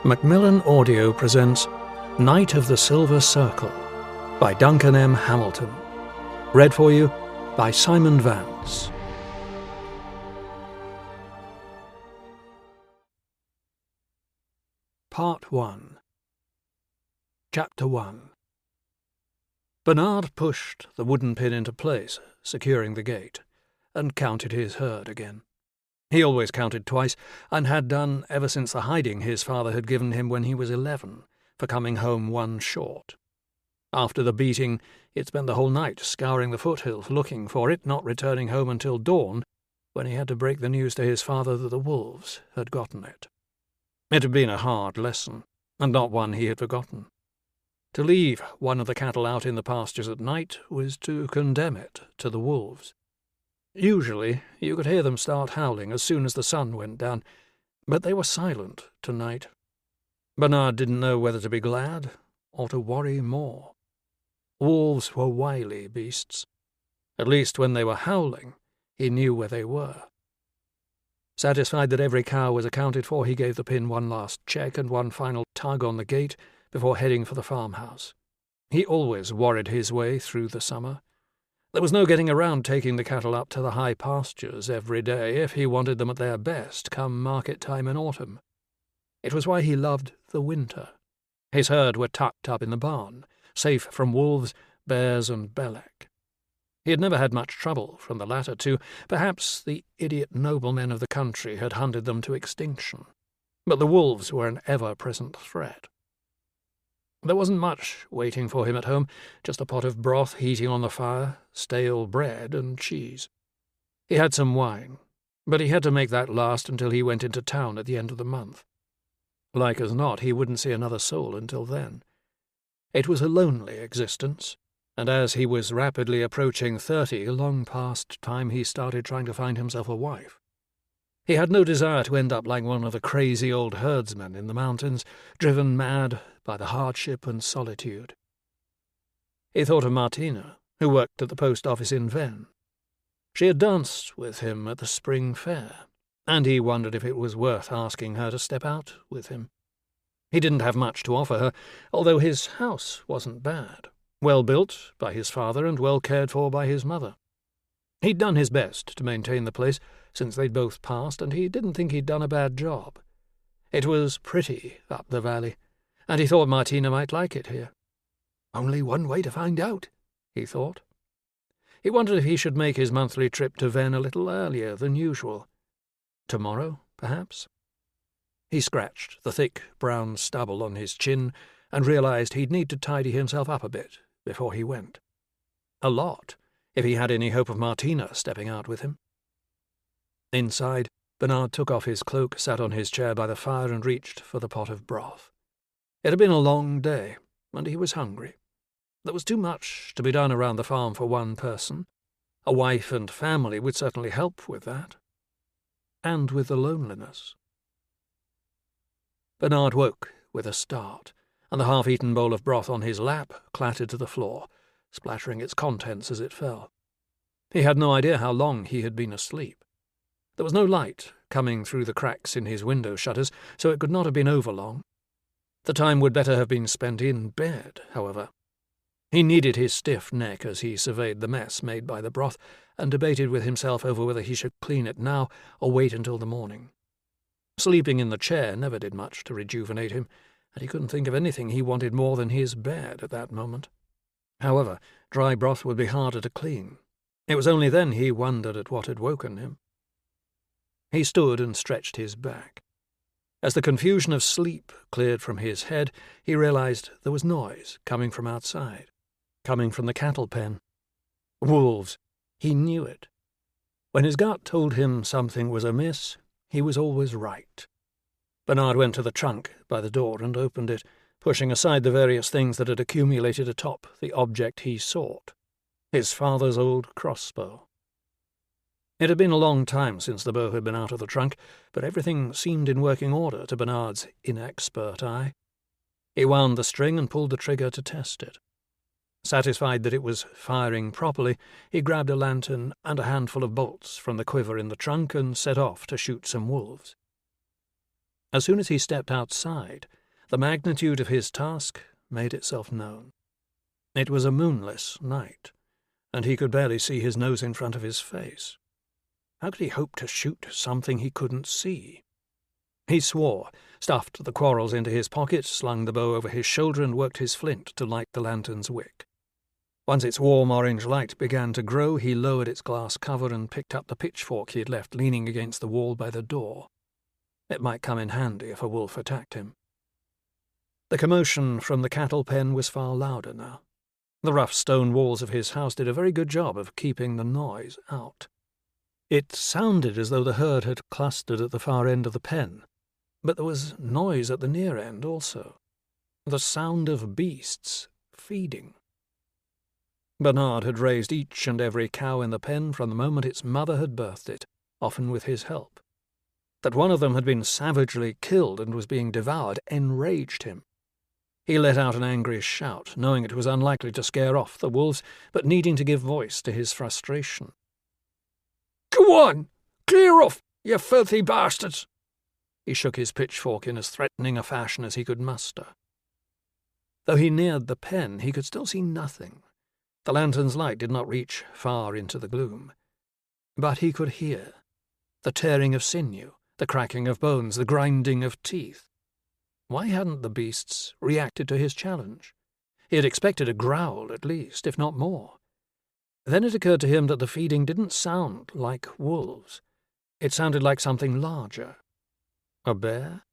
Macmillan Audio presents Knight of the Silver Circle by Duncan M. Hamilton. Read for you by Simon Vance. Part 1. Chapter 1. Bernard pushed the wooden pin into place, securing the gate, and counted his herd again. He always counted twice, and had done ever since the hiding his father had given him when he was 11, for coming home one short. After the beating, he had spent the whole night scouring the foothills looking for it, not returning home until dawn, when he had to break the news to his father that the wolves had gotten it. It had been a hard lesson, and not one he had forgotten. To leave one of the cattle out in the pastures at night was to condemn it to the wolves. Usually you could hear them start howling as soon as the sun went down, but they were silent tonight. Bernard didn't know whether to be glad or to worry more. Wolves were wily beasts. At least when they were howling, he knew where they were. Satisfied that every cow was accounted for, he gave the pin one last check and one final tug on the gate before heading for the farmhouse. He always worried his way through the summer. There was no getting around taking the cattle up to the high pastures every day if he wanted them at their best come market time in autumn. It was why he loved the winter. His herd were tucked up in the barn, safe from wolves, bears, and Belek. He had never had much trouble from the latter two. Perhaps the idiot noblemen of the country had hunted them to extinction, but the wolves were an ever-present threat. There wasn't much waiting for him at home, just a pot of broth heating on the fire, stale bread, and cheese. He had some wine, but he had to make that last until he went into town at the end of the month. Like as not, he wouldn't see another soul until then. It was a lonely existence, and as he was rapidly approaching 30, long past time he started trying to find himself a wife. He had no desire to end up like one of the crazy old herdsmen in the mountains, driven mad by the hardship and solitude. He thought of Martina, who worked at the post office in Vennes. She had danced with him at the spring fair, and he wondered if it was worth asking her to step out with him. He didn't have much to offer her, although his house wasn't bad, well built by his father and well cared for by his mother. He'd done his best to maintain the place since they'd both passed, and he didn't think he'd done a bad job. It was pretty up the valley, and he thought Martina might like it here. Only one way to find out, he thought. He wondered if he should make his monthly trip to Vennes a little earlier than usual. Tomorrow, perhaps? He scratched the thick brown stubble on his chin and realized he'd need to tidy himself up a bit before he went. A lot, if he had any hope of Martina stepping out with him. Inside, Bernard took off his cloak, sat on his chair by the fire, and reached for the pot of broth. It had been a long day, and he was hungry. There was too much to be done around the farm for one person. A wife and family would certainly help with that. And with the loneliness. Bernard woke with a start, and the half-eaten bowl of broth on his lap clattered to the floor, splattering its contents as it fell. He had no idea how long he had been asleep. There was no light coming through the cracks in his window shutters, so it could not have been overlong. The time would better have been spent in bed, however. He kneaded his stiff neck as he surveyed the mess made by the broth, and debated with himself over whether he should clean it now or wait until the morning. Sleeping in the chair never did much to rejuvenate him, and he couldn't think of anything he wanted more than his bed at that moment. However, dry broth would be harder to clean. It was only then he wondered at what had woken him. He stood and stretched his back. As the confusion of sleep cleared from his head, he realized there was noise coming from outside, coming from the cattle pen. Wolves. He knew it. When his gut told him something was amiss, he was always right. Bernard went to the trunk by the door and opened it, pushing aside the various things that had accumulated atop the object he sought, his father's old crossbow. It had been a long time since the bow had been out of the trunk, but everything seemed in working order to Bernard's inexpert eye. He wound the string and pulled the trigger to test it. Satisfied that it was firing properly, he grabbed a lantern and a handful of bolts from the quiver in the trunk and set off to shoot some wolves. As soon as he stepped outside, the magnitude of his task made itself known. It was a moonless night, and he could barely see his nose in front of his face. How could he hope to shoot something he couldn't see? He swore, stuffed the quarrels into his pocket, slung the bow over his shoulder, and worked his flint to light the lantern's wick. Once its warm orange light began to grow, he lowered its glass cover and picked up the pitchfork he had left leaning against the wall by the door. It might come in handy if a wolf attacked him. The commotion from the cattle pen was far louder now. The rough stone walls of his house did a very good job of keeping the noise out. It sounded as though the herd had clustered at the far end of the pen, but there was noise at the near end also. The sound of beasts feeding. Bernard had raised each and every cow in the pen from the moment its mother had birthed it, often with his help. That one of them had been savagely killed and was being devoured enraged him. He let out an angry shout, knowing it was unlikely to scare off the wolves, but needing to give voice to his frustration. "Go on! Clear off, you filthy bastards!" He shook his pitchfork in as threatening a fashion as he could muster. Though he neared the pen, he could still see nothing. The lantern's light did not reach far into the gloom. But he could hear the tearing of sinew, the cracking of bones, the grinding of teeth. Why hadn't the beasts reacted to his challenge? He had expected a growl at least, if not more. Then it occurred to him that the feeding didn't sound like wolves. It sounded like something larger. A bear?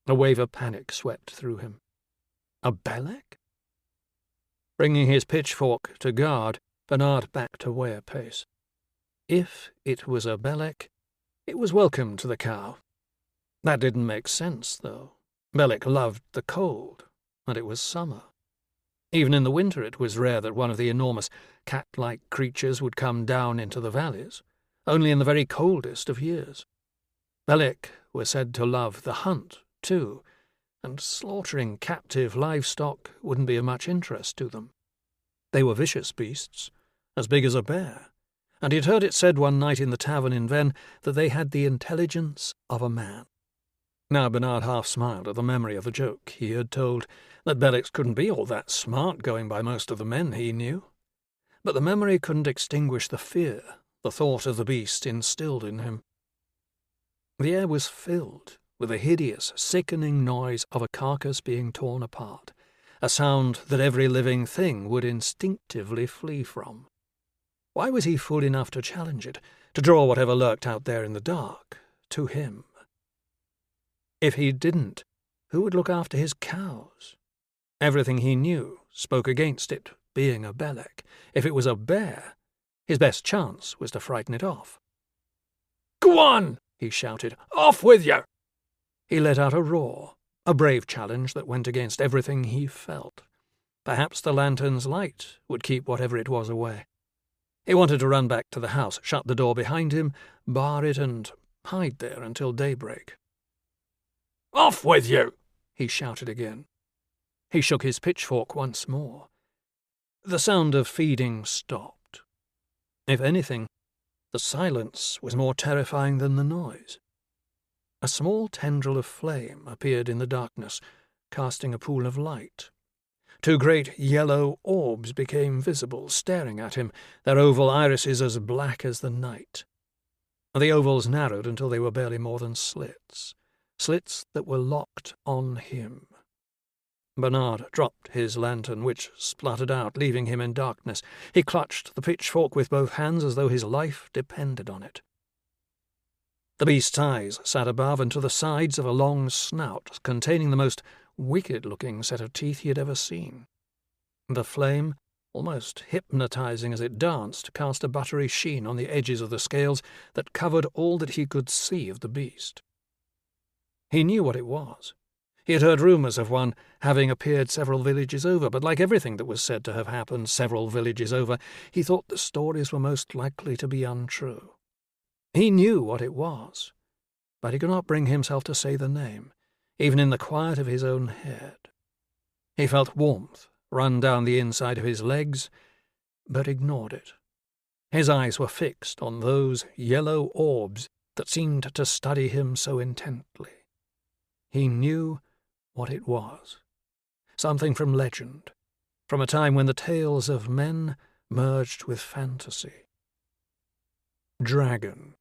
A wave of panic swept through him. A Belek? Bringing his pitchfork to guard, Bernard backed away a pace. If it was a Belek, it was welcome to the cow. That didn't make sense, though. Belek loved the cold, and it was summer. Even in the winter it was rare that one of the enormous cat-like creatures would come down into the valleys, only in the very coldest of years. Belek were said to love the hunt, too, and slaughtering captive livestock wouldn't be of much interest to them. They were vicious beasts, as big as a bear, and he had heard it said one night in the tavern in Vennes that they had the intelligence of a man. Now Bernard half smiled at the memory of the joke he had told, that Beleks couldn't be all that smart going by most of the men he knew. But the memory couldn't extinguish the fear the thought of the beast instilled in him. The air was filled with the hideous, sickening noise of a carcass being torn apart, a sound that every living thing would instinctively flee from. Why was he fool enough to challenge it, to draw whatever lurked out there in the dark to him? If he didn't, who would look after his cows? Everything he knew spoke against it being a Belek. If it was a bear, his best chance was to frighten it off. "Go on!" he shouted. "Off with you!" He let out a roar, a brave challenge that went against everything he felt. Perhaps the lantern's light would keep whatever it was away. He wanted to run back to the house, shut the door behind him, bar it, and hide there until daybreak. "Off with you!" he shouted again. He shook his pitchfork once more. The sound of feeding stopped. If anything, the silence was more terrifying than the noise. A small tendril of flame appeared in the darkness, casting a pool of light. Two great yellow orbs became visible, staring at him, their oval irises as black as the night. The ovals narrowed until they were barely more than slits that were locked on him. Bernard dropped his lantern, which spluttered out, leaving him in darkness. He clutched the pitchfork with both hands as though his life depended on it. The beast's eyes sat above and to the sides of a long snout containing the most wicked-looking set of teeth he had ever seen. The flame, almost hypnotizing as it danced, cast a buttery sheen on the edges of the scales that covered all that he could see of the beast. He knew what it was. He had heard rumours of one having appeared several villages over, but like everything that was said to have happened several villages over, he thought the stories were most likely to be untrue. He knew what it was, but he could not bring himself to say the name, even in the quiet of his own head. He felt warmth run down the inside of his legs, but ignored it. His eyes were fixed on those yellow orbs that seemed to study him so intently. He knew what it was. Something from legend, from a time when the tales of men merged with fantasy. Dragon.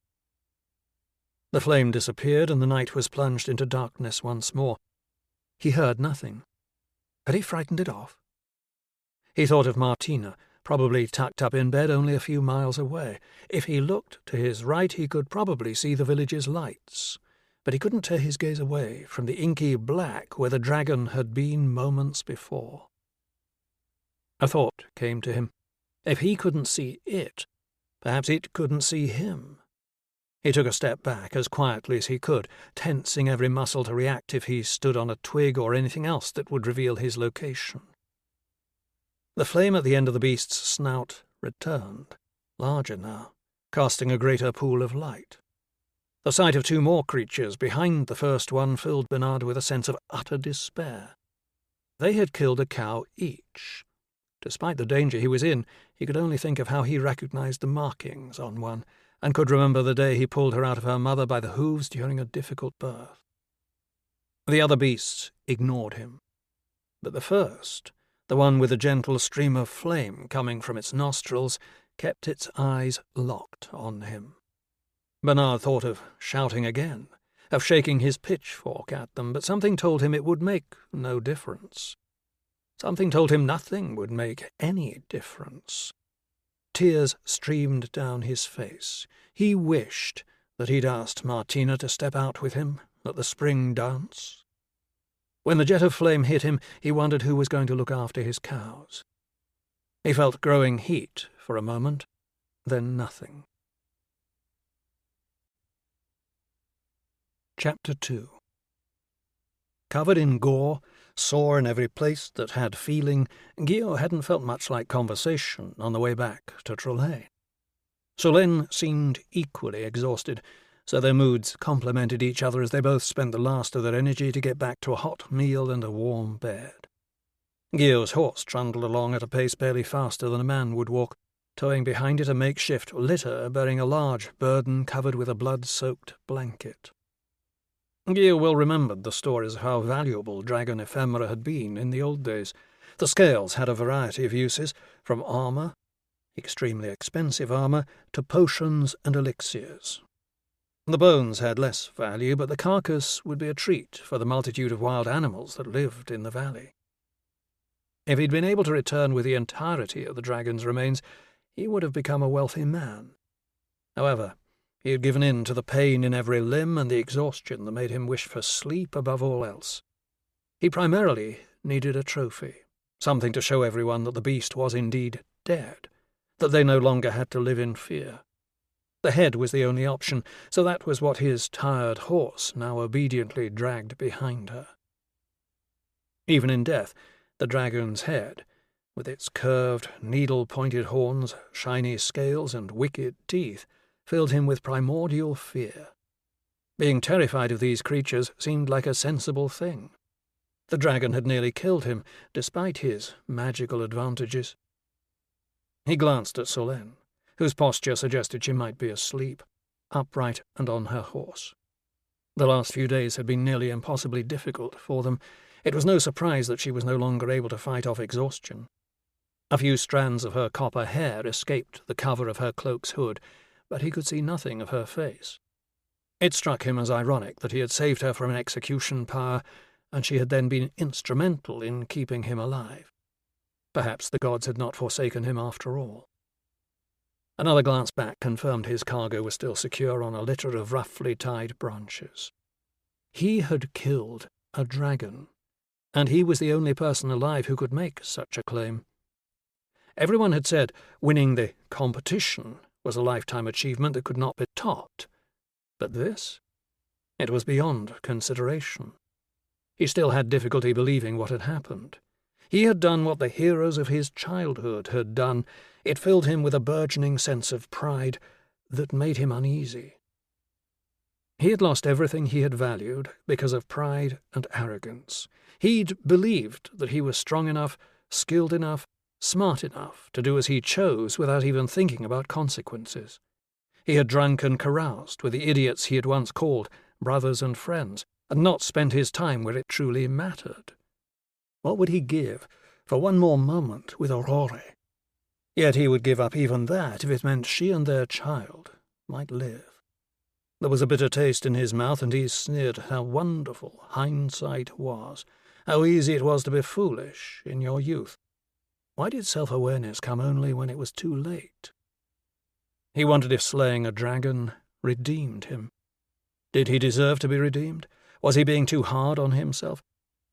The flame disappeared, and the night was plunged into darkness once more. He heard nothing. Had he frightened it off? He thought of Martina, probably tucked up in bed only a few miles away. If he looked to his right, he could probably see the village's lights, but he couldn't tear his gaze away from the inky black where the dragon had been moments before. A thought came to him. If he couldn't see it, perhaps it couldn't see him. He took a step back as quietly as he could, tensing every muscle to react if he stood on a twig or anything else that would reveal his location. The flame at the end of the beast's snout returned, larger now, casting a greater pool of light. The sight of two more creatures behind the first one filled Bernard with a sense of utter despair. They had killed a cow each. Despite the danger he was in, he could only think of how he recognized the markings on one, and could remember the day he pulled her out of her mother by the hooves during a difficult birth. The other beasts ignored him, but the first, the one with a gentle stream of flame coming from its nostrils, kept its eyes locked on him. Bernard thought of shouting again, of shaking his pitchfork at them, but something told him it would make no difference. Something told him nothing would make any difference. Tears streamed down his face. He wished that he'd asked Martina to step out with him at the spring dance. When the jet of flame hit him, he wondered who was going to look after his cows. He felt growing heat for a moment, then nothing. Chapter 2. Covered in gore, sore in every place that had feeling, Guillaume hadn't felt much like conversation on the way back to Trelane. Solène seemed equally exhausted, so their moods complemented each other as they both spent the last of their energy to get back to a hot meal and a warm bed. Guillaume's horse trundled along at a pace barely faster than a man would walk, towing behind it a makeshift litter bearing a large burden covered with a blood-soaked blanket. Guillaume well remembered the stories of how valuable dragon ephemera had been in the old days. The scales had a variety of uses, from armour, extremely expensive armour, to potions and elixirs. The bones had less value, but the carcass would be a treat for the multitude of wild animals that lived in the valley. If he'd been able to return with the entirety of the dragon's remains, he would have become a wealthy man. However, he had given in to the pain in every limb and the exhaustion that made him wish for sleep above all else. He primarily needed a trophy, something to show everyone that the beast was indeed dead, that they no longer had to live in fear. The head was the only option, so that was what his tired horse now obediently dragged behind her. Even in death, the dragon's head, with its curved, needle-pointed horns, shiny scales, and wicked teeth, filled him with primordial fear. Being terrified of these creatures seemed like a sensible thing. The dragon had nearly killed him, despite his magical advantages. He glanced at Solène, whose posture suggested she might be asleep, upright and on her horse. The last few days had been nearly impossibly difficult for them. It was no surprise that she was no longer able to fight off exhaustion. A few strands of her copper hair escaped the cover of her cloak's hood, but he could see nothing of her face. It struck him as ironic that he had saved her from an execution pyre, and she had then been instrumental in keeping him alive. Perhaps the gods had not forsaken him after all. Another glance back confirmed his cargo was still secure on a litter of roughly tied branches. He had killed a dragon, and he was the only person alive who could make such a claim. Everyone had said winning the competition was a lifetime achievement that could not be topped. But this? It was beyond consideration. He still had difficulty believing what had happened. He had done what the heroes of his childhood had done. It filled him with a burgeoning sense of pride that made him uneasy. He had lost everything he had valued because of pride and arrogance. He'd believed that he was strong enough, skilled enough, smart enough to do as he chose without even thinking about consequences. He had drunk and caroused with the idiots he had once called brothers and friends, and not spend his time where it truly mattered. What would he give for one more moment with Aurore? Yet he would give up even that if it meant she and their child might live. There was a bitter taste in his mouth, and he sneered how wonderful hindsight was, how easy it was to be foolish in your youth. Why did self-awareness come only when it was too late? He wondered if slaying a dragon redeemed him. Did he deserve to be redeemed? Was he being too hard on himself?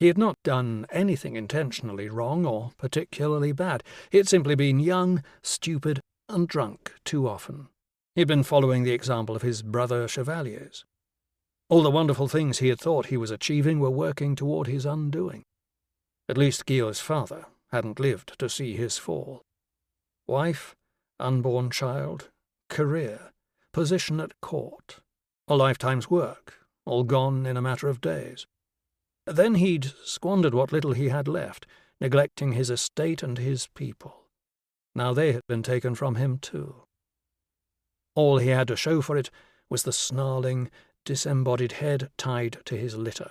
He had not done anything intentionally wrong or particularly bad. He had simply been young, stupid, and drunk too often. He had been following the example of his brother chevaliers. All the wonderful things he had thought he was achieving were working toward his undoing. At least Guillaume's father hadn't lived to see his fall. Wife, unborn child, career, position at court, a lifetime's work, all gone in a matter of days. Then he'd squandered what little he had left, neglecting his estate and his people. Now they had been taken from him too. All he had to show for it was the snarling, disembodied head tied to his litter.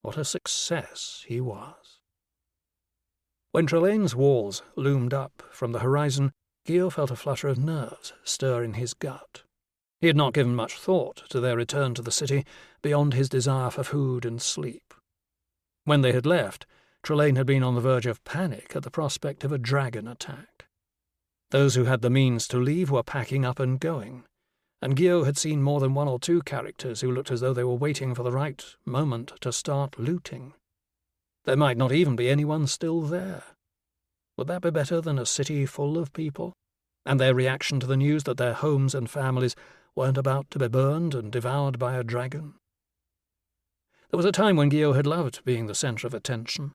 What a success he was. When Trelane's walls loomed up from the horizon, Guillaume felt a flutter of nerves stir in his gut. He had not given much thought to their return to the city beyond his desire for food and sleep. When they had left, Trelane had been on the verge of panic at the prospect of a dragon attack. Those who had the means to leave were packing up and going, and Guillaume had seen more than one or two characters who looked as though they were waiting for the right moment to start looting. There might not even be anyone still there. Would that be better than a city full of people, and their reaction to the news that their homes and families weren't about to be burned and devoured by a dragon? There was a time when Guillaume had loved being the centre of attention.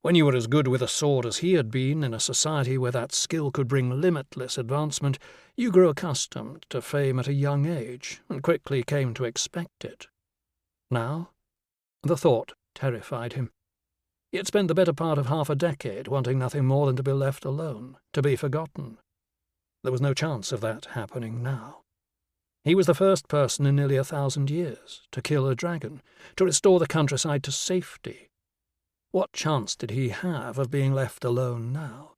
When you were as good with a sword as he had been in a society where that skill could bring limitless advancement, you grew accustomed to fame at a young age and quickly came to expect it. Now, the thought terrified him. He had spent the better part of half a decade wanting nothing more than to be left alone, to be forgotten. There was no chance of that happening now. He was the first person in nearly 1,000 years to kill a dragon, to restore the countryside to safety. What chance did he have of being left alone now?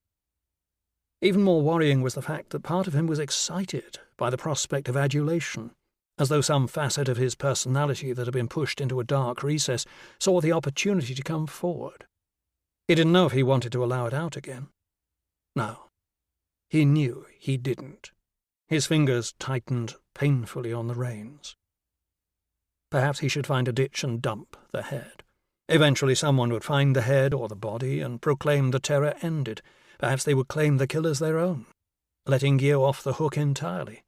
Even more worrying was the fact that part of him was excited by the prospect of adulation, as though some facet of his personality that had been pushed into a dark recess saw the opportunity to come forward. He didn't know if he wanted to allow it out again. No, he knew he didn't. His fingers tightened painfully on the reins. Perhaps he should find a ditch and dump the head. Eventually someone would find the head or the body and proclaim the terror ended. Perhaps they would claim the killers their own, letting Guillaume off the hook entirely.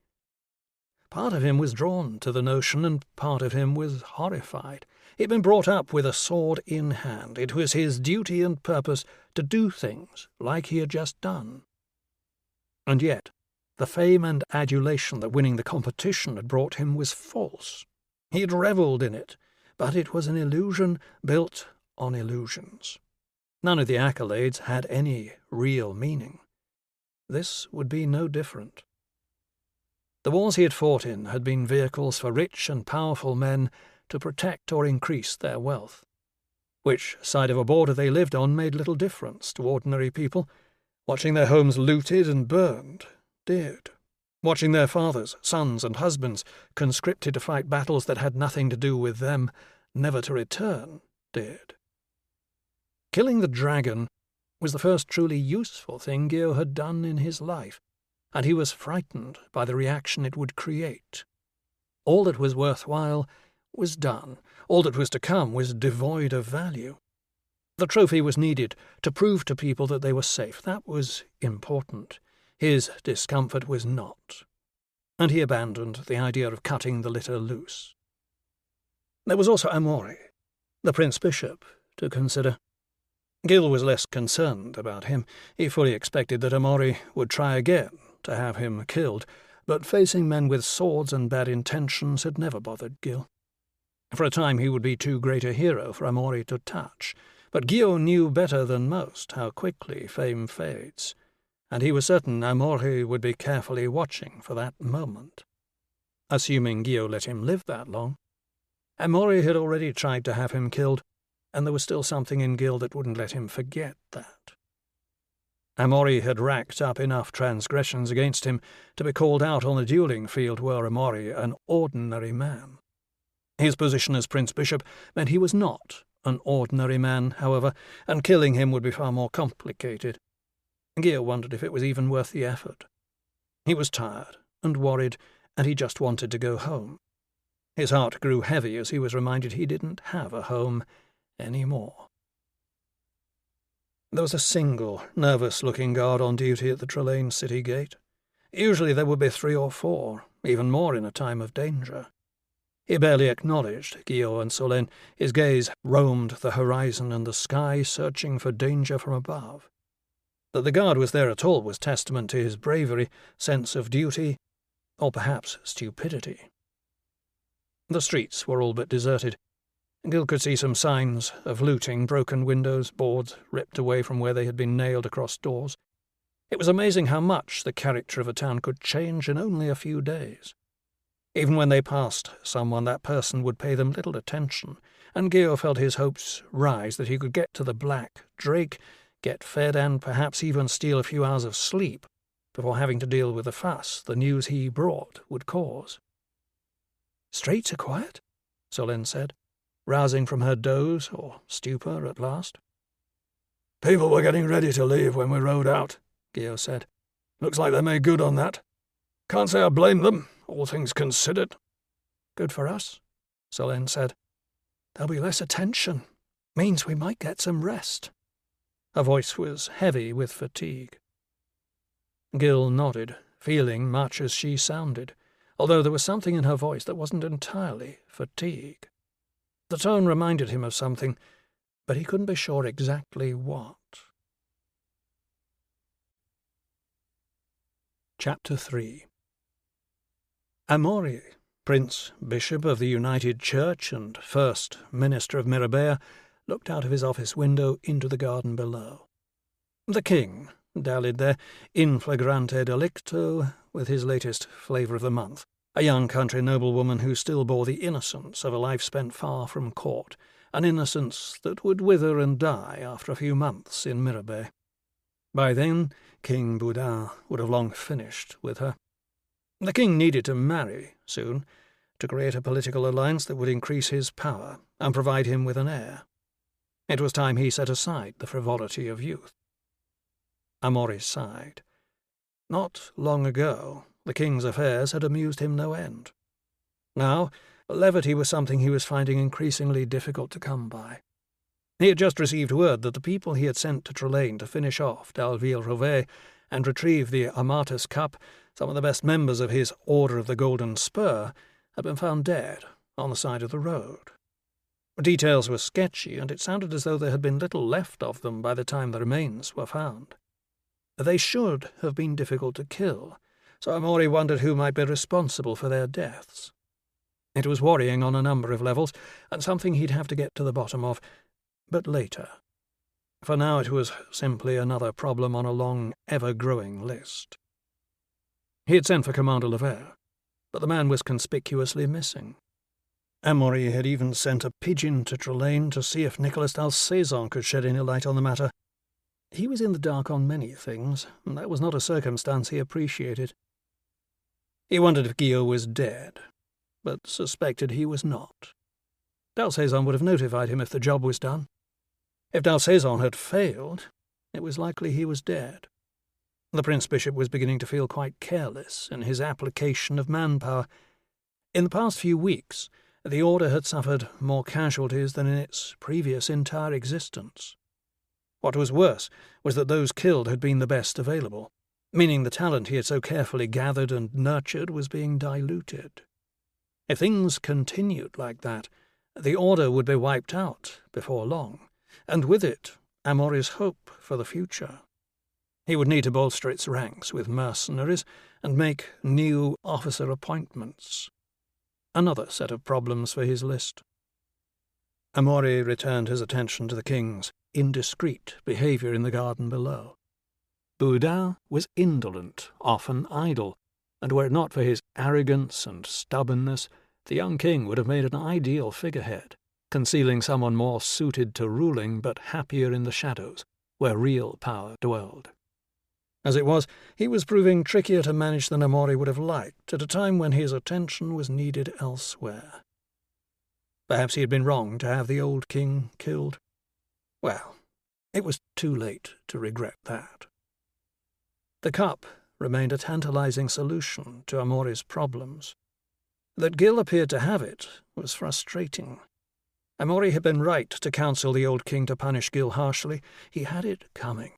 Part of him was drawn to the notion, and part of him was horrified. He'd been brought up with a sword in hand. It was his duty and purpose to do things like he had just done. And yet, the fame and adulation that winning the competition had brought him was false. He had revelled in it, but it was an illusion built on illusions. None of the accolades had any real meaning. This would be no different. The wars he had fought in had been vehicles for rich and powerful men to protect or increase their wealth. Which side of a border they lived on made little difference to ordinary people. Watching their homes looted and burned did. Watching their fathers, sons, and husbands conscripted to fight battles that had nothing to do with them, never to return, did. Killing the dragon was the first truly useful thing Guillaume had done in his life, and he was frightened by the reaction it would create. All that was worthwhile was done. All that was to come was devoid of value. The trophy was needed to prove to people that they were safe. That was important. His discomfort was not, and he abandoned the idea of cutting the litter loose. There was also Amaury, the Prince Bishop, to consider. Gil was less concerned about him. He fully expected that Amaury would try again to have him killed, but facing men with swords and bad intentions had never bothered Gil. For a time he would be too great a hero for Amaury to touch, but Guillaume knew better than most how quickly fame fades, and he was certain Amaury would be carefully watching for that moment. Assuming Guillaume let him live that long. Amori had already tried to have him killed, and there was still something in Gil that wouldn't let him forget that. Amori had racked up enough transgressions against him to be called out on the duelling field were Amori an ordinary man. His position as Prince Bishop meant he was not an ordinary man, however, and killing him would be far more complicated. Gil wondered if it was even worth the effort. He was tired and worried, and he just wanted to go home. His heart grew heavy as he was reminded he didn't have a home anymore. There was a single, nervous-looking guard on duty at the Trelane city gate. Usually there would be 3 or 4, even more in a time of danger. He barely acknowledged Guillaume and Solène. His gaze roamed the horizon and the sky, searching for danger from above. That the guard was there at all was testament to his bravery, sense of duty, or perhaps stupidity. The streets were all but deserted. Gil could see some signs of looting, broken windows, boards ripped away from where they had been nailed across doors. It was amazing how much the character of a town could change in only a few days. Even when they passed someone, that person would pay them little attention, and Gil felt his hopes rise that he could get to the Black Drake, get fed, and perhaps even steal a few hours of sleep before having to deal with the fuss the news he brought would cause. "Streets are quiet," Solène said, rousing from her doze or stupor at last. "People were getting ready to leave when we rode out," Gio said. "Looks like they made good on that. Can't say I blame them, all things considered." "Good for us," Solène said. "There'll be less attention. Means we might get some rest." Her voice was heavy with fatigue. Gil nodded, feeling much as she sounded, although there was something in her voice that wasn't entirely fatigue. The tone reminded him of something, but he couldn't be sure exactly what. Chapter 3. Amori, Prince Bishop of the United Church and First Minister of Mirabea, looked out of his office window into the garden below. The king dallied there, in flagrante delicto, with his latest flavour of the month, a young country noblewoman who still bore the innocence of a life spent far from court, an innocence that would wither and die after a few months in Mirabea. By then, King Boudin would have long finished with her. The king needed to marry soon, to create a political alliance that would increase his power and provide him with an heir. It was time he set aside the frivolity of youth. Amori sighed. Not long ago, the king's affairs had amused him no end. Now, levity was something he was finding increasingly difficult to come by. He had just received word that the people he had sent to Trelane to finish off Dalville-Rouvet and retrieve the Amatus Cup, some of the best members of his Order of the Golden Spur, had been found dead on the side of the road. Details were sketchy, and it sounded as though there had been little left of them by the time the remains were found. They should have been difficult to kill, so Amori wondered who might be responsible for their deaths. It was worrying on a number of levels, and something he'd have to get to the bottom of, but later. For now it was simply another problem on a long, ever-growing list. He had sent for Commander Levere, but the man was conspicuously missing. Amori had even sent a pigeon to Trelane to see if Nicolas d'Alsaison could shed any light on the matter. He was in the dark on many things, and that was not a circumstance he appreciated. He wondered if Guillaume was dead, but suspected he was not. d'Alsaison would have notified him if the job was done. If d'Alsaison had failed, it was likely he was dead. The Prince-Bishop was beginning to feel quite careless in his application of manpower. In the past few weeks, the Order had suffered more casualties than in its previous entire existence. What was worse was that those killed had been the best available, meaning the talent he had so carefully gathered and nurtured was being diluted. If things continued like that, the Order would be wiped out before long, and with it, Amori's hope for the future. He would need to bolster its ranks with mercenaries and make new officer appointments. Another set of problems for his list. Amori returned his attention to the king's indiscreet behaviour in the garden below. Boudin was indolent, often idle, and were it not for his arrogance and stubbornness, the young king would have made an ideal figurehead, concealing someone more suited to ruling but happier in the shadows, where real power dwelled. As it was, he was proving trickier to manage than Amori would have liked, at a time when his attention was needed elsewhere. Perhaps he had been wrong to have the old king killed. Well, it was too late to regret that. The cup remained a tantalizing solution to Amori's problems. That Gil appeared to have it was frustrating. Amori had been right to counsel the old king to punish Gil harshly. He had it coming.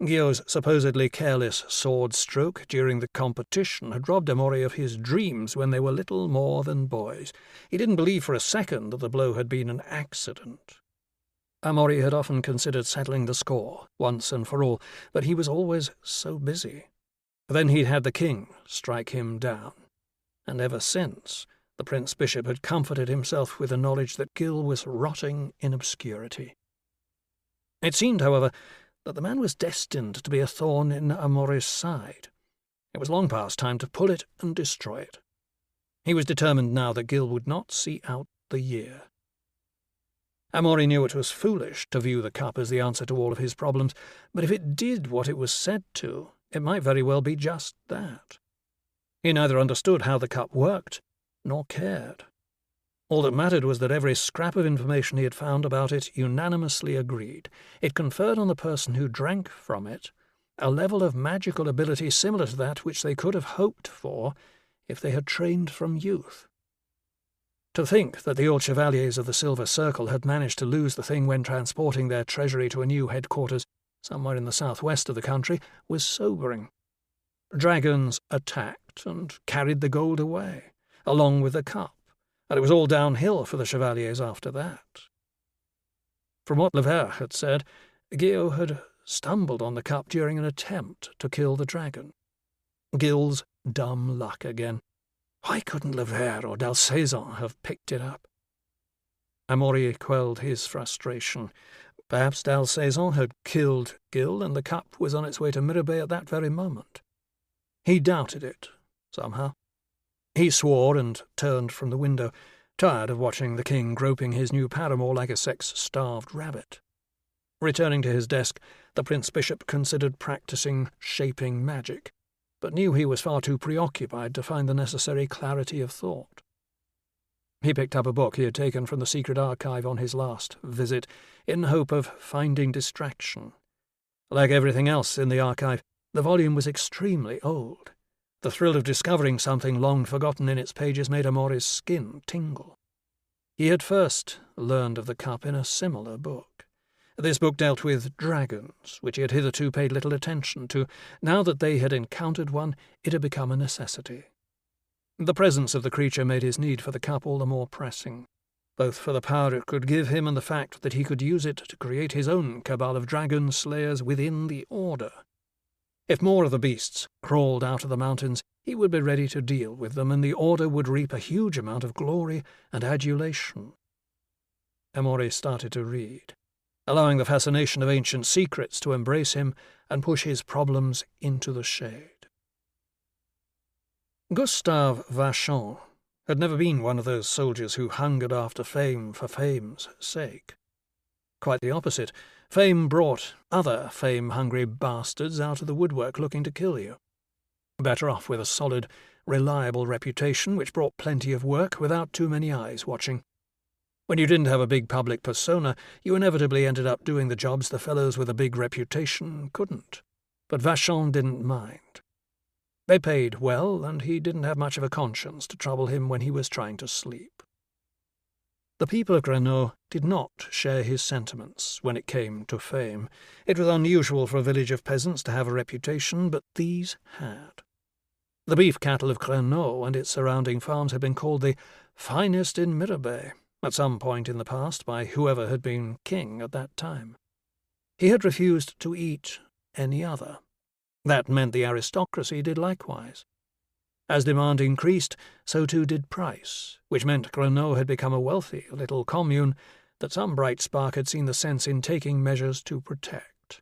Gil's supposedly careless sword stroke during the competition had robbed Amori of his dreams when they were little more than boys. He didn't believe for a second that the blow had been an accident. Amori had often considered settling the score, once and for all, but he was always so busy. Then he'd had the king strike him down. And ever since, the Prince Bishop had comforted himself with the knowledge that Gil was rotting in obscurity. It seemed, however, that the man was destined to be a thorn in Amori's side. It was long past time to pull it and destroy it. He was determined now that Gil would not see out the year. Amori knew it was foolish to view the cup as the answer to all of his problems, but if it did what it was said to, it might very well be just that. He neither understood how the cup worked, nor cared. All that mattered was that every scrap of information he had found about it unanimously agreed. It conferred on the person who drank from it a level of magical ability similar to that which they could have hoped for if they had trained from youth. To think that the old chevaliers of the Silver Circle had managed to lose the thing when transporting their treasury to a new headquarters somewhere in the southwest of the country was sobering. Dragons attacked and carried the gold away, along with the cup, and it was all downhill for the chevaliers after that. From what Levert had said, Gil had stumbled on the cup during an attempt to kill the dragon. Gil's dumb luck again. Why couldn't Levert or Dalsaison have picked it up? Amori quelled his frustration. Perhaps Dalsaison had killed Gil, and the cup was on its way to Mirabeau at that very moment. He doubted it, somehow. He swore and turned from the window, tired of watching the king groping his new paramour like a sex-starved rabbit. Returning to his desk, the Prince Bishop considered practicing shaping magic, but knew he was far too preoccupied to find the necessary clarity of thought. He picked up a book he had taken from the secret archive on his last visit, in hope of finding distraction. Like everything else in the archive, the volume was extremely old. The thrill of discovering something long forgotten in its pages made Amori's skin tingle. He had first learned of the cup in a similar book. This book dealt with dragons, which he had hitherto paid little attention to. Now that they had encountered one, it had become a necessity. The presence of the creature made his need for the cup all the more pressing, both for the power it could give him and the fact that he could use it to create his own cabal of Dragonslayers within the Order. If more of the beasts crawled out of the mountains, he would be ready to deal with them, and the Order would reap a huge amount of glory and adulation. Amori started to read, allowing the fascination of ancient secrets to embrace him and push his problems into the shade. Gustave Vachon had never been one of those soldiers who hungered after fame for fame's sake. Quite the opposite. Fame brought other fame-hungry bastards out of the woodwork looking to kill you. Better off with a solid, reliable reputation which brought plenty of work without too many eyes watching. When you didn't have a big public persona, you inevitably ended up doing the jobs the fellows with a big reputation couldn't. But Vachon didn't mind. They paid well, and he didn't have much of a conscience to trouble him when he was trying to sleep. The people of Grenoble did not share his sentiments when it came to fame. It was unusual for a village of peasants to have a reputation, but these had. The beef cattle of Grenoble and its surrounding farms had been called the finest in Mirabeau at some point in the past by whoever had been king at that time. He had refused to eat any other. That meant the aristocracy did likewise. As demand increased, so too did price, which meant Grenoble had become a wealthy little commune that some bright spark had seen the sense in taking measures to protect.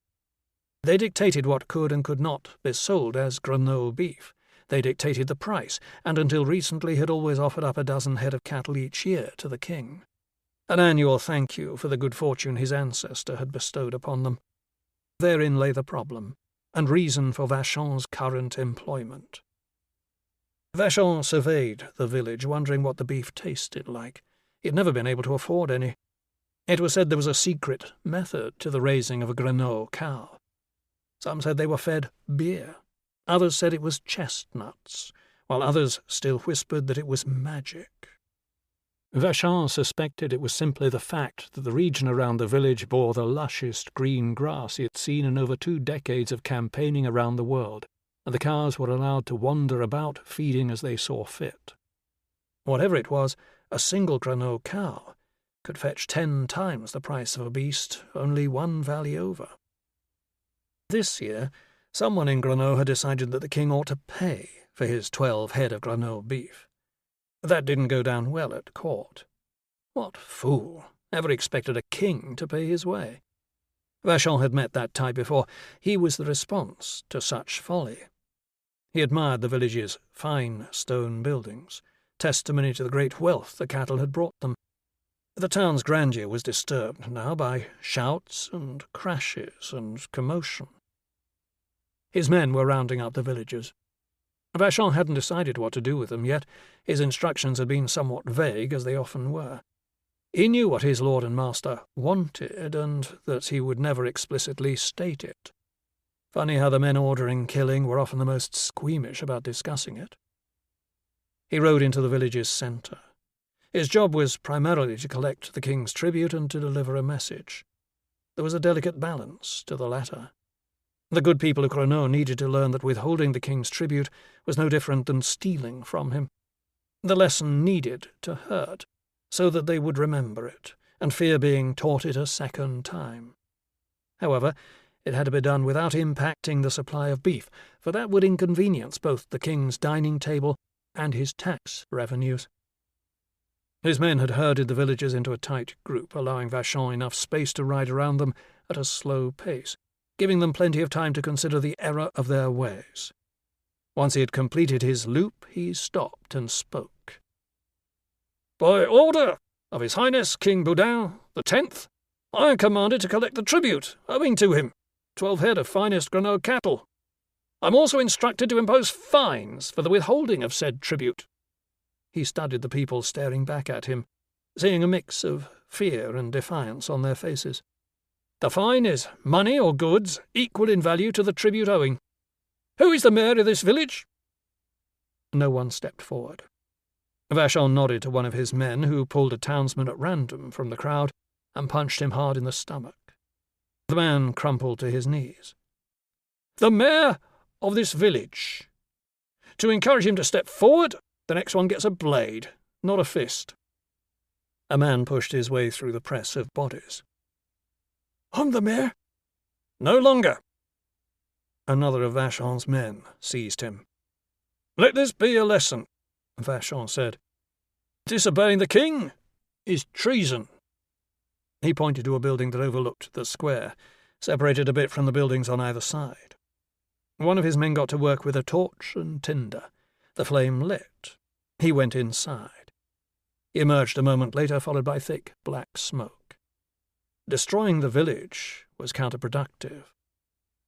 They dictated what could and could not be sold as Grenoble beef, They dictated the price, and until recently had always offered up a dozen head of cattle each year to the king. An annual thank you for the good fortune his ancestor had bestowed upon them. Therein lay the problem, and reason for Vachon's current employment. Vachon surveyed the village, wondering what the beef tasted like. He had never been able to afford any. It was said there was a secret method to the raising of a Grenault cow. Some said they were fed beer. Others said it was chestnuts, while others still whispered that it was magic. Vachon suspected it was simply the fact that the region around the village bore the lushest green grass he had seen in over 2 decades of campaigning around the world, and the cows were allowed to wander about, feeding as they saw fit. Whatever it was, a single Grenault cow could fetch 10 times the price of a beast only 1 valley over. This year, someone in Grenault had decided that the king ought to pay for his 12 head of Grenault beef. That didn't go down well at court. What fool ever expected a king to pay his way? Vachon had met that type before. He was the response to such folly. He admired the village's fine stone buildings, testimony to the great wealth the cattle had brought them. The town's grandeur was disturbed now by shouts and crashes and commotion. His men were rounding up the villagers. Vachon hadn't decided what to do with them yet. His instructions had been somewhat vague, as they often were. He knew what his lord and master wanted, and that he would never explicitly state it. Funny how the men ordering killing were often the most squeamish about discussing it. He rode into the village's centre. His job was primarily to collect the king's tribute and to deliver a message. There was a delicate balance to the latter. The good people of Grenault needed to learn that withholding the king's tribute was no different than stealing from him. The lesson needed to hurt, so that they would remember it, and fear being taught it a second time. However, it had to be done without impacting the supply of beef, for that would inconvenience both the king's dining table and his tax revenues. His men had herded the villagers into a tight group, allowing Vachon enough space to ride around them at a slow pace, giving them plenty of time to consider the error of their ways. Once he had completed his loop, he stopped and spoke. "By order of His Highness King Boudin the 10th, I am commanded to collect the tribute owing to him, 12 head of finest Grenault cattle. I am also instructed to impose fines for the withholding of said tribute." He studied the people staring back at him, seeing a mix of fear and defiance on their faces. "The fine is money or goods equal in value to the tribute owing. Who is the mayor of this village?" No one stepped forward. Vachon nodded to one of his men, who pulled a townsman at random from the crowd and punched him hard in the stomach. The man crumpled to his knees. "The mayor of this village. To encourage him to step forward, the next one gets a blade, not a fist." A man pushed his way through the press of bodies. "I'm the mayor." "No longer." Another of Vachon's men seized him. "Let this be a lesson," Vachon said. "Disobeying the king is treason." He pointed to a building that overlooked the square, separated a bit from the buildings on either side. One of his men got to work with a torch and tinder. The flame lit. He went inside. He emerged a moment later, followed by thick black smoke. Destroying the village was counterproductive.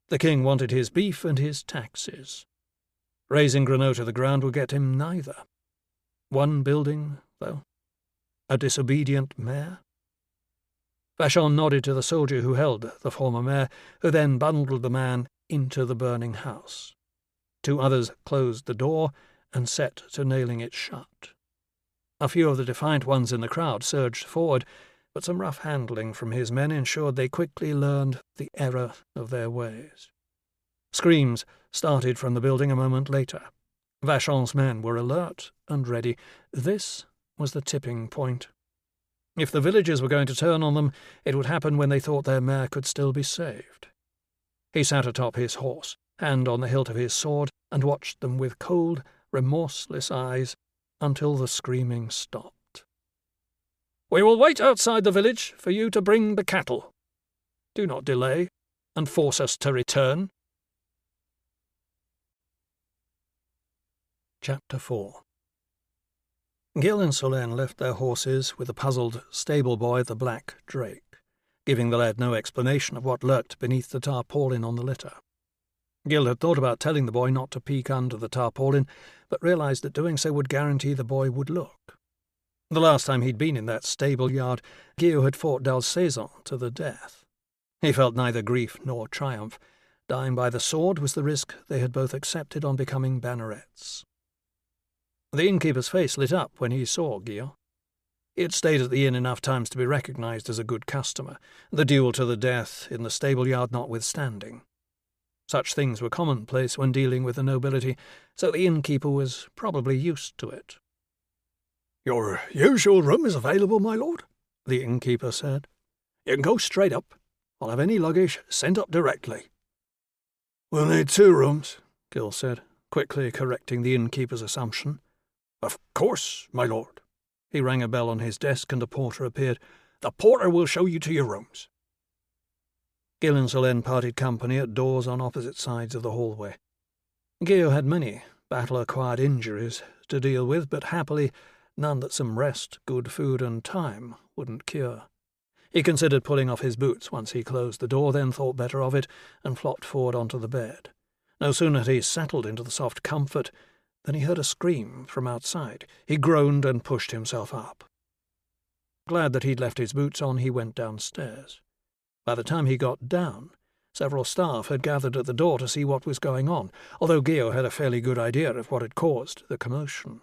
The king wanted his beef and his taxes. Razing Grenault to the ground would get him neither. One building, though. A disobedient mayor? Vachon nodded to the soldier who held the former mayor, who then bundled the man into the burning house. 2 others closed the door and set to nailing it shut. A few of the defiant ones in the crowd surged forward, but some rough handling from his men ensured they quickly learned the error of their ways. Screams started from the building a moment later. Vachon's men were alert and ready. This was the tipping point. If the villagers were going to turn on them, it would happen when they thought their mayor could still be saved. He sat atop his horse, hand on the hilt of his sword, and watched them with cold, remorseless eyes until the screaming stopped. "We will wait outside the village for you to bring the cattle. Do not delay and force us to return." Chapter 4. Gil and Solène left their horses with the puzzled stable boy at the Black Drake, giving the lad no explanation of what lurked beneath the tarpaulin on the litter. Gil had thought about telling the boy not to peek under the tarpaulin, but realised that doing so would guarantee the boy would look. The last time he'd been in that stable yard, Guillaume had fought Dalsaison to the death. He felt neither grief nor triumph. Dying by the sword was the risk they had both accepted on becoming bannerets. The innkeeper's face lit up when he saw Guillaume. He had stayed at the inn enough times to be recognised as a good customer, the duel to the death in the stable yard notwithstanding. Such things were commonplace when dealing with the nobility, so the innkeeper was probably used to it. "Your usual room is available, my lord," the innkeeper said. "You can go straight up. I'll have any luggage sent up directly." "We'll need 2 rooms," Gil said, quickly correcting the innkeeper's assumption. "Of course, my lord." He rang a bell on his desk and a porter appeared. "The porter will show you to your rooms." Gil and Solène parted company at doors on opposite sides of the hallway. Guillaume had many battle-acquired injuries to deal with, but happily none that some rest, good food and time wouldn't cure. He considered pulling off his boots once he closed the door, then thought better of it and flopped forward onto the bed. No sooner had he settled into the soft comfort than he heard a scream from outside. He groaned and pushed himself up. Glad that he'd left his boots on, he went downstairs. By the time he got down, several staff had gathered at the door to see what was going on, although Guillaume had a fairly good idea of what had caused the commotion.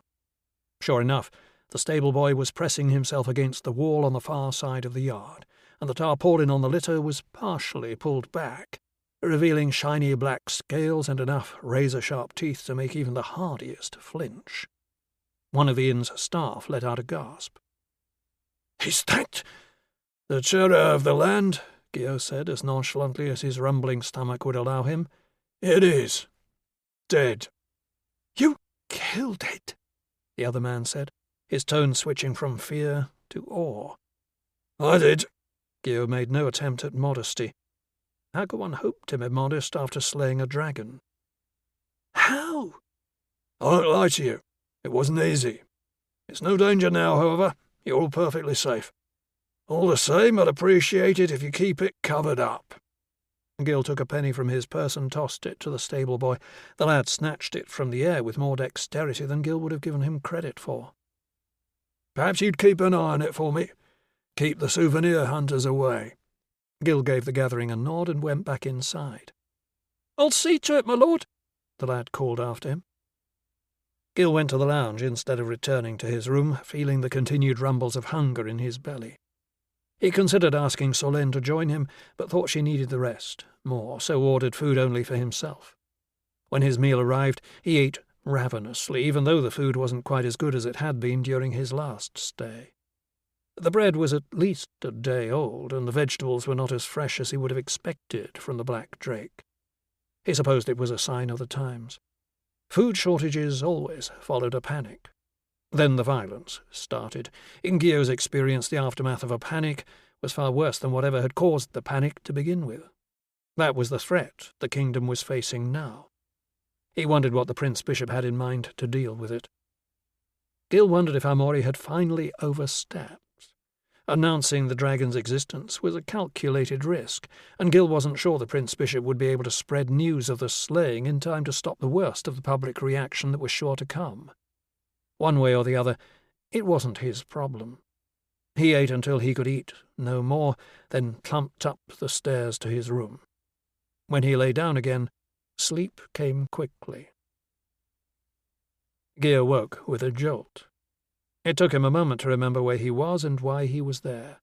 Sure enough, the stable boy was pressing himself against the wall on the far side of the yard, and the tarpaulin on the litter was partially pulled back, revealing shiny black scales and enough razor-sharp teeth to make even the hardiest flinch. One of the inn's staff let out a gasp. "Is that the terror of the land?" Guillaume said, as nonchalantly as his rumbling stomach would allow him. "It is. Dead." "You killed it," the other man said, his tone switching from fear to awe. "I did." Guillaume made no attempt at modesty. How could one hope to be modest after slaying a dragon? "How?" "I won't lie to you. It wasn't easy. It's no danger now, however. You're all perfectly safe. All the same, I'd appreciate it if you keep it covered up." Gil took a penny from his purse and tossed it to the stable boy. The lad snatched it from the air with more dexterity than Gil would have given him credit for. "Perhaps you'd keep an eye on it for me. Keep the souvenir hunters away." Gil gave the gathering a nod and went back inside. "I'll see to it, my lord," the lad called after him. Gil went to the lounge instead of returning to his room, feeling the continued rumbles of hunger in his belly. He considered asking Solène to join him, but thought she needed the rest more, so ordered food only for himself. When his meal arrived, he ate ravenously, even though the food wasn't quite as good as it had been during his last stay. The bread was at least a day old, and the vegetables were not as fresh as he would have expected from the Black Drake. He supposed it was a sign of the times. Food shortages always followed a panic. Then the violence started. In Guillaume's experience, the aftermath of a panic was far worse than whatever had caused the panic to begin with. That was the threat the kingdom was facing now. He wondered what the Prince-Bishop had in mind to deal with it. Gil wondered if Amaury had finally overstepped. Announcing the dragon's existence was a calculated risk, and Gil wasn't sure the Prince-Bishop would be able to spread news of the slaying in time to stop the worst of the public reaction that was sure to come. One way or the other, it wasn't his problem. He ate until he could eat no more, then clumped up the stairs to his room. When he lay down again, sleep came quickly. Guillaume woke with a jolt. It took him a moment to remember where he was and why he was there.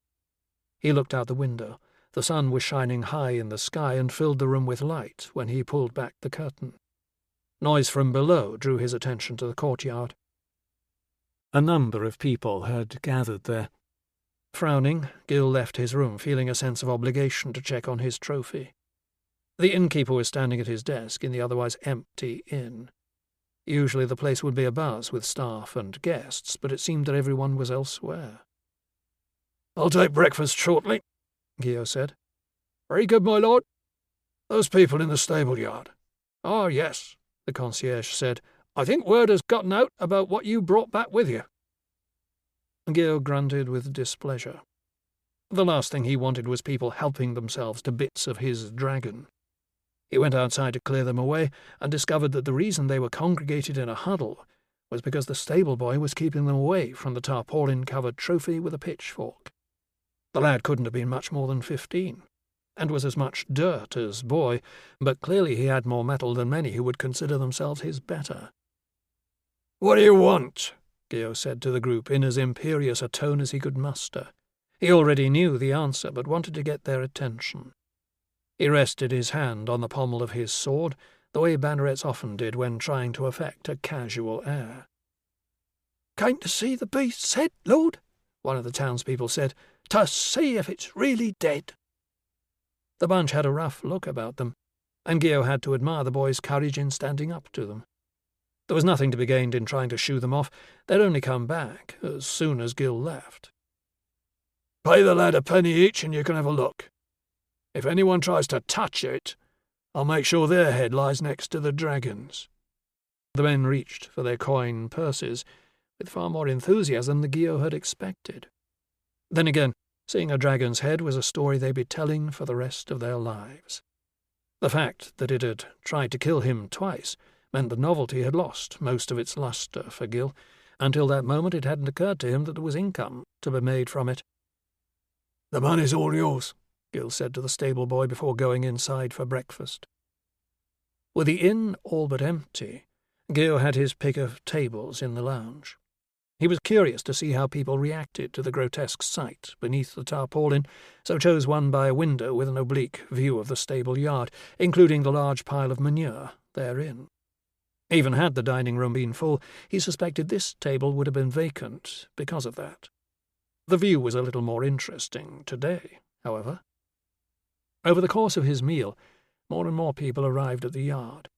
He looked out the window. The sun was shining high in the sky and filled the room with light when he pulled back the curtain. Noise from below drew his attention to the courtyard. A number of people had gathered there. Frowning, Gil left his room, feeling a sense of obligation to check on his trophy. The innkeeper was standing at his desk in the otherwise empty inn. Usually the place would be abuzz with staff and guests, but it seemed that everyone was elsewhere. "I'll take breakfast shortly," Guillaume said. "Very good, my lord." "Those people in the stable yard?" "Ah, yes," the concierge said. I think word has gotten out about what you brought back with you. Gil grunted with displeasure. The last thing he wanted was people helping themselves to bits of his dragon. He went outside to clear them away and discovered that the reason they were congregated in a huddle was because the stable boy was keeping them away from the tarpaulin-covered trophy with a pitchfork. The lad couldn't have been much more than 15, and was as much dirt as boy, but clearly he had more mettle than many who would consider themselves his better. "What do you want?" Gio said to the group in as imperious a tone as he could muster. He already knew the answer, but wanted to get their attention. He rested his hand on the pommel of his sword, the way bannerets often did when trying to affect a casual air. "Came to see the beast's head, Lord," one of the townspeople said, "to see if it's really dead." The bunch had a rough look about them, and Gio had to admire the boy's courage in standing up to them. There was nothing to be gained in trying to shoo them off. They'd only come back as soon as Gil left. "Pay the lad a penny each and you can have a look. If anyone tries to touch it, I'll make sure their head lies next to the dragon's." The men reached for their coin purses with far more enthusiasm than Gio had expected. Then again, seeing a dragon's head was a story they'd be telling for the rest of their lives. The fact that it had tried to kill him twice meant the novelty had lost most of its lustre for Gil. Until that moment it hadn't occurred to him that there was income to be made from it. "The money's all yours," Gil said to the stable boy before going inside for breakfast. With the inn all but empty, Gil had his pick of tables in the lounge. He was curious to see how people reacted to the grotesque sight beneath the tarpaulin, so chose one by a window with an oblique view of the stable yard, including the large pile of manure therein. Even had the dining room been full, he suspected this table would have been vacant because of that. The view was a little more interesting today, however. Over the course of his meal, more and more people arrived at the yard.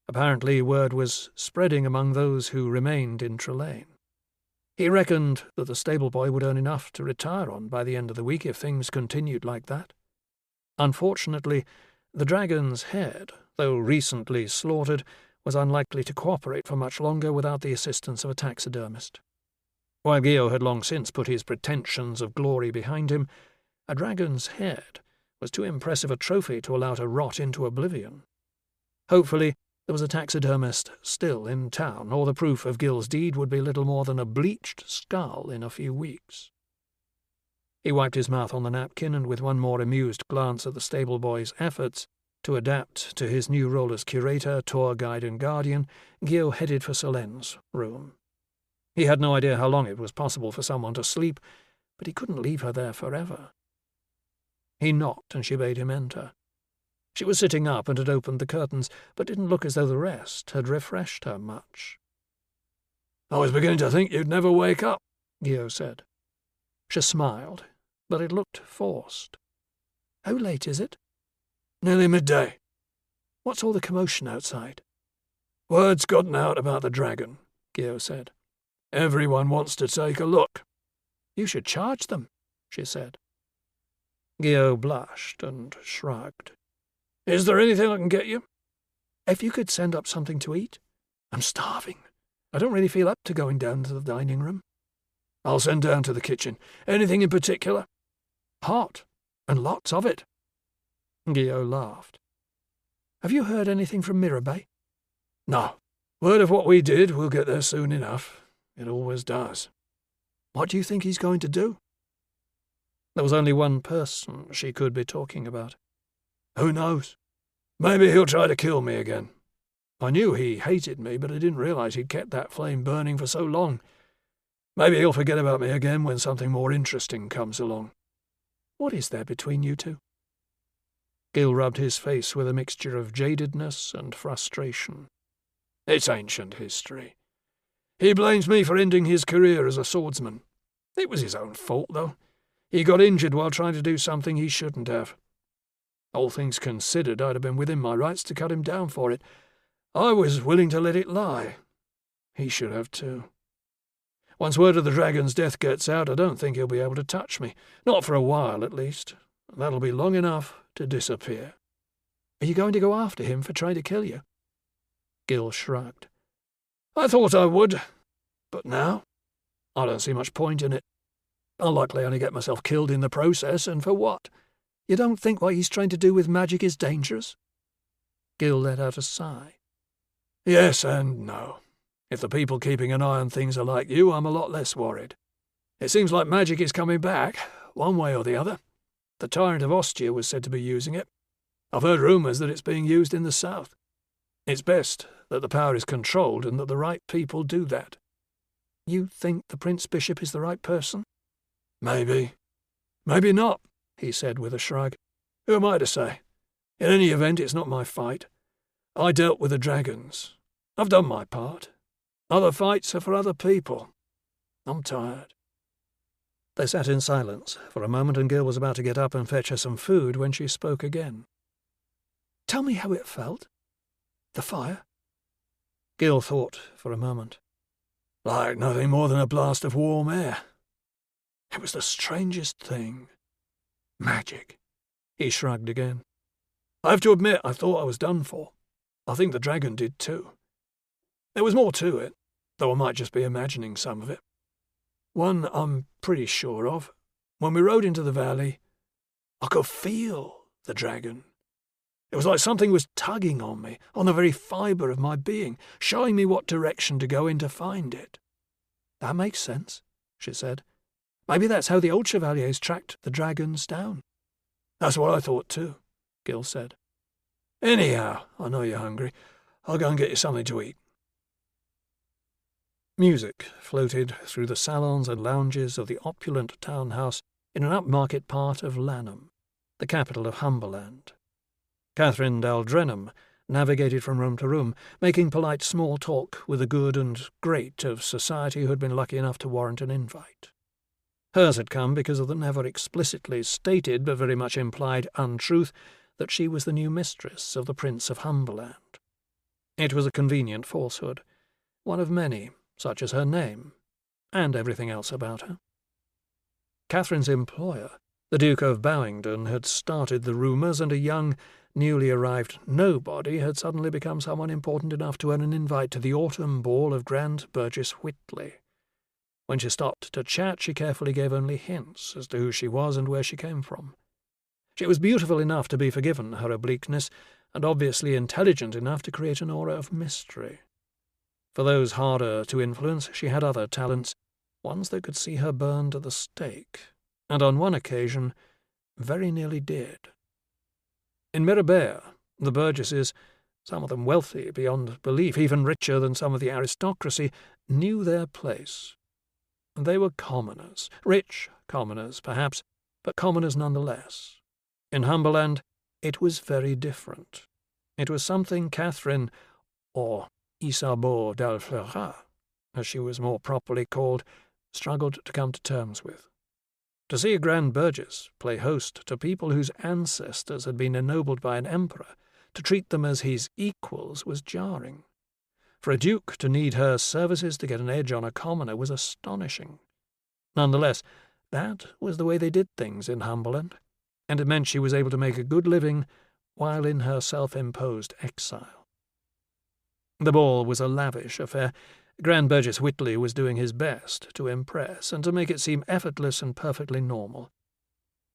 Apparently word was spreading among those who remained in Trelane. He reckoned that the stable boy would earn enough to retire on by the end of the week if things continued like that. Unfortunately, the dragon's head, though recently slaughtered, was unlikely to cooperate for much longer without the assistance of a taxidermist. While Gio had long since put his pretensions of glory behind him, a dragon's head was too impressive a trophy to allow to rot into oblivion. Hopefully, there was a taxidermist still in town, or the proof of Gil's deed would be little more than a bleached skull in a few weeks. He wiped his mouth on the napkin, and with one more amused glance at the stable boy's efforts to adapt to his new role as curator, tour guide and guardian, Gio headed for Solenne's room. He had no idea how long it was possible for someone to sleep, but he couldn't leave her there forever. He knocked and she bade him enter. She was sitting up and had opened the curtains, but didn't look as though the rest had refreshed her much. "I was beginning to think you'd never wake up," Gio said. She smiled, but it looked forced. "How late is it?" "Nearly midday." "What's all the commotion outside?" "Word's gotten out about the dragon," Gio said. "Everyone wants to take a look." "You should charge them," she said. Gio blushed and shrugged. "Is there anything I can get you?" "If you could send up something to eat. I'm starving. I don't really feel up to going down to the dining room." "I'll send down to the kitchen. Anything in particular?" "Hot, and lots of it." Gio laughed. "Have you heard anything from Mirabay?" "No. Word of what we did will get there soon enough. It always does." "What do you think he's going to do?" There was only one person she could be talking about. "Who knows? Maybe he'll try to kill me again. I knew he hated me, but I didn't realize he'd kept that flame burning for so long. Maybe he'll forget about me again when something more interesting comes along." "What is there between you two?" Gil rubbed his face with a mixture of jadedness and frustration. "It's ancient history. He blames me for ending his career as a swordsman. It was his own fault, though. He got injured while trying to do something he shouldn't have. All things considered, I'd have been within my rights to cut him down for it. I was willing to let it lie. He should have too. Once word of the dragon's death gets out, I don't think he'll be able to touch me. Not for a while, at least. That'll be long enough to disappear." "Are you going to go after him for trying to kill you?" Gil shrugged. I thought I would, but now I don't see much point in it. I'll likely only get myself killed in the process, and for what? You don't think what he's trying to do with magic is dangerous? Gil let out a sigh. Yes and no. If the people keeping an eye on things are like you, I'm a lot less worried. It seems like magic is coming back, one way or the other. The Tyrant of Ostia was said to be using it. I've heard rumours that it's being used in the south. It's best that the power is controlled and that the right people do that. You think the Prince Bishop is the right person? Maybe. Maybe not, he said with a shrug. Who am I to say? In any event, it's not my fight. I dealt with the dragons. I've done my part. Other fights are for other people. I'm tired. They sat in silence for a moment, and Gil was about to get up and fetch her some food when she spoke again. Tell me how it felt. The fire. Gil thought for a moment. Like nothing more than a blast of warm air. It was the strangest thing. Magic. He shrugged again. I have to admit, I thought I was done for. I think the dragon did too. There was more to it, though I might just be imagining some of it. One I'm pretty sure of. When we rode into the valley, I could feel the dragon. It was like something was tugging on me, on the very fibre of my being, showing me what direction to go in to find it. That makes sense, she said. Maybe that's how the old Chevaliers tracked the dragons down. That's what I thought too, Gil said. Anyhow, I know you're hungry. I'll go and get you something to eat. Music floated through the salons and lounges of the opulent townhouse in an upmarket part of Lanham, the capital of Humberland. Catherine Daldrenham navigated from room to room, making polite small talk with the good and great of society who had been lucky enough to warrant an invite. Hers had come because of the never explicitly stated but very much implied untruth that she was the new mistress of the Prince of Humberland. It was a convenient falsehood, one of many, such as her name, and everything else about her. Catherine's employer, the Duke of Bowingdon, had started the rumours, and a young, newly arrived nobody had suddenly become someone important enough to earn an invite to the autumn ball of Grand Burgess Whitley. When she stopped to chat, she carefully gave only hints as to who she was and where she came from. She was beautiful enough to be forgiven her obliqueness, and obviously intelligent enough to create an aura of mystery. For those harder to influence, she had other talents, ones that could see her burned at the stake, and on one occasion very nearly did. In Mirabert, the Burgesses, some of them wealthy beyond belief, even richer than some of the aristocracy, knew their place. They were commoners, rich commoners perhaps, but commoners nonetheless. In Humberland, it was very different. It was something Catherine, or Isabeau d'Alfleurat, as she was more properly called, struggled to come to terms with. To see a Grand Burgess play host to people whose ancestors had been ennobled by an emperor, to treat them as his equals, was jarring. For a duke to need her services to get an edge on a commoner was astonishing. Nonetheless, that was the way they did things in Humberland, and it meant she was able to make a good living while in her self-imposed exile. The ball was a lavish affair. Grand Burgess Whitley was doing his best to impress and to make it seem effortless and perfectly normal.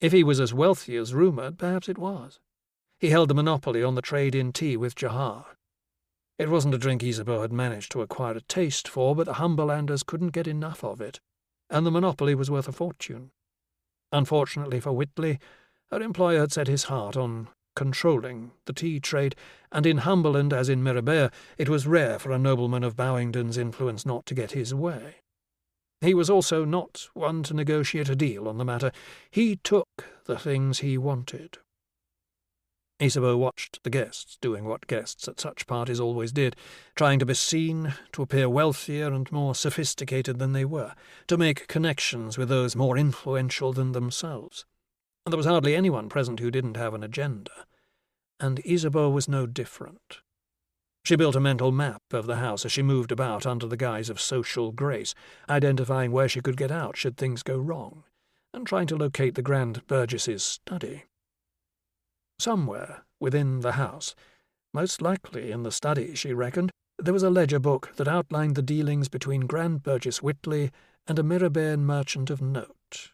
If he was as wealthy as rumoured, perhaps it was. He held the monopoly on the trade in tea with Jahar. It wasn't a drink Isabeau had managed to acquire a taste for, but the Humberlanders couldn't get enough of it, and the monopoly was worth a fortune. Unfortunately for Whitley, her employer had set his heart on controlling the tea trade, and in Humberland, as in Mirabert, it was rare for a nobleman of Bowingdon's influence not to get his way. He was also not one to negotiate a deal on the matter. He took the things he wanted. Isabeau watched the guests, doing what guests at such parties always did, trying to be seen, to appear wealthier and more sophisticated than they were, to make connections with those more influential than themselves. And there was hardly anyone present who didn't have an agenda, and Isabeau was no different. She built a mental map of the house as she moved about under the guise of social grace, identifying where she could get out should things go wrong, and trying to locate the Grand Burgess's study. Somewhere within the house, most likely in the study, she reckoned, there was a ledger book that outlined the dealings between Grand Burgess Whitley and a Mirabane merchant of note.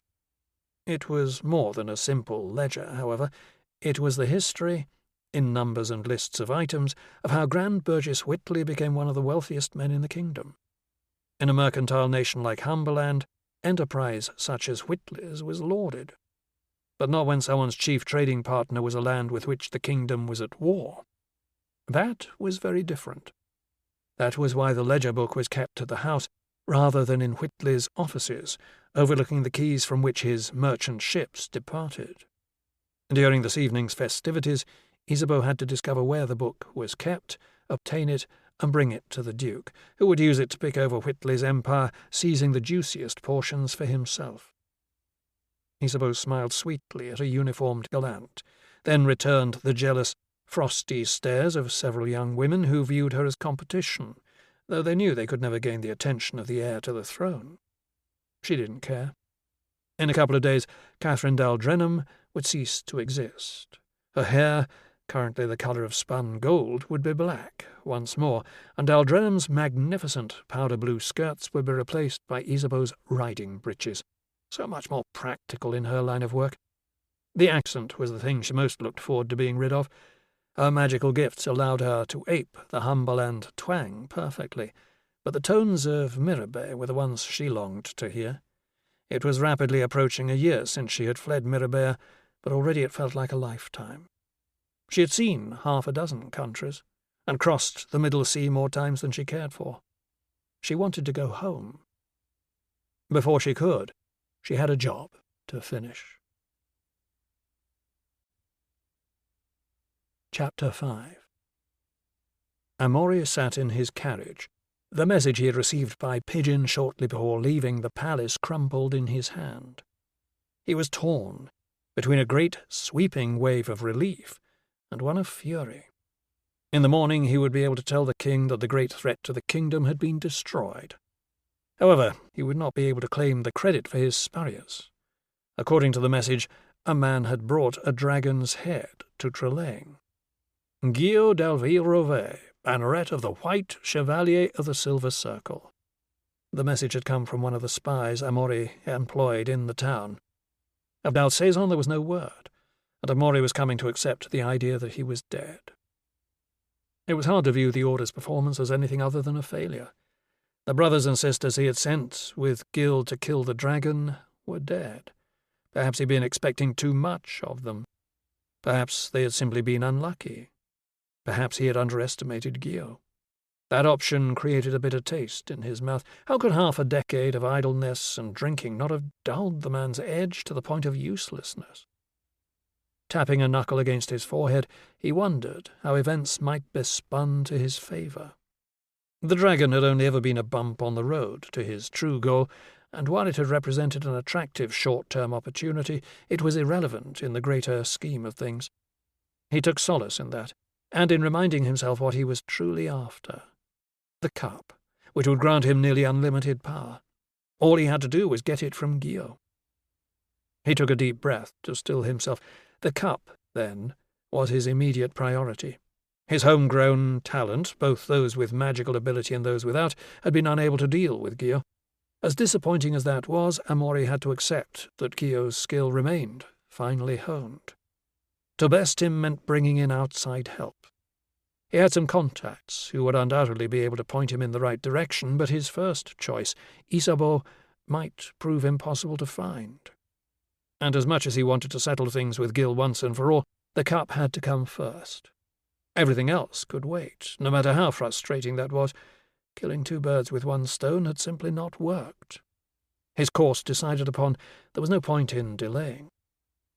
It was more than a simple ledger, however. It was the history, in numbers and lists of items, of how Grand Burgess Whitley became one of the wealthiest men in the kingdom. In a mercantile nation like Humberland, enterprise such as Whitley's was lauded, but not when someone's chief trading partner was a land with which the kingdom was at war. That was very different. That was why the ledger book was kept at the house, rather than in Whitley's offices, overlooking the quays from which his merchant ships departed. During this evening's festivities, Isabeau had to discover where the book was kept, obtain it, and bring it to the Duke, who would use it to pick over Whitley's empire, seizing the juiciest portions for himself. Isabeau smiled sweetly at a uniformed gallant, then returned the jealous, frosty stares of several young women who viewed her as competition, though they knew they could never gain the attention of the heir to the throne. She didn't care. In a couple of days, Catherine Daldrenham would cease to exist. Her hair, currently the colour of spun gold, would be black once more, and Daldrenham's magnificent powder-blue skirts would be replaced by Isabeau's riding breeches, so much more practical in her line of work. The accent was the thing she most looked forward to being rid of. Her magical gifts allowed her to ape the Humberland twang perfectly, but the tones of Mirabane were the ones she longed to hear. It was rapidly approaching a year since she had fled Mirabane, but already it felt like a lifetime. She had seen 6 countries, and crossed the Middle Sea more times than she cared for. She wanted to go home. Before she could, she had a job to finish. Chapter 5. Amory sat in his carriage. The message he had received by pigeon shortly before leaving the palace crumpled in his hand. He was torn between a great sweeping wave of relief and one of fury. In the morning he would be able to tell the king that the great threat to the kingdom had been destroyed. However, he would not be able to claim the credit for his spurious. According to the message, a man had brought a dragon's head to Trelane. Guillaume d'Alville Rovet, banneret of the White Chevalier of the Silver Circle. The message had come from one of the spies Amory employed in the town. Of D'Alsaison there was no word, and Amory was coming to accept the idea that he was dead. It was hard to view the Order's performance as anything other than a failure. The brothers and sisters he had sent with Gil to kill the dragon were dead. Perhaps he'd been expecting too much of them. Perhaps they had simply been unlucky. Perhaps he had underestimated Guillaume. That option created a bitter taste in his mouth. How could half a decade of idleness and drinking not have dulled the man's edge to the point of uselessness? Tapping a knuckle against his forehead, he wondered how events might be spun to his favour. The dragon had only ever been a bump on the road to his true goal, and while it had represented an attractive short-term opportunity, it was irrelevant in the greater scheme of things. He took solace in that, and in reminding himself what he was truly after. The cup, which would grant him nearly unlimited power. All he had to do was get it from Guillaume. He took a deep breath to still himself. The cup, then, was his immediate priority. His homegrown talent, both those with magical ability and those without, had been unable to deal with Guillaume. As disappointing as that was, Amory had to accept that Guillaume's skill remained finely honed. To best him meant bringing in outside help. He had some contacts who would undoubtedly be able to point him in the right direction, but his first choice, Isabeau, might prove impossible to find. And as much as he wanted to settle things with Gil once and for all, the cup had to come first. Everything else could wait, no matter how frustrating that was. Killing 2 birds with 1 stone had simply not worked. His course decided upon, there was no point in delaying.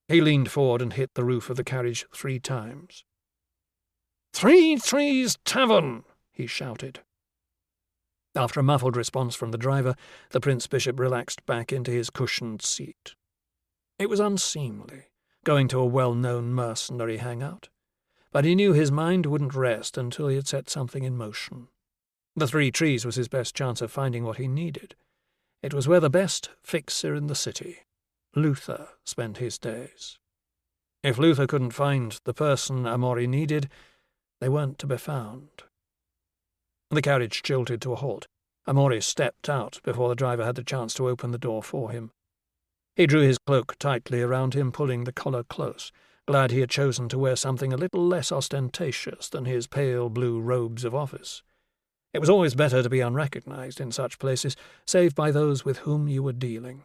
He leaned forward and hit the roof of the carriage 3 times. 3 Trees Tavern! He shouted. After a muffled response from the driver, the Prince Bishop relaxed back into his cushioned seat. It was unseemly, going to a well-known mercenary hangout, but he knew his mind wouldn't rest until he had set something in motion. The 3 Trees was his best chance of finding what he needed. It was where the best fixer in the city, Luther, spent his days. If Luther couldn't find the person Amory needed, they weren't to be found. The carriage jolted to a halt. Amaury stepped out before the driver had the chance to open the door for him. He drew his cloak tightly around him, pulling the collar close, glad he had chosen to wear something a little less ostentatious than his pale blue robes of office. It was always better to be unrecognized in such places, save by those with whom you were dealing.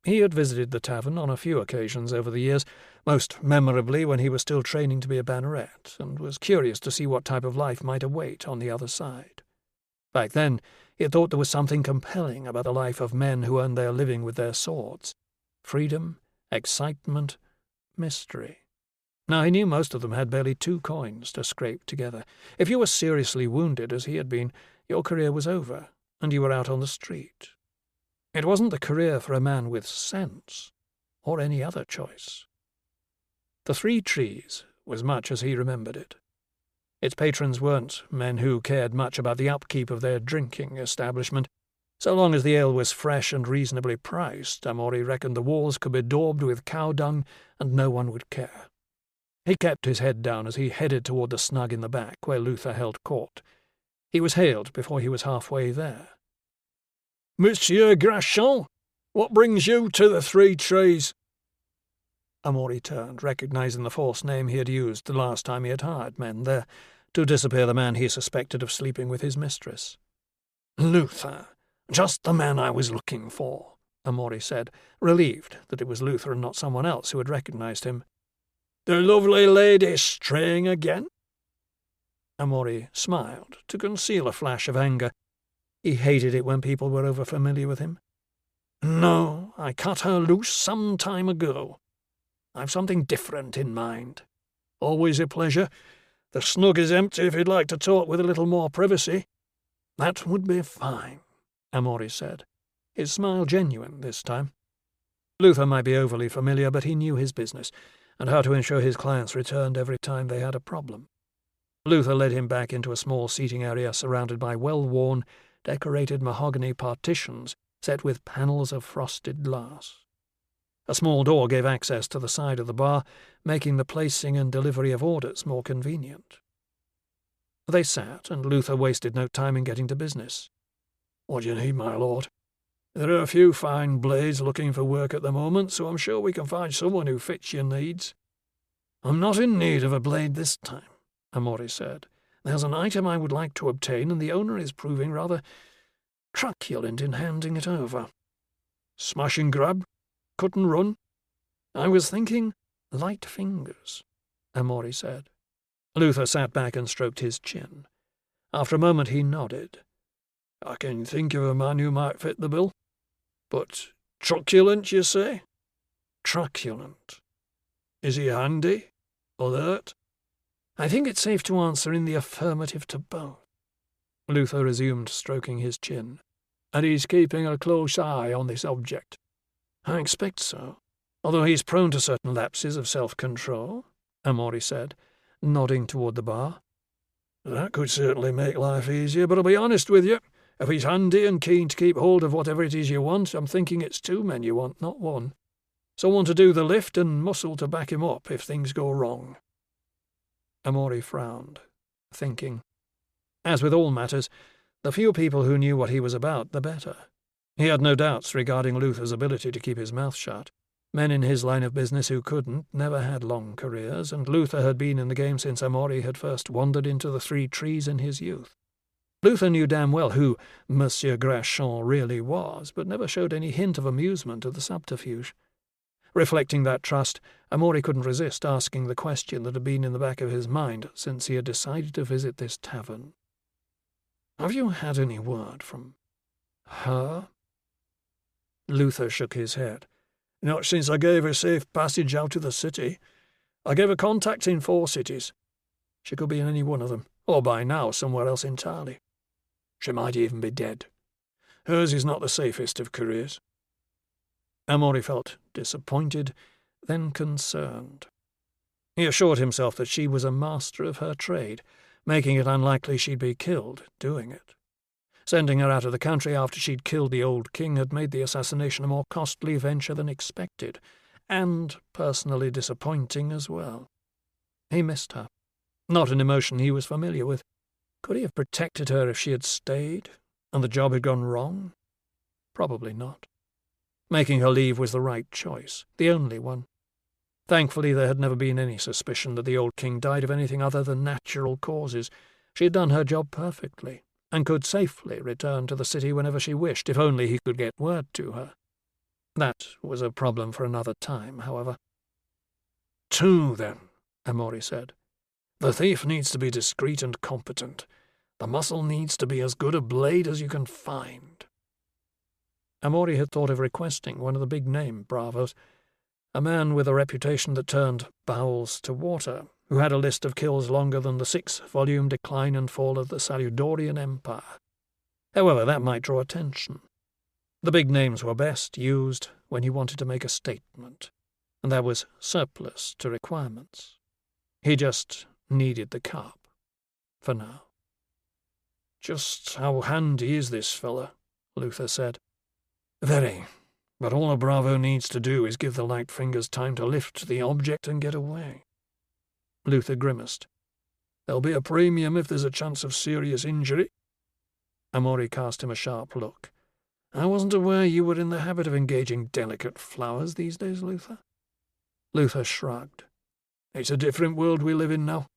He had visited the tavern on a few occasions over the years, most memorably when he was still training to be a banneret, and was curious to see what type of life might await on the other side. Back then, he had thought there was something compelling about the life of men who earned their living with their swords. Freedom, excitement, mystery. Now he knew most of them had barely 2 coins to scrape together. If you were seriously wounded, as he had been, your career was over, and you were out on the street. It wasn't the career for a man with sense, or any other choice. The Three Trees was much as he remembered it. Its patrons weren't men who cared much about the upkeep of their drinking establishment. So long as the ale was fresh and reasonably priced, Amaury reckoned the walls could be daubed with cow dung and no one would care. He kept his head down as he headed toward the snug in the back where Luther held court. He was hailed before he was halfway there. "Monsieur Grachon, what brings you to the Three Trees?" Amaury turned, recognizing the false name he had used the last time he had hired men there, to disappear the man he suspected of sleeping with his mistress. "Luther, just the man I was looking for," Amaury said, relieved that it was Luther and not someone else who had recognized him. "The lovely lady straying again?" Amaury smiled to conceal a flash of anger. He hated it when people were over-familiar with him. "No, I cut her loose some time ago. I've something different in mind. Always a pleasure. The snug is empty if you'd like to talk with a little more privacy." "That would be fine," Amaury said, his smile genuine this time. Luther might be overly familiar, but he knew his business, and how to ensure his clients returned every time they had a problem. Luther led him back into a small seating area surrounded by well-worn, decorated mahogany partitions set with panels of frosted glass. A small door gave access to the side of the bar, making the placing and delivery of orders more convenient. They sat, and Luther wasted no time in getting to business. "What do you need, my lord? There are a few fine blades looking for work at the moment, so I'm sure we can find someone who fits your needs." "I'm not in need of a blade this time," Amaury said. "There's an item I would like to obtain, and the owner is proving rather truculent in handing it over." "Smash and grab? Cut and run?" "I was thinking light fingers," Amaury said. Luther sat back and stroked his chin. After a moment he nodded. "I can think of a man who might fit the bill. But truculent, you say?" "Truculent." "Is he handy? Alert?" "I think it's safe to answer in the affirmative to both." Luther resumed stroking his chin. "And he's keeping a close eye on this object?" "I expect so, although he's prone to certain lapses of self-control," Amaury said, nodding toward the bar. "That could certainly make life easier, but I'll be honest with you. If he's handy and keen to keep hold of whatever it is you want, I'm thinking it's 2 men you want, not 1. Someone to do the lift and muscle to back him up if things go wrong." Amaury frowned, thinking. As with all matters, the fewer people who knew what he was about, the better. He had no doubts regarding Luther's ability to keep his mouth shut. Men in his line of business who couldn't never had long careers, and Luther had been in the game since Amaury had first wandered into the Three Trees in his youth. Luther knew damn well who Monsieur Grachon really was, but never showed any hint of amusement at the subterfuge. Reflecting that trust, Amaury couldn't resist asking the question that had been in the back of his mind since he had decided to visit this tavern. "Have you had any word from her?" Luther shook his head. "Not since I gave her safe passage out of the city. I gave her contacts in 4 cities. She could be in any one of them, or by now somewhere else entirely. She might even be dead. Hers is not the safest of careers." Amaury felt disappointed, then concerned. He assured himself that she was a master of her trade, making it unlikely she'd be killed doing it. Sending her out of the country after she'd killed the old king had made the assassination a more costly venture than expected, and personally disappointing as well. He missed her, not an emotion he was familiar with. Could he have protected her if she had stayed, and the job had gone wrong? Probably not. Making her leave was the right choice, the only one. Thankfully, there had never been any suspicion that the old king died of anything other than natural causes. She had done her job perfectly, and could safely return to the city whenever she wished, if only he could get word to her. That was a problem for another time, however. 2, then, Amori said. The thief needs to be discreet and competent. The muscle needs to be as good a blade as you can find. Amori had thought of requesting one of the big-name bravos, a man with a reputation that turned bowels to water, who had a list of kills longer than the 6-volume Decline and Fall of the Saludorian Empire. However, that might draw attention. The big names were best used when he wanted to make a statement, and there was surplus to requirements. He just needed the cup, for now. Just how handy is this fella? Luther said. Very. But all a bravo needs to do is give the light fingers time to lift the object and get away. Luther grimaced. There'll be a premium if there's a chance of serious injury. Amori cast him a sharp look. I wasn't aware you were in the habit of engaging delicate flowers these days, Luther. Luther shrugged. It's a different world we live in now.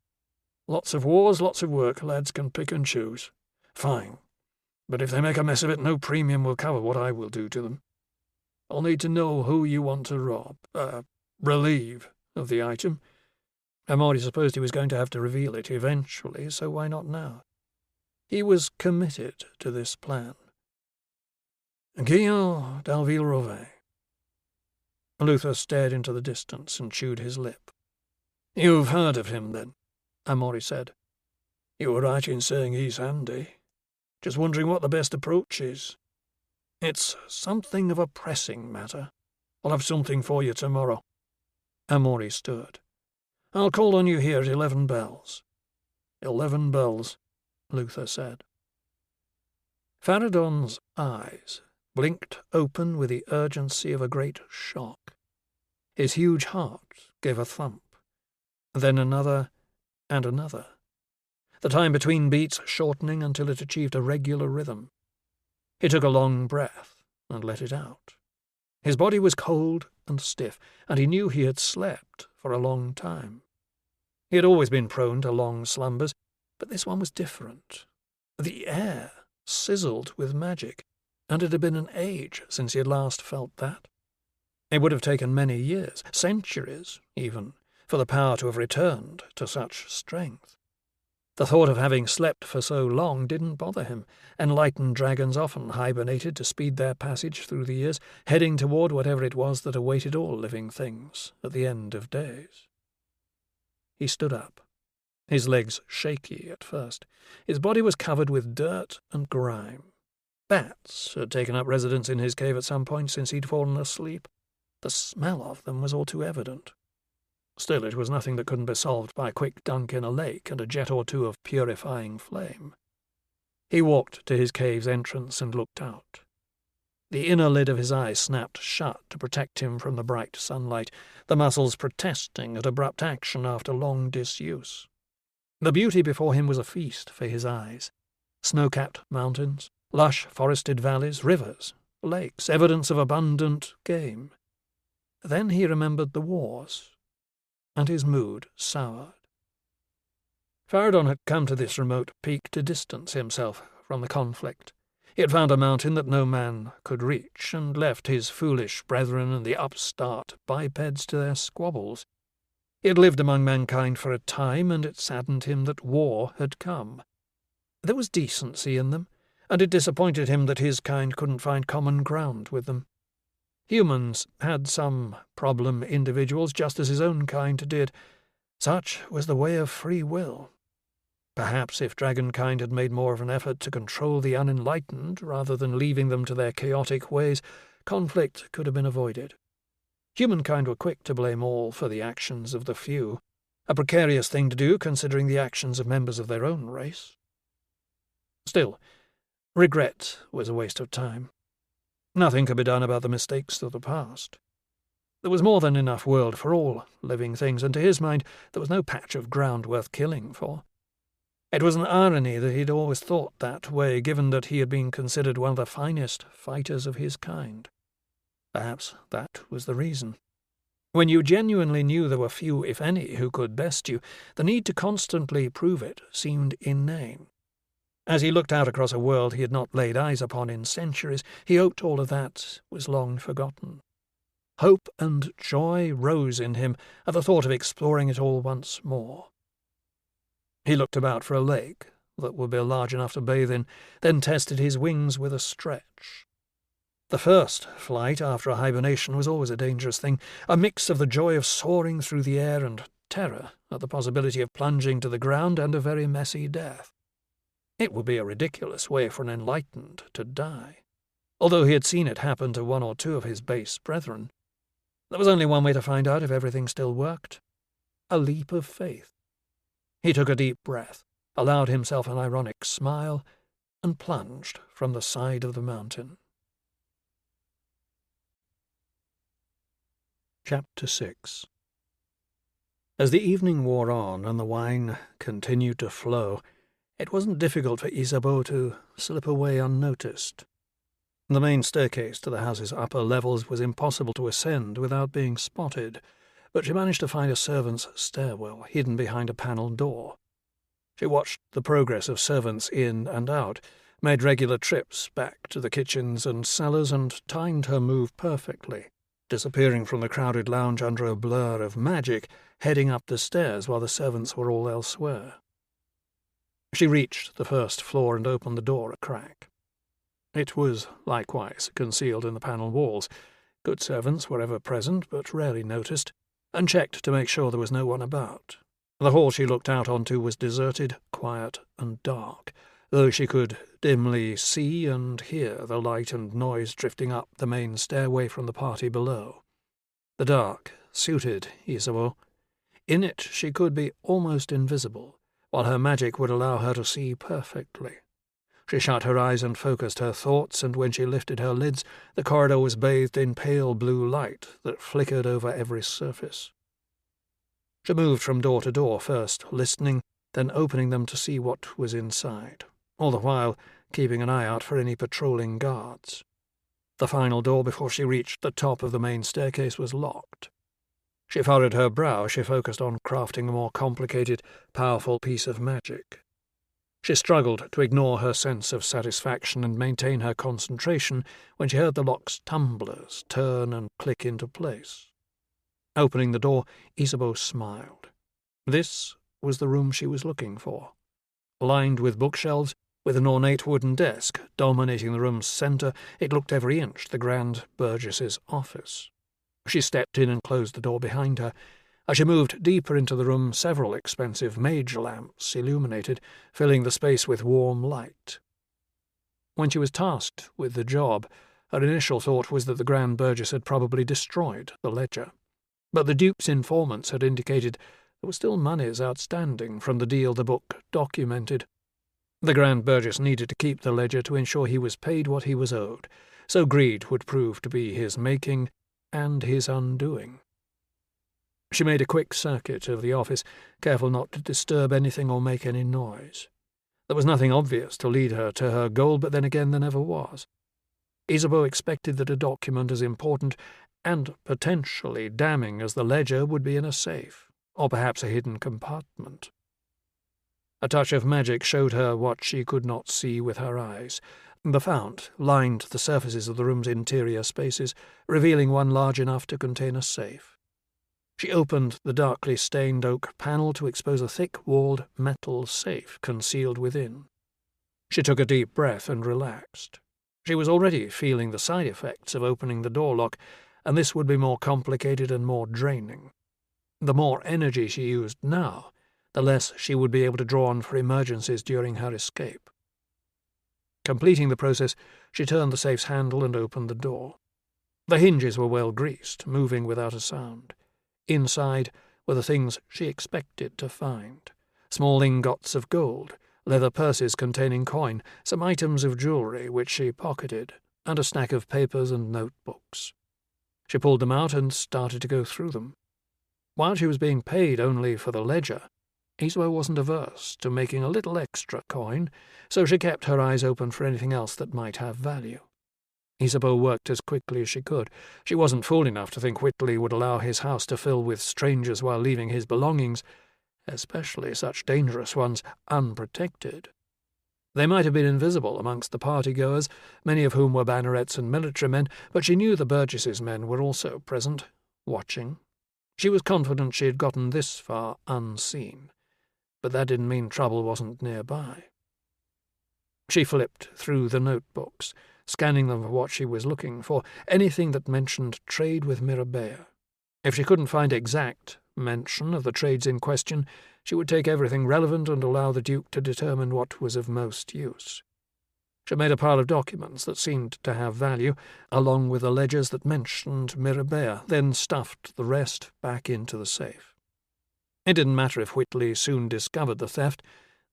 Lots of wars, lots of work, lads can pick and choose. Fine. But if they make a mess of it, no premium will cover what I will do to them. I'll need to know who you want to relieve of the item. Amori supposed he was going to have to reveal it eventually, so why not now? He was committed to this plan. Guillaume d'Alville-Rovay. Luther stared into the distance and chewed his lip. You've heard of him, then? Amori said. You were right in saying he's handy. Just wondering what the best approach is. It's something of a pressing matter. I'll have something for you tomorrow. Amori stood. I'll call on you here at 11 bells. 11 bells, Luther said. Faradon's eyes blinked open with the urgency of a great shock. His huge heart gave a thump, then another and another, the time between beats shortening until it achieved a regular rhythm. He took a long breath and let it out. His body was cold and stiff, and he knew he had slept for a long time. He had always been prone to long slumbers, but this one was different. The air sizzled with magic, and it had been an age since he had last felt that. It would have taken many years, centuries even, for the power to have returned to such strength. The thought of having slept for so long didn't bother him. Enlightened dragons often hibernated to speed their passage through the years, heading toward whatever it was that awaited all living things at the end of days. He stood up, his legs shaky at first. His body was covered with dirt and grime. Bats had taken up residence in his cave at some point since he'd fallen asleep. The smell of them was all too evident. Still, it was nothing that couldn't be solved by a quick dunk in a lake and a jet or two of purifying flame. He walked to his cave's entrance and looked out. The inner lid of his eye snapped shut to protect him from the bright sunlight, the muscles protesting at abrupt action after long disuse. The beauty before him was a feast for his eyes. Snow-capped mountains, lush forested valleys, rivers, lakes, evidence of abundant game. Then he remembered the wars, and his mood soured. Faradon had come to this remote peak to distance himself from the conflict. He had found a mountain that no man could reach, and left his foolish brethren and the upstart bipeds to their squabbles. He had lived among mankind for a time, and it saddened him that war had come. There was decency in them, and it disappointed him that his kind couldn't find common ground with them. Humans had some problem individuals, just as his own kind did. Such was the way of free will. Perhaps if dragonkind had made more of an effort to control the unenlightened rather than leaving them to their chaotic ways, conflict could have been avoided. Humankind were quick to blame all for the actions of the few, a precarious thing to do considering the actions of members of their own race. Still, regret was a waste of time. Nothing could be done about the mistakes of the past. There was more than enough world for all living things, and to his mind there was no patch of ground worth killing for. It was an irony that he'd always thought that way, given that he had been considered one of the finest fighters of his kind. Perhaps that was the reason. When you genuinely knew there were few, if any, who could best you, the need to constantly prove it seemed inane. As he looked out across a world he had not laid eyes upon in centuries, he hoped all of that was long forgotten. Hope and joy rose in him at the thought of exploring it all once more. He looked about for a lake that would be large enough to bathe in, then tested his wings with a stretch. The first flight after a hibernation was always a dangerous thing, a mix of the joy of soaring through the air and terror at the possibility of plunging to the ground and a very messy death. It would be a ridiculous way for an enlightened to die. Although he had seen it happen to one or two of his base brethren, there was only one way to find out if everything still worked: a leap of faith. He took a deep breath, allowed himself an ironic smile, and plunged from the side of the mountain. Chapter 6. As the evening wore on and the wine continued to flow, it wasn't difficult for Isabeau to slip away unnoticed. The main staircase to the house's upper levels was impossible to ascend without being spotted, but she managed to find a servant's stairwell hidden behind a panelled door. She watched the progress of servants in and out, made regular trips back to the kitchens and cellars, and timed her move perfectly, disappearing from the crowded lounge under a blur of magic, heading up the stairs while the servants were all elsewhere. She reached the first floor and opened the door a crack. It was likewise concealed in the panel walls. Good servants were ever present, but rarely noticed, and checked to make sure there was no one about. The hall she looked out onto was deserted, quiet, and dark, though she could dimly see and hear the light and noise drifting up the main stairway from the party below. The dark suited Isabeau. In it she could be almost invisible, while her magic would allow her to see perfectly. She shut her eyes and focused her thoughts, and when she lifted her lids, the corridor was bathed in pale blue light that flickered over every surface. She moved from door to door, first listening, then opening them to see what was inside, all the while keeping an eye out for any patrolling guards. The final door before she reached the top of the main staircase was locked. She furrowed her brow as she focused on crafting a more complicated, powerful piece of magic. She struggled to ignore her sense of satisfaction and maintain her concentration when she heard the lock's tumblers turn and click into place. Opening the door, Isabeau smiled. This was the room she was looking for. Lined with bookshelves, with an ornate wooden desk dominating the room's centre, it looked every inch the Grand Burgess's office. She stepped in and closed the door behind her. As she moved deeper into the room, several expensive mage lamps illuminated, filling the space with warm light. When she was tasked with the job, her initial thought was that the Grand Burgess had probably destroyed the ledger. But the Duke's informants had indicated there were still moneys outstanding from the deal the book documented. The Grand Burgess needed to keep the ledger to ensure he was paid what he was owed, so greed would prove to be his making and his undoing. She made a quick circuit of the office, careful not to disturb anything or make any noise. There was nothing obvious to lead her to her goal, but then again there never was. Isabeau expected that a document as important and potentially damning as the ledger would be in a safe, or perhaps a hidden compartment. A touch of magic showed her what she could not see with her eyes. The fount lined the surfaces of the room's interior spaces, revealing one large enough to contain a safe. She opened the darkly stained oak panel to expose a thick-walled metal safe concealed within. She took a deep breath and relaxed. She was already feeling the side effects of opening the door lock, and this would be more complicated and more draining. The more energy she used now, the less she would be able to draw on for emergencies during her escape. Completing the process, she turned the safe's handle and opened the door. The hinges were well greased, moving without a sound. Inside were the things she expected to find: small ingots of gold, leather purses containing coin, some items of jewellery which she pocketed, and a stack of papers and notebooks. She pulled them out and started to go through them. While she was being paid only for the ledger, Isabeau wasn't averse to making a little extra coin, so she kept her eyes open for anything else that might have value. Isabeau worked as quickly as she could. She wasn't fool enough to think Whitley would allow his house to fill with strangers while leaving his belongings, especially such dangerous ones, unprotected. They might have been invisible amongst the party-goers, many of whom were bannerets and military men, but she knew the Burgesses' men were also present, watching. She was confident she had gotten this far unseen, but that didn't mean trouble wasn't nearby. She flipped through the notebooks, scanning them for what she was looking for, anything that mentioned trade with Mirabea. If she couldn't find exact mention of the trades in question, she would take everything relevant and allow the Duke to determine what was of most use. She made a pile of documents that seemed to have value, along with the ledgers that mentioned Mirabea, then stuffed the rest back into the safe. It didn't matter if Whitley soon discovered the theft.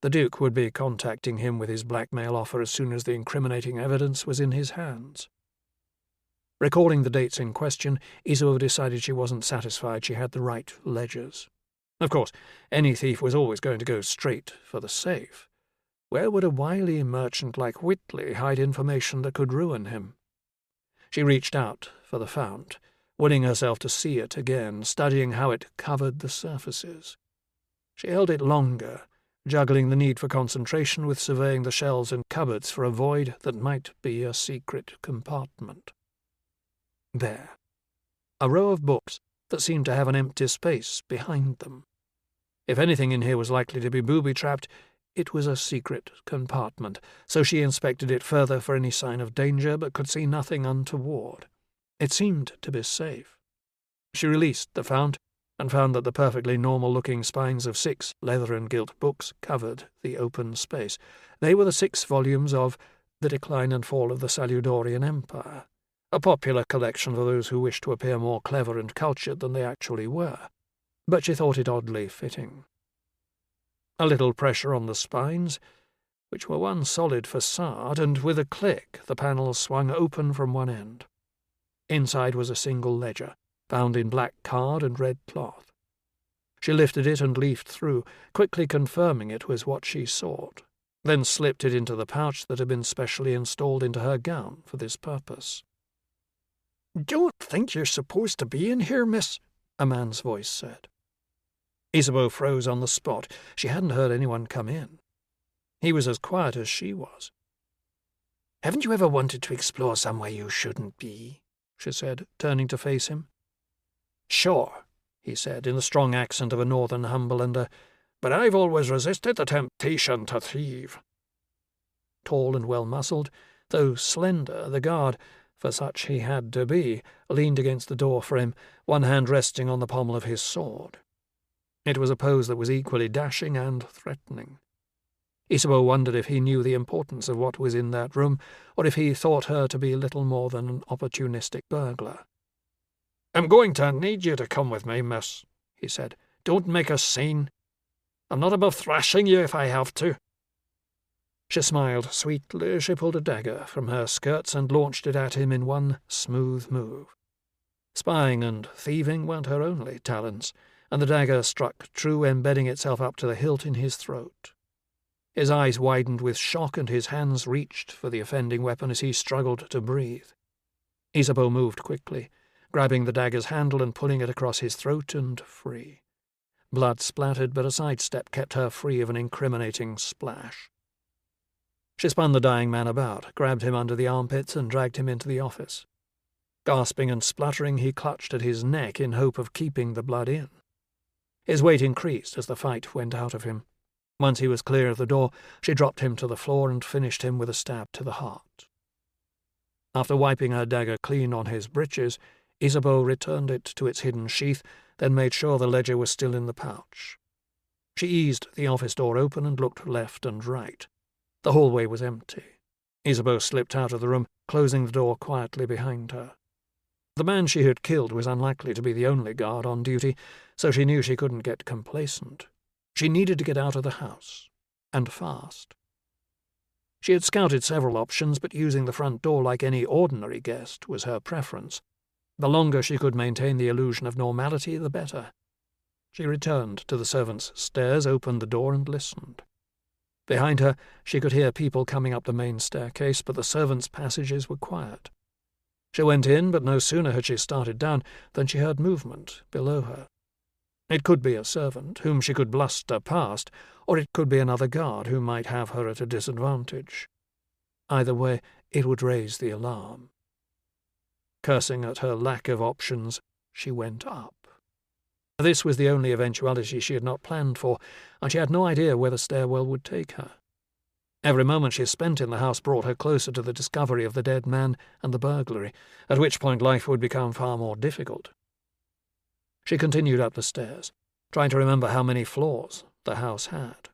The Duke would be contacting him with his blackmail offer as soon as the incriminating evidence was in his hands. Recalling the dates in question, Isabeau decided she wasn't satisfied she had the right ledgers. Of course, any thief was always going to go straight for the safe. Where would a wily merchant like Whitley hide information that could ruin him? She reached out for the fount, willing herself to see it again, studying how it covered the surfaces. She held it longer, juggling the need for concentration with surveying the shelves and cupboards for a void that might be a secret compartment. There, a row of books that seemed to have an empty space behind them. If anything in here was likely to be booby-trapped, it was a secret compartment, so she inspected it further for any sign of danger, but could see nothing untoward. It seemed to be safe. She released the fount and found that the perfectly normal-looking spines of 6 leather and gilt books covered the open space. They were the 6 volumes of The Decline and Fall of the Saludorian Empire, a popular collection for those who wished to appear more clever and cultured than they actually were, but she thought it oddly fitting. A little pressure on the spines, which were one solid facade, and with a click the panels swung open from one end. Inside was a single ledger, bound in black card and red cloth. She lifted it and leafed through, quickly confirming it was what she sought, then slipped it into the pouch that had been specially installed into her gown for this purpose. "Don't think you're supposed to be in here, miss," a man's voice said. Isabeau froze on the spot. She hadn't heard anyone come in. He was as quiet as she was. "Haven't you ever wanted to explore somewhere you shouldn't be?" she said, turning to face him. "Sure," he said, in the strong accent of a northern Humberlander, "but I've always resisted the temptation to thieve." Tall and well-muscled, though slender, the guard, for such he had to be, leaned against the door frame, one hand resting on the pommel of his sword. It was a pose that was equally dashing and threatening. Isabeau wondered if he knew the importance of what was in that room, or if he thought her to be little more than an opportunistic burglar. "I'm going to need you to come with me, miss," he said. "Don't make a scene. I'm not above thrashing you if I have to." She smiled sweetly as she pulled a dagger from her skirts and launched it at him in one smooth move. Spying and thieving weren't her only talents, and the dagger struck true, embedding itself up to the hilt in his throat. His eyes widened with shock, and his hands reached for the offending weapon as he struggled to breathe. Isabeau moved quickly, grabbing the dagger's handle and pulling it across his throat and free. Blood splattered, but a sidestep kept her free of an incriminating splash. She spun the dying man about, grabbed him under the armpits, and dragged him into the office. Gasping and spluttering, he clutched at his neck in hope of keeping the blood in. His weight increased as the fight went out of him. Once he was clear of the door, she dropped him to the floor and finished him with a stab to the heart. After wiping her dagger clean on his breeches, Isabeau returned it to its hidden sheath, then made sure the ledger was still in the pouch. She eased the office door open and looked left and right. The hallway was empty. Isabeau slipped out of the room, closing the door quietly behind her. The man she had killed was unlikely to be the only guard on duty, so she knew she couldn't get complacent. She needed to get out of the house, and fast. She had scouted several options, but using the front door like any ordinary guest was her preference. The longer she could maintain the illusion of normality, the better. She returned to the servants' stairs, opened the door, and listened. Behind her, she could hear people coming up the main staircase, but the servants' passages were quiet. She went in, but no sooner had she started down than she heard movement below her. It could be a servant, whom she could bluster past, or it could be another guard who might have her at a disadvantage. Either way, it would raise the alarm. Cursing at her lack of options, she went up. This was the only eventuality she had not planned for, and she had no idea where the stairwell would take her. Every moment she spent in the house brought her closer to the discovery of the dead man and the burglary, at which point life would become far more difficult. She continued up the stairs, trying to remember how many floors the house had.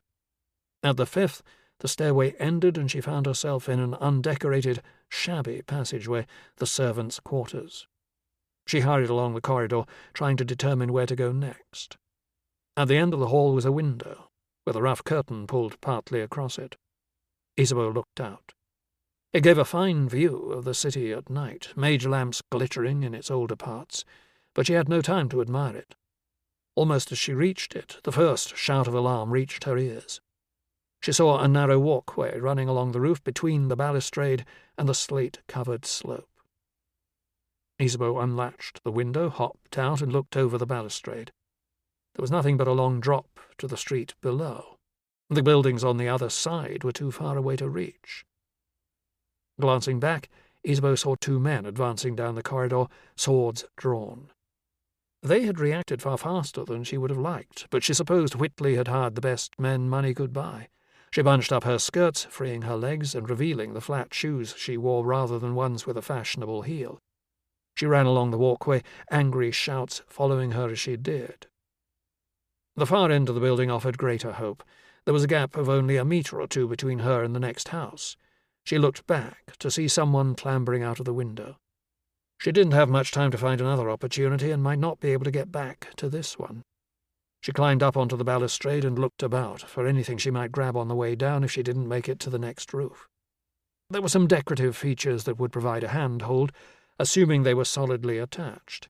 At the 5th, the stairway ended and she found herself in an undecorated, shabby passageway, the servants' quarters. She hurried along the corridor, trying to determine where to go next. At the end of the hall was a window, with a rough curtain pulled partly across it. Isabeau looked out. It gave a fine view of the city at night, mage lamps glittering in its older parts, but she had no time to admire it. Almost as she reached it, the first shout of alarm reached her ears. She saw a narrow walkway running along the roof between the balustrade and the slate-covered slope. Isabeau unlatched the window, hopped out, and looked over the balustrade. There was nothing but a long drop to the street below. The buildings on the other side were too far away to reach. Glancing back, Isabeau saw 2 men advancing down the corridor, swords drawn. They had reacted far faster than she would have liked, but she supposed Whitley had hired the best men money could buy. She bunched up her skirts, freeing her legs and revealing the flat shoes she wore rather than ones with a fashionable heel. She ran along the walkway, angry shouts following her as she did. The far end of the building offered greater hope. There was a gap of only a metre or 2 between her and the next house. She looked back to see someone clambering out of the window. She didn't have much time to find another opportunity and might not be able to get back to this one. She climbed up onto the balustrade and looked about for anything she might grab on the way down if she didn't make it to the next roof. There were some decorative features that would provide a handhold, assuming they were solidly attached.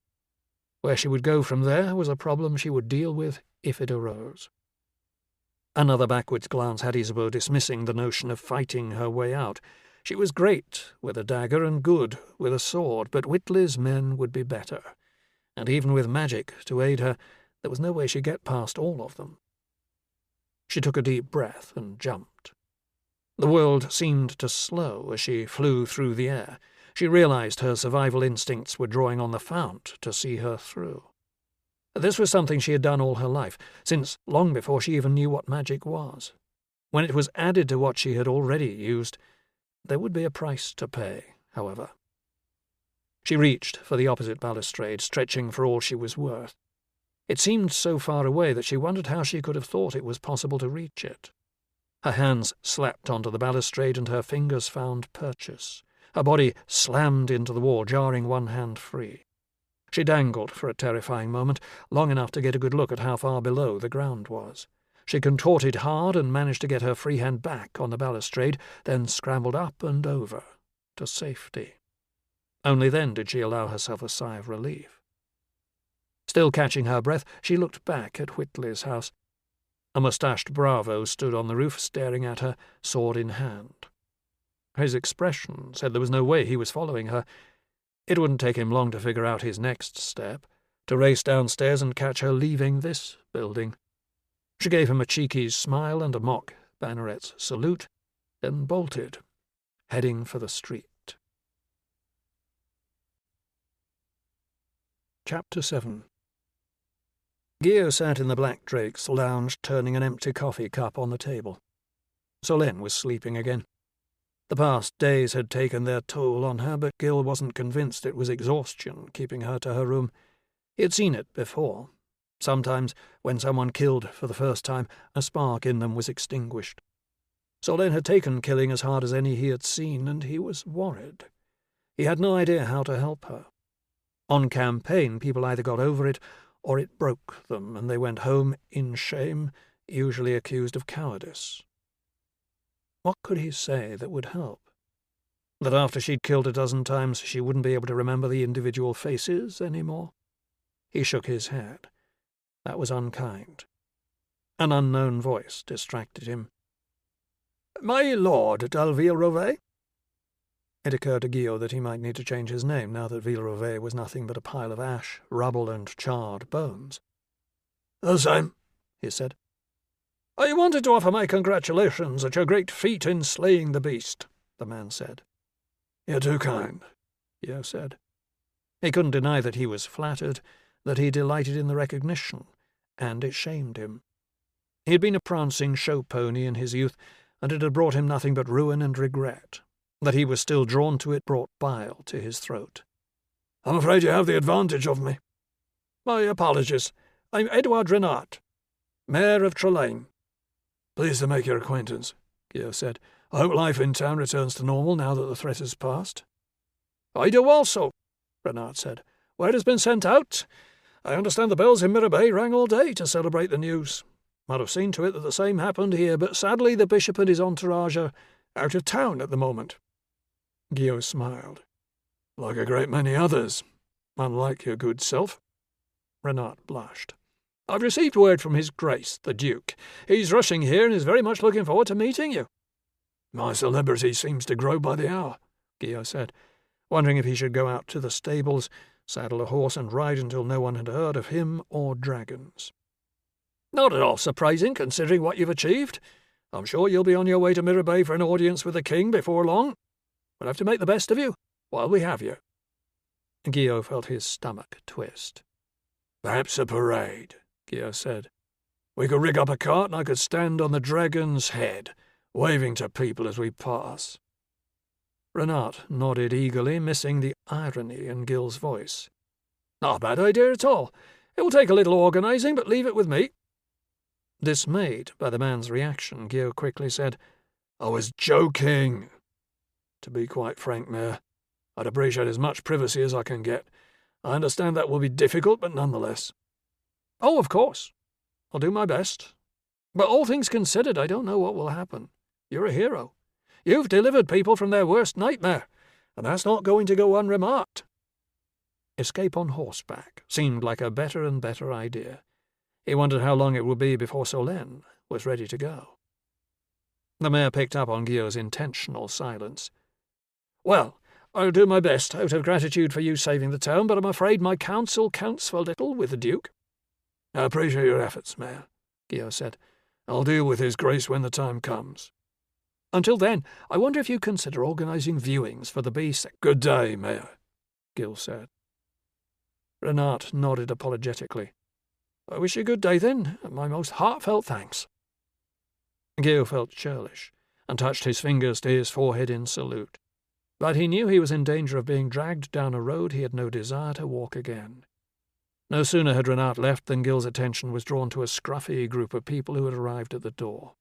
Where she would go from there was a problem she would deal with if it arose. Another backwards glance had Isabeau dismissing the notion of fighting her way out. She was great with a dagger and good with a sword, but Whitley's men would be better, and even with magic to aid her, there was no way she'd get past all of them. She took a deep breath and jumped. The world seemed to slow as she flew through the air. She realized her survival instincts were drawing on the fount to see her through. This was something she had done all her life, since long before she even knew what magic was. When it was added to what she had already used, there would be a price to pay, however. She reached for the opposite balustrade, stretching for all she was worth. It seemed so far away that she wondered how she could have thought it was possible to reach it. Her hands slapped onto the balustrade and her fingers found purchase. Her body slammed into the wall, jarring one hand free. She dangled for a terrifying moment, long enough to get a good look at how far below the ground was. She contorted hard and managed to get her free hand back on the balustrade, then scrambled up and over to safety. Only then did she allow herself a sigh of relief. Still catching her breath, she looked back at Whitley's house. A moustached bravo stood on the roof, staring at her, sword in hand. His expression said there was no way he was following her. It wouldn't take him long to figure out his next step, to race downstairs and catch her leaving this building. She gave him a cheeky smile and a mock banneret's salute, then bolted, heading for the street. Chapter 7. Guillaume sat in the Black Drake's lounge, turning an empty coffee cup on the table. Solène was sleeping again. The past days had taken their toll on her, but Gil wasn't convinced it was exhaustion keeping her to her room. He had seen it before. Sometimes, when someone killed for the first time, a spark in them was extinguished. Solène had taken killing as hard as any he had seen, and he was worried. He had no idea how to help her. On campaign, people either got over it, or it broke them, and they went home in shame, usually accused of cowardice. What could he say that would help? That after she'd killed a dozen times, she wouldn't be able to remember the individual faces any more? He shook his head. That was unkind. An unknown voice distracted him. My lord Villerovet? It occurred to Guillaume that he might need to change his name now that Villerovet was nothing but a pile of ash, rubble, and charred bones. The same, he said. I wanted to offer my congratulations at your great feat in slaying the beast, the man said. You're too kind, Guillaume said. He couldn't deny that he was flattered, that he delighted in the recognition, and it shamed him. He had been a prancing show pony in his youth, and it had brought him nothing but ruin and regret. That he was still drawn to it brought bile to his throat. I'm afraid you have the advantage of me. My apologies. I'm Edouard Renard, Mayor of Trelane. Pleased to make your acquaintance, Guillaume said. I hope life in town returns to normal now that the threat has passed. I do also, Renard said. Word has been sent out. I understand the bells in Mirabeau rang all day to celebrate the news. Might have seen to it that the same happened here, but sadly the bishop and his entourage are out of town at the moment. Guillaume smiled. Like a great many others, unlike your good self. Renard blushed. I've received word from His Grace, the Duke. He's rushing here and is very much looking forward to meeting you. My celebrity seems to grow by the hour, Guillaume said, wondering if he should go out to the stables, saddle a horse and ride until no one had heard of him or dragons. Not at all surprising, considering what you've achieved. I'm sure you'll be on your way to Mirabeau for an audience with the king before long. We'll have to make the best of you while we have you. Guillaume felt his stomach twist. Perhaps a parade, Guillaume said. We could rig up a cart and I could stand on the dragon's head, waving to people as we pass. Renard nodded eagerly, missing the irony in Gill's voice. Not a bad idea at all. It will take a little organising, but leave it with me. Dismayed by the man's reaction, Guillaume quickly said, I was joking. To be quite frank, Mayor, I'd appreciate as much privacy as I can get. I understand that will be difficult, but nonetheless. Oh, of course. I'll do my best. But all things considered, I don't know what will happen. You're a hero. You've delivered people from their worst nightmare, and that's not going to go unremarked. Escape on horseback seemed like a better and better idea. He wondered how long it would be before Solène was ready to go. The mayor picked up on Guillaume's intentional silence. Well, I'll do my best out of gratitude for you saving the town, but I'm afraid my counsel counts for little with the Duke. I appreciate your efforts, Mayor, Guillaume said. I'll deal with His Grace when the time comes. Until then, I wonder if you consider organising viewings for the beast. Good day, Mayor, Gil said. Renard nodded apologetically. I wish you good day, then, and my most heartfelt thanks. Gil felt churlish, and touched his fingers to his forehead in salute. But he knew he was in danger of being dragged down a road he had no desire to walk again. No sooner had Renard left than Gil's attention was drawn to a scruffy group of people who had arrived at the door.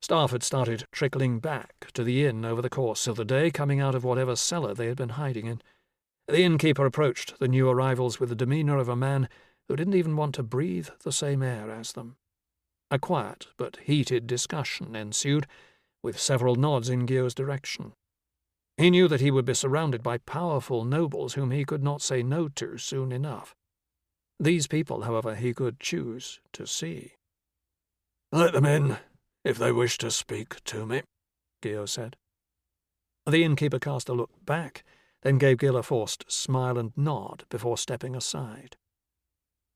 Staff had started trickling back to the inn over the course of the day, coming out of whatever cellar they had been hiding in. The innkeeper approached the new arrivals with the demeanour of a man who didn't even want to breathe the same air as them. A quiet but heated discussion ensued, with several nods in Guillaume's direction. He knew that he would be surrounded by powerful nobles whom he could not say no to soon enough. These people, however, he could choose to see. Let them in, if they wish to speak to me, Guillaume said. The innkeeper cast a look back, then gave Gil a forced smile and nod before stepping aside.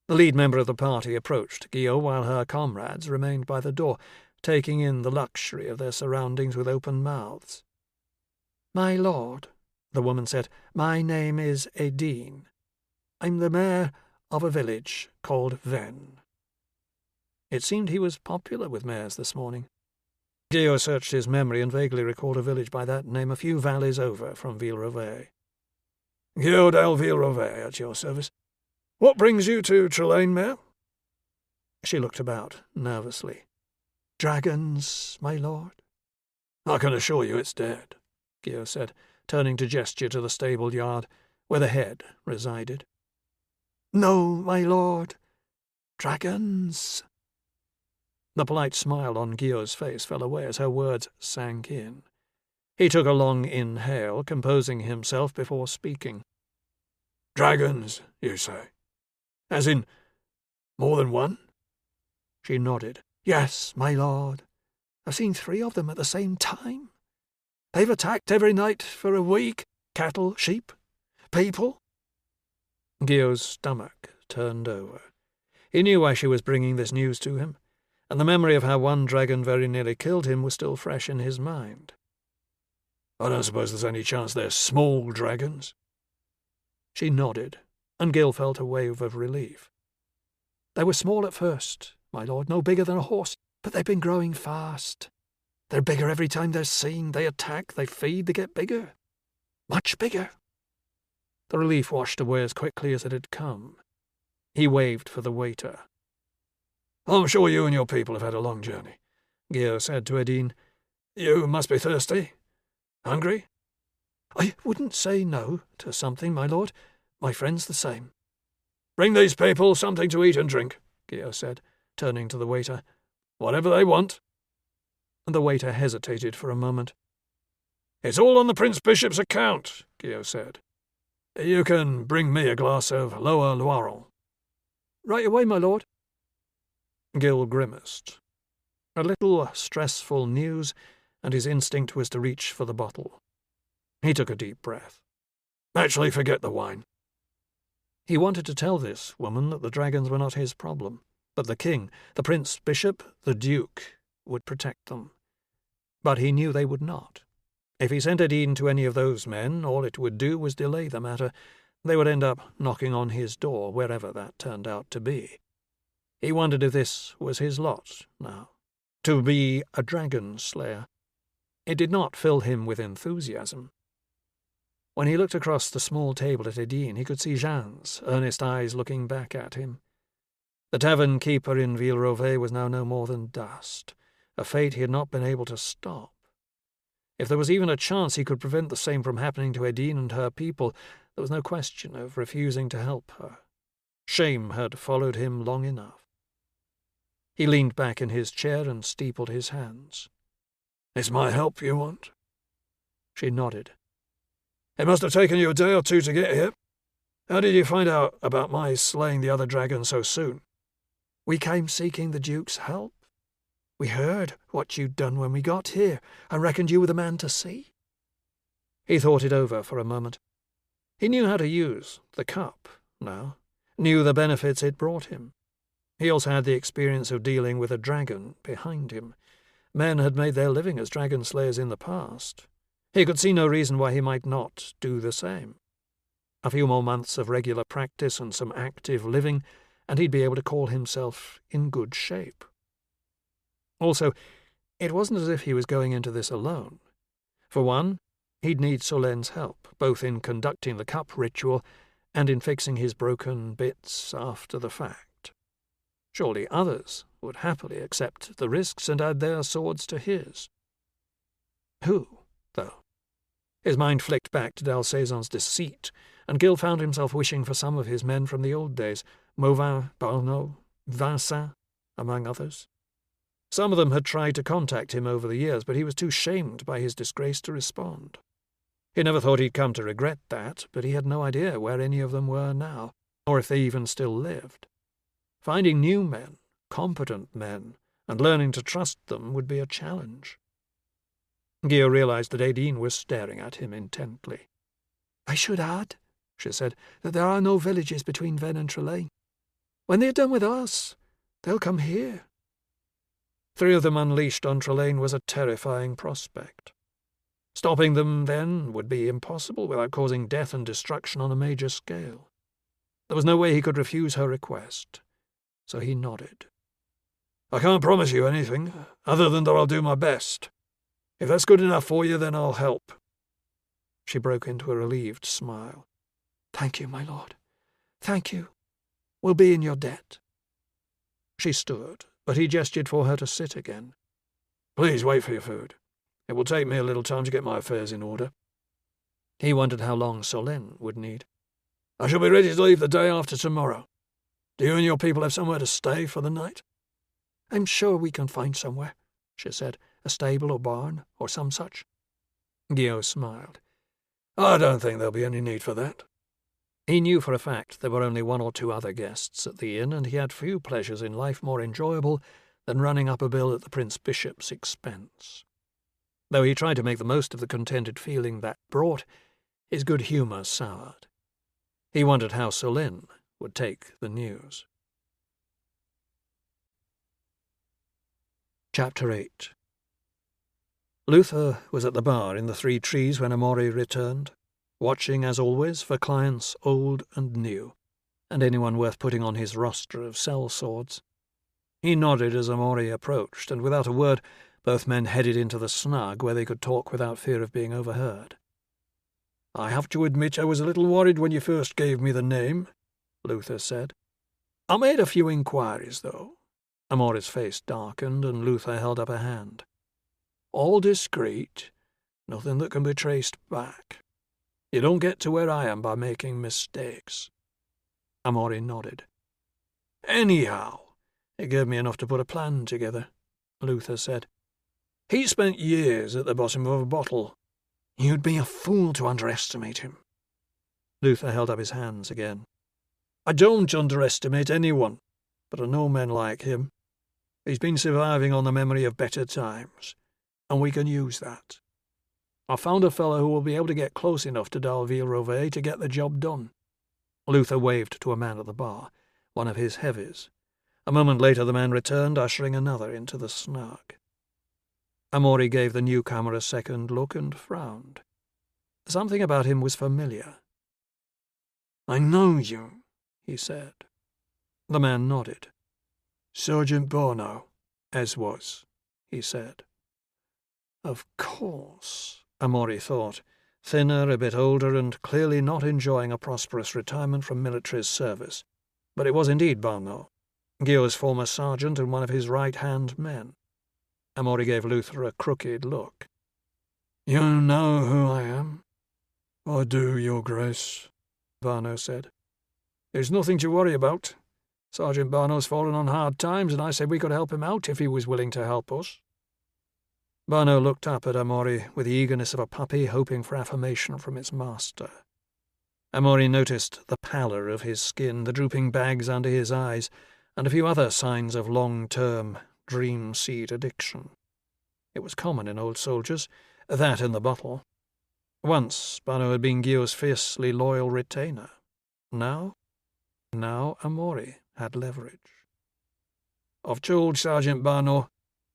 The lead member of the party approached Guillaume while her comrades remained by the door, taking in the luxury of their surroundings with open mouths. My lord, the woman said, my name is Edine. I'm the mayor of a village called Vennes. It seemed he was popular with mayors this morning. Guillaume searched his memory and vaguely recalled a village by that name a few valleys over from Villerovet. Guillaume de Villerovet, at your service. What brings you to Trelane, Mayor? She looked about, nervously. Dragons, my lord? I can assure you it's dead, Guillaume said, turning to gesture to the stable yard, where the head resided. No, my lord. Dragons. The polite smile on Guillaume's face fell away as her words sank in. He took a long inhale, composing himself before speaking. Dragons, you say? As in More than one? She nodded. Yes, my lord. I've seen 3 of them at the same time. They've attacked every night for a week. Cattle, sheep, people. Gio's stomach turned over. He knew why she was bringing this news to him, and the memory of how one dragon very nearly killed him was still fresh in his mind. I don't suppose there's any chance they're small dragons? She nodded, and Gil felt a wave of relief. They were small at first, my lord, no bigger than a horse, but they've been growing fast. They're bigger every time they're seen. They attack, they feed, they get bigger. Much bigger. The relief washed away as quickly as it had come. He waved for the waiter. I'm sure you and your people have had a long journey, Gio said to Edine. You must be thirsty. Hungry? I wouldn't say no to something, my lord. My friend's the same. Bring these people something to eat and drink, Gio said, turning to the waiter. Whatever they want. The waiter hesitated for a moment. It's all on the Prince Bishop's account, Gio said. You can bring me a glass of Lower Loiron. Right away, my lord. Gil grimaced. A little stressful news, and his instinct was to reach for the bottle. He took a deep breath. Actually, forget the wine. He wanted to tell this woman that the dragons were not his problem, but the king, the Prince Bishop, the Duke, would protect them. But he knew they would not. If he sent Edine to any of those men, all it would do was delay the matter. They would end up knocking on his door, wherever that turned out to be. He wondered if this was his lot now, to be a Dragonslayer. It did not fill him with enthusiasm. When he looked across the small table at Edine, he could see Jeanne's earnest eyes looking back at him. The tavern keeper in Ville-Rové was now no more than dust, a fate he had not been able to stop. If there was even a chance he could prevent the same from happening to Edine and her people, there was no question of refusing to help her. Shame had followed him long enough. He leaned back in his chair and steepled his hands. It's my help you want? She nodded. It must have taken you a day or 2 to get here. How did you find out about my slaying the other dragon so soon? We came seeking the Duke's help. We heard what you'd done when we got here, and reckoned you were the man to see. He thought it over for a moment. He knew how to use the cup now, knew the benefits it brought him. He also had the experience of dealing with a dragon behind him. Men had made their living as dragon slayers in the past. He could see no reason why he might not do the same. A few more months of regular practice and some active living, and he'd be able to call himself in good shape. Also, it wasn't as if he was going into this alone. For one, he'd need Solenne's help, both in conducting the cup ritual and in fixing his broken bits after the fact. Surely others would happily accept the risks and add their swords to his. Who, though? His mind flicked back to Dalsaison's deceit, and Gil found himself wishing for some of his men from the old days, Mauvin, Barneau, Vincent, among others. Some of them had tried to contact him over the years, but he was too shamed by his disgrace to respond. He never thought he'd come to regret that, but he had no idea where any of them were now, or if they even still lived. Finding new men, competent men, and learning to trust them would be a challenge. Gio realized that Edine was staring at him intently. I should add, she said, that there are no villages between Vennes and Trelane. When they're done with us, they'll come here. 3 of them unleashed on Trelane was a terrifying prospect. Stopping them, then, would be impossible without causing death and destruction on a major scale. There was no way he could refuse her request, so he nodded. I can't promise you anything, other than that I'll do my best. If that's good enough for you, then I'll help. She broke into a relieved smile. Thank you, my lord. Thank you. We'll be in your debt. She stood, but he gestured for her to sit again. Please wait for your food. It will take me a little time to get my affairs in order. He wondered how long Solène would need. I shall be ready to leave the day after tomorrow. Do you and your people have somewhere to stay for the night? I'm sure we can find somewhere, she said, a stable or barn or some such. Gio smiled. I don't think there'll be any need for that. He knew for a fact there were only one or two other guests at the inn, and he had few pleasures in life more enjoyable than running up a bill at the Prince Bishop's expense. Though he tried to make the most of the contented feeling that brought, his good humour soured. He wondered how Solin would take the news. Chapter 8. Luther was at the bar in the Three Trees when Amaury returned, watching, as always, for clients old and new, and anyone worth putting on his roster of sellswords. He nodded as Amaury approached, and without a word, both men headed into the snug where they could talk without fear of being overheard. "I have to admit I was a little worried when you first gave me the name," Luther said. "I made a few inquiries, though." Amaury's face darkened, and Luther held up a hand. "All discreet, nothing that can be traced back. You don't get to where I am by making mistakes." Amaury nodded. "Anyhow, it gave me enough to put a plan together," Luther said. "He spent years at the bottom of a bottle. You'd be a fool to underestimate him." Luther held up his hands again. "I don't underestimate anyone, but I know men like him. He's been surviving on the memory of better times, and we can use that. I found a fellow who will be able to get close enough to Dalville-Rovay to get the job done." Luther waved to a man at the bar, one of his heavies. A moment later the man returned, ushering another into the snug. Amaury gave the newcomer a second look and frowned. Something about him was familiar. "I know you," he said. The man nodded. "Sergeant Barno, as was," he said. Of course, Amaury thought, thinner, a bit older, and clearly not enjoying a prosperous retirement from military service. But it was indeed Barno, Guillaume's former sergeant and one of his right-hand men. Amaury gave Luther a crooked look. "You know who I am?" "I do, Your Grace," Barno said. "There's nothing to worry about. Sergeant Barno's fallen on hard times, and I said we could help him out if he was willing to help us." Barno looked up at Amaury with the eagerness of a puppy hoping for affirmation from its master. Amaury noticed the pallor of his skin, the drooping bags under his eyes, and a few other signs of long-term dream seed addiction. It was common in old soldiers, that and the bottle. Once Barno had been Guillaume's fiercely loyal retainer. Now Amaury had leverage. "I've told Sergeant Barno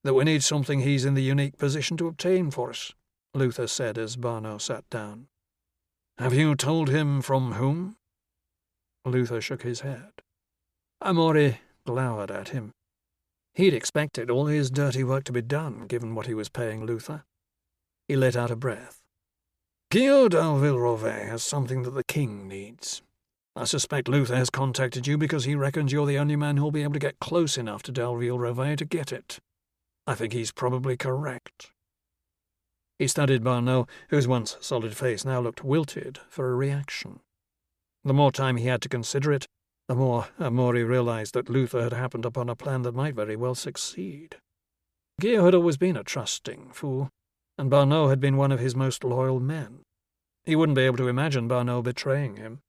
that we need something he's in the unique position to obtain for us," Luther said as Barno sat down. "Have you told him from whom?" Luther shook his head. Amaury glowered at him. He'd expected all his dirty work to be done, given what he was paying Luther. He let out a breath. "Guillaume Dalville-Rovay has something that the king needs. I suspect Luther has contacted you because he reckons you're the only man who'll be able to get close enough to Dalville-Rovay to get it. I think he's probably correct." He studied Barno, whose once solid face now looked wilted, for a reaction. The more time he had to consider it, the more Amaury realized that Luther had happened upon a plan that might very well succeed. Guillaume had always been a trusting fool, and Barno had been one of his most loyal men. He wouldn't be able to imagine Barno betraying him.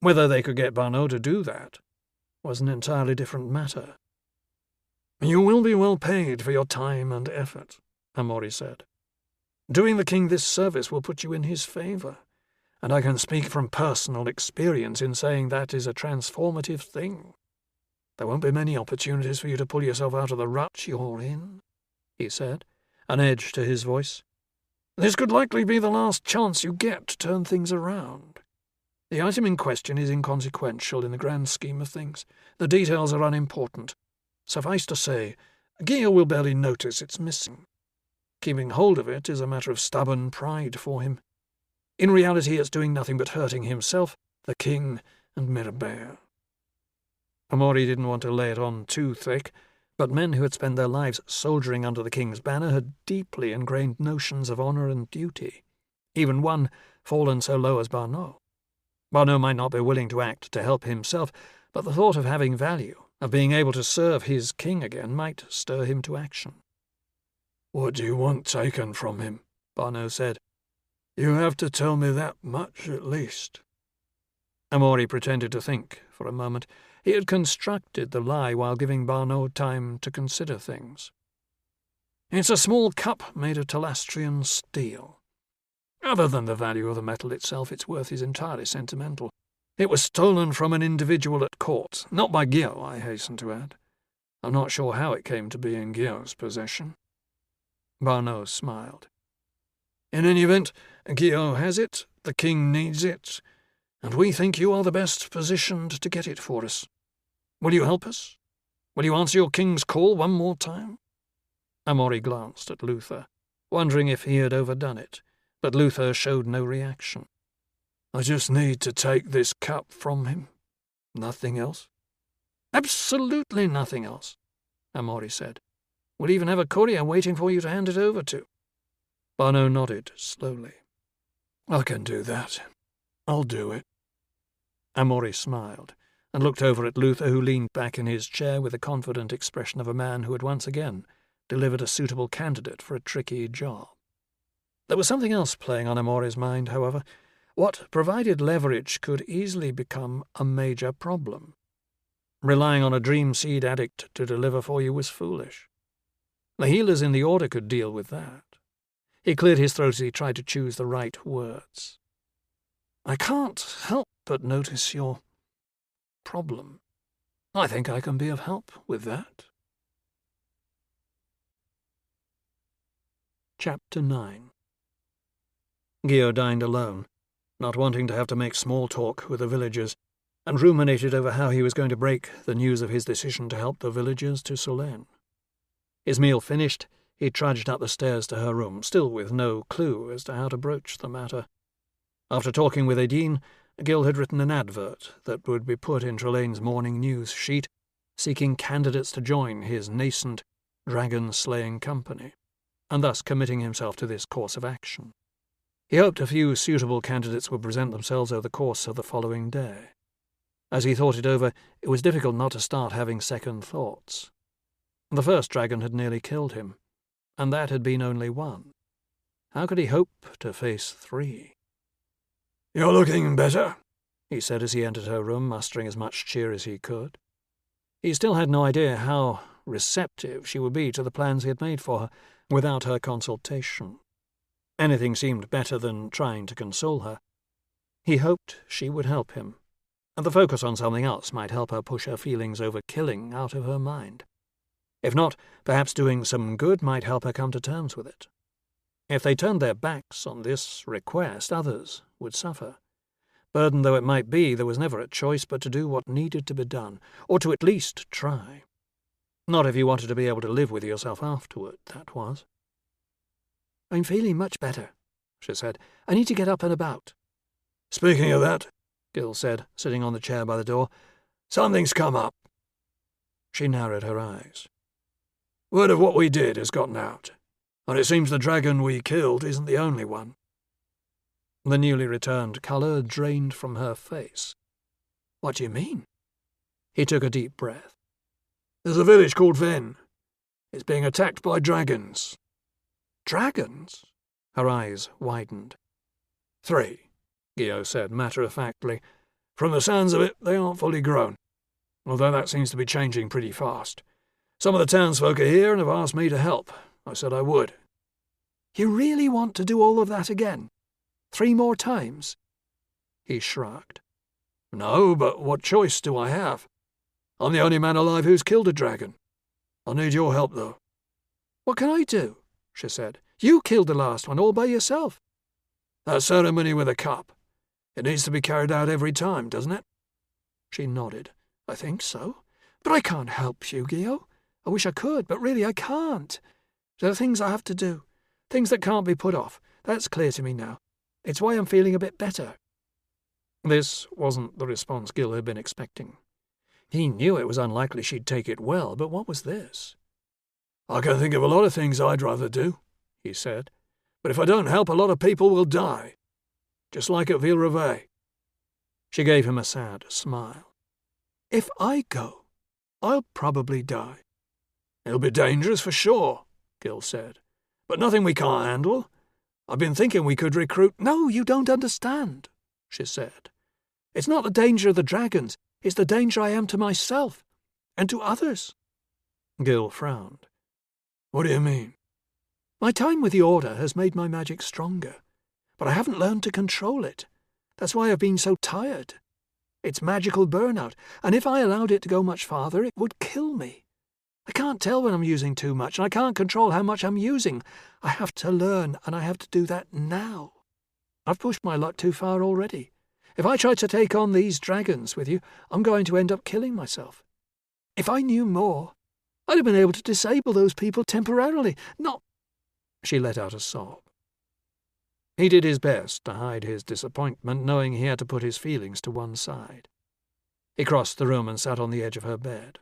Whether they could get Barno to do that was an entirely different matter. "You will be well paid for your time and effort," Amaury said. "Doing the king this service will put you in his favour, and I can speak from personal experience in saying that is a transformative thing. There won't be many opportunities for you to pull yourself out of the rut you're in," he said, an edge to his voice. "This could likely be the last chance you get to turn things around. The item in question is inconsequential in the grand scheme of things. The details are unimportant. Suffice to say, Guillaume will barely notice it's missing. Keeping hold of it is a matter of stubborn pride for him. In reality, it's doing nothing but hurting himself, the king, and Mirabert." Amaury didn't want to lay it on too thick, but men who had spent their lives soldiering under the king's banner had deeply ingrained notions of honour and duty, even one fallen so low as Barno. Barno might not be willing to act to help himself, but the thought of having value, of being able to serve his king again, might stir him to action. "What do you want taken from him?" Barno said. "You have to tell me that much at least." Amory pretended to think for a moment. He had constructed the lie while giving Barnaud time to consider things. It's a small cup made of Talastrian steel. Other than the value of the metal itself, its worth is entirely sentimental. It was stolen from an individual at court, not by Guillaume, I hasten to add. I'm not sure how it came to be in Guillaume's possession. Barnaud smiled. In any event, Guillaume has it, the king needs it, and we think you are the best positioned to get it for us. Will you help us? Will you answer your king's call one more time? Amory glanced at Luther, wondering if he had overdone it, but Luther showed no reaction. I just need to take this cup from him. Nothing else? Absolutely nothing else, Amory said. We'll even have a courier waiting for you to hand it over to. Barnaud nodded slowly. I can do that. I'll do it. Amory smiled and looked over at Luther, who leaned back in his chair with the confident expression of a man who had once again delivered a suitable candidate for a tricky job. There was something else playing on Amory's mind, however. What provided leverage could easily become a major problem. Relying on a dream seed addict to deliver for you was foolish. The healers in the order could deal with that. He cleared his throat as he tried to choose the right words. I can't help but notice your problem. I think I can be of help with that. Chapter 9. Guillaume dined alone, not wanting to have to make small talk with the villagers, and ruminated over how he was going to break the news of his decision to help the villagers to Solène. His meal finished, he trudged up the stairs to her room, still with no clue as to how to broach the matter. After talking with Aideen, Gil had written an advert that would be put in Trelawne's morning news sheet, seeking candidates to join his nascent dragon-slaying company, and thus committing himself to this course of action. He hoped a few suitable candidates would present themselves over the course of the following day. As he thought it over, it was difficult not to start having second thoughts. The first dragon had nearly killed him, and that had been only one. How could he hope to face 3? "You're looking better," he said as he entered her room, mustering as much cheer as he could. He still had no idea how receptive she would be to the plans he had made for her without her consultation. Anything seemed better than trying to console her. He hoped she would help him, and the focus on something else might help her push her feelings over killing out of her mind. If not, perhaps doing some good might help her come to terms with it. If they turned their backs on this request, others would suffer. Burdened though it might be, there was never a choice but to do what needed to be done, or to at least try. Not if you wanted to be able to live with yourself afterward, that was. "I'm feeling much better," she said. "I need to get up and about." "Speaking of that," Gil said, sitting on the chair by the door, "something's come up." She narrowed her eyes. "Word of what we did has gotten out, and it seems the dragon we killed isn't the only one." The newly returned colour drained from her face. "What do you mean?" He took a deep breath. "There's a village called Vennes. It's being attacked by dragons." "Dragons?" Her eyes widened. 3, Guillaume said matter-of-factly. "From the sounds of it, they aren't fully grown, although that seems to be changing pretty fast. Some of the townsfolk are here and have asked me to help. I said I would." "You really want to do all of that again? 3 more times?" He shrugged. "No, but what choice do I have? I'm the only man alive who's killed a dragon. I'll need your help, though." "What can I do?" she said. "You killed the last one all by yourself." "That ceremony with a cup. It needs to be carried out every time, doesn't it?" She nodded. "I think so. But I can't help you, Guillaume. I wish I could, but really I can't. There are things I have to do, things that can't be put off. That's clear to me now. It's why I'm feeling a bit better." This wasn't the response Gil had been expecting. He knew it was unlikely she'd take it well, but what was this? "I can think of a lot of things I'd rather do," he said, "but if I don't help, a lot of people will die. Just like at Ville-Reveille." She gave him a sad smile. "If I go, I'll probably die." "It'll be dangerous for sure," Gil said, "but nothing we can't handle. I've been thinking we could recruit—" "No, you don't understand," she said. It's not the danger of the dragons, it's the danger I am to myself and to others." Gil frowned. "What do you mean?" "My time with the Order has made my magic stronger, but I haven't learned to control it. That's why I've been so tired. It's magical burnout, and if I allowed it to go much farther, it would kill me. I can't tell when I'm using too much, and I can't control how much I'm using. I have to learn, and I have to do that now. I've pushed my luck too far already. If I try to take on these dragons with you, I'm going to end up killing myself. If I knew more, I'd have been able to disable those people temporarily, not—" She let out a sob. He did his best to hide his disappointment, knowing he had to put his feelings to one side. He crossed the room and sat on the edge of her bed.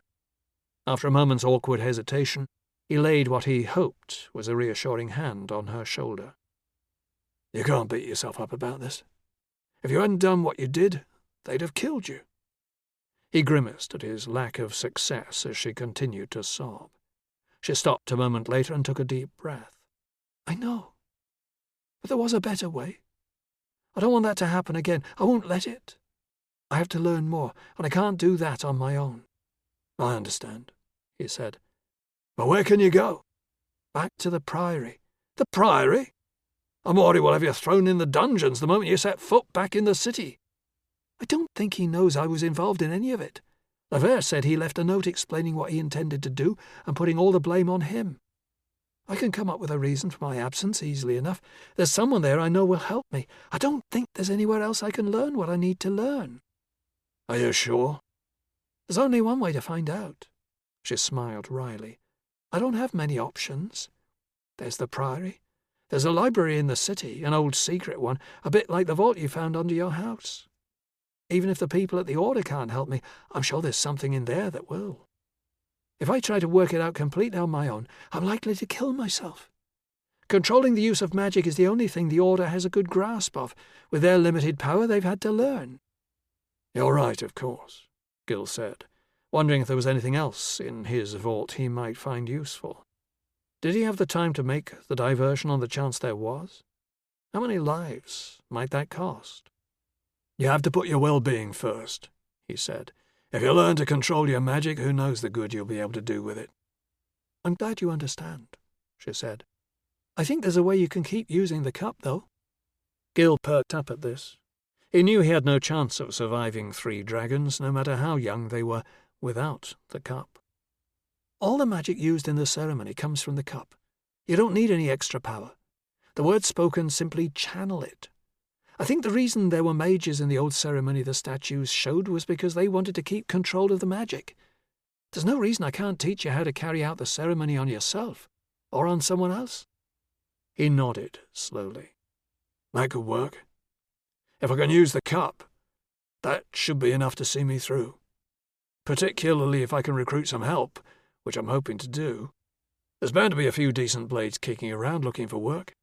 After a moment's awkward hesitation, he laid what he hoped was a reassuring hand on her shoulder. "You can't beat yourself up about this. If you hadn't done what you did, they'd have killed you." He grimaced at his lack of success as she continued to sob. She stopped a moment later and took a deep breath. "I know. But there was a better way. I don't want that to happen again. I won't let it. I have to learn more, and I can't do that on my own." "I understand," he said. "But where can you go?" "Back to the Priory." "The Priory? Amori will have you thrown in the dungeons the moment you set foot back in the city." "I don't think he knows I was involved in any of it. Laver said he left a note explaining what he intended to do and putting all the blame on him. I can come up with a reason for my absence easily enough. There's someone there I know will help me. I don't think there's anywhere else I can learn what I need to learn." "Are you sure?" "There's only one way to find out." She smiled wryly. "I don't have many options. There's the Priory. There's a library in the city, an old secret one, a bit like the vault you found under your house. Even if the people at the Order can't help me, I'm sure there's something in there that will. If I try to work it out completely on my own, I'm likely to kill myself. Controlling the use of magic is the only thing the Order has a good grasp of. With their limited power, they've had to learn." "You're right, of course," Gil said, wondering if there was anything else in his vault he might find useful. Did he have the time to make the diversion on the chance there was? How many lives might that cost? "You have to put your well-being first," he said. "If you learn to control your magic, who knows the good you'll be able to do with it." "I'm glad you understand," she said. "I think there's a way you can keep using the cup, though." Gil perked up at this. He knew he had no chance of surviving 3 dragons, no matter how young they were, without the cup. "All the magic used in the ceremony comes from the cup. You don't need any extra power. The words spoken simply channel it. I think the reason there were mages in the old ceremony the statues showed was because they wanted to keep control of the magic. There's no reason I can't teach you how to carry out the ceremony on yourself, or on someone else." He nodded slowly. "That could work. If I can use the cup, that should be enough to see me through. Particularly if I can recruit some help, which I'm hoping to do. There's bound to be a few decent blades kicking around looking for work."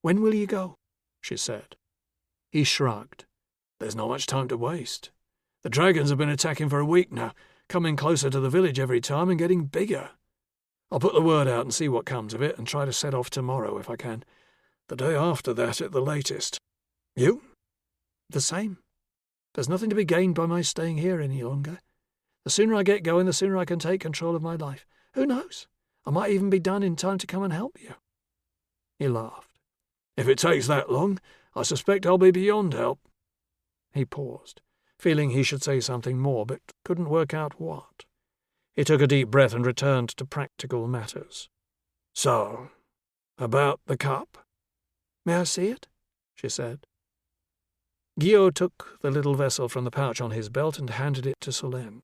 "When will you go?" she said. He shrugged. "There's not much time to waste. The dragons have been attacking for a week now, coming closer to the village every time and getting bigger. I'll put the word out and see what comes of it and try to set off tomorrow if I can. The day after that at the latest. You?" "The same. There's nothing to be gained by my staying here any longer. The sooner I get going, the sooner I can take control of my life. Who knows? I might even be done in time to come and help you." He laughed. "If it takes that long, I suspect I'll be beyond help." He paused, feeling he should say something more, but couldn't work out what. He took a deep breath and returned to practical matters. "So, about the cup?" "May I see it?" she said. Guillaume took the little vessel from the pouch on his belt and handed it to Solène.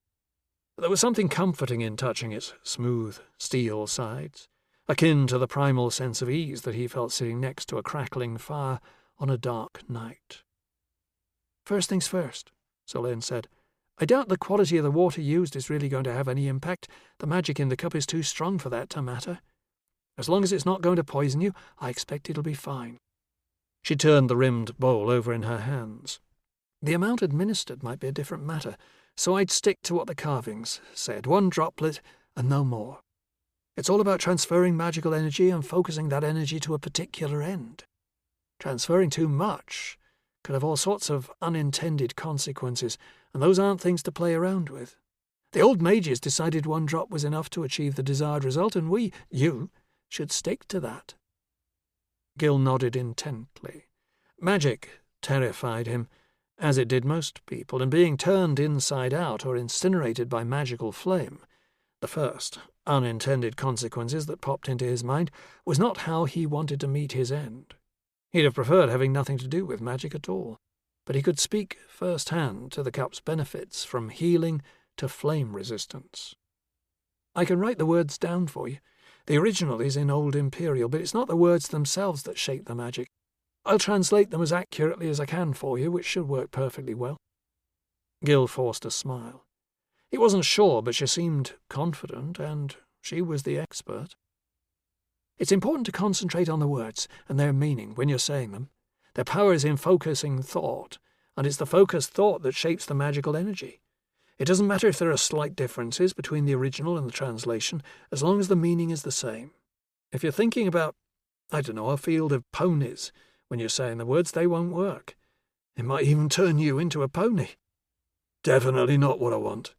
There was something comforting in touching its smooth steel sides, akin to the primal sense of ease that he felt sitting next to a crackling fire on a dark night. "First things first," Solène said. "I doubt the quality of the water used is really going to have any impact. The magic in the cup is too strong for that to matter. As long as it's not going to poison you, I expect it'll be fine." She turned the rimmed bowl over in her hands. "The amount administered might be a different matter, so I'd stick to what the carvings said, 1 droplet and no more. It's all about transferring magical energy and focusing that energy to a particular end. Transferring too much could have all sorts of unintended consequences, and those aren't things to play around with. The old mages decided one drop was enough to achieve the desired result, and you, should stick to that. Gil nodded intently. Magic terrified him, as it did most people, and being turned inside out or incinerated by magical flame, the first unintended consequences that popped into his mind, was not how he wanted to meet his end. He'd have preferred having nothing to do with magic at all, but he could speak first-hand to the cup's benefits, from healing to flame resistance. I can write the words down for you. The original is in Old Imperial, but it's not the words themselves that shape the magic. I'll translate them as accurately as I can for you, which should work perfectly well. Gil forced a smile. He wasn't sure, but she seemed confident, and she was the expert. It's important to concentrate on the words and their meaning when you're saying them. Their power is in focusing thought, and it's the focused thought that shapes the magical energy. It doesn't matter if there are slight differences between the original and the translation, as long as the meaning is the same. If you're thinking about, a field of ponies when you're saying the words, they won't work. It might even turn you into a pony. Definitely not what I want,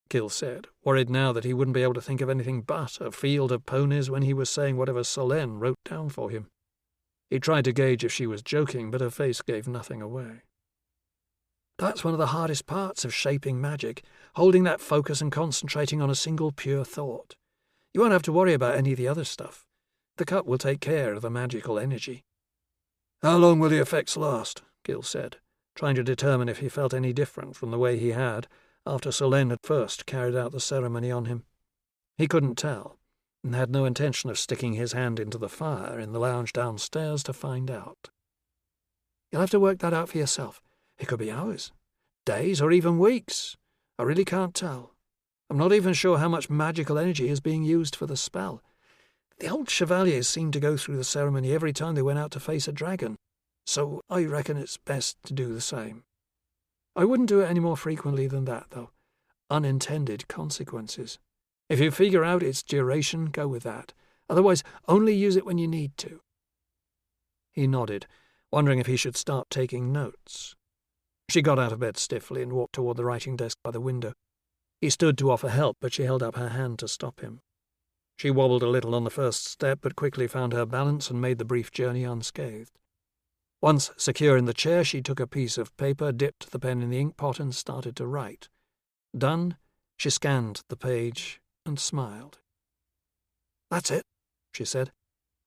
Gil said, worried now that he wouldn't be able to think of anything but a field of ponies when he was saying whatever Solène wrote down for him. He tried to gauge if she was joking, but her face gave nothing away. That's one of the hardest parts of shaping magic, holding that focus and concentrating on a single pure thought. You won't have to worry about any of the other stuff. The cup will take care of the magical energy. How long will the effects last? Gil said, trying to determine if he felt any different from the way he had after Solène had first carried out the ceremony on him. He couldn't tell, and had no intention of sticking his hand into the fire in the lounge downstairs to find out. You'll have to work that out for yourself. It could be hours, days, or even weeks. I really can't tell. I'm not even sure how much magical energy is being used for the spell. The old chevaliers seemed to go through the ceremony every time they went out to face a dragon, so I reckon it's best to do the same. I wouldn't do it any more frequently than that, though. Unintended consequences. If you figure out its duration, go with that. Otherwise, only use it when you need to. He nodded, wondering if he should start taking notes. She got out of bed stiffly and walked toward the writing desk by the window. He stood to offer help, but she held up her hand to stop him. She wobbled a little on the first step, but quickly found her balance and made the brief journey unscathed. Once secure in the chair, she took a piece of paper, dipped the pen in the ink pot, and started to write. Done, she scanned the page and smiled. That's it, she said.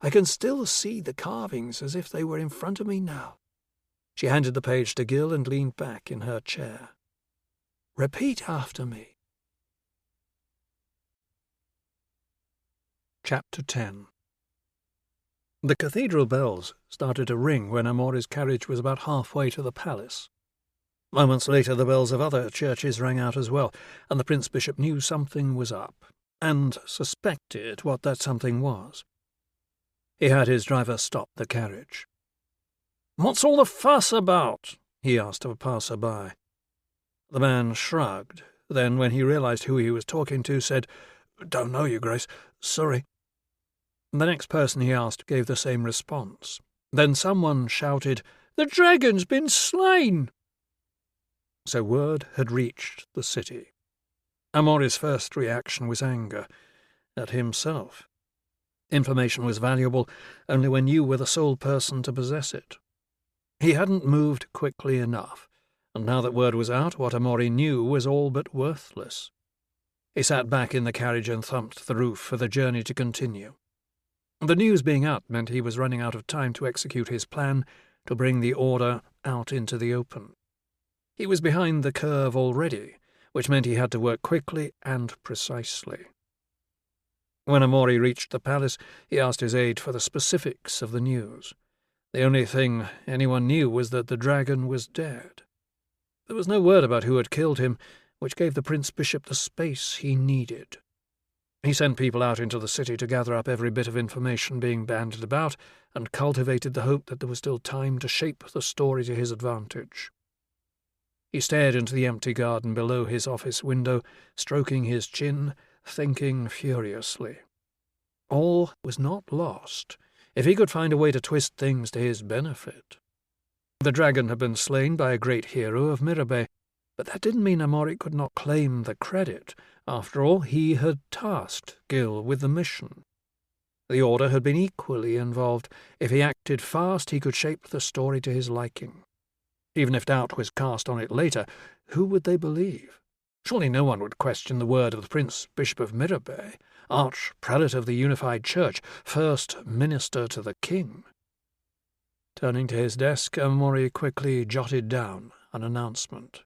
I can still see the carvings as if they were in front of me now. She handed the page to Gil and leaned back in her chair. Repeat after me. Chapter 10. The cathedral bells started to ring when Amori's carriage was about halfway to the palace. Moments later the bells of other churches rang out as well, and the Prince Bishop knew something was up, and suspected what that something was. He had his driver stop the carriage. "What's all the fuss about?" he asked of a passer-by. The man shrugged, then, when he realized who he was talking to, said, "Don't know, Your Grace. Sorry." The next person he asked gave the same response. Then someone shouted, "The dragon's been slain!" So word had reached the city. Amori's first reaction was anger at himself. Information was valuable only when you were the sole person to possess it. He hadn't moved quickly enough, and now that word was out, what Amori knew was all but worthless. He sat back in the carriage and thumped the roof for the journey to continue. The news being out meant he was running out of time to execute his plan to bring the order out into the open. He was behind the curve already, which meant he had to work quickly and precisely. When Amori reached the palace, he asked his aide for the specifics of the news. The only thing anyone knew was that the dragon was dead. There was no word about who had killed him, which gave the Prince Bishop the space he needed. He sent people out into the city to gather up every bit of information being bandied about, and cultivated the hope that there was still time to shape the story to his advantage. He stared into the empty garden below his office window, stroking his chin, thinking furiously. All was not lost if he could find a way to twist things to his benefit. The dragon had been slain by a great hero of Mirabe, but that didn't mean Amori could not claim the credit. After all, he had tasked Gil with the mission. The Order had been equally involved. If he acted fast, he could shape the story to his liking. Even if doubt was cast on it later, who would they believe? Surely no one would question the word of the Prince Bishop of Mirabe, Arch-Prelate of the Unified Church, First Minister to the King. Turning to his desk, Amori quickly jotted down an announcement.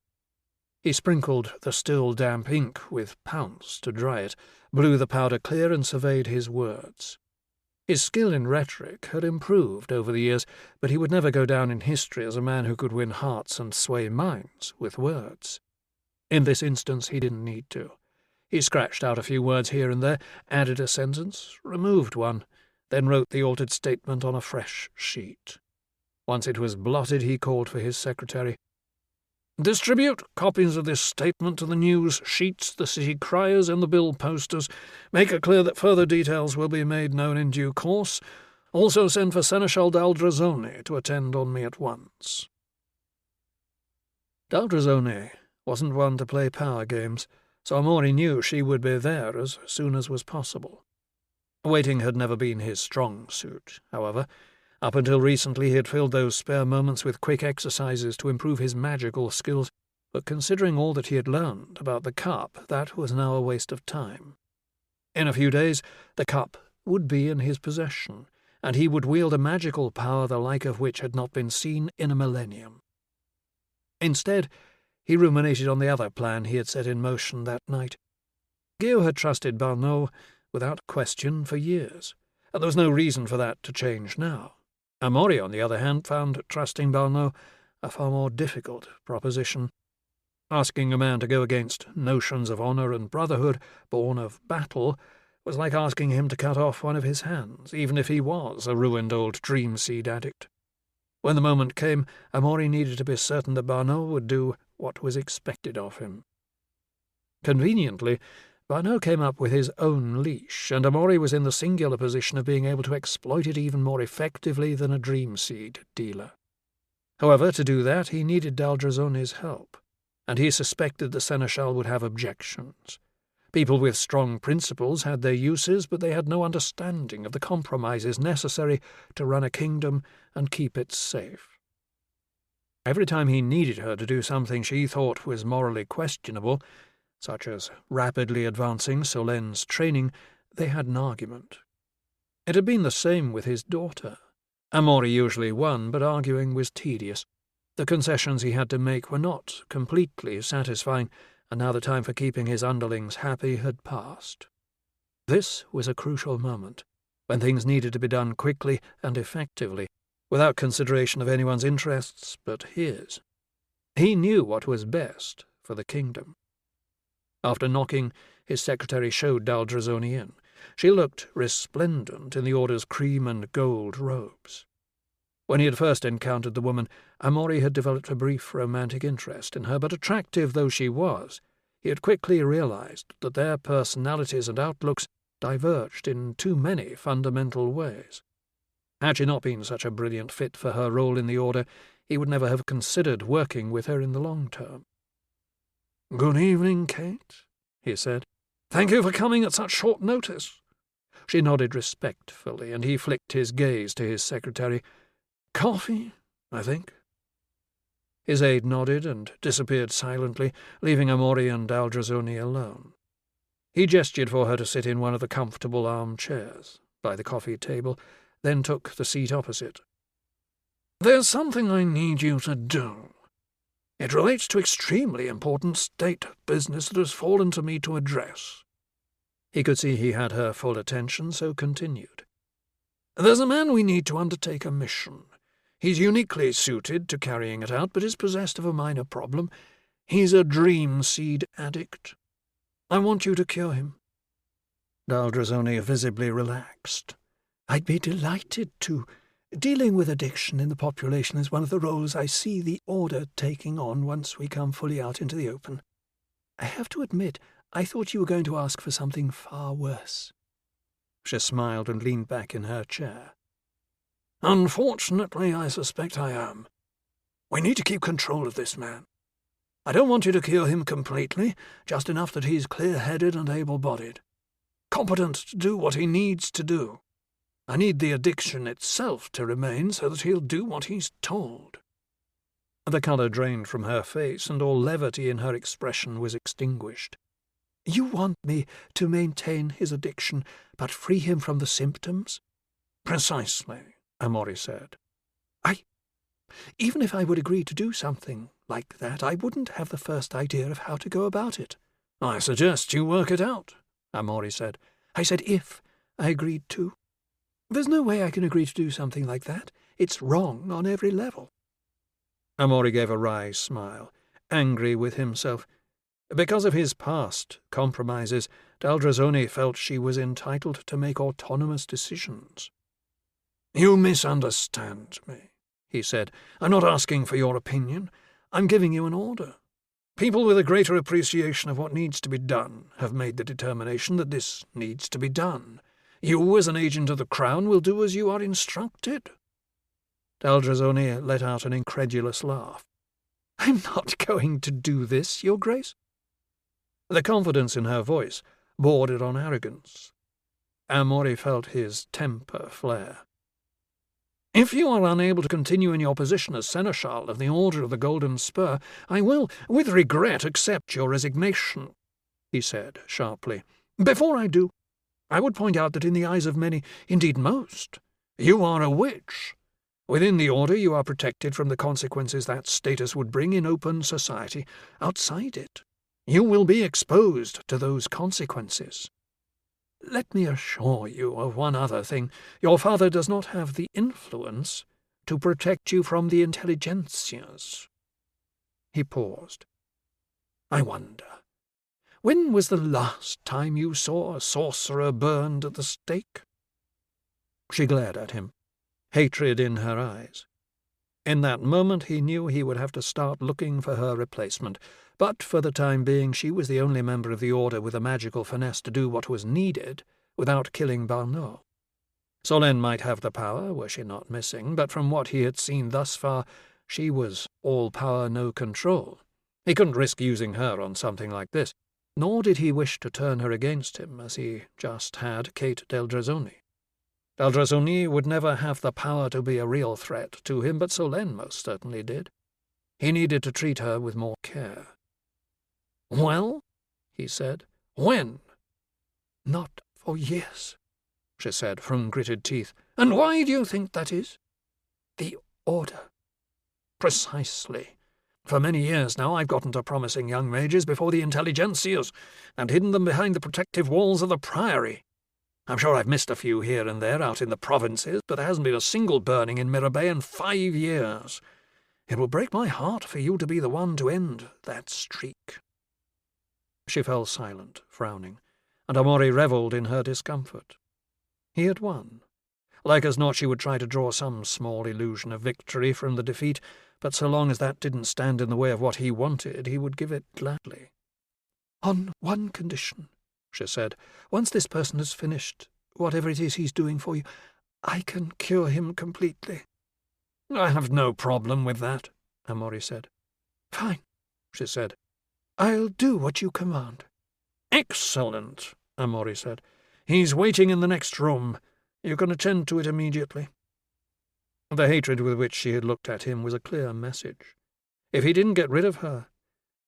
He sprinkled the still damp ink with pounce to dry it, blew the powder clear and surveyed his words. His skill in rhetoric had improved over the years, but he would never go down in history as a man who could win hearts and sway minds with words. In this instance, he didn't need to. He scratched out a few words here and there, added a sentence, removed one, then wrote the altered statement on a fresh sheet. Once it was blotted, he called for his secretary. "Distribute copies of this statement to the news sheets, the city criers, and the bill posters. Make it clear that further details will be made known in due course. Also send for Seneschal Daldrazone to attend on me at once." Daldrazone wasn't one to play power games, so Amori knew she would be there as soon as was possible. Waiting had never been his strong suit, however. Up until recently he had filled those spare moments with quick exercises to improve his magical skills, but considering all that he had learned about the cup, that was now a waste of time. In a few days the cup would be in his possession, and he would wield a magical power the like of which had not been seen in a millennium. Instead, he ruminated on the other plan he had set in motion that night. Gil had trusted Barneau without question for years, and there was no reason for that to change now. Amori, on the other hand, found trusting Barneau a far more difficult proposition. Asking a man to go against notions of honour and brotherhood born of battle was like asking him to cut off one of his hands, even if he was a ruined old dream seed addict. When the moment came, Amori needed to be certain that Barneau would do what was expected of him. Conveniently, Barneau came up with his own leash, and Amori was in the singular position of being able to exploit it even more effectively than a dream seed dealer. However, to do that, he needed Daldrazone's help, and he suspected the Seneschal would have objections. People with strong principles had their uses, but they had no understanding of the compromises necessary to run a kingdom and keep it safe. Every time he needed her to do something she thought was morally questionable, such as rapidly advancing Solenne's training, they had an argument. It had been the same with his daughter. Amori usually won, but arguing was tedious. The concessions he had to make were not completely satisfying, and now the time for keeping his underlings happy had passed. This was a crucial moment, when things needed to be done quickly and effectively, without consideration of anyone's interests but his. He knew what was best for the kingdom. After knocking, his secretary showed Daldrazone in. She looked resplendent in the Order's cream and gold robes. When he had first encountered the woman, Amori had developed a brief romantic interest in her, but attractive though she was, he had quickly realized that their personalities and outlooks diverged in too many fundamental ways. Had she not been such a brilliant fit for her role in the Order, he would never have considered working with her in the long term. "Good evening, Kate," he said. "Thank you for coming at such short notice." She nodded respectfully, and he flicked his gaze to his secretary. "Coffee, I think." His aide nodded and disappeared silently, leaving Amori and Daldrazone alone. He gestured for her to sit in one of the comfortable armchairs by the coffee table, then took the seat opposite. "There's something I need you to do. It relates to extremely important state business that has fallen to me to address." He could see he had her full attention, so continued. "There's a man we need to undertake a mission. He's uniquely suited to carrying it out, but is possessed of a minor problem. He's a dream seed addict. I want you to cure him." Daldrazone visibly relaxed. "I'd be delighted to. Dealing with addiction in the population is one of the roles I see the Order taking on once we come fully out into the open. I have to admit, I thought you were going to ask for something far worse." She smiled and leaned back in her chair. "Unfortunately, I suspect I am. We need to keep control of this man. I don't want you to cure him completely, just enough that he's clear-headed and able-bodied, competent to do what he needs to do. I need the addiction itself to remain so that he'll do what he's told." The colour drained from her face, and all levity in her expression was extinguished. "You want me to maintain his addiction, but free him from the symptoms?" "Precisely," Amory said. Even if I would agree to do something like that, I wouldn't have the first idea of how to go about it." "I suggest you work it out," Amory said. "I said if I agreed to. There's no way I can agree to do something like that. It's wrong on every level." Amory gave a wry smile, angry with himself. Because of his past compromises, Daldrazzoni felt she was entitled to make autonomous decisions. "You misunderstand me," he said. "I'm not asking for your opinion. I'm giving you an order. People with a greater appreciation of what needs to be done have made the determination that this needs to be done. You, as an agent of the Crown, will do as you are instructed." Daldrazzoni let out an incredulous laugh. "I'm not going to do this, Your Grace." The confidence in her voice bordered on arrogance. Amory felt his temper flare. "If you are unable to continue in your position as Seneschal of the Order of the Golden Spur, I will, with regret, accept your resignation," he said sharply. "Before I do, I would point out that in the eyes of many, indeed most, you are a witch. Within the Order you are protected from the consequences that status would bring in open society. Outside it, you will be exposed to those consequences. Let me assure you of one other thing. Your father does not have the influence to protect you from the intelligentsias." He paused. "I wonder, when was the last time you saw a sorcerer burned at the stake?" She glared at him, hatred in her eyes. In that moment he knew he would have to start looking for her replacement, but for the time being she was the only member of the Order with a magical finesse to do what was needed without killing Barnot. Solène might have the power, were she not missing, but from what he had seen thus far, she was all power, no control. He couldn't risk using her on something like this, nor did he wish to turn her against him as he just had Kate Daldrazzoni. Daldrazzoni would never have the power to be a real threat to him, but Solène most certainly did. He needed to treat her with more care. "Well," he said, "when?" "Not for years," she said from gritted teeth. "And why do you think that is?" "The Order." "Precisely. For many years now I've gotten to promising young mages before the intelligentsias, and hidden them behind the protective walls of the Priory. I'm sure I've missed a few here and there out in the provinces, but there hasn't been a single burning in Mirabay in 5 years. It will break my heart for you to be the one to end that streak." She fell silent, frowning, and Amory revelled in her discomfort. He had won. Like as not she would try to draw some small illusion of victory from the defeat, but so long as that didn't stand in the way of what he wanted, he would give it gladly. "On one condition," she said. "Once this person has finished whatever it is he's doing for you, I can cure him completely." "I have no problem with that," Amory said. "Fine," she said. "I'll do what you command." "Excellent," Amory said. "He's waiting in the next room. You can attend to it immediately." The hatred with which she had looked at him was a clear message. If he didn't get rid of her,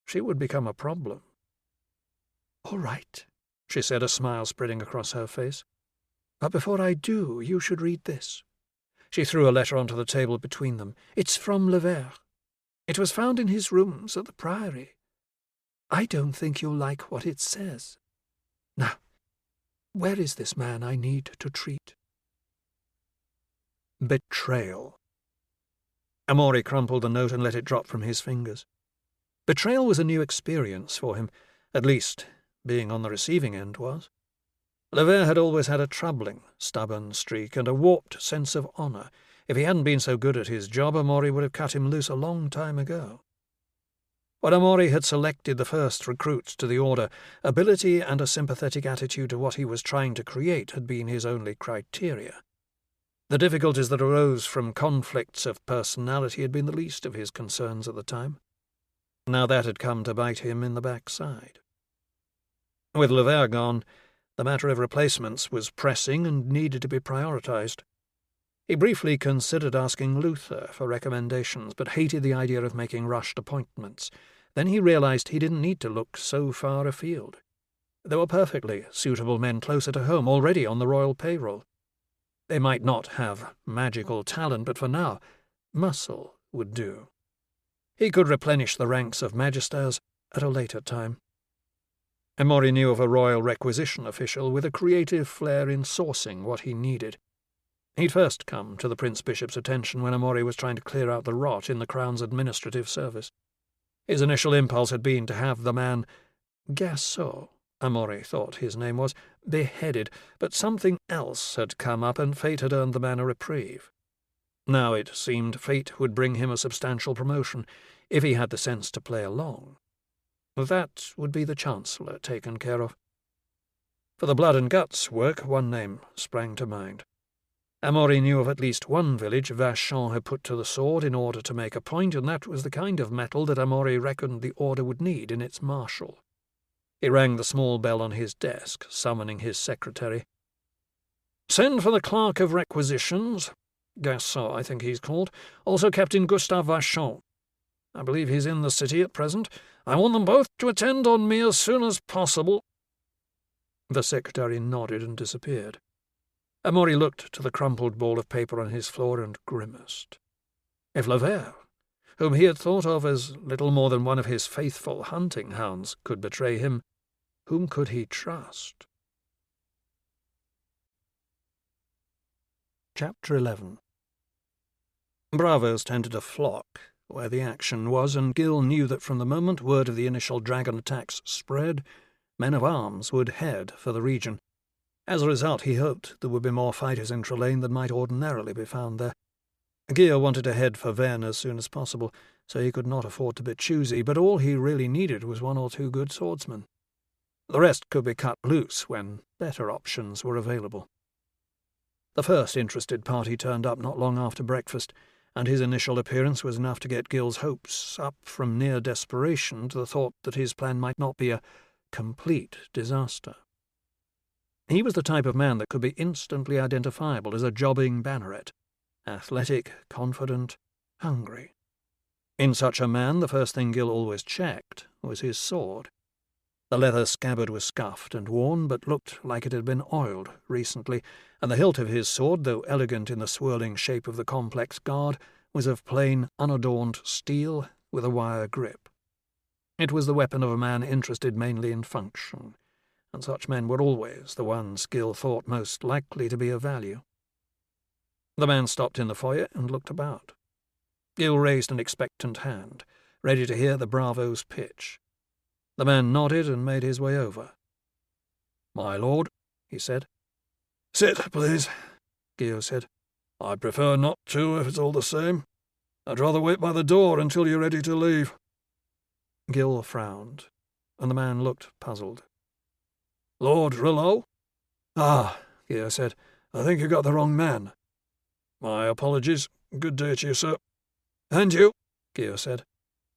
she would become a problem. "All right," she said, a smile spreading across her face. "But before I do, you should read this." She threw a letter onto the table between them. "It's from Levert. It was found in his rooms at the Priory. I don't think you'll like what it says. Now, where is this man I need to treat?" Betrayal. Amory crumpled the note and let it drop from his fingers. Betrayal was a new experience for him, at least being on the receiving end was. Levert had always had a troubling, stubborn streak and a warped sense of honour. If he hadn't been so good at his job, Amory would have cut him loose a long time ago. When Amory had selected the first recruits to the Order, ability and a sympathetic attitude to what he was trying to create had been his only criteria. The difficulties that arose from conflicts of personality had been the least of his concerns at the time. Now that had come to bite him in the backside. With Levere gone, the matter of replacements was pressing and needed to be prioritized. He briefly considered asking Luther for recommendations, but hated the idea of making rushed appointments. Then he realized he didn't need to look so far afield. There were perfectly suitable men closer to home, already on the royal payroll. They might not have magical talent, but for now, muscle would do. He could replenish the ranks of magisters at a later time. Amory knew of a royal requisition official with a creative flair in sourcing what he needed. He'd first come to the Prince-Bishop's attention when Amory was trying to clear out the rot in the Crown's administrative service. His initial impulse had been to have the man Gassot, Amory thought his name was, beheaded, but something else had come up and fate had earned the man a reprieve. Now it seemed fate would bring him a substantial promotion, if he had the sense to play along. That would be the Chancellor taken care of. For the blood and guts work, one name sprang to mind. Amory knew of at least one village Vachon had put to the sword in order to make a point, and that was the kind of metal that Amory reckoned the order would need in its marshal. He rang the small bell on his desk, summoning his secretary. "Send for the clerk of requisitions, Gassot, I think he's called, also Captain Gustave Vachon. I believe he's in the city at present. I want them both to attend on me as soon as possible." The secretary nodded and disappeared. Amory looked to the crumpled ball of paper on his floor and grimaced. If Levere, whom he had thought of as little more than one of his faithful hunting hounds, could betray him, whom could he trust? Chapter 11. Bravos tended to flock where the action was, and Gil knew that from the moment word of the initial dragon attacks spread, men of arms would head for the region. As a result, he hoped there would be more fighters in Trelane than might ordinarily be found there. Gil wanted to head for Verne as soon as possible, so he could not afford to be choosy, but all he really needed was one or two good swordsmen. The rest could be cut loose when better options were available. The first interested party turned up not long after breakfast, and his initial appearance was enough to get Gil's hopes up from near desperation to the thought that his plan might not be a complete disaster. He was the type of man that could be instantly identifiable as a jobbing banneret, athletic, confident, hungry. In such a man, the first thing Gil always checked was his sword. The leather scabbard was scuffed and worn, but looked like it had been oiled recently, and the hilt of his sword, though elegant in the swirling shape of the complex guard, was of plain, unadorned steel with a wire grip. It was the weapon of a man interested mainly in function, and such men were always the ones Gil thought most likely to be of value. The man stopped in the foyer and looked about. Gil raised an expectant hand, ready to hear the bravo's pitch. The man nodded and made his way over. "My lord," he said. "Sit, please," Gil said. "I'd prefer not to, if it's all the same. I'd rather wait by the door until you're ready to leave." Gil frowned, and the man looked puzzled. "Lord Rillo?" "Ah," Gil said, "I think you got the wrong man." "My apologies. Good day to you, sir." "And you," Gil said.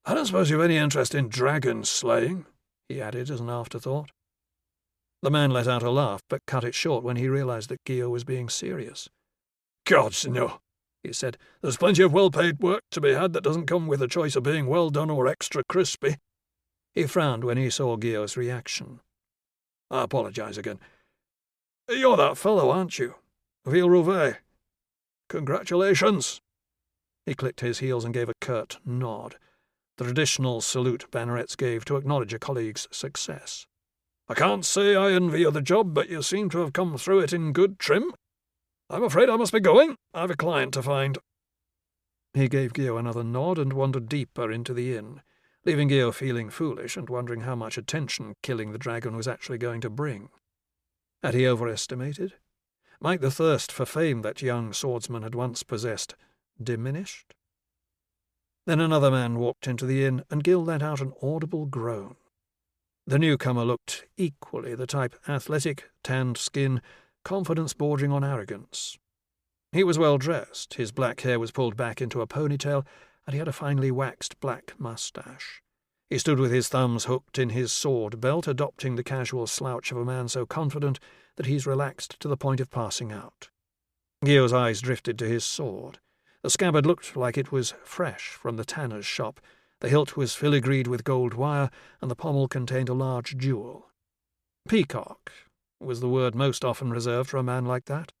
"I don't suppose you've any interest in dragon slaying?" he added as an afterthought. The man let out a laugh, but cut it short when he realized that Gil was being serious. "Gods, no," he said. "There's plenty of well-paid work to be had that doesn't come with the choice of being well done or extra crispy." He frowned when he saw Gil's reaction. "I apologize again. You're that fellow, aren't you? Ville Rouvet. Congratulations." He clicked his heels and gave a curt nod, the traditional salute bannerets gave to acknowledge a colleague's success. "I can't say I envy you the job, but you seem to have come through it in good trim. I'm afraid I must be going. I've a client to find." He gave Gil another nod and wandered deeper into the inn, leaving Gil feeling foolish and wondering how much attention killing the dragon was actually going to bring. Had he overestimated? Might the thirst for fame that young swordsman had once possessed diminished? Then another man walked into the inn, and Gil let out an audible groan. The newcomer looked equally the type: athletic, tanned skin, confidence bordering on arrogance. He was well dressed, his black hair was pulled back into a ponytail, and he had a finely waxed black moustache. He stood with his thumbs hooked in his sword belt, adopting the casual slouch of a man so confident that he's relaxed to the point of passing out. Gio's eyes drifted to his sword. The scabbard looked like it was fresh from the tanner's shop. The hilt was filigreed with gold wire, and the pommel contained a large jewel. Peacock was the word most often reserved for a man like that.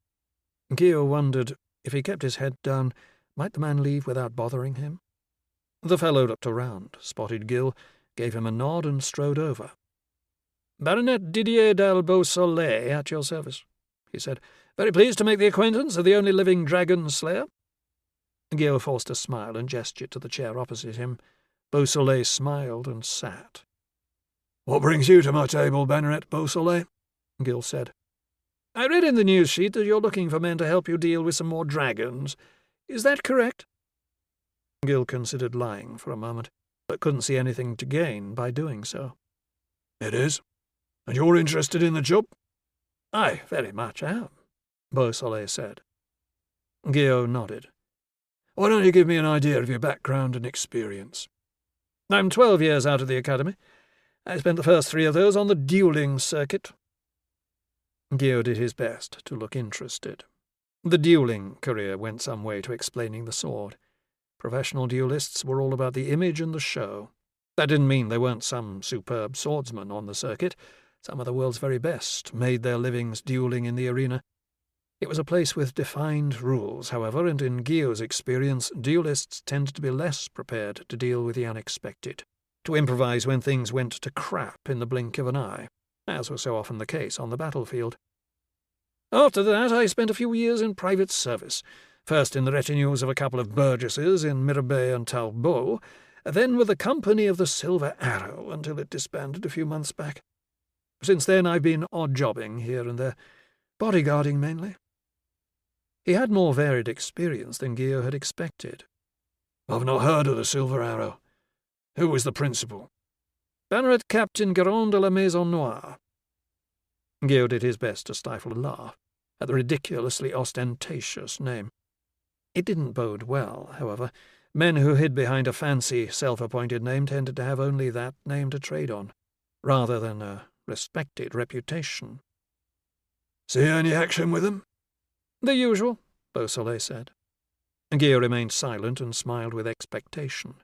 Gio wondered, if he kept his head down, might the man leave without bothering him? The fellow looked around, spotted Gil, gave him a nod, and strode over. "Baronet Didier del Beausoleil at your service," he said. "Very pleased to make the acquaintance of the only living Dragonslayer." Gil forced a smile and gestured to the chair opposite him. Beausoleil smiled and sat. "What brings you to my table, Baronet Beausoleil?" Gil said. "I read in the news sheet that you're looking for men to help you deal with some more dragons. Is that correct?" Gil considered lying for a moment, but couldn't see anything to gain by doing so. "It is. And you're interested in the job?" "I very much am," Beausoleil said. Gio nodded. "Why don't you give me an idea of your background and experience?" "I'm 12 years out of the academy. I spent the first 3 of those on the dueling circuit." Gio did his best to look interested. The dueling career went some way to explaining the sword. Professional duelists were all about the image and the show. That didn't mean there weren't some superb swordsmen on the circuit. Some of the world's very best made their livings dueling in the arena. It was a place with defined rules, however, and in Gio's experience, duelists tended to be less prepared to deal with the unexpected, to improvise when things went to crap in the blink of an eye, as was so often the case on the battlefield. After that, I spent a few years in private service, first in the retinues of a couple of burgesses in Mirabeau and Talbot, then with the Company of the Silver Arrow until it disbanded a few months back. Since then, I've been odd-jobbing here and there, bodyguarding mainly." He had more varied experience than Gio had expected. "I've not heard of the Silver Arrow. Who was the principal?" "Baronet Captain Garon de la Maison Noire." Gio did his best to stifle a laugh at the ridiculously ostentatious name. It didn't bode well, however. Men who hid behind a fancy, self-appointed name tended to have only that name to trade on, rather than a respected reputation. "See any action with him?" "The usual," Beausoleil said. Gio remained silent and smiled with expectation.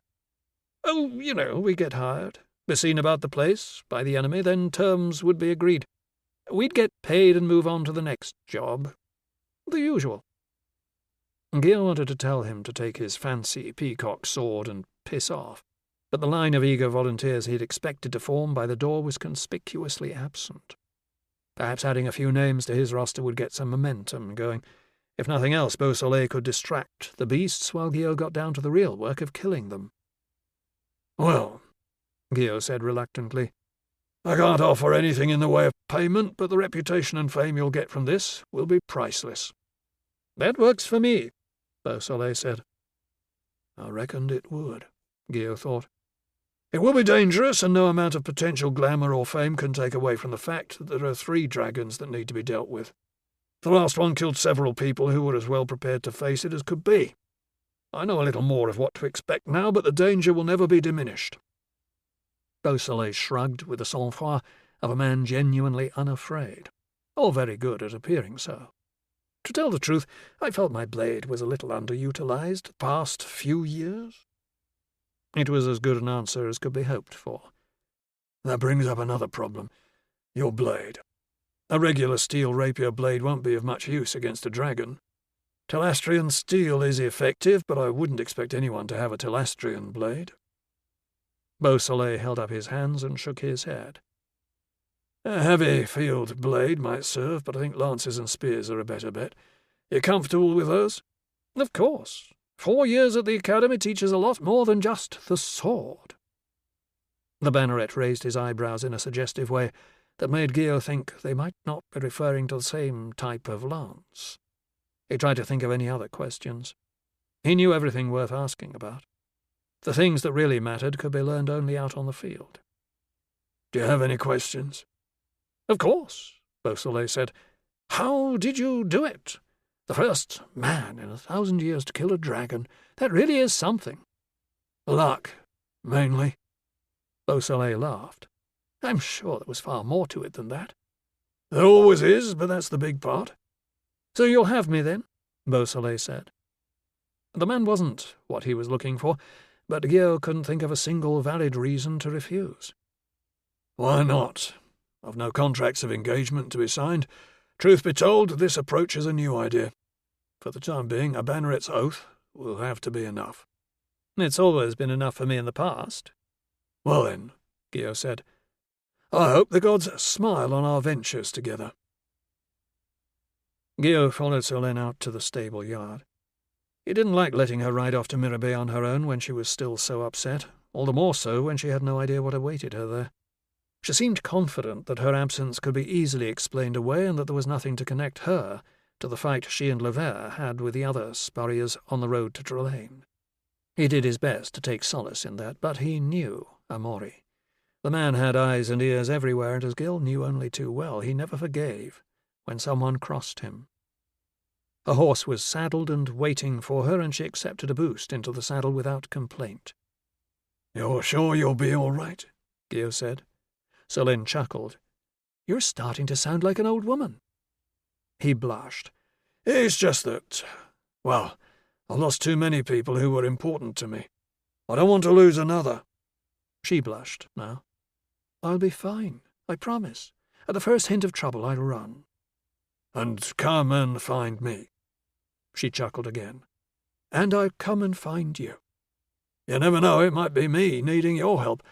"Oh, we get hired, be seen about the place, by the enemy, then terms would be agreed. We'd get paid and move on to the next job. The usual." Gio wanted to tell him to take his fancy peacock sword and piss off, but the line of eager volunteers he'd expected to form by the door was conspicuously absent. Perhaps adding a few names to his roster would get some momentum going. If nothing else, Beausoleil could distract the beasts while Gio got down to the real work of killing them. "Well," Gio said reluctantly, "I can't offer anything in the way of payment, but the reputation and fame you'll get from this will be priceless." "That works for me," Beausoleil said. "I reckoned it would," Gio thought. "It will be dangerous, and no amount of potential glamour or fame can take away from the fact that there are 3 dragons that need to be dealt with. The last one killed several people who were as well prepared to face it as could be. I know a little more of what to expect now, but the danger will never be diminished." Beausoleil shrugged with the sang-froid of a man genuinely unafraid, or very good at appearing so. "To tell the truth, I felt my blade was a little underutilized the past few years." It was as good an answer as could be hoped for. "That brings up another problem. Your blade. A regular steel rapier blade won't be of much use against a dragon. Telastrian steel is effective, but I wouldn't expect anyone to have a Telastrian blade." Beausoleil held up his hands and shook his head. "A heavy field blade might serve, but I think lances and spears are a better bet. You comfortable with those?" "Of course. 4 years at the academy teaches a lot more than just the sword." The banneret raised his eyebrows in a suggestive way that made Gio think they might not be referring to the same type of lance. He tried to think of any other questions. He knew everything worth asking about. The things that really mattered could be learned only out on the field. "Do you have any questions?" "Of course," Beausoleil said. "How did you do it? The first man in 1,000 years to kill a dragon. That really is something. Luck, mainly. Beausoleil laughed. I'm sure there was far more to it than that. There always is, but that's the big part. So you'll have me then, Beausoleil said. The man wasn't what he was looking for, but Guillaume couldn't think of a single valid reason to refuse. Why not? I've no contracts of engagement to be signed. Truth be told, this approach is a new idea. For the time being, a banneret's oath will have to be enough. It's always been enough for me in the past. Well then, Guillaume said, I hope the gods smile on our ventures together. Guillaume followed Solène out to the stable yard. He didn't like letting her ride off to Mirabay on her own when she was still so upset, all the more so when she had no idea what awaited her there. She seemed confident that her absence could be easily explained away and that there was nothing to connect her to the fight she and Levere had with the other Spurriers on the road to Trelane. He did his best to take solace in that, but he knew Amaury. The man had eyes and ears everywhere, and as Gil knew only too well, he never forgave when someone crossed him. Her horse was saddled and waiting for her, and she accepted a boost into the saddle without complaint. You're sure you'll be all right? Guillaume said. Solène chuckled. You're starting to sound like an old woman. He blushed. It's just that, well, I've lost too many people who were important to me. I don't want to lose another. She blushed now. I'll be fine, I promise. At the first hint of trouble, I'll run. And come and find me. She chuckled again. And I'll come and find you. You never know, it might be me needing your help.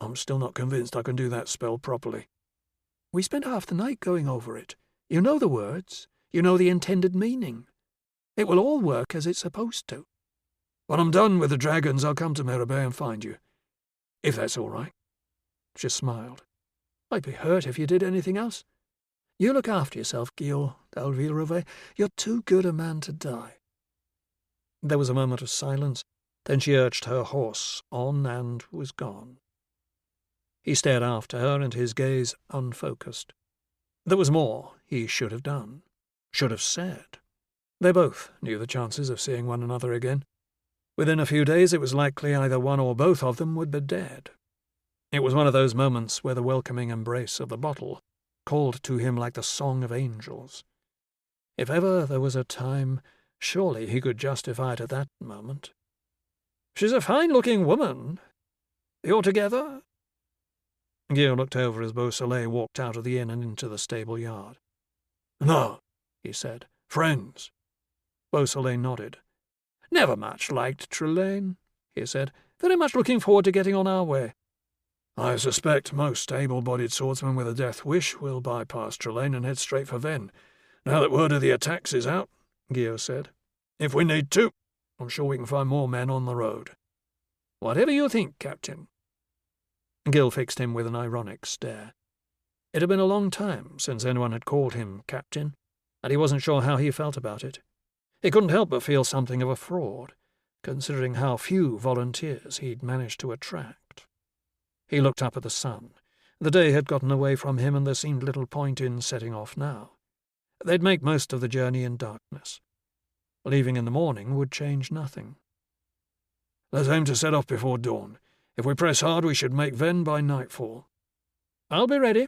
I'm still not convinced I can do that spell properly. We spent half the night going over it. You know the words. You know the intended meaning. It will all work as it's supposed to. When I'm done with the dragons, I'll come to Mirabay and find you. If that's all right. She smiled. I'd be hurt if you did anything else. You look after yourself, Guillaume d'Alville-Rouvet. You're too good a man to die. There was a moment of silence. Then she urged her horse on and was gone. He stared after her, and his gaze unfocused. There was more he should have done, should have said. They both knew the chances of seeing one another again. Within a few days it was likely either one or both of them would be dead. It was one of those moments where the welcoming embrace of the bottle called to him like the song of angels. If ever there was a time, surely he could justify it at that moment. She's a fine-looking woman. You're together? Guillaume looked over as Beausoleil walked out of the inn and into the stable yard. No, he said. Friends. Beausoleil nodded. Never much liked Trelane, he said. Very much looking forward to getting on our way. I suspect most able-bodied swordsmen with a death wish will bypass Trelane and head straight for Vennes. Now that word of the attacks is out, Guillaume said. If we need to, I'm sure we can find more men on the road. Whatever you think, Captain. Gil fixed him with an ironic stare. It had been a long time since anyone had called him Captain, and he wasn't sure how he felt about it. He couldn't help but feel something of a fraud, considering how few volunteers he'd managed to attract. He looked up at the sun. The day had gotten away from him, and there seemed little point in setting off now. They'd make most of the journey in darkness. Leaving in the morning would change nothing. Let's aim to set off before dawn. If we press hard, we should make Vennes by nightfall. I'll be ready.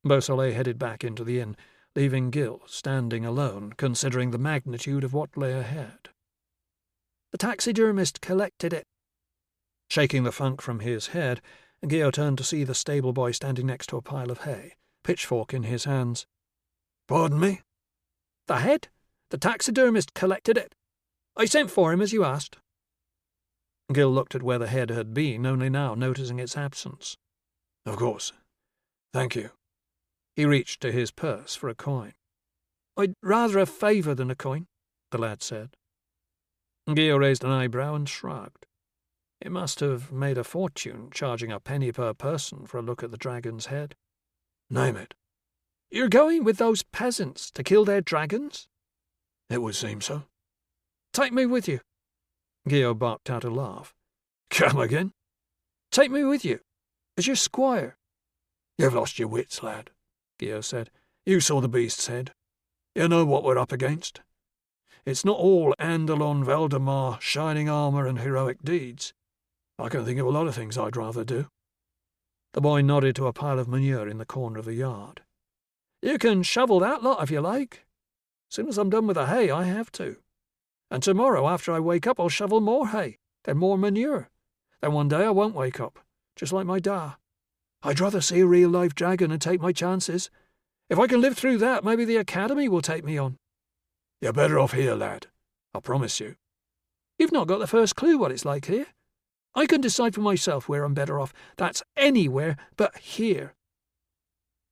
Beausoleil headed back into the inn, leaving Gil standing alone, considering the magnitude of what lay ahead. The taxidermist collected it. Shaking the funk from his head, Gil turned to see the stable boy standing next to a pile of hay, pitchfork in his hands. Pardon me? The head? The taxidermist collected it. I sent for him as you asked. Gil looked at where the head had been, only now noticing its absence. Of course. Thank you. He reached to his purse for a coin. I'd rather a favour than a coin, the lad said. Gil raised an eyebrow and shrugged. It must have made a fortune, charging a penny per person for a look at the dragon's head. Name it. You're going with those peasants to kill their dragons? It would seem so. Take me with you. Guillaume barked out a laugh. Come again? Take me with you, as your squire. You've lost your wits, lad, Guillaume said. You saw the beast's head. You know what we're up against. It's not all Andalon Valdemar, shining armour and heroic deeds. I can think of a lot of things I'd rather do." The boy nodded to a pile of manure in the corner of the yard. "You can shovel that lot if you like. As soon as I'm done with the hay, I have to. And tomorrow, after I wake up, I'll shovel more hay, then more manure. Then one day I won't wake up, just like my da. I'd rather see a real-life dragon and take my chances. If I can live through that, maybe the Academy will take me on." "You're better off here, lad. I promise you." "You've not got the first clue what it's like here. I can decide for myself where I'm better off. That's anywhere but here."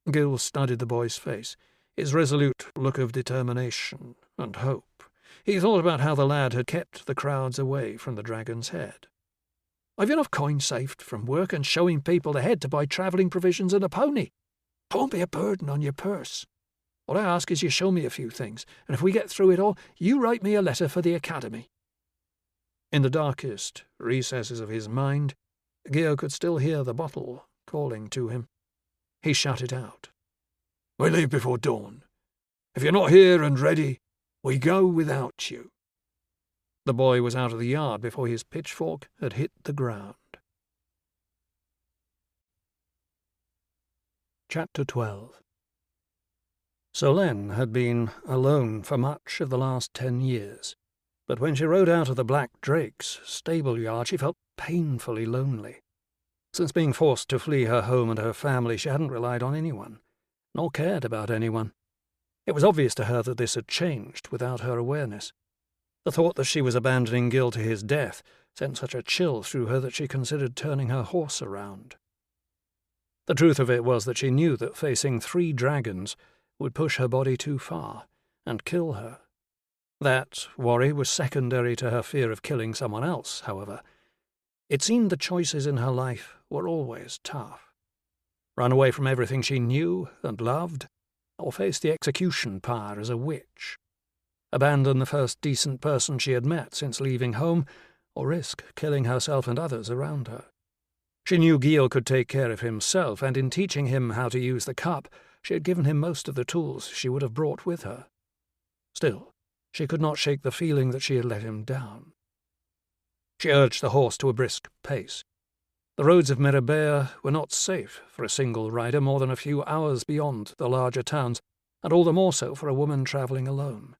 Gil studied the boy's face, his resolute look of determination and hope. He thought about how the lad had kept the crowds away from the Dragon's Head. "I've enough coin saved from work and showing people the head to buy travelling provisions and a pony. It won't be a burden on your purse. What I ask is you show me a few things, and if we get through it all, you write me a letter for the Academy." In the darkest recesses of his mind, Gil could still hear the bottle calling to him. He shut it out. "We leave before dawn. If you're not here and ready, we go without you." The boy was out of the yard before his pitchfork had hit the ground. Chapter 12. Solène had been alone for much of the last 10 years, but when she rode out of the Black Drake's stable yard she felt painfully lonely. Since being forced to flee her home and her family, she hadn't relied on anyone, nor cared about anyone. It was obvious to her that this had changed without her awareness. The thought that she was abandoning Gil to his death sent such a chill through her that she considered turning her horse around. The truth of it was that she knew that facing 3 dragons would push her body too far and kill her. That worry was secondary to her fear of killing someone else, however. It seemed the choices in her life were always tough. Run away from everything she knew and loved, or face the execution pyre as a witch. Abandon the first decent person she had met since leaving home, or risk killing herself and others around her. She knew Gil could take care of himself, and in teaching him how to use the cup, she had given him most of the tools she would have brought with her. Still, she could not shake the feeling that she had let him down. She urged the horse to a brisk pace. The roads of Mirabea were not safe for a single rider more than a few hours beyond the larger towns, and all the more so for a woman travelling alone.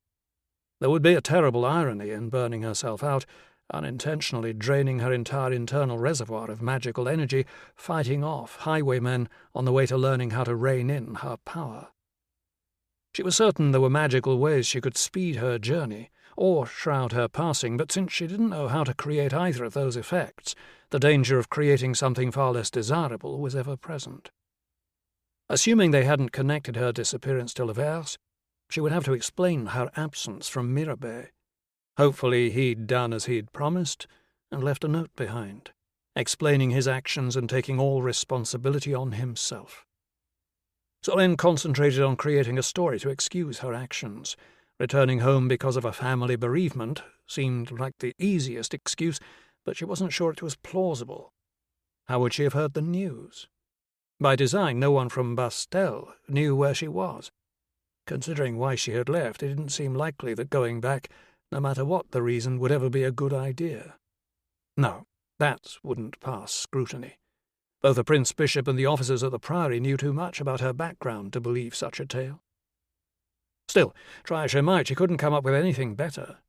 There would be a terrible irony in burning herself out, unintentionally draining her entire internal reservoir of magical energy, fighting off highwaymen on the way to learning how to rein in her power. She was certain there were magical ways she could speed her journey, or shroud her passing, but since she didn't know how to create either of those effects, the danger of creating something far less desirable was ever present. Assuming they hadn't connected her disappearance to Levers, she would have to explain her absence from Mirabea. Hopefully he'd done as he'd promised and left a note behind, explaining his actions and taking all responsibility on himself. Solène concentrated on creating a story to excuse her actions. Returning home because of a family bereavement seemed like the easiest excuse, but she wasn't sure it was plausible. How would she have heard the news? By design, no one from Bastel knew where she was. Considering why she had left, it didn't seem likely that going back, no matter what the reason, would ever be a good idea. No, that wouldn't pass scrutiny. Both the Prince Bishop and the officers at the Priory knew too much about her background to believe such a tale. Still, try as she might, she couldn't come up with anything better.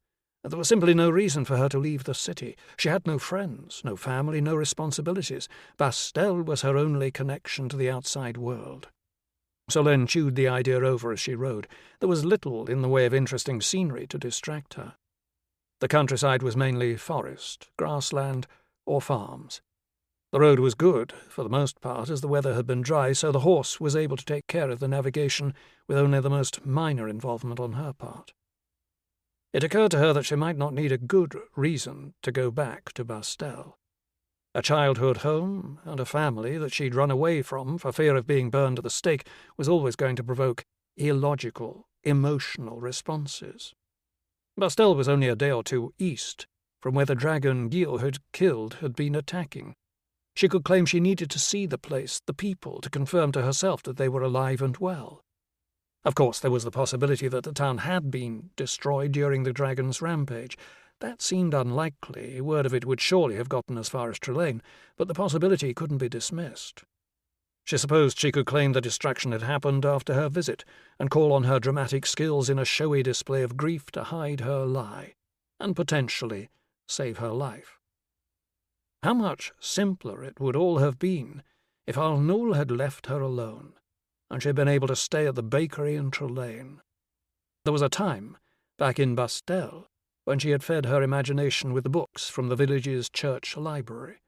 There was simply no reason for her to leave the city. She had no friends, no family, no responsibilities. Bastel was her only connection to the outside world. Solène chewed the idea over as she rode. There was little in the way of interesting scenery to distract her. The countryside was mainly forest, grassland, or farms. The road was good, for the most part, as the weather had been dry, so the horse was able to take care of the navigation with only the most minor involvement on her part. It occurred to her that she might not need a good reason to go back to Bastel. A childhood home and a family that she'd run away from for fear of being burned at the stake was always going to provoke illogical, emotional responses. Bastel was only a day or two east from where the dragon Gil had killed had been attacking. She could claim she needed to see the place, the people, to confirm to herself that they were alive and well. Of course, there was the possibility that the town had been destroyed during the dragon's rampage. That seemed unlikely. Word of it would surely have gotten as far as Trelane, but the possibility couldn't be dismissed. She supposed she could claim the destruction had happened after her visit, and call on her dramatic skills in a showy display of grief to hide her lie, and potentially save her life. How much simpler it would all have been if Arnoul had left her alone, and she had been able to stay at the bakery in Trelane. There was a time, back in Bastel, when she had fed her imagination with the books from the village's church library.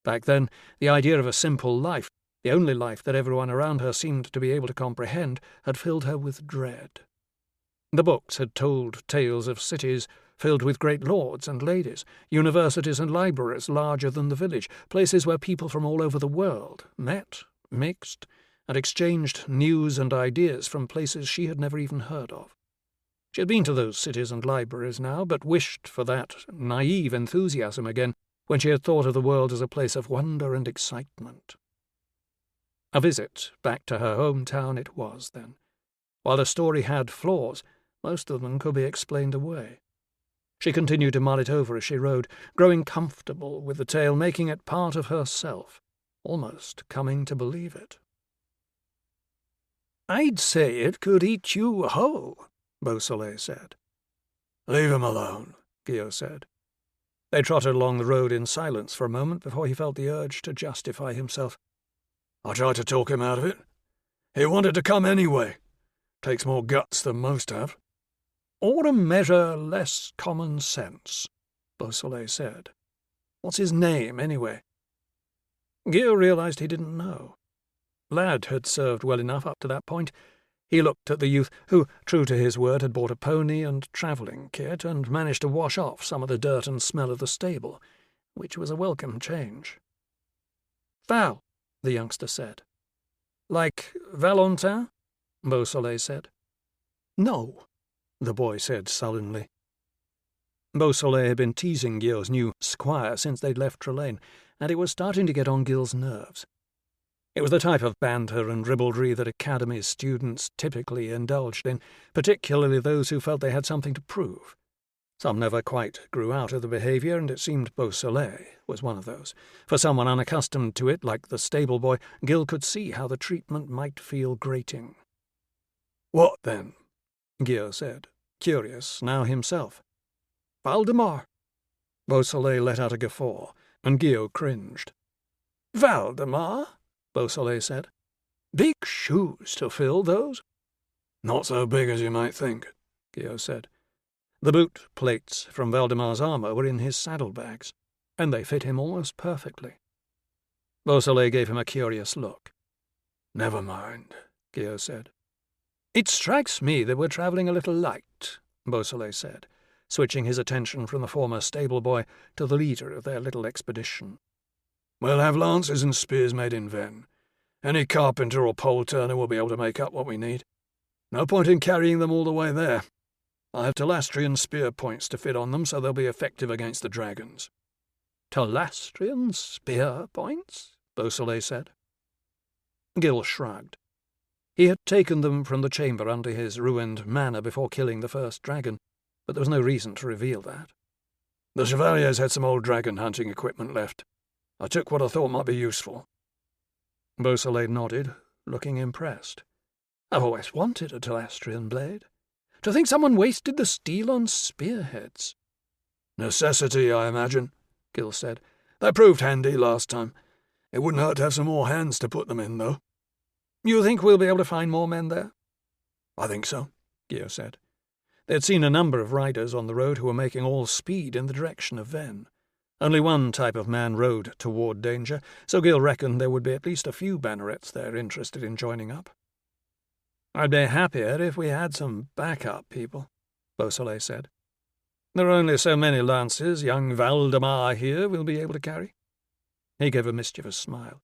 Back then, the idea of a simple life, the only life that everyone around her seemed to be able to comprehend, had filled her with dread. The books had told tales of cities filled with great lords and ladies, universities and libraries larger than the village, places where people from all over the world met, mixed, and exchanged news and ideas from places she had never even heard of. She had been to those cities and libraries now, but wished for that naive enthusiasm again when she had thought of the world as a place of wonder and excitement. A visit back to her hometown it was, then. While the story had flaws, most of them could be explained away. She continued to mull it over as she rode, growing comfortable with the tale, making it part of herself, almost coming to believe it. "I'd say it could eat you whole," Beausoleil said. "Leave him alone," Guillaume said. They trotted along the road in silence for a moment before he felt the urge to justify himself. "I tried to talk him out of it. He wanted to come anyway. Takes more guts than most have." "Or a measure less common sense," Beausoleil said. "What's his name, anyway?" Guillaume realized he didn't know. Lad had served well enough up to that point. He looked at the youth who, true to his word, had bought a pony and travelling kit and managed to wash off some of the dirt and smell of the stable, which was a welcome change. "Val," the youngster said. "Like Valentin?" Beausoleil said. "No," the boy said sullenly. Beausoleil had been teasing Gil's new squire since they'd left Trelane, and it was starting to get on Gil's nerves. It was the type of banter and ribaldry that Academy students typically indulged in, particularly those who felt they had something to prove. Some never quite grew out of the behaviour, and it seemed Beausoleil was one of those. For someone unaccustomed to it, like the stable boy, Gil could see how the treatment might feel grating. "What, then?" Gil said, curious now himself. "Valdemar." Beausoleil let out a guffaw, and Gil cringed. "Valdemar?" Beausoleil said. "Big shoes to fill, those." "Not so big as you might think," Gil said. The boot plates from Valdemar's armour were in his saddlebags, and they fit him almost perfectly. Beausoleil gave him a curious look. "Never mind," Gil said. "It strikes me that we're travelling a little light," Beausoleil said, switching his attention from the former stable boy to the leader of their little expedition. "We'll have lances and spears made in Vennes. Any carpenter or pole-turner will be able to make up what we need. No point in carrying them all the way there. I have Talastrian spear points to fit on them, so they'll be effective against the dragons." "Talastrian spear points?" Beausoleil said. Gil shrugged. He had taken them from the chamber under his ruined manor before killing the first dragon, but there was no reason to reveal that. "The Chevaliers had some old dragon hunting equipment left. I took what I thought might be useful." Beausoleil nodded, looking impressed. "I've always wanted a Talastrian blade. To think someone wasted the steel on spearheads." "Necessity, I imagine," Gil said. "They proved handy last time. It wouldn't hurt to have some more hands to put them in, though." "You think we'll be able to find more men there?" "I think so," Gil said. They had seen a number of riders on the road who were making all speed in the direction of Vennes. Only one type of man rode toward danger, so Gil reckoned there would be at least a few bannerets there interested in joining up. "I'd be happier if we had some backup people," Beausoleil said. "There are only so many lances young Valdemar here will be able to carry." He gave a mischievous smile.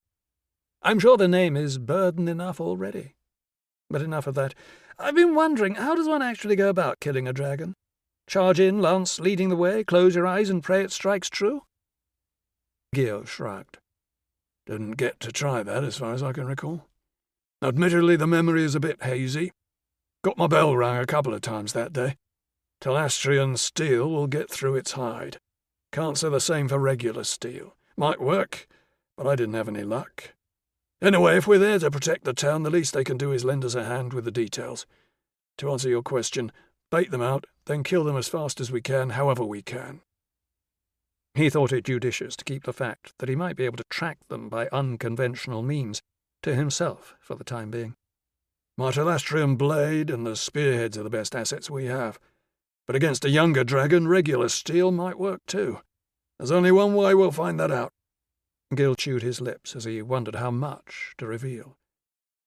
"I'm sure the name is burden enough already. But enough of that. I've been wondering, how does one actually go about killing a dragon? Charge in, lance leading the way, close your eyes and pray it strikes true?" Gil shrugged. "Didn't get to try that as far as I can recall. Admittedly, the memory is a bit hazy. Got my bell rung a couple of times that day. Telastrian steel will get through its hide. Can't say the same for regular steel. Might work, but I didn't have any luck. Anyway, if we're there to protect the town, the least they can do is lend us a hand with the details. To answer your question, bait them out, then kill them as fast as we can, however we can. He thought it judicious to keep the fact that he might be able to track them by unconventional means to himself for the time being. My Telastrian blade and the spearheads are the best assets we have. But against a younger dragon, regular steel might work too. There's only one way we'll find that out. Gil chewed his lips as he wondered how much to reveal.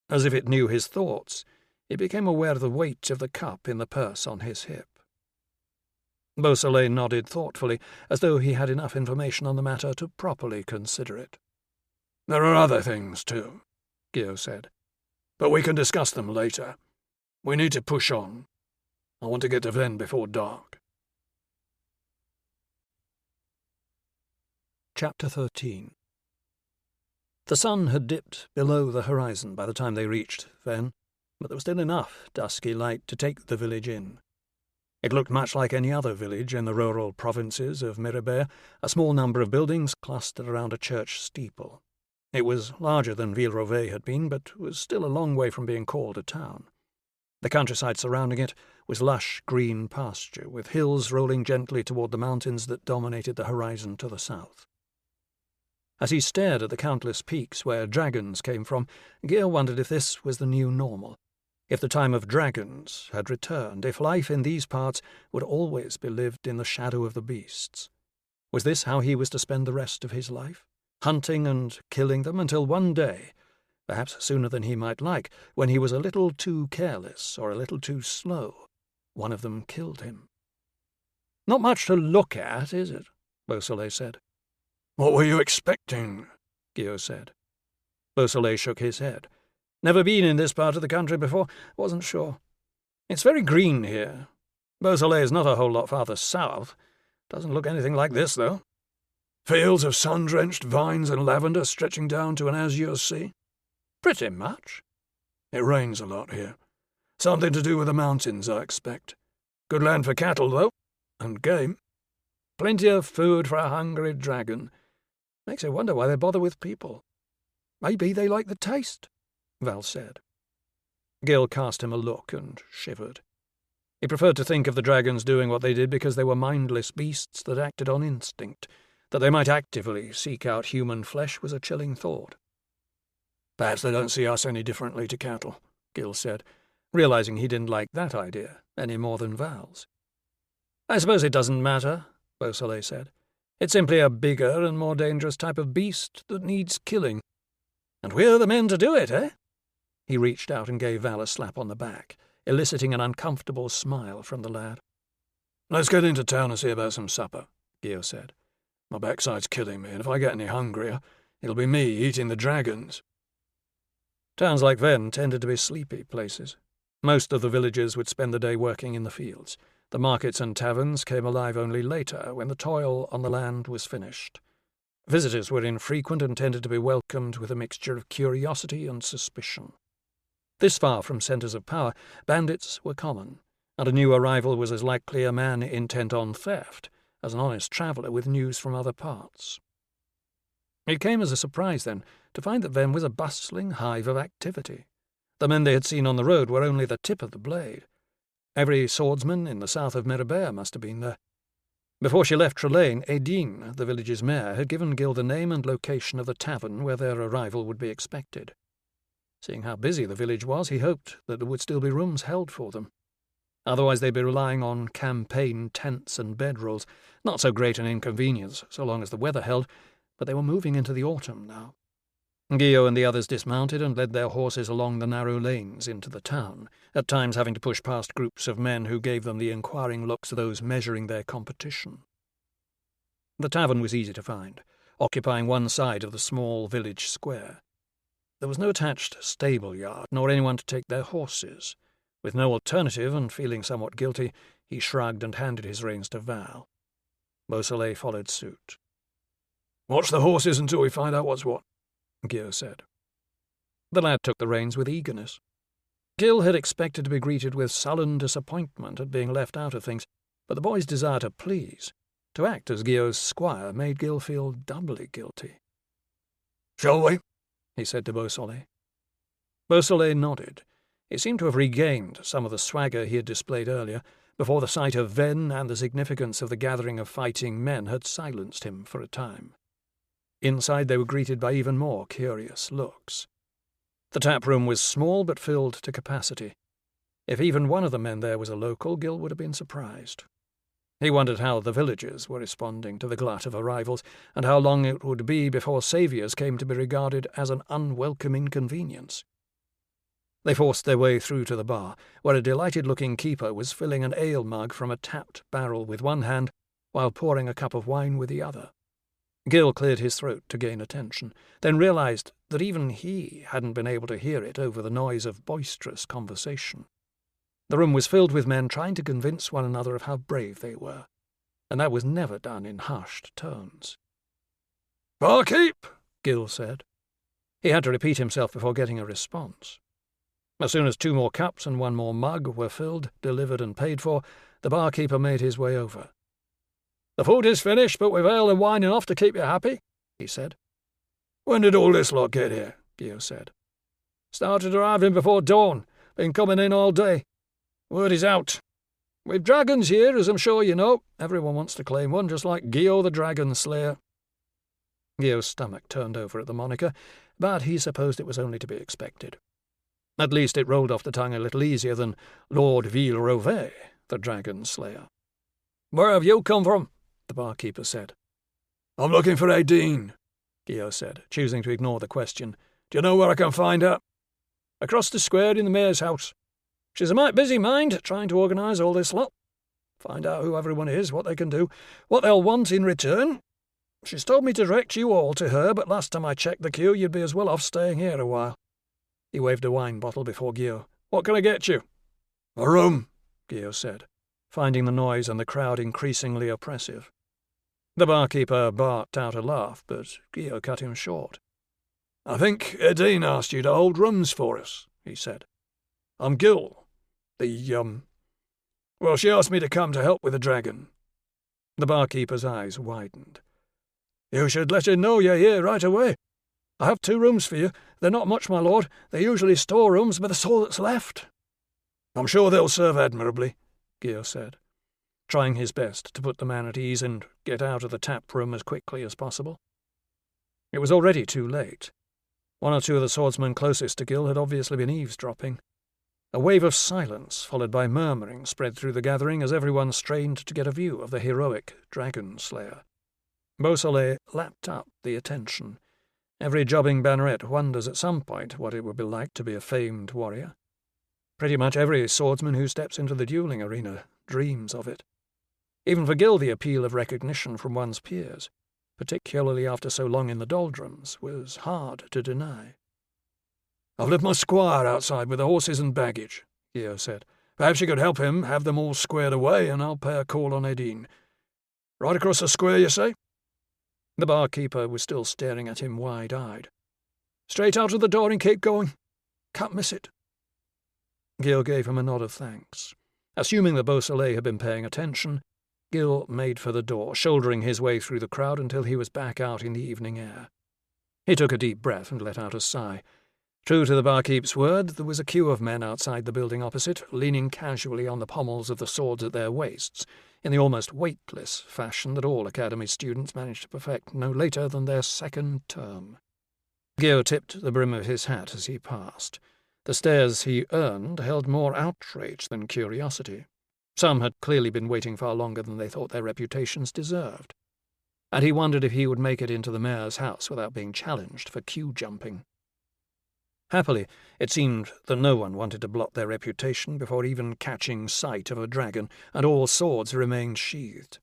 As if it knew his thoughts, he became aware of the weight of the cup in the purse on his hip. Beausoleil nodded thoughtfully, as though he had enough information on the matter to properly consider it. There are other things too, Gil said. But we can discuss them later. We need to push on. I want to get to Ven before dark. Chapter 13. The sun had dipped below the horizon by the time they reached Ven, but there was still enough dusky light to take the village in. It looked much like any other village in the rural provinces of Mirabert, a small number of buildings clustered around a church steeple. It was larger than Villerovet had been, but was still a long way from being called a town. The countryside surrounding it was lush green pasture, with hills rolling gently toward the mountains that dominated the horizon to the south. As he stared at the countless peaks where dragons came from, Gil wondered if this was the new normal, if the time of dragons had returned, if life in these parts would always be lived in the shadow of the beasts. Was this how he was to spend the rest of his life, hunting and killing them until one day, perhaps sooner than he might like, when he was a little too careless or a little too slow, one of them killed him? "Not much to look at, is it?" Beausoleil said. What were you expecting? Gio said. Beausoleil shook his head. "Never been in this part of the country before. Wasn't sure. It's very green here. Beausoleil is not a whole lot farther south. Doesn't look anything like this, though." Fields of sun-drenched vines and lavender stretching down to an azure sea? "Pretty much." "It rains a lot here. Something to do with the mountains, I expect. Good land for cattle, though, and game. Plenty of food for a hungry dragon. Makes you wonder why they bother with people." "Maybe they like the taste," Val said. Gil cast him a look and shivered. He preferred to think of the dragons doing what they did because they were mindless beasts that acted on instinct. That they might actively seek out human flesh was a chilling thought. "Perhaps they don't see us any differently to cattle," Gil said, realizing he didn't like that idea any more than Val's. "I suppose it doesn't matter," Beausoleil said. "It's simply a bigger and more dangerous type of beast that needs killing. And we're the men to do it, eh?" He reached out and gave Val a slap on the back, eliciting an uncomfortable smile from the lad. "Let's get into town and see about some supper," Gio said. "My backside's killing me, and if I get any hungrier, it'll be me eating the dragons." Towns like Ven tended to be sleepy places. Most of the villagers would spend the day working in the fields. The markets and taverns came alive only later, when the toil on the land was finished. Visitors were infrequent and tended to be welcomed with a mixture of curiosity and suspicion. This far from centres of power, bandits were common, and a new arrival was as likely a man intent on theft as an honest traveller with news from other parts. It came as a surprise, then, to find that Ven was a bustling hive of activity. The men they had seen on the road were only the tip of the blade. Every swordsman in the south of Mirabert must have been there. Before she left Trelane, Edine, the village's mayor, had given Gil the name and location of the tavern where their arrival would be expected. Seeing how busy the village was, he hoped that there would still be rooms held for them. Otherwise they'd be relying on campaign tents and bedrolls. Not so great an inconvenience, so long as the weather held, but they were moving into the autumn now. Gio and the others dismounted and led their horses along the narrow lanes into the town, at times having to push past groups of men who gave them the inquiring looks of those measuring their competition. The tavern was easy to find, occupying one side of the small village square. There was no attached stable yard, nor anyone to take their horses. With no alternative, and feeling somewhat guilty, he shrugged and handed his reins to Val. Beausoleil followed suit. "Watch the horses until we find out what's what," Gio said. The lad took the reins with eagerness. Gil had expected to be greeted with sullen disappointment at being left out of things, but the boy's desire to please, to act as Gio's squire, made Gil feel doubly guilty. "Shall we?" he said to Beausoleil. Beausoleil nodded. He seemed to have regained some of the swagger he had displayed earlier, before the sight of Venn and the significance of the gathering of fighting men had silenced him for a time. Inside they were greeted by even more curious looks. The tap room was small but filled to capacity. If even one of the men there was a local, Gil would have been surprised. He wondered how the villagers were responding to the glut of arrivals, and how long it would be before saviours came to be regarded as an unwelcome inconvenience. They forced their way through to the bar, where a delighted-looking keeper was filling an ale mug from a tapped barrel with one hand, while pouring a cup of wine with the other. Gil cleared his throat to gain attention, then realized that even he hadn't been able to hear it over the noise of boisterous conversation. The room was filled with men trying to convince one another of how brave they were, and that was never done in hushed tones. "Barkeep," Gil said. He had to repeat himself before getting a response. As soon as 2 more cups and 1 more mug were filled, delivered and paid for, the barkeeper made his way over. "The food is finished, but we've ale and wine enough to keep you happy," he said. "When did all this lot get here?" Gio said. "Started arriving before dawn. Been coming in all day. Word is out. We've dragons here, as I'm sure you know. Everyone wants to claim one, just like Gio the Dragonslayer." Gio's stomach turned over at the moniker, but he supposed it was only to be expected. At least it rolled off the tongue a little easier than Lord Villerovet, the Dragonslayer. "Where have you come from?" the barkeeper said. "I'm looking for Aideen," Gio said, choosing to ignore the question. "Do you know where I can find her?" "Across the square in the mayor's house. She's a mite busy mind, trying to organise all this lot. Find out who everyone is, what they can do, what they'll want in return. She's told me to direct you all to her, but last time I checked the queue, you'd be as well off staying here a while." He waved a wine bottle before Gio. "What can I get you?" "A room," Gio said, finding the noise and the crowd increasingly oppressive. The barkeeper barked out a laugh, but Gio cut him short. "I think Aideen asked you to hold rooms for us," he said. "I'm Gil. Well, she asked me to come to help with the dragon." The barkeeper's eyes widened. "You should let her know you're here right away. I have 2 rooms for you. They're not much, my lord. They're usually storerooms, but that's all that's left." "I'm sure they'll serve admirably," Gio said, trying his best to put the man at ease and get out of the tap room as quickly as possible. It was already too late. 1 or 2 of the swordsmen closest to Gil had obviously been eavesdropping. A wave of silence, followed by murmuring, spread through the gathering as everyone strained to get a view of the heroic Dragonslayer. Beausoleil lapped up the attention. Every jobbing banneret wonders at some point what it would be like to be a famed warrior. Pretty much every swordsman who steps into the dueling arena dreams of it. Even for Gil, the appeal of recognition from one's peers, particularly after so long in the doldrums, was hard to deny. "I've left my squire outside with the horses and baggage," Gio said. "Perhaps you could help him have them all squared away, and I'll pay a call on Aideen. Right across the square, you say?" The barkeeper was still staring at him wide-eyed. "Straight out of the door and keep going. Can't miss it." Gil gave him a nod of thanks. Assuming that Beausoleil had been paying attention, Gil made for the door, shouldering his way through the crowd until he was back out in the evening air. He took a deep breath and let out a sigh. True to the barkeep's word, there was a queue of men outside the building opposite, leaning casually on the pommels of the swords at their waists, in the almost weightless fashion that all academy students manage to perfect no later than their 2nd term. Gio tipped the brim of his hat as he passed. The stares he earned held more outrage than curiosity. Some had clearly been waiting far longer than they thought their reputations deserved. And he wondered if he would make it into the mayor's house without being challenged for queue jumping. Happily, it seemed that no one wanted to blot their reputation before even catching sight of a dragon, and all swords remained sheathed.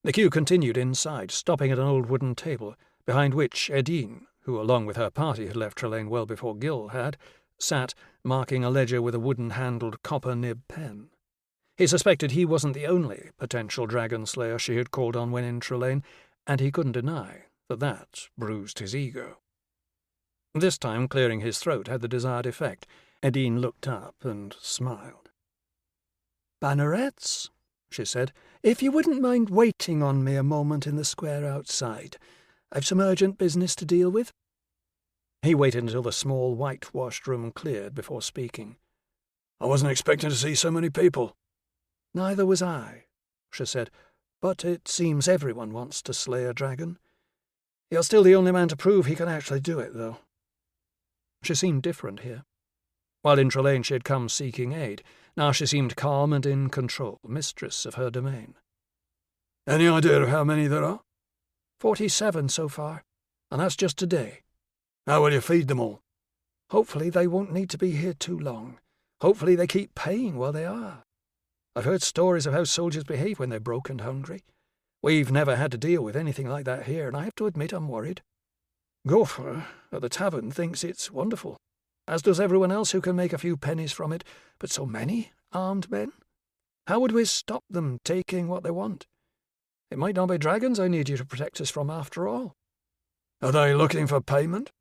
The queue continued inside, stopping at an old wooden table, behind which Aideen, who along with her party had left Trelane well before Gil had, sat marking a ledger with a wooden-handled copper-nib pen. He suspected he wasn't the only potential Dragonslayer she had called on when in Trelane, and he couldn't deny that bruised his ego. This time clearing his throat had the desired effect, Edine looked up and smiled. "Bannerets," she said, "if you wouldn't mind waiting on me a moment in the square outside. I've some urgent business to deal with." He waited until the small whitewashed room cleared before speaking. "I wasn't expecting to see so many people." "Neither was I," she said, "but it seems everyone wants to slay a dragon. You're still the only man to prove he can actually do it, though." She seemed different here. While in Trelane she had come seeking aid. Now she seemed calm and in control, mistress of her domain. "Any idea of how many there are?" 47 so far, and that's just today. "How will you feed them all?" "Hopefully they won't need to be here too long. Hopefully they keep paying while they are. I've heard stories of how soldiers behave when they're broke and hungry. We've never had to deal with anything like that here, and I have to admit I'm worried. Gopher at the tavern thinks it's wonderful, as does everyone else who can make a few pennies from it, but so many armed men? How would we stop them taking what they want? It might not be dragons I need you to protect us from after all." "Are they looking for payment?"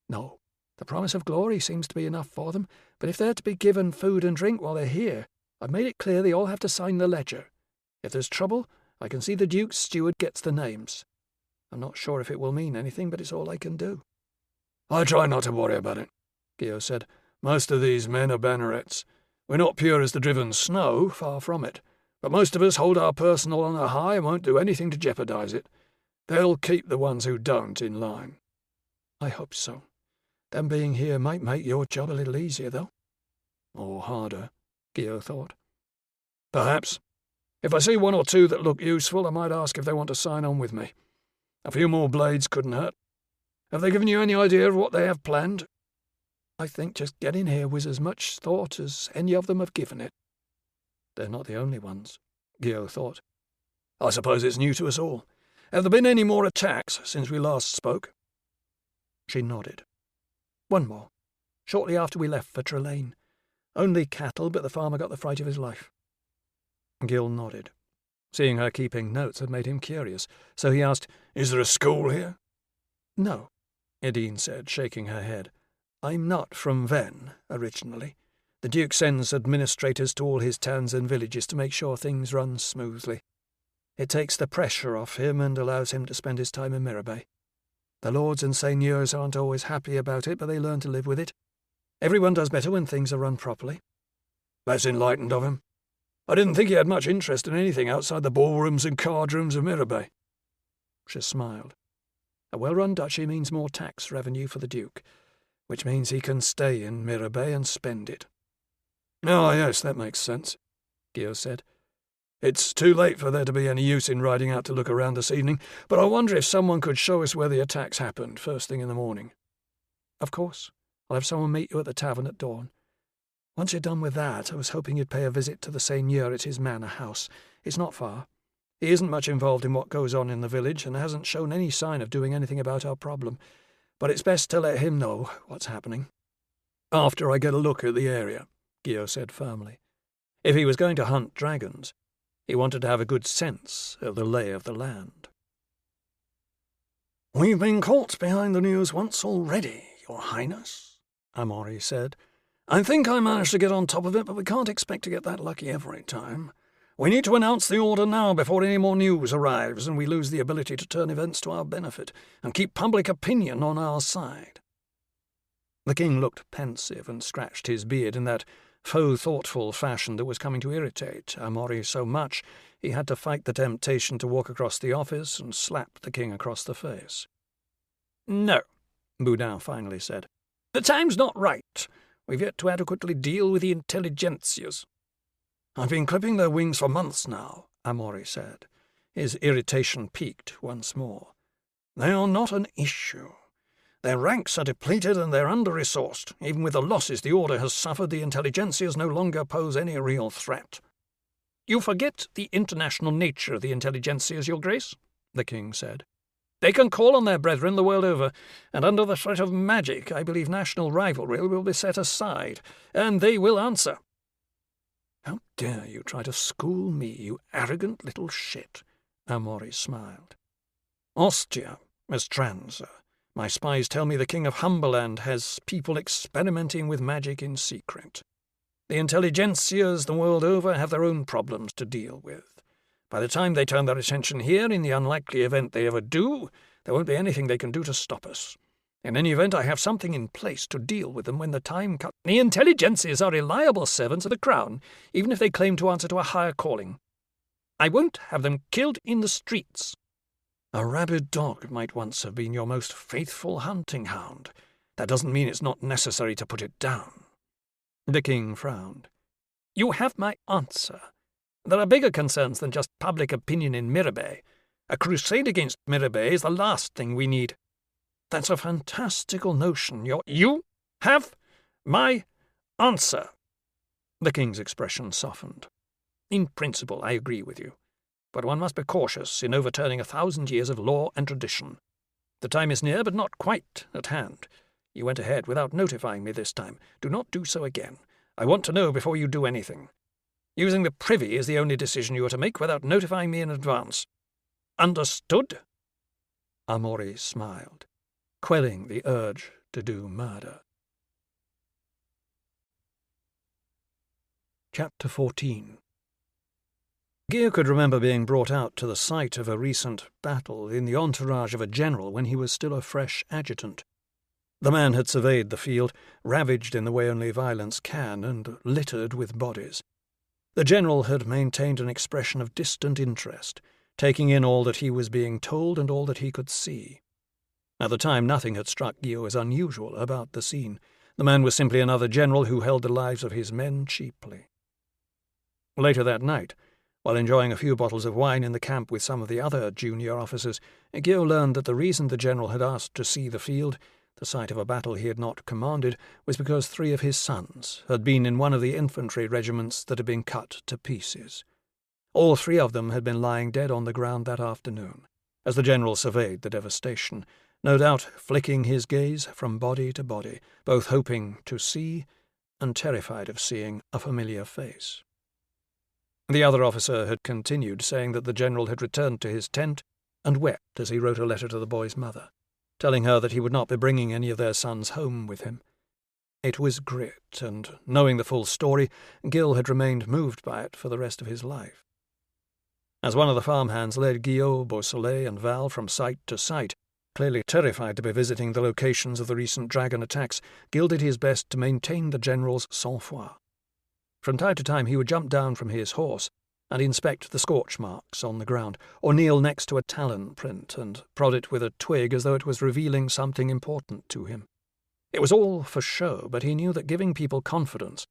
"No. The promise of glory seems to be enough for them, but if they're to be given food and drink while they're here, I've made it clear they all have to sign the ledger. If there's trouble, I can see the Duke's steward gets the names. I'm not sure if it will mean anything, but it's all I can do." "I try not to worry about it," Gio said. "Most of these men are bannerets. We're not pure as the driven snow, far from it. But most of us hold our personal honour high and won't do anything to jeopardize it. They'll keep the ones who don't in line." "I hope so. Them being here might make your job a little easier, though." "Or harder," Gio thought. "Perhaps. If I see one or two that look useful, I might ask if they want to sign on with me. A few more blades couldn't hurt. Have they given you any idea of what they have planned?" "I think just getting here was as much thought as any of them have given it." "They're not the only ones," Gio thought. "I suppose it's new to us all. Have there been any more attacks since we last spoke?" She nodded. "One more, shortly after we left for Trelane. Only cattle, but the farmer got the fright of his life." Gil nodded. Seeing her keeping notes had made him curious, so he asked, "Is there a school here?" "No," Edine said, shaking her head. "I'm not from Venn, originally. The Duke sends administrators to all his towns and villages to make sure things run smoothly. It takes the pressure off him and allows him to spend his time in Mirabay. The lords and seigneurs aren't always happy about it, but they learn to live with it. Everyone does better when things are run properly." "That's enlightened of him. I didn't think he had much interest in anything outside the ballrooms and card rooms of Mirabay." She smiled. "A well-run duchy means more tax revenue for the Duke, which means he can stay in Mirabay and spend it." "Oh, yes, that makes sense," Gio said. "It's too late for there to be any use in riding out to look around this evening, but I wonder if someone could show us where the attacks happened first thing in the morning." "Of course. I'll have someone meet you at the tavern at dawn. Once you're done with that, I was hoping you'd pay a visit to the seigneur at his manor house. It's not far. He isn't much involved in what goes on in the village and hasn't shown any sign of doing anything about our problem, but it's best to let him know what's happening." "After I get a look at the area," Gio said firmly. If he was going to hunt dragons, he wanted to have a good sense of the lay of the land. "We've been caught behind the news once already, Your Highness," Amaury said. "I think I managed to get on top of it, but we can't expect to get that lucky every time. We need to announce the order now before any more news arrives and we lose the ability to turn events to our benefit and keep public opinion on our side." The king looked pensive and scratched his beard in that faux-thoughtful fashion that was coming to irritate Amaury so much he had to fight the temptation to walk across the office and slap the king across the face. "No," Boudin finally said. "The time's not right. We've yet to adequately deal with the intelligentsias." "I've been clipping their wings for months now," Amaury said. His irritation peaked once more. "They are not an issue. Their ranks are depleted and they're under-resourced. Even with the losses the Order has suffered, the intelligentsias no longer pose any real threat." "You forget the international nature of the intelligentsias, Your Grace," the king said. "They can call on their brethren the world over, and under the threat of magic, I believe national rivalry will be set aside, and they will answer." "How dare you try to school me, you arrogant little shit," Amaury smiled. "Ostia, Mestranza, My spies tell me the King of Humberland has people experimenting with magic in secret. The intelligentsias the world over have their own problems to deal with. By the time they turn their attention here, in the unlikely event they ever do, there won't be anything they can do to stop us. In any event, I have something in place to deal with them when the time comes. The intelligentsias are reliable servants of the Crown, even if they claim to answer to a higher calling. I won't have them killed in the streets. A rabid dog might once have been your most faithful hunting hound. That doesn't mean it's not necessary to put it down. The king frowned. You have my answer. There are bigger concerns than just public opinion in Mirabay. A crusade against Mirabay is the last thing we need. That's a fantastical notion. You have my answer. The king's expression softened. In principle, I agree with you. But one must be cautious in overturning 1,000 years of law and tradition. The time is near, but not quite at hand. You went ahead without notifying me this time. Do not do so again. I want to know before you do anything. Using the privy is the only decision you are to make without notifying me in advance. Understood? Amori smiled, quelling the urge to do murder. Chapter 14. Gear could remember being brought out to the site of a recent battle in the entourage of a general when he was still a fresh adjutant. The man had surveyed the field, ravaged in the way only violence can, and littered with bodies. The general had maintained an expression of distant interest, taking in all that he was being told and all that he could see. At the time, nothing had struck Guillaume as unusual about the scene. The man was simply another general who held the lives of his men cheaply. Later that night, while enjoying a few bottles of wine in the camp with some of the other junior officers, Guillaume learned that the reason the general had asked to see the field, the site of a battle he had not commanded, was because 3 of his sons had been in one of the infantry regiments that had been cut to pieces. All 3 of them had been lying dead on the ground that afternoon, as the general surveyed the devastation, no doubt flicking his gaze from body to body, both hoping to see and terrified of seeing a familiar face. The other officer had continued, saying that the general had returned to his tent and wept as he wrote a letter to the boy's mother, telling her that he would not be bringing any of their sons home with him. It was grit, and, knowing the full story, Gil had remained moved by it for the rest of his life. As one of the farmhands led Guillaume, Beausoleil, and Val from site to site, clearly terrified to be visiting the locations of the recent dragon attacks, Gil did his best to maintain the general's sang-froid. From time to time he would jump down from his horse and inspect the scorch marks on the ground, or kneel next to a talon print and prod it with a twig as though it was revealing something important to him. It was all for show, but he knew that giving people confidence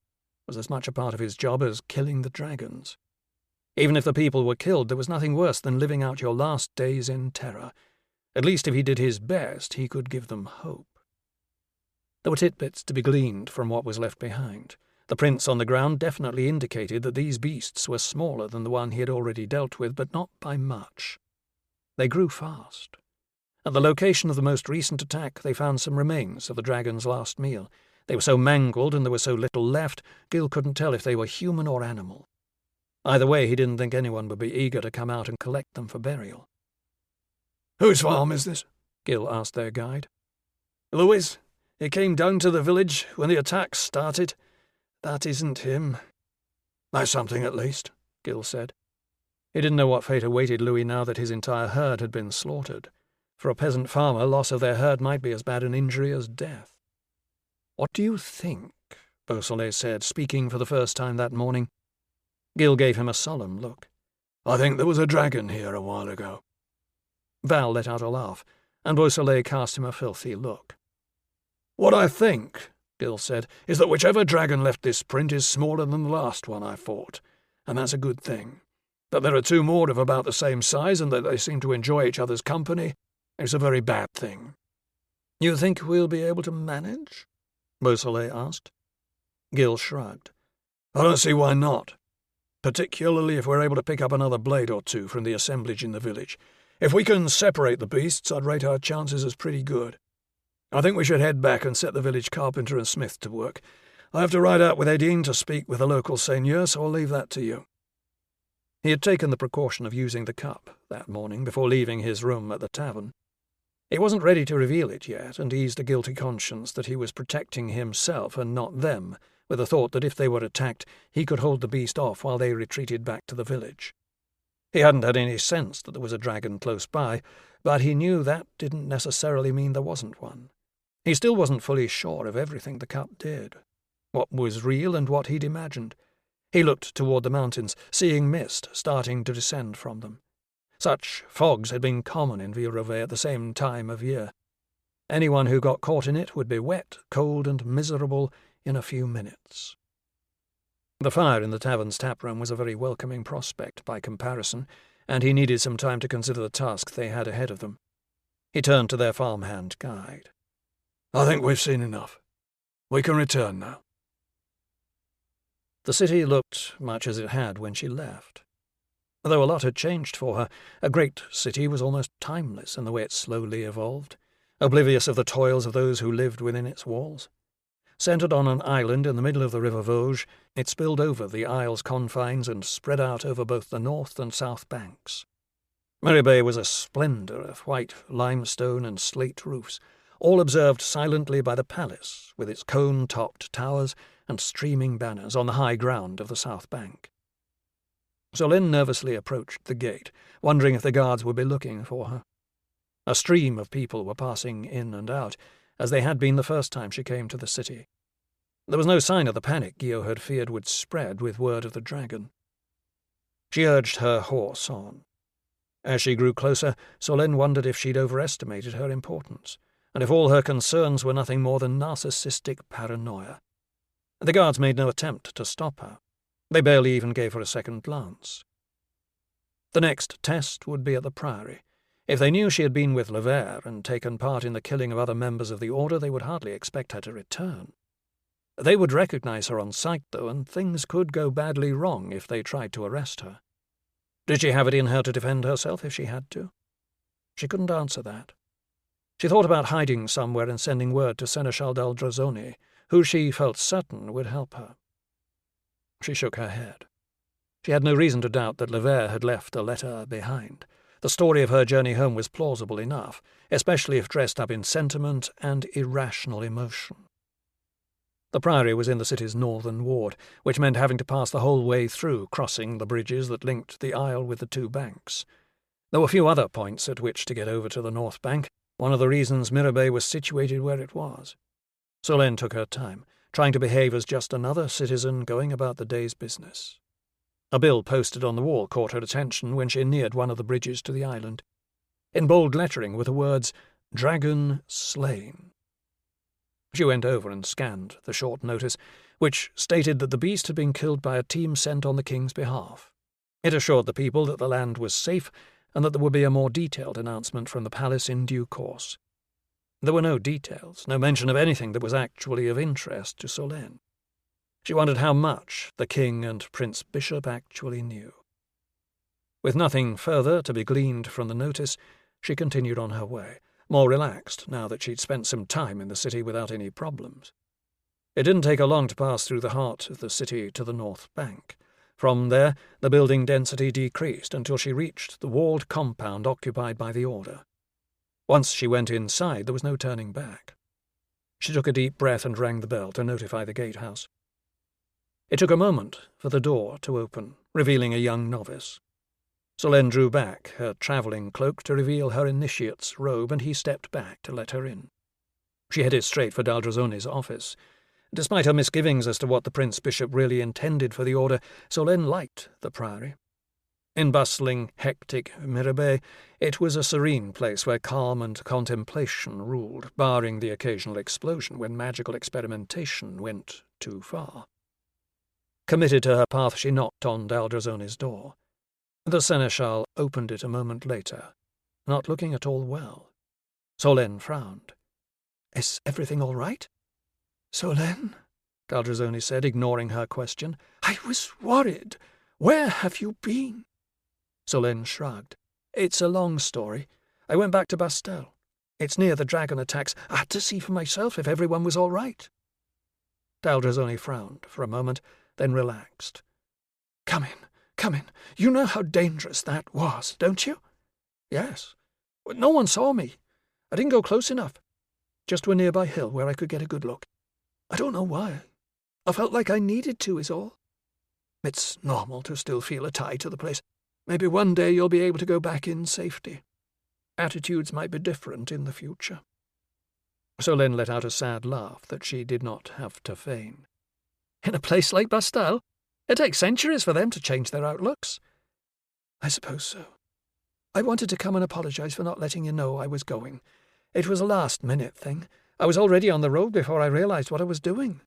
was as much a part of his job as killing the dragons. Even if the people were killed, there was nothing worse than living out your last days in terror. At least if he did his best, he could give them hope. There were tidbits to be gleaned from what was left behind. The prints on the ground definitely indicated that these beasts were smaller than the one he had already dealt with, but not by much. They grew fast. At the location of the most recent attack, they found some remains of the dragon's last meal. They were so mangled and there was so little left, Gil couldn't tell if they were human or animal. Either way, he didn't think anyone would be eager to come out and collect them for burial. "Whose farm is this?" Gil asked their guide. "Louis. He came down to the village when the attack started. That isn't him." "That's something at least," Gil said. He didn't know what fate awaited Louis now that his entire herd had been slaughtered. For a peasant farmer, loss of their herd might be as bad an injury as death. "What do you think?" Beausoleil said, speaking for the first time that morning. Gil gave him a solemn look. "I think there was a dragon here a while ago." Val let out a laugh, and Beausoleil cast him a filthy look. "What I think," Gil said, "is that whichever dragon left this print is smaller than the last one I fought, and that's a good thing. That there are 2 more of about the same size and that they seem to enjoy each other's company is a very bad thing." "You think we'll be able to manage?" Beausoleil asked. Gil shrugged. "I don't see why not, particularly if we're able to pick up another blade or 2 from the assemblage in the village. If we can separate the beasts, I'd rate our chances as pretty good. I think we should head back and set the village carpenter and smith to work. I have to ride out with Edine to speak with the local seigneur, so I'll leave that to you." He had taken the precaution of using the cup that morning before leaving his room at the tavern. He wasn't ready to reveal it yet, and eased a guilty conscience that he was protecting himself and not them, with the thought that if they were attacked, he could hold the beast off while they retreated back to the village. He hadn't had any sense that there was a dragon close by, but he knew that didn't necessarily mean there wasn't one. He still wasn't fully sure of everything the cup did, what was real and what he'd imagined. He looked toward the mountains, seeing mist starting to descend from them. Such fogs had been common in Ville-Revay at the same time of year. Anyone who got caught in it would be wet, cold, and miserable in a few minutes. The fire in the tavern's taproom was a very welcoming prospect by comparison, and he needed some time to consider the task they had ahead of them. He turned to their farmhand guide. "I think we've seen enough. We can return now." The city looked much as it had when she left. Though a lot had changed for her, a great city was almost timeless in the way it slowly evolved, oblivious of the toils of those who lived within its walls. Centred on an island in the middle of the River Vosges, it spilled over the isle's confines and spread out over both the north and south banks. Mirabeau was a splendour of white limestone and slate roofs, all observed silently by the palace, with its cone-topped towers and streaming banners on the high ground of the south bank. Solène nervously approached the gate, wondering if the guards would be looking for her. A stream of people were passing in and out, as they had been the first time she came to the city. There was no sign of the panic Guillaume had feared would spread with word of the dragon. She urged her horse on. As she grew closer, Solène wondered if she'd overestimated her importance, and if all her concerns were nothing more than narcissistic paranoia. The guards made no attempt to stop her. They barely even gave her a second glance. The next test would be at the Priory. If they knew she had been with Levere and taken part in the killing of other members of the Order, they would hardly expect her to return. They would recognize her on sight, though, and things could go badly wrong if they tried to arrest her. Did she have it in her to defend herself if she had to? She couldn't answer that. She thought about hiding somewhere and sending word to Seneschal d'Aldrazoni, who she felt certain would help her. She shook her head. She had no reason to doubt that Levere had left a letter behind. The story of her journey home was plausible enough, especially if dressed up in sentiment and irrational emotion. The Priory was in the city's northern ward, which meant having to pass the whole way through, crossing the bridges that linked the Isle with the two banks. There were few other points at which to get over to the north bank, one of the reasons Mirabeau was situated where it was. Solène took her time, trying to behave as just another citizen going about the day's business. A bill posted on the wall caught her attention when she neared one of the bridges to the island. In bold lettering were the words, "Dragon Slain." She went over and scanned the short notice, which stated that the beast had been killed by a team sent on the king's behalf. It assured the people that the land was safe and that there would be a more detailed announcement from the palace in due course. There were no details, no mention of anything that was actually of interest to Solène. She wondered how much the king and Prince Bishop actually knew. With nothing further to be gleaned from the notice, she continued on her way, more relaxed now that she'd spent some time in the city without any problems. It didn't take her long to pass through the heart of the city to the north bank. From there, the building density decreased until she reached the walled compound occupied by the Order. Once she went inside, there was no turning back. She took a deep breath and rang the bell to notify the gatehouse. It took a moment for the door to open, revealing a young novice. Solène drew back her travelling cloak to reveal her initiate's robe, and he stepped back to let her in. She headed straight for d'Aldrazoni's office. Despite her misgivings as to what the Prince Bishop really intended for the Order, Solène liked the Priory. In bustling, hectic Mirabeau, it was a serene place where calm and contemplation ruled, barring the occasional explosion when magical experimentation went too far. Committed to her path, she knocked on d'Aldrazoni's door. The seneschal opened it a moment later, not looking at all well. Solène frowned. "Is everything all right?" "Solène," d'Aldrazoni said, ignoring her question. "I was worried. Where have you been?" Solène shrugged. "It's a long story. I went back to Bastel. It's near the dragon attacks. I had to see for myself if everyone was all right." d'Aldrazoni frowned for a moment, then relaxed. Come in. You know how dangerous that was, don't you?" "Yes." "No one saw me. I didn't go close enough, just to a nearby hill where I could get a good look. I don't know why. I felt like I needed to, is all. It's normal to still feel a tie to the place. Maybe one day you'll be able to go back in safety. Attitudes might be different in the future." Solène let out a sad laugh that she did not have to feign. "In a place like Bastal? It takes centuries for them to change their outlooks." "I suppose so. I wanted to come and apologize for not letting you know I was going. It was a last-minute thing. I was already on the road before I realized what I was doing."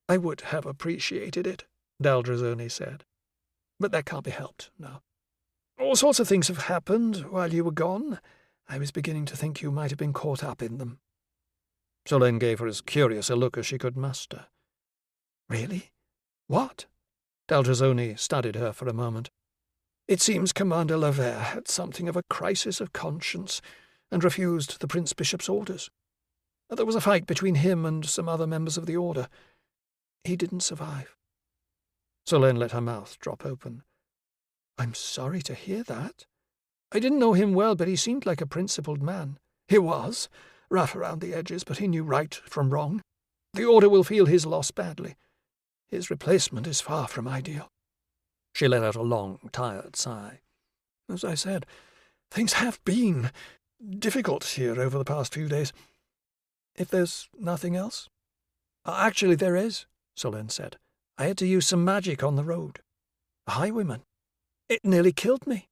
"I would have appreciated it," Daldrazoni said. "But that can't be helped now. All sorts of things have happened while you were gone. I was beginning to think you might have been caught up in them." Solène gave her as curious a look as she could muster. "Really? What?" Daldrazoni studied her for a moment. "It seems Commander Lavere had something of a crisis of conscience and refused the Prince Bishop's orders. There was a fight between him and some other members of the Order. He didn't survive." Solène let her mouth drop open. "I'm sorry to hear that. I didn't know him well, but he seemed like a principled man. He was, rough around the edges, but he knew right from wrong. The Order will feel his loss badly. His replacement is far from ideal." She let out a long, tired sigh. "As I said, things have been difficult here over the past few days. If there's nothing else—" "Actually, there is," Solène said. "I had to use some magic on the road. A highwayman. It nearly killed me."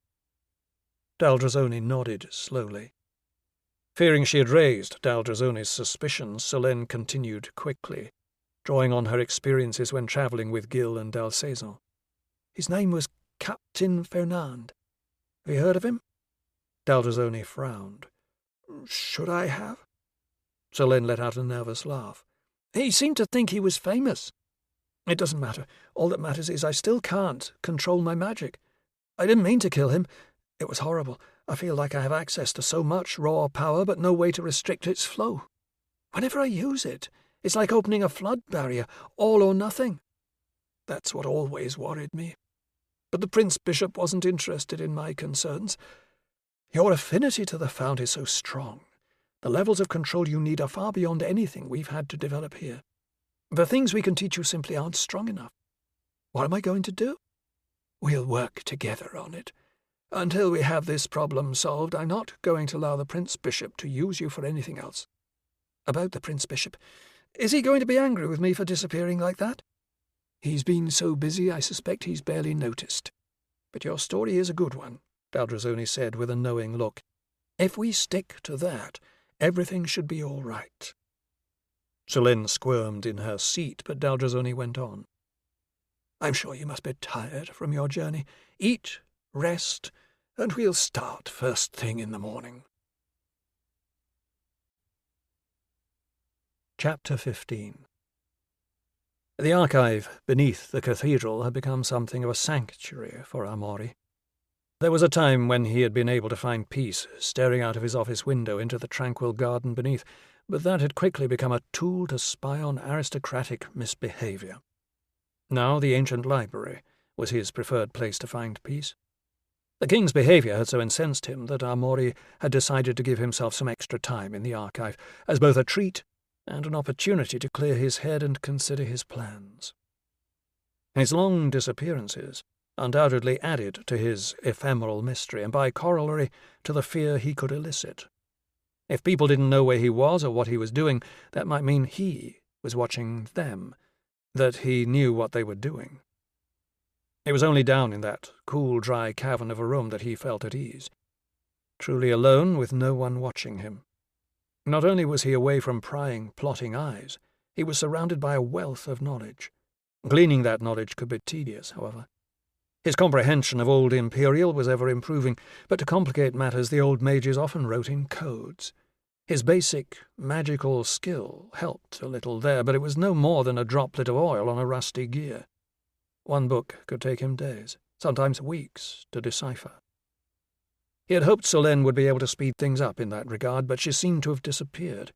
Daldrazoni nodded slowly. Fearing she had raised Daldrazoni's suspicions, Solène continued quickly, drawing on her experiences when travelling with Gil and Dalsaison. "His name was Captain Fernand. Have you heard of him?" Daldrazoni frowned. "Should I have?" Solène let out a nervous laugh. "He seemed to think he was famous. It doesn't matter. All that matters is I still can't control my magic. I didn't mean to kill him. It was horrible. I feel like I have access to so much raw power, but no way to restrict its flow. Whenever I use it, it's like opening a flood barrier, all or nothing. That's what always worried me. But the Prince Bishop wasn't interested in my concerns. Your affinity to the Fount is so strong. The levels of control you need are far beyond anything we've had to develop here. The things we can teach you simply aren't strong enough. What am I going to do? We'll work together on it. Until we have this problem solved, I'm not going to allow the Prince Bishop to use you for anything else. About the Prince Bishop, is he going to be angry with me for disappearing like that? He's been so busy I suspect he's barely noticed. But your story is a good one, Daldrazoni said with a knowing look. If we stick to that, everything should be all right. Solène squirmed in her seat, but Daldrazoni went on. I'm sure you must be tired from your journey. Eat, rest, and we'll start first thing in the morning. Chapter 15. The archive beneath the cathedral had become something of a sanctuary for Amaury. There was a time when he had been able to find peace staring out of his office window into the tranquil garden beneath, but that had quickly become a tool to spy on aristocratic misbehaviour. Now the ancient library was his preferred place to find peace. The king's behaviour had so incensed him that Amaury had decided to give himself some extra time in the archive, as both a treat and an opportunity to clear his head and consider his plans. His long disappearances undoubtedly added to his ephemeral mystery, and by corollary to the fear he could elicit. If people didn't know where he was or what he was doing, that might mean he was watching them, that he knew what they were doing. It was only down in that cool, dry cavern of a room that he felt at ease, truly alone with no one watching him. Not only was he away from prying, plotting eyes, he was surrounded by a wealth of knowledge. Gleaning that knowledge could be tedious, however. His comprehension of Old Imperial was ever improving, but to complicate matters the old mages often wrote in codes. His basic magical skill helped a little there, but it was no more than a droplet of oil on a rusty gear. One book could take him days, sometimes weeks, to decipher. He had hoped Solène would be able to speed things up in that regard, but she seemed to have disappeared.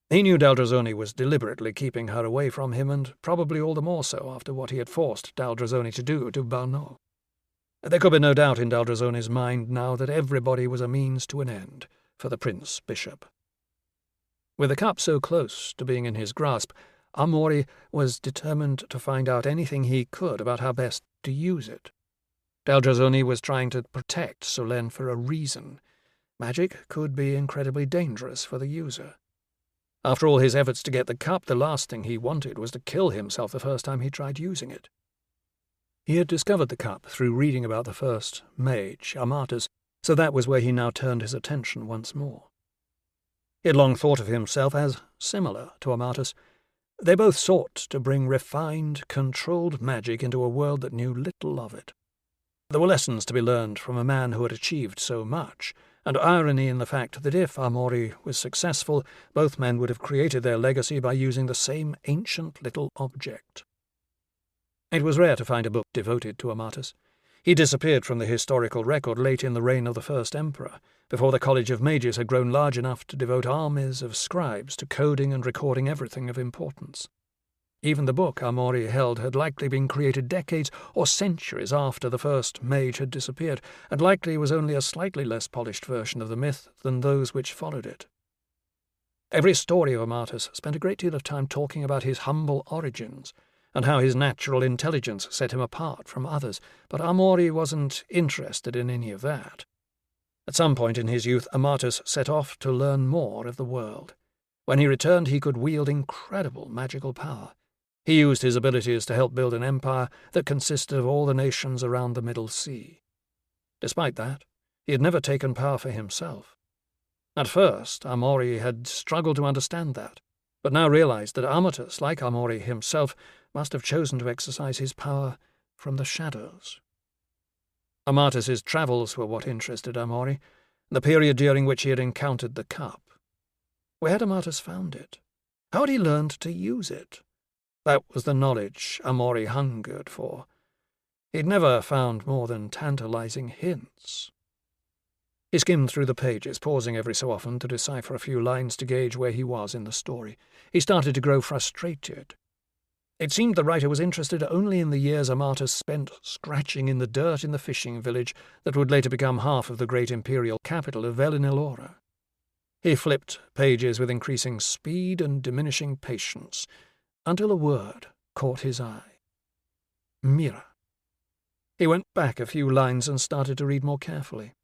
He knew Daldrazoni was deliberately keeping her away from him, and probably all the more so after what he had forced Daldrazoni to do to Barnot. There could be no doubt in Daldrazoni's mind now that everybody was a means to an end, for the Prince Bishop. With the cup so close to being in his grasp, Amori was determined to find out anything he could about how best to use it. Deldrazoni was trying to protect Solène for a reason. Magic could be incredibly dangerous for the user. After all his efforts to get the cup, the last thing he wanted was to kill himself the first time he tried using it. He had discovered the cup through reading about the first mage, Amatus, so that was where he now turned his attention once more. He had long thought of himself as similar to Amatus. They both sought to bring refined, controlled magic into a world that knew little of it. There were lessons to be learned from a man who had achieved so much, and irony in the fact that if Amori was successful, both men would have created their legacy by using the same ancient little object. It was rare to find a book devoted to Amatus. He disappeared from the historical record late in the reign of the first emperor, before the College of Mages had grown large enough to devote armies of scribes to coding and recording everything of importance. Even the book Amori held had likely been created decades or centuries after the first mage had disappeared, and likely was only a slightly less polished version of the myth than those which followed it. Every story of Amatus spent a great deal of time talking about his humble origins, and how his natural intelligence set him apart from others, but Amori wasn't interested in any of that. At some point in his youth, Amatus set off to learn more of the world. When he returned, he could wield incredible magical power. He used his abilities to help build an empire that consisted of all the nations around the Middle Sea. Despite that, he had never taken power for himself. At first, Amori had struggled to understand that, but now realized that Amatus, like Amori himself, must have chosen to exercise his power from the shadows. Amatus's travels were what interested Amori, the period during which he had encountered the cup. Where had Amatus found it? How had he learned to use it? That was the knowledge Amori hungered for. He'd never found more than tantalizing hints. He skimmed through the pages, pausing every so often to decipher a few lines to gauge where he was in the story. He started to grow frustrated. It seemed the writer was interested only in the years Amatus spent scratching in the dirt in the fishing village that would later become half of the great imperial capital of Velinilora. He flipped pages with increasing speed and diminishing patience, until a word caught his eye. Mira. He went back a few lines and started to read more carefully.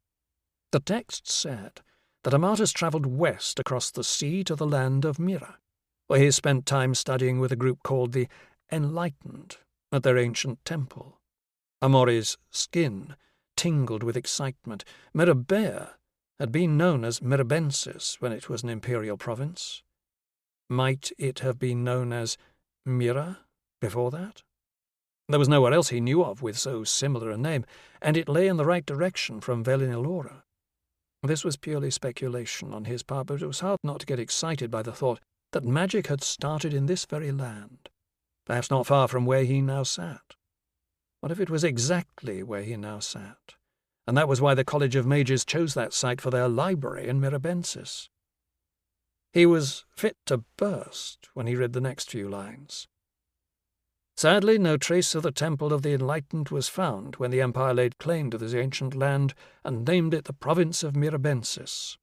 The text said that Amatus travelled west across the sea to the land of Mira, where he spent time studying with a group called the Enlightened at their ancient temple. Amori's skin tingled with excitement. Mirabea had been known as Mirabensis when it was an imperial province. Might it have been known as Mira before that? There was nowhere else he knew of with so similar a name, and it lay in the right direction from Velinilora. This was purely speculation on his part, but it was hard not to get excited by the thought that magic had started in this very land, perhaps not far from where he now sat. What if it was exactly where he now sat, and that was why the College of Mages chose that site for their library in Mirabensis? He was fit to burst when he read the next few lines. Sadly, no trace of the Temple of the Enlightened was found when the Empire laid claim to this ancient land and named it the province of Mirabensis.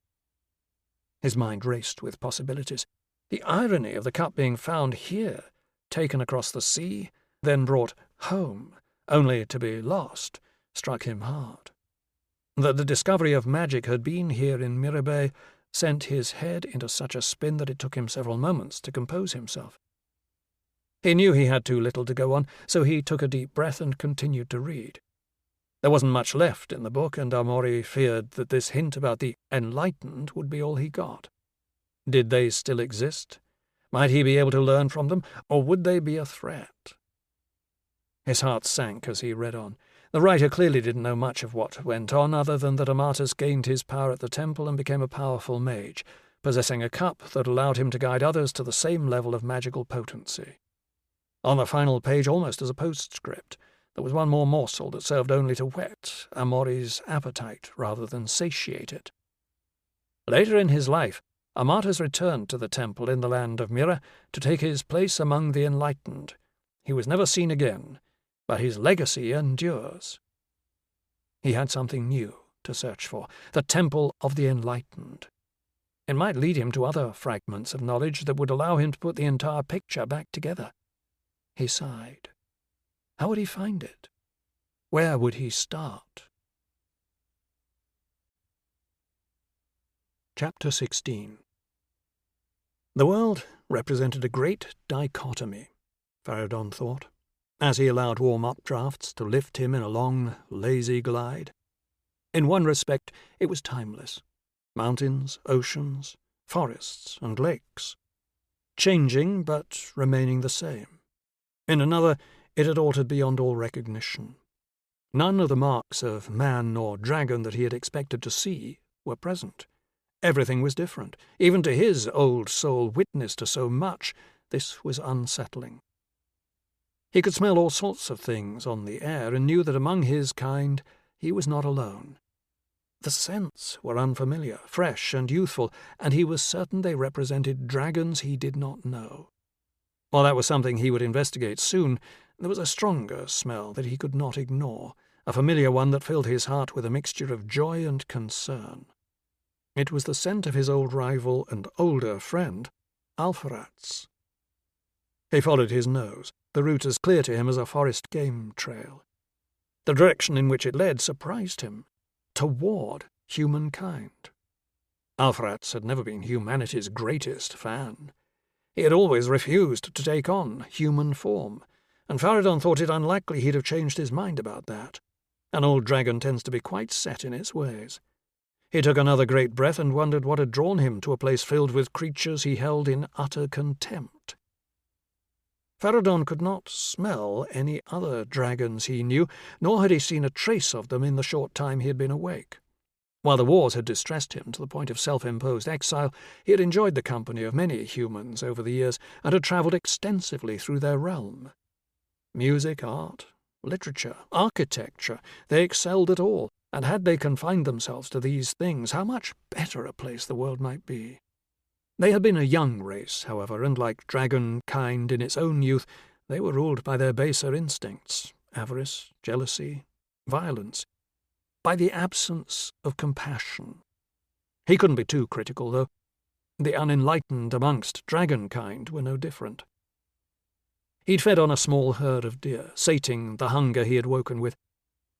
His mind raced with possibilities. The irony of the cup being found here, taken across the sea, then brought home, only to be lost, struck him hard. That the discovery of magic had been here in Mirabe sent his head into such a spin that it took him several moments to compose himself. He knew he had too little to go on, so he took a deep breath and continued to read. There wasn't much left in the book, and Amori feared that this hint about the Enlightened would be all he got. Did they still exist? Might he be able to learn from them, or would they be a threat? His heart sank as he read on. The writer clearly didn't know much of what went on, other than that Amatus gained his power at the temple and became a powerful mage, possessing a cup that allowed him to guide others to the same level of magical potency. On the final page, almost as a postscript, there was one more morsel that served only to whet Amori's appetite rather than satiate it. Later in his life, Amatus returned to the temple in the land of Mira to take his place among the Enlightened. He was never seen again, but his legacy endures. He had something new to search for, the Temple of the Enlightened. It might lead him to other fragments of knowledge that would allow him to put the entire picture back together. He sighed. How would he find it? Where would he start? Chapter 16. The world represented a great dichotomy, Faradon thought, as he allowed warm updrafts to lift him in a long, lazy glide. In one respect, it was timeless. Mountains, oceans, forests, and lakes. Changing, but remaining the same. In another, it had altered beyond all recognition. None of the marks of man or dragon that he had expected to see were present. Everything was different. Even to his old soul, witness to so much, this was unsettling. He could smell all sorts of things on the air and knew that among his kind he was not alone. The scents were unfamiliar, fresh and youthful, and he was certain they represented dragons he did not know. While that was something he would investigate soon, there was a stronger smell that he could not ignore, a familiar one that filled his heart with a mixture of joy and concern. It was the scent of his old rival and older friend, Alpharat's. He followed his nose, the route as clear to him as a forest game trail. The direction in which it led surprised him. Toward humankind. Alpharat's had never been humanity's greatest fan. He had always refused to take on human form, and Faradon thought it unlikely he'd have changed his mind about that. An old dragon tends to be quite set in its ways. He took another great breath and wondered what had drawn him to a place filled with creatures he held in utter contempt. Faradon could not smell any other dragons he knew, nor had he seen a trace of them in the short time he had been awake. While the wars had distressed him to the point of self-imposed exile, he had enjoyed the company of many humans over the years and had travelled extensively through their realm. Music, art, literature, architecture, they excelled at all, and had they confined themselves to these things, how much better a place the world might be. They had been a young race, however, and like dragon-kind in its own youth, they were ruled by their baser instincts, avarice, jealousy, violence, by the absence of compassion. He couldn't be too critical, though. The unenlightened amongst dragon-kind were no different. He'd fed on a small herd of deer, sating the hunger he had woken with.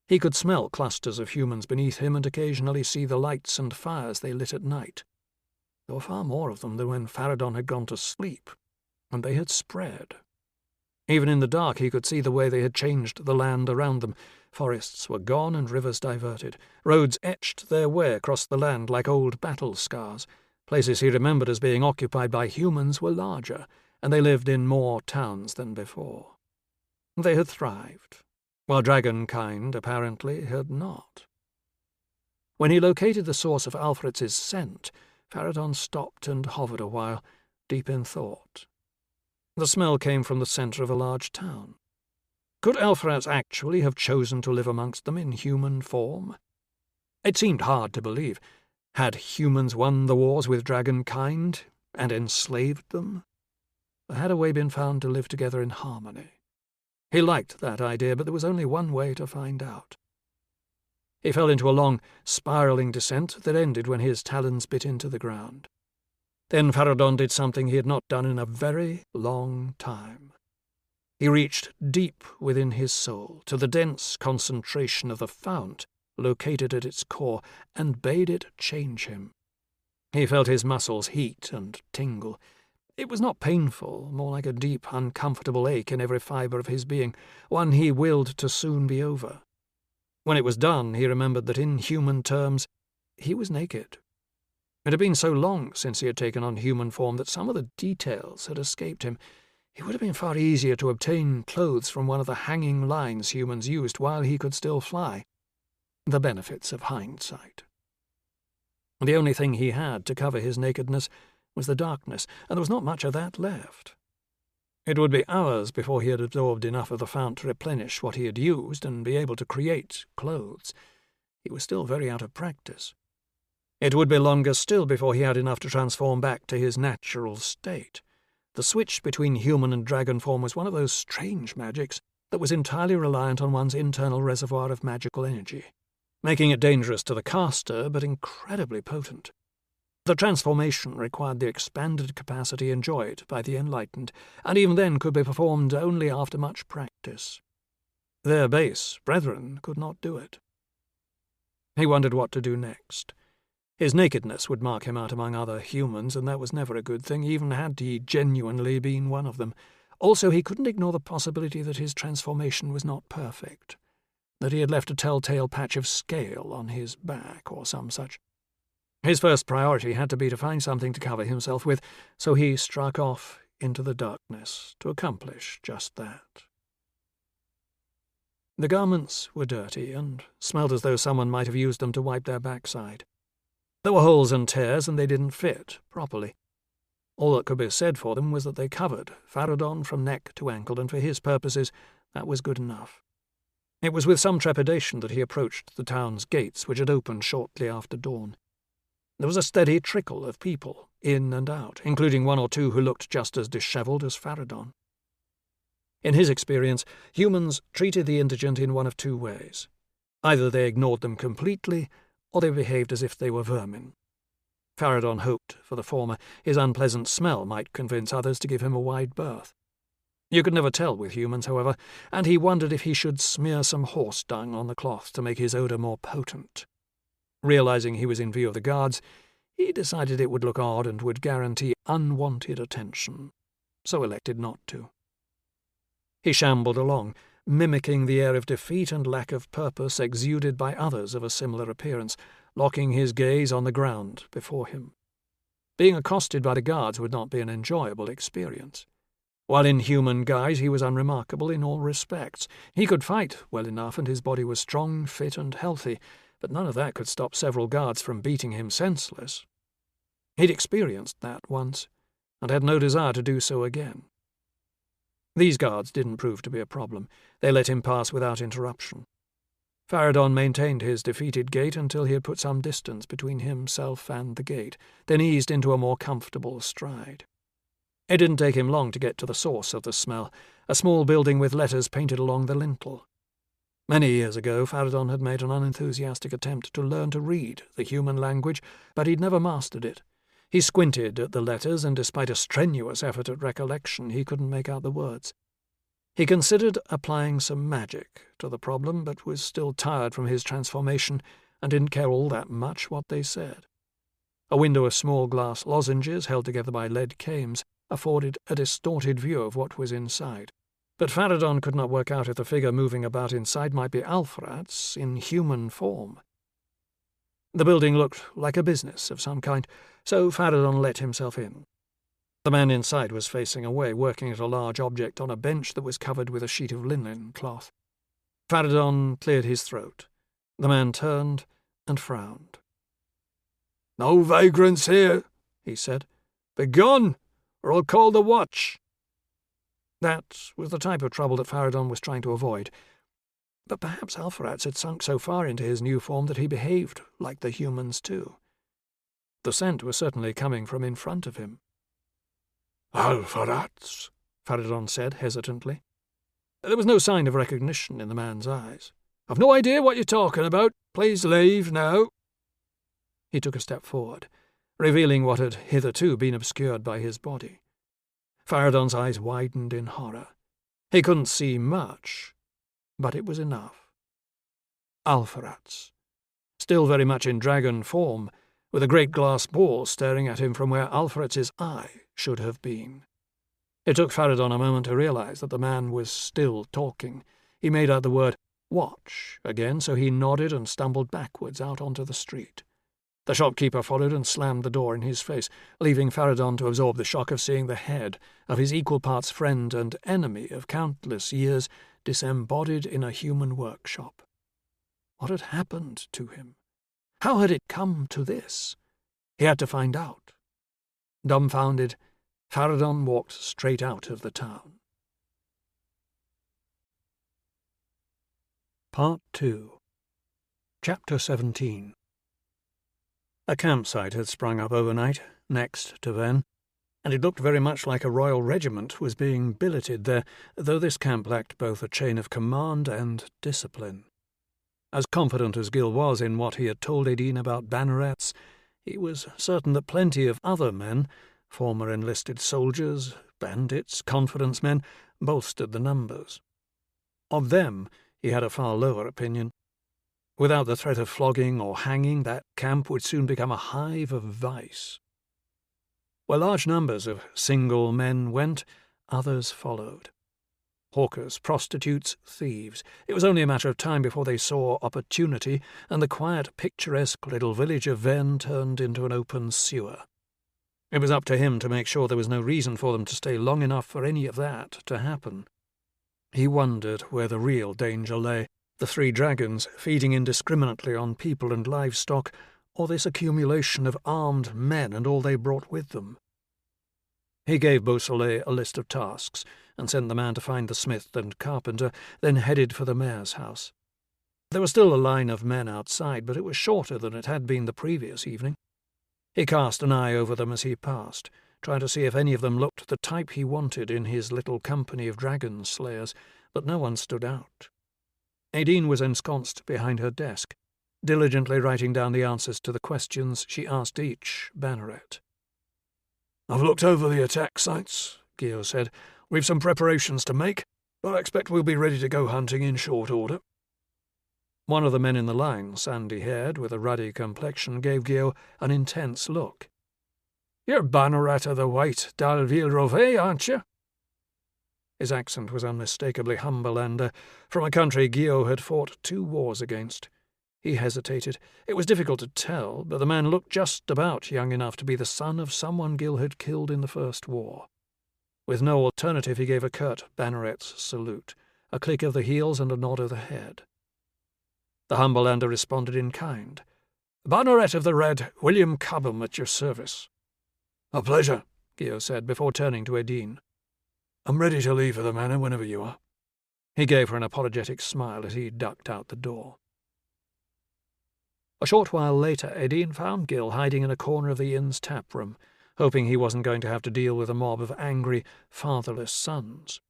He could smell clusters of humans beneath him and occasionally see the lights and fires they lit at night. There were far more of them than when Faradon had gone to sleep, and they had spread. Even in the dark he could see the way they had changed the land around them. Forests were gone and rivers diverted. Roads etched their way across the land like old battle scars. Places he remembered as being occupied by humans were larger, and they lived in more towns than before. They had thrived, while dragon-kind apparently had not. When he located the source of Alfred's scent, Faradon stopped and hovered a while, deep in thought. The smell came from the centre of a large town. Could Alpharat actually have chosen to live amongst them in human form? It seemed hard to believe. Had humans won the wars with dragon-kind and enslaved them? Or had a way been found to live together in harmony? He liked that idea, but there was only one way to find out. He fell into a long, spiralling descent that ended when his talons bit into the ground. Then Faradon did something he had not done in a very long time. He reached deep within his soul, to the dense concentration of the fount located at its core, and bade it change him. He felt his muscles heat and tingle. It was not painful, more like a deep, uncomfortable ache in every fibre of his being, one he willed to soon be over. When it was done, he remembered that in human terms he was naked. It had been so long since he had taken on human form that some of the details had escaped him. It would have been far easier to obtain clothes from one of the hanging lines humans used while he could still fly. The benefits of hindsight. The only thing he had to cover his nakedness was the darkness, and there was not much of that left. It would be hours before he had absorbed enough of the fount to replenish what he had used and be able to create clothes. He was still very out of practice. It would be longer still before he had enough to transform back to his natural state. The switch between human and dragon form was one of those strange magics that was entirely reliant on one's internal reservoir of magical energy, making it dangerous to the caster but incredibly potent. The transformation required the expanded capacity enjoyed by the enlightened, and even then could be performed only after much practice. Their base brethren could not do it. He wondered what to do next. His nakedness would mark him out among other humans, and that was never a good thing, even had he genuinely been one of them. Also, he couldn't ignore the possibility that his transformation was not perfect, that he had left a telltale patch of scale on his back or some such. His first priority had to be to find something to cover himself with, so he struck off into the darkness to accomplish just that. The garments were dirty and smelled as though someone might have used them to wipe their backside. There were holes and tears, and they didn't fit properly. All that could be said for them was that they covered Faradon from neck to ankle, and for his purposes that was good enough. It was with some trepidation that he approached the town's gates, which had opened shortly after dawn. There was a steady trickle of people, in and out, including one or two who looked just as dishevelled as Faradon. In his experience, humans treated the indigent in one of two ways. Either they ignored them completely, or they behaved as if they were vermin. Faradon hoped for the former. His unpleasant smell might convince others to give him a wide berth. You could never tell with humans, however, and he wondered if he should smear some horse dung on the cloth to make his odour more potent. Realizing he was in view of the guards, he decided it would look odd and would guarantee unwanted attention, so elected not to. He shambled along, mimicking the air of defeat and lack of purpose exuded by others of a similar appearance, locking his gaze on the ground before him. Being accosted by the guards would not be an enjoyable experience. While in human guise, he was unremarkable in all respects. He could fight well enough, and his body was strong, fit, and healthy, but none of that could stop several guards from beating him senseless. He'd experienced that once, and had no desire to do so again. These guards didn't prove to be a problem. They let him pass without interruption. Faradon maintained his defeated gait until he had put some distance between himself and the gate, then eased into a more comfortable stride. It didn't take him long to get to the source of the smell, a small building with letters painted along the lintel. Many years ago, Faradon had made an unenthusiastic attempt to learn to read the human language, but he'd never mastered it. He squinted at the letters, and despite a strenuous effort at recollection, he couldn't make out the words. He considered applying some magic to the problem, but was still tired from his transformation and didn't care all that much what they said. A window of small glass lozenges, held together by lead cames, afforded a distorted view of what was inside. But Faradon could not work out if the figure moving about inside might be Alpharat's in human form. The building looked like a business of some kind, so Faradon let himself in. The man inside was facing away, working at a large object on a bench that was covered with a sheet of linen cloth. Faradon cleared his throat. The man turned and frowned. "No vagrants here," he said. "Begone, or I'll call the watch." That was the type of trouble that Faradon was trying to avoid. But perhaps Alpharatz had sunk so far into his new form that he behaved like the humans too. The scent was certainly coming from in front of him. "Alpharatz," Faradon said hesitantly. There was no sign of recognition in the man's eyes. "I've no idea what you're talking about. Please leave now." He took a step forward, revealing what had hitherto been obscured by his body. Faradon's eyes widened in horror. He couldn't see much, but it was enough. Alpharatz, still very much in dragon form, with a great glass ball staring at him from where Alpharatz's eye should have been. It took Faradon a moment to realize that the man was still talking. He made out the word "watch" again, so he nodded and stumbled backwards out onto the street. The shopkeeper followed and slammed the door in his face, leaving Faradon to absorb the shock of seeing the head of his equal parts friend and enemy of countless years disembodied in a human workshop. What had happened to him? How had it come to this? He had to find out. Dumbfounded, Faradon walked straight out of the town. Part 2. Chapter 17. A campsite had sprung up overnight, next to Venn, and it looked very much like a royal regiment was being billeted there, though this camp lacked both a chain of command and discipline. As confident as Gil was in what he had told Edine about bannerets, He was certain that plenty of other men, former enlisted soldiers, bandits, confidence men, bolstered the numbers. Of them he had a far lower opinion. Without the threat of flogging or hanging, that camp would soon become a hive of vice. Where large numbers of single men went, others followed. Hawkers, prostitutes, thieves. It was only a matter of time before they saw opportunity, and the quiet, picturesque little village of Venn turned into an open sewer. It was up to him to make sure there was no reason for them to stay long enough for any of that to happen. He wondered where the real danger lay, the 3 dragons feeding indiscriminately on people and livestock, or this accumulation of armed men and all they brought with them. He gave Beausoleil a list of tasks, and sent the man to find the smith and carpenter, then headed for the mayor's house. There was still a line of men outside, but it was shorter than it had been the previous evening. He cast an eye over them as he passed, trying to see if any of them looked the type he wanted in his little company of Dragonslayers, but no one stood out. Aideen was ensconced behind her desk, diligently writing down the answers to the questions she asked each banneret. "I've looked over the attack sites," Gio said. "We've some preparations to make, but I expect we'll be ready to go hunting in short order." One of the men in the line, sandy-haired, with a ruddy complexion, gave Gio an intense look. "You're Banneret of the White d'Alville Rové, aren't you?" His accent was unmistakably humble and from a country Gio had fought 2 wars against. He hesitated. It was difficult to tell, but the man looked just about young enough to be the son of someone Gil had killed in the First War. With no alternative, he gave a curt banneret's salute, a click of the heels and a nod of the head. The Humberlander responded in kind. "Banneret of the Red, William Cobham at your service." "A pleasure," Gio said, before turning to Aideen. "I'm ready to leave for the manor whenever you are." He gave her an apologetic smile as he ducked out the door. A short while later, Aideen found Gil hiding in a corner of the inn's tap room, hoping he wasn't going to have to deal with a mob of angry, fatherless sons.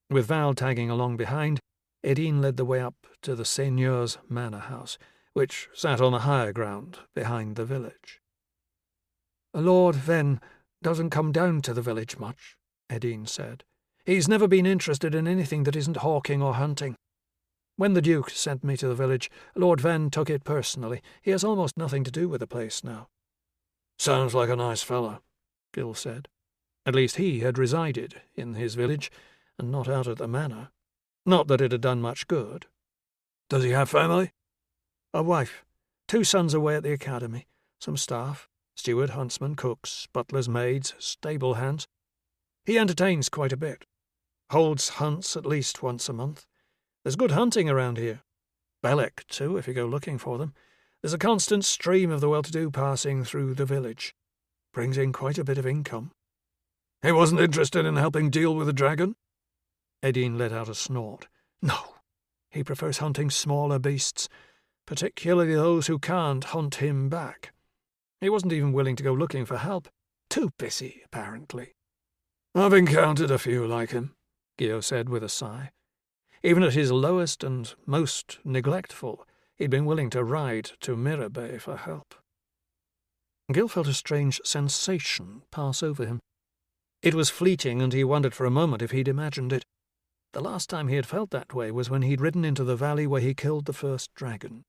With Val tagging along behind, Aideen led the way up to the seigneur's manor house, which sat on the higher ground behind the village. "Lord Venn doesn't come down to the village much," Aideen said. "He's never been interested in anything that isn't hawking or hunting. When the Duke sent me to the village, Lord Venn took it personally. He has almost nothing to do with the place now." "Sounds like a nice fellow," Gil said. At least he had resided in his village, and not out at the manor. Not that it had done much good. "Does he have family?" "A wife, 2 sons away at the academy, some staff, steward, huntsman, cooks, butlers, maids, stable hands. He entertains quite a bit. Holds hunts at least once a month. There's good hunting around here. Belek, too, if you go looking for them. There's a constant stream of the well-to-do passing through the village. Brings in quite a bit of income." "He wasn't interested in helping deal with the dragon?" Aideen let out a snort. "No. He prefers hunting smaller beasts, particularly those who can't hunt him back. He wasn't even willing to go looking for help. Too busy, apparently." "I've encountered a few like him," Gio said with a sigh. Even at his lowest and most neglectful, he'd been willing to ride to Mirabay for help. Gil felt a strange sensation pass over him. It was fleeting, and he wondered for a moment if he'd imagined it. The last time he had felt that way was when he'd ridden into the valley where he killed the first dragon.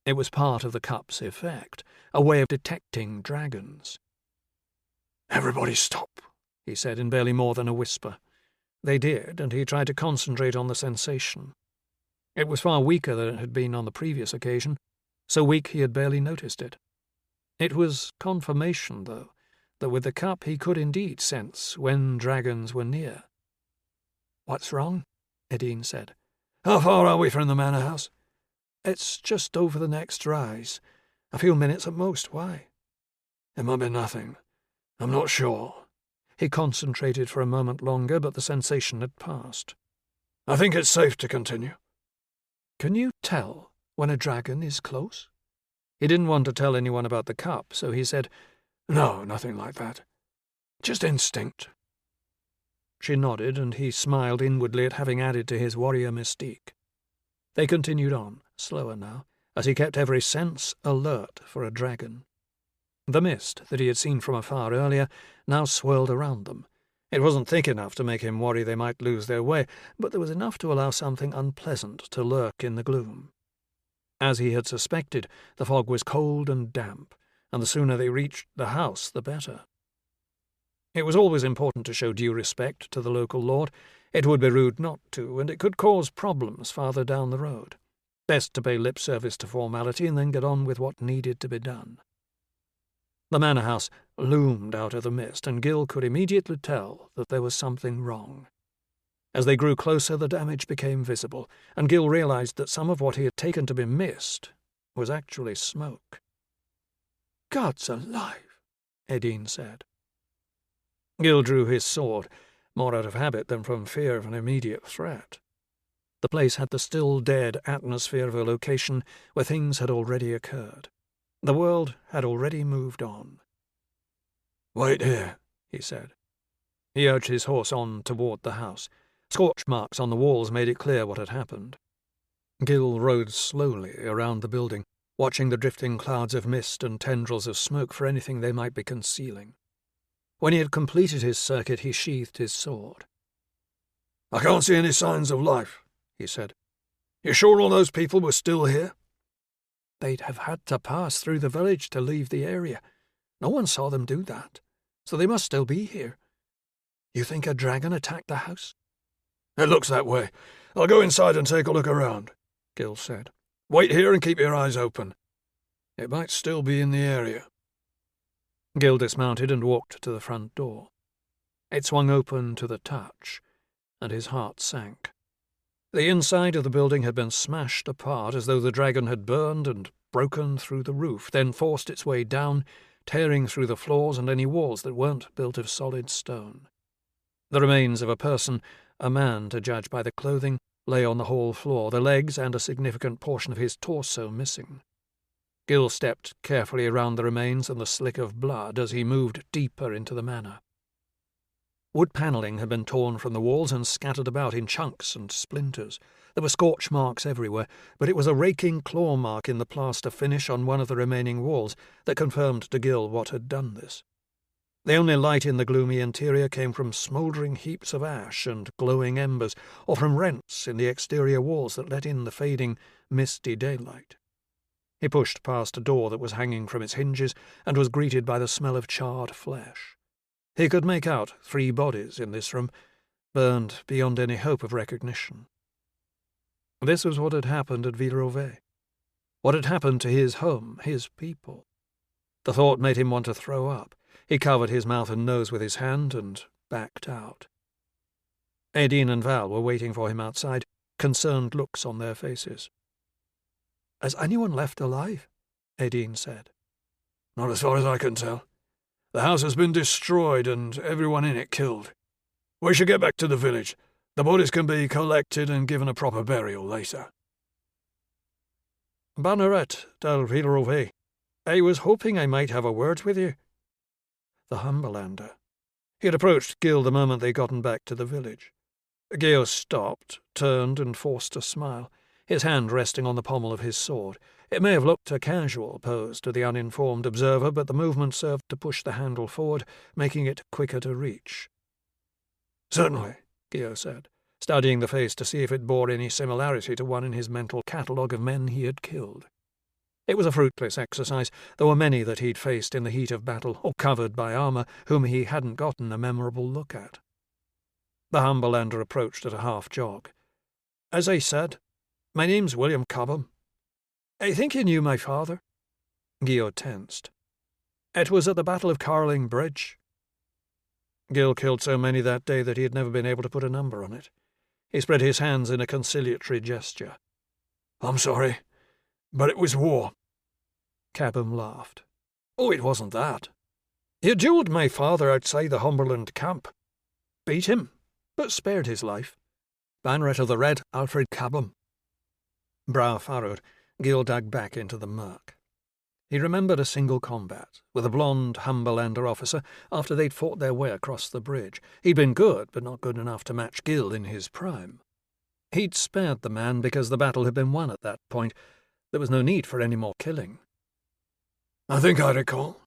It was part of the cup's effect, a way of detecting dragons. "Everybody stop," he said in barely more than a whisper. They did, and he tried to concentrate on the sensation. It was far weaker than it had been on the previous occasion, so weak he had barely noticed it. It was confirmation, though, that with the cup he could indeed sense when dragons were near. "What's wrong?" Aideen said. "How far are we from the manor house?" "It's just over the next rise. A few minutes at most. Why?" "It might be nothing. I'm not sure." He concentrated for a moment longer, but the sensation had passed. "I think it's safe to continue." "Can you tell when a dragon is close?" He didn't want to tell anyone about the cup, so he said, "No, nothing like that. Just instinct." She nodded, and he smiled inwardly at having added to his warrior mystique. They continued on, slower now, as he kept every sense alert for a dragon. The mist that he had seen from afar earlier now swirled around them. It wasn't thick enough to make him worry they might lose their way, but there was enough to allow something unpleasant to lurk in the gloom. As he had suspected, the fog was cold and damp, and the sooner they reached the house, the better. It was always important to show due respect to the local lord. It would be rude not to, and it could cause problems farther down the road. Best to pay lip service to formality and then get on with what needed to be done. The manor house loomed out of the mist, and Gil could immediately tell that there was something wrong. As they grew closer, the damage became visible, and Gil realized that some of what he had taken to be mist was actually smoke. "God's alive," Edine said. Gil drew his sword, more out of habit than from fear of an immediate threat. The place had the still dead atmosphere of a location where things had already occurred. The world had already moved on. "Wait here," he said. He urged his horse on toward the house. Scorch marks on the walls made it clear what had happened. Gil rode slowly around the building, watching the drifting clouds of mist and tendrils of smoke for anything they might be concealing. When he had completed his circuit, he sheathed his sword. "I can't see any signs of life," he said. "You sure all those people were still here?" "They'd have had to pass through the village to leave the area. No one saw them do that, so they must still be here. You think a dragon attacked the house?" "It looks that way. I'll go inside and take a look around," Gil said. "Wait here and keep your eyes open. It might still be in the area." Gil dismounted and walked to the front door. It swung open to the touch, and his heart sank. The inside of the building had been smashed apart as though the dragon had burned and broken through the roof, then forced its way down, tearing through the floors and any walls that weren't built of solid stone. The remains of a person, a man to judge by the clothing, lay on the hall floor, the legs and a significant portion of his torso missing. Gil stepped carefully around the remains and the slick of blood as he moved deeper into the manor. Wood panelling had been torn from the walls and scattered about in chunks and splinters. There were scorch marks everywhere, but it was a raking claw mark in the plaster finish on one of the remaining walls that confirmed to Gil what had done this. The only light in the gloomy interior came from smouldering heaps of ash and glowing embers, or from rents in the exterior walls that let in the fading, misty daylight. He pushed past a door that was hanging from its hinges and was greeted by the smell of charred flesh. He could make out 3 bodies in this room, burned beyond any hope of recognition. This was what had happened at Villerovet. What had happened to his home, his people. The thought made him want to throw up. He covered his mouth and nose with his hand and backed out. Edine and Val were waiting for him outside, concerned looks on their faces. "Has anyone left alive?" Edine said. "Not as far as I can tell. The house has been destroyed and everyone in it killed. We should get back to the village. The bodies can be collected and given a proper burial later." "Banneret del Villerovet, I was hoping I might have a word with you." The Humberlander. He had approached Gil the moment they'd gotten back to the village. Gil stopped, turned, and forced a smile, his hand resting on the pommel of his sword. It may have looked a casual pose to the uninformed observer, but the movement served to push the handle forward, making it quicker to reach. "Certainly," Gil said, studying the face to see if it bore any similarity to one in his mental catalogue of men he had killed. It was a fruitless exercise. There were many that he'd faced in the heat of battle, or covered by armour, whom he hadn't gotten a memorable look at. The Humberlander approached at a half-jog. "As I said, my name's William Cobham. I think you knew my father." Gil tensed. "It was at the Battle of Carling Bridge." Gil killed so many that day that he had never been able to put a number on it. He spread his hands in a conciliatory gesture. "I'm sorry, but it was war." Cobham laughed. "Oh, it wasn't that. You duelled my father outside the Humberland camp. Beat him, but spared his life. Banneret of the Red, Alfred Cobham." Brow furrowed, Gil dug back into the murk. He remembered a single combat with a blonde Humberlander officer after they'd fought their way across the bridge. He'd been good, but not good enough to match Gil in his prime. He'd spared the man because the battle had been won at that point. There was no need for any more killing. "I think I recall.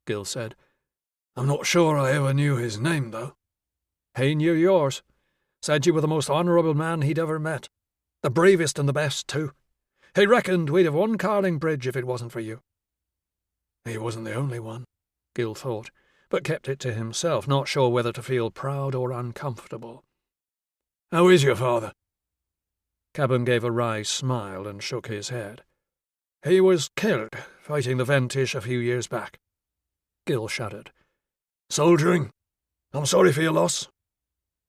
Gil said. I'm not sure I ever knew his name, though. He knew yours. Said you were the most honourable man he'd ever met. The bravest and the best, too. He reckoned we'd have won Carling Bridge if it wasn't for you. He wasn't the only one, Gil thought, but kept it to himself, not sure whether to feel proud or uncomfortable. How is your father? Cabham gave a wry smile and shook his head. He was killed fighting the Ventish a few years back. Gil shuddered. Soldiering? I'm sorry for your loss.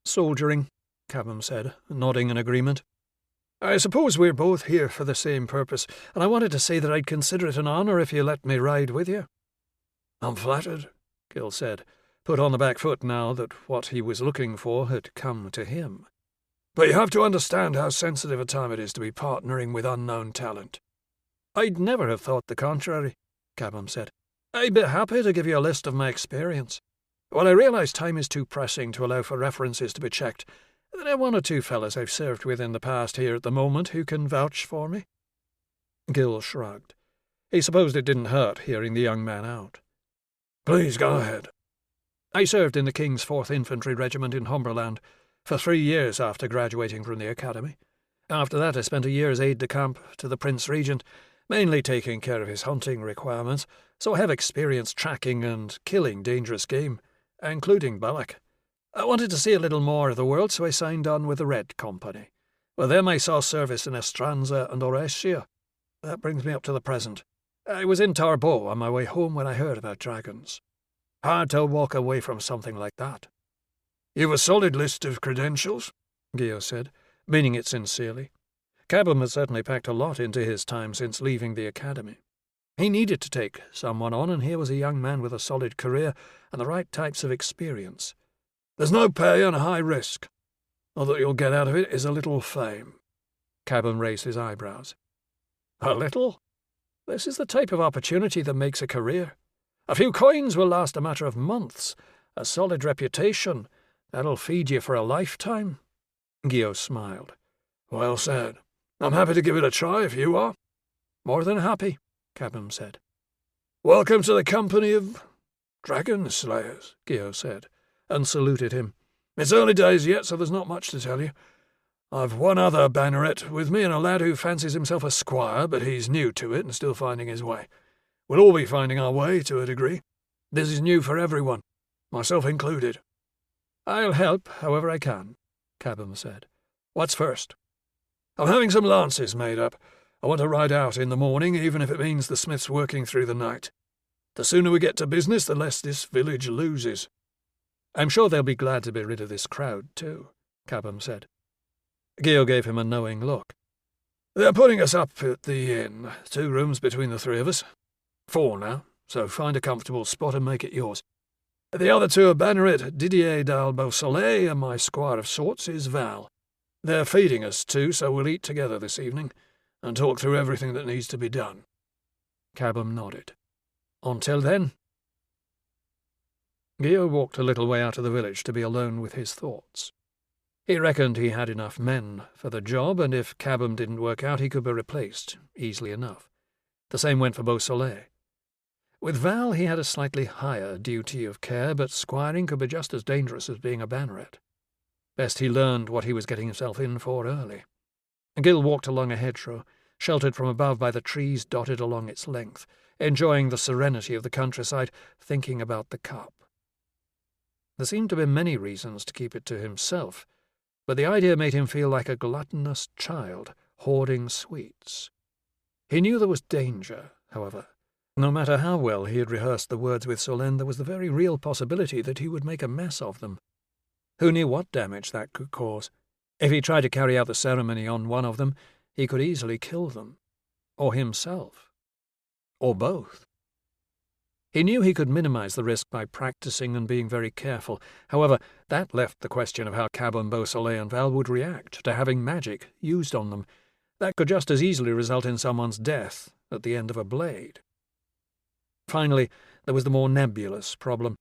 Soldiering, Cabham said, nodding in agreement. I suppose we're both here for the same purpose, and I wanted to say that I'd consider it an honour if you let me ride with you. I'm flattered, Gil said, put on the back foot now that what he was looking for had come to him. But you have to understand how sensitive a time it is to be partnering with unknown talent. I'd never have thought the contrary, Cabham said. I'd be happy to give you a list of my experience. When I realise time is too pressing to allow for references to be checked, there are one or two fellows I've served with in the past here at the moment who can vouch for me. Gil shrugged. He supposed it didn't hurt hearing the young man out. Please go ahead. I served in the King's 4th Infantry Regiment in Humberland for 3 years after graduating from the academy. After that I spent a year's aide-de-camp to the Prince Regent, mainly taking care of his hunting requirements, so I have experience tracking and killing dangerous game, including Balak. I wanted to see a little more of the world, so I signed on with the Red Company. With them I saw service in Estranza and Orestia. That brings me up to the present. I was in Tarbo on my way home when I heard about dragons. Hard to walk away from something like that. You've a solid list of credentials, Gio said, meaning it sincerely. Cabham had certainly packed a lot into his time since leaving the academy. He needed to take someone on, and here was a young man with a solid career and the right types of experience. There's no pay and a high risk. All that you'll get out of it is a little fame. Cabham raised his eyebrows. A little? This is the type of opportunity that makes a career. A few coins will last a matter of months. A solid reputation, that'll feed you for a lifetime. Gio smiled. Well said. I'm happy to give it a try if you are. More than happy, Cabham said. Welcome to the company of Dragonslayers, Gio said, and saluted him. It's early days yet, so there's not much to tell you. I've one other banneret with me and a lad who fancies himself a squire, but he's new to it and still finding his way. We'll all be finding our way to a degree. This is new for everyone, myself included. I'll help however I can, Cabham said. What's first? I'm having some lances made up. I want to ride out in the morning, even if it means the smith's working through the night. The sooner we get to business, the less this village loses. I'm sure they'll be glad to be rid of this crowd, too, Cabham said. Gio gave him a knowing look. They're putting us up at the inn. 2 rooms between the 3 of us. 4 now, so find a comfortable spot and make it yours. The other 2 are Banneret, Didier d'Albeau-Soleil, and my squire of sorts is Val. They're feeding us too, so we'll eat together this evening and talk through everything that needs to be done. Cabham nodded. Until then. Gio walked a little way out of the village to be alone with his thoughts. He reckoned he had enough men for the job, and if Cabham didn't work out, he could be replaced easily enough. The same went for Beausoleil. With Val, he had a slightly higher duty of care, but squiring could be just as dangerous as being a banneret. Best he learned what he was getting himself in for early. Gil walked along a hedgerow, sheltered from above by the trees dotted along its length, enjoying the serenity of the countryside, thinking about the cup. There seemed to be many reasons to keep it to himself, but the idea made him feel like a gluttonous child hoarding sweets. He knew there was danger, however. No matter how well he had rehearsed the words with Solène, there was the very real possibility that he would make a mess of them. Who knew what damage that could cause? If he tried to carry out the ceremony on one of them, he could easily kill them. Or himself. Or both. He knew he could minimize the risk by practicing and being very careful. However, that left the question of how Cabham, Beausoleil and Val would react to having magic used on them. That could just as easily result in someone's death at the end of a blade. Finally, there was the more nebulous problem.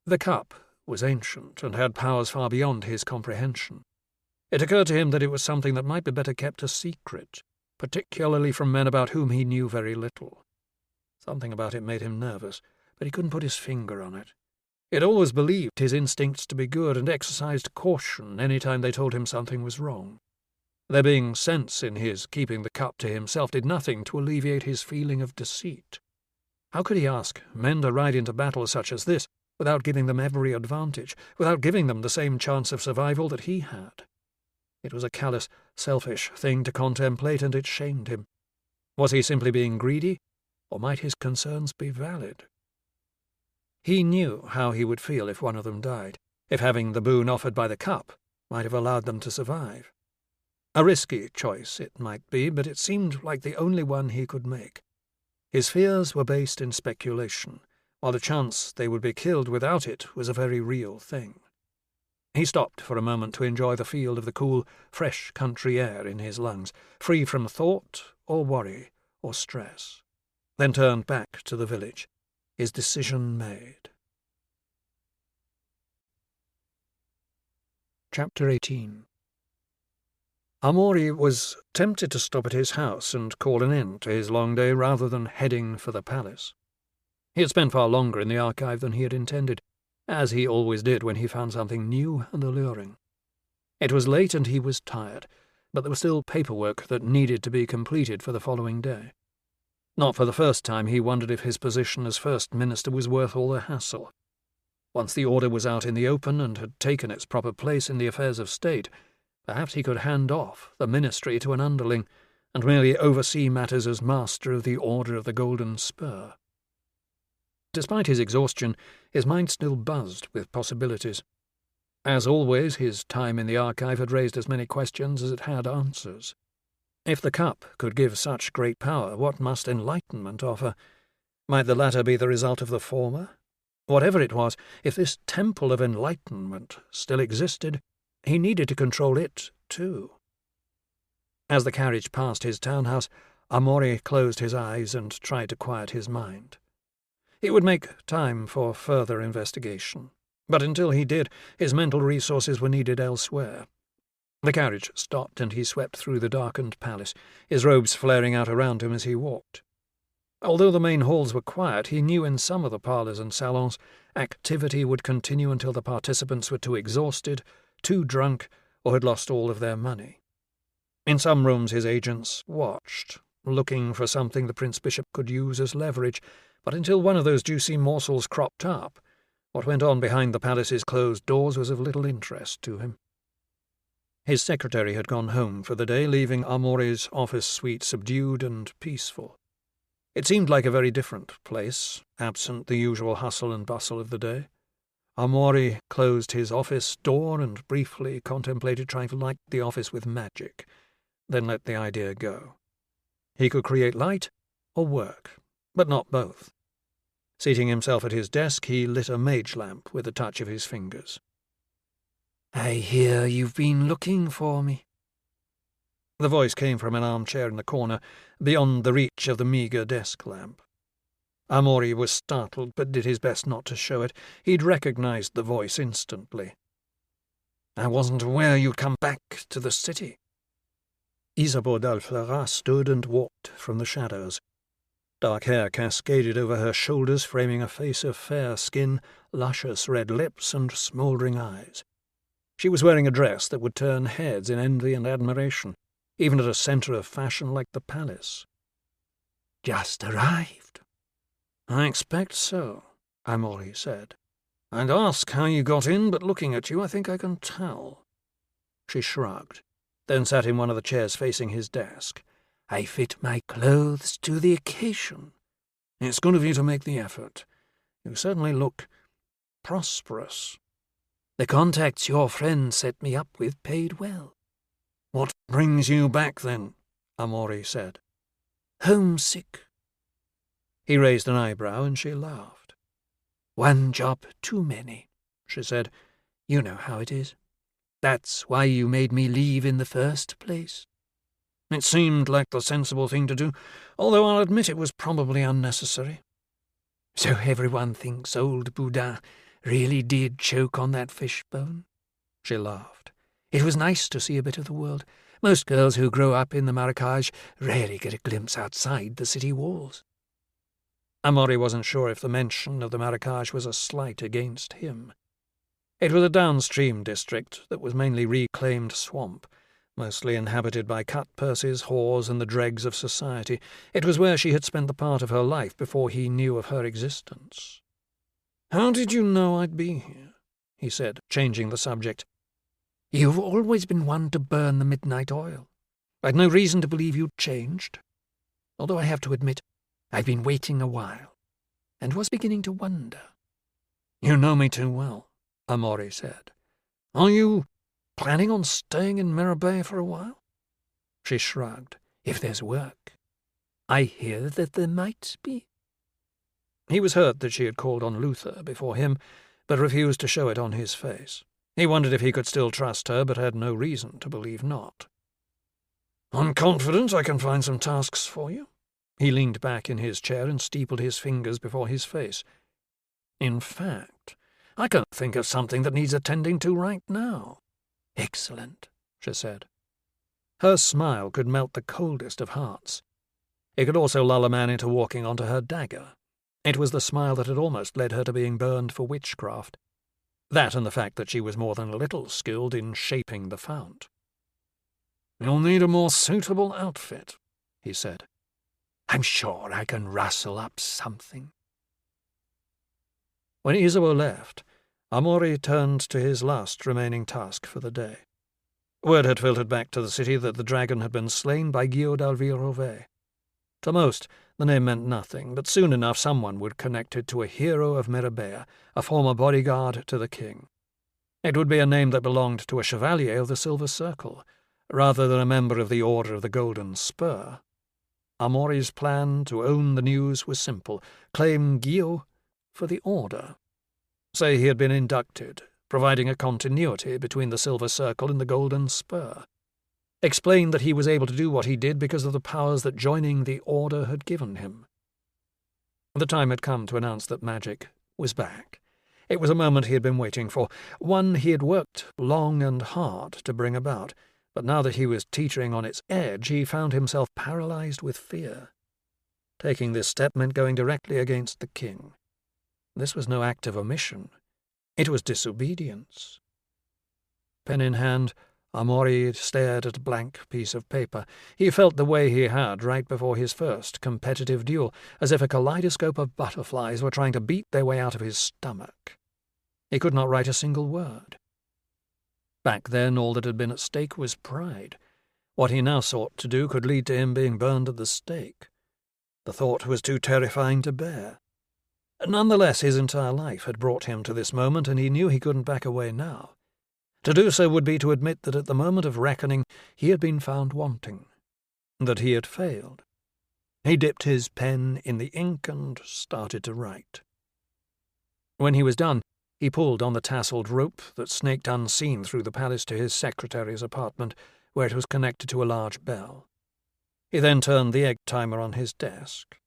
The cup was ancient and had powers far beyond his comprehension. It occurred to him that it was something that might be better kept a secret, particularly from men about whom he knew very little. Something about it made him nervous, but he couldn't put his finger on it. He had always believed his instincts to be good and exercised caution any time they told him something was wrong. There being sense in his keeping the cup to himself did nothing to alleviate his feeling of deceit. How could he ask men to ride into battle such as this without giving them every advantage, without giving them the same chance of survival that he had? It was a callous, selfish thing to contemplate, and it shamed him. Was he simply being greedy, or might his concerns be valid? He knew how he would feel if one of them died, if having the boon offered by the cup might have allowed them to survive. A risky choice it might be, but it seemed like the only one he could make. His fears were based in speculation, while the chance they would be killed without it was a very real thing. He stopped for a moment to enjoy the feel of the cool, fresh country air in his lungs, free from thought or worry or stress, then turned back to the village, his decision made. Chapter 18. Amori was tempted to stop at his house and call an end to his long day rather than heading for the palace. He had spent far longer in the archive than he had intended, as he always did when he found something new and alluring. It was late and he was tired, but there was still paperwork that needed to be completed for the following day. Not for the first time he wondered if his position as First Minister was worth all the hassle. Once the order was out in the open and had taken its proper place in the affairs of state, perhaps he could hand off the ministry to an underling and merely oversee matters as Master of the Order of the Golden Spur. Despite his exhaustion, his mind still buzzed with possibilities. As always, his time in the archive had raised as many questions as it had answers. If the cup could give such great power, what must enlightenment offer? Might the latter be the result of the former? Whatever it was, if this temple of enlightenment still existed, he needed to control it, too. As the carriage passed his townhouse, Amori closed his eyes and tried to quiet his mind. He would make time for further investigation, but until he did, his mental resources were needed elsewhere. The carriage stopped and he swept through the darkened palace, his robes flaring out around him as he walked. Although the main halls were quiet, he knew in some of the parlours and salons activity would continue until the participants were too exhausted, too drunk, or had lost all of their money. In some rooms his agents watched, looking for something the Prince Bishop could use as leverage, but until one of those juicy morsels cropped up, what went on behind the palace's closed doors was of little interest to him. His secretary had gone home for the day, leaving Amori's office suite subdued and peaceful. It seemed like a very different place, absent the usual hustle and bustle of the day. Amori closed his office door and briefly contemplated trying to light the office with magic, then let the idea go. He could create light or work, but not both. Seating himself at his desk, he lit a mage lamp with a touch of his fingers. "I hear you've been looking for me." The voice came from an armchair in the corner, beyond the reach of the meagre desk lamp. Amori was startled, but did his best not to show it. He'd recognized the voice instantly. "I wasn't aware you'd come back to the city." Isabeau d'Alflara stood and walked from the shadows. Dark hair cascaded over her shoulders, framing a face of fair skin, luscious red lips, and smouldering eyes. She was wearing a dress that would turn heads in envy and admiration, even at a centre of fashion like the palace. "Just arrived." "I expect so," Amori said. "I'd ask how you got in, but looking at you, I think I can tell." She shrugged, then sat in one of the chairs facing his desk. "I fit my clothes to the occasion." "It's good of you to make the effort. You certainly look prosperous." "The contacts your friend set me up with paid well." "What brings you back, then?" Amori said. "Homesick." He raised an eyebrow and she laughed. "One job too many," she said. "You know how it is. That's why you made me leave in the first place." "It seemed like the sensible thing to do, although I'll admit it was probably unnecessary." "So everyone thinks old Boudin really did choke on that fishbone?" She laughed. "It was nice to see a bit of the world. Most girls who grow up in the Marrakech rarely get a glimpse outside the city walls." Amory wasn't sure if the mention of the Marrakesh was a slight against him. It was a downstream district that was mainly reclaimed swamp, mostly inhabited by cutpurses, whores, and the dregs of society. It was where she had spent the part of her life before he knew of her existence. "How did you know I'd be here?" he said, changing the subject. "You've always been one to burn the midnight oil. I'd no reason to believe you'd changed. Although I have to admit, I've been waiting a while, and was beginning to wonder." "You know me too well," Amory said. "Are you planning on staying in Mirabay for a while?" She shrugged. "If there's work. I hear that there might be." He was hurt that she had called on Luther before him, but refused to show it on his face. He wondered if he could still trust her, but had no reason to believe not. "I'm confident I can find some tasks for you." He leaned back in his chair and steepled his fingers before his face. "In fact, I can't think of something that needs attending to right now." "Excellent," she said. Her smile could melt the coldest of hearts. It could also lull a man into walking onto her dagger. It was the smile that had almost led her to being burned for witchcraft. That and the fact that she was more than a little skilled in shaping the fount. "You'll need a more suitable outfit," he said. "I'm sure I can rustle up something." When Isabeau left, Amory turned to his last remaining task for the day. Word had filtered back to the city that the dragon had been slain by Guillaume d'Alville. To most, the name meant nothing, but soon enough someone would connect it to a hero of Mirabay, a former bodyguard to the king. It would be a name that belonged to a chevalier of the Silver Circle, rather than a member of the Order of the Golden Spur. Amory's plan to own the news was simple: claim Guillaume for the Order. Say he had been inducted, providing a continuity between the Silver Circle and the Golden Spur. Explain that he was able to do what he did because of the powers that joining the Order had given him. The time had come to announce that magic was back. It was a moment he had been waiting for, one he had worked long and hard to bring about, but now that he was teetering on its edge, he found himself paralyzed with fear. Taking this step meant going directly against the king. This was no act of omission. It was disobedience. Pen in hand, Amory stared at a blank piece of paper. He felt the way he had right before his first competitive duel, as if a kaleidoscope of butterflies were trying to beat their way out of his stomach. He could not write a single word. Back then, all that had been at stake was pride. What he now sought to do could lead to him being burned at the stake. The thought was too terrifying to bear. Nonetheless, his entire life had brought him to this moment, and he knew he couldn't back away now. To do so would be to admit that at the moment of reckoning he had been found wanting, that he had failed. He dipped his pen in the ink and started to write. When he was done, he pulled on the tasseled rope that snaked unseen through the palace to his secretary's apartment, where it was connected to a large bell. He then turned the egg timer on his desk.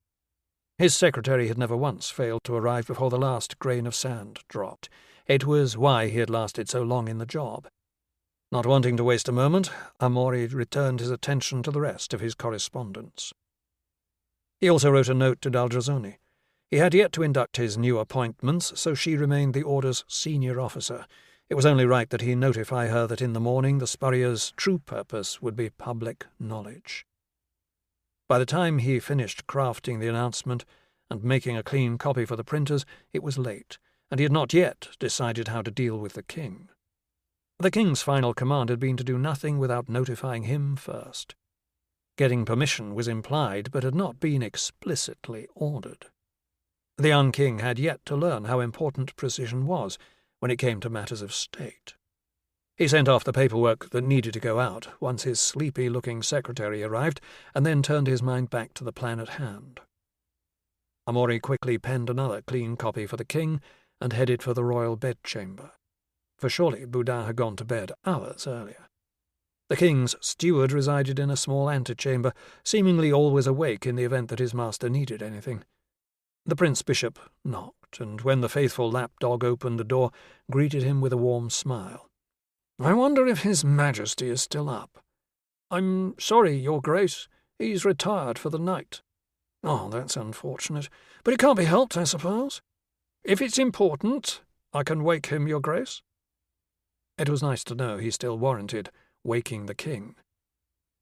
His secretary had never once failed to arrive before the last grain of sand dropped. It was why he had lasted so long in the job. Not wanting to waste a moment, Amory returned his attention to the rest of his correspondence. He also wrote a note to Daldrazoni. He had yet to induct his new appointments, so she remained the Order's senior officer. It was only right that he notify her that in the morning the Spurrier's true purpose would be public knowledge. By the time he finished crafting the announcement and making a clean copy for the printers, it was late, and he had not yet decided how to deal with the king. The king's final command had been to do nothing without notifying him first. Getting permission was implied, but had not been explicitly ordered. The young king had yet to learn how important precision was when it came to matters of state. He sent off the paperwork that needed to go out once his sleepy-looking secretary arrived, and then turned his mind back to the plan at hand. Amory quickly penned another clean copy for the king and headed for the royal bedchamber, for surely Boudin had gone to bed hours earlier. The king's steward resided in a small antechamber, seemingly always awake in the event that his master needed anything. The prince-bishop knocked, and when the faithful lapdog opened the door, greeted him with a warm smile. "I wonder if His Majesty is still up." "I'm sorry, Your Grace. He's retired for the night." Oh, that's unfortunate. But it can't be helped, I suppose. If it's important, I can wake him, Your Grace. It was nice to know he still warranted waking the king.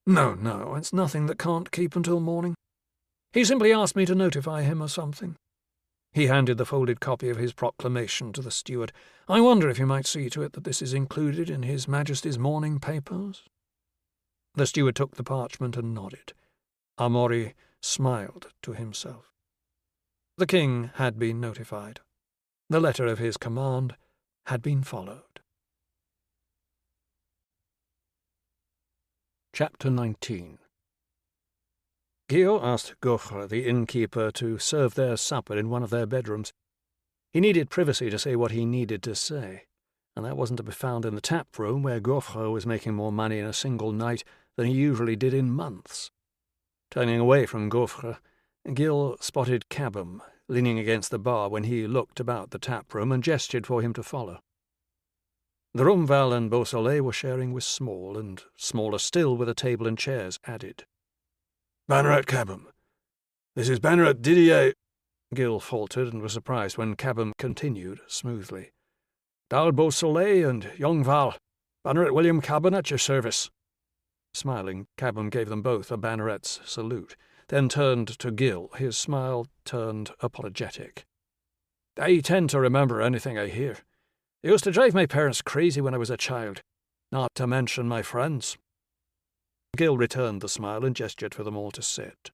No, it's nothing that can't keep until morning. He simply asked me to notify him of something. He handed the folded copy of his proclamation to the steward. I wonder if you might see to it that this is included in His Majesty's morning papers? The steward took the parchment and nodded. Amori smiled to himself. The king had been notified. The letter of his command had been followed. Chapter 19. Guillaume asked Gaufre, the innkeeper, to serve their supper in one of their bedrooms. He needed privacy to say what he needed to say, and that wasn't to be found in the tap room where Gaufre was making more money in a single night than he usually did in months. Turning away from Gaufre, Gil spotted Cabum leaning against the bar when he looked about the tap room and gestured for him to follow. The room Val and Beausoleil were sharing was small, and smaller still with a table and chairs added. Banneret Cabum. This is Banneret Didier. Gil faltered and was surprised when Cabum continued smoothly. Dal Beausoleil and young Val. Banneret William Cabin at your service. Smiling, Cabum gave them both a banneret's salute, then turned to Gil. His smile turned apologetic. I tend to remember anything I hear. It used to drive my parents crazy when I was a child, not to mention my friends. Gil returned the smile and gestured for them all to sit.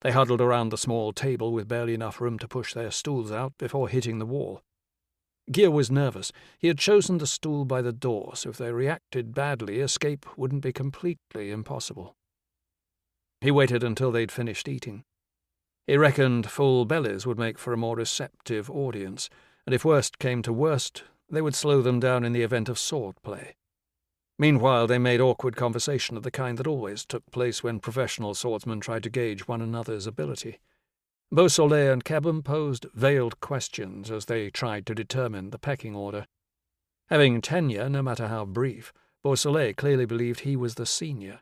They huddled around the small table with barely enough room to push their stools out before hitting the wall. Gil was nervous. He had chosen the stool by the door, so if they reacted badly, escape wouldn't be completely impossible. He waited until they'd finished eating. He reckoned full bellies would make for a more receptive audience, and if worst came to worst, they would slow them down in the event of sword play. Meanwhile, they made awkward conversation of the kind that always took place when professional swordsmen tried to gauge one another's ability. Beausoleil and Cabum posed veiled questions as they tried to determine the pecking order. Having tenure, no matter how brief, Beausoleil clearly believed he was the senior.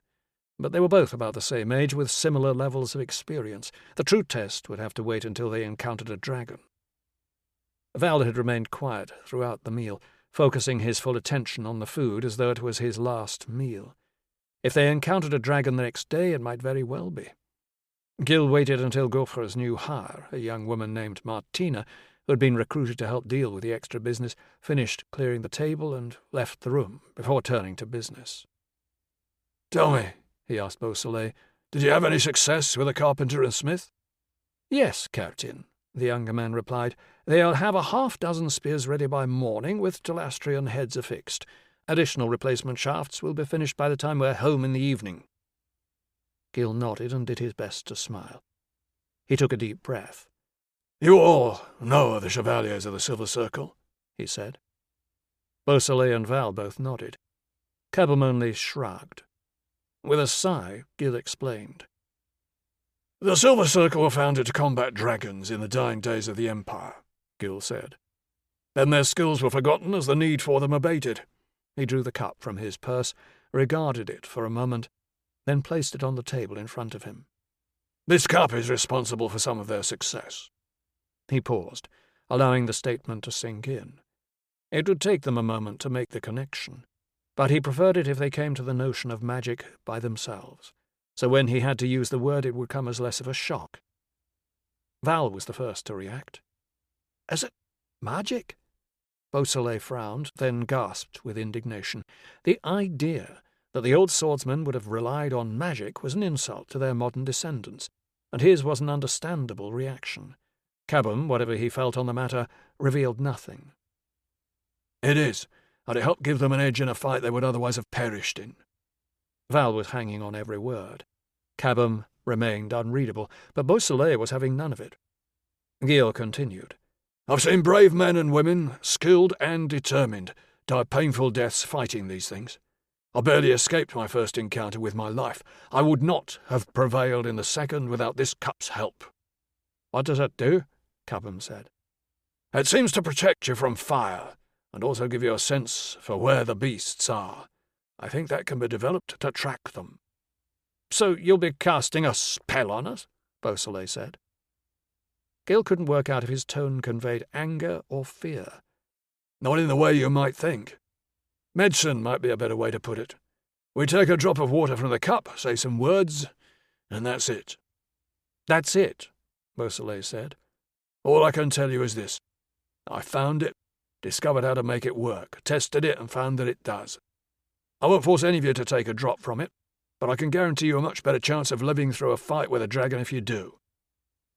But they were both about the same age with similar levels of experience. The true test would have to wait until they encountered a dragon. Val had remained quiet throughout the meal, focusing his full attention on the food as though it was his last meal. If they encountered a dragon the next day, it might very well be. Gil waited until Gaufre's new hire, a young woman named Martina, who had been recruited to help deal with the extra business, finished clearing the table and left the room before turning to business. Tell me, he asked Beausoleil, did you have any success with a carpenter and smith? Yes, Captain, the younger man replied. They'll have a half-dozen spears ready by morning with Talastrian heads affixed. Additional replacement shafts will be finished by the time we're home in the evening. Gil nodded and did his best to smile. He took a deep breath. You all know the Chevaliers of the Silver Circle, he said. Beausoleil and Val both nodded. Cabum only shrugged. With a sigh, Gil explained. The Silver Circle were founded to combat dragons in the dying days of the Empire, Gil said. Then their skills were forgotten as the need for them abated. He drew the cup from his purse, regarded it for a moment, then placed it on the table in front of him. This cup is responsible for some of their success. He paused, allowing the statement to sink in. It would take them a moment to make the connection, but he preferred it if they came to the notion of magic by themselves, so when he had to use the word it would come as less of a shock. Val was the first to react. Is it magic? Beausoleil frowned, then gasped with indignation. The idea that the old swordsmen would have relied on magic was an insult to their modern descendants, and his was an understandable reaction. Cabum, whatever he felt on the matter, revealed nothing. It is, and it helped give them an edge in a fight they would otherwise have perished in. Val was hanging on every word. Cabum remained unreadable, but Beausoleil was having none of it. Gil continued. I've seen brave men and women, skilled and determined, die painful deaths fighting these things. I barely escaped my first encounter with my life. I would not have prevailed in the second without this cup's help. What does it do? Cabum said. It seems to protect you from fire, and also give you a sense for where the beasts are. I think that can be developed to track them. So you'll be casting a spell on us? Beausoleil said. Gil couldn't work out if his tone conveyed anger or fear. Not in the way you might think. Medicine might be a better way to put it. We take a drop of water from the cup, say some words, and that's it. That's it, Beausoleil said. All I can tell you is this. I found it, discovered how to make it work, tested it and found that it does. I won't force any of you to take a drop from it, but I can guarantee you a much better chance of living through a fight with a dragon if you do.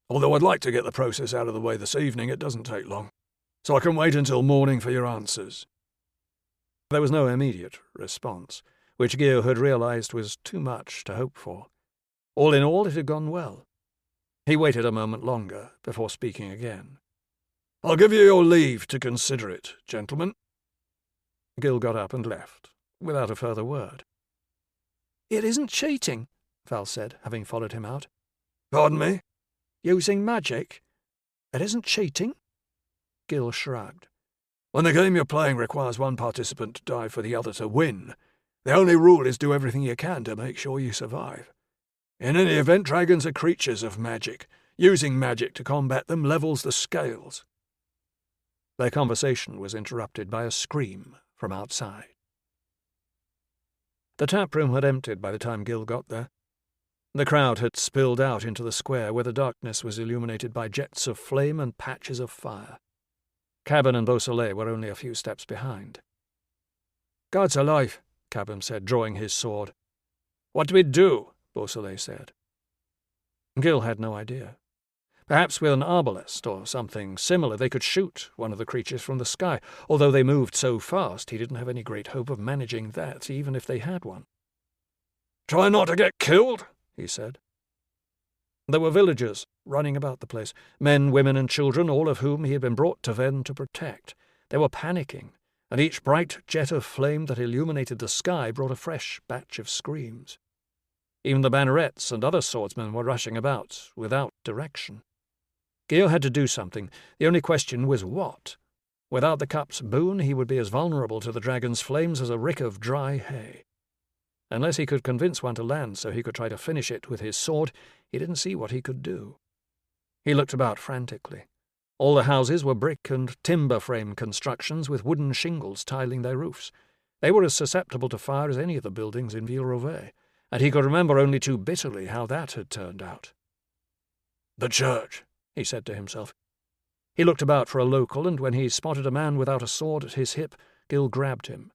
Although I'd like to get the process out of the way this evening, it doesn't take long, so I can wait until morning for your answers. There was no immediate response, which Gil had realized was too much to hope for. All in all, it had gone well. He waited a moment longer before speaking again. I'll give you your leave to consider it, gentlemen. Gil got up and left, without a further word. It isn't cheating, Val said, having followed him out. Pardon me? Using magic? It isn't cheating? Gil shrugged. When the game you're playing requires one participant to die for the other to win, the only rule is do everything you can to make sure you survive. In any event, dragons are creatures of magic. Using magic to combat them levels the scales. Their conversation was interrupted by a scream from outside. The taproom had emptied by the time Gil got there. The crowd had spilled out into the square where the darkness was illuminated by jets of flame and patches of fire. Cabin and Beausoleil were only a few steps behind. "God's alive," Cabin said, drawing his sword. "What do we do?" Beausoleil said. Gil had no idea. Perhaps with an arbalest or something similar they could shoot one of the creatures from the sky, although they moved so fast he didn't have any great hope of managing that, even if they had one. "Try not to get killed," he said. There were villagers running about the place, men, women, and children, all of whom he had been brought to Venn to protect. They were panicking, and each bright jet of flame that illuminated the sky brought a fresh batch of screams. Even the bannerets and other swordsmen were rushing about, without direction. Gil had to do something. The only question was what. Without the cup's boon, he would be as vulnerable to the dragon's flames as a rick of dry hay. Unless he could convince one to land so he could try to finish it with his sword, he didn't see what he could do. He looked about frantically. All the houses were brick and timber frame constructions with wooden shingles tiling their roofs. They were as susceptible to fire as any of the buildings in Ville-Rouvet, and he could remember only too bitterly how that had turned out. "The church," he said to himself. He looked about for a local, and when he spotted a man without a sword at his hip, Gil grabbed him.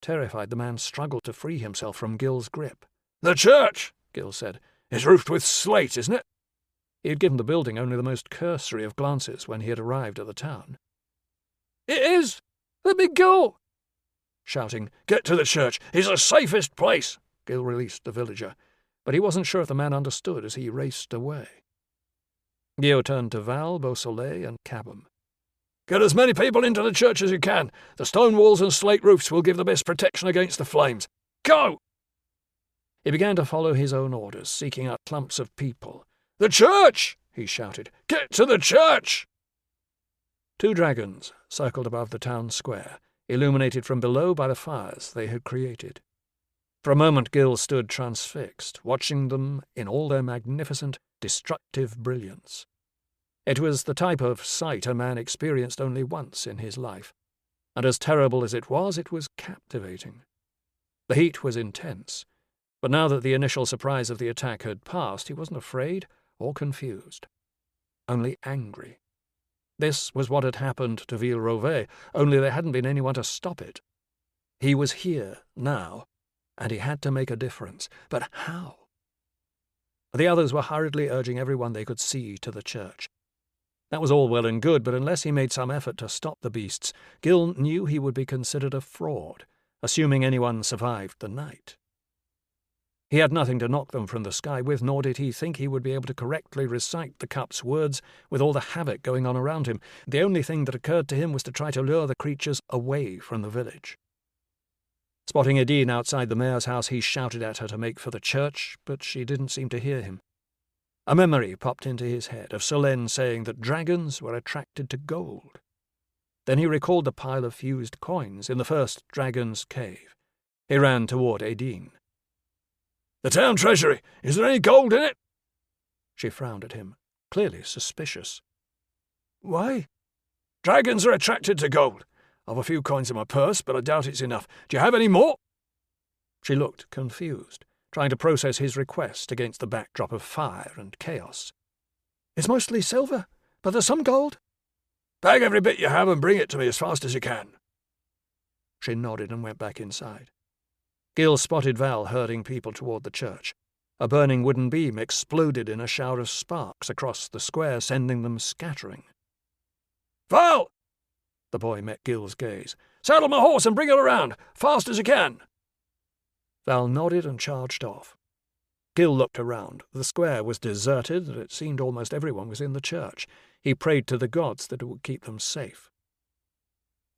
Terrified, the man struggled to free himself from Gil's grip. "The church," Gil said. "It's roofed with slate, isn't it?" He had given the building only the most cursory of glances when he had arrived at the town. "It is! Let me go!" Shouting, "Get to the church! It's the safest place!" Gil released the villager, but he wasn't sure if the man understood as he raced away. Gil turned to Val, Beausoleil, and Cabin. "Get as many people into the church as you can. The stone walls and slate roofs will give the best protection against the flames. Go!" He began to follow his own orders, seeking out clumps of people. "The church!" he shouted. "Get to the church!" 2 dragons circled above the town square, illuminated from below by the fires they had created. For a moment Gil stood transfixed, watching them in all their magnificent, destructive brilliance. It was the type of sight a man experienced only once in his life, and as terrible as it was captivating. The heat was intense, but now that the initial surprise of the attack had passed, he wasn't afraid or confused, only angry. This was what had happened to Ville-Rouvet, only there hadn't been anyone to stop it. He was here, now, and he had to make a difference. But how? The others were hurriedly urging everyone they could see to the church. That was all well and good, but unless he made some effort to stop the beasts, Gil knew he would be considered a fraud, assuming anyone survived the night. He had nothing to knock them from the sky with, nor did he think he would be able to correctly recite the cup's words with all the havoc going on around him. The only thing that occurred to him was to try to lure the creatures away from the village. Spotting Edine outside the mayor's house, he shouted at her to make for the church, but she didn't seem to hear him. A memory popped into his head of Solène saying that dragons were attracted to gold. Then he recalled the pile of fused coins in the first dragon's cave. He ran toward Edine. "The town treasury! Is there any gold in it?" She frowned at him, clearly suspicious. Why? Dragons are attracted to gold. I've a few coins in my purse, but I doubt it's enough. Do you have any more? She looked confused, trying to process his request against the backdrop of fire and chaos. It's mostly silver, but there's some gold. Bag every bit you have and bring it to me as fast as you can. She nodded and went back inside. Gil spotted Val herding people toward the church. A burning wooden beam exploded in a shower of sparks across the square, sending them scattering. Val! The boy met Gil's gaze. Saddle my horse and bring it around, fast as you can. Val nodded and charged off. Gil looked around. The square was deserted, and it seemed almost everyone was in the church. He prayed to the gods that it would keep them safe.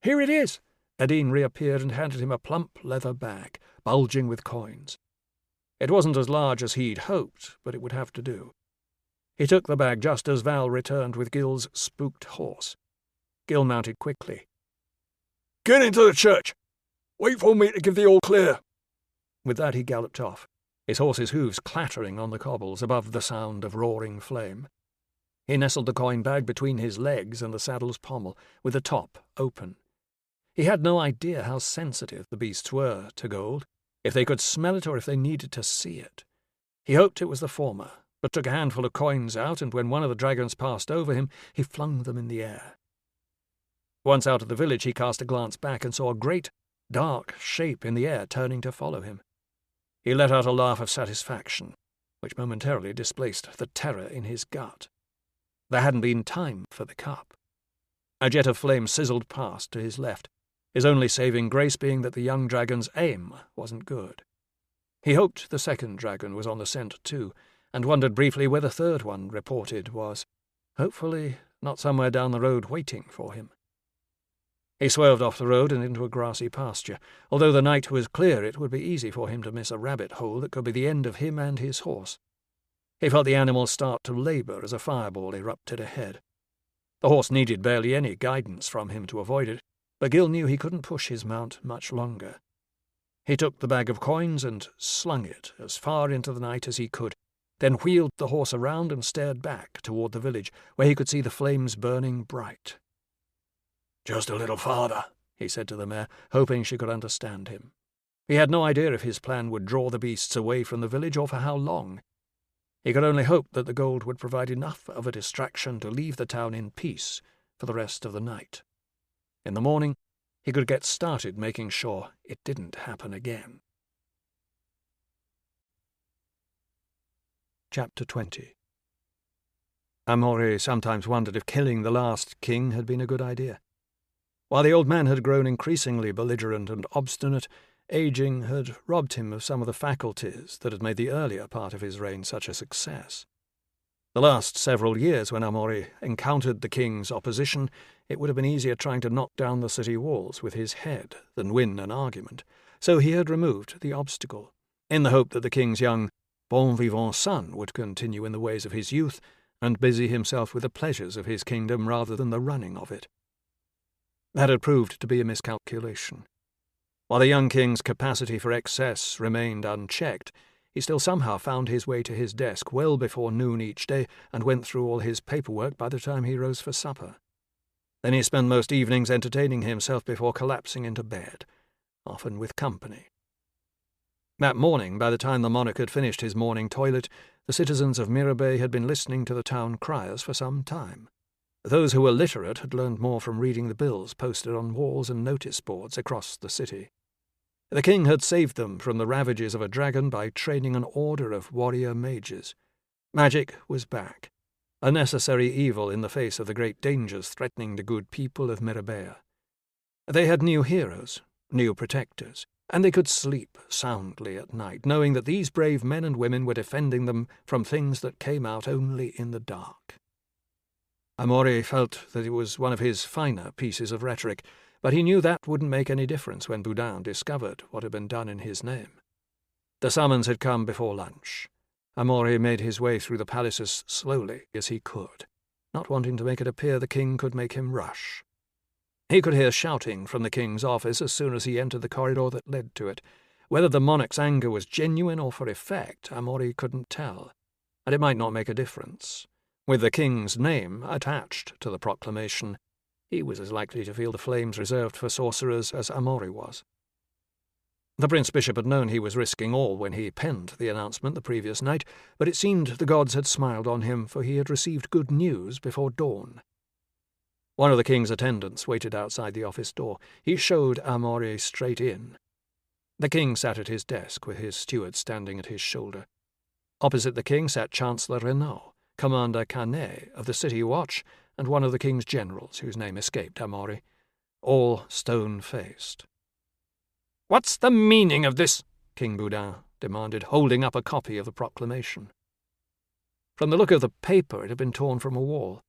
Here it is. Adine reappeared and handed him a plump leather bag, bulging with coins. It wasn't as large as he'd hoped, but it would have to do. He took the bag just as Val returned with Gil's spooked horse. Gil mounted quickly. Get into the church. Wait for me to give the all clear. With that he galloped off, his horse's hooves clattering on the cobbles above the sound of roaring flame. He nestled the coin bag between his legs and the saddle's pommel, with the top open. He had no idea how sensitive the beasts were to gold, if they could smell it or if they needed to see it. He hoped it was the former, but took a handful of coins out, and when one of the dragons passed over him, he flung them in the air. Once out of the village, he cast a glance back and saw a great, dark shape in the air turning to follow him. He let out a laugh of satisfaction, which momentarily displaced the terror in his gut. There hadn't been time for the cup. A jet of flame sizzled past to his left, his only saving grace being that the young dragon's aim wasn't good. He hoped the second dragon was on the scent too, and wondered briefly where the third one reported was. Hopefully not somewhere down the road waiting for him. He swerved off the road and into a grassy pasture. Although the night was clear, it would be easy for him to miss a rabbit hole that could be the end of him and his horse. He felt the animal start to labour as a fireball erupted ahead. The horse needed barely any guidance from him to avoid it, but Gil knew he couldn't push his mount much longer. He took the bag of coins and slung it as far into the night as he could, then wheeled the horse around and stared back toward the village, where he could see the flames burning bright. Just a little farther, he said to the mare, hoping she could understand him. He had no idea if his plan would draw the beasts away from the village or for how long. He could only hope that the gold would provide enough of a distraction to leave the town in peace for the rest of the night. In the morning, he could get started making sure it didn't happen again. Chapter 20. Amore sometimes wondered if killing the last king had been a good idea. While the old man had grown increasingly belligerent and obstinate, aging had robbed him of some of the faculties that had made the earlier part of his reign such a success. The last several years, when Amore encountered the king's opposition, it would have been easier trying to knock down the city walls with his head than win an argument, so he had removed the obstacle, in the hope that the king's young, bon vivant son would continue in the ways of his youth and busy himself with the pleasures of his kingdom rather than the running of it. That had proved to be a miscalculation. While the young king's capacity for excess remained unchecked, he still somehow found his way to his desk well before noon each day and went through all his paperwork by the time he rose for supper. Then he spent most evenings entertaining himself before collapsing into bed, often with company. That morning, by the time the monarch had finished his morning toilet, the citizens of Mirabay had been listening to the town criers for some time. Those who were literate had learned more from reading the bills posted on walls and notice boards across the city. The king had saved them from the ravages of a dragon by training an order of warrior mages. Magic was back, a necessary evil in the face of the great dangers threatening the good people of Mirabay. They had new heroes, new protectors, and they could sleep soundly at night, knowing that these brave men and women were defending them from things that came out only in the dark. Amore felt that it was one of his finer pieces of rhetoric, but he knew that wouldn't make any difference when Boudin discovered what had been done in his name. The summons had come before lunch. Amore made his way through the palace as slowly as he could, not wanting to make it appear the king could make him rush. He could hear shouting from the king's office as soon as he entered the corridor that led to it. Whether the monarch's anger was genuine or for effect, Amore couldn't tell. and it might not make a difference. With the king's name attached to the proclamation, he was as likely to feel the flames reserved for sorcerers as Amaury was. The Prince Bishop had known he was risking all when he penned the announcement the previous night, but it seemed the gods had smiled on him, for he had received good news before dawn. One of the king's attendants waited outside the office door. He showed Amaury straight in. The king sat at his desk, with his steward standing at his shoulder. Opposite the king sat Chancellor Renaud, Commander Canet of the City Watch, and one of the king's generals, whose name escaped Amaury, all stone-faced. "What's the meaning of this?" King Boudin demanded, holding up a copy of the proclamation. From the look of the paper, it had been torn from a wall.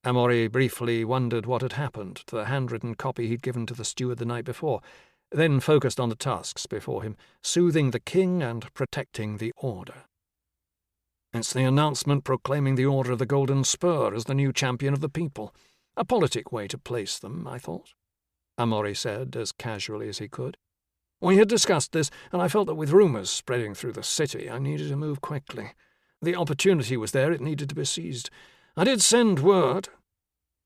Amaury briefly wondered what had happened to the handwritten copy he'd given to the steward the night before, then focused on the tasks before him, soothing the king and protecting the order. "It's the announcement proclaiming the Order of the Golden Spur as the new champion of the people. A politic way to place them, I thought," Amaury said as casually as he could. "We had discussed this, and I felt that with rumours spreading through the city, I needed to move quickly. The opportunity was there, it needed to be seized. I did send word."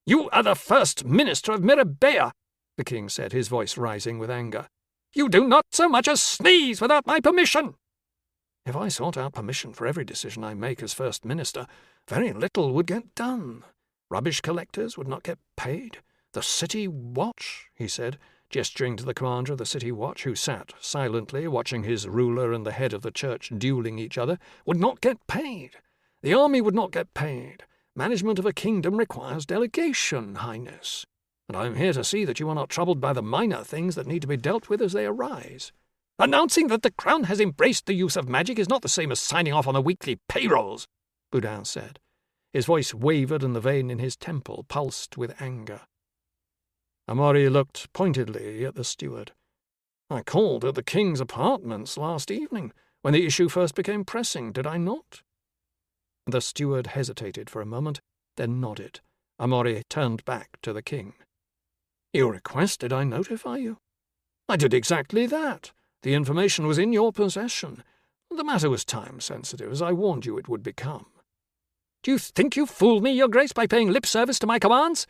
"You are the First Minister of Mirabea," the king said, his voice rising with anger. "You do not so much as sneeze without my permission." "If I sought out permission for every decision I make as First Minister, very little would get done. Rubbish collectors would not get paid. The City Watch," he said, gesturing to the commander of the City Watch, who sat silently watching his ruler and the head of the church duelling each other, "would not get paid. The army would not get paid. Management of a kingdom requires delegation, Highness, and I am here to see that you are not troubled by the minor things that need to be dealt with as they arise." "Announcing that the Crown has embraced the use of magic is not the same as signing off on the weekly payrolls," Boudin said. His voice wavered and the vein in his temple pulsed with anger. Amaury looked pointedly at the steward. "I called at the king's apartments last evening, when the issue first became pressing, did I not?" The steward hesitated for a moment, then nodded. Amaury turned back to the king. "You requested I notify you?" "I did exactly that. The information was in your possession. The matter was time-sensitive, as I warned you it would become." "Do you think you fooled me, Your Grace, by paying lip service to my commands?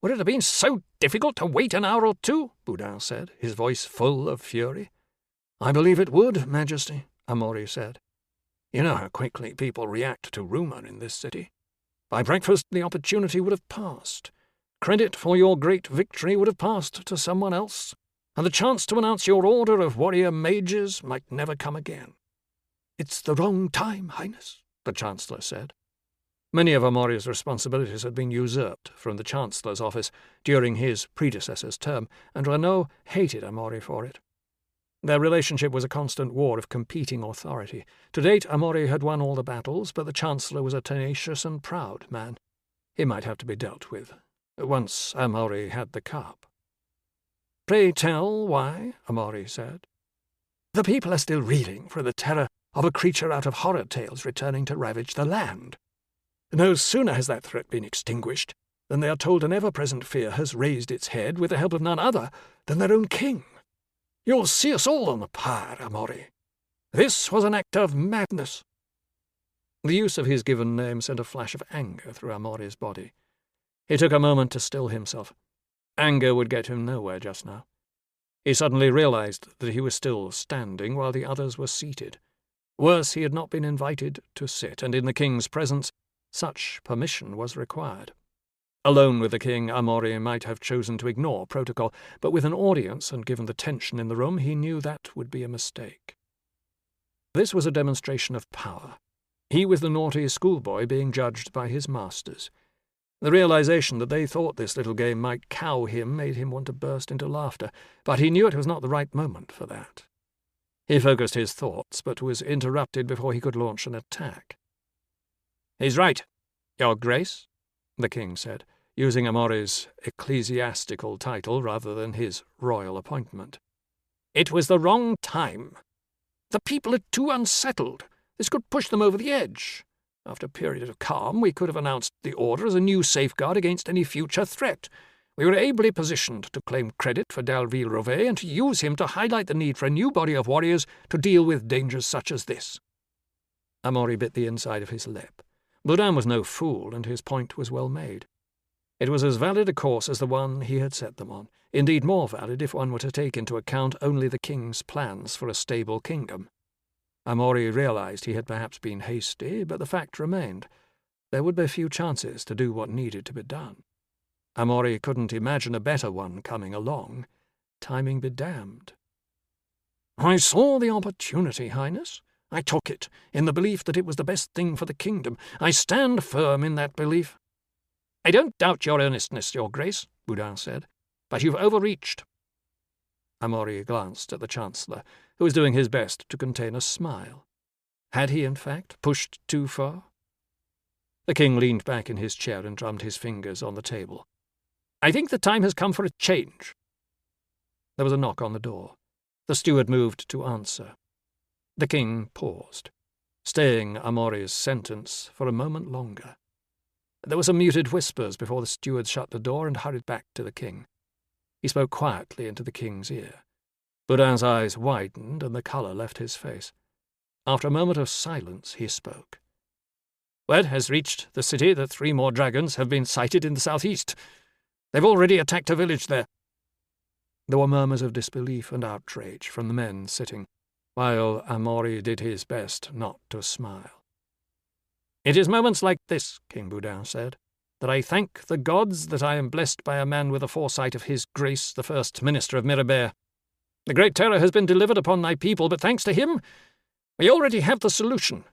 Would it have been so difficult to wait an hour or two?" Boudin said, his voice full of fury. "I believe it would, Majesty," Amaury said. "You know how quickly people react to rumour in this city. By breakfast the opportunity would have passed. Credit for your great victory would have passed to someone else, and the chance to announce your order of warrior mages might never come again." "It's the wrong time, Highness," the Chancellor said. Many of Amaury's responsibilities had been usurped from the Chancellor's office during his predecessor's term, and Renaud hated Amaury for it. Their relationship was a constant war of competing authority. To date, Amaury had won all the battles, but the Chancellor was a tenacious and proud man. He might have to be dealt with, once Amaury had the cup. "Pray tell why," Amaury said. "The people are still reeling from the terror of a creature out of horror tales returning to ravage the land. No sooner has that threat been extinguished than they are told an ever-present fear has raised its head with the help of none other than their own king. You'll see us all on the pyre, Amaury. This was an act of madness." The use of his given name sent a flash of anger through Amaury's body. He took a moment to still himself. Anger would get him nowhere just now. He suddenly realized that he was still standing while the others were seated. Worse, he had not been invited to sit, and in the king's presence such permission was required. Alone with the king, Amaury might have chosen to ignore protocol, but with an audience and given the tension in the room, he knew that would be a mistake. This was a demonstration of power. He was the naughty schoolboy being judged by his masters. The realization that they thought this little game might cow him made him want to burst into laughter, but he knew it was not the right moment for that. He focused his thoughts, but was interrupted before he could launch an attack. "He's right, Your Grace," the king said, using Amaury's ecclesiastical title rather than his royal appointment. "It was the wrong time. The people are too unsettled. This could push them over the edge. After a period of calm, we could have announced the order as a new safeguard against any future threat. We were ably positioned to claim credit for Dalville-Rouvet and to use him to highlight the need for a new body of warriors to deal with dangers such as this." Amaury bit the inside of his lip. Boudin was no fool, and his point was well made. It was as valid a course as the one he had set them on, indeed more valid if one were to take into account only the king's plans for a stable kingdom. Amaury realized he had perhaps been hasty, but the fact remained. There would be few chances to do what needed to be done. Amaury couldn't imagine a better one coming along. Timing be damned. "I saw the opportunity, Highness. I took it, in the belief that it was the best thing for the kingdom. I stand firm in that belief." "I don't doubt your earnestness, Your Grace," Boudin said, "but you've overreached." Amaury glanced at the Chancellor, who was doing his best to contain a smile. Had he, in fact, pushed too far? The king leaned back in his chair and drummed his fingers on the table. "I think the time has come for a change." There was a knock on the door. The steward moved to answer. The king paused, staying Amaury's sentence for a moment longer. There were some muted whispers before the steward shut the door and hurried back to the king. He spoke quietly into the king's ear. Boudin's eyes widened and the colour left his face. After a moment of silence, he spoke. "Word has reached the city that 3 more dragons have been sighted in the southeast. They've already attacked a village there." There were murmurs of disbelief and outrage from the men sitting, while Amaury did his best not to smile. "It is moments like this," King Boudin said, "that I thank the gods that I am blessed by a man with the foresight of his grace, the first minister of Mirabert. The great terror has been delivered upon thy people, but thanks to him, we already have the solution.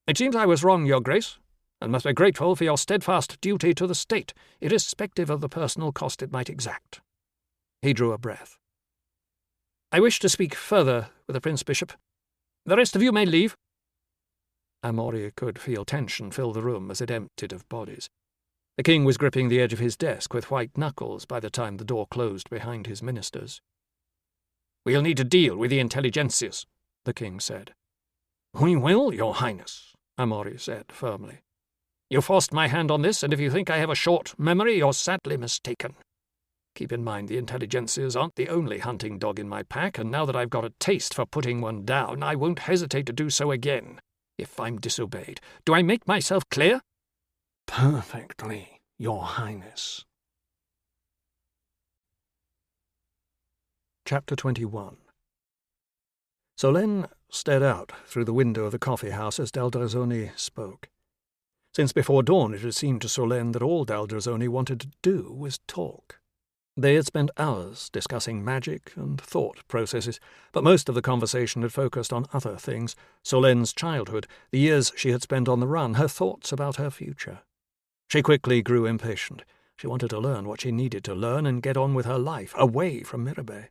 It seems I was wrong, Your Grace, and must be grateful for your steadfast duty to the state, irrespective of the personal cost it might exact." He drew a breath. "I wish to speak further with the Prince Bishop. The rest of you may leave." Amaury could feel tension fill the room as it emptied of bodies. The king was gripping the edge of his desk with white knuckles by the time the door closed behind his ministers. "We'll need to deal with the intelligentsias," the king said. "We will, Your Highness," Amaury said firmly. "You forced my hand on this, and if you think I have a short memory, you're sadly mistaken. Keep in mind the intelligentsias aren't the only hunting dog in my pack, and now that I've got a taste for putting one down, I won't hesitate to do so again, if I'm disobeyed. Do I make myself clear?" "Perfectly, Your Highness." Chapter 21. Solène stared out through the window of the coffee-house as Daldrazoni spoke. Since before dawn it had seemed to Solène that all Daldrazoni wanted to do was talk. They had spent hours discussing magic and thought processes, but most of the conversation had focused on other things: Solène's childhood, the years she had spent on the run, her thoughts about her future. She quickly grew impatient. She wanted to learn what she needed to learn and get on with her life, away from Mirabet.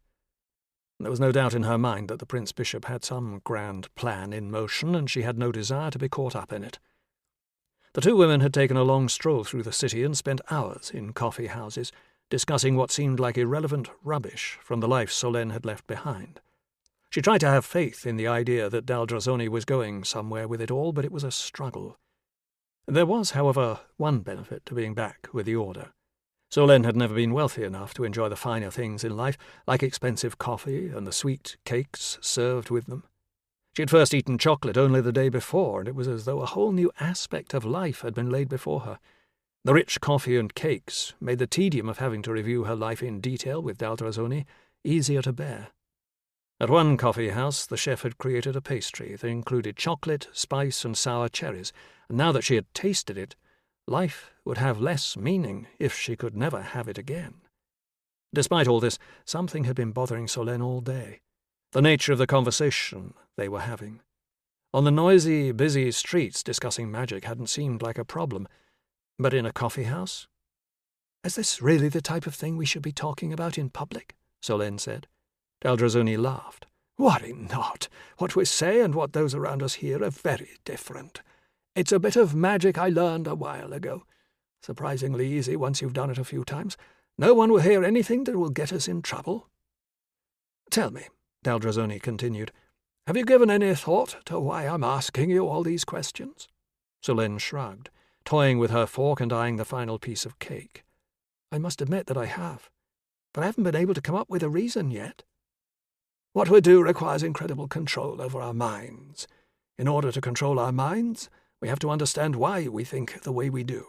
There was no doubt in her mind that the Prince Bishop had some grand plan in motion, and she had no desire to be caught up in it. The two women had taken a long stroll through the city and spent hours in coffee-houses, discussing what seemed like irrelevant rubbish from the life Solène had left behind. She tried to have faith in the idea that Daldrazoni was going somewhere with it all, but it was a struggle. There was, however, one benefit to being back with the Order. Solène had never been wealthy enough to enjoy the finer things in life, like expensive coffee and the sweet cakes served with them. She had first eaten chocolate only the day before, and it was as though a whole new aspect of life had been laid before her. The rich coffee and cakes made the tedium of having to review her life in detail with Daldrazoni easier to bear. At one coffee-house, the chef had created a pastry that included chocolate, spice, and sour cherries, and now that she had tasted it, life would have less meaning if she could never have it again. Despite all this, something had been bothering Solène all day: the nature of the conversation they were having. On the noisy, busy streets, discussing magic hadn't seemed like a problem, but in a coffee-house? "Is this really the type of thing we should be talking about in public?" Solène said. Daldrazoni laughed. "Worry not. What we say and what those around us hear are very different. It's a bit of magic I learned a while ago. Surprisingly easy once you've done it a few times. No one will hear anything that will get us in trouble." "Tell me," Daldrazoni continued, "have you given any thought to why I'm asking you all these questions?" Solène shrugged, toying with her fork and eyeing the final piece of cake. "I must admit that I have, but I haven't been able to come up with a reason yet." "What we do requires incredible control over our minds. In order to control our minds, we have to understand why we think the way we do.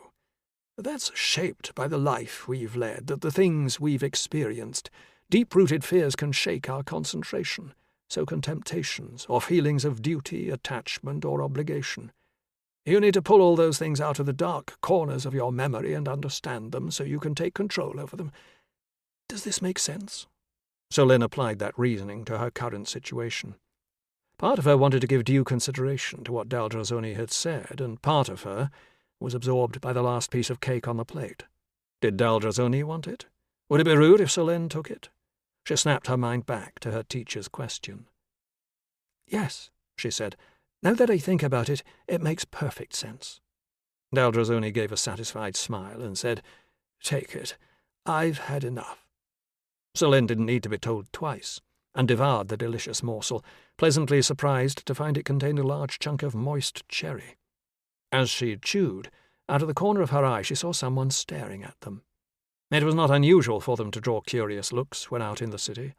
That's shaped by the life we've led, the things we've experienced. Deep-rooted fears can shake our concentration, so can temptations, or feelings of duty, attachment, or obligation. You need to pull all those things out of the dark corners of your memory and understand them so you can take control over them. Does this make sense? Solène applied that reasoning to her current situation. Part of her wanted to give due consideration to what Daldrazoni had said, and part of her was absorbed by the last piece of cake on the plate. Did Daldrazoni want it? Would it be rude if Solène took it? She snapped her mind back to her teacher's question. Yes, she said. Now that I think about it, it makes perfect sense. Daldrazoni gave a satisfied smile and said, Take it. I've had enough. Solène didn't need to be told twice, and devoured the delicious morsel, pleasantly surprised to find it contained a large chunk of moist cherry. As she chewed, out of the corner of her eye she saw someone staring at them. It was not unusual for them to draw curious looks when out in the city.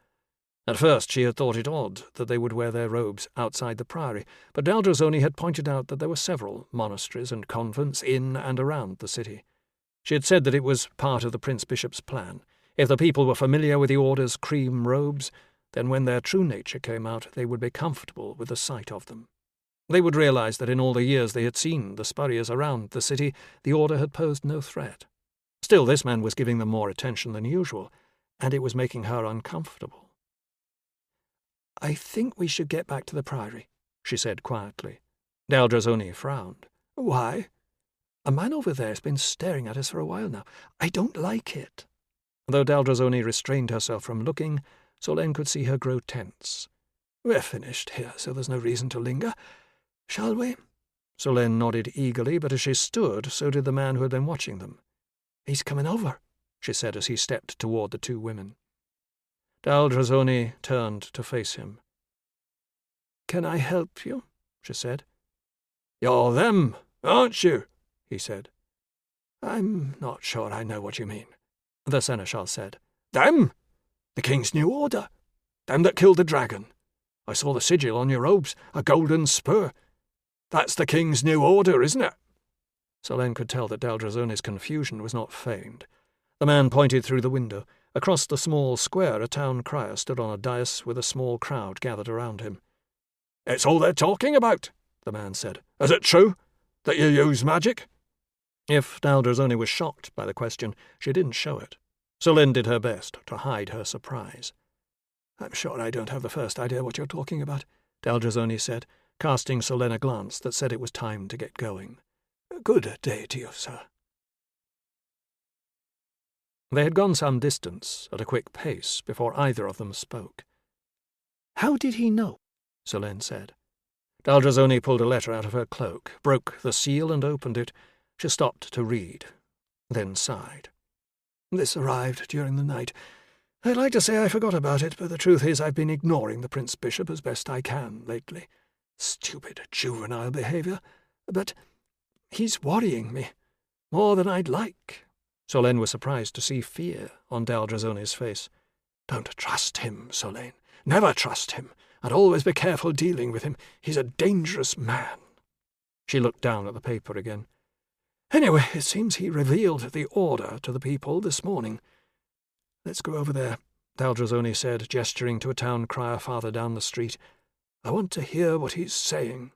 At first she had thought it odd that they would wear their robes outside the priory, but Daldrazoni had pointed out that there were several monasteries and convents in and around the city. She had said that it was part of the Prince-Bishop's plan. If the people were familiar with the Order's cream robes, then when their true nature came out they would be comfortable with the sight of them. They would realize that in all the years they had seen the Spurriers around the city, the Order had posed no threat. Still, this man was giving them more attention than usual, and it was making her uncomfortable. I think we should get back to the priory, she said quietly. Daldrazoni frowned. Why? A man over there has been staring at us for a while now. I don't like it. Though Daldrazoni restrained herself from looking, Solène could see her grow tense. We're finished here, so there's no reason to linger. Shall we? Solène nodded eagerly, but as she stood, so did the man who had been watching them. He's coming over, she said as he stepped toward the two women. Daldrazoni turned to face him. Can I help you? She said. You're them, aren't you? He said. I'm not sure I know what you mean, the seneschal said. Them? The King's New Order. Them that killed the dragon. I saw the sigil on your robes, a golden spur. That's the King's New Order, isn't it? Solène could tell that Daldrazoni's confusion was not feigned. The man pointed through the window. Across the small square a town crier stood on a dais with a small crowd gathered around him. It's all they're talking about, the man said. Is it true that you use magic? If Daldrazoni was shocked by the question, she didn't show it. Solène did her best to hide her surprise. I'm sure I don't have the first idea what you're talking about, Daldrazoni said, casting Solène a glance that said it was time to get going. Good day to you, sir. They had gone some distance, at a quick pace, before either of them spoke. How did he know? Solène said. Daldrazoni pulled a letter out of her cloak, broke the seal and opened it. She stopped to read, then sighed. This arrived during the night. I'd like to say I forgot about it, but the truth is I've been ignoring the Prince-Bishop as best I can lately. Stupid, juvenile behaviour. But he's worrying me, more than I'd like. Solène was surprised to see fear on Daldrazoni's face. Don't trust him, Solène. Never trust him, and always be careful dealing with him. He's a dangerous man. She looked down at the paper again. Anyway, it seems he revealed the order to the people this morning. Let's go over there, Daldrazoni said, gesturing to a town crier farther down the street. I want to hear what he's saying.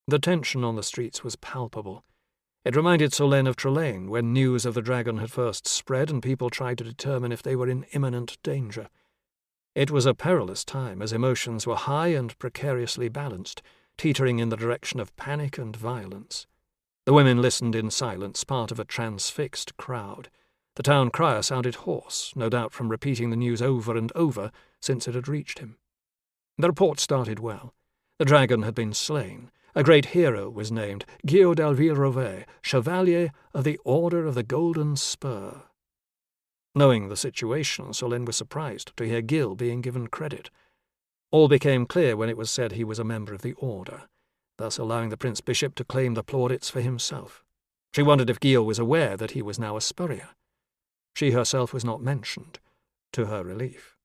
The tension on the streets was palpable. It reminded Solène of Trelane when news of the dragon had first spread and people tried to determine if they were in imminent danger. It was a perilous time, as emotions were high and precariously balanced, teetering in the direction of panic and violence. The women listened in silence, part of a transfixed crowd. The town crier sounded hoarse, no doubt from repeating the news over and over since it had reached him. The report started well. The dragon had been slain. A great hero was named, Guillaume d'Alville-Rovet, Chevalier of the Order of the Golden Spur. Knowing the situation, Solène was surprised to hear Gil being given credit. All became clear when it was said he was a member of the Order, thus allowing the Prince-Bishop to claim the plaudits for himself. She wondered if Gil was aware that he was now a Spurrier. She herself was not mentioned, to her relief.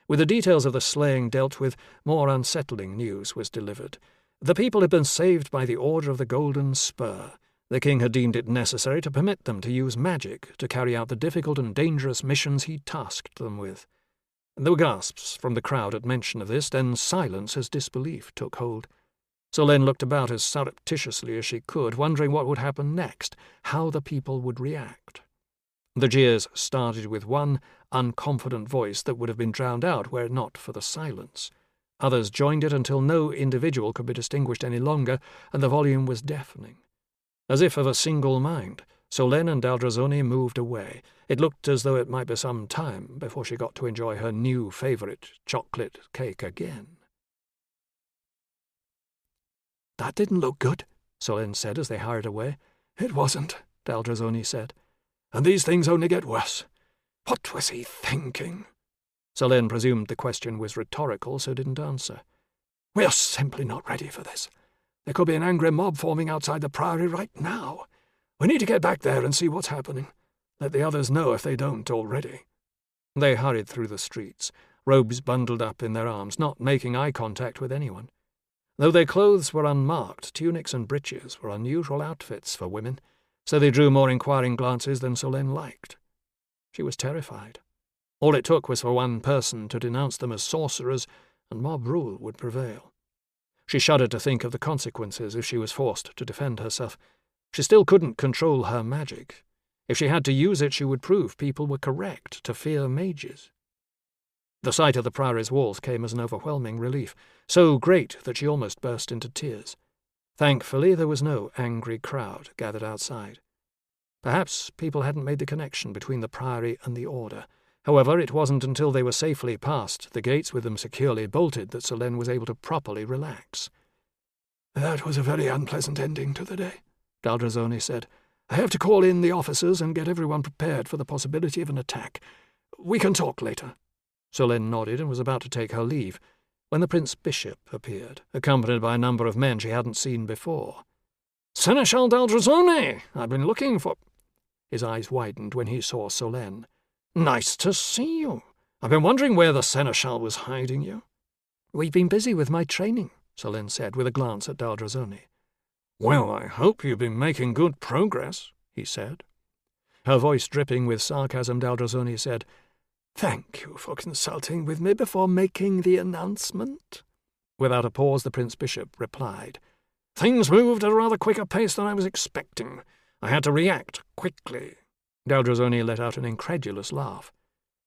With the details of the slaying dealt with, more unsettling news was delivered. The people had been saved by the Order of the Golden Spur. The king had deemed it necessary to permit them to use magic to carry out the difficult and dangerous missions he tasked them with. There were gasps from the crowd at mention of this, then silence as disbelief took hold. Solène looked about as surreptitiously as she could, wondering what would happen next, how the people would react. The jeers started with one unconfident voice that would have been drowned out were it not for the silence. Others joined it until no individual could be distinguished any longer, and the volume was deafening. As if of a single mind, Solène and Daldrazzoni moved away. It looked as though it might be some time before she got to enjoy her new favourite chocolate cake again. "That didn't look good," Solène said as they hurried away. "It wasn't," Daldrazzoni said. "And these things only get worse. What was he thinking?" Solène presumed the question was rhetorical, so didn't answer. "We are simply not ready for this. There could be an angry mob forming outside the Priory right now. We need to get back there and see what's happening. Let the others know if they don't already." They hurried through the streets, robes bundled up in their arms, not making eye contact with anyone. Though their clothes were unmarked, tunics and breeches were unusual outfits for women, so they drew more inquiring glances than Solène liked. She was terrified. All it took was for one person to denounce them as sorcerers, and mob rule would prevail. She shuddered to think of the consequences if she was forced to defend herself. She still couldn't control her magic. If she had to use it, she would prove people were correct to fear mages. The sight of the Priory's walls came as an overwhelming relief, so great that she almost burst into tears. Thankfully, there was no angry crowd gathered outside. Perhaps people hadn't made the connection between the Priory and the Order. However, it wasn't until they were safely past the gates with them securely bolted that Solène was able to properly relax. "That was a very unpleasant ending to the day," Daldrazzoni said. "I have to call in the officers and get everyone prepared for the possibility of an attack. We can talk later." Solène nodded and was about to take her leave, when the Prince Bishop appeared, accompanied by a number of men she hadn't seen before. "Seneschal Daldrazzoni! I've been looking for—" His eyes widened when he saw Solène. "Nice to see you. I've been wondering where the Seneschal was hiding you." "We've been busy with my training," Solène said, with a glance at Daldrazzoni. "Well, I hope you've been making good progress," he said. Her voice dripping with sarcasm, Daldrazzoni said, "Thank you for consulting with me before making the announcement." Without a pause, the Prince Bishop replied, "Things moved at a rather quicker pace than I was expecting. I had to react quickly." Daldrazzoni let out an incredulous laugh.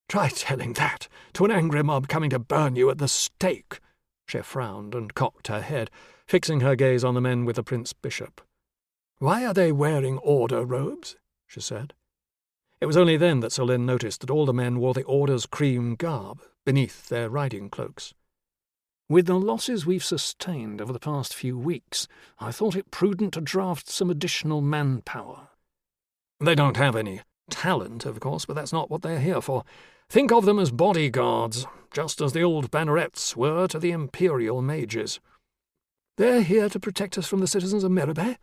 "Try telling that to an angry mob coming to burn you at the stake." She frowned and cocked her head, fixing her gaze on the men with the Prince Bishop. "Why are they wearing order robes?" she said. It was only then that Solène noticed that all the men wore the Order's cream garb beneath their riding cloaks. "With the losses we've sustained over the past few weeks, I thought it prudent to draft some additional manpower. They don't have any talent, of course, but that's not what they're here for. Think of them as bodyguards, just as the old bannerets were to the imperial mages." "They're here to protect us from the citizens of Mirabay?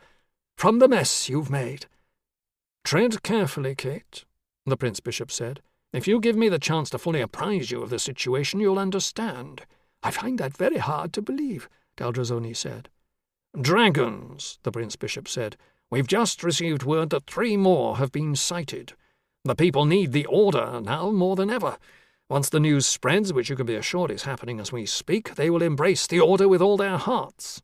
From the mess you've made?" "Tread carefully, Kate," the Prince Bishop said. "If you give me the chance to fully apprise you of the situation, you'll understand." "I find that very hard to believe," Daldrazzoni said. "Dragons," the Prince Bishop said. "We've just received word that 3 more have been sighted. The people need the Order now more than ever. Once the news spreads, which you can be assured is happening as we speak, they will embrace the Order with all their hearts."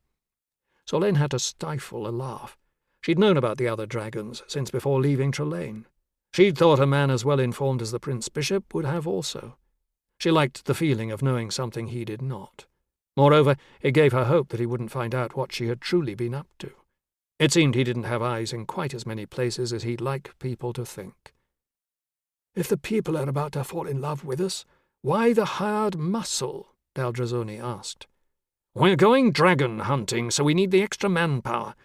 Solène had to stifle a laugh. She'd known about the other dragons since before leaving Trelane. She'd thought a man as well informed as the Prince Bishop would have also. She liked the feeling of knowing something he did not. Moreover, it gave her hope that he wouldn't find out what she had truly been up to. It seemed he didn't have eyes in quite as many places as he'd like people to think. "If the people are about to fall in love with us, why the hired muscle?" Daldrazzoni asked. "We're going dragon hunting, so we need the extra manpower.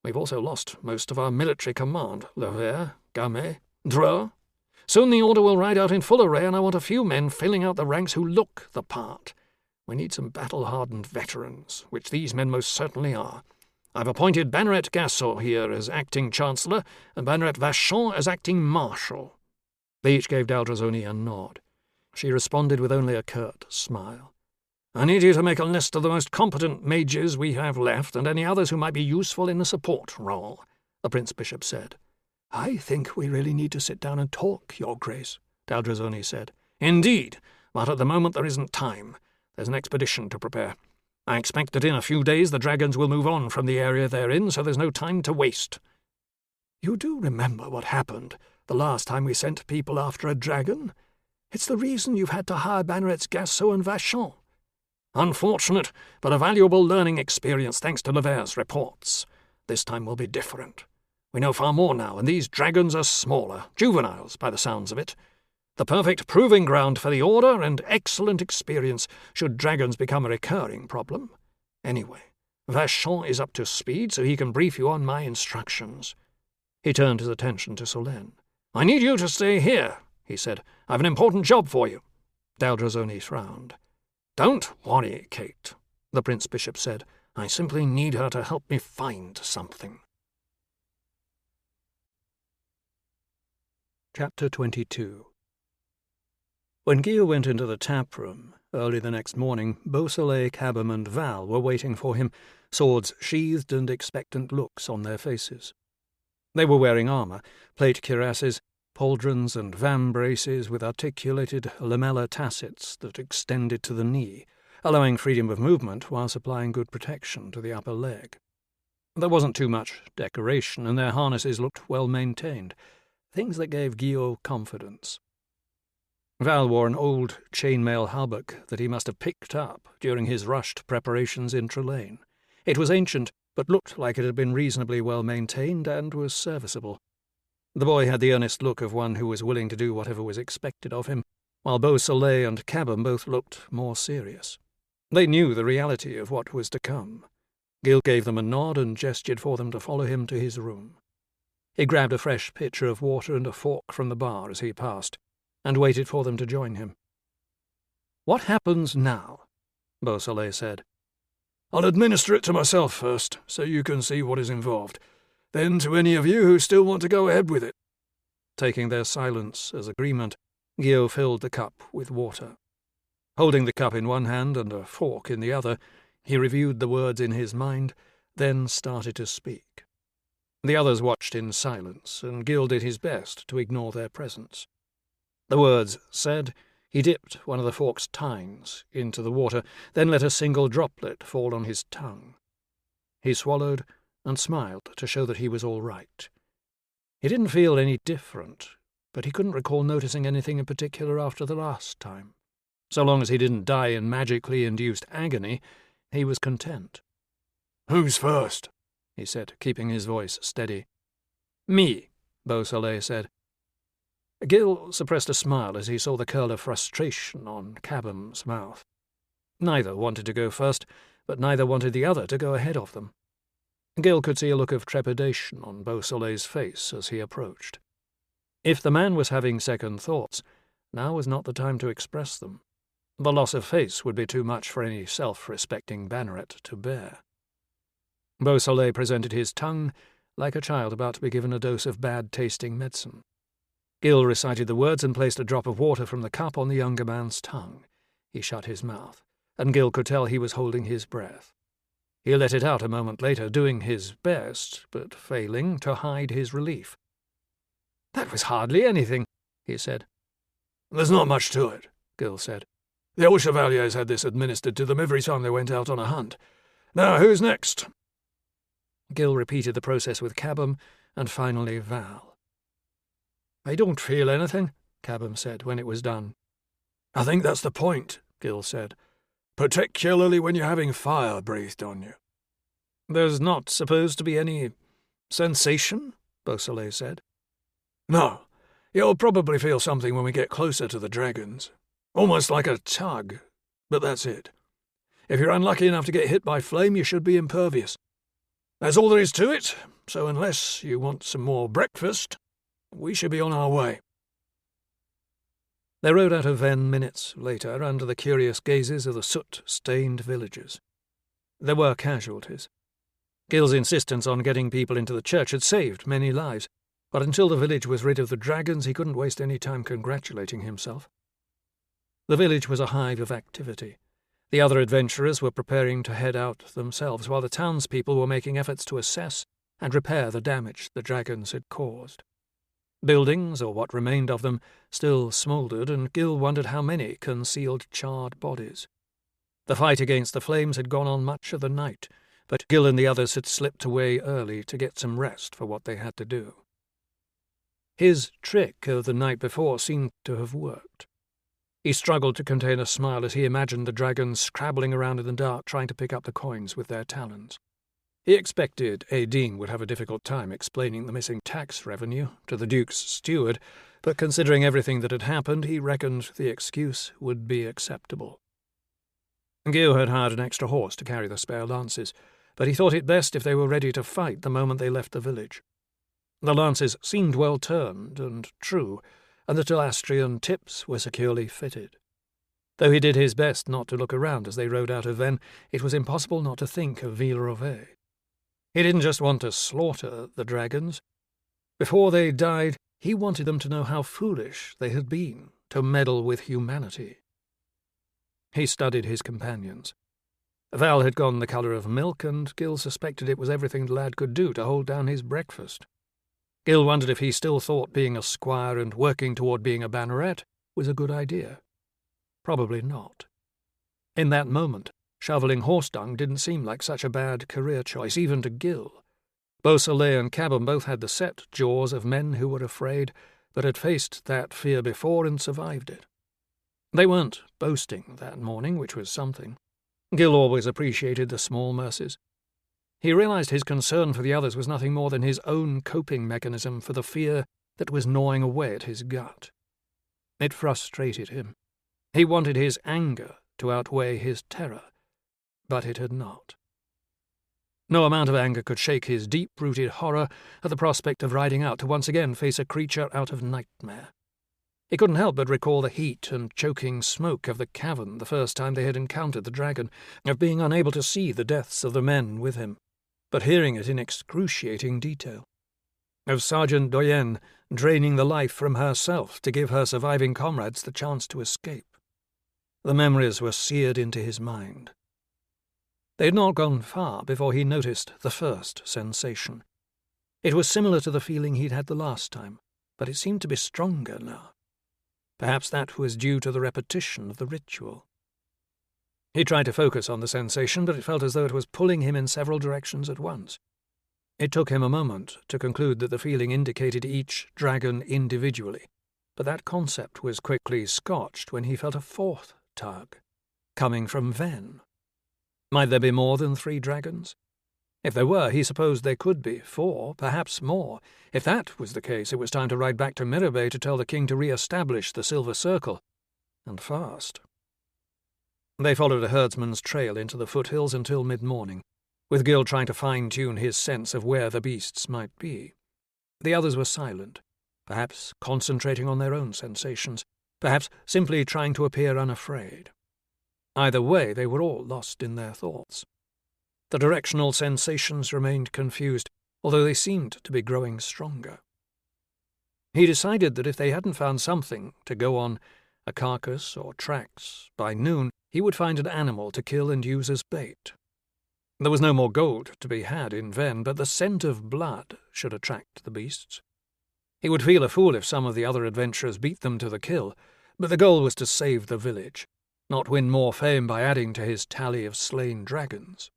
We've also lost most of our military command, Levere, Gamay, Dreux. Soon the Order will ride out in full array, and I want a few men filling out the ranks who look the part. We need some battle-hardened veterans, which these men most certainly are. I've appointed Banneret Gassot here as acting Chancellor, and Banneret Vachon as acting Marshal." They each gave Daldrazzoni a nod. She responded with only a curt smile. I need you to make a list of the most competent mages we have left and any others who might be useful in a support role," the Prince Bishop said. "I think we really need to sit down and talk, Your Grace," Daldrazoni said. "Indeed, but at the moment there isn't time. There's an expedition to prepare. I expect that in a few days the dragons will move on from the area they're in, so there's no time to waste." "You do remember what happened the last time we sent people after a dragon? It's the reason you've had to hire Bannerets Gassot and Vachon." "Unfortunate, but a valuable learning experience thanks to Lever's reports. This time will be different. We know far more now, and these dragons are smaller, juveniles by the sounds of it. The perfect proving ground for the Order and excellent experience should dragons become a recurring problem. Anyway, Vachon is up to speed, so he can brief you on my instructions." He turned his attention to Solène. "I need you to stay here," he said. "I've an important job for you." Daldrazoni frowned. "Don't worry, Kate," the Prince Bishop said. "I simply need her to help me find something." Chapter 22. When Guillaume went into the tap room early the next morning, Beausoleil, Cabham, and Val were waiting for him, swords sheathed and expectant looks on their faces. They were wearing armour, plate cuirasses, pauldrons and vambraces with articulated lamellar tassets that extended to the knee, allowing freedom of movement while supplying good protection to the upper leg. There wasn't too much decoration, and their harnesses looked well maintained, things that gave Guillaume confidence. Val wore an old chainmail hauberk that he must have picked up during his rushed preparations in Trelane. It was ancient, but looked like it had been reasonably well maintained and was serviceable. The boy had the earnest look of one who was willing to do whatever was expected of him, while Beausoleil and Cabham both looked more serious. They knew the reality of what was to come. Gil gave them a nod and gestured for them to follow him to his room. He grabbed a fresh pitcher of water and a fork from the bar as he passed, and waited for them to join him. "What happens now?" Beausoleil said. "I'll administer it to myself first, so you can see what is involved. Then to any of you who still want to go ahead with it." Taking their silence as agreement, Guillaume filled the cup with water. Holding the cup in one hand and a fork in the other, he reviewed the words in his mind, then started to speak. The others watched in silence, and Gil did his best to ignore their presence. The words said, he dipped one of the fork's tines into the water, then let a single droplet fall on his tongue. He swallowed and smiled to show that he was all right. He didn't feel any different, but he couldn't recall noticing anything in particular after the last time. So long as he didn't die in magically induced agony, he was content. "Who's first?" he said, keeping his voice steady. "Me," Beausoleil said. Gil suppressed a smile as he saw the curl of frustration on Cabham's mouth. Neither wanted to go first, but neither wanted the other to go ahead of them. Gil could see a look of trepidation on Beausoleil's face as he approached. If the man was having second thoughts, now was not the time to express them. The loss of face would be too much for any self-respecting banneret to bear. Beausoleil presented his tongue like a child about to be given a dose of bad-tasting medicine. Gil recited the words and placed a drop of water from the cup on the younger man's tongue. He shut his mouth, and Gil could tell he was holding his breath. He let it out a moment later, doing his best, but failing to hide his relief. "That was hardly anything," he said. "There's not much to it," Gil said. "The old chevaliers had this administered to them every time they went out on a hunt. Now, who's next?" Gil repeated the process with Cabham, and finally Val. "I don't feel anything," Cabham said when it was done. "I think that's the point," Gil said, "particularly when you're having fire breathed on you." "There's not supposed to be any sensation?" Beausoleil said. "No. You'll probably feel something when we get closer to the dragons. Almost like a tug, but that's it. If you're unlucky enough to get hit by flame, you should be impervious. That's all there is to it, so unless you want some more breakfast, we should be on our way." They rode out of Vennes minutes later under the curious gazes of the soot-stained villagers. There were casualties. Gil's insistence on getting people into the church had saved many lives, but until the village was rid of the dragons, he couldn't waste any time congratulating himself. The village was a hive of activity. The other adventurers were preparing to head out themselves, while the townspeople were making efforts to assess and repair the damage the dragons had caused. Buildings, or what remained of them, still smouldered, and Gil wondered how many concealed charred bodies. The fight against the flames had gone on much of the night, but Gil and the others had slipped away early to get some rest for what they had to do. His trick of the night before seemed to have worked. He struggled to contain a smile as he imagined the dragons scrabbling around in the dark trying to pick up the coins with their talons. He expected Aideen would have a difficult time explaining the missing tax revenue to the Duke's steward, but considering everything that had happened, he reckoned the excuse would be acceptable. Gil had hired an extra horse to carry the spare lances, but he thought it best if they were ready to fight the moment they left the village. The lances seemed well turned and true, and the Talastrian tips were securely fitted. Though he did his best not to look around as they rode out of Venn, it was impossible not to think of Villerovet. He didn't just want to slaughter the dragons. Before they died, he wanted them to know how foolish they had been to meddle with humanity. He studied his companions. Val had gone the colour of milk, and Gil suspected it was everything the lad could do to hold down his breakfast. Gil wondered if he still thought being a squire and working toward being a banneret was a good idea. Probably not. In that moment, shoveling horse dung didn't seem like such a bad career choice, even to Gil. Beausoleil and Cabham both had the set jaws of men who were afraid, but had faced that fear before and survived it. They weren't boasting that morning, which was something. Gil always appreciated the small mercies. He realized his concern for the others was nothing more than his own coping mechanism for the fear that was gnawing away at his gut. It frustrated him. He wanted his anger to outweigh his terror, but it had not. No amount of anger could shake his deep-rooted horror at the prospect of riding out to once again face a creature out of nightmare. He couldn't help but recall the heat and choking smoke of the cavern the first time they had encountered the dragon, of being unable to see the deaths of the men with him, but hearing it in excruciating detail, of Sergeant Doyen draining the life from herself to give her surviving comrades the chance to escape. The memories were seared into his mind. They had not gone far before he noticed the first sensation. It was similar to the feeling he'd had the last time, but it seemed to be stronger now. Perhaps that was due to the repetition of the ritual. He tried to focus on the sensation, but it felt as though it was pulling him in several directions at once. It took him a moment to conclude that the feeling indicated each dragon individually, but that concept was quickly scotched when he felt a fourth tug, coming from Venn. Might there be more than 3 dragons? If there were, he supposed there could be 4, perhaps more. If that was the case, it was time to ride back to Mirabay to tell the king to re-establish the Silver Circle, and fast. They followed a herdsman's trail into the foothills until mid-morning, with Gil trying to fine-tune his sense of where the beasts might be. The others were silent, perhaps concentrating on their own sensations, perhaps simply trying to appear unafraid. Either way, they were all lost in their thoughts. The directional sensations remained confused, although they seemed to be growing stronger. He decided that if they hadn't found something to go on, a carcass or tracks, by noon he would find an animal to kill and use as bait. There was no more gold to be had in Venn, but the scent of blood should attract the beasts. He would feel a fool if some of the other adventurers beat them to the kill, but the goal was to save the village, not win more fame by adding to his tally of slain dragons.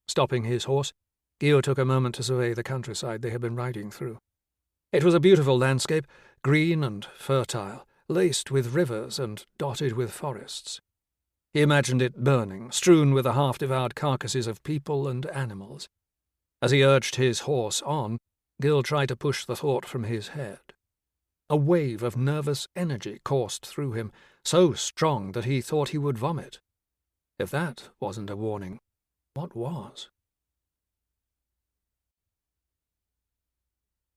Stopping his horse, Gio took a moment to survey the countryside they had been riding through. It was a beautiful landscape, green and fertile, laced with rivers and dotted with forests. He imagined it burning, strewn with the half-devoured carcasses of people and animals. As he urged his horse on, Gil tried to push the thought from his head. A wave of nervous energy coursed through him, so strong that he thought he would vomit. If that wasn't a warning, what was?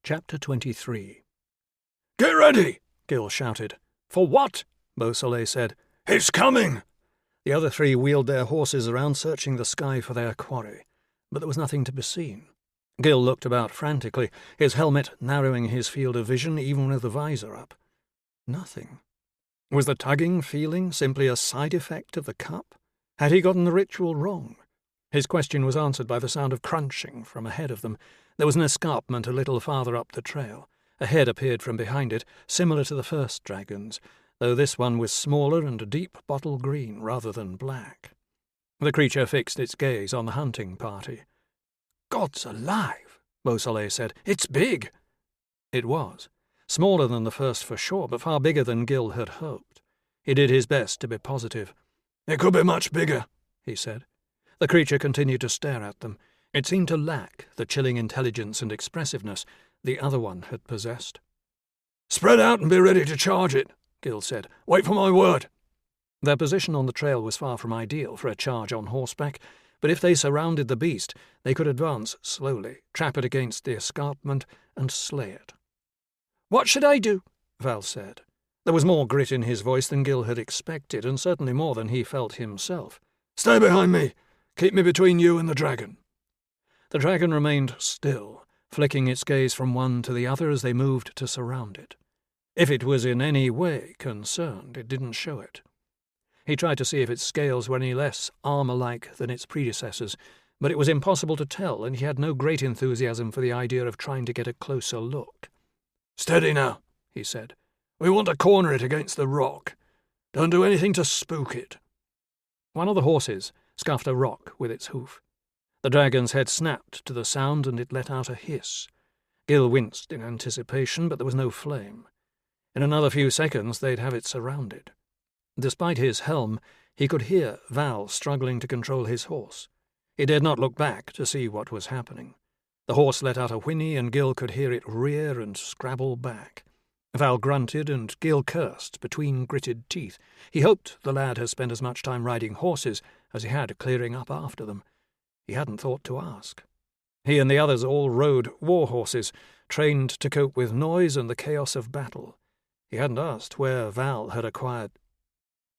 Chapter 23. "Get ready!" Gil shouted. "For what?" Beausoleil said. "It's coming!" The other 3 wheeled their horses around, searching the sky for their quarry, but there was nothing to be seen. Gil looked about frantically, his helmet narrowing his field of vision even with the visor up. Nothing. Was the tugging feeling simply a side effect of the cup? Had he gotten the ritual wrong? His question was answered by the sound of crunching from ahead of them. There was an escarpment a little farther up the trail. A head appeared from behind it, similar to the first dragon's, though this one was smaller and a deep bottle green rather than black. The creature fixed its gaze on the hunting party. "God's alive," Beausoleil said. "It's big." It was. Smaller than the first for sure, but far bigger than Gil had hoped. He did his best to be positive. "It could be much bigger," he said. The creature continued to stare at them. It seemed to lack the chilling intelligence and expressiveness the other one had possessed. "Spread out and be ready to charge it," Gil said. "Wait for my word." Their position on the trail was far from ideal for a charge on horseback, but if they surrounded the beast, they could advance slowly, trap it against the escarpment, and slay it. "What should I do?" Val said. There was more grit in his voice than Gil had expected, and certainly more than he felt himself. "Stay behind me. Keep me between you and the dragon." The dragon remained still, flicking its gaze from one to the other as they moved to surround it. If it was in any way concerned, it didn't show it. He tried to see if its scales were any less armor-like than its predecessors, but it was impossible to tell, and he had no great enthusiasm for the idea of trying to get a closer look. "Steady now," he said. "We want to corner it against the rock. Don't do anything to spook it." One of the horses scuffed a rock with its hoof. The dragon's head snapped to the sound, and it let out a hiss. Gil winced in anticipation, but there was no flame. In another few seconds they'd have it surrounded. Despite his helm, he could hear Val struggling to control his horse. He dared not look back to see what was happening. The horse let out a whinny, and Gil could hear it rear and scrabble back. Val grunted, and Gil cursed between gritted teeth. He hoped the lad had spent as much time riding horses as he had clearing up after them. He hadn't thought to ask. He and the others all rode war horses, trained to cope with noise and the chaos of battle. He hadn't asked where Val had acquired.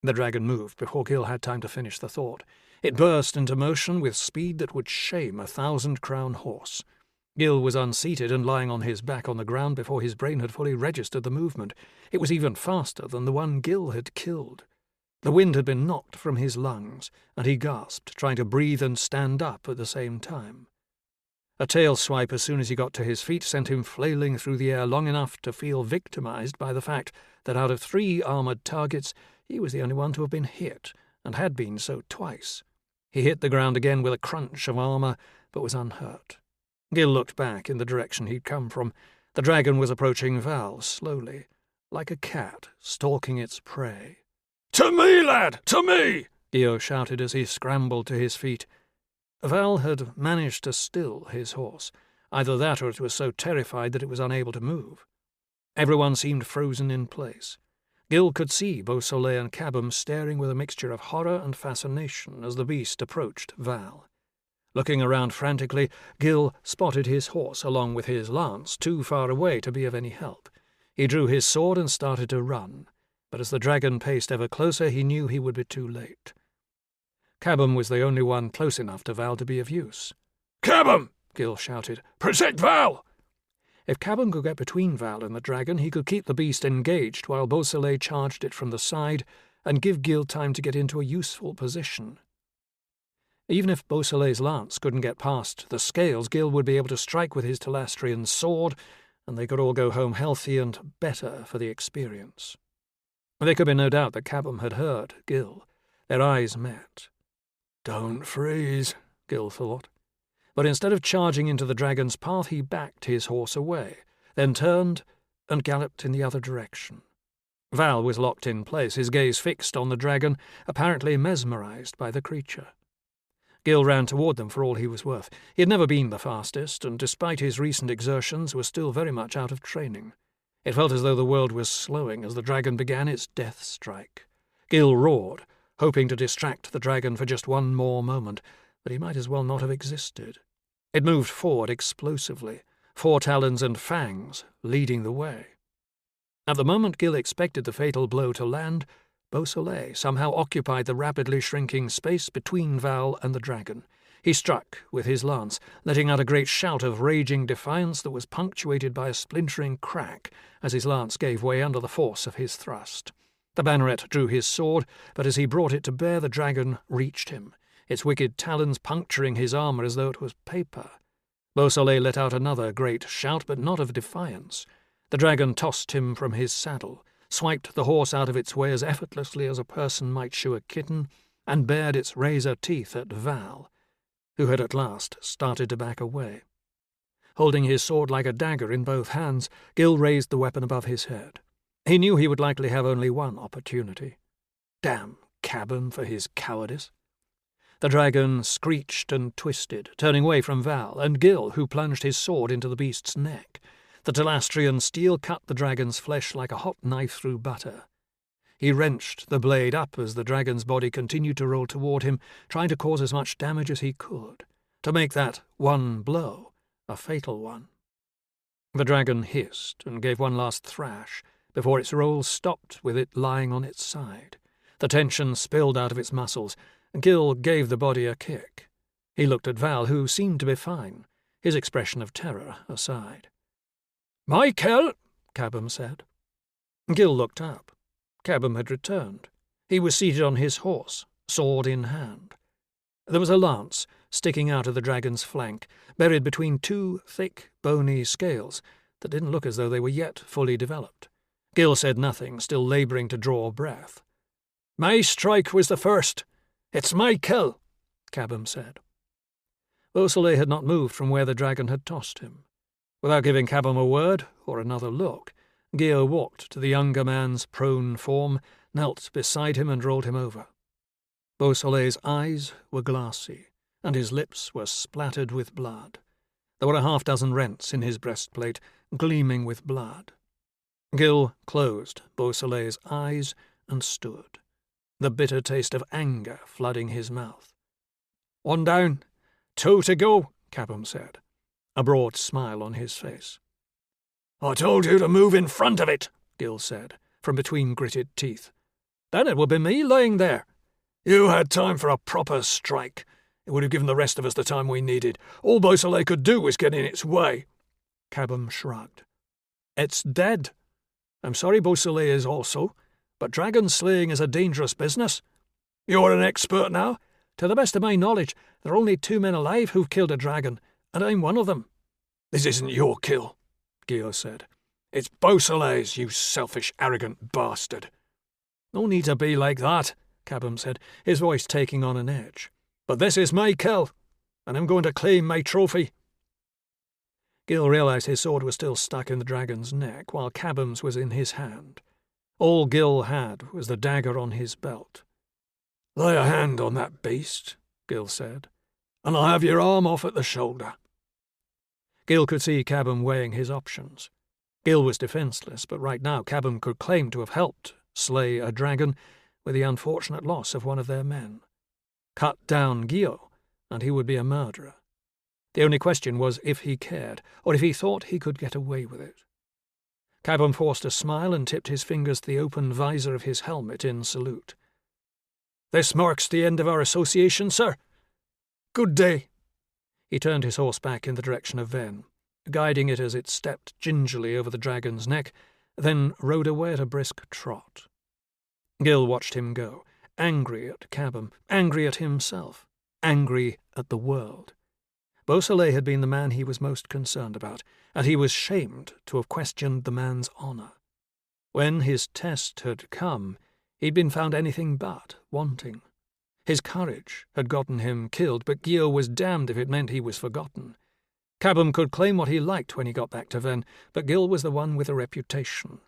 The dragon moved before Gil had time to finish the thought. It burst into motion with speed that would shame a 1,000-crown horse. Gil was unseated and lying on his back on the ground before his brain had fully registered the movement. It was even faster than the one Gil had killed. The wind had been knocked from his lungs, and he gasped, trying to breathe and stand up at the same time. A tail swipe as soon as he got to his feet sent him flailing through the air long enough to feel victimized by the fact that out of 3 armored targets, he was the only one to have been hit, and had been so twice. He hit the ground again with a crunch of armor, but was unhurt. Gil looked back in the direction he'd come from. The dragon was approaching Val slowly, like a cat stalking its prey. "To me, lad! To me!" Gil shouted as he scrambled to his feet. Val had managed to still his horse. Either that or it was so terrified that it was unable to move. Everyone seemed frozen in place. Gil could see Beausoleil and Cabham staring with a mixture of horror and fascination as the beast approached Val. Looking around frantically, Gil spotted his horse along with his lance too far away to be of any help. He drew his sword and started to run, but as the dragon paced ever closer, he knew he would be too late. Cabham was the only one close enough to Val to be of use. "Cabham!" Gil shouted. "Protect Val!" If Cabham could get between Val and the dragon, he could keep the beast engaged while Beausoleil charged it from the side and give Gil time to get into a useful position. Even if Beausoleil's lance couldn't get past the scales, Gil would be able to strike with his Talastrian sword, and they could all go home healthy and better for the experience. There could be no doubt that Cabham had heard Gil. Their eyes met. "Don't freeze," Gil thought. But instead of charging into the dragon's path, he backed his horse away, then turned and galloped in the other direction. Val was locked in place, his gaze fixed on the dragon, apparently mesmerized by the creature. Gil ran toward them for all he was worth. He had never been the fastest, and despite his recent exertions was still very much out of training. It felt as though the world was slowing as the dragon began its death strike. Gil roared, hoping to distract the dragon for just one more moment, but he might as well not have existed. It moved forward explosively, 4 talons and fangs leading the way. At the moment Gil expected the fatal blow to land, Beausoleil somehow occupied the rapidly shrinking space between Val and the dragon. He struck with his lance, letting out a great shout of raging defiance that was punctuated by a splintering crack as his lance gave way under the force of his thrust. The banneret drew his sword, but as he brought it to bear, the dragon reached him, its wicked talons puncturing his armour as though it was paper. Beausoleil let out another great shout, but not of defiance. The dragon tossed him from his saddle, swiped the horse out of its way as effortlessly as a person might shoo a kitten, and bared its razor teeth at Val, who had at last started to back away. Holding his sword like a dagger in both hands, Gil raised the weapon above his head. He knew he would likely have only one opportunity. Damn Cabham for his cowardice. The dragon screeched and twisted, turning away from Val, and Gil, who plunged his sword into the beast's neck. The Talastrian steel cut the dragon's flesh like a hot knife through butter. He wrenched the blade up as the dragon's body continued to roll toward him, trying to cause as much damage as he could, to make that one blow a fatal one. The dragon hissed and gave one last thrash before its roll stopped with it lying on its side. The tension spilled out of its muscles. Gil gave the body a kick. He looked at Val, who seemed to be fine, his expression of terror aside. "Michael," Cabham said. Gil looked up. Cabham had returned. He was seated on his horse, sword in hand. There was a lance sticking out of the dragon's flank, buried between two thick, bony scales that didn't look as though they were yet fully developed. Gil said nothing, still labouring to draw breath. "My strike was the first. It's my kill," Cabham said. Beausoleil had not moved from where the dragon had tossed him. Without giving Cabham a word or another look, Gil walked to the younger man's prone form, knelt beside him and rolled him over. Beausoleil's eyes were glassy, and his lips were splattered with blood. There were a half-dozen rents in his breastplate, gleaming with blood. Gil closed Beausoleil's eyes and stood, the bitter taste of anger flooding his mouth. "One down, 2 to go," Cabham said, a broad smile on his face. "I told you to move in front of it," Gil said, from between gritted teeth. "Then it would be me lying there. You had time for a proper strike. It would have given the rest of us the time we needed. All Beausoleil could do was get in its way." Cabham shrugged. "It's dead. I'm sorry Beausoleil is also, but dragon slaying is a dangerous business. You're an expert now. To the best of my knowledge, there are only 2 men alive who've killed a dragon, and I'm one of them." "This isn't your kill," Gil said. "It's Beausoleil's, you selfish, arrogant bastard." "No need to be like that," Cabham said, his voice taking on an edge. "But this is my kill, and I'm going to claim my trophy." Gil realized his sword was still stuck in the dragon's neck, while Cabham's was in his hand. All Gil had was the dagger on his belt. "Lay a hand on that beast," Gil said, "and I'll have your arm off at the shoulder." Gil could see Cabham weighing his options. Gil was defenceless, but right now Cabham could claim to have helped slay a dragon with the unfortunate loss of one of their men. Cut down Gil, and he would be a murderer. The only question was if he cared, or if he thought he could get away with it. Cabham forced a smile and tipped his fingers to the open visor of his helmet in salute. "This marks the end of our association, sir. Good day." He turned his horse back in the direction of Ven, guiding it as it stepped gingerly over the dragon's neck, then rode away at a brisk trot. Gil watched him go, angry at Cabham, angry at himself, angry at the world. Beausoleil had been the man he was most concerned about, and he was shamed to have questioned the man's honour. When his test had come, he'd been found anything but wanting. His courage had gotten him killed, but Gil was damned if it meant he was forgotten. Cabham could claim what he liked when he got back to Ven, but Gil was the one with a reputation.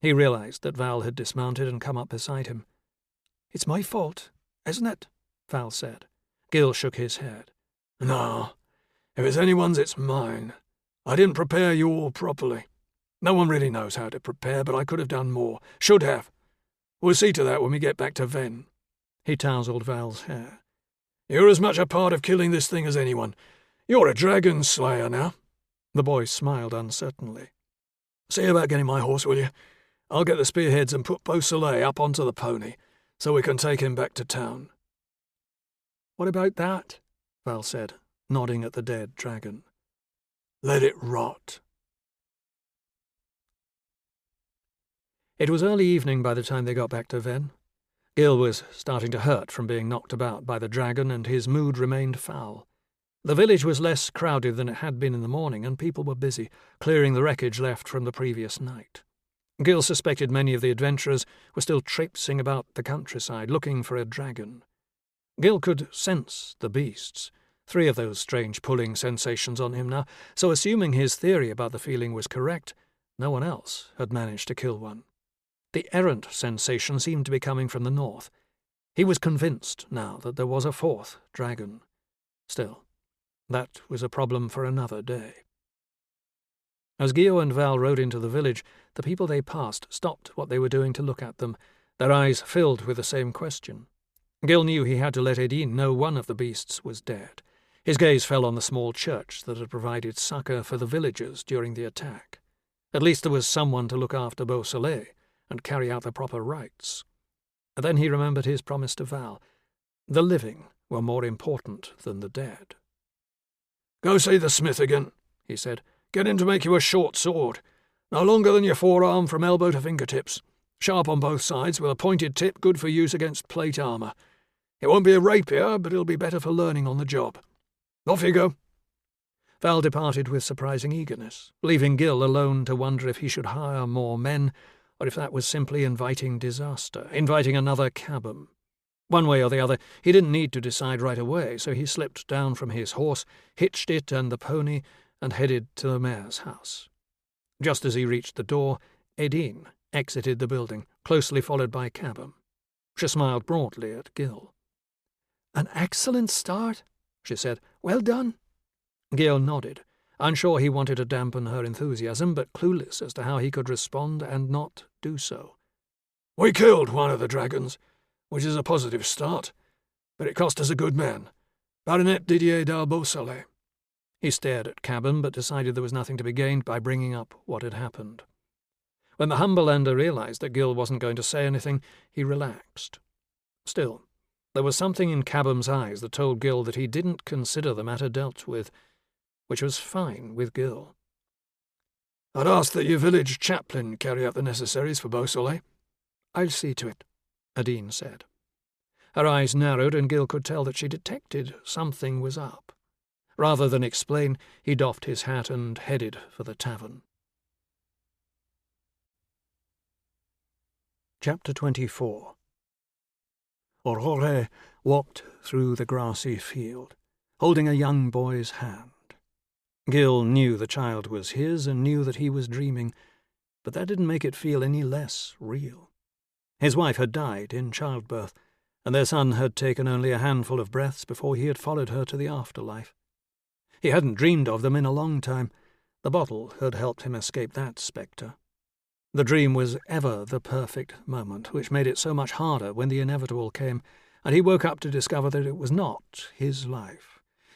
He realized that Val had dismounted and come up beside him. "It's my fault, isn't it?" Val said. Gil shook his head. "No. If it's anyone's, it's mine. I didn't prepare you all properly. No one really knows how to prepare, but I could have done more. Should have. We'll see to that when we get back to Ven." He tousled Val's hair. "You're as much a part of killing this thing as anyone. You're a Dragonslayer now." The boy smiled uncertainly. "See about getting my horse, will you? I'll get the spearheads and put Beausoleil up onto the pony, so we can take him back to town." "What about that?" Val said, nodding at the dead dragon. "Let it rot." It was early evening by the time they got back to Venn. Gil was starting to hurt from being knocked about by the dragon, and his mood remained foul. The village was less crowded than it had been in the morning, and people were busy, clearing the wreckage left from the previous night. Gil suspected many of the adventurers were still traipsing about the countryside, looking for a dragon. Gil could sense the beasts, 3 of those strange pulling sensations on him now, so assuming his theory about the feeling was correct, no one else had managed to kill one. The errant sensation seemed to be coming from the north. He was convinced now that there was a 4th dragon. Still, that was a problem for another day. As Gio and Val rode into the village, the people they passed stopped what they were doing to look at them, their eyes filled with the same question. Gil knew he had to let Edine know one of the beasts was dead. His gaze fell on the small church that had provided succour for the villagers during the attack. At least there was someone to look after Beausoleil and carry out the proper rites. Then he remembered his promise to Val. The living were more important than the dead. "Go see the smith again," he said. "Get him to make you a short sword, no longer than your forearm from elbow to fingertips, sharp on both sides, with a pointed tip good for use against plate armour. It won't be a rapier, but it'll be better for learning on the job. Off you go." Val departed with surprising eagerness, leaving Gil alone to wonder if he should hire more men, or if that was simply inviting disaster, inviting another cabin. One way or the other, he didn't need to decide right away, so he slipped down from his horse, hitched it and the pony, and headed to the mayor's house. Just as he reached the door, Edine exited the building, closely followed by Cabham. She smiled broadly at Gil. "An excellent start," she said. "Well done." Gil nodded, unsure he wanted to dampen her enthusiasm, but clueless as to how he could respond and not do so. "We killed one of the dragons, which is a positive start, but it cost us a good man, Baronet Didier d'Al Beausoleil." He stared at Cabham, but decided there was nothing to be gained by bringing up what had happened. When the Humberlander realized that Gil wasn't going to say anything, he relaxed. Still, there was something in Cabham's eyes that told Gil that he didn't consider the matter dealt with, which was fine with Gil. "I'd ask that your village chaplain carry out the necessaries for Beausoleil." "I'll see to it," Edine said. Her eyes narrowed, and Gil could tell that she detected something was up. Rather than explain, he doffed his hat and headed for the tavern. Chapter 24. Aurore walked through the grassy field, holding a young boy's hand. Gil knew the child was his and knew that he was dreaming, but that didn't make it feel any less real. His wife had died in childbirth, and their son had taken only a handful of breaths before he had followed her to the afterlife. He hadn't dreamed of them in a long time. The bottle had helped him escape that spectre. The dream was ever the perfect moment, which made it so much harder when the inevitable came, and he woke up to discover that it was not his life.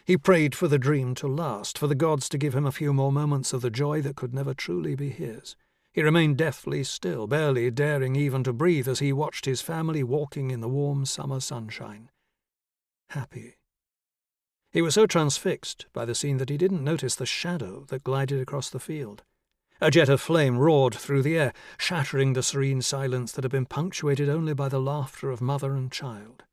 He prayed for the dream to last, for the gods to give him a few more moments of the joy that could never truly be his. He remained deathly still, barely daring even to breathe as he watched his family walking in the warm summer sunshine. Happy. He was so transfixed by the scene that he didn't notice the shadow that glided across the field. A jet of flame roared through the air, shattering the serene silence that had been punctuated only by the laughter of mother and child.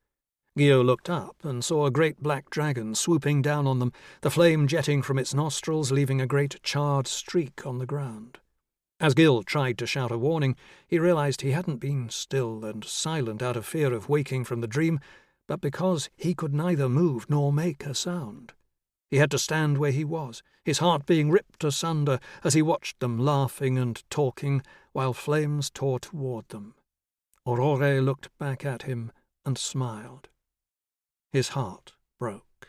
Gio looked up and saw a great black dragon swooping down on them, the flame jetting from its nostrils, leaving a great charred streak on the ground. As Gil tried to shout a warning, he realized he hadn't been still and silent out of fear of waking from the dream, but because he could neither move nor make a sound. He had to stand where he was, his heart being ripped asunder as he watched them laughing and talking while flames tore toward them. Aurore looked back at him and smiled. His heart broke.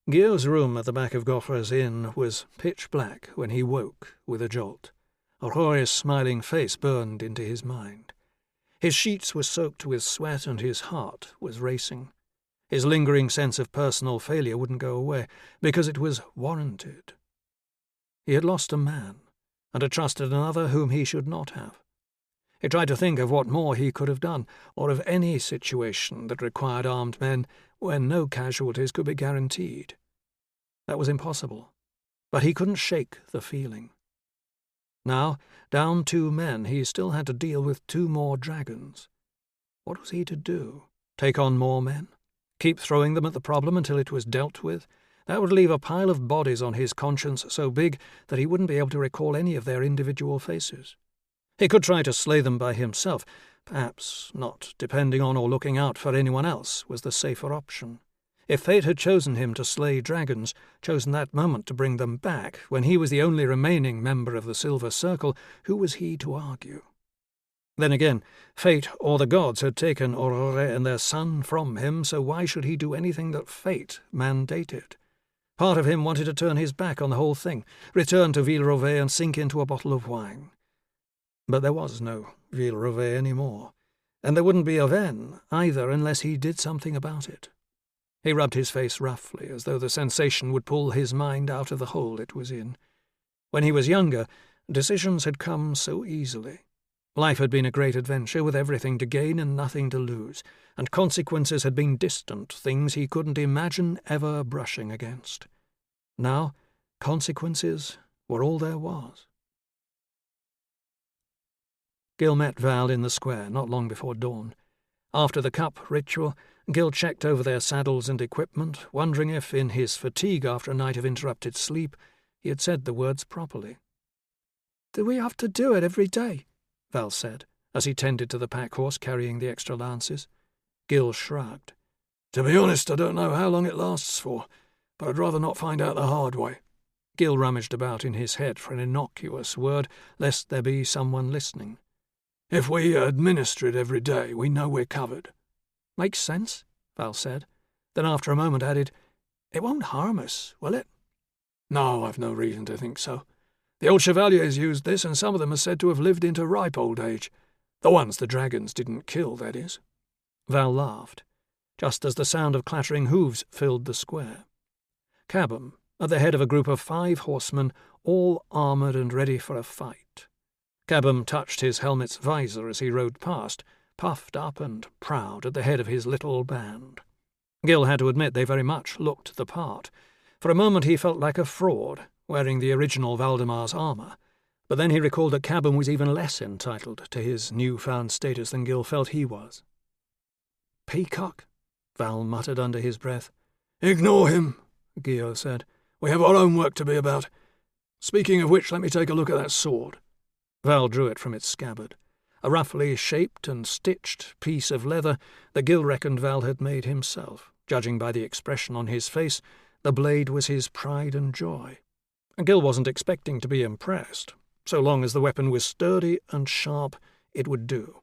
Gio's room at the back of Goffre's inn was pitch black when he woke with a jolt. Aurore's smiling face burned into his mind. His sheets were soaked with sweat and his heart was racing. His lingering sense of personal failure wouldn't go away, because it was warranted. He had lost a man, and had trusted another whom he should not have. He tried to think of what more he could have done, or of any situation that required armed men when no casualties could be guaranteed. That was impossible, but he couldn't shake the feeling. Now, down 2 men, he still had to deal with 2 more dragons. What was he to do? Take on more men? Keep throwing them at the problem until it was dealt with? That would leave a pile of bodies on his conscience so big that he wouldn't be able to recall any of their individual faces. He could try to slay them by himself. Perhaps not depending on or looking out for anyone else was the safer option. If fate had chosen him to slay dragons, chosen that moment to bring them back, when he was the only remaining member of the Silver Circle, who was he to argue? Then again, fate or the gods had taken Aurore and their son from him, so why should he do anything that fate mandated? Part of him wanted to turn his back on the whole thing, return to Villerovet and sink into a bottle of wine. But there was no Villerovet any more, and there wouldn't be Auvergne either unless he did something about it. He rubbed his face roughly, as though the sensation would pull his mind out of the hole it was in. When he was younger, decisions had come so easily. Life had been a great adventure with everything to gain and nothing to lose, and consequences had been distant, things he couldn't imagine ever brushing against. Now, consequences were all there was. Gil met Val in the square not long before dawn. After the cup ritual, Gil checked over their saddles and equipment, wondering if, in his fatigue after a night of interrupted sleep, he had said the words properly. "Do we have to do it every day?" Val said, as he tended to the pack-horse carrying the extra lances. Gil shrugged. "To be honest, I don't know how long it lasts for, but I'd rather not find out the hard way." Gil rummaged about in his head for an innocuous word, lest there be someone listening. "If we administer it every day, we know we're covered." "Makes sense," Val said. Then after a moment added, "It won't harm us, will it?" "No, I've no reason to think so. The old chevaliers used this, and some of them are said to have lived into ripe old age. The ones the dragons didn't kill, that is." Val laughed, just as the sound of clattering hooves filled the square. Cabham, at the head of a group of 5 horsemen, all armoured and ready for a fight. Cabham touched his helmet's visor as he rode past, puffed up and proud at the head of his little band. Gil had to admit they very much looked the part. For a moment he felt like a fraud, wearing the original Valdemar's armour, but then he recalled that Cabham was even less entitled to his new-found status than Gil felt he was. "Peacock," Val muttered under his breath. "Ignore him," Gio said. "We have our own work to be about. Speaking of which, let me take a look at that sword." Val drew it from its scabbard, a roughly shaped and stitched piece of leather that Gil reckoned Val had made himself. Judging by the expression on his face, the blade was his pride and joy. Gil wasn't expecting to be impressed. So long as the weapon was sturdy and sharp, it would do.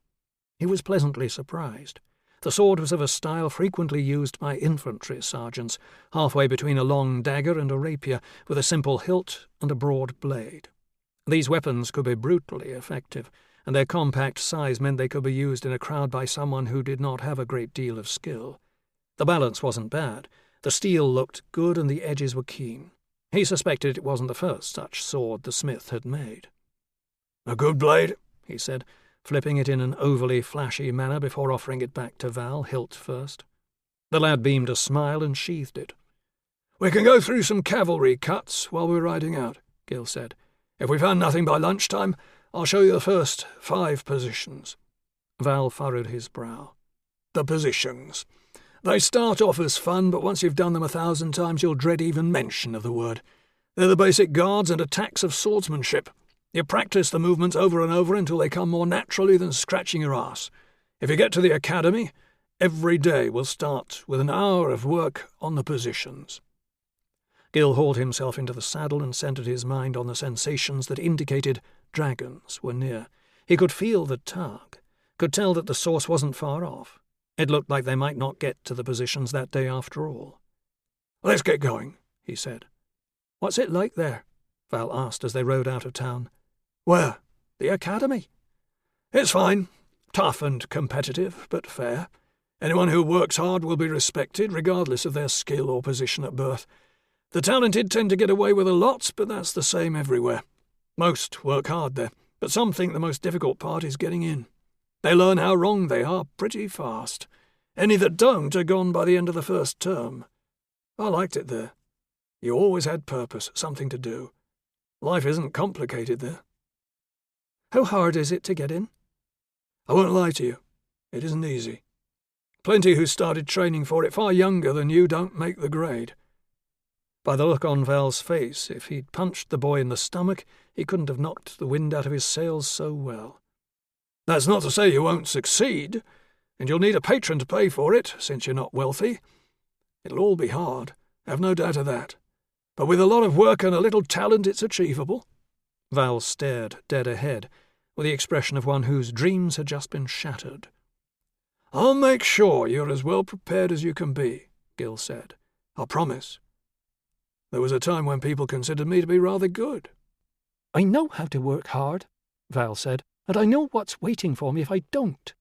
He was pleasantly surprised. The sword was of a style frequently used by infantry sergeants, halfway between a long dagger and a rapier, with a simple hilt and a broad blade. These weapons could be brutally effective, and their compact size meant they could be used in a crowd by someone who did not have a great deal of skill. The balance wasn't bad. The steel looked good and the edges were keen. He suspected it wasn't the first such sword the smith had made. "A good blade," he said, flipping it in an overly flashy manner before offering it back to Val, hilt first. The lad beamed a smile and sheathed it. "We can go through some cavalry cuts while we're riding out," Gil said. "If we found nothing by lunchtime, I'll show you the first 5 positions." Val furrowed his brow. "The positions. They start off as fun, but once you've done them 1,000 times, you'll dread even mention of the word. They're the basic guards and attacks of swordsmanship. You practice the movements over and over until they come more naturally than scratching your ass. If you get to the academy, every day will start with an hour of work on the positions." Gil hauled himself into the saddle and centered his mind on the sensations that indicated dragons were near. He could feel the tug, could tell that the source wasn't far off. It looked like they might not get to the positions that day after all. "Let's get going," he said. "What's it like there?" Val asked as they rode out of town. "Where?" "The academy." "It's fine. Tough and competitive, but fair. Anyone who works hard will be respected, regardless of their skill or position at birth. The talented tend to get away with a lot, but that's the same everywhere. Most work hard there, but some think the most difficult part is getting in. They learn how wrong they are pretty fast. Any that don't are gone by the end of the first term. I liked it there. You always had purpose, something to do. Life isn't complicated there." How hard is it to get in? I won't lie to you. It isn't easy. Plenty who started training for it far younger than you don't make the grade. By the look on Val's face, if he'd punched the boy in the stomach, he couldn't have knocked the wind out of his sails so well. That's not to say you won't succeed, and you'll need a patron to pay for it, since you're not wealthy. It'll all be hard, have no doubt of that. But with a lot of work and a little talent, it's achievable. Val stared dead ahead, with the expression of one whose dreams had just been shattered. I'll make sure you're as well prepared as you can be, Gil said. I promise. There was a time when people considered me to be rather good. I know how to work hard, Val said, and I know what's waiting for me if I don't.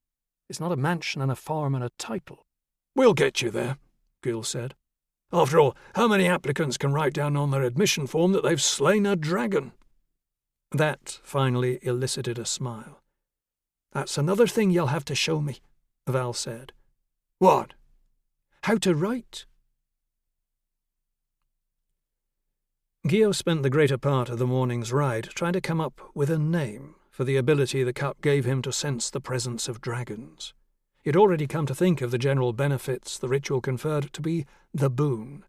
It's not a mansion and a farm and a title. We'll get you there, Gil said. After all, how many applicants can write down on their admission form that they've slain a dragon? That finally elicited a smile. That's another thing you'll have to show me, Val said. What? How to write. Gio spent the greater part of the morning's ride trying to come up with a name for the ability the cup gave him to sense the presence of dragons. He had already come to think of the general benefits the ritual conferred to be the boon,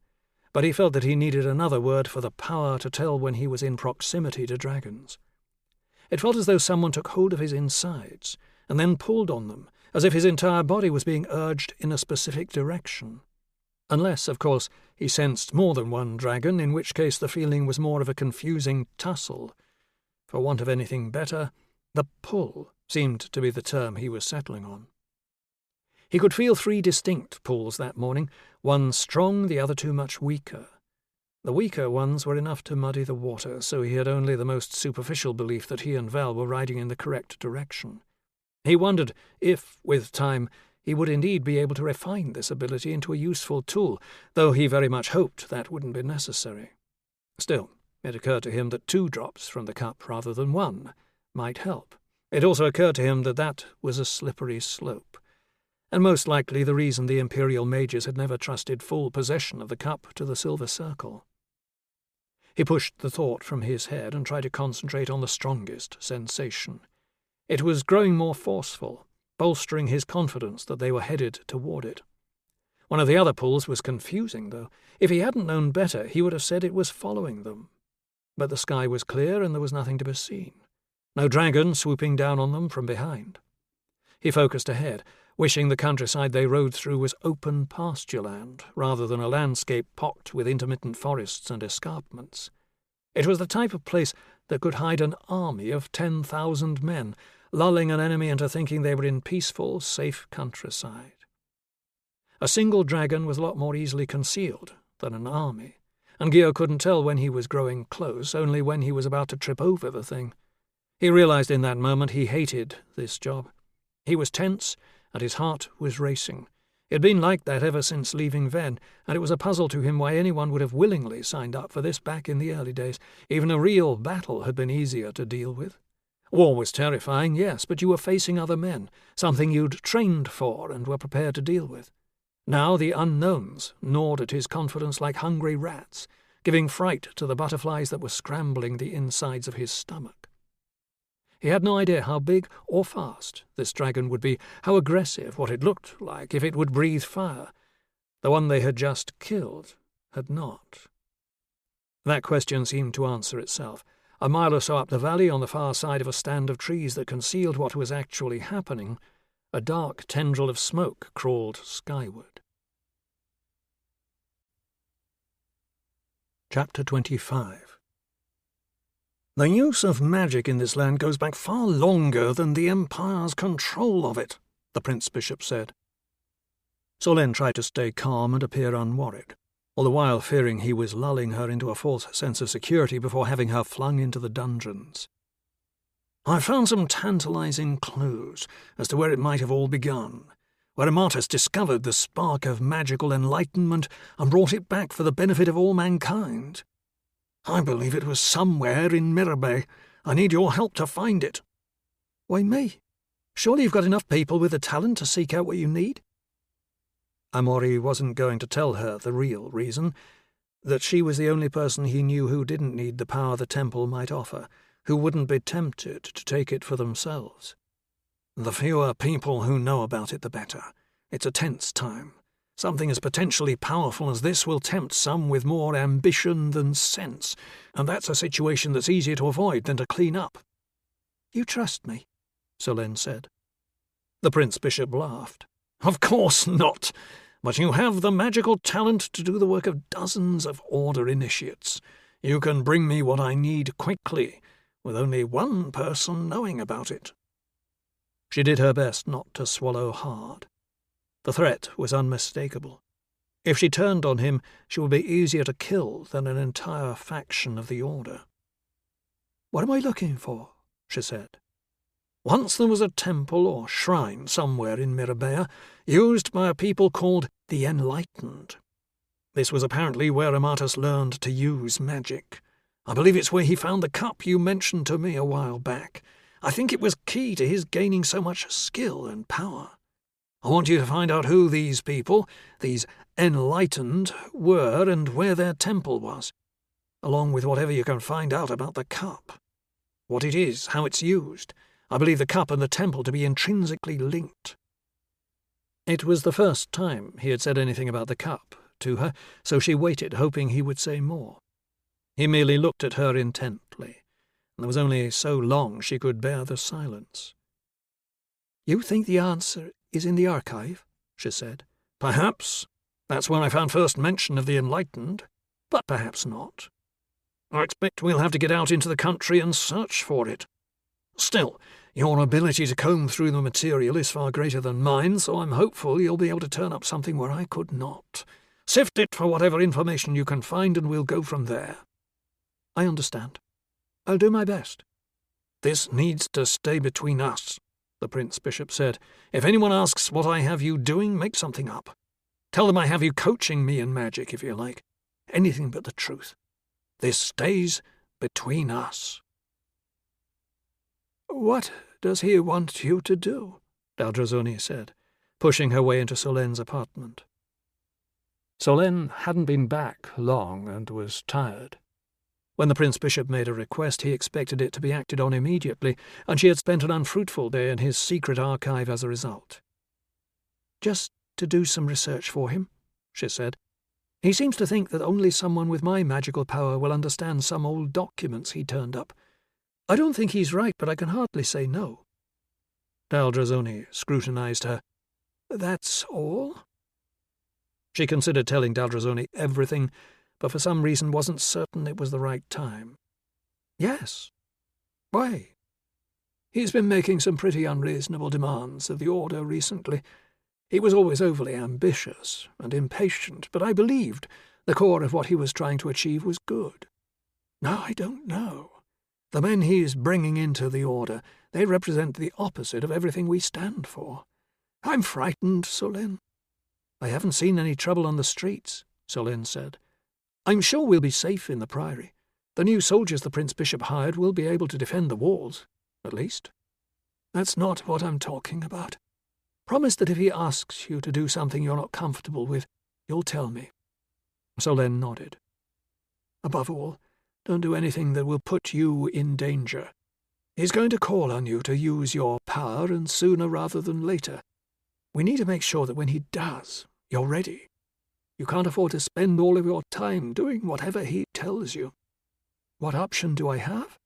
but he felt that he needed another word for the power to tell when he was in proximity to dragons. It felt as though someone took hold of his insides and then pulled on them, as if his entire body was being urged in a specific direction. Unless, of course, he sensed more than one dragon, in which case the feeling was more of a confusing tussle. For want of anything better, the pull seemed to be the term he was settling on. He could feel 3 distinct pulls that morning, one strong, the other 2 much weaker. The weaker ones were enough to muddy the water, so he had only the most superficial belief that he and Val were riding in the correct direction. He wondered if, with time, he would indeed be able to refine this ability into a useful tool, though he very much hoped that wouldn't be necessary. Still, it occurred to him that 2 drops from the cup rather than 1 might help. It also occurred to him that that was a slippery slope, and most likely the reason the Imperial mages had never trusted full possession of the cup to the Silver Circle. He pushed the thought from his head and tried to concentrate on the strongest sensation. It was growing more forceful, bolstering his confidence that they were headed toward it. One of the other pulls was confusing, though. If he hadn't known better, he would have said it was following them. But the sky was clear and there was nothing to be seen. No dragon swooping down on them from behind. He focused ahead, wishing the countryside they rode through was open pasture land, rather than a landscape pocked with intermittent forests and escarpments. It was the type of place that could hide an army of 10,000 men, lulling an enemy into thinking they were in peaceful, safe countryside. A single dragon was a lot more easily concealed than an army, and Gio couldn't tell when he was growing close, only when he was about to trip over the thing. He realized in that moment he hated this job. He was tense, and his heart was racing. It had been like that ever since leaving Ven, and it was a puzzle to him why anyone would have willingly signed up for this back in the early days. Even a real battle had been easier to deal with. War was terrifying, yes, but you were facing other men, something you'd trained for and were prepared to deal with. Now the unknowns gnawed at his confidence like hungry rats, giving fright to the butterflies that were scrambling the insides of his stomach. He had no idea how big or fast this dragon would be, how aggressive, what it looked like, if it would breathe fire. The one they had just killed had not. That question seemed to answer itself. A mile or so up the valley, on the far side of a stand of trees that concealed what was actually happening, a dark tendril of smoke crawled skyward. Chapter 25. The use of magic in this land goes back far longer than the Empire's control of it, the Prince Bishop said. Solène tried to stay calm and appear unworried, all the while fearing he was lulling her into a false sense of security before having her flung into the dungeons. I found some tantalizing clues as to where it might have all begun, where a martyrs discovered the spark of magical enlightenment and brought it back for the benefit of all mankind. I believe it was somewhere in Mirabay. I need your help to find it. Why me? Surely you've got enough people with the talent to seek out what you need? Amaury wasn't going to tell her the real reason, that she was the only person he knew who didn't need the power the temple might offer, who wouldn't be tempted to take it for themselves. The fewer people who know about it, the better. It's a tense time. Something as potentially powerful as this will tempt some with more ambition than sense, and that's a situation that's easier to avoid than to clean up. You trust me, Solène said. The Prince Bishop laughed. Of course not, but you have the magical talent to do the work of dozens of Order initiates. You can bring me what I need quickly, with only one person knowing about it. She did her best not to swallow hard. The threat was unmistakable. If she turned on him, she would be easier to kill than an entire faction of the Order. "What am I looking for?" she said. Once there was a temple or shrine somewhere in Mirabea, used by a people called the Enlightened. This was apparently where Amatus learned to use magic. I believe it's where he found the cup you mentioned to me a while back. I think it was key to his gaining so much skill and power. I want you to find out who these people, these Enlightened, were and where their temple was, along with whatever you can find out about the cup. What it is, how it's used. I believe the cup and the temple to be intrinsically linked. It was the first time he had said anything about the cup to her, so she waited, hoping he would say more. He merely looked at her intently, and there was only so long she could bear the silence. "You think the answer is in the archive?" she said. "Perhaps. That's where I found first mention of the Enlightened, but perhaps not. I expect we'll have to get out into the country and search for it. Still, your ability to comb through the material is far greater than mine, so I'm hopeful you'll be able to turn up something where I could not. Sift it for whatever information you can find, and we'll go from there." "I understand. I'll do my best." "This needs to stay between us," the Prince Bishop said. "If anyone asks what I have you doing, make something up. Tell them I have you coaching me in magic, if you like. Anything but the truth. This stays between us." "What does he want you to do?" Daldrazoni said, pushing her way into Solène's apartment. Solène hadn't been back long and was tired. When the Prince Bishop made a request, he expected it to be acted on immediately, and she had spent an unfruitful day in his secret archive as a result. "Just to do some research for him," she said. "He seems to think that only someone with my magical power will understand some old documents he turned up. I don't think he's right, but I can hardly say no." Daldrazoni scrutinized her. "That's all?" She considered telling Daldrazoni everything, but for some reason wasn't certain it was the right time. "Yes." "Why?" "He's been making some pretty unreasonable demands of the Order recently. He was always overly ambitious and impatient, but I believed the core of what he was trying to achieve was good. Now I don't know. The men he's bringing into the Order, they represent the opposite of everything we stand for. I'm frightened, Solène." "I haven't seen any trouble on the streets," Solène said. "I'm sure we'll be safe in the Priory. The new soldiers the Prince Bishop hired will be able to defend the walls, at least." "That's not what I'm talking about. Promise that if he asks you to do something you're not comfortable with, you'll tell me." Solène nodded. "Above all, don't do anything that will put you in danger. He's going to call on you to use your power, and sooner rather than later. We need to make sure that when he does, you're ready. You can't afford to spend all of your time doing whatever he tells you. What option do I have?"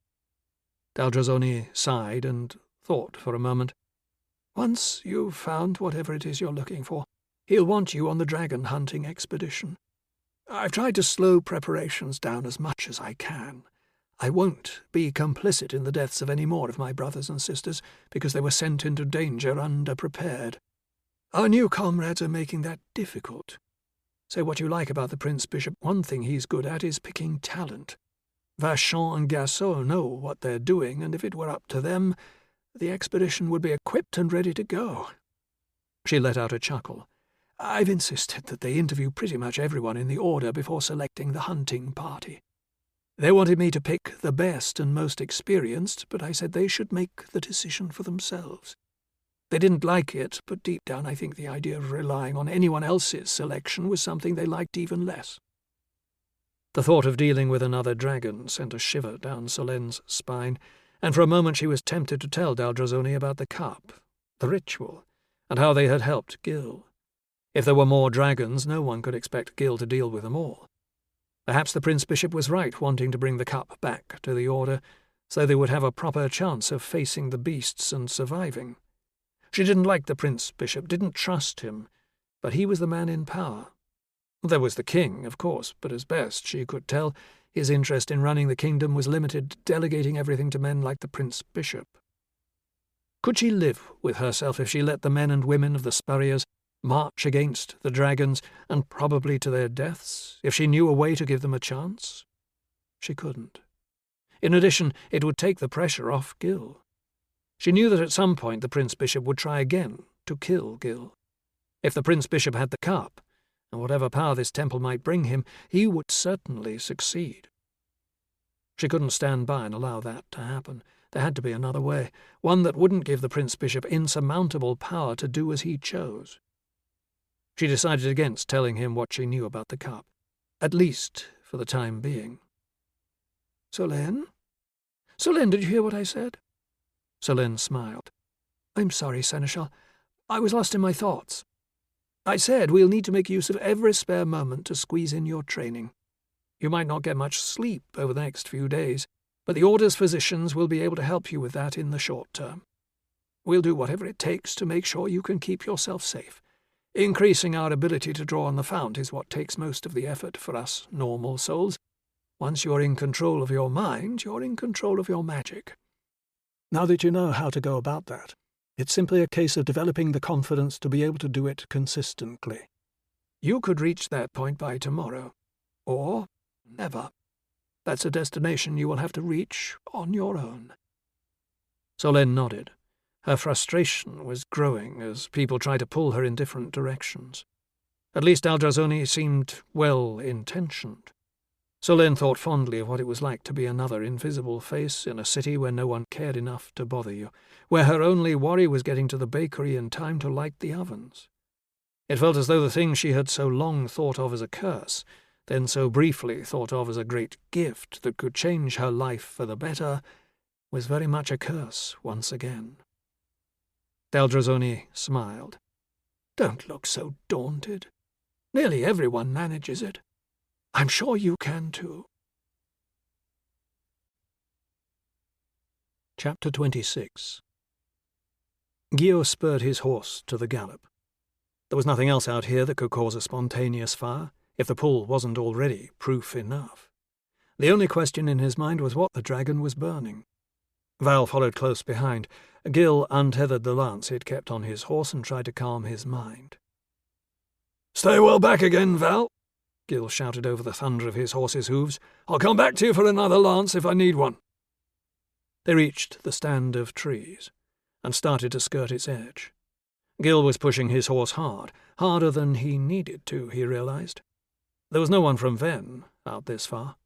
Daldrazoni sighed and thought for a moment. "Once you've found whatever it is you're looking for, he'll want you on the dragon hunting expedition. I've tried to slow preparations down as much as I can. I won't be complicit in the deaths of any more of my brothers and sisters because they were sent into danger underprepared. Our new comrades are making that difficult. Say what you like about the Prince Bishop, one thing he's good at is picking talent. Vachon and Gassot know what they're doing, and if it were up to them, the expedition would be equipped and ready to go." She let out a chuckle. "I've insisted that they interview pretty much everyone in the Order before selecting the hunting party. They wanted me to pick the best and most experienced, but I said they should make the decision for themselves. They didn't like it, but deep down I think the idea of relying on anyone else's selection was something they liked even less." The thought of dealing with another dragon sent a shiver down Solenne's spine, and for a moment she was tempted to tell Daldrazoni about the cup, the ritual, and how they had helped Gil. If there were more dragons, no one could expect Gil to deal with them all. Perhaps the Prince Bishop was right, wanting to bring the cup back to the Order, so they would have a proper chance of facing the beasts and surviving. She didn't like the Prince Bishop, didn't trust him, but he was the man in power. There was the king, of course, but as best she could tell, his interest in running the kingdom was limited to delegating everything to men like the Prince Bishop. Could she live with herself if she let the men and women of the Spurriers march against the dragons, and probably to their deaths, if she knew a way to give them a chance? She couldn't. In addition, it would take the pressure off Gil. She knew that at some point the Prince Bishop would try again to kill Gil. If the Prince Bishop had the cup, and whatever power this temple might bring him, he would certainly succeed. She couldn't stand by and allow that to happen. There had to be another way, one that wouldn't give the Prince Bishop insurmountable power to do as he chose. She decided against telling him what she knew about the cup, at least for the time being. "Solenne? Solenne, did you hear what I said?" Solenne smiled. "I'm sorry, Seneschal. I was lost in my thoughts. I said we'll need to make use of every spare moment to squeeze in your training. You might not get much sleep over the next few days, but the Order's physicians will be able to help you with that in the short term. We'll do whatever it takes to make sure you can keep yourself safe. Increasing our ability to draw on the fount is what takes most of the effort for us normal souls. Once you're in control of your mind, you're in control of your magic. Now that you know how to go about that, it's simply a case of developing the confidence to be able to do it consistently. You could reach that point by tomorrow, or never. That's a destination you will have to reach on your own." Solenne nodded. Her frustration was growing as people tried to pull her in different directions. At least Daldrazoni seemed well-intentioned. Solenne thought fondly of what it was like to be another invisible face in a city where no one cared enough to bother you, where her only worry was getting to the bakery in time to light the ovens. It felt as though the thing she had so long thought of as a curse, then so briefly thought of as a great gift that could change her life for the better, was very much a curse once again. Daldrazoni smiled. "Don't look so daunted. Nearly everyone manages it. I'm sure you can too." Chapter 26. Guillaume spurred his horse to the gallop. There was nothing else out here that could cause a spontaneous fire, if the pull wasn't already proof enough. The only question in his mind was what the dragon was burning. Val followed close behind. Gil untethered the lance he'd kept on his horse and tried to calm his mind. "Stay well back again, Val," Gil shouted over the thunder of his horse's hooves. "I'll come back to you for another lance if I need one." They reached the stand of trees and started to skirt its edge. Gil was pushing his horse hard, harder than he needed to, he realized. There was no one from Vennes out this far.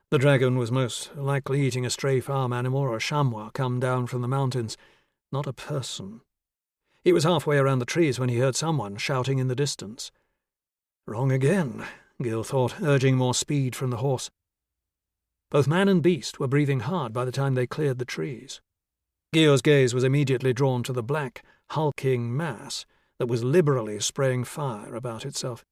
The dragon was most likely eating a stray farm animal or a chamois come down from the mountains, not a person. He was halfway around the trees when he heard someone shouting in the distance. Wrong again, Gil thought, urging more speed from the horse. Both man and beast were breathing hard by the time they cleared the trees. Gil's gaze was immediately drawn to the black, hulking mass that was liberally spraying fire about itself.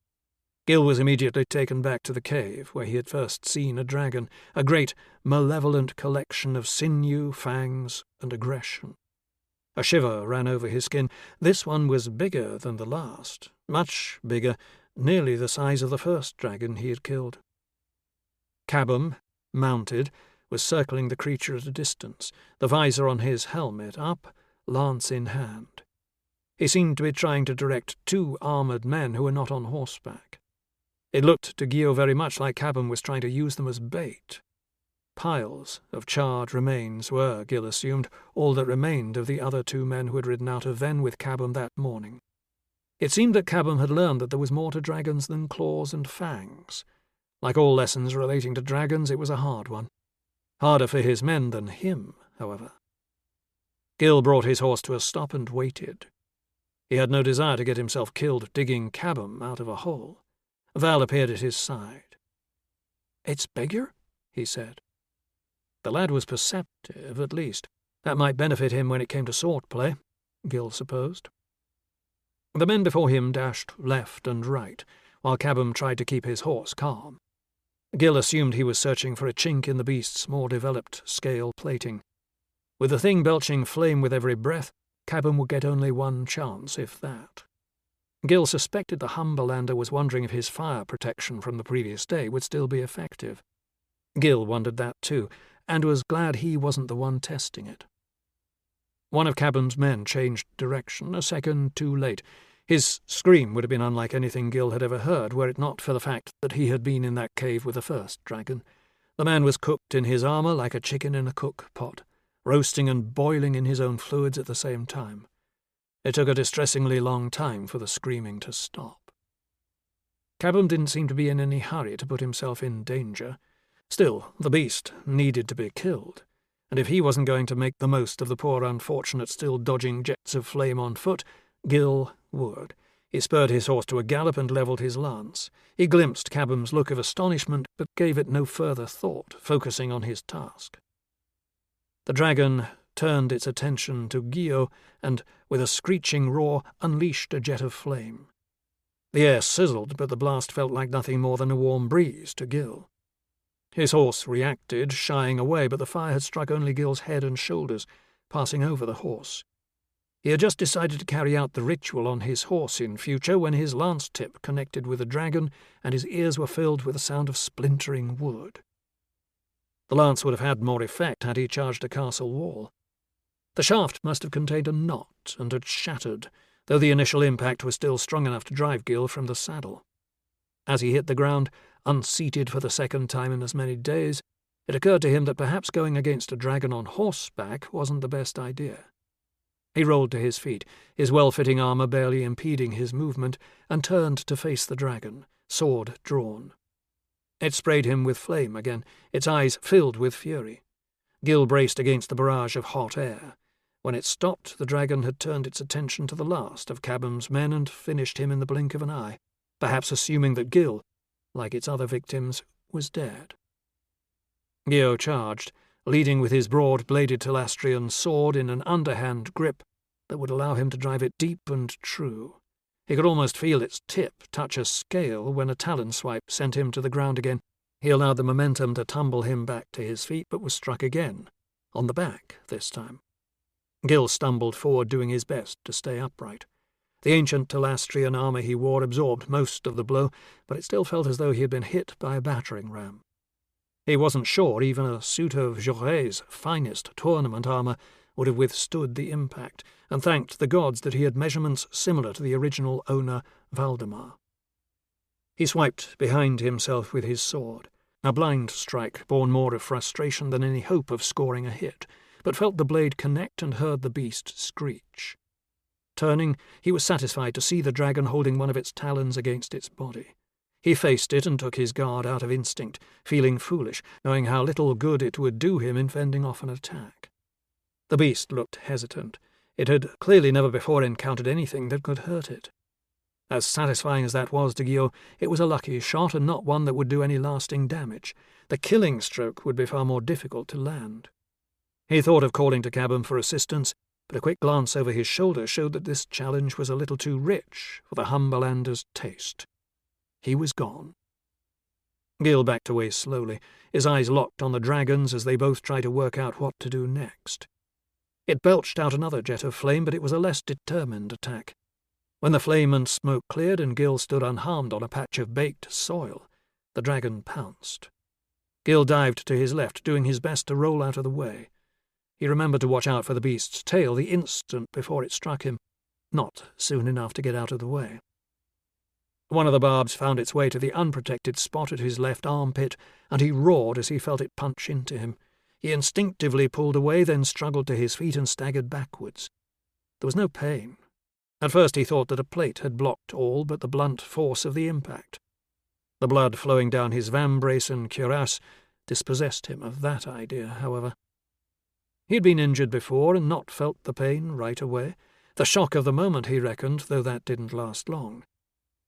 Gil was immediately taken back to the cave where he had first seen a dragon, a great, malevolent collection of sinew, fangs, and aggression. A shiver ran over his skin. This one was bigger than the last, much bigger, nearly the size of the first dragon he had killed. Cabum, mounted, was circling the creature at a distance, the visor on his helmet up, lance in hand. He seemed to be trying to direct two armoured men who were not on horseback. It looked to Guillaume very much like Cabum was trying to use them as bait. Piles of charred remains were, Gil assumed, all that remained of the other two men who had ridden out of Vennes with Cabum that morning. It seemed that Cabum had learned that there was more to dragons than claws and fangs. Like all lessons relating to dragons, it was a hard one. Harder for his men than him, however. Gil brought his horse to a stop and waited. He had no desire to get himself killed digging Cabum out of a hole. Val appeared at his side. "It's bigger?" he said. The lad was perceptive, at least. That might benefit him when it came to sword-play, Gil supposed. The men before him dashed left and right, while Cabham tried to keep his horse calm. Gil assumed he was searching for a chink in the beast's more developed scale plating. With the thing belching flame with every breath, Cabham would get only one chance, if that. Gil suspected the Humberlander was wondering if his fire protection from the previous day would still be effective. Gil wondered that too, and was glad he wasn't the one testing it. One of Cabham's men changed direction a second too late. His scream would have been unlike anything Gil had ever heard, were it not for the fact that he had been in that cave with the first dragon. The man was cooked in his armour like a chicken in a cook-pot, roasting and boiling in his own fluids at the same time. It took a distressingly long time for the screaming to stop. Cabham didn't seem to be in any hurry to put himself in danger. Still, the beast needed to be killed, and if he wasn't going to make the most of the poor unfortunate still dodging jets of flame on foot, Gil would. He spurred his horse to a gallop and levelled his lance. He glimpsed Cabham's look of astonishment, but gave it no further thought, focusing on his task. The dragon turned its attention to Gio and, with a screeching roar, unleashed a jet of flame. The air sizzled, but the blast felt like nothing more than a warm breeze to Gil. His horse reacted, shying away, but the fire had struck only Gil's head and shoulders, passing over the horse. He had just decided to carry out the ritual on his horse in future when his lance tip connected with the dragon and his ears were filled with the sound of splintering wood. The lance would have had more effect had he charged a castle wall. The shaft must have contained a knot and had shattered, though the initial impact was still strong enough to drive Gil from the saddle. As he hit the ground, unseated for the second time in as many days, it occurred to him that perhaps going against a dragon on horseback wasn't the best idea. He rolled to his feet, his well-fitting armour barely impeding his movement, and turned to face the dragon, sword drawn. It sprayed him with flame again, its eyes filled with fury. Gil braced against the barrage of hot air. When it stopped, the dragon had turned its attention to the last of Cabham's men and finished him in the blink of an eye, perhaps assuming that Gil, like its other victims, was dead. Gio charged, leading with his broad-bladed Telastrian sword in an underhand grip that would allow him to drive it deep and true. He could almost feel its tip touch a scale when a talon swipe sent him to the ground again. He allowed the momentum to tumble him back to his feet, but was struck again, on the back this time. Gil stumbled forward, doing his best to stay upright. The ancient Telastrian armour he wore absorbed most of the blow, but it still felt as though he had been hit by a battering ram. He wasn't sure even a suit of Joré's finest tournament armour would have withstood the impact, and thanked the gods that he had measurements similar to the original owner, Valdemar. He swiped behind himself with his sword, a blind strike born more of frustration than any hope of scoring a hit, but felt the blade connect and heard the beast screech. Turning, he was satisfied to see the dragon holding one of its talons against its body. He faced it and took his guard out of instinct, feeling foolish, knowing how little good it would do him in fending off an attack. The beast looked hesitant. It had clearly never before encountered anything that could hurt it. As satisfying as that was to Gio, it was a lucky shot and not one that would do any lasting damage. The killing stroke would be far more difficult to land. He thought of calling to Cabham for assistance, but a quick glance over his shoulder showed that this challenge was a little too rich for the Humberlander's taste. He was gone. Gil backed away slowly, his eyes locked on the dragons as they both tried to work out what to do next. It belched out another jet of flame, but it was a less determined attack. When the flame and smoke cleared and Gil stood unharmed on a patch of baked soil, the dragon pounced. Gil dived to his left, doing his best to roll out of the way. He remembered to watch out for the beast's tail the instant before it struck him, not soon enough to get out of the way. One of the barbs found its way to the unprotected spot at his left armpit, and he roared as he felt it punch into him. He instinctively pulled away, then struggled to his feet and staggered backwards. There was no pain. At first he thought that a plate had blocked all but the blunt force of the impact. The blood flowing down his vambrace and cuirass dispossessed him of that idea, however. He had been injured before and not felt the pain right away. The shock of the moment, he reckoned, though that didn't last long.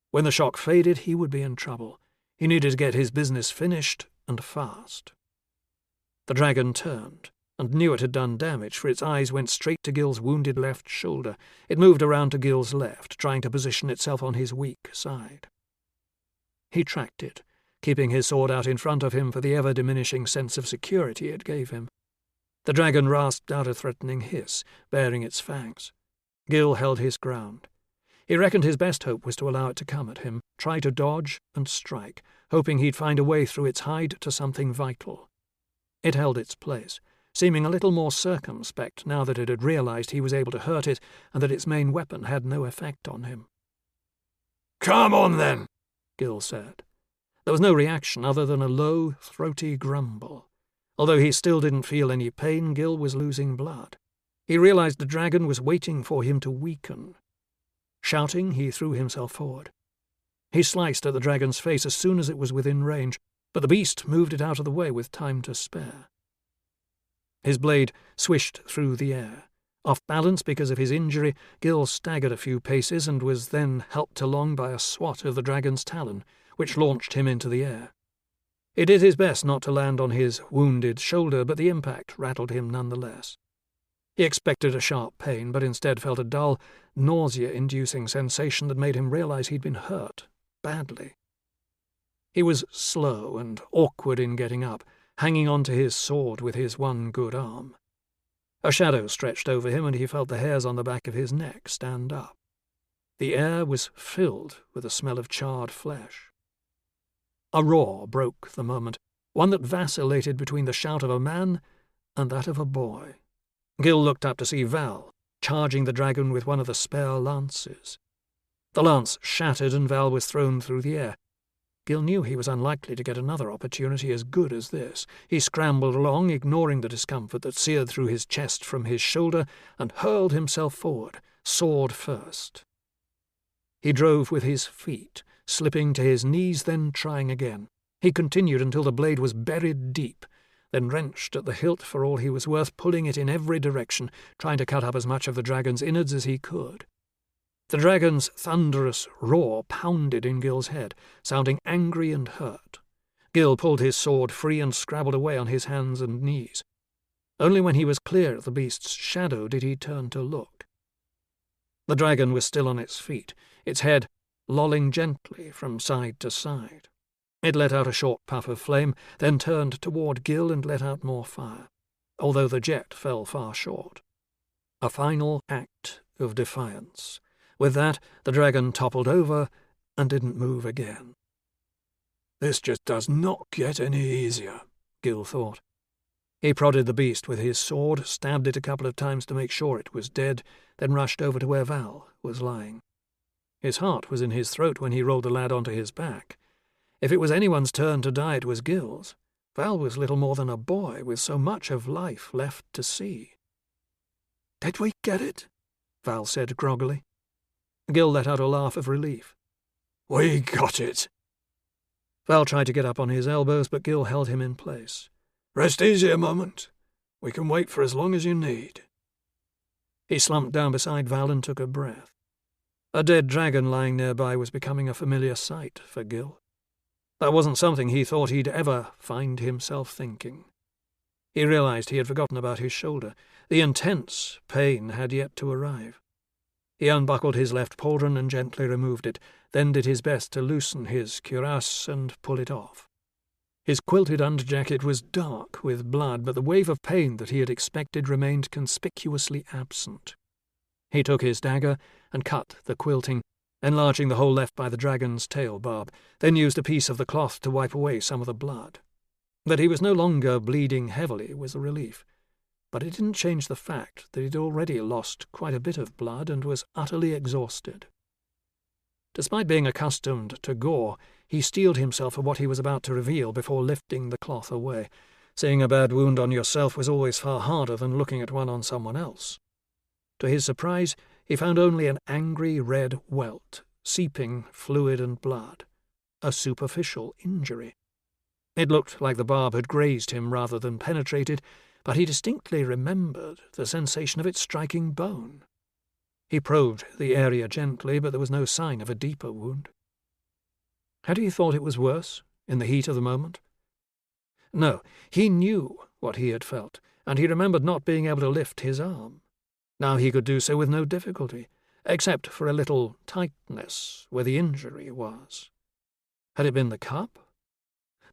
When the shock faded, he would be in trouble. He needed to get his business finished and fast. The dragon turned, and knew it had done damage, for its eyes went straight to Gil's wounded left shoulder. It moved around to Gil's left, trying to position itself on his weak side. He tracked it, keeping his sword out in front of him for the ever-diminishing sense of security it gave him. The dragon rasped out a threatening hiss, baring its fangs. Gil held his ground. He reckoned his best hope was to allow it to come at him, try to dodge and strike, hoping he'd find a way through its hide to something vital. It held its place, seeming a little more circumspect now that it had realized he was able to hurt it and that its main weapon had no effect on him. "Come on, then," Gil said. There was no reaction other than a low, throaty grumble. Although he still didn't feel any pain, Gil was losing blood. He realized the dragon was waiting for him to weaken. Shouting, he threw himself forward. He sliced at the dragon's face as soon as it was within range, but the beast moved it out of the way with time to spare. His blade swished through the air. Off balance because of his injury, Gil staggered a few paces and was then helped along by a swat of the dragon's talon, which launched him into the air. He did his best not to land on his wounded shoulder, but the impact rattled him nonetheless. He expected a sharp pain, but instead felt a dull, nausea-inducing sensation that made him realize he'd been hurt, badly. He was slow and awkward in getting up, hanging on to his sword with his one good arm. A shadow stretched over him, and he felt the hairs on the back of his neck stand up. The air was filled with the smell of charred flesh. A roar broke the moment, one that vacillated between the shout of a man and that of a boy. Gil looked up to see Val, charging the dragon with one of the spare lances. The lance shattered and Val was thrown through the air. Gil knew he was unlikely to get another opportunity as good as this. He scrambled along, ignoring the discomfort that seared through his chest from his shoulder, and hurled himself forward, sword first. He drove with his feet, slipping to his knees, then trying again. He continued until the blade was buried deep, then wrenched at the hilt for all he was worth, pulling it in every direction, trying to cut up as much of the dragon's innards as he could. The dragon's thunderous roar pounded in Gil's head, sounding angry and hurt. Gil pulled his sword free and scrabbled away on his hands and knees. Only when he was clear of the beast's shadow did he turn to look. The dragon was still on its feet, its head lolling gently from side to side. It let out a short puff of flame, then turned toward Gil and let out more fire, although the jet fell far short. A final act of defiance. With that, the dragon toppled over and didn't move again. "This just does not get any easier," Gil thought. He prodded the beast with his sword, stabbed it a couple of times to make sure it was dead, then rushed over to where Val was lying. His heart was in his throat when he rolled the lad onto his back. If it was anyone's turn to die, it was Gil's. Val was little more than a boy, with so much of life left to see. "Did we get it?" Val said groggily. Gil let out a laugh of relief. "We got it." Val tried to get up on his elbows, but Gil held him in place. "Rest easy a moment. We can wait for as long as you need." He slumped down beside Val and took a breath. A dead dragon lying nearby was becoming a familiar sight for Gil. That wasn't something he thought he'd ever find himself thinking. He realized he had forgotten about his shoulder. The intense pain had yet to arrive. He unbuckled his left pauldron and gently removed it, then did his best to loosen his cuirass and pull it off. His quilted underjacket was dark with blood, but the wave of pain that he had expected remained conspicuously absent. He took his dagger and cut the quilting, enlarging the hole left by the dragon's tail barb, then used a piece of the cloth to wipe away some of the blood. That he was no longer bleeding heavily was a relief, but it didn't change the fact that he'd already lost quite a bit of blood and was utterly exhausted. Despite being accustomed to gore, he steeled himself for what he was about to reveal before lifting the cloth away. Seeing a bad wound on yourself was always far harder than looking at one on someone else. To his surprise, he found only an angry red welt, seeping fluid and blood. A superficial injury. It looked like the barb had grazed him rather than penetrated, but he distinctly remembered the sensation of it striking bone. He probed the area gently, but there was no sign of a deeper wound. Had he thought it was worse, in the heat of the moment? No, he knew what he had felt, and he remembered not being able to lift his arm. Now he could do so with no difficulty, except for a little tightness where the injury was. Had it been the cup?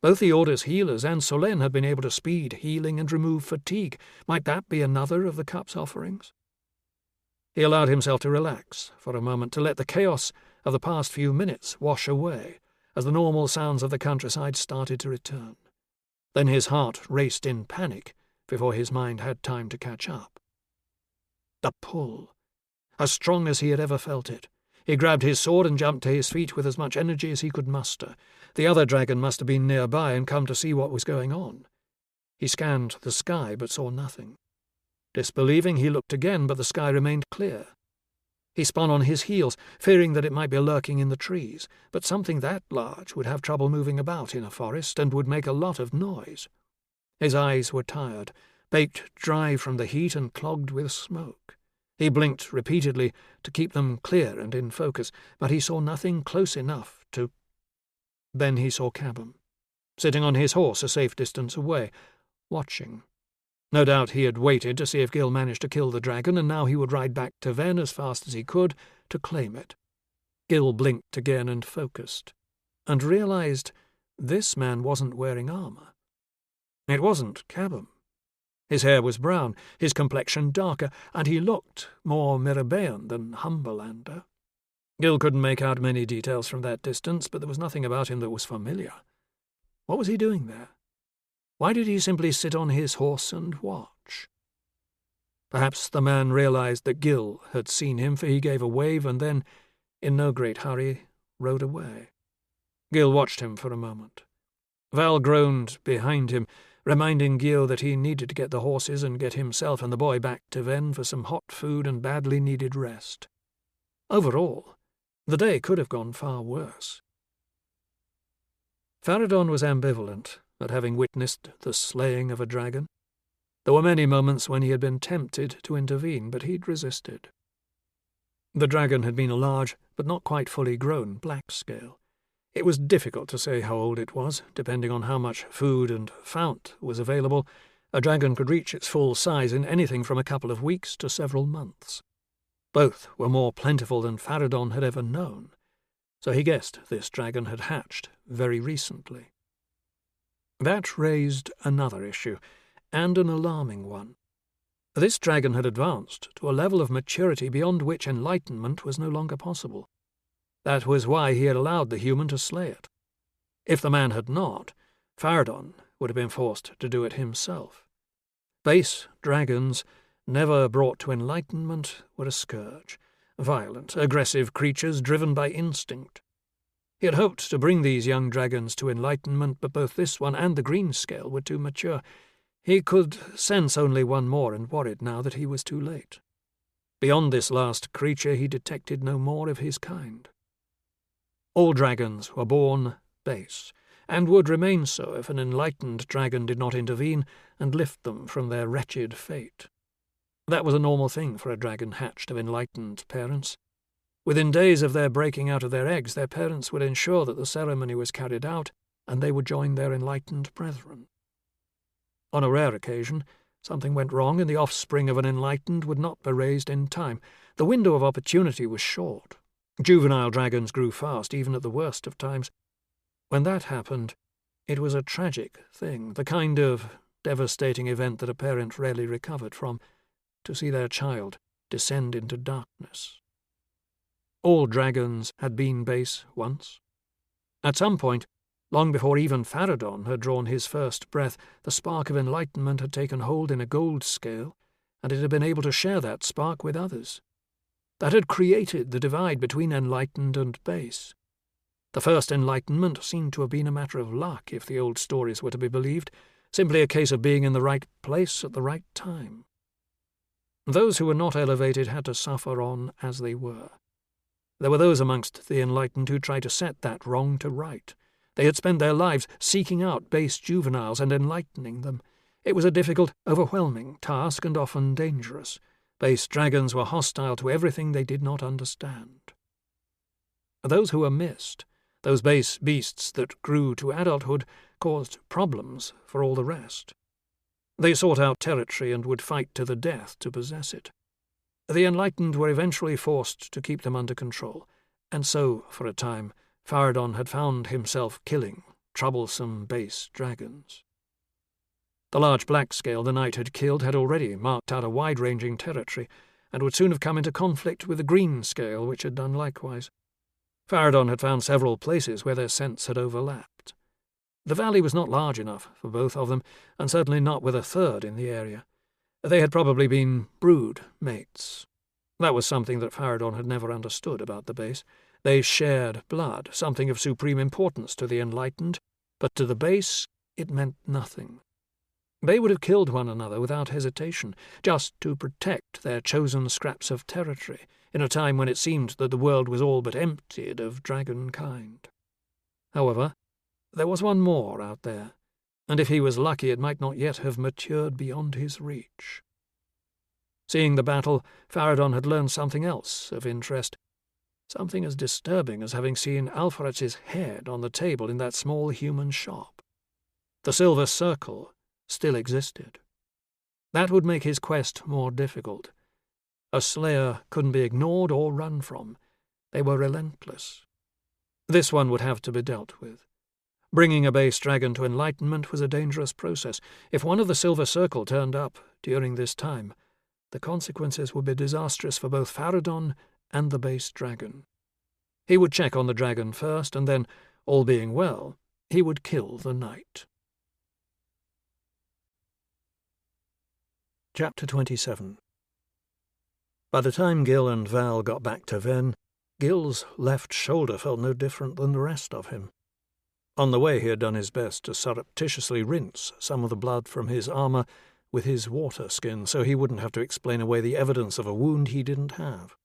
Both the Order's healers and Solène had been able to speed healing and remove fatigue. Might that be another of the cup's offerings? He allowed himself to relax for a moment, to let the chaos of the past few minutes wash away as the normal sounds of the countryside started to return. Then his heart raced in panic before his mind had time to catch up. The pull, as strong as he had ever felt it. He grabbed his sword and jumped to his feet with as much energy as he could muster. The other dragon must have been nearby and come to see what was going on. He scanned the sky but saw nothing. Disbelieving, he looked again, but the sky remained clear. He spun on his heels, fearing that it might be lurking in the trees, but something that large would have trouble moving about in a forest and would make a lot of noise. His eyes were tired, baked dry from the heat and clogged with smoke. He blinked repeatedly to keep them clear and in focus, but he saw nothing close enough to... Then he saw Cabham, sitting on his horse a safe distance away, watching. No doubt he had waited to see if Gil managed to kill the dragon, and now he would ride back to Venn as fast as he could to claim it. Gil blinked again and focused, and realized this man wasn't wearing armor. It wasn't Cabham. His hair was brown, his complexion darker, and he looked more Mirabean than Humberlander. Gil couldn't make out many details from that distance, but there was nothing about him that was familiar. What was he doing there? Why did he simply sit on his horse and watch? Perhaps the man realized that Gil had seen him, for he gave a wave and then, in no great hurry, rode away. Gil watched him for a moment. Val groaned behind him, reminding Gil that he needed to get the horses and get himself and the boy back to Venn for some hot food and badly needed rest. Overall, the day could have gone far worse. Faradon was ambivalent at having witnessed the slaying of a dragon. There were many moments when he had been tempted to intervene, but he'd resisted. The dragon had been a large, but not quite fully grown, black scale. It was difficult to say how old it was. Depending on how much food and fount was available, a dragon could reach its full size in anything from a couple of weeks to several months. Both were more plentiful than Faradon had ever known, so he guessed this dragon had hatched very recently. That raised another issue, and an alarming one. This dragon had advanced to a level of maturity beyond which enlightenment was no longer possible. That was why he had allowed the human to slay it. If the man had not, Faradon would have been forced to do it himself. Base dragons, never brought to enlightenment, were a scourge. Violent, aggressive creatures driven by instinct. He had hoped to bring these young dragons to enlightenment, but both this one and the green scale were too mature. He could sense only one more and worried now that he was too late. Beyond this last creature he detected no more of his kind. All dragons were born base, and would remain so if an enlightened dragon did not intervene and lift them from their wretched fate. That was a normal thing for a dragon hatched of enlightened parents. Within days of their breaking out of their eggs, their parents would ensure that the ceremony was carried out, and they would join their enlightened brethren. On a rare occasion, something went wrong, and the offspring of an enlightened would not be raised in time. The window of opportunity was short. Juvenile dragons grew fast, even at the worst of times. When that happened, it was a tragic thing, the kind of devastating event that a parent rarely recovered from, to see their child descend into darkness. All dragons had been base once. At some point, long before even Faradon had drawn his first breath, the spark of enlightenment had taken hold in a gold scale, and it had been able to share that spark with others. That had created the divide between enlightened and base. The first enlightenment seemed to have been a matter of luck, if the old stories were to be believed, simply a case of being in the right place at the right time. Those who were not elevated had to suffer on as they were. There were those amongst the enlightened who tried to set that wrong to right. They had spent their lives seeking out base juveniles and enlightening them. It was a difficult, overwhelming task and often dangerous. Base dragons were hostile to everything they did not understand. Those who were missed, those base beasts that grew to adulthood, caused problems for all the rest. They sought out territory and would fight to the death to possess it. The Enlightened were eventually forced to keep them under control, and so, for a time, Faradon had found himself killing troublesome base dragons. The large black scale the knight had killed had already marked out a wide-ranging territory, and would soon have come into conflict with the green scale, which had done likewise. Faradon had found several places where their scents had overlapped. The valley was not large enough for both of them, and certainly not with a third in the area. They had probably been brood mates. That was something that Faradon had never understood about the base. They shared blood, something of supreme importance to the Enlightened, but to the base it meant nothing. They would have killed one another without hesitation, just to protect their chosen scraps of territory, in a time when it seemed that the world was all but emptied of dragonkind. However, there was one more out there, and if he was lucky it might not yet have matured beyond his reach. Seeing the battle, Faradon had learned something else of interest, something as disturbing as having seen Alpharetz's head on the table in that small human shop. The silver circle still existed. That would make his quest more difficult. A slayer couldn't be ignored or run from. They were relentless. This one would have to be dealt with. Bringing a base dragon to enlightenment was a dangerous process. If one of the Silver Circle turned up during this time, the consequences would be disastrous for both Faradon and the base dragon. He would check on the dragon first, and then, all being well, he would kill the knight. Chapter 27. By the time Gil and Val got back to Venn, Gil's left shoulder felt no different than the rest of him. On the way he had done his best to surreptitiously rinse some of the blood from his armour with his water skin so he wouldn't have to explain away the evidence of a wound he didn't have.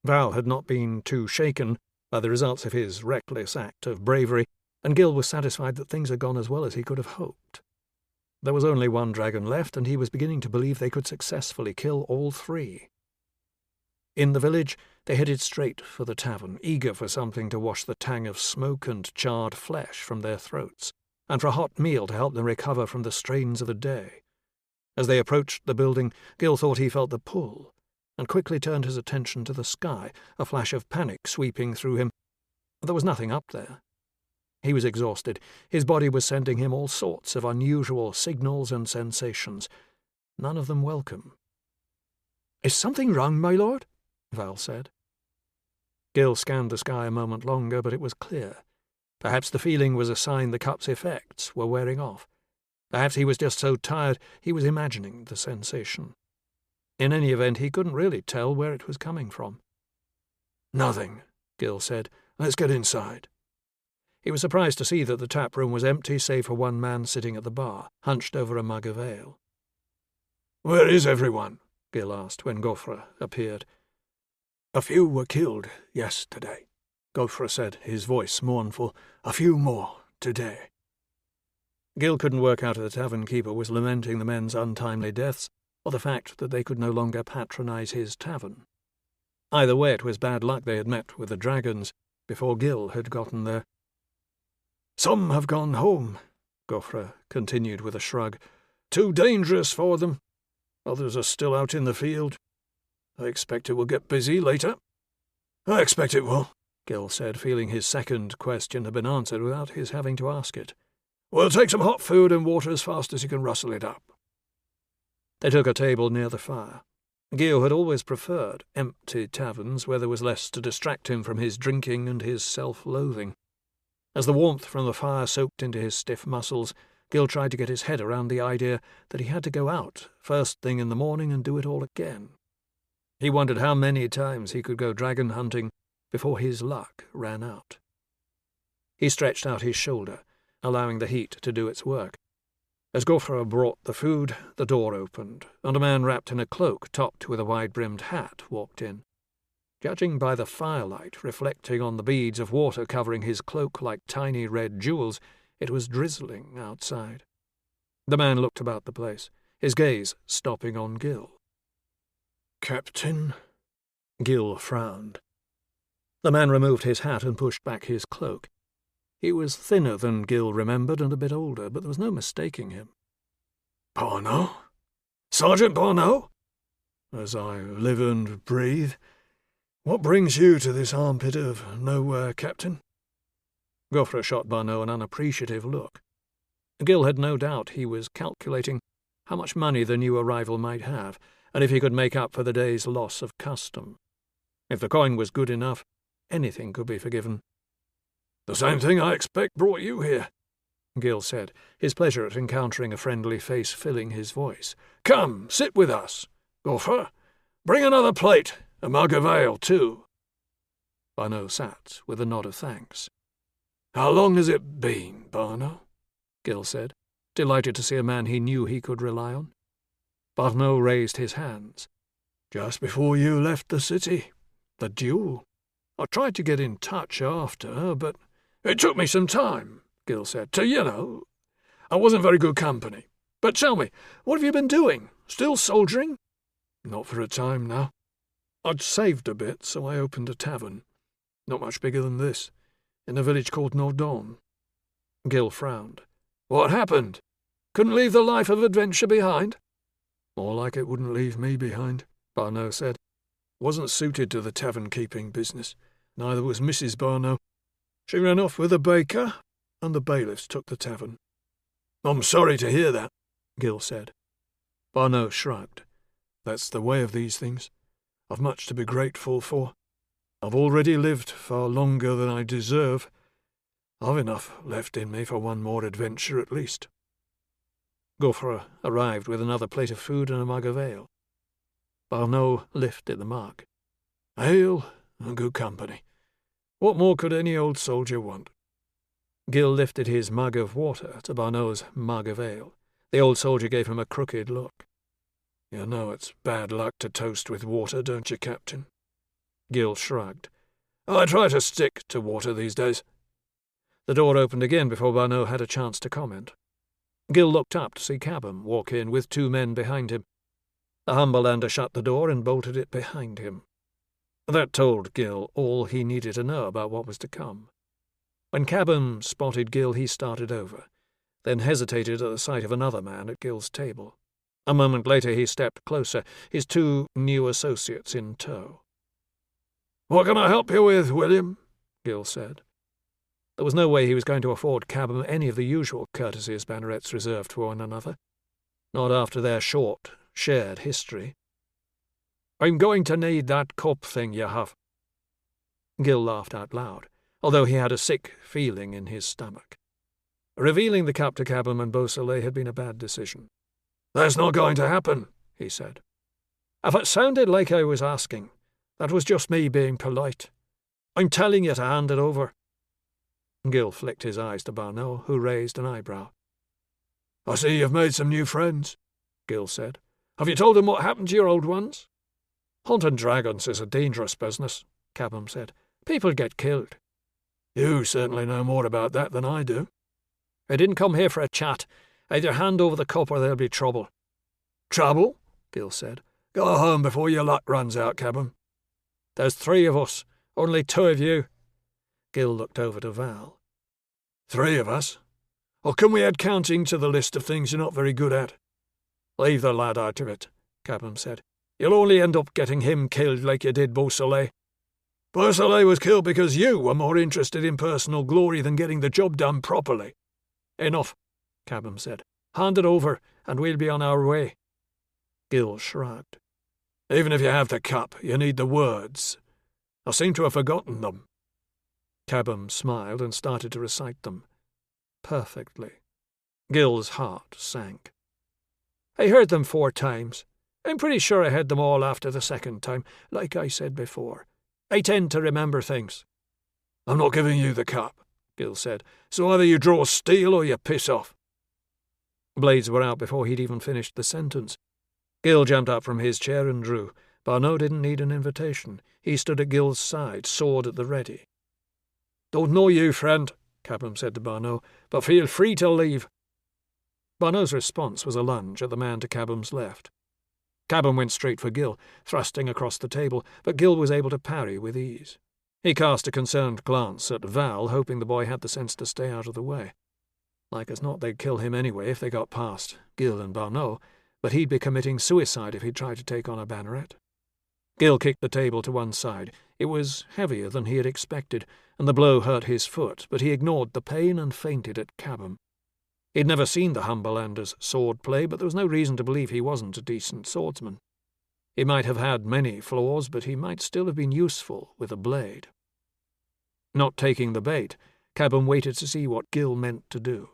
Val had not been too shaken by the results of his reckless act of bravery, and Gil was satisfied that things had gone as well as he could have hoped. There was only one dragon left, and he was beginning to believe they could successfully kill all three. In the village, they headed straight for the tavern, eager for something to wash the tang of smoke and charred flesh from their throats, and for a hot meal to help them recover from the strains of the day. As they approached the building, Gil thought he felt the pull, and quickly turned his attention to the sky, a flash of panic sweeping through him. There was nothing up there. He was exhausted. His body was sending him all sorts of unusual signals and sensations, none of them welcome. "Is something wrong, my lord?" Val said. Gil scanned the sky a moment longer, but it was clear. Perhaps the feeling was a sign the cup's effects were wearing off. Perhaps he was just so tired he was imagining the sensation. In any event, he couldn't really tell where it was coming from. "Nothing," Gil said. "Let's get inside." He was surprised to see that the tap room was empty save for one man sitting at the bar, hunched over a mug of ale. "Where is everyone?" Gil asked when Gofre appeared. "A few were killed yesterday," Gofre said, his voice mournful. "A few more today." Gil couldn't work out if the tavern keeper was lamenting the men's untimely deaths or the fact that they could no longer patronize his tavern. Either way, it was bad luck they had met with the dragons before Gil had gotten there. "Some have gone home," Gofre continued with a shrug. "Too dangerous for them. Others are still out in the field. I expect it will get busy later." "I expect it will," Gil said, feeling his second question had been answered without his having to ask it. "We'll take some hot food and water as fast as you can rustle it up." They took a table near the fire. Gil had always preferred empty taverns where there was less to distract him from his drinking and his self-loathing. As the warmth from the fire soaked into his stiff muscles, Gil tried to get his head around the idea that he had to go out first thing in the morning and do it all again. He wondered how many times he could go dragon hunting before his luck ran out. He stretched out his shoulder, allowing the heat to do its work. As Gofre brought the food, the door opened, and a man wrapped in a cloak topped with a wide-brimmed hat walked in. Judging by the firelight reflecting on the beads of water covering his cloak like tiny red jewels, it was drizzling outside. The man looked about the place, his gaze stopping on Gil. "Captain?" Gil frowned. The man removed his hat and pushed back his cloak. He was thinner than Gil remembered and a bit older, but there was no mistaking him. Barno? Sergeant Barno? As I live and breathe. What brings you to this armpit of nowhere, Captain? Goffer shot Barno an unappreciative look. Gil had no doubt he was calculating how much money the new arrival might have, and if he could make up for the day's loss of custom. If the coin was good enough, anything could be forgiven. The same thing I expect brought you here, Gil said, his pleasure at encountering a friendly face filling his voice. Come, sit with us. Goffer, bring another plate, a mug of ale, too. Barno sat with a nod of thanks. How long has it been, Barno? Gil said, delighted to see a man he knew he could rely on. Barno raised his hands. Just before you left the city. The duel. I tried to get in touch after, but it took me some time, Gil said, I wasn't very good company. But tell me, what have you been doing? Still soldiering? Not for a time now. I'd saved a bit, so I opened a tavern. Not much bigger than this, in a village called Nordon. Gil frowned. What happened? Couldn't leave the life of adventure behind? More like it wouldn't leave me behind, Barno said. Wasn't suited to the tavern-keeping business. Neither was Mrs. Barno. She ran off with a baker, and the bailiffs took the tavern. I'm sorry to hear that, Gil said. Barno shrugged. That's the way of these things. I've much to be grateful for. I've already lived far longer than I deserve. I've enough left in me for one more adventure at least. Goffer arrived with another plate of food and a mug of ale. Barno lifted the mug. Ale and good company. What more could any old soldier want? Gil lifted his mug of water to Barno's mug of ale. The old soldier gave him a crooked look. You know it's bad luck to toast with water, don't you, Captain? Gil shrugged. I try to stick to water these days. The door opened again before Barno had a chance to comment. Gil looked up to see Cabham walk in with 2 men behind him. The Humberlander shut the door and bolted it behind him. That told Gil all he needed to know about what was to come. When Cabham spotted Gil, he started over, then hesitated at the sight of another man at Gil's table. A moment later he stepped closer, his 2 new associates in tow. "What can I help you with, William?" Gil said. There was no way he was going to afford Cabham any of the usual courtesies bannerets reserved for one another, not after their short, shared history. "I'm going to need that cup thing you have." Gil laughed out loud, although he had a sick feeling in his stomach. Revealing the cup to Cabham and Beausoleil had been a bad decision. "That's not going to happen," he said. "If it sounded like I was asking, that was just me being polite. I'm telling you to hand it over." Gil flicked his eyes to Barno, who raised an eyebrow. "I see you've made some new friends," Gil said. "Have you told them what happened to your old ones?" "Hunting dragons is a dangerous business," Cabham said. "People get killed." "You certainly know more about that than I do." "I didn't come here for a chat. Either hand over the cup or there'll be trouble." "Trouble?" Gil said. "Go home before your luck runs out, Cabham." "There's 3 of us, only 2 of you." Gil looked over to Val. 3 of us? Or can we add counting to the list of things you're not very good at? "Leave the lad out of it," Cabham said. "You'll only end up getting him killed like you did Beausoleil." "Beausoleil was killed because you were more interested in personal glory than getting the job done properly." "Enough," Cabham said. "Hand it over, and we'll be on our way." Gil shrugged. "Even if you have the cup, you need the words. I seem to have forgotten them." Cabham smiled and started to recite them. Perfectly. Gil's heart sank. "I heard them 4 times. I'm pretty sure I heard them all after the 2nd time, like I said before. I tend to remember things." "I'm not giving you the cup," Gil said, "so either you draw steel or you piss off." Blades were out before he'd even finished the sentence. Gil jumped up from his chair and drew. Barno didn't need an invitation. He stood at Gil's side, sword at the ready. "Don't know you, friend," Cabham said to Barno, "but feel free to leave." Barno's response was a lunge at the man to Cabham's left. Cabham went straight for Gil, thrusting across the table, but Gil was able to parry with ease. He cast a concerned glance at Val, hoping the boy had the sense to stay out of the way. Like as not, they'd kill him anyway if they got past Gil and Barneau, but he'd be committing suicide if he tried to take on a banneret. Gil kicked the table to one side. It was heavier than he had expected, and the blow hurt his foot, but he ignored the pain and feinted at Cabham. He'd never seen the Humberlander's sword play, but there was no reason to believe he wasn't a decent swordsman. He might have had many flaws, but he might still have been useful with a blade. Not taking the bait, Cabham waited to see what Gil meant to do.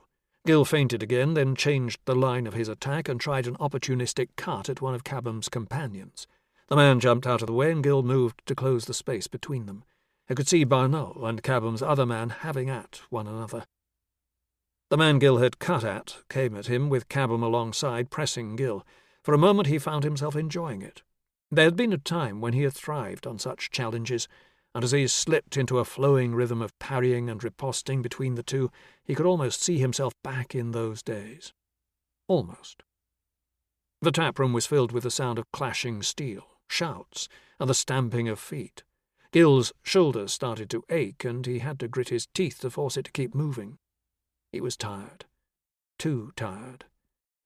Gil feinted again, then changed the line of his attack and tried an opportunistic cut at one of Cabham's companions. The man jumped out of the way, and Gil moved to close the space between them. He could see Barneau and Cabham's other man having at one another. The man Gil had cut at came at him, with Cabham alongside, pressing Gil. For a moment he found himself enjoying it. There had been a time when he had thrived on such challenges, and as he slipped into a flowing rhythm of parrying and riposting between the two, he could almost see himself back in those days. Almost. The taproom was filled with the sound of clashing steel, shouts, and the stamping of feet. Gil's shoulders started to ache, and he had to grit his teeth to force it to keep moving. He was tired. Too tired.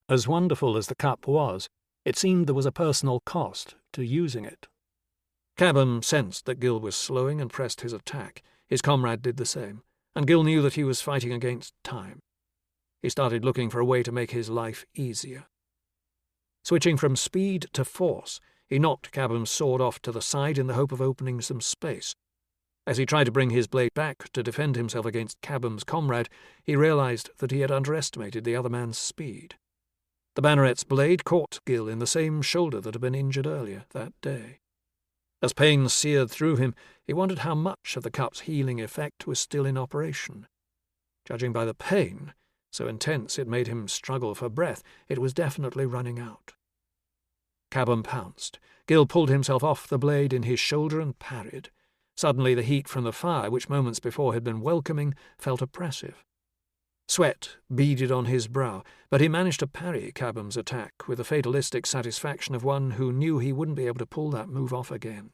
As wonderful as the cup was, it seemed there was a personal cost to using it. Cabham sensed that Gil was slowing and pressed his attack. His comrade did the same, and Gil knew that he was fighting against time. He started looking for a way to make his life easier. Switching from speed to force, he knocked Cabham's sword off to the side in the hope of opening some space. As he tried to bring his blade back to defend himself against Cabham's comrade, he realized that he had underestimated the other man's speed. The banneret's blade caught Gil in the same shoulder that had been injured earlier that day. As pain seared through him, he wondered how much of the cup's healing effect was still in operation. Judging by the pain, so intense it made him struggle for breath, it was definitely running out. Cabham pounced. Gil pulled himself off the blade in his shoulder and parried. Suddenly the heat from the fire, which moments before had been welcoming, felt oppressive. Sweat beaded on his brow, but he managed to parry Cabham's attack with the fatalistic satisfaction of one who knew he wouldn't be able to pull that move off again.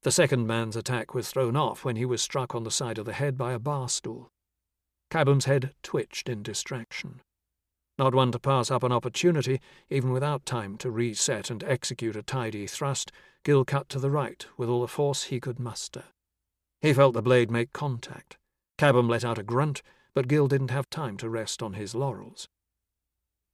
The second man's attack was thrown off when he was struck on the side of the head by a bar stool. Cabham's head twitched in distraction. Not one to pass up an opportunity, even without time to reset and execute a tidy thrust, Gil cut to the right with all the force he could muster. He felt the blade make contact. Cabham let out a grunt, but Gil didn't have time to rest on his laurels.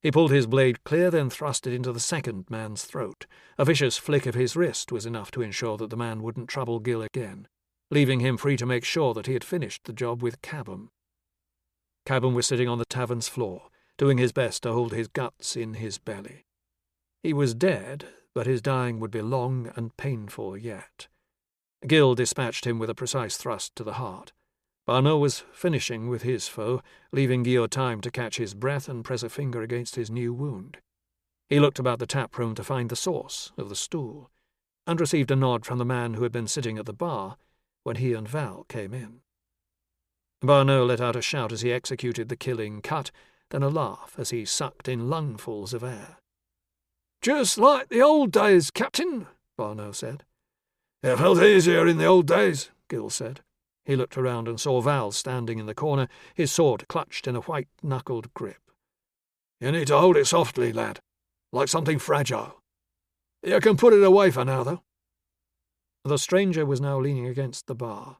He pulled his blade clear, then thrust it into the second man's throat. A vicious flick of his wrist was enough to ensure that the man wouldn't trouble Gil again, leaving him free to make sure that he had finished the job with Cabham. Cabham was sitting on the tavern's floor, doing his best to hold his guts in his belly. He was dead, but his dying would be long and painful yet. Gil dispatched him with a precise thrust to the heart. Barneau was finishing with his foe, leaving Gil time to catch his breath and press a finger against his new wound. He looked about the taproom to find the source of the stool, and received a nod from the man who had been sitting at the bar when he and Val came in. Barneau let out a shout as he executed the killing cut, then a laugh as he sucked in lungfuls of air. "Just like the old days, Captain," Barneau said. "It felt easier in the old days," Gil said. He looked around and saw Val standing in the corner, his sword clutched in a white-knuckled grip. "You need to hold it softly, lad, like something fragile. You can put it away for now, though." The stranger was now leaning against the bar,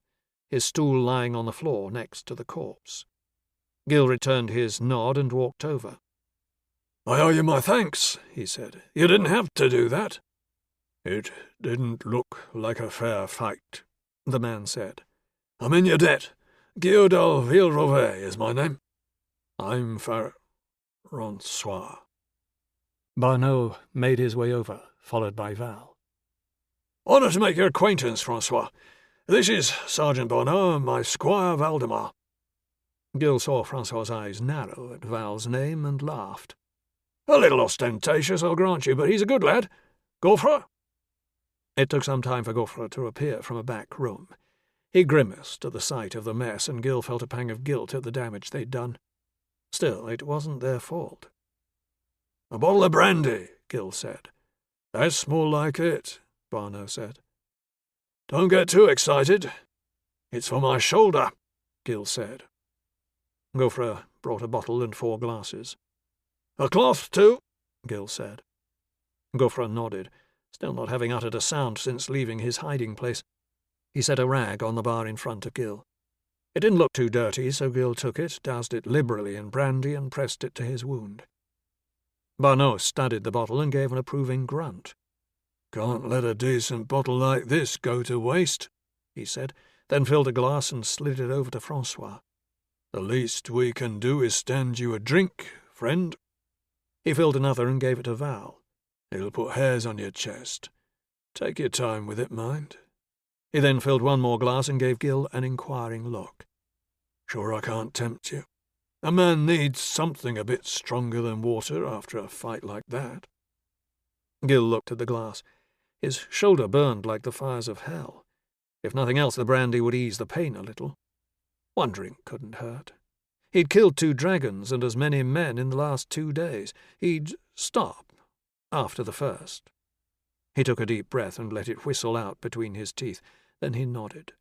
his stool lying on the floor next to the corpse. Gil returned his nod and walked over. "I owe you my thanks," he said. "You didn't have to do that." "It didn't look like a fair fight," the man said. "I'm in your debt. Guillaume Villerovet is my name." "I'm Francois." Barneau made his way over, followed by Val. "Honour to make your acquaintance, Francois. This is Sergeant Barneau and my squire Valdemar." Gil saw Francois's eyes narrow at Val's name and laughed. "A little ostentatious, I'll grant you, but he's a good lad. Gaufre?" It took some time for Gaufre to appear from a back room. He grimaced at the sight of the mess, and Gil felt a pang of guilt at the damage they'd done. Still, it wasn't their fault. "A bottle of brandy," Gil said. "That's more like it," Barneau said. "Don't get too excited. It's for my shoulder, Gil said. Gofra brought a bottle and 4 glasses. A cloth, too, Gil said. Gofra nodded, still not having uttered a sound since leaving his hiding place. He set a rag on the bar in front of Gil. It didn't look too dirty, so Gil took it, doused it liberally in brandy, and pressed it to his wound. Barneau studied the bottle and gave an approving grunt. Can't let a decent bottle like this go to waste, he said, then filled a glass and slid it over to Francois. The least we can do is stand you a drink, friend. He filled another and gave it to Val. It'll put hairs on your chest. Take your time with it, mind. He then filled 1 more glass and gave Gil an inquiring look. Sure I can't tempt you? A man needs something a bit stronger than water after a fight like that. Gil looked at the glass. His shoulder burned like the fires of hell. If nothing else, the brandy would ease the pain a little. 1 drink couldn't hurt. He'd killed 2 dragons and as many men in the last 2 days. He'd stop after the first. He took a deep breath and let it whistle out between his teeth. Then he nodded.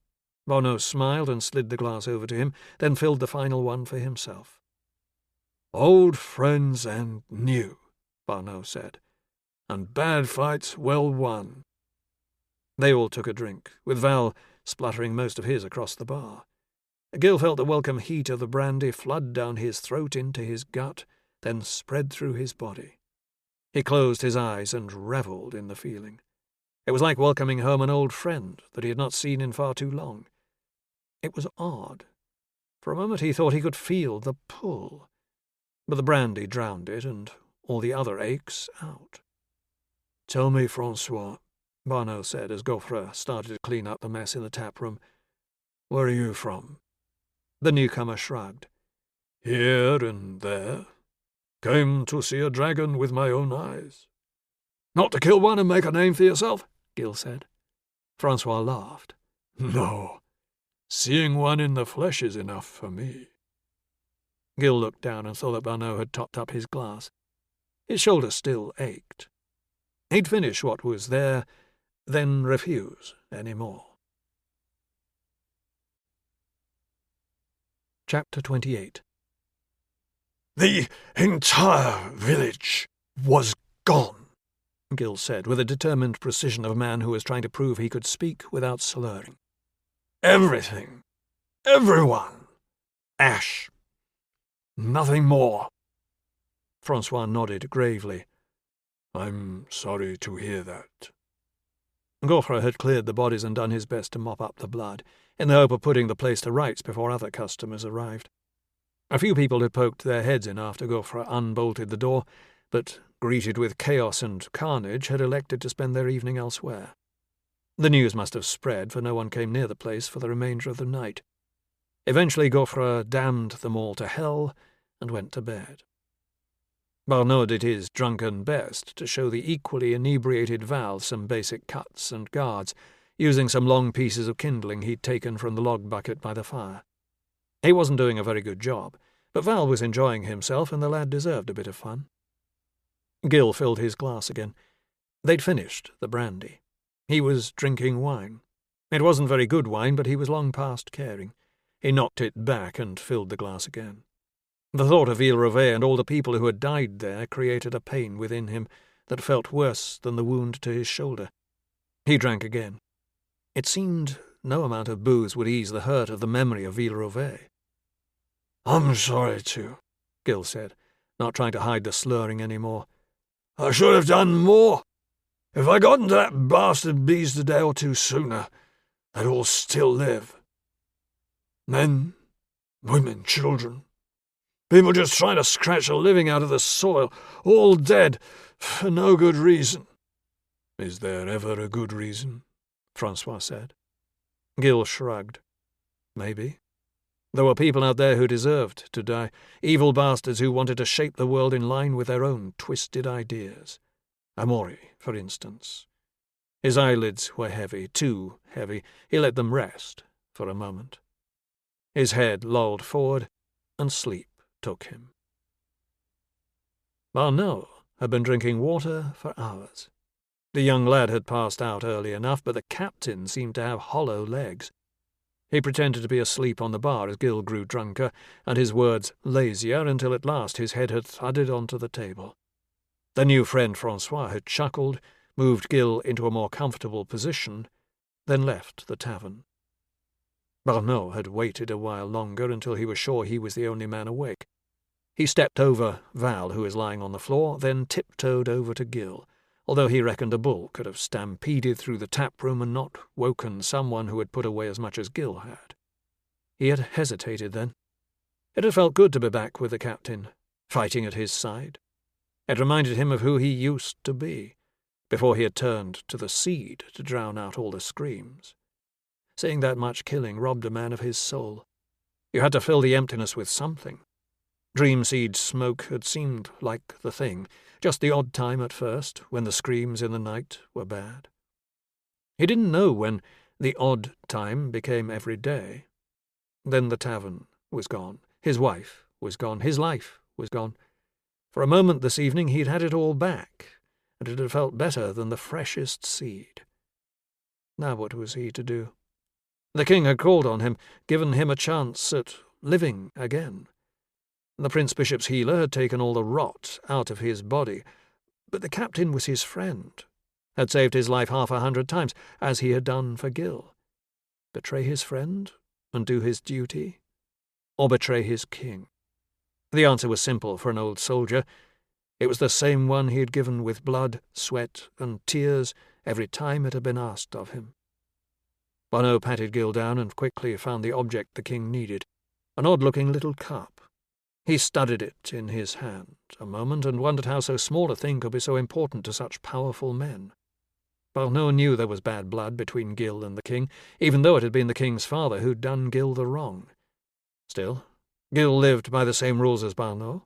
Barneau smiled and slid the glass over to him, then filled the final one for himself. Old friends and new, Barneau said, and bad fights well won. They all took a drink, with Val spluttering most of his across the bar. Gil felt the welcome heat of the brandy flood down his throat into his gut, then spread through his body. He closed his eyes and revelled in the feeling. It was like welcoming home an old friend that he had not seen in far too long. It was odd. For a moment he thought he could feel the pull, but the brandy drowned it and all the other aches out. Tell me, Francois, Barneau said as Gofra started to clean up the mess in the tap room, where are you from? The newcomer shrugged. Here and there. Came to see a dragon with my own eyes. Not to kill one and make a name for yourself, Gil said. Francois laughed. No. Seeing one in the flesh is enough for me. Gil looked down and saw that Barneau had topped up his glass. His shoulder still ached. He'd finish what was there, then refuse any more. Chapter 28. The entire village was gone, Gil said, with the determined precision of a man who was trying to prove he could speak without slurring. Everything. Everyone. Ash. Nothing more. Francois nodded gravely. I'm sorry to hear that. Gofra had cleared the bodies and done his best to mop up the blood, in the hope of putting the place to rights before other customers arrived. A few people had poked their heads in after Gofra unbolted the door, but, greeted with chaos and carnage, had elected to spend their evening elsewhere. The news must have spread, for no one came near the place for the remainder of the night. Eventually Gofra damned them all to hell and went to bed. Barneau did his drunken best to show the equally inebriated Val some basic cuts and guards, using some long pieces of kindling he'd taken from the log bucket by the fire. He wasn't doing a very good job, but Val was enjoying himself and the lad deserved a bit of fun. Gil filled his glass again. They'd finished the brandy. He was drinking wine. It wasn't very good wine, but he was long past caring. He knocked it back and filled the glass again. The thought of Ville Revay and all the people who had died there created a pain within him that felt worse than the wound to his shoulder. He drank again. It seemed no amount of booze would ease the hurt of the memory of Ville Revay. I'm sorry too, Gil said, not trying to hide the slurring any more. I should have done more. If I'd gotten to that bastard beast a day or two sooner, they'd all still live. Men, women, children. People just trying to scratch a living out of the soil, all dead, for no good reason. Is there ever a good reason? Francois said. Gil shrugged. Maybe. There were people out there who deserved to die, evil bastards who wanted to shape the world in line with their own twisted ideas. Amaury, for instance. His eyelids were heavy, too heavy. He let them rest for a moment. His head lolled forward, and sleep took him. Barneau had been drinking water for hours. The young lad had passed out early enough, but the captain seemed to have hollow legs. He pretended to be asleep on the bar as Gil grew drunker, and his words lazier, until at last his head had thudded onto the table. The new friend Francois had chuckled, moved Gil into a more comfortable position, then left the tavern. Barneau had waited a while longer until he was sure he was the only man awake. He stepped over Val, who was lying on the floor, then tiptoed over to Gil, although he reckoned a bull could have stampeded through the tap-room and not woken someone who had put away as much as Gil had. He had hesitated then. It had felt good to be back with the captain, fighting at his side. It reminded him of who he used to be, before he had turned to the seed to drown out all the screams. Seeing that much killing robbed a man of his soul. You had to fill the emptiness with something. Dream seed smoke had seemed like the thing, just the odd time at first, when the screams in the night were bad. He didn't know when the odd time became every day. Then the tavern was gone, his wife was gone, his life was gone. For a moment this evening he'd had it all back, and it had felt better than the freshest seed. Now what was he to do? The king had called on him, given him a chance at living again. The Prince-Bishop's healer had taken all the rot out of his body, but the captain was his friend, had saved his life 100 times, as he had done for Gil. Betray his friend and do his duty, or betray his king? The answer was simple for an old soldier. It was the same one he had given with blood, sweat, and tears every time it had been asked of him. Barneau patted Gil down and quickly found the object the king needed, an odd-looking little cup. He studied it in his hand a moment and wondered how so small a thing could be so important to such powerful men. Barneau knew there was bad blood between Gil and the king, even though it had been the king's father who'd done Gil the wrong. Still, Gil lived by the same rules as Barneau,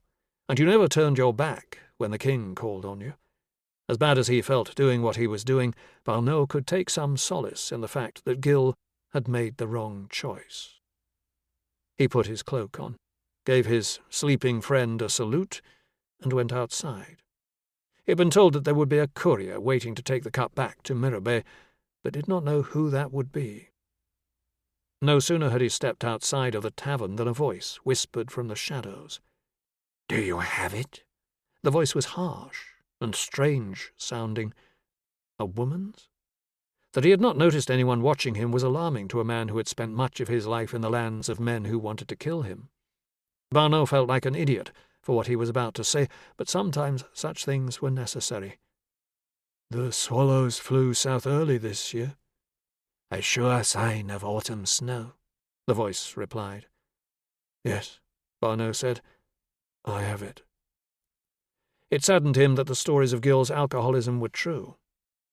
and you never turned your back when the king called on you. As bad as he felt doing what he was doing, Barneau could take some solace in the fact that Gil had made the wrong choice. He put his cloak on, gave his sleeping friend a salute, and went outside. He had been told that there would be a courier waiting to take the cup back to Mirabeau, but did not know who that would be. No sooner had he stepped outside of the tavern than a voice whispered from the shadows. "Do you have it?" The voice was harsh and strange-sounding. A woman's? That he had not noticed anyone watching him was alarming to a man who had spent much of his life in the lands of men who wanted to kill him. Barneau felt like an idiot for what he was about to say, but sometimes such things were necessary. "The swallows flew south early this year." "A sure sign of autumn snow," the voice replied. "Yes," Barneau said, "I have it." It saddened him that the stories of Gil's alcoholism were true.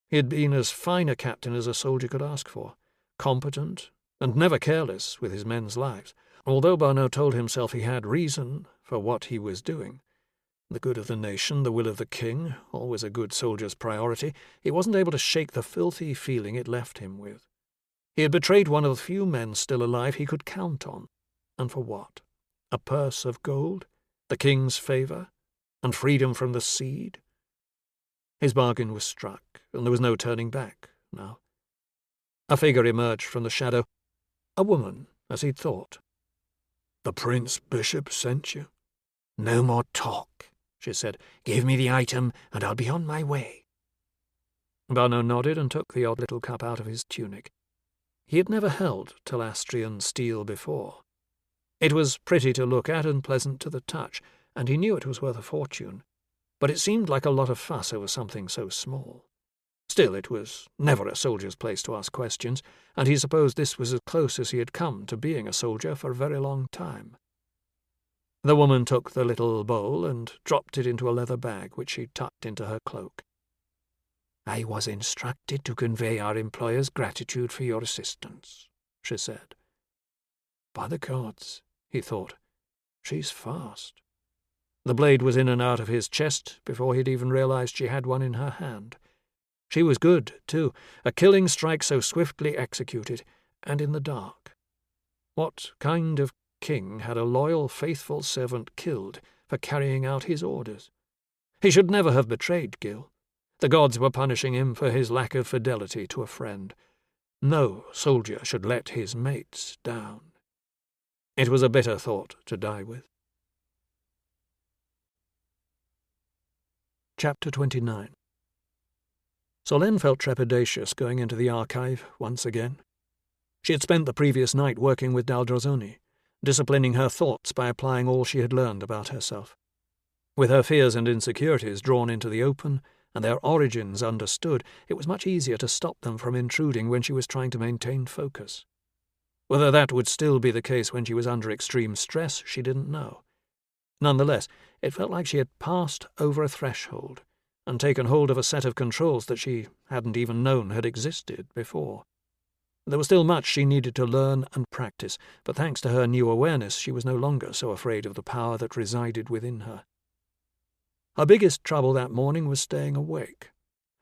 He had been as fine a captain as a soldier could ask for, competent and never careless with his men's lives. Although Barneau told himself he had reason for what he was doing, the good of the nation, the will of the king, always a good soldier's priority, he wasn't able to shake the filthy feeling it left him with. He had betrayed one of the few men still alive he could count on. And for what? A purse of gold? The king's favour? And freedom from the seed? His bargain was struck, and there was no turning back now. A figure emerged from the shadow. A woman, as he'd thought. "The Prince-Bishop sent you?" "No more talk," she said. "Give me the item, and I'll be on my way." Barneau nodded and took the odd little cup out of his tunic. He had never held Talastrian steel before. It was pretty to look at and pleasant to the touch, and he knew it was worth a fortune, but it seemed like a lot of fuss over something so small. Still, it was never a soldier's place to ask questions, and he supposed this was as close as he had come to being a soldier for a very long time. The woman took the little bowl and dropped it into a leather bag which she tucked into her cloak. "I was instructed to convey our employer's gratitude for your assistance," she said. By the gods, he thought, she's fast. The blade was in and out of his chest before he'd even realized she had one in her hand. She was good, too, a killing strike so swiftly executed, and in the dark. What kind of king had a loyal, faithful servant killed for carrying out his orders? He should never have betrayed Gil. The gods were punishing him for his lack of fidelity to a friend. No soldier should let his mates down. It was a bitter thought to die with. Chapter 29. Solène felt trepidatious going into the archive once again. She had spent the previous night working with Dragonslayer, disciplining her thoughts by applying all she had learned about herself. With her fears and insecurities drawn into the open, and their origins understood, it was much easier to stop them from intruding when she was trying to maintain focus. Whether that would still be the case when she was under extreme stress, she didn't know. Nonetheless, it felt like she had passed over a threshold and taken hold of a set of controls that she hadn't even known had existed before. There was still much she needed to learn and practice, but thanks to her new awareness, she was no longer so afraid of the power that resided within her. Her biggest trouble that morning was staying awake.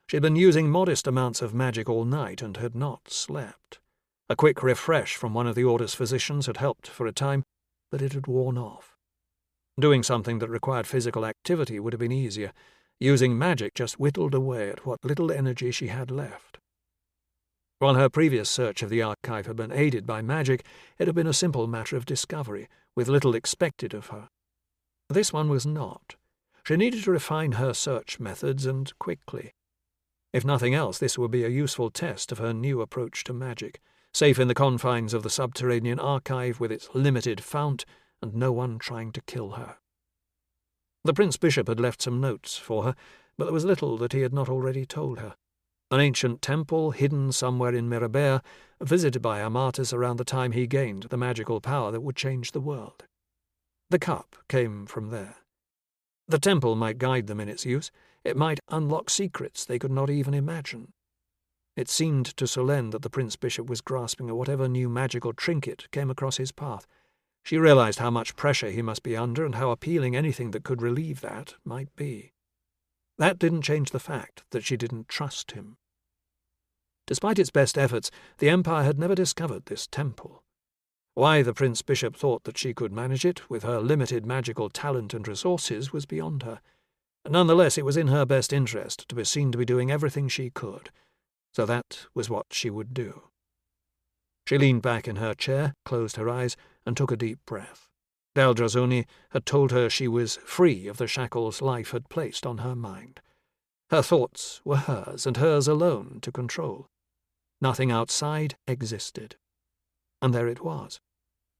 She had been using modest amounts of magic all night and had not slept. A quick refresh from one of the Order's physicians had helped for a time, but it had worn off. Doing something that required physical activity would have been easier. Using magic just whittled away at what little energy she had left. While her previous search of the archive had been aided by magic, it had been a simple matter of discovery, with little expected of her. This one was not. She needed to refine her search methods, and quickly. If nothing else, this would be a useful test of her new approach to magic, safe in the confines of the subterranean archive with its limited fount and no one trying to kill her. The Prince Bishop had left some notes for her, but there was little that he had not already told her. An ancient temple hidden somewhere in Mirabert, visited by Amatis around the time he gained the magical power that would change the world. The cup came from there. The temple might guide them in its use. It might unlock secrets they could not even imagine. It seemed to Solène that the Prince Bishop was grasping at whatever new magical trinket came across his path. She realized how much pressure he must be under and how appealing anything that could relieve that might be. That didn't change the fact that she didn't trust him. Despite its best efforts, the Empire had never discovered this temple. Why the Prince Bishop thought that she could manage it with her limited magical talent and resources was beyond her. Nonetheless, it was in her best interest to be seen to be doing everything she could, so that was what she would do. She leaned back in her chair, closed her eyes, and took a deep breath. Dragonslayer had told her she was free of the shackles life had placed on her mind. Her thoughts were hers, and hers alone to control. Nothing outside existed. And there it was.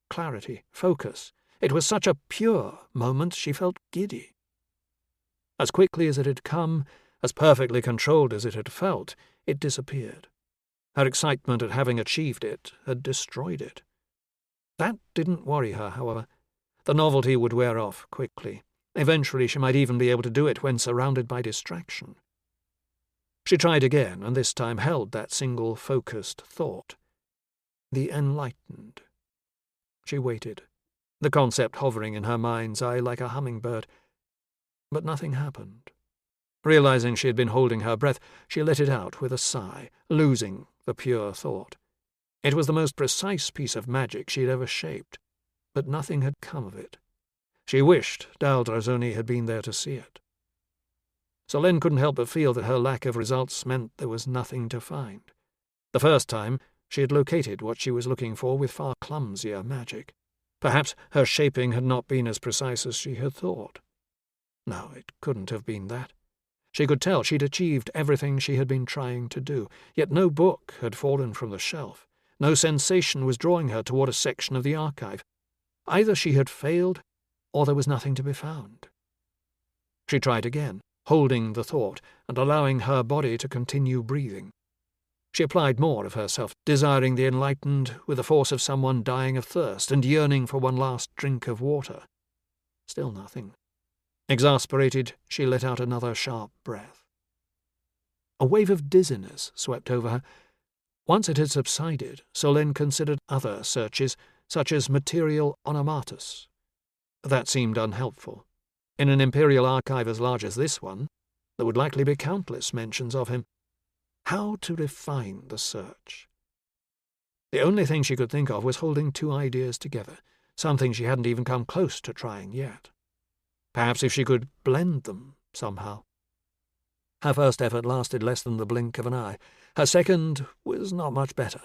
Clarity, focus. It was such a pure moment she felt giddy. As quickly as it had come, as perfectly controlled as it had felt, it disappeared. Her excitement at having achieved it had destroyed it. That didn't worry her, however. The novelty would wear off quickly. Eventually she might even be able to do it when surrounded by distraction. She tried again, and this time held that single focused thought. The enlightened. She waited, the concept hovering in her mind's eye like a hummingbird. But nothing happened. Realizing she had been holding her breath, she let it out with a sigh, losing the pure thought. It was the most precise piece of magic she had ever shaped, but nothing had come of it. She wished Dragonslayer had been there to see it. Solène couldn't help but feel that her lack of results meant there was nothing to find. The first time, she had located what she was looking for with far clumsier magic. Perhaps her shaping had not been as precise as she had thought. No, it couldn't have been that. She could tell she'd achieved everything she had been trying to do, yet no book had fallen from the shelf. No sensation was drawing her toward a section of the archive. Either she had failed, or there was nothing to be found. She tried again, holding the thought and allowing her body to continue breathing. She applied more of herself, desiring the enlightened with the force of someone dying of thirst and yearning for one last drink of water. Still nothing. Exasperated, she let out another sharp breath. A wave of dizziness swept over her. Once it had subsided, Solène considered other searches, such as material on Amatis. That seemed unhelpful. In an imperial archive as large as this one, there would likely be countless mentions of him. How to refine the search? The only thing she could think of was holding two ideas together, something she hadn't even come close to trying yet. Perhaps if she could blend them somehow. Her first effort lasted less than the blink of an eye. Her second was not much better.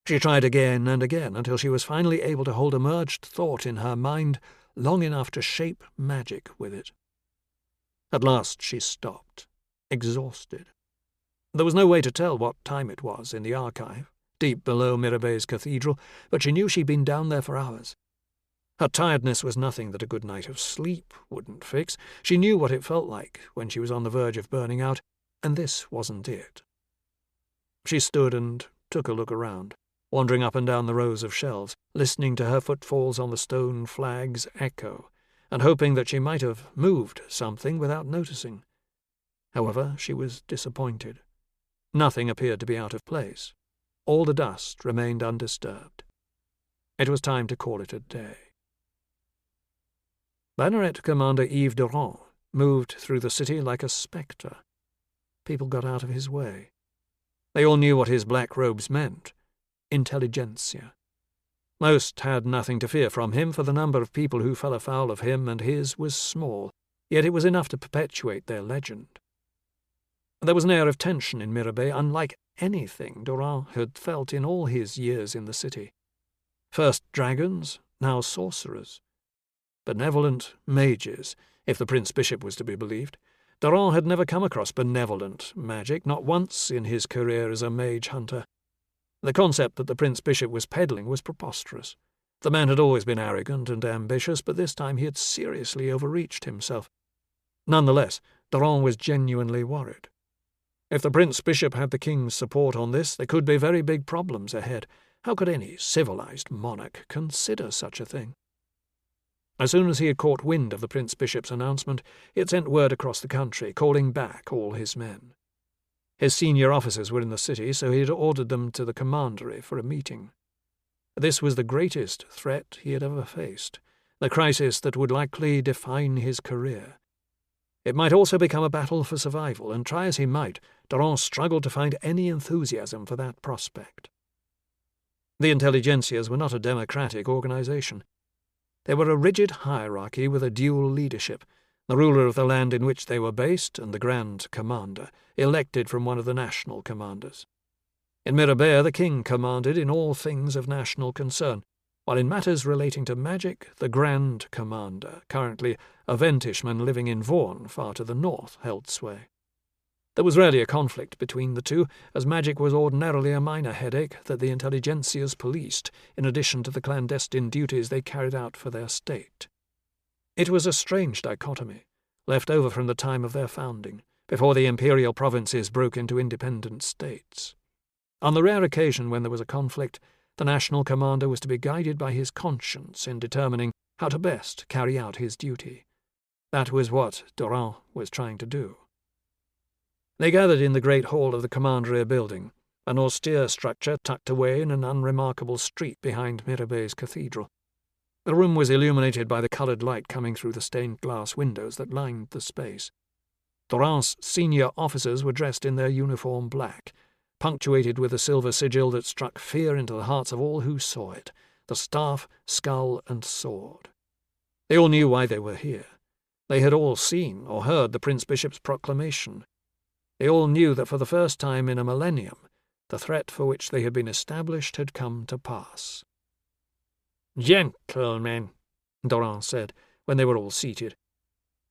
She tried again and again until she was finally able to hold a merged thought in her mind long enough to shape magic with it. At last she stopped, exhausted. There was no way to tell what time it was in the archive, deep below Mirabeau's cathedral, but she knew she'd been down there for hours. Her tiredness was nothing that a good night of sleep wouldn't fix. She knew what it felt like when she was on the verge of burning out, and this wasn't it. She stood and took a look around, wandering up and down the rows of shelves, listening to her footfalls on the stone flags echo, and hoping that she might have moved something without noticing. However, she was disappointed. Nothing appeared to be out of place. All the dust remained undisturbed. It was time to call it a day. Banneret Commander Yves Durand moved through the city like a spectre. People got out of his way. They all knew what his black robes meant. Intelligentsia. Most had nothing to fear from him, for the number of people who fell afoul of him and his was small, yet it was enough to perpetuate their legend. There was an air of tension in Mirabeau unlike anything Durand had felt in all his years in the city. First dragons, now sorcerers. Benevolent mages, if the Prince-Bishop was to be believed. Durand had never come across benevolent magic, not once in his career as a mage hunter. The concept that the Prince-Bishop was peddling was preposterous. The man had always been arrogant and ambitious, but this time he had seriously overreached himself. Nonetheless, Durand was genuinely worried. If the Prince-Bishop had the king's support on this, there could be very big problems ahead. How could any civilized monarch consider such a thing? As soon as he had caught wind of the Prince-Bishop's announcement, he had sent word across the country, calling back all his men. His senior officers were in the city, so he had ordered them to the commandery for a meeting. This was the greatest threat he had ever faced, the crisis that would likely define his career. It might also become a battle for survival, and try as he might, Durand struggled to find any enthusiasm for that prospect. The intelligentsias were not a democratic organization. They were a rigid hierarchy with a dual leadership, the ruler of the land in which they were based and the Grand Commander, elected from one of the national commanders. In Mirabeau, the king commanded in all things of national concern, while in matters relating to magic, the Grand Commander, currently a Ventishman living in Vaughan, far to the north, held sway. There was rarely a conflict between the two, as magic was ordinarily a minor headache that the intelligentsias policed, in addition to the clandestine duties they carried out for their state. It was a strange dichotomy, left over from the time of their founding, before the imperial provinces broke into independent states. On the rare occasion when there was a conflict, the national commander was to be guided by his conscience in determining how to best carry out his duty. That was what Durand was trying to do. They gathered in the great hall of the commandery building, an austere structure tucked away in an unremarkable street behind Mirabeau's cathedral. The room was illuminated by the coloured light coming through the stained glass windows that lined the space. Durand's senior officers were dressed in their uniform black, punctuated with a silver sigil that struck fear into the hearts of all who saw it, the staff, skull, and sword. They all knew why they were here. They had all seen or heard the Prince-Bishop's proclamation. They all knew that for the first time in a millennium, the threat for which they had been established had come to pass. "Gentlemen," Durand said, when they were all seated.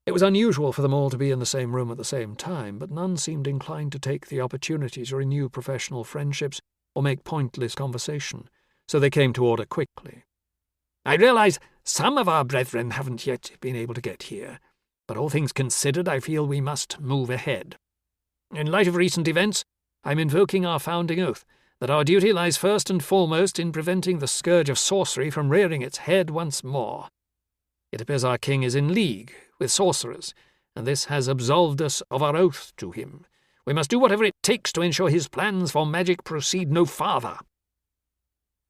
It was unusual for them all to be in the same room at the same time, but none seemed inclined to take the opportunity to renew professional friendships or make pointless conversation, so they came to order quickly. "I realize some of our brethren haven't yet been able to get here, but all things considered, I feel we must move ahead. In light of recent events, I'm invoking our founding oath that our duty lies first and foremost in preventing the scourge of sorcery from rearing its head once more. It appears our king is in league with sorcerers, and this has absolved us of our oath to him. We must do whatever it takes to ensure his plans for magic proceed no farther."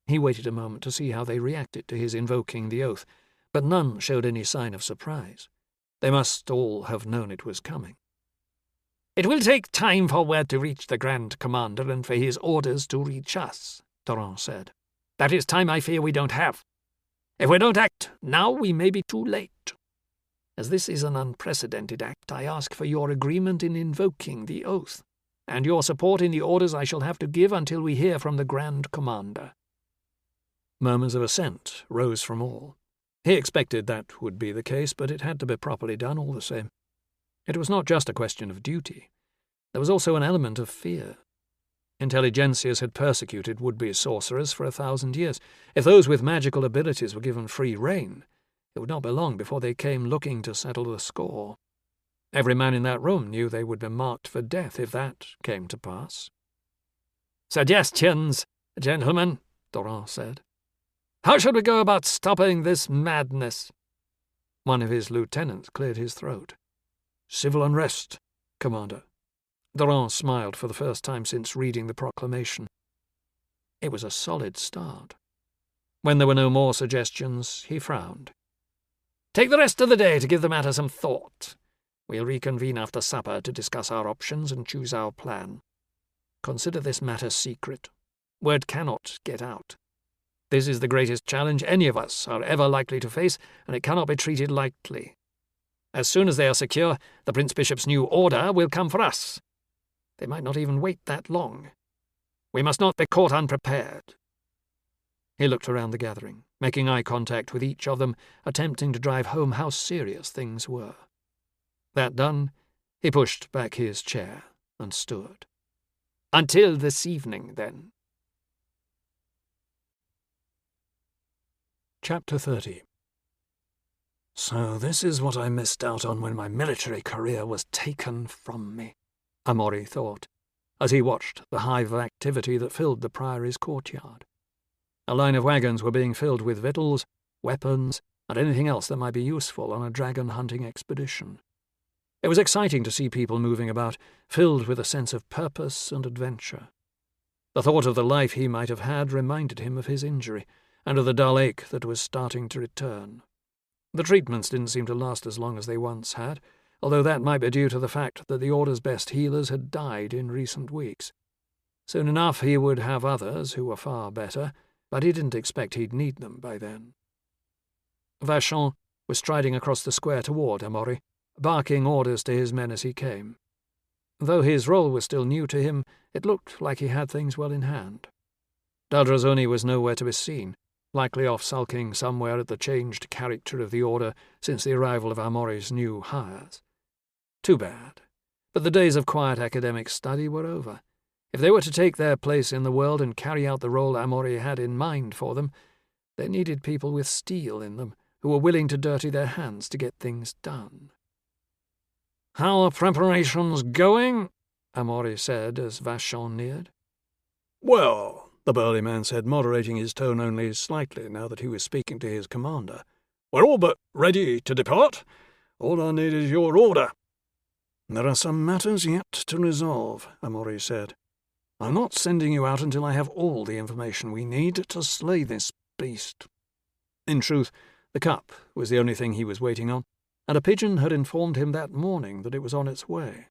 He waited a moment to see how they reacted to his invoking the oath, but none showed any sign of surprise. They must all have known it was coming. "It will take time for word to reach the Grand Commander and for his orders to reach us," Durand said. "That is time I fear we don't have. If we don't act now, we may be too late. As this is an unprecedented act, I ask for your agreement in invoking the oath. and your support in the orders I shall have to give until we hear from the Grand Commander." Murmurs of assent rose from all. He expected that would be the case, but it had to be properly done all the same. It was not just a question of duty. There was also an element of fear. Intelligentsias had persecuted would-be sorcerers for 1,000 years. If those with magical abilities were given free rein, it would not be long before they came looking to settle the score. Every man in that room knew they would be marked for death if that came to pass. "Suggestions, gentlemen," Doran said. "How should we go about stopping this madness?" One of his lieutenants cleared his throat. "Civil unrest, Commander." Doran smiled for the first time since reading the proclamation. It was a solid start. When there were no more suggestions, he frowned. "Take the rest of the day to give the matter some thought. We'll reconvene after supper to discuss our options and choose our plan. Consider this matter secret. Word cannot get out. This is the greatest challenge any of us are ever likely to face, and it cannot be treated lightly. As soon as they are secure, the Prince Bishop's new order will come for us. They might not even wait that long. We must not be caught unprepared." He looked around the gathering, making eye contact with each of them, attempting to drive home how serious things were. That done, he pushed back his chair and stood. "Until this evening, then." Chapter 30. "So this is what I missed out on when my military career was taken from me," Amori thought, as he watched the hive of activity that filled the priory's courtyard. A line of wagons were being filled with victuals, weapons, and anything else that might be useful on a dragon-hunting expedition. It was exciting to see people moving about, filled with a sense of purpose and adventure. The thought of the life he might have had reminded him of his injury, and of the dull ache that was starting to return. The treatments didn't seem to last as long as they once had, although that might be due to the fact that the Order's best healers had died in recent weeks. Soon enough he would have others who were far better, but he didn't expect he'd need them by then. Vachon was striding across the square toward Amori, barking orders to his men as he came. Though his role was still new to him, it looked like he had things well in hand. Daldrazoni was nowhere to be seen, likely off sulking somewhere at the changed character of the Order since the arrival of Amori's new hires. Too bad. But the days of quiet academic study were over. If they were to take their place in the world and carry out the role Amori had in mind for them, they needed people with steel in them, who were willing to dirty their hands to get things done. "How are preparations going?" Amori said as Vachon neared. "Well," the burly man said, moderating his tone only slightly now that he was speaking to his commander, "we're all but ready to depart. All I need is your order." "There are some matters yet to resolve," Amori said. "I'm not sending you out until I have all the information we need to slay this beast." In truth, the cup was the only thing he was waiting on, and a pigeon had informed him that morning that it was on its way.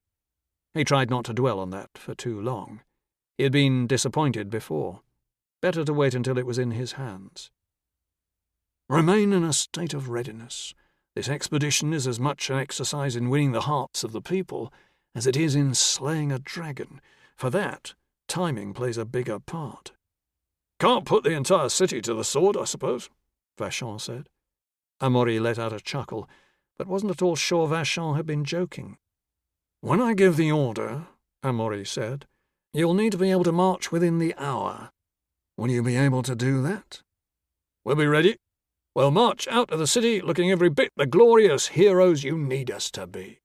He tried not to dwell on that for too long. He had been disappointed before. Better to wait until it was in his hands. "Remain in a state of readiness. This expedition is as much an exercise in winning the hearts of the people as it is in slaying a dragon. For that, timing plays a bigger part." "Can't put the entire city to the sword, I suppose," Vachon said. Amori let out a chuckle, but wasn't at all sure Vachon had been joking. "When I give the order," Amori said, "you'll need to be able to march within the hour. Will you be able to do that?" "We'll be ready. We'll march out of the city looking every bit the glorious heroes you need us to be."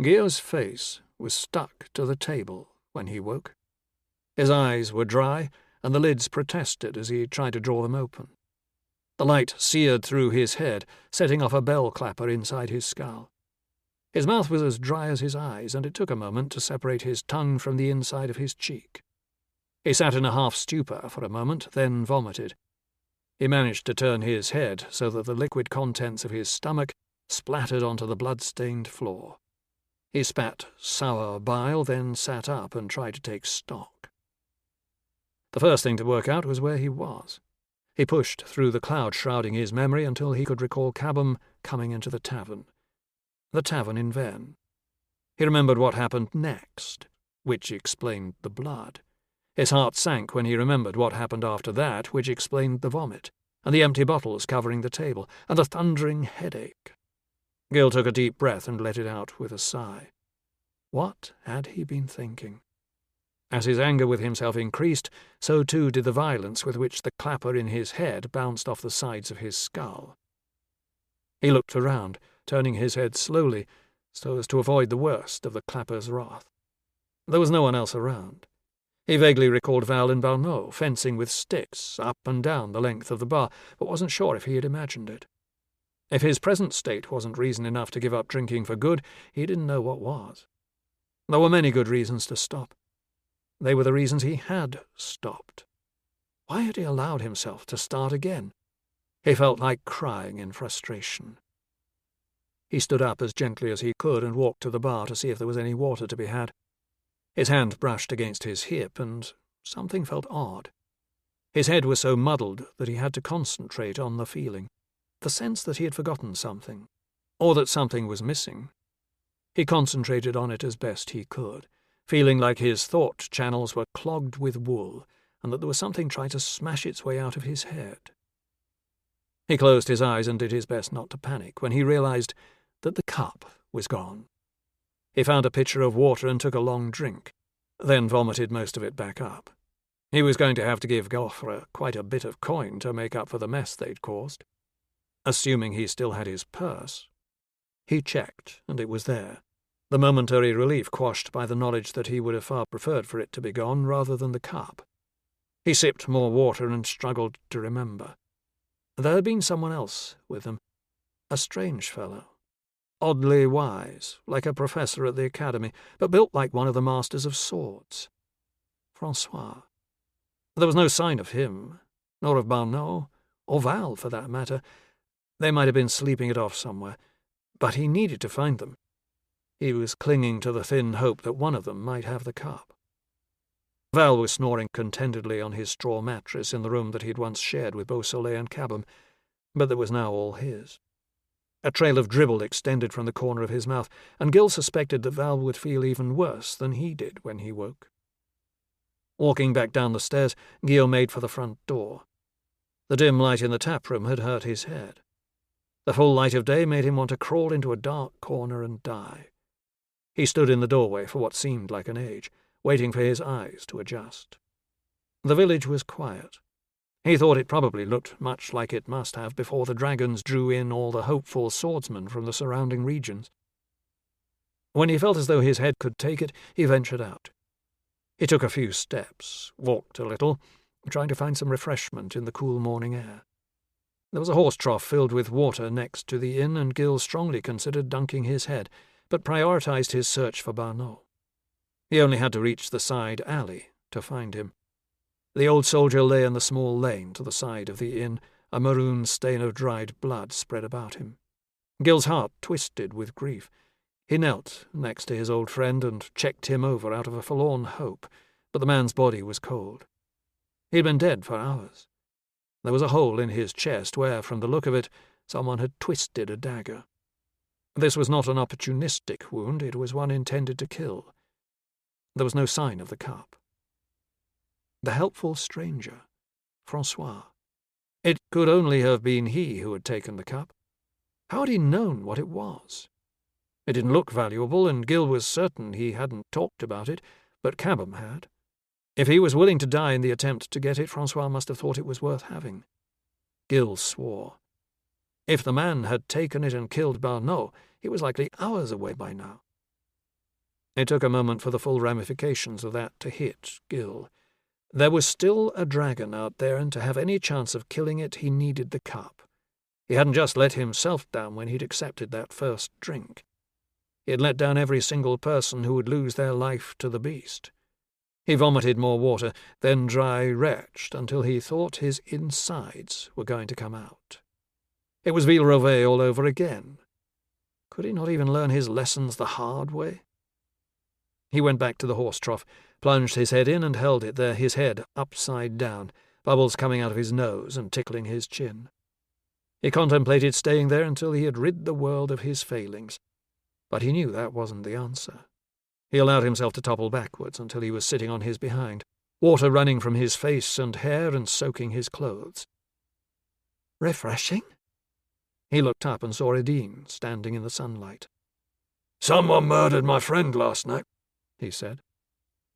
Geo's face was stuck to the table when he woke. His eyes were dry, and the lids protested as he tried to draw them open. The light seared through his head, setting off a bell clapper inside his skull. His mouth was as dry as his eyes, and it took a moment to separate his tongue from the inside of his cheek. He sat in a half-stupor for a moment, then vomited. He managed to turn his head so that the liquid contents of his stomach splattered onto the blood-stained floor. He spat sour bile, then sat up and tried to take stock. The first thing to work out was where he was. He pushed through the cloud shrouding his memory until he could recall Cabham coming into the tavern. The tavern in Venn. He remembered what happened next, which explained the blood. His heart sank when he remembered what happened after that, which explained the vomit, and the empty bottles covering the table, and the thundering headache. Gil took a deep breath and let it out with a sigh. What had he been thinking? As his anger with himself increased, so too did the violence with which the clapper in his head bounced off the sides of his skull. He looked around, turning his head slowly, so as to avoid the worst of the clapper's wrath. There was no one else around. He vaguely recalled Val and Barneau fencing with sticks up and down the length of the bar, but wasn't sure if he had imagined it. If his present state wasn't reason enough to give up drinking for good, he didn't know what was. There were many good reasons to stop. They were the reasons he had stopped. Why had he allowed himself to start again? He felt like crying in frustration. He stood up as gently as he could and walked to the bar to see if there was any water to be had. His hand brushed against his hip, and something felt odd. His head was so muddled that he had to concentrate on the feeling, the sense that he had forgotten something, or that something was missing. He concentrated on it as best he could, feeling like his thought channels were clogged with wool, and that there was something trying to smash its way out of his head. He closed his eyes and did his best not to panic when he realized that the cup was gone. He found a pitcher of water and took a long drink, then vomited most of it back up. He was going to have to give Goffre quite a bit of coin to make up for the mess they'd caused. Assuming he still had his purse. He checked, and it was there, the momentary relief quashed by the knowledge that he would have far preferred for it to be gone rather than the cup. He sipped more water and struggled to remember. There had been someone else with them, a strange fellow. Oddly wise, like a professor at the academy, but built like one of the masters of swords. Francois. There was no sign of him, nor of Barneau, or Val for that matter. They might have been sleeping it off somewhere, but he needed to find them. He was clinging to the thin hope that one of them might have the cup. Val was snoring contentedly on his straw mattress in the room that he had once shared with Beausoleil and Cabham, but that was now all his. A trail of dribble extended from the corner of his mouth, and Gil suspected that Val would feel even worse than he did when he woke. Walking back down the stairs, Gil made for the front door. The dim light in the taproom had hurt his head. The full light of day made him want to crawl into a dark corner and die. He stood in the doorway for what seemed like an age, waiting for his eyes to adjust. The village was quiet. He thought it probably looked much like it must have before the dragons drew in all the hopeful swordsmen from the surrounding regions. When he felt as though his head could take it, he ventured out. He took a few steps, walked a little, trying to find some refreshment in the cool morning air. There was a horse trough filled with water next to the inn, and Gil strongly considered dunking his head, but prioritized his search for Barneau. He only had to reach the side alley to find him. The old soldier lay in the small lane to the side of the inn, a maroon stain of dried blood spread about him. Gil's heart twisted with grief. He knelt next to his old friend and checked him over out of a forlorn hope, but the man's body was cold. He had been dead for hours. There was a hole in his chest where, from the look of it, someone had twisted a dagger. This was not an opportunistic wound, it was one intended to kill. There was no sign of the cup. The helpful stranger, Francois. It could only have been he who had taken the cup. How had he known what it was? It didn't look valuable, and Gil was certain he hadn't talked about it, but Cabham had. If he was willing to die in the attempt to get it, Francois must have thought it was worth having. Gil swore. If the man had taken it and killed Barneau, he was likely hours away by now. It took a moment for the full ramifications of that to hit Gil. There was still a dragon out there, and to have any chance of killing it, he needed the cup. He hadn't just let himself down when he'd accepted that first drink. He had let down every single person who would lose their life to the beast. He vomited more water, then dry retched until he thought his insides were going to come out. It was Villerovet all over again. Could he not even learn his lessons the hard way? He went back to the horse trough, plunged his head in and held it there, his head upside down, bubbles coming out of his nose and tickling his chin. He contemplated staying there until he had rid the world of his failings. But he knew that wasn't the answer. He allowed himself to topple backwards until he was sitting on his behind, water running from his face and hair and soaking his clothes. "Refreshing?" He looked up and saw Edine standing in the sunlight. "Someone murdered my friend last night," he said.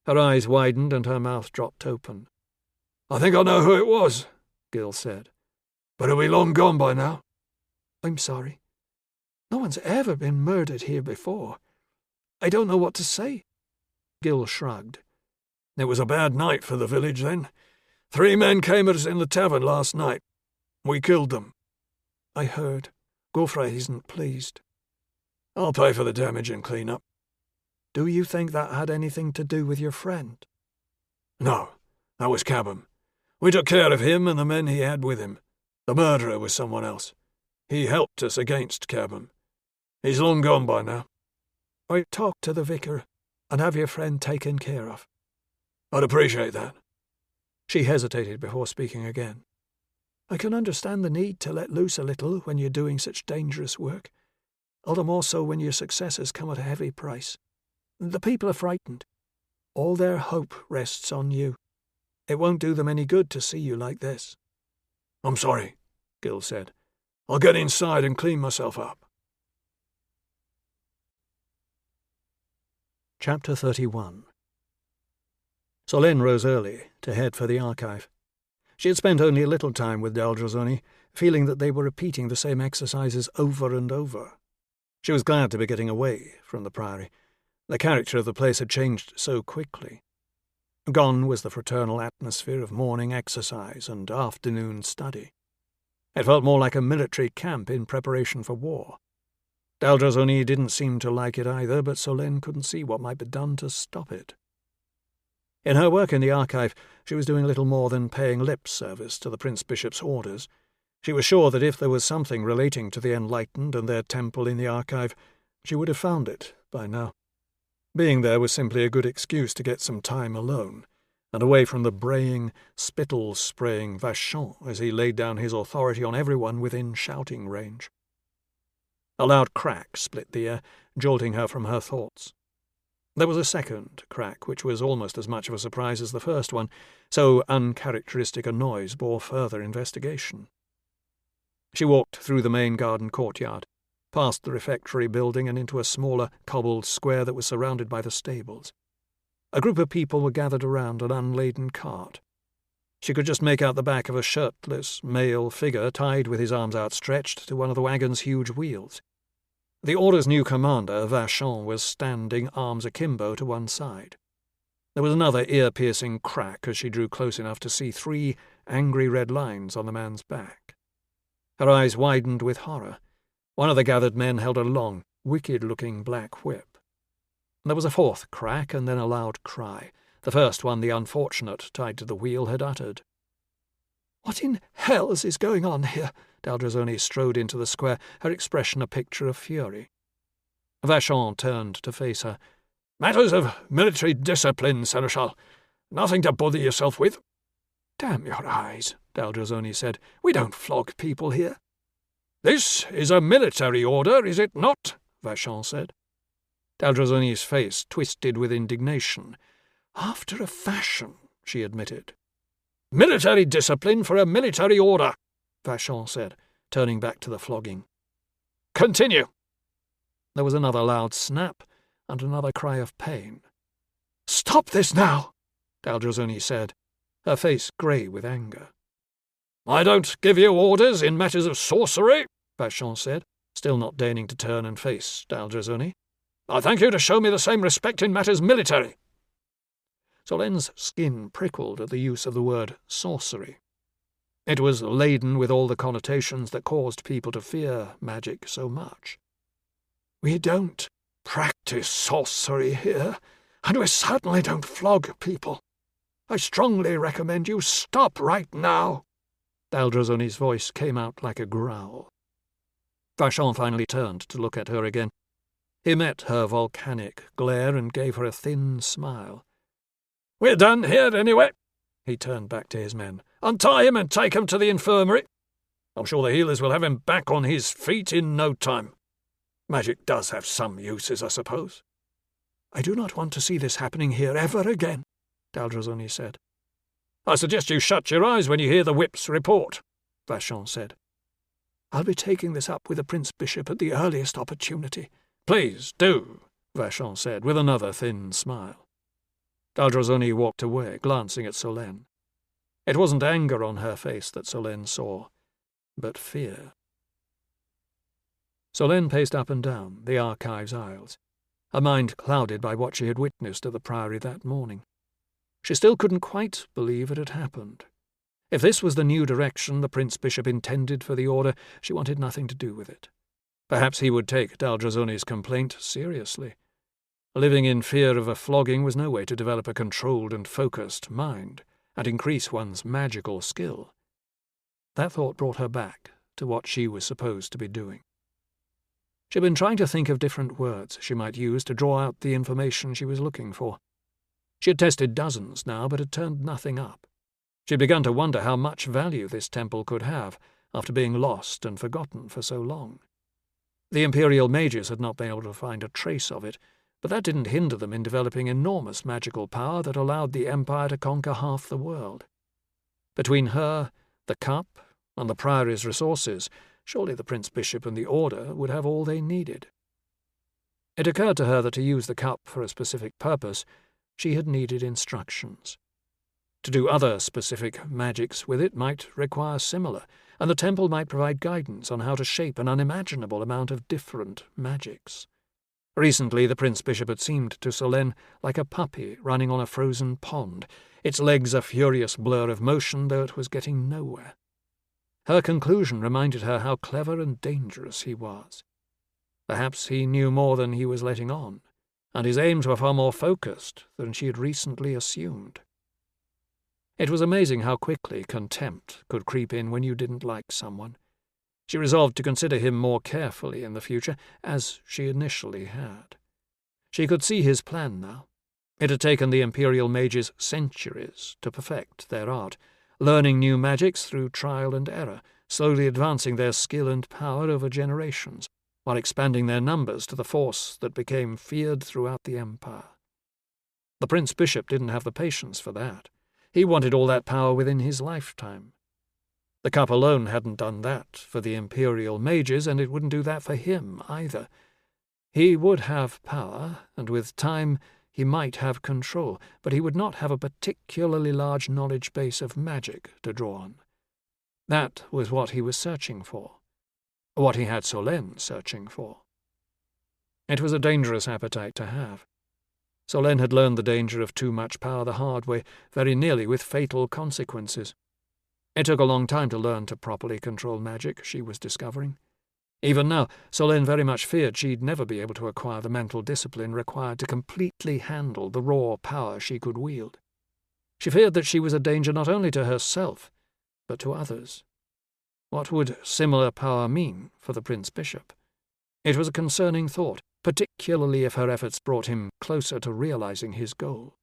Her eyes widened and her mouth dropped open. "I think I know who it was," Gil said. "But he'll be long gone by now." "I'm sorry. No one's ever been murdered here before. I don't know what to say." Gil shrugged. "It was a bad night for the village then. 3 men came at us in the tavern last night. We killed them." "I heard. Gaufrey isn't pleased." "I'll pay for the damage and clean up." "Do you think that had anything to do with your friend?" "No, that was Cabham. We took care of him and the men he had with him. The murderer was someone else. He helped us against Cabham. He's long gone by now." "I'll talk to the vicar and have your friend taken care of." "I'd appreciate that." She hesitated before speaking again. "I can understand the need to let loose a little when you're doing such dangerous work, all the more so when your successes come at a heavy price. The people are frightened. All their hope rests on you. It won't do them any good to see you like this." "I'm sorry," Gil said. "I'll get inside and clean myself up." Chapter 31. Solène rose early to head for the archive. She had spent only a little time with Dragonslayer, feeling that they were repeating the same exercises over and over. She was glad to be getting away from the priory. The character of the place had changed so quickly. Gone was the fraternal atmosphere of morning exercise and afternoon study. It felt more like a military camp in preparation for war. Dragonslayer didn't seem to like it either, but Solène couldn't see what might be done to stop it. In her work in the archive, she was doing little more than paying lip service to the Prince Bishop's orders. She was sure that if there was something relating to the Enlightened and their temple in the archive, she would have found it by now. Being there was simply a good excuse to get some time alone, and away from the braying, spittle-spraying Vachon as he laid down his authority on everyone within shouting range. A loud crack split the air, jolting her from her thoughts. There was a second crack, which was almost as much of a surprise as the first one, so uncharacteristic a noise bore further investigation. She walked through the main garden courtyard, past the refectory building and into a smaller, cobbled square that was surrounded by the stables. A group of people were gathered around an unladen cart. She could just make out the back of a shirtless male figure tied with his arms outstretched to one of the wagon's huge wheels. The order's new commander, Vachon, was standing arms akimbo to one side. There was another ear-piercing crack as she drew close enough to see 3 angry red lines on the man's back. Her eyes widened with horror. One of the gathered men held a long, wicked-looking black whip. There was a 4th crack and then a loud cry, the first one the unfortunate tied to the wheel had uttered. "What in hell's is going on here?" Dragonslayer strode into the square, her expression a picture of fury. Vachon turned to face her. "Matters of military discipline, Seneschal. Nothing to bother yourself with." "Damn your eyes," Dragonslayer said. "We don't flog people here." "This is a military order, is it not?" Vachon said. Dragonslayer's face twisted with indignation. "After a fashion," she admitted. "Military discipline for a military order," Vachon said, turning back to the flogging. "Continue." There was another loud snap and another cry of pain. "Stop this now," Dragonslayer said, her face grey with anger. "I don't give you orders in matters of sorcery," Vachon said, still not deigning to turn and face Dragonslayer. "I thank you to show me the same respect in matters military." Solène's skin prickled at the use of the word sorcery. It was laden with all the connotations that caused people to fear magic so much. "We don't practice sorcery here, and we certainly don't flog people. I strongly recommend you stop right now." Dragonslayer's voice came out like a growl. Vachon finally turned to look at her again. He met her volcanic glare and gave her a thin smile. "We're done here anyway." He turned back to his men. "Untie him and take him to the infirmary. I'm sure the healers will have him back on his feet in no time." Magic does have some uses, I suppose. I do not want to see this happening here ever again, Daldrazoni said. I suggest you shut your eyes when you hear the whip's report, Vachon said. I'll be taking this up with the Prince Bishop at the earliest opportunity. Please do, Vachon said, with another thin smile. Daldrazoni walked away, glancing at Solène. It wasn't anger on her face that Solène saw, but fear. Solène paced up and down the archives aisles, her mind clouded by what she had witnessed at the Priory that morning. She still couldn't quite believe it had happened. If this was the new direction the Prince Bishop intended for the Order, she wanted nothing to do with it. Perhaps he would take Daldrazoni's complaint seriously. Living in fear of a flogging was no way to develop a controlled and focused mind, and increase one's magical skill. That thought brought her back to what she was supposed to be doing. She had been trying to think of different words she might use to draw out the information she was looking for. She had tested dozens now, but had turned nothing up. She had begun to wonder how much value this temple could have after being lost and forgotten for so long. The Imperial mages had not been able to find a trace of it, but that didn't hinder them in developing enormous magical power that allowed the Empire to conquer half the world. Between her, the cup, and the Priory's resources, surely the Prince Bishop and the Order would have all they needed. It occurred to her that to use the cup for a specific purpose, she had needed instructions. To do other specific magics with it might require similar, and the temple might provide guidance on how to shape an unimaginable amount of different magics. Recently the Prince Bishop had seemed to Solène like a puppy running on a frozen pond, its legs a furious blur of motion, though it was getting nowhere. Her conclusion reminded her how clever and dangerous he was. Perhaps he knew more than he was letting on, and his aims were far more focused than she had recently assumed. It was amazing how quickly contempt could creep in when you didn't like someone. She resolved to consider him more carefully in the future, as she initially had. She could see his plan now. It had taken the Imperial mages centuries to perfect their art, learning new magics through trial and error, slowly advancing their skill and power over generations, while expanding their numbers to the force that became feared throughout the Empire. The Prince Bishop didn't have the patience for that. He wanted all that power within his lifetime. The cup alone hadn't done that for the Imperial mages, and it wouldn't do that for him either. He would have power, and with time he might have control, but he would not have a particularly large knowledge base of magic to draw on. That was what he was searching for, what he had Solène searching for. It was a dangerous appetite to have. Solène had learned the danger of too much power the hard way, very nearly with fatal consequences. It took a long time to learn to properly control magic, she was discovering. Even now, Solène very much feared she'd never be able to acquire the mental discipline required to completely handle the raw power she could wield. She feared that she was a danger not only to herself, but to others. What would similar power mean for the Prince Bishop? It was a concerning thought, particularly if her efforts brought him closer to realizing his goal.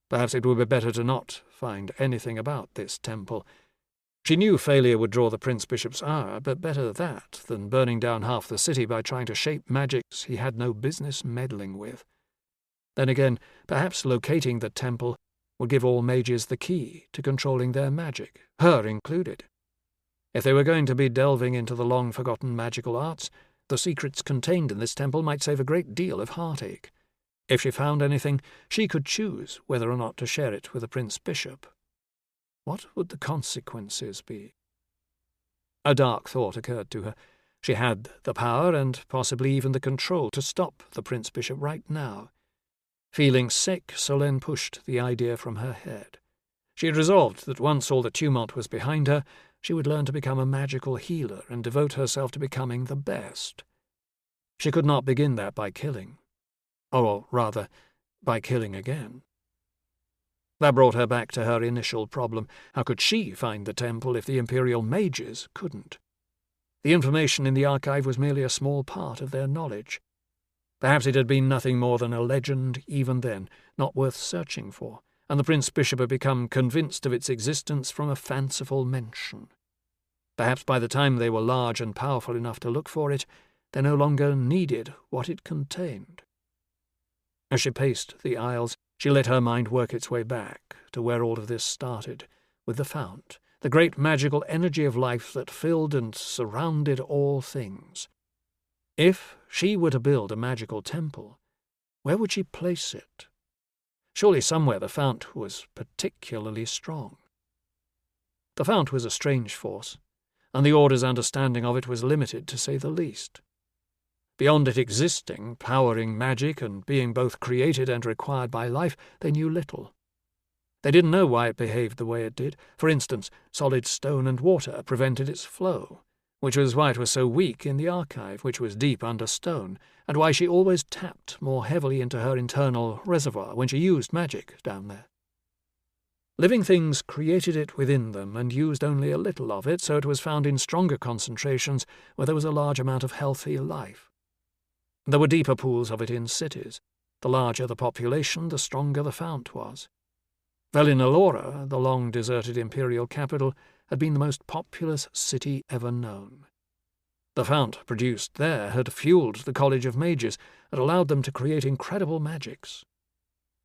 Perhaps it would be better to not find anything about this temple. She knew failure would draw the Prince Bishop's ire, but better that than burning down half the city by trying to shape magics he had no business meddling with. Then again, perhaps locating the temple would give all mages the key to controlling their magic, her included. If they were going to be delving into the long-forgotten magical arts, the secrets contained in this temple might save a great deal of heartache. If she found anything, she could choose whether or not to share it with the Prince Bishop. What would the consequences be? A dark thought occurred to her. She had the power and possibly even the control to stop the Prince Bishop right now. Feeling sick, Solène pushed the idea from her head. She had resolved that once all the tumult was behind her, she would learn to become a magical healer and devote herself to becoming the best. She could not begin that by killing. Or rather, by killing again. That brought her back to her initial problem. How could she find the temple if the Imperial mages couldn't? The information in the archive was merely a small part of their knowledge. Perhaps it had been nothing more than a legend even then, not worth searching for, and the Prince Bishop had become convinced of its existence from a fanciful mention. Perhaps by the time they were large and powerful enough to look for it, they no longer needed what it contained. As she paced the aisles, she let her mind work its way back to where all of this started, with the fount, the great magical energy of life that filled and surrounded all things. If she were to build a magical temple, where would she place it? Surely somewhere the fount was particularly strong. The fount was a strange force, and the Order's understanding of it was limited, to say the least. Beyond it existing, powering magic, and being both created and required by life, they knew little. They didn't know why it behaved the way it did. For instance, solid stone and water prevented its flow, which was why it was so weak in the archive, which was deep under stone, and why she always tapped more heavily into her internal reservoir when she used magic down there. Living things created it within them and used only a little of it, so it was found in stronger concentrations where there was a large amount of healthy life. There were deeper pools of it in cities. The larger the population, the stronger the fount was. Valinalora, the long-deserted imperial capital, had been the most populous city ever known. The fount produced there had fueled the College of Mages and allowed them to create incredible magics.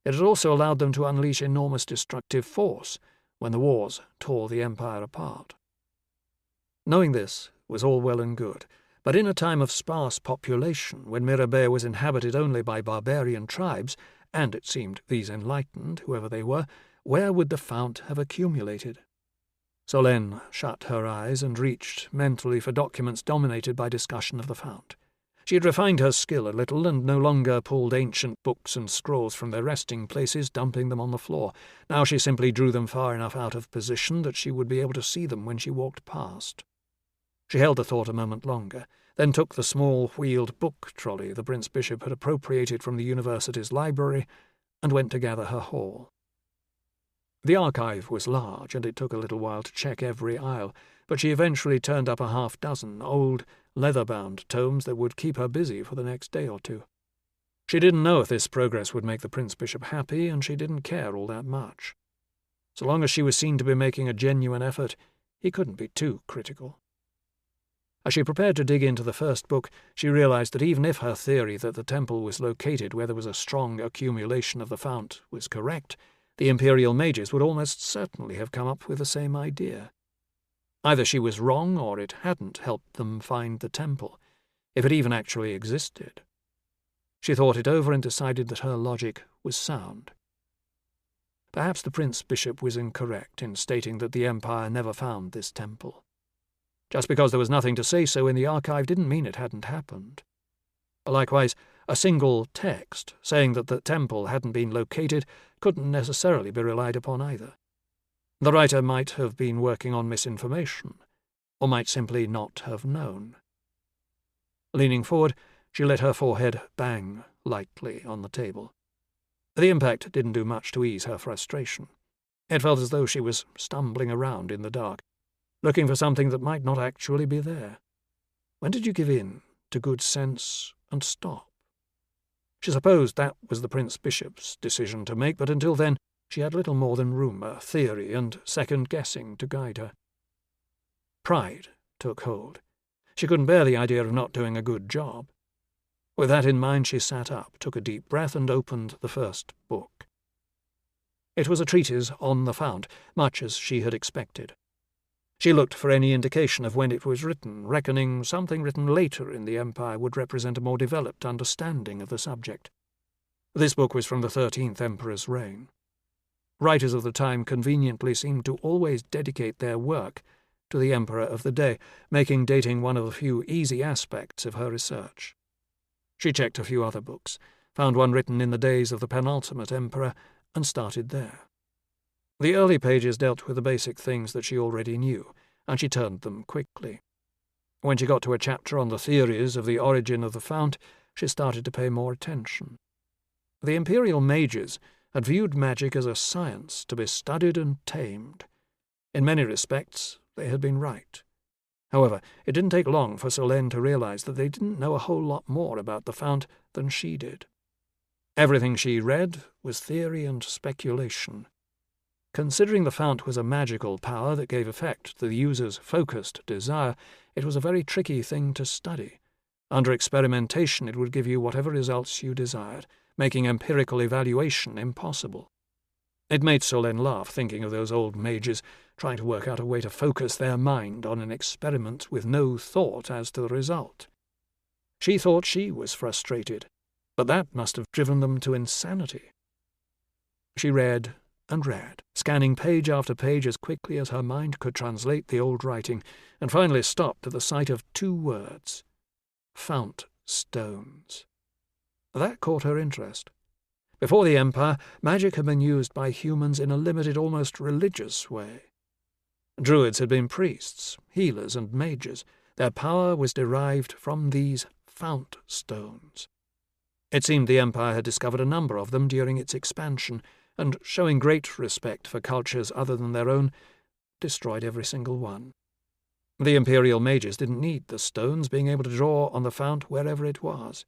It had also allowed them to unleash enormous destructive force when the wars tore the Empire apart. Knowing this was all well and good, but in a time of sparse population, when Mirabea was inhabited only by barbarian tribes, and it seemed these enlightened, whoever they were, where would the fount have accumulated? Solène shut her eyes and reached mentally for documents dominated by discussion of the fount. She had refined her skill a little and no longer pulled ancient books and scrolls from their resting places, dumping them on the floor. Now she simply drew them far enough out of position that she would be able to see them when she walked past. She held the thought a moment longer, then took the small wheeled book trolley the Prince Bishop had appropriated from the university's library and went to gather her haul. The archive was large, and it took a little while to check every aisle, but she eventually turned up a half-dozen old, leather-bound tomes that would keep her busy for the next day or two. She didn't know if this progress would make the Prince Bishop happy, and she didn't care all that much. So long as she was seen to be making a genuine effort, he couldn't be too critical. As she prepared to dig into the first book, she realized that even if her theory that the temple was located where there was a strong accumulation of the fount was correct, the Imperial Mages would almost certainly have come up with the same idea. Either she was wrong, or it hadn't helped them find the temple, if it even actually existed. She thought it over and decided that her logic was sound. Perhaps the Prince Bishop was incorrect in stating that the Empire never found this temple. Just because there was nothing to say so in the archive didn't mean it hadn't happened. Likewise, a single text saying that the temple hadn't been located couldn't necessarily be relied upon either. The writer might have been working on misinformation, or might simply not have known. Leaning forward, she let her forehead bang lightly on the table. The impact didn't do much to ease her frustration. It felt as though she was stumbling around in the dark, looking for something that might not actually be there. When did you give in to good sense and stop? She supposed that was the Prince Bishop's decision to make, but until then she had little more than rumour, theory, and second-guessing to guide her. Pride took hold. She couldn't bear the idea of not doing a good job. With that in mind, she sat up, took a deep breath, and opened the first book. It was a treatise on the fount, much as she had expected. She looked for any indication of when it was written, reckoning something written later in the Empire would represent a more developed understanding of the subject. This book was from the 13th Emperor's reign. Writers of the time conveniently seemed to always dedicate their work to the Emperor of the day, making dating one of the few easy aspects of her research. She checked a few other books, found one written in the days of the penultimate Emperor, and started there. The early pages dealt with the basic things that she already knew, and she turned them quickly. When she got to a chapter on the theories of the origin of the fount, she started to pay more attention. The Imperial Mages had viewed magic as a science to be studied and tamed. In many respects, they had been right. However, it didn't take long for Solène to realize that they didn't know a whole lot more about the fount than she did. Everything she read was theory and speculation. Considering the fount was a magical power that gave effect to the user's focused desire, it was a very tricky thing to study, Under experimentation, it would give you whatever results you desired, making empirical evaluation impossible. It made Solène laugh, thinking of those old mages trying to work out a way to focus their mind on an experiment with no thought as to the result. She thought she was frustrated, but that must have driven them to insanity. She read and read, scanning page after page as quickly as her mind could translate the old writing, and finally stopped at the sight of 2 words: Fount stones. That caught her interest. Before the Empire, magic had been used by humans in a limited, almost religious way. Druids had been priests, healers, and mages. Their power was derived from these fount stones. It seemed the Empire had discovered a number of them during its expansion, and, showing great respect for cultures other than their own, destroyed every single one. The Imperial mages didn't need the stones, being able to draw on the fount wherever it was.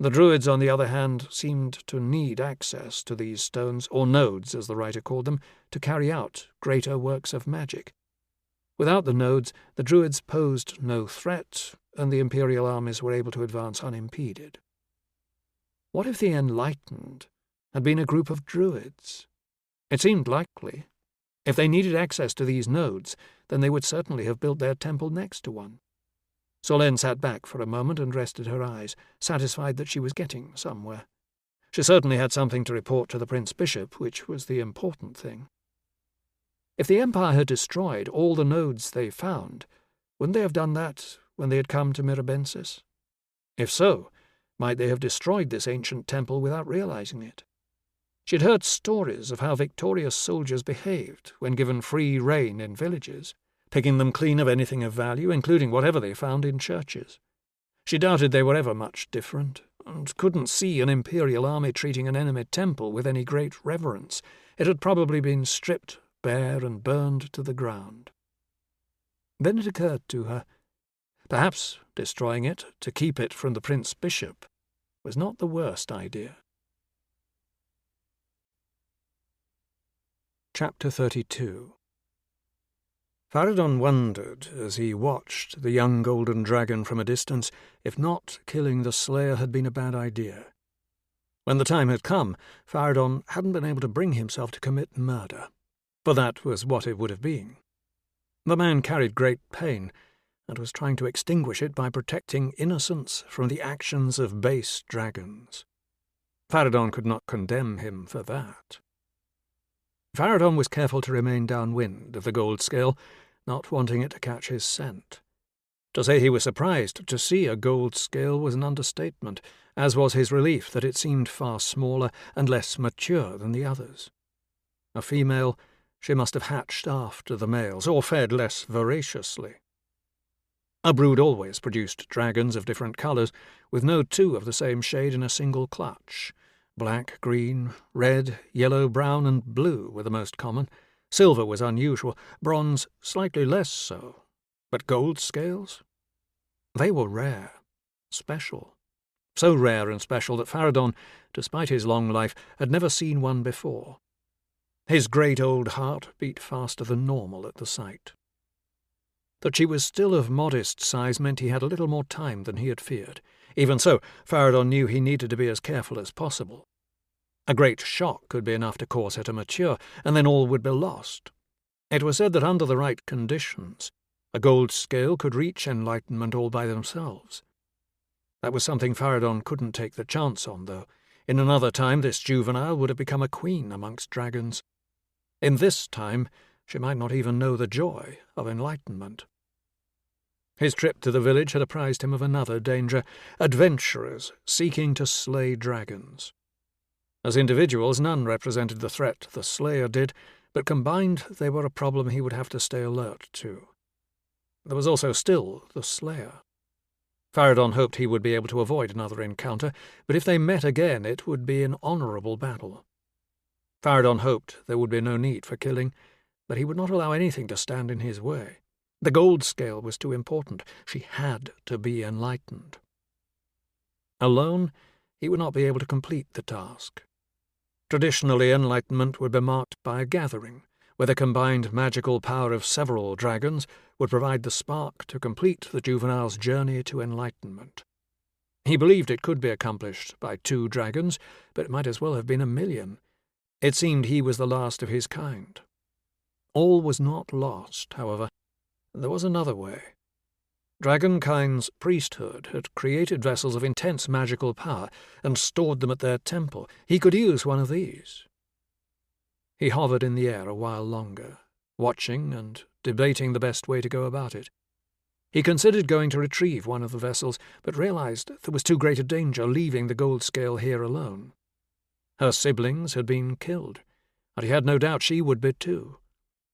The Druids, on the other hand, seemed to need access to these stones, or nodes, as the writer called them, to carry out greater works of magic. Without the nodes, the Druids posed no threat, and the Imperial armies were able to advance unimpeded. What if the Enlightened had been a group of Druids? It seemed likely. If they needed access to these nodes, then they would certainly have built their temple next to one. Solène sat back for a moment and rested her eyes, satisfied that she was getting somewhere. She certainly had something to report to the Prince Bishop, which was the important thing. If the Empire had destroyed all the nodes they found, wouldn't they have done that when they had come to Mirabensis? If so, might they have destroyed this ancient temple without realizing it? She had heard stories of how victorious soldiers behaved when given free rein in villages, picking them clean of anything of value, including whatever they found in churches. She doubted they were ever much different, and couldn't see an Imperial army treating an enemy temple with any great reverence. It had probably been stripped bare and burned to the ground. Then it occurred to her, perhaps destroying it to keep it from the Prince Bishop was not the worst idea. Chapter 32. Faradon wondered, as he watched the young golden dragon from a distance, if not killing the Slayer had been a bad idea. When the time had come, Faradon hadn't been able to bring himself to commit murder, for that was what it would have been. The man carried great pain, and was trying to extinguish it by protecting innocence from the actions of base dragons. Faradon could not condemn him for that. Faradon was careful to remain downwind of the gold scale, not wanting it to catch his scent. To say he was surprised to see a gold scale was an understatement, as was his relief that it seemed far smaller and less mature than the others. A female, she must have hatched after the males, or fed less voraciously. A brood always produced dragons of different colours, with no 2 of the same shade in a single clutch. Black, green, red, yellow, brown, and blue were the most common. Silver was unusual, bronze slightly less so. But gold scales? They were rare, special. So rare and special that Faradon, despite his long life, had never seen one before. His great old heart beat faster than normal at the sight. That she was still of modest size meant he had a little more time than he had feared. Even so, Faradon knew he needed to be as careful as possible. A great shock could be enough to cause her to mature, and then all would be lost. It was said that under the right conditions, a gold scale could reach enlightenment all by themselves. That was something Faradon couldn't take the chance on, though. In another time, this juvenile would have become a queen amongst dragons. In this time, she might not even know the joy of enlightenment. His trip to the village had apprised him of another danger, adventurers seeking to slay dragons. As individuals, none represented the threat the Slayer did, but combined they were a problem he would have to stay alert to. There was also still the Slayer. Faradon hoped he would be able to avoid another encounter, but if they met again it would be an honourable battle. Faradon hoped there would be no need for killing, but he would not allow anything to stand in his way. The gold scale was too important. She had to be enlightened. Alone, he would not be able to complete the task. Traditionally, enlightenment would be marked by a gathering, where the combined magical power of several dragons would provide the spark to complete the juvenile's journey to enlightenment. He believed it could be accomplished by 2 dragons, but it might as well have been 1,000,000. It seemed he was the last of his kind. All was not lost, however. There was another way. Dragonkind's priesthood had created vessels of intense magical power and stored them at their temple. He could use one of these. He hovered in the air a while longer, watching and debating the best way to go about it. He considered going to retrieve one of the vessels, but realized there was too great a danger leaving the gold scale here alone. Her siblings had been killed, and he had no doubt she would be too.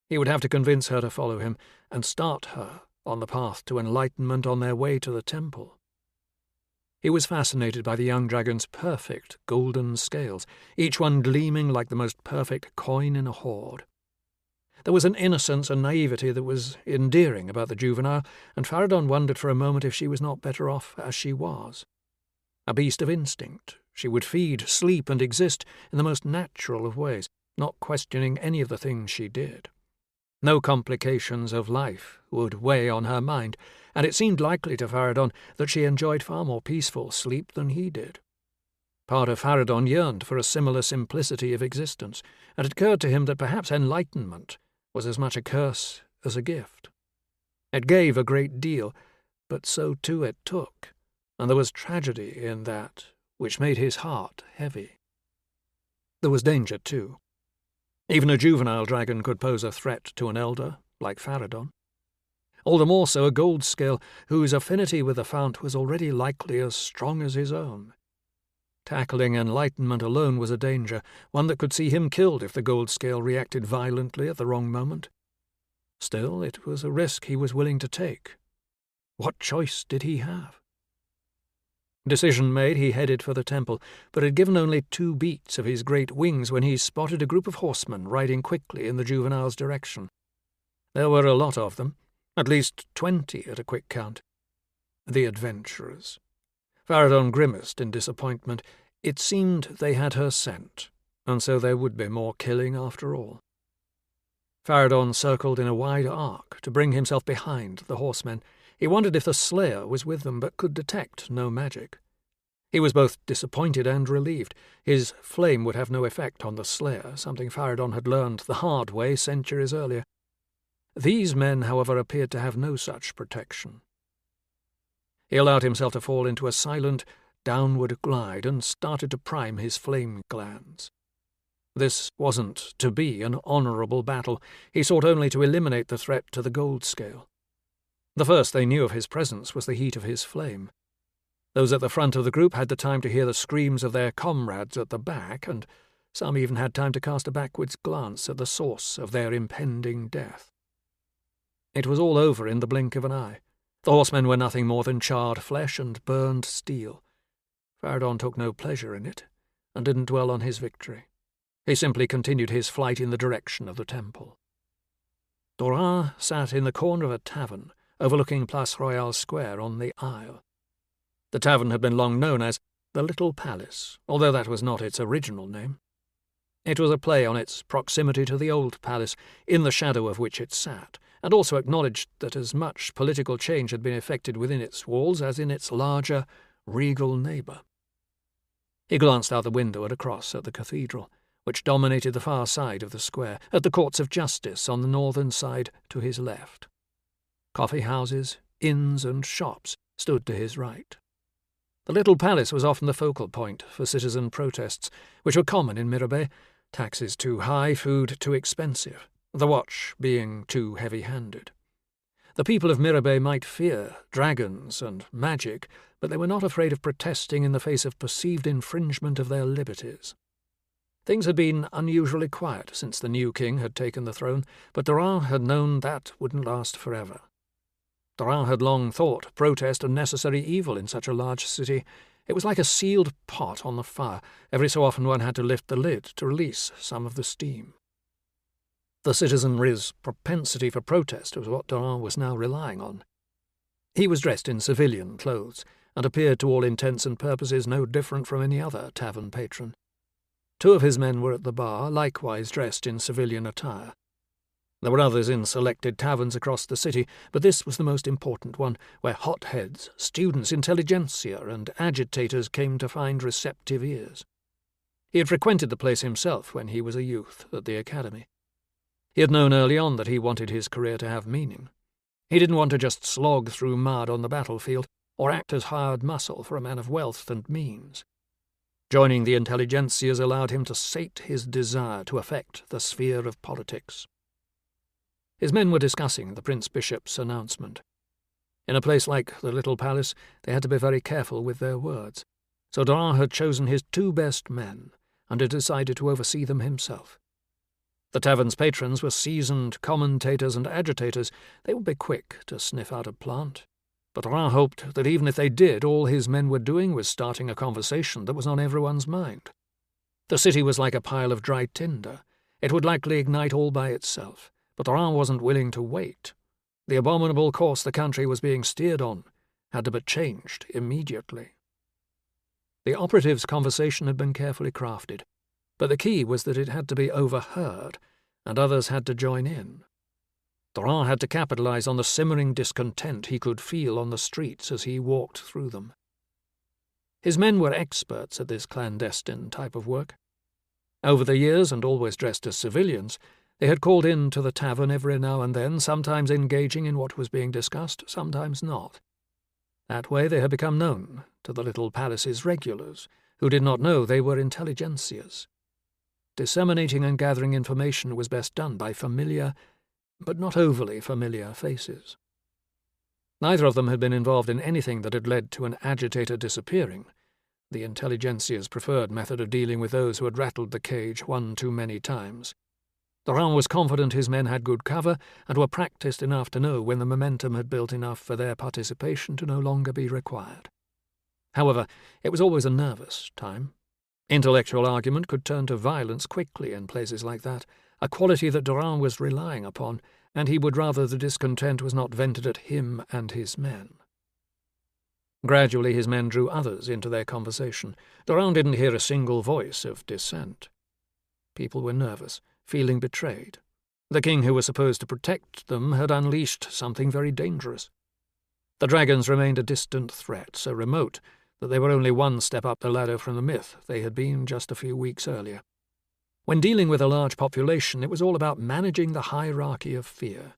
He would have to convince her to follow him and start her on the path to enlightenment on their way to the temple. He was fascinated by the young dragon's perfect golden scales, each one gleaming like the most perfect coin in a hoard. There was an innocence and naivety that was endearing about the juvenile, and Faradon wondered for a moment if she was not better off as she was. A beast of instinct, she would feed, sleep, and exist in the most natural of ways, not questioning any of the things she did. No complications of life would weigh on her mind, and it seemed likely to Faradon that she enjoyed far more peaceful sleep than he did. Part of Faradon yearned for a similar simplicity of existence, and it occurred to him that perhaps enlightenment was as much a curse as a gift. It gave a great deal, but so too it took, and there was tragedy in that which made his heart heavy. There was danger, too. Even a juvenile dragon could pose a threat to an elder, like Faradon. All the more so a gold scale whose affinity with the fount was already likely as strong as his own. Tackling enlightenment alone was a danger, one that could see him killed if the gold scale reacted violently at the wrong moment. Still, it was a risk he was willing to take. What choice did he have? Decision made, he headed for the temple, but had given only 2 beats of his great wings when he spotted a group of horsemen riding quickly in the juvenile's direction. There were a lot of them, at least 20 at a quick count. The adventurers. Faradon grimaced in disappointment. It seemed they had her scent, and so there would be more killing after all. Faradon circled in a wide arc to bring himself behind the horsemen. He wondered if the Slayer was with them, but could detect no magic. He was both disappointed and relieved. His flame would have no effect on the Slayer, something Faradon had learned the hard way centuries earlier. These men, however, appeared to have no such protection. He allowed himself to fall into a silent, downward glide and started to prime his flame glands. This wasn't to be an honourable battle. He sought only to eliminate the threat to the gold scale. The first they knew of his presence was the heat of his flame. Those at the front of the group had the time to hear the screams of their comrades at the back, and some even had time to cast a backwards glance at the source of their impending death. It was all over in the blink of an eye. The horsemen were nothing more than charred flesh and burned steel. Faradon took no pleasure in it, and didn't dwell on his victory. He simply continued his flight in the direction of the temple. Doran sat in the corner of a tavern, overlooking Place Royale Square on the Isle. The tavern had been long known as the Little Palace, although that was not its original name. It was a play on its proximity to the old palace, in the shadow of which it sat, and also acknowledged that as much political change had been effected within its walls as in its larger, regal neighbour. He glanced out the window and across at the cathedral, which dominated the far side of the square, at the courts of justice on the northern side to his left. Coffee-houses, inns and shops stood to his right. The little palace was often the focal point for citizen protests, which were common in Mirabai, taxes too high, food too expensive, the watch being too heavy-handed. The people of Mirabai might fear dragons and magic, but they were not afraid of protesting in the face of perceived infringement of their liberties. Things had been unusually quiet since the new king had taken the throne, but Doran had known that wouldn't last forever. Doran had long thought protest a necessary evil in such a large city. It was like a sealed pot on the fire. Every so often one had to lift the lid to release some of the steam. The citizenry's propensity for protest was what Doran was now relying on. He was dressed in civilian clothes, and appeared to all intents and purposes no different from any other tavern patron. 2 of his men were at the bar, likewise dressed in civilian attire. There were others in selected taverns across the city, but this was the most important one, where hotheads, students, intelligentsia, and agitators came to find receptive ears. He had frequented the place himself when he was a youth at the academy. He had known early on that he wanted his career to have meaning. He didn't want to just slog through mud on the battlefield, or act as hired muscle for a man of wealth and means. Joining the intelligentsias allowed him to sate his desire to affect the sphere of politics. His men were discussing the Prince Bishop's announcement. In a place like the little palace, they had to be very careful with their words, so Doran had chosen his 2 best men, and had decided to oversee them himself. The tavern's patrons were seasoned commentators and agitators. They would be quick to sniff out a plant. But Doran hoped that even if they did, all his men were doing was starting a conversation that was on everyone's mind. The city was like a pile of dry tinder. It would likely ignite all by itself, but Doran wasn't willing to wait. The abominable course the country was being steered on had to be changed immediately. The operative's conversation had been carefully crafted, but the key was that it had to be overheard, and others had to join in. Doran had to capitalize on the simmering discontent he could feel on the streets as he walked through them. His men were experts at this clandestine type of work. Over the years, and always dressed as civilians, they had called in to the tavern every now and then, sometimes engaging in what was being discussed, sometimes not. That way they had become known to the little palace's regulars, who did not know they were intelligentsias. Disseminating and gathering information was best done by familiar, but not overly familiar faces. Neither of them had been involved in anything that had led to an agitator disappearing. The intelligentsia's preferred method of dealing with those who had rattled the cage one too many times. Doran was confident his men had good cover and were practiced enough to know when the momentum had built enough for their participation to no longer be required. However, it was always a nervous time. Intellectual argument could turn to violence quickly in places like that, a quality that Doran was relying upon, and he would rather the discontent was not vented at him and his men. Gradually his men drew others into their conversation. Doran didn't hear a single voice of dissent. People were nervous, feeling betrayed. The king who was supposed to protect them had unleashed something very dangerous. The dragons remained a distant threat, so remote that they were only one step up the ladder from the myth they had been just a few weeks earlier. When dealing with a large population, it was all about managing the hierarchy of fear.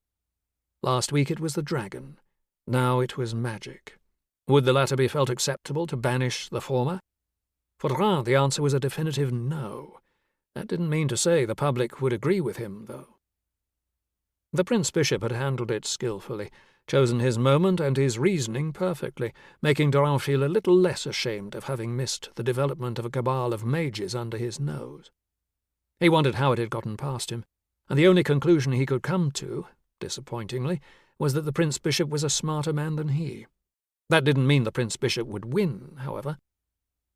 Last week it was the dragon. Now it was magic. Would the latter be felt acceptable to banish the former? For Doran, the answer was a definitive no. That didn't mean to say the public would agree with him, though. The Prince Bishop had handled it skillfully, chosen his moment and his reasoning perfectly, making Doran feel a little less ashamed of having missed the development of a cabal of mages under his nose. He wondered how it had gotten past him, and the only conclusion he could come to, disappointingly, was that the Prince Bishop was a smarter man than he. That didn't mean the Prince Bishop would win, however.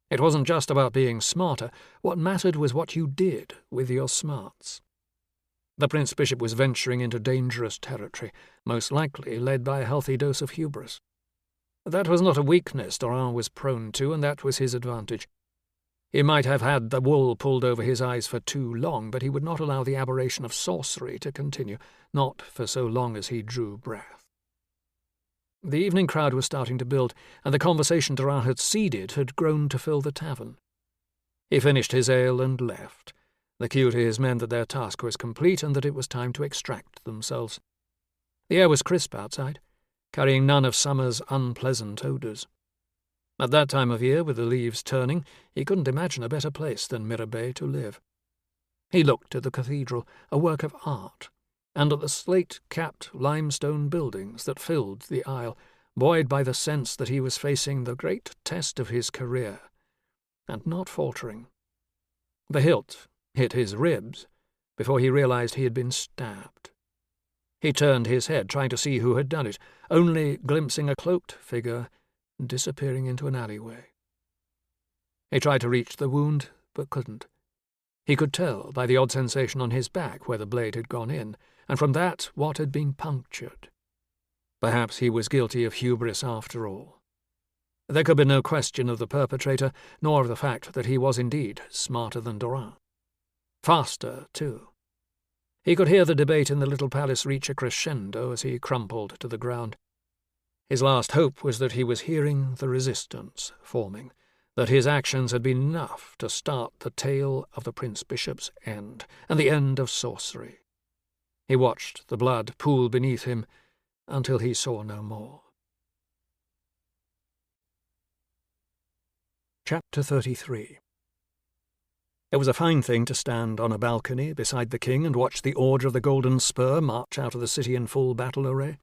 It wasn't just about being smarter. What mattered was what you did with your smarts. The Prince Bishop was venturing into dangerous territory, most likely led by a healthy dose of hubris. That was not a weakness Doran was prone to, and that was his advantage. He might have had the wool pulled over his eyes for too long, but he would not allow the aberration of sorcery to continue, not for so long as he drew breath. The evening crowd was starting to build, and the conversation Doran had seeded had grown to fill the tavern. He finished his ale and left. The cue to his men that their task was complete and that it was time to extract themselves. The air was crisp outside, carrying none of summer's unpleasant odours. At that time of year, with the leaves turning, he couldn't imagine a better place than Mirabai to live. He looked at the cathedral, a work of art, and at the slate-capped limestone buildings that filled the aisle, buoyed by the sense that he was facing the great test of his career, and not faltering. The hilt hit his ribs before he realized he had been stabbed. He turned his head, trying to see who had done it, only glimpsing a cloaked figure disappearing into an alleyway. He tried to reach the wound, but couldn't. He could tell by the odd sensation on his back where the blade had gone in, and from that what had been punctured. Perhaps he was guilty of hubris after all. There could be no question of the perpetrator, nor of the fact that he was indeed smarter than Doran. Faster, too. He could hear the debate in the little palace reach a crescendo as he crumpled to the ground. His last hope was that he was hearing the resistance forming, that his actions had been enough to start the tale of the Prince Bishop's end, and the end of sorcery. He watched the blood pool beneath him until he saw no more. Chapter 33. It was a fine thing to stand on a balcony beside the king and watch the Order of the Golden Spur march out of the city in full battle array.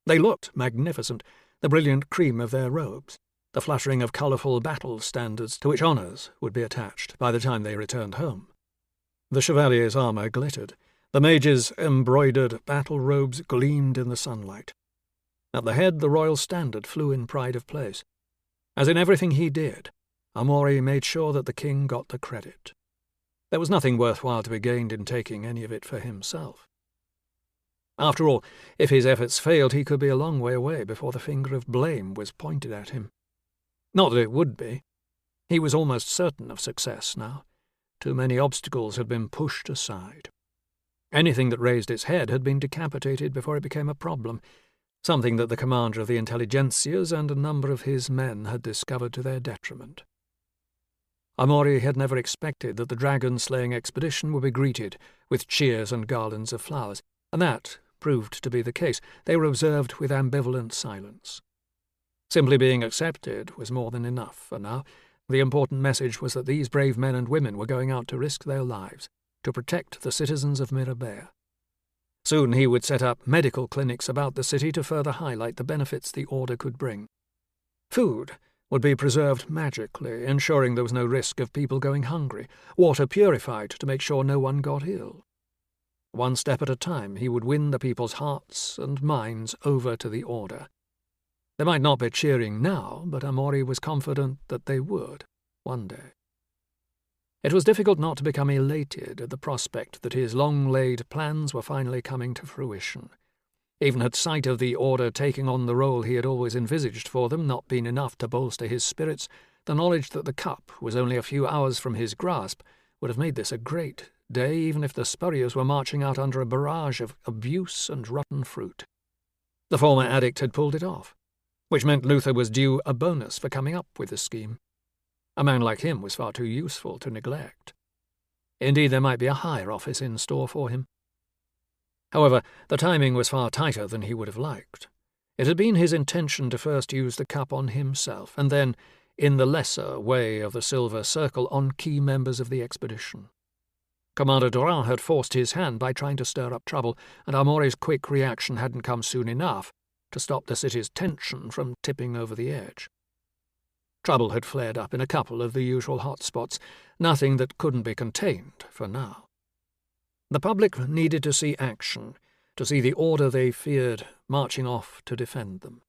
They looked magnificent, the brilliant cream of their robes, the fluttering of colourful battle standards to which honours would be attached by the time they returned home. The chevalier's armour glittered. The mage's embroidered battle robes gleamed in the sunlight. At the head the royal standard flew in pride of place. As in everything he did, Amaury made sure that the king got the credit. There was nothing worthwhile to be gained in taking any of it for himself. After all, if his efforts failed, he could be a long way away before the finger of blame was pointed at him. Not that it would be. He was almost certain of success now. Too many obstacles had been pushed aside. Anything that raised its head had been decapitated before it became a problem, something that the commander of the intelligentsias and a number of his men had discovered to their detriment. Amaury had never expected that the dragon-slaying expedition would be greeted with cheers and garlands of flowers, and that proved to be the case. They were observed with ambivalent silence. Simply being accepted was more than enough for now. The important message was that these brave men and women were going out to risk their lives, to protect the citizens of Mirabert. Soon he would set up medical clinics about the city to further highlight the benefits the order could bring. Food would be preserved magically, ensuring there was no risk of people going hungry, water purified to make sure no one got ill. One step at a time he would win the people's hearts and minds over to the order. They might not be cheering now, but Amaury was confident that they would, one day. It was difficult not to become elated at the prospect that his long-laid plans were finally coming to fruition. Even had sight of the order taking on the role he had always envisaged for them not been enough to bolster his spirits, the knowledge that the cup was only a few hours from his grasp would have made this a great day, even if the Spurriers were marching out under a barrage of abuse and rotten fruit. The former addict had pulled it off, which meant Luther was due a bonus for coming up with the scheme. A man like him was far too useful to neglect. Indeed, there might be a higher office in store for him. However, the timing was far tighter than he would have liked. It had been his intention to first use the cup on himself, and then, in the lesser way of the Silver Circle, on key members of the expedition. Commander Durand had forced his hand by trying to stir up trouble, and Amaury's quick reaction hadn't come soon enough to stop the city's tension from tipping over the edge. Trouble had flared up in a couple of the usual hot spots, nothing that couldn't be contained for now. The public needed to see action, to see the order they feared marching off to defend them.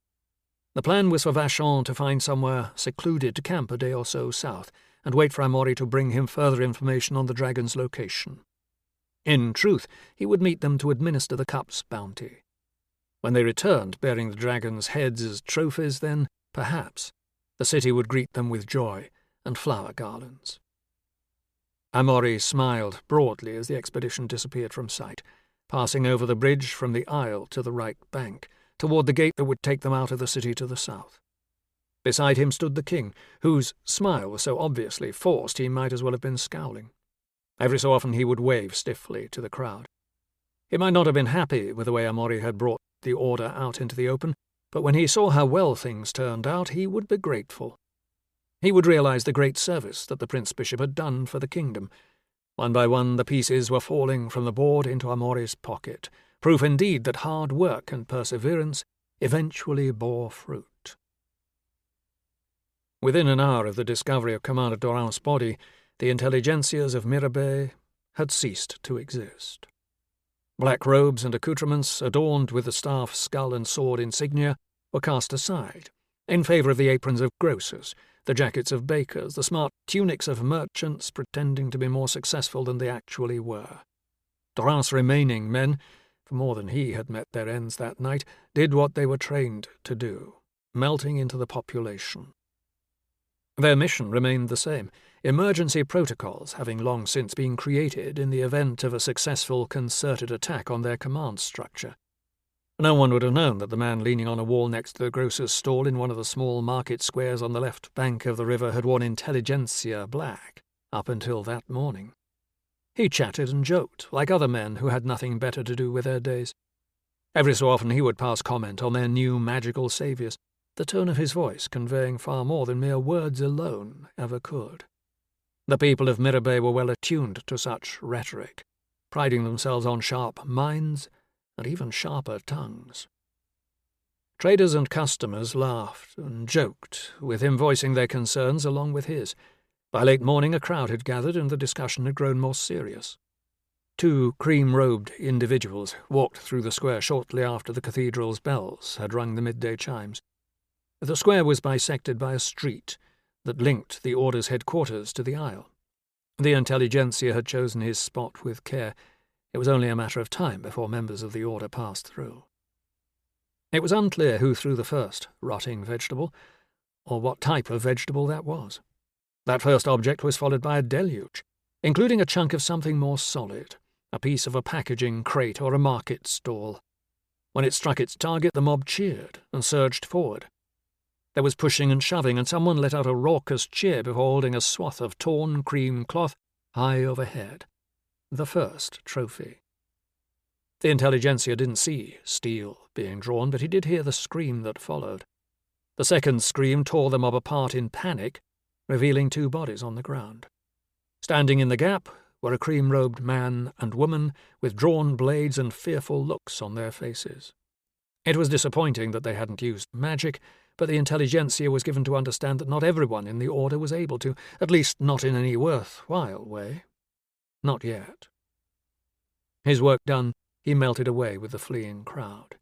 The plan was for Vachon to find somewhere secluded to camp a day or so south, and wait for Amaury to bring him further information on the dragon's location. In truth, he would meet them to administer the cup's bounty. When they returned, bearing the dragon's heads as trophies, then, perhaps, the city would greet them with joy and flower garlands. Amaury smiled broadly as the expedition disappeared from sight, passing over the bridge from the Isle to the right bank, toward the gate that would take them out of the city to the south. Beside him stood the king, whose smile was so obviously forced he might as well have been scowling. Every so often he would wave stiffly to the crowd. He might not have been happy with the way Amaury had brought the order out into the open, but when he saw how well things turned out, he would be grateful. He would realize the great service that the Prince Bishop had done for the kingdom. One by one the pieces were falling from the board into Amaury's pocket, proof indeed that hard work and perseverance eventually bore fruit. Within an hour of the discovery of Commander Durand's body, the intelligentsias of Mirabert had ceased to exist. Black robes and accoutrements, adorned with the staff, skull and sword insignia, were cast aside, in favour of the aprons of grocers, the jackets of bakers, the smart tunics of merchants pretending to be more successful than they actually were. Durand's remaining men, for more than he had met their ends that night, did what they were trained to do, melting into the population. Their mission remained the same, emergency protocols having long since been created in the event of a successful concerted attack on their command structure. No one would have known that the man leaning on a wall next to the grocer's stall in one of the small market squares on the left bank of the river had worn intelligentsia black up until that morning. He chatted and joked like other men who had nothing better to do with their days. Every so often he would pass comment on their new magical saviours, the tone of his voice conveying far more than mere words alone ever could. The people of Mirabay were well attuned to such rhetoric, priding themselves on sharp minds and even sharper tongues. Traders and customers laughed and joked, with him voicing their concerns along with his. By late morning a crowd had gathered and the discussion had grown more serious. 2 cream-robed individuals walked through the square shortly after the cathedral's bells had rung the midday chimes. The square was bisected by a street that linked the Order's headquarters to the Isle. The intelligentsia had chosen his spot with care. It was only a matter of time before members of the Order passed through. It was unclear who threw the first rotting vegetable, or what type of vegetable that was. That first object was followed by a deluge, including a chunk of something more solid, a piece of a packaging crate or a market stall. When it struck its target, the mob cheered and surged forward. There was pushing and shoving, and someone let out a raucous cheer before holding a swath of torn cream cloth high overhead. The first trophy. The intelligentsia didn't see steel being drawn, but he did hear the scream that followed. The second scream tore the mob apart in panic, revealing 2 bodies on the ground. Standing in the gap were a cream-robed man and woman with drawn blades and fearful looks on their faces. It was disappointing that they hadn't used magic, but the intelligentsia was given to understand that not everyone in the Order was able to, at least not in any worthwhile way. Not yet. His work done, he melted away with the fleeing crowd.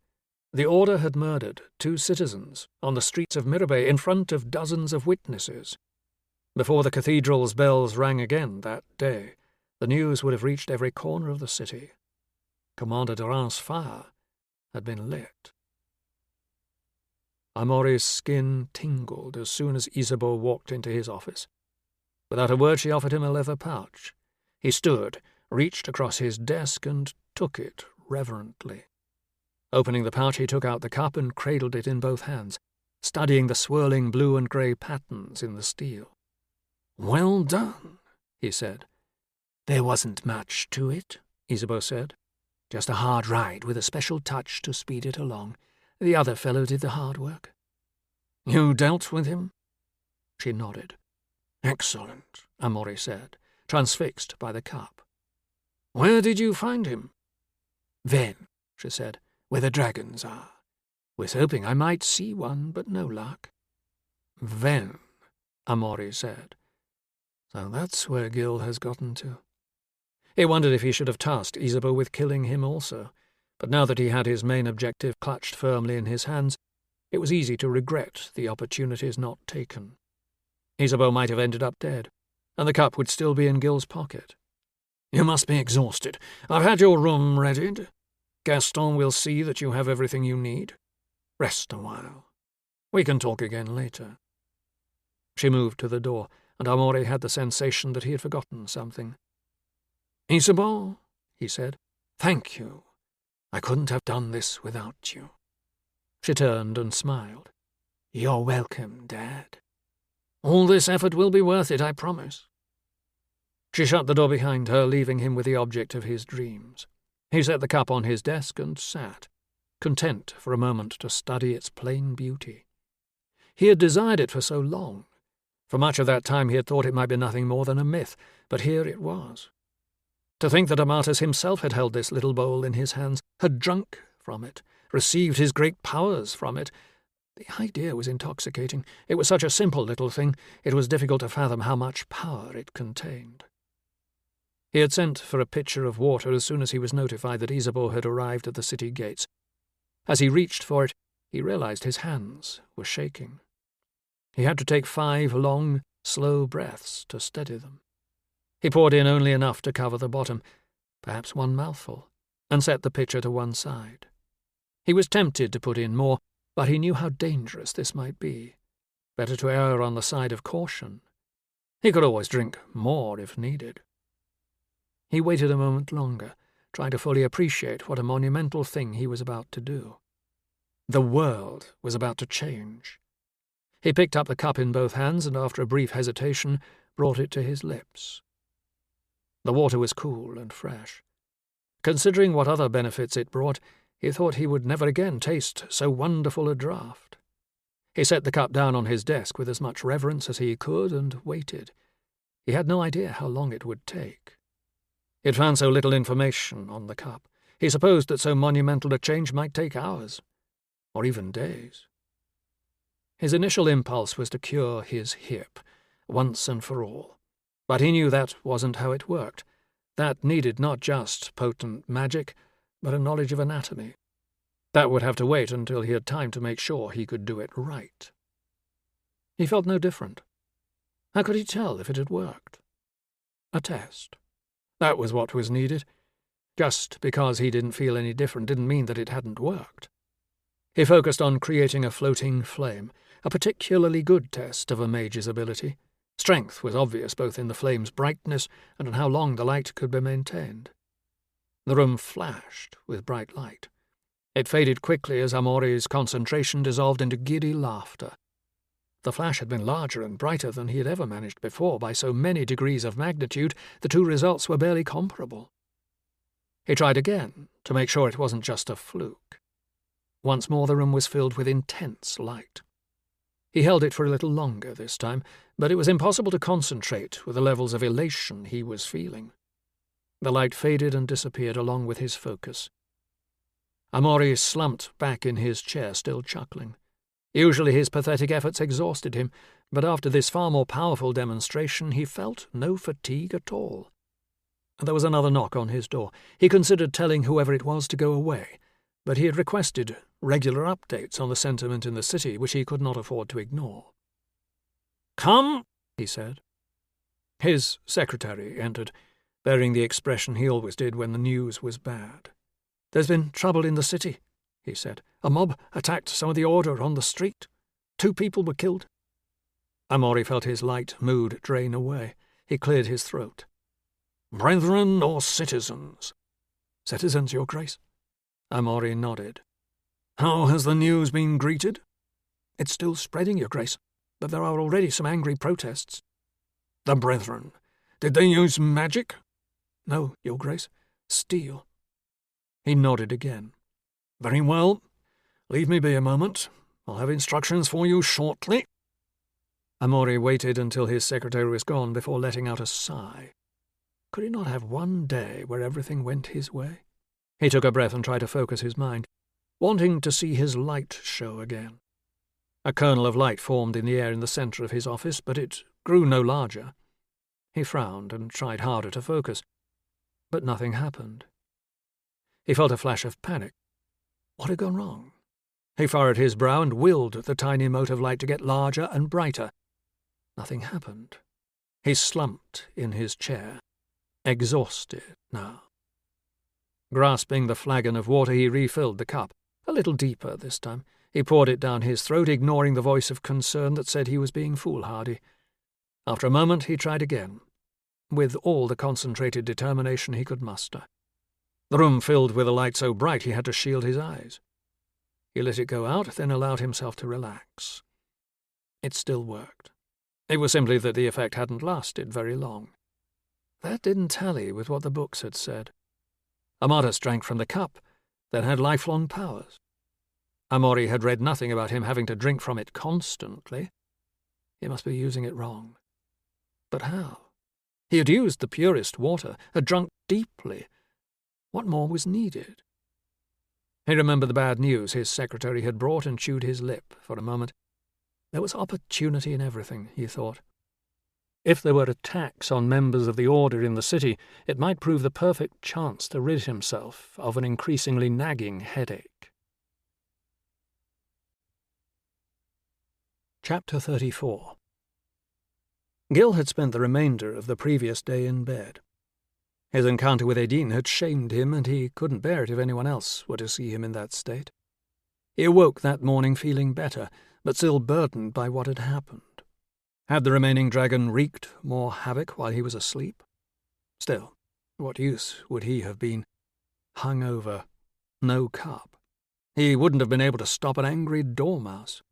The Order had murdered 2 citizens on the streets of Mirabay in front of dozens of witnesses. Before the cathedral's bells rang again that day, the news would have reached every corner of the city. Commander Durant's fire had been lit. Amaury's skin tingled as soon as Isabeau walked into his office. Without a word she offered him a leather pouch. He stood, reached across his desk and took it reverently. Opening the pouch, he took out the cup and cradled it in both hands, studying the swirling blue and grey patterns in the steel. "Well done," he said. "There wasn't much to it," Isabeau said. "Just a hard ride with a special touch to speed it along. The other fellow did the hard work." "You dealt with him?" She nodded. "Excellent," Amaury said, transfixed by the cup. "Where did you find him?" "Ven," she said, "where the dragons are. Was hoping I might see one, but no luck." "Ven," Amaury said. "So that's where Gil has gotten to." He wondered if he should have tasked Isabeau with killing him also, but now that he had his main objective clutched firmly in his hands, it was easy to regret the opportunities not taken. Isabeau might have ended up dead, and the cup would still be in Gil's pocket. "You must be exhausted. I've had your room readied. Gaston will see that you have everything you need. Rest a while. We can talk again later." She moved to the door, and Amaury had the sensation that he had forgotten something. "Isabeau," he said, "thank you. I couldn't have done this without you." She turned and smiled. "You're welcome, Dad. All this effort will be worth it, I promise." She shut the door behind her, leaving him with the object of his dreams. He set the cup on his desk and sat, content for a moment to study its plain beauty. He had desired it for so long. For much of that time he had thought it might be nothing more than a myth, but here it was. To think that Amatus himself had held this little bowl in his hands, had drunk from it, received his great powers from it. The idea was intoxicating. It was such a simple little thing, it was difficult to fathom how much power it contained. He had sent for a pitcher of water as soon as he was notified that Isabeau had arrived at the city gates. As he reached for it, he realized his hands were shaking. He had to take 5 long, slow breaths to steady them. He poured in only enough to cover the bottom, perhaps 1 mouthful, and set the pitcher to one side. He was tempted to put in more, but he knew how dangerous this might be. Better to err on the side of caution. He could always drink more if needed. He waited a moment longer, trying to fully appreciate what a monumental thing he was about to do. The world was about to change. He picked up the cup in both hands and, after a brief hesitation, brought it to his lips. The water was cool and fresh. Considering what other benefits it brought, he thought he would never again taste so wonderful a draught. He set the cup down on his desk with as much reverence as he could and waited. He had no idea how long it would take. He had found so little information on the cup. He supposed that so monumental a change might take hours, or even days. His initial impulse was to cure his hip, once and for all. But he knew that wasn't how it worked. That needed not just potent magic, but a knowledge of anatomy. That would have to wait until he had time to make sure he could do it right. He felt no different. How could he tell if it had worked? A test. That was what was needed. Just because he didn't feel any different didn't mean that it hadn't worked. He focused on creating a floating flame, a particularly good test of a mage's ability. Strength was obvious both in the flame's brightness and in how long the light could be maintained. The room flashed with bright light. It faded quickly as Amori's concentration dissolved into giddy laughter. The flash had been larger and brighter than he had ever managed before. By so many degrees of magnitude, the two results were barely comparable. He tried again, to make sure it wasn't just a fluke. Once more the room was filled with intense light. He held it for a little longer this time, but it was impossible to concentrate with the levels of elation he was feeling. The light faded and disappeared along with his focus. Amori slumped back in his chair, still chuckling. Usually his pathetic efforts exhausted him, but after this far more powerful demonstration he felt no fatigue at all. There was another knock on his door. He considered telling whoever it was to go away, but he had requested regular updates on the sentiment in the city, which he could not afford to ignore. "Come," he said. His secretary entered, bearing the expression he always did when the news was bad. "There's been trouble in the city," he said. "A mob attacked some of the order on the street. 2 people were killed." Amori felt his light mood drain away. He cleared his throat. "Brethren or citizens?" "Citizens, Your Grace." Amori nodded. "How has the news been greeted?" "It's still spreading, Your Grace, but there are already some angry protests." "The brethren, did they use magic?" "No, Your Grace. Steel." He nodded again. "Very well. Leave me be a moment. I'll have instructions for you shortly." Amori waited until his secretary was gone before letting out a sigh. Could he not have one day where everything went his way? He took a breath and tried to focus his mind, wanting to see his light show again. A kernel of light formed in the air in the center of his office, but it grew no larger. He frowned and tried harder to focus, but nothing happened. He felt a flash of panic. What had gone wrong? He furrowed his brow and willed the tiny mote of light to get larger and brighter. Nothing happened. He slumped in his chair, exhausted now. Grasping the flagon of water, he refilled the cup, a little deeper this time. He poured it down his throat, ignoring the voice of concern that said he was being foolhardy. After a moment, he tried again, with all the concentrated determination he could muster. The room filled with a light so bright he had to shield his eyes. He let it go out, then allowed himself to relax. It still worked. It was simply that the effect hadn't lasted very long. That didn't tally with what the books had said. Amadas drank from the cup, then had lifelong powers. Amori had read nothing about him having to drink from it constantly. He must be using it wrong. But how? He had used the purest water, had drunk deeply. What more was needed? He remembered the bad news his secretary had brought and chewed his lip for a moment. There was opportunity in everything, he thought. If there were attacks on members of the Order in the city, it might prove the perfect chance to rid himself of an increasingly nagging headache. Chapter 34. Gil had spent the remainder of the previous day in bed. His encounter with Aideen had shamed him, and he couldn't bear it if anyone else were to see him in that state. He awoke that morning feeling better, but still burdened by what had happened. Had the remaining dragon wreaked more havoc while he was asleep? Still, what use would he have been? Hung over, no cup. He wouldn't have been able to stop an angry dormouse.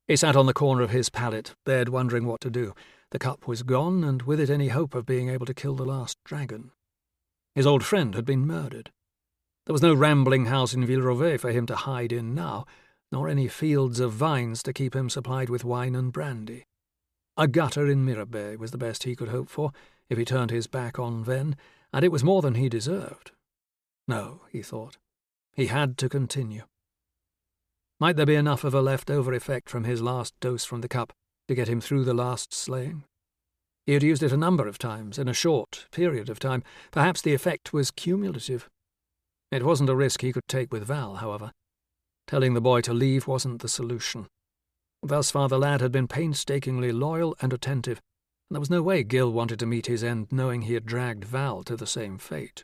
He sat on the corner of his pallet bed wondering what to do. The cup was gone, and with it any hope of being able to kill the last dragon. His old friend had been murdered. There was no rambling house in Villerovet for him to hide in now, nor any fields of vines to keep him supplied with wine and brandy. A gutter in Mirabeau was the best he could hope for if he turned his back on Vennes, and it was more than he deserved. No, he thought. He had to continue. Might there be enough of a left-over effect from his last dose from the cup to get him through the last slaying? He had used it a number of times in a short period of time. Perhaps the effect was cumulative. It wasn't a risk he could take with Val, however. Telling the boy to leave wasn't the solution. Thus far the lad had been painstakingly loyal and attentive, and there was no way Gil wanted to meet his end knowing he had dragged Val to the same fate.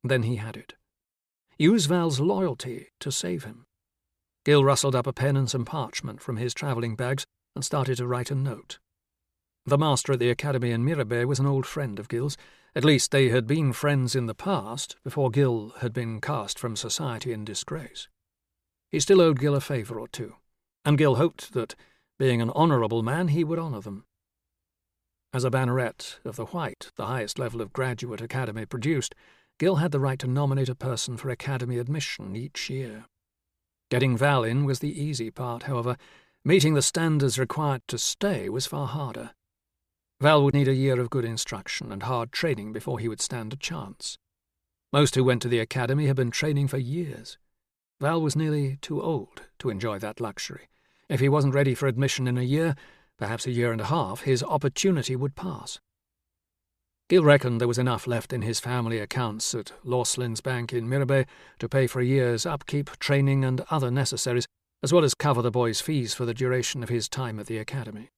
Then he had it. Use Val's loyalty to save him. Gil rustled up a pen and some parchment from his travelling bags and started to write a note. The master at the academy in Mirabeau was an old friend of Gil's. At least they had been friends in the past, before Gil had been cast from society in disgrace. He still owed Gil a favour or two, and Gil hoped that, being an honourable man, he would honour them. As a banneret of the White, the highest level of graduate academy produced, Gil had the right to nominate a person for academy admission each year. Getting Val in was the easy part, however. Meeting the standards required to stay was far harder. Val would need a year of good instruction and hard training before he would stand a chance. Most who went to the academy had been training for years. Val was nearly too old to enjoy that luxury. If he wasn't ready for admission in a year, perhaps a year and a half, his opportunity would pass. Gil reckoned there was enough left in his family accounts at Lauslin's bank in Mirabeau to pay for a year's upkeep, training, and other necessaries, as well as cover the boy's fees for the duration of his time at the academy.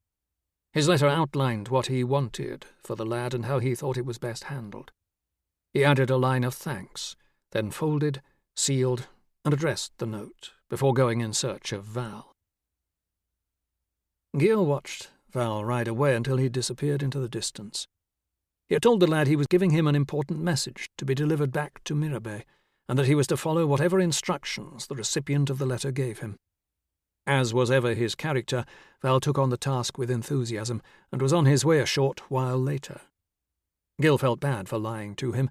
His letter outlined what he wanted for the lad and how he thought it was best handled. He added a line of thanks, then folded, sealed, and addressed the note before going in search of Val. Gil watched Val ride away until he disappeared into the distance. He had told the lad he was giving him an important message to be delivered back to Mirabeau, and that he was to follow whatever instructions the recipient of the letter gave him. As was ever his character, Val took on the task with enthusiasm, and was on his way a short while later. Gil felt bad for lying to him,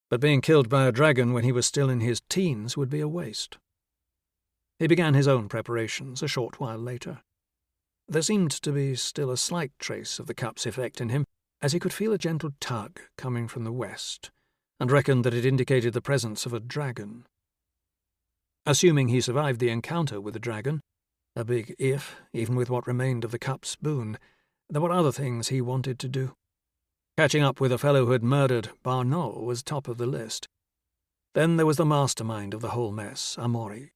but being killed by a dragon when he was still in his teens would be a waste. He began his own preparations a short while later. There seemed to be still a slight trace of the cup's effect in him, as he could feel a gentle tug coming from the west, and reckoned that it indicated the presence of a dragon. Assuming he survived the encounter with the dragon, a big if, even with what remained of the cup's boon, there were other things he wanted to do. Catching up with a fellow who had murdered Barnault was top of the list. Then there was the mastermind of the whole mess, Amaury.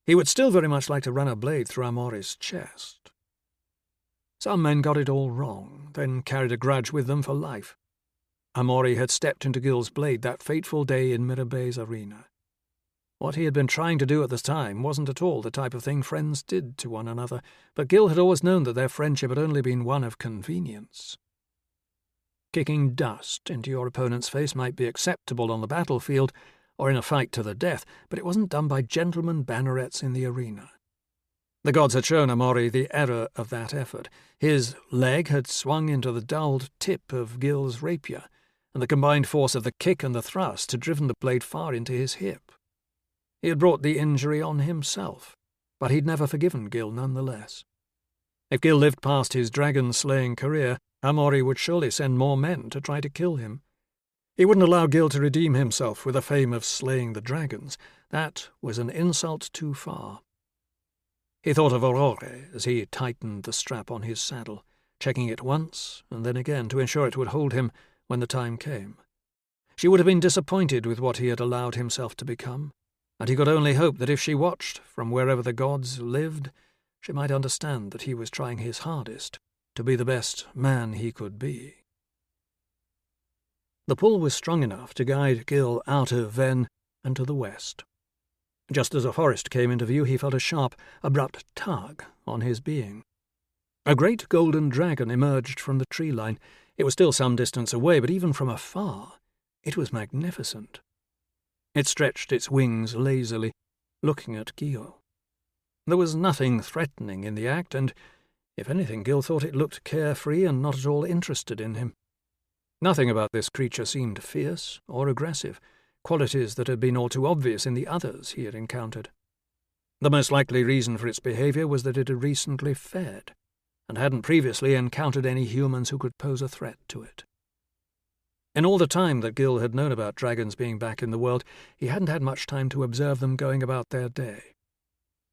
He would still very much like to run a blade through Amaury's chest. Some men got it all wrong, then carried a grudge with them for life. Amaury had stepped into Gil's blade that fateful day in Mirabeau's arena. What he had been trying to do at the time wasn't at all the type of thing friends did to one another, but Gil had always known that their friendship had only been one of convenience. Kicking dust into your opponent's face might be acceptable on the battlefield or in a fight to the death, but it wasn't done by gentlemen bannerets in the arena. The gods had shown Amaury the error of that effort. His leg had swung into the dulled tip of Gil's rapier, and the combined force of the kick and the thrust had driven the blade far into his hip. He had brought the injury on himself, but he'd never forgiven Gil nonetheless. If Gil lived past his dragon-slaying career, Amaury would surely send more men to try to kill him. He wouldn't allow Gil to redeem himself with the fame of slaying the dragons. That was an insult too far. He thought of Aurore as he tightened the strap on his saddle, checking it once and then again to ensure it would hold him when the time came. She would have been disappointed with what he had allowed himself to become, and he could only hope that if she watched from wherever the gods lived, she might understand that he was trying his hardest to be the best man he could be. The pull was strong enough to guide Gil out of Vennes and to the west. Just as a forest came into view, he felt a sharp, abrupt tug on his being. A great golden dragon emerged from the tree line. It was still some distance away, but even from afar, it was magnificent. It stretched its wings lazily, looking at Gil. There was nothing threatening in the act, and, if anything, Gil thought it looked carefree and not at all interested in him. Nothing about this creature seemed fierce or aggressive, qualities that had been all too obvious in the others he had encountered. The most likely reason for its behaviour was that it had recently fed, and hadn't previously encountered any humans who could pose a threat to it. In all the time that Gil had known about dragons being back in the world, he hadn't had much time to observe them going about their day.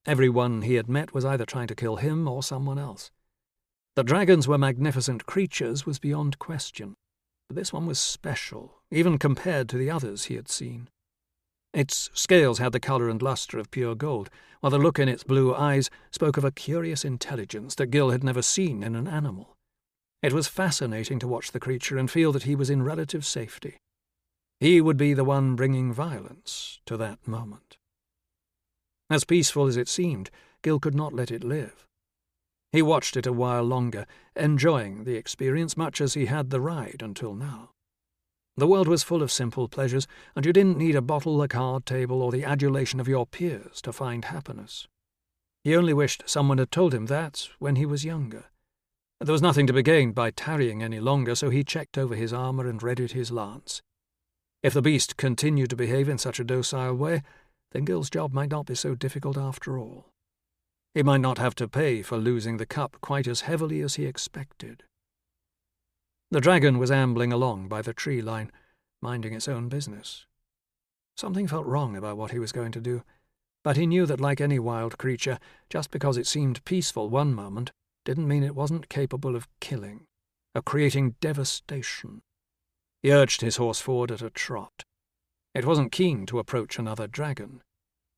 Everyone he had met was either trying to kill him or someone else. That dragons were magnificent creatures was beyond question, but this one was special, even compared to the others he had seen. Its scales had the colour and lustre of pure gold, while the look in its blue eyes spoke of a curious intelligence that Gil had never seen in an animal. It was fascinating to watch the creature and feel that he was in relative safety. He would be the one bringing violence to that moment. As peaceful as it seemed, Gil could not let it live. He watched it a while longer, enjoying the experience much as he had the ride until now. The world was full of simple pleasures, and you didn't need a bottle, a card table, or the adulation of your peers to find happiness. He only wished someone had told him that when he was younger. There was nothing to be gained by tarrying any longer, so he checked over his armour and readied his lance. If the beast continued to behave in such a docile way, then Gil's job might not be so difficult after all. He might not have to pay for losing the cup quite as heavily as he expected. The dragon was ambling along by the tree line, minding its own business. Something felt wrong about what he was going to do, but he knew that, like any wild creature, just because it seemed peaceful one moment didn't mean it wasn't capable of killing, of creating devastation. He urged his horse forward at a trot. It wasn't keen to approach another dragon,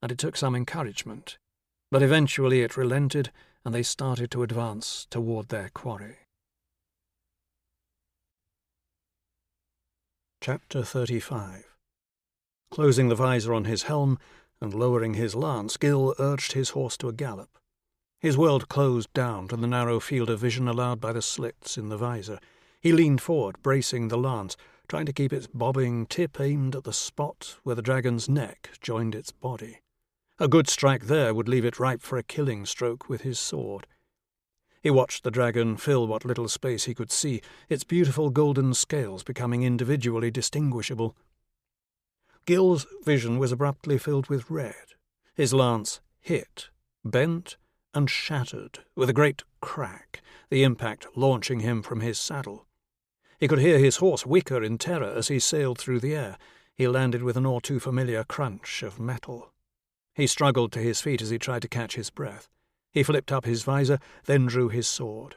and it took some encouragement, but eventually it relented and they started to advance toward their quarry. Chapter 35. Closing the visor on his helm and lowering his lance, Gil urged his horse to a gallop. His world closed down to the narrow field of vision allowed by the slits in the visor. He leaned forward, bracing the lance, trying to keep its bobbing tip aimed at the spot where the dragon's neck joined its body. A good strike there would leave it ripe for a killing stroke with his sword. He watched the dragon fill what little space he could see, its beautiful golden scales becoming individually distinguishable. Gil's vision was abruptly filled with red. His lance hit, bent, and shattered with a great crack, the impact launching him from his saddle. He could hear his horse whicker in terror as he sailed through the air. He landed with an all-too-familiar crunch of metal. He struggled to his feet as he tried to catch his breath. He flipped up his visor, then drew his sword.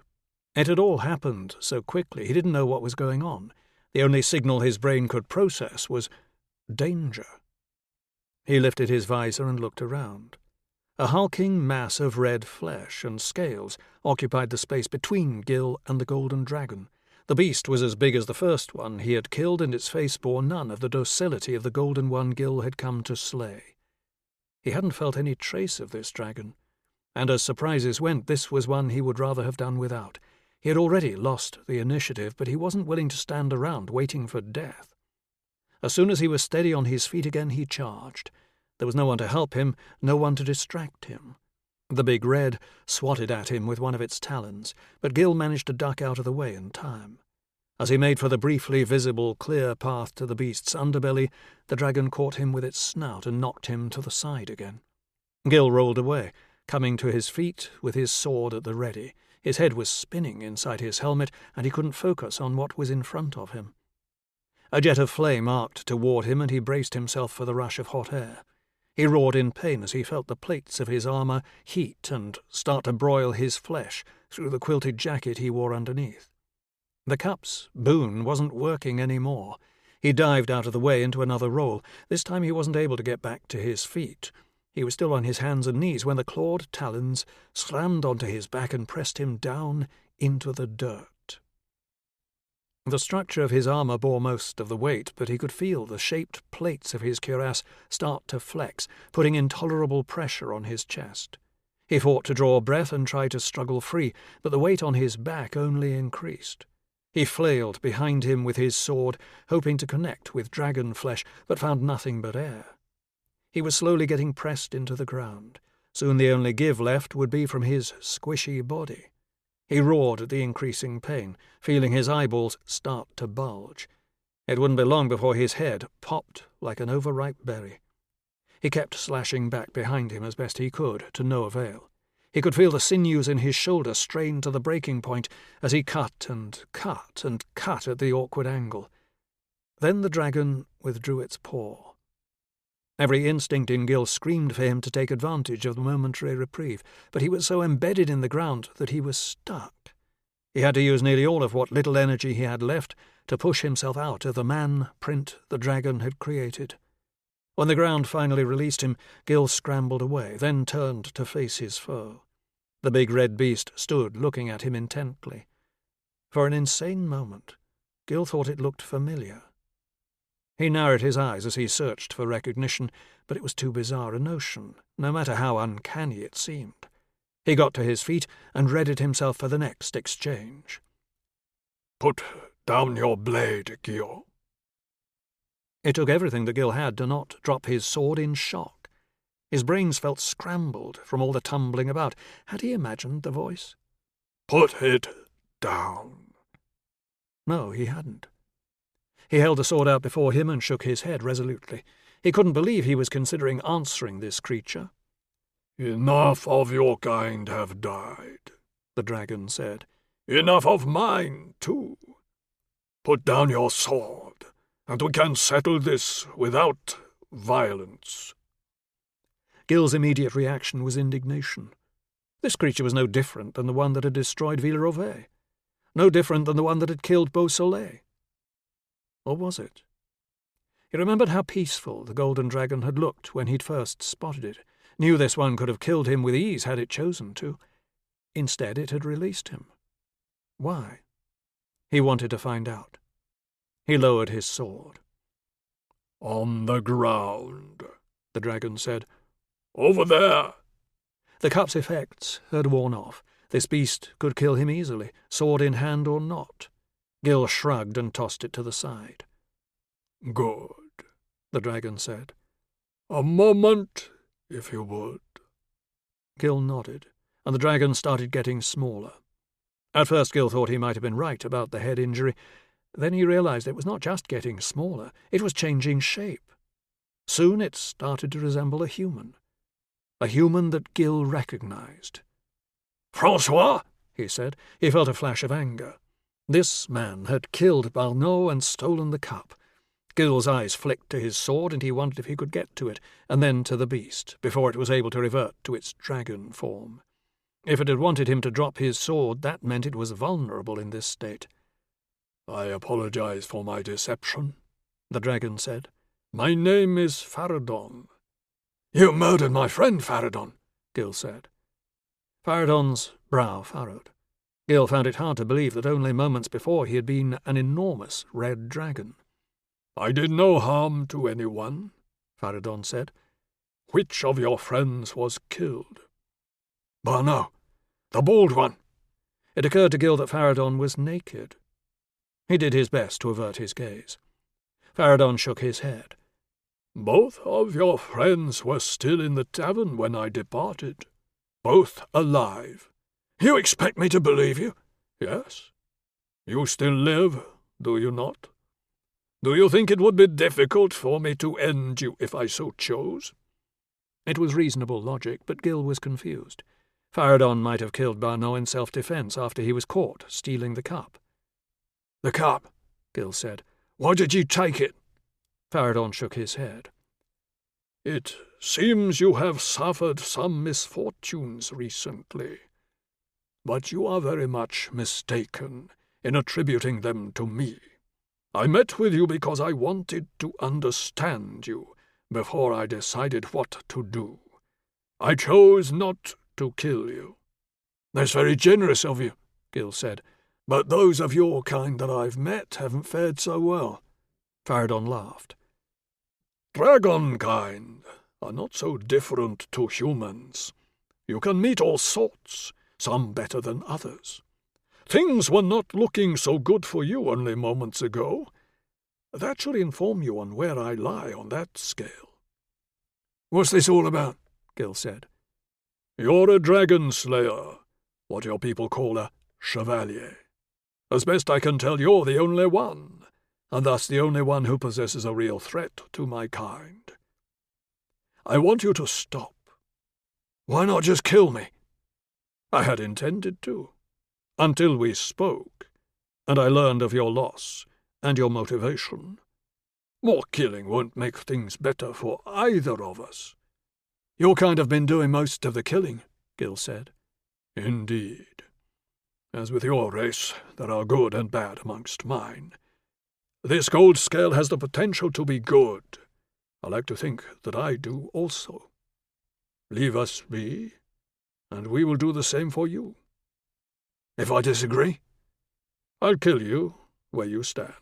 It had all happened so quickly he didn't know what was going on. The only signal his brain could process was danger. He lifted his visor and looked around. A hulking mass of red flesh and scales occupied the space between Gil and the golden dragon. The beast was as big as the first one he had killed, and its face bore none of the docility of the golden one Gil had come to slay. He hadn't felt any trace of this dragon, and as surprises went, this was one he would rather have done without. He had already lost the initiative, but he wasn't willing to stand around waiting for death. As soon as he was steady on his feet again, he charged. There was no one to help him, no one to distract him. The big red swatted at him with one of its talons, but Gil managed to duck out of the way in time. As he made for the briefly visible clear path to the beast's underbelly, the dragon caught him with its snout and knocked him to the side again. Gil rolled away, coming to his feet with his sword at the ready. His head was spinning inside his helmet, and he couldn't focus on what was in front of him. A jet of flame arced toward him, and he braced himself for the rush of hot air. He roared in pain as he felt the plates of his armour heat and start to broil his flesh through the quilted jacket he wore underneath. The cup's boon wasn't working any more. He dived out of the way into another roll. This time he wasn't able to get back to his feet. He was still on his hands and knees when the clawed talons slammed onto his back and pressed him down into the dirt. The structure of his armour bore most of the weight, but he could feel the shaped plates of his cuirass start to flex, putting intolerable pressure on his chest. He fought to draw breath and tried to struggle free, but the weight on his back only increased. He flailed behind him with his sword, hoping to connect with dragon flesh, but found nothing but air. He was slowly getting pressed into the ground. Soon the only give left would be from his squishy body. He roared at the increasing pain, feeling his eyeballs start to bulge. It wouldn't be long before his head popped like an overripe berry. He kept slashing back behind him as best he could, to no avail. He could feel the sinews in his shoulder strain to the breaking point as he cut and cut and cut at the awkward angle. Then the dragon withdrew its paw. Every instinct in Gil screamed for him to take advantage of the momentary reprieve, but he was so embedded in the ground that he was stuck. He had to use nearly all of what little energy he had left to push himself out of the man-print the dragon had created. When the ground finally released him, Gil scrambled away, then turned to face his foe. The big red beast stood looking at him intently. For an insane moment, Gil thought it looked familiar. He narrowed his eyes as he searched for recognition, but it was too bizarre a notion, no matter how uncanny it seemed. He got to his feet and readied himself for the next exchange. "Put down your blade, Gil." It took everything that Gil had to not drop his sword in shock. His brains felt scrambled from all the tumbling about. Had he imagined the voice? "Put it down." No, he hadn't. He held the sword out before him and shook his head resolutely. He couldn't believe he was considering answering this creature. "Enough of your kind have died," the dragon said. "Enough of mine, too. Put down your sword, and we can settle this without violence." Gil's immediate reaction was indignation. This creature was no different than the one that had destroyed Villerove, no different than the one that had killed Beausoleil. Or was it? He remembered how peaceful the golden dragon had looked when he'd first spotted it, knew this one could have killed him with ease had it chosen to. Instead, it had released him. Why? He wanted to find out. He lowered his sword. "On the ground," the dragon said. "Over there." The cup's effects had worn off. This beast could kill him easily, sword in hand or not. Gil shrugged and tossed it to the side. "Good," the dragon said. "A moment, if you would." Gil nodded, and the dragon started getting smaller. At first Gil thought he might have been right about the head injury. Then he realized it was not just getting smaller, it was changing shape. Soon it started to resemble a human that Gil recognized. "Francois," he said. He felt a flash of anger. This man had killed Barnot and stolen the cup. Gil's eyes flicked to his sword, and he wondered if he could get to it, and then to the beast, before it was able to revert to its dragon form. If it had wanted him to drop his sword, that meant it was vulnerable in this state. "I apologize for my deception," the dragon said. "My name is Faradon." "You murdered my friend, Faradon," Gil said. Faradon's brow furrowed. Gil found it hard to believe that only moments before he had been an enormous red dragon. "I did no harm to anyone," Faradon said. "Which of your friends was killed?" "Barnot, the bald one." It occurred to Gil that Faradon was naked. He did his best to avert his gaze. Faradon shook his head. "Both of your friends were still in the tavern when I departed. Both alive. You expect me to believe you? Yes. You still live, do you not? Do you think it would be difficult for me to end you if I so chose?" It was reasonable logic, but Gil was confused. Faradon might have killed Barnot in self-defense after he was caught stealing the cup. "The cup," Gil said. "Why did you take it?" Faradon shook his head. "It seems you have suffered some misfortunes recently. But you are very much mistaken in attributing them to me. I met with you because I wanted to understand you before I decided what to do. I chose not to kill you." "That's very generous of you," Gil said. "But those of your kind that I've met haven't fared so well." Faradon laughed. "Dragon kind are not so different to humans. You can meet all sorts, some better than others. Things were not looking so good for you only moments ago. That should inform you on where I lie on that scale." "What's this all about?" Gil said. "You're a Dragonslayer, what your people call a chevalier. As best I can tell, you're the only one, and thus the only one who possesses a real threat to my kind. I want you to stop." "Why not just kill me?" "I had intended to, until we spoke, and I learned of your loss and your motivation. More killing won't make things better for either of us." "Your kind have been doing most of the killing," Gil said. "Indeed. As with your race, there are good and bad amongst mine. This gold scale has the potential to be good. I like to think that I do also. Leave us be, and we will do the same for you." "If I disagree?" "I'll kill you where you stand.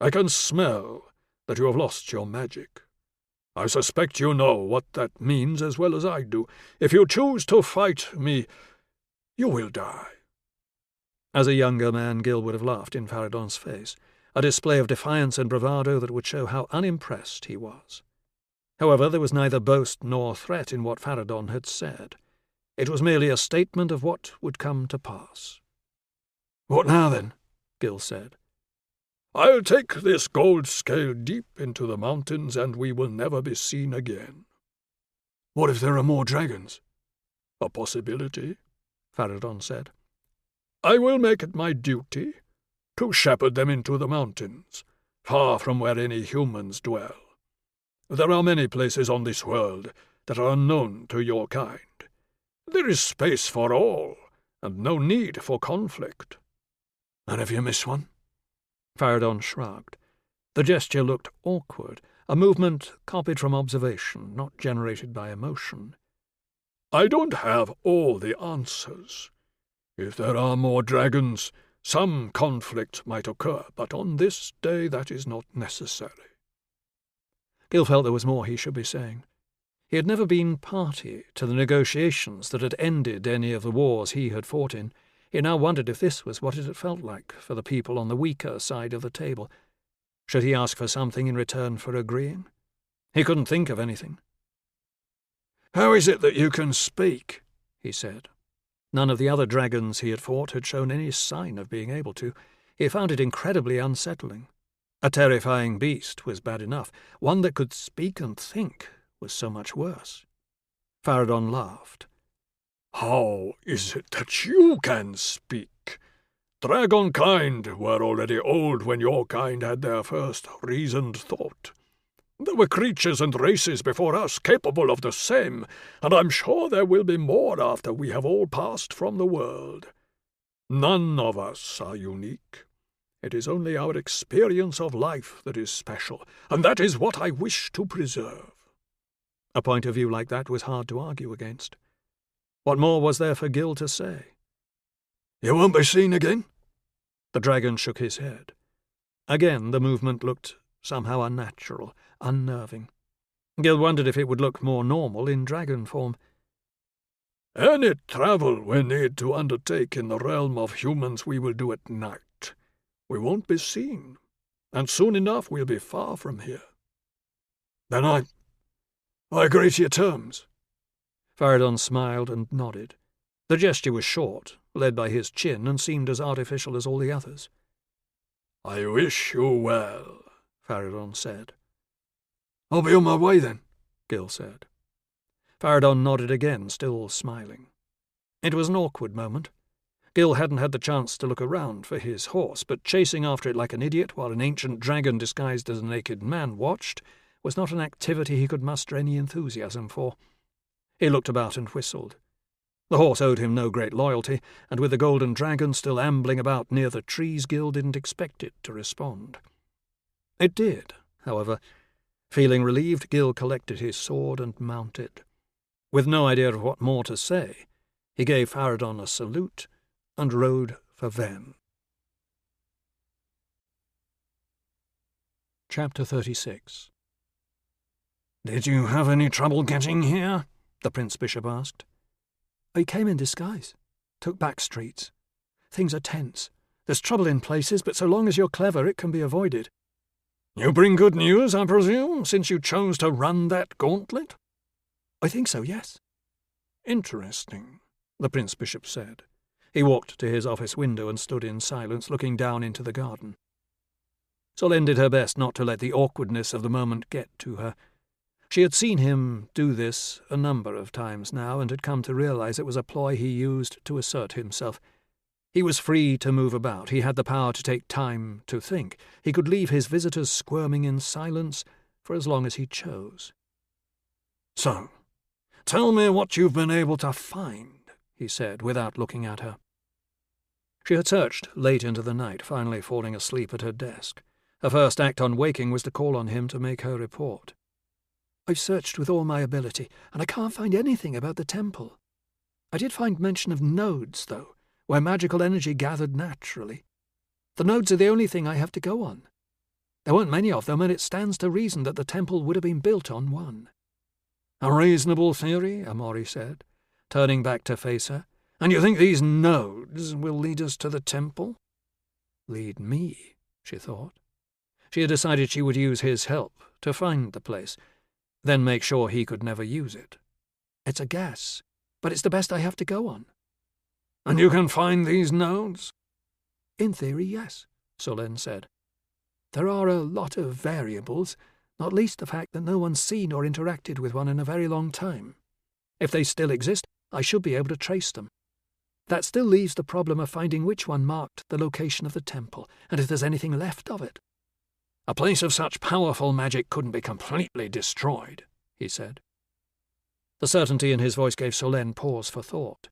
I can smell that you have lost your magic. I suspect you know what that means as well as I do. If you choose to fight me, you will die." As a younger man, Gil would have laughed in Faradon's face, a display of defiance and bravado that would show how unimpressed he was. However, there was neither boast nor threat in what Faradon had said. It was merely a statement of what would come to pass. "What now, then?" Gil said. "I'll take this gold scale deep into the mountains, and we will never be seen again." "What if there are more dragons?" "A possibility," Faradon said. "I will make it my duty to shepherd them into the mountains, far from where any humans dwell. There are many places on this world that are unknown to your kind. There is space for all, and no need for conflict." "And if you miss one?" Faradon shrugged. The gesture looked awkward, a movement copied from observation, not generated by emotion. "I don't have all the answers. If there are more dragons, some conflict might occur, but on this day that is not necessary." Gil felt there was more he should be saying. He had never been party to the negotiations that had ended any of the wars he had fought in. He now wondered if this was what it had felt like for the people on the weaker side of the table. Should he ask for something in return for agreeing? He couldn't think of anything. "How is it that you can speak?" he said. None of the other dragons he had fought had shown any sign of being able to. He found it incredibly unsettling. A terrifying beast was bad enough. One that could speak and think was so much worse. Faradon laughed. "How is it that you can speak? Dragonkind were already old when your kind had their first reasoned thought. There were creatures and races before us capable of the same, and I'm sure there will be more after we have all passed from the world. None of us are unique. It is only our experience of life that is special, and that is what I wish to preserve." A point of view like that was hard to argue against. What more was there for Gil to say? "You won't be seen again?" The dragon shook his head. Again the movement looked somehow unnatural, unnerving. Gil wondered if it would look more normal in dragon form. "Any travel we need to undertake in the realm of humans we will do at night. We won't be seen, and soon enough we'll be far from here." "Then I agree to your terms." Faradon smiled and nodded. The gesture was short, led by his chin, and seemed as artificial as all the others. "I wish you well," Faradon said. "I'll be on my way then," Gil said. Faradon nodded again, still smiling. It was an awkward moment. Gil hadn't had the chance to look around for his horse, but chasing after it like an idiot while an ancient dragon disguised as a naked man watched was not an activity he could muster any enthusiasm for. He looked about and whistled. The horse owed him no great loyalty, and with the golden dragon still ambling about near the trees, Gil didn't expect it to respond. It did, however. Feeling relieved, Gil collected his sword and mounted. With no idea of what more to say, he gave Faradon a salute and rode for Ven. Chapter 36. "Did you have any trouble getting here?" the Prince Bishop asked. I came in disguise. Took back streets. Things are tense. There's trouble in places, but so long as you're clever, it can be avoided. You bring good news, I presume, since you chose to run that gauntlet? I think so, yes. Interesting, the Prince Bishop said. He walked to his office window and stood in silence, looking down into the garden. Solène did her best not to let the awkwardness of the moment get to her. She had seen him do this a number of times now, and had come to realize it was a ploy he used to assert himself. He was free to move about. He had the power to take time to think. He could leave his visitors squirming in silence for as long as he chose. So, tell me what you've been able to find, he said, without looking at her. She had searched late into the night, finally falling asleep at her desk. Her first act on waking was to call on him to make her report. I've searched with all my ability, and I can't find anything about the temple. I did find mention of nodes, though, where magical energy gathered naturally. The nodes are the only thing I have to go on. There weren't many of them, and it stands to reason that the temple would have been built on one. A reasonable theory, Amori said, turning back to face her. And you think these nodes will lead us to the temple? Lead me, she thought. She had decided she would use his help to find the place, then make sure he could never use it. It's a guess, but it's the best I have to go on. And you can find these nodes? In theory, yes, Solène said. There are a lot of variables, not least the fact that no one's seen or interacted with one in a very long time. If they still exist, I should be able to trace them. That still leaves the problem of finding which one marked the location of the temple, and if there's anything left of it. A place of such powerful magic couldn't be completely destroyed, he said. The certainty in his voice gave Solène pause for thought.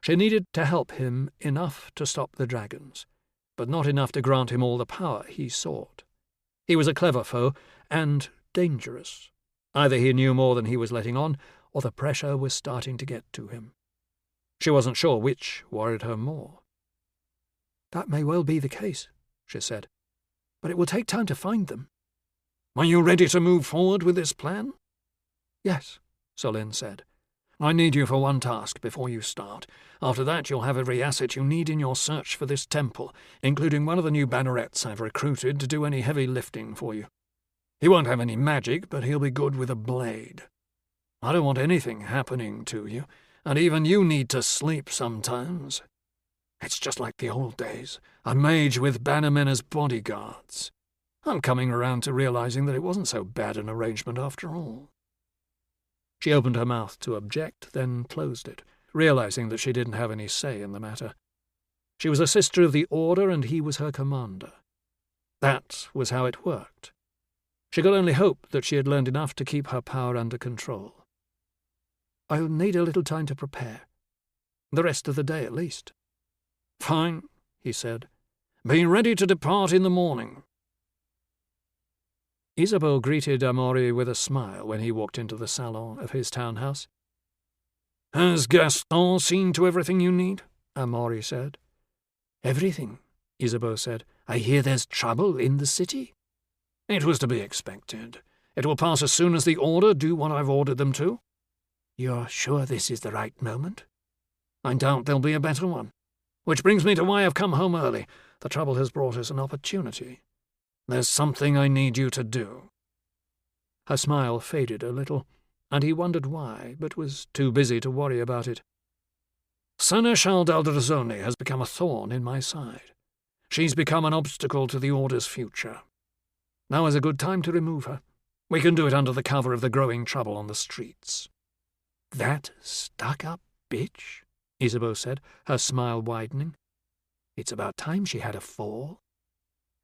She needed to help him enough to stop the dragons, but not enough to grant him all the power he sought. He was a clever foe, and dangerous. Either he knew more than he was letting on, or the pressure was starting to get to him. She wasn't sure which worried her more. That may well be the case, she said, but it will take time to find them. Are you ready to move forward with this plan? Yes, Solène said. I need you for one task before you start. After that, you'll have every asset you need in your search for this temple, including one of the new bannerets I've recruited to do any heavy lifting for you. He won't have any magic, but he'll be good with a blade. I don't want anything happening to you, and even you need to sleep sometimes. It's just like the old days, a mage with bannermen as bodyguards. I'm coming around to realizing that it wasn't so bad an arrangement after all. She opened her mouth to object, then closed it, realizing that she didn't have any say in the matter. She was a sister of the Order, and he was her commander. That was how it worked. She could only hope that she had learned enough to keep her power under control. I'll need a little time to prepare. The rest of the day, at least. Fine, he said. Be ready to depart in the morning. Isabeau greeted Amaury with a smile when he walked into the salon of his townhouse. Has Gaston seen to everything you need? Amaury said. Everything, Isabeau said. I hear there's trouble in the city. It was to be expected. It will pass as soon as the Order do what I've ordered them to. You're sure this is the right moment? I doubt there'll be a better one. Which brings me to why I've come home early. The trouble has brought us an opportunity. There's something I need you to do. Her smile faded a little, and he wondered why, but was too busy to worry about it. Seneschal d'Aldrezoni has become a thorn in my side. She's become an obstacle to the Order's future. Now is a good time to remove her. We can do it under the cover of the growing trouble on the streets. That stuck-up bitch, Isabeau said, her smile widening. It's about time she had a fall.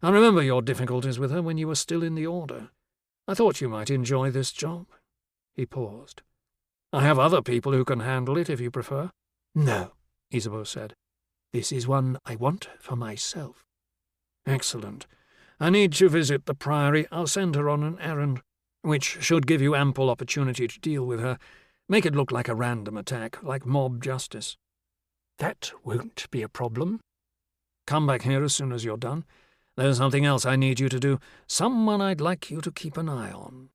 I remember your difficulties with her when you were still in the Order. I thought you might enjoy this job. He paused. I have other people who can handle it if you prefer. No, Isabeau said. This is one I want for myself. Excellent. I need to visit the Priory. I'll send her on an errand, which should give you ample opportunity to deal with her. Make it look like a random attack, like mob justice. That won't be a problem. Come back here as soon as you're done. There's something else I need you to do, someone I'd like you to keep an eye on.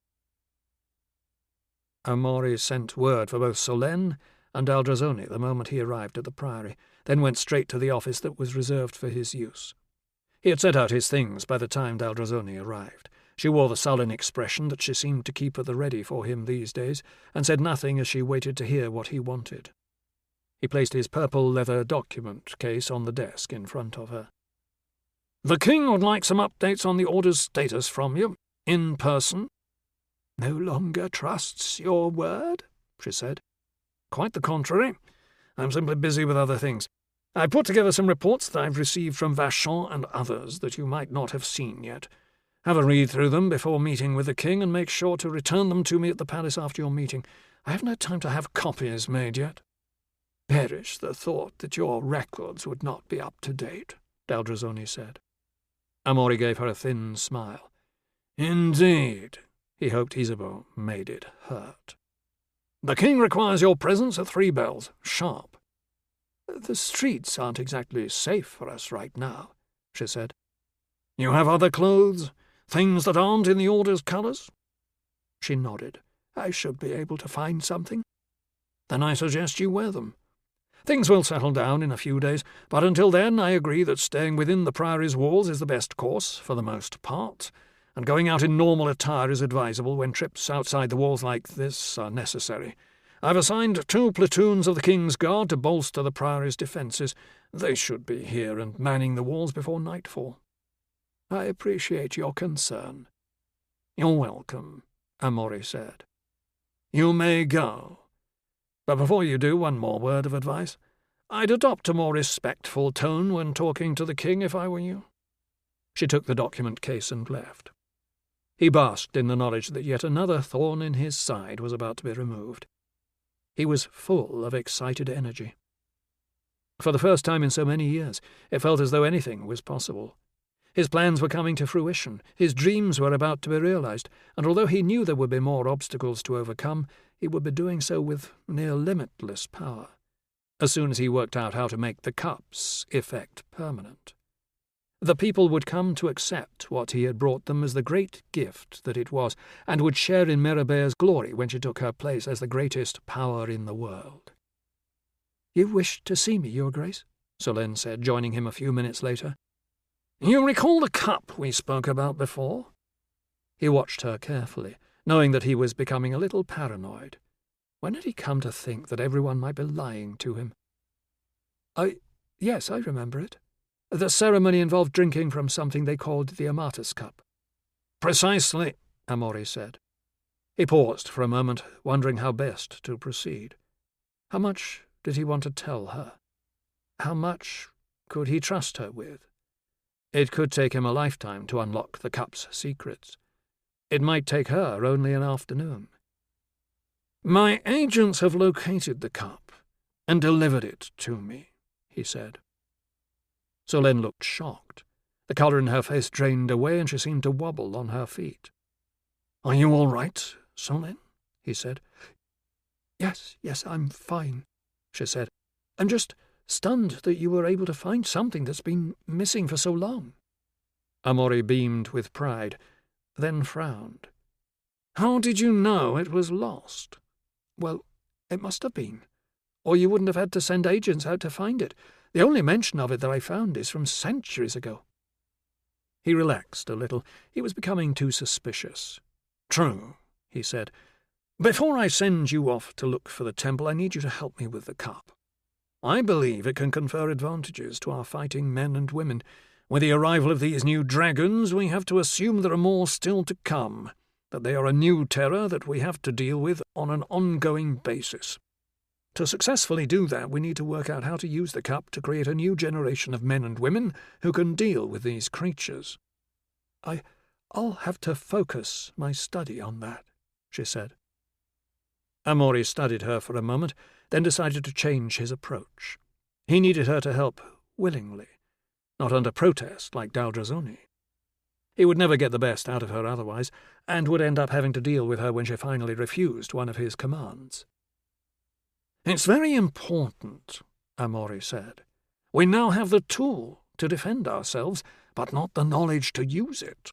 Amaury sent word for both Solène and Aldrazoni the moment he arrived at the Priory, then went straight to the office that was reserved for his use. He had set out his things by the time Aldrazoni arrived. She wore the sullen expression that she seemed to keep at the ready for him these days, and said nothing as she waited to hear what he wanted. He placed his purple leather document case on the desk in front of her. "The King would like some updates on the Order's status from you, in person." "No longer trusts your word?" she said. "Quite the contrary. I'm simply busy with other things. I put together some reports that I've received from Vachon and others that you might not have seen yet. Have a read through them before meeting with the King, and make sure to return them to me at the palace after your meeting. I haven't had time to have copies made yet." "Perish the thought that your records would not be up to date," Aldrazoni said. Amaury gave her a thin smile. "Indeed." He hoped Isabeau made it hurt. "The King requires your presence at 3 bells, sharp." "The streets aren't exactly safe for us right now," she said. "You have other clothes? Things that aren't in the Order's colours?" She nodded. "I should be able to find something." "Then I suggest you wear them. Things will settle down in a few days, but until then I agree that staying within the Priory's walls is the best course, for the most part, and going out in normal attire is advisable when trips outside the walls like this are necessary. I've assigned 2 platoons of the King's Guard to bolster the Priory's defences. They should be here and manning the walls before nightfall." "I appreciate your concern." "You're welcome," Amaury said. "You may go. But before you do, one more word of advice. I'd adopt a more respectful tone when talking to the King if I were you." She took the document case and left. He basked in the knowledge that yet another thorn in his side was about to be removed. He was full of excited energy. For the first time in so many years, it felt as though anything was possible. His plans were coming to fruition, his dreams were about to be realized, and although he knew there would be more obstacles to overcome, he would be doing so with near limitless power, as soon as he worked out how to make the cup's effect permanent. The people would come to accept what he had brought them as the great gift that it was, and would share in Mirabeau's glory when she took her place as the greatest power in the world. "You wished to see me, Your Grace?" Solène said, joining him a few minutes later. "You recall the cup we spoke about before?" He watched her carefully, knowing that he was becoming a little paranoid. When had he come to think that everyone might be lying to him? Yes, I remember it. The ceremony involved drinking from something they called the Amatus cup." "Precisely," Amaury said. He paused for a moment, wondering how best to proceed. How much did he want to tell her? How much could he trust her with? It could take him a lifetime to unlock the cup's secrets. It might take her only an afternoon. "My agents have located the cup and delivered it to me," he said. Solène looked shocked. The colour in her face drained away, and she seemed to wobble on her feet. "Are you all right, Solène?" he said. Yes, I'm fine," she said. "I'm just stunned that you were able to find something that's been missing for so long." Amaury beamed with pride, then frowned. "How did you know it was lost?" "Well, it must have been, or you wouldn't have had to send agents out to find it. The only mention of it that I found is from centuries ago." He relaxed a little. He was becoming too suspicious. "True," he said. "Before I send you off to look for the temple, I need you to help me with the cup. I believe it can confer advantages to our fighting men and women. With the arrival of these new dragons, we have to assume there are more still to come, that they are a new terror that we have to deal with on an ongoing basis. To successfully do that, we need to work out how to use the cup to create a new generation of men and women who can deal with these creatures." I'll have to focus my study on that," she said. Amaury studied her for a moment, then decided to change his approach. He needed her to help willingly, not under protest like Aldrazoni. He would never get the best out of her otherwise, and would end up having to deal with her when she finally refused one of his commands. "It's very important," Amaury said. "We now have the tool to defend ourselves, but not the knowledge to use it."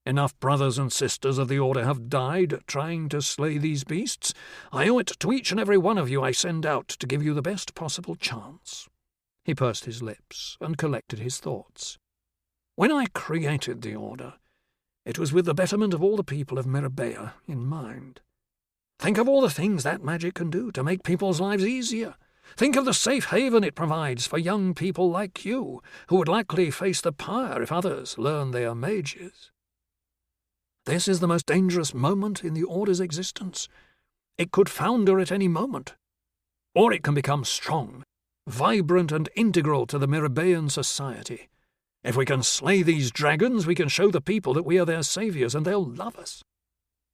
Enough brothers and sisters of the Order have died trying to slay these beasts. I owe it to each and every one of you I send out to give you the best possible chance." He pursed his lips and collected his thoughts. "When I created the Order, it was with the betterment of all the people of Mirabea in mind. Think of all the things that magic can do to make people's lives easier. Think of the safe haven it provides for young people like you, who would likely face the pyre if others learn they are mages. This is the most dangerous moment in the Order's existence. It could founder at any moment. Or it can become strong, vibrant and integral to the Mirabean society. If we can slay these dragons, we can show the people that we are their saviours, and they'll love us.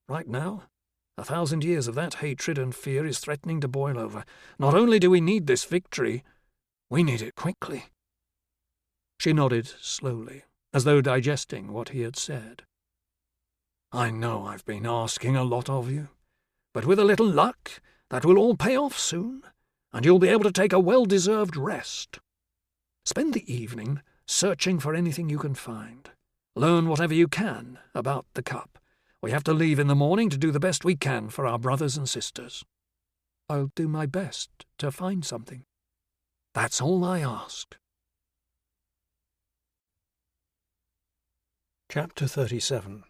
Right now, 1,000 years of that hatred and fear is threatening to boil over. Not only do we need this victory, we need it quickly." She nodded slowly, as though digesting what he had said. "I know I've been asking a lot of you, but with a little luck, that will all pay off soon, and you'll be able to take a well-deserved rest. Spend the evening searching for anything you can find. Learn whatever you can about the cup. We have to leave in the morning to do the best we can for our brothers and sisters." "I'll do my best to find something." "That's all I ask." Chapter 37.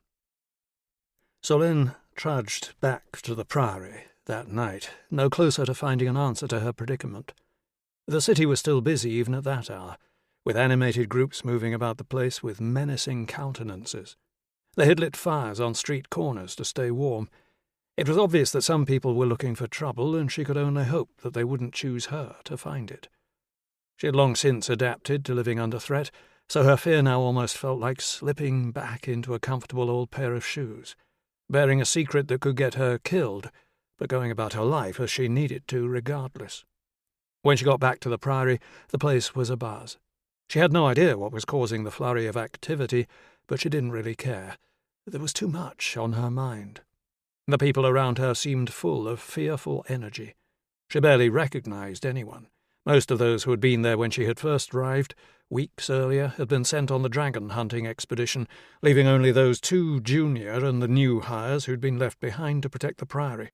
Solène trudged back to the Priory that night, no closer to finding an answer to her predicament. The city was still busy even at that hour, with animated groups moving about the place with menacing countenances. They had lit fires on street corners to stay warm. It was obvious that some people were looking for trouble, and she could only hope that they wouldn't choose her to find it. She had long since adapted to living under threat, so her fear now almost felt like slipping back into a comfortable old pair of shoes, bearing a secret that could get her killed, but going about her life as she needed to regardless. When she got back to the Priory, the place was abuzz. She had no idea what was causing the flurry of activity, but she didn't really care. There was too much on her mind. The people around her seemed full of fearful energy. She barely recognized anyone. Most of those who had been there when she had first arrived, weeks earlier, had been sent on the dragon hunting expedition, leaving only those 2 junior and the new hires who'd been left behind to protect the Priory.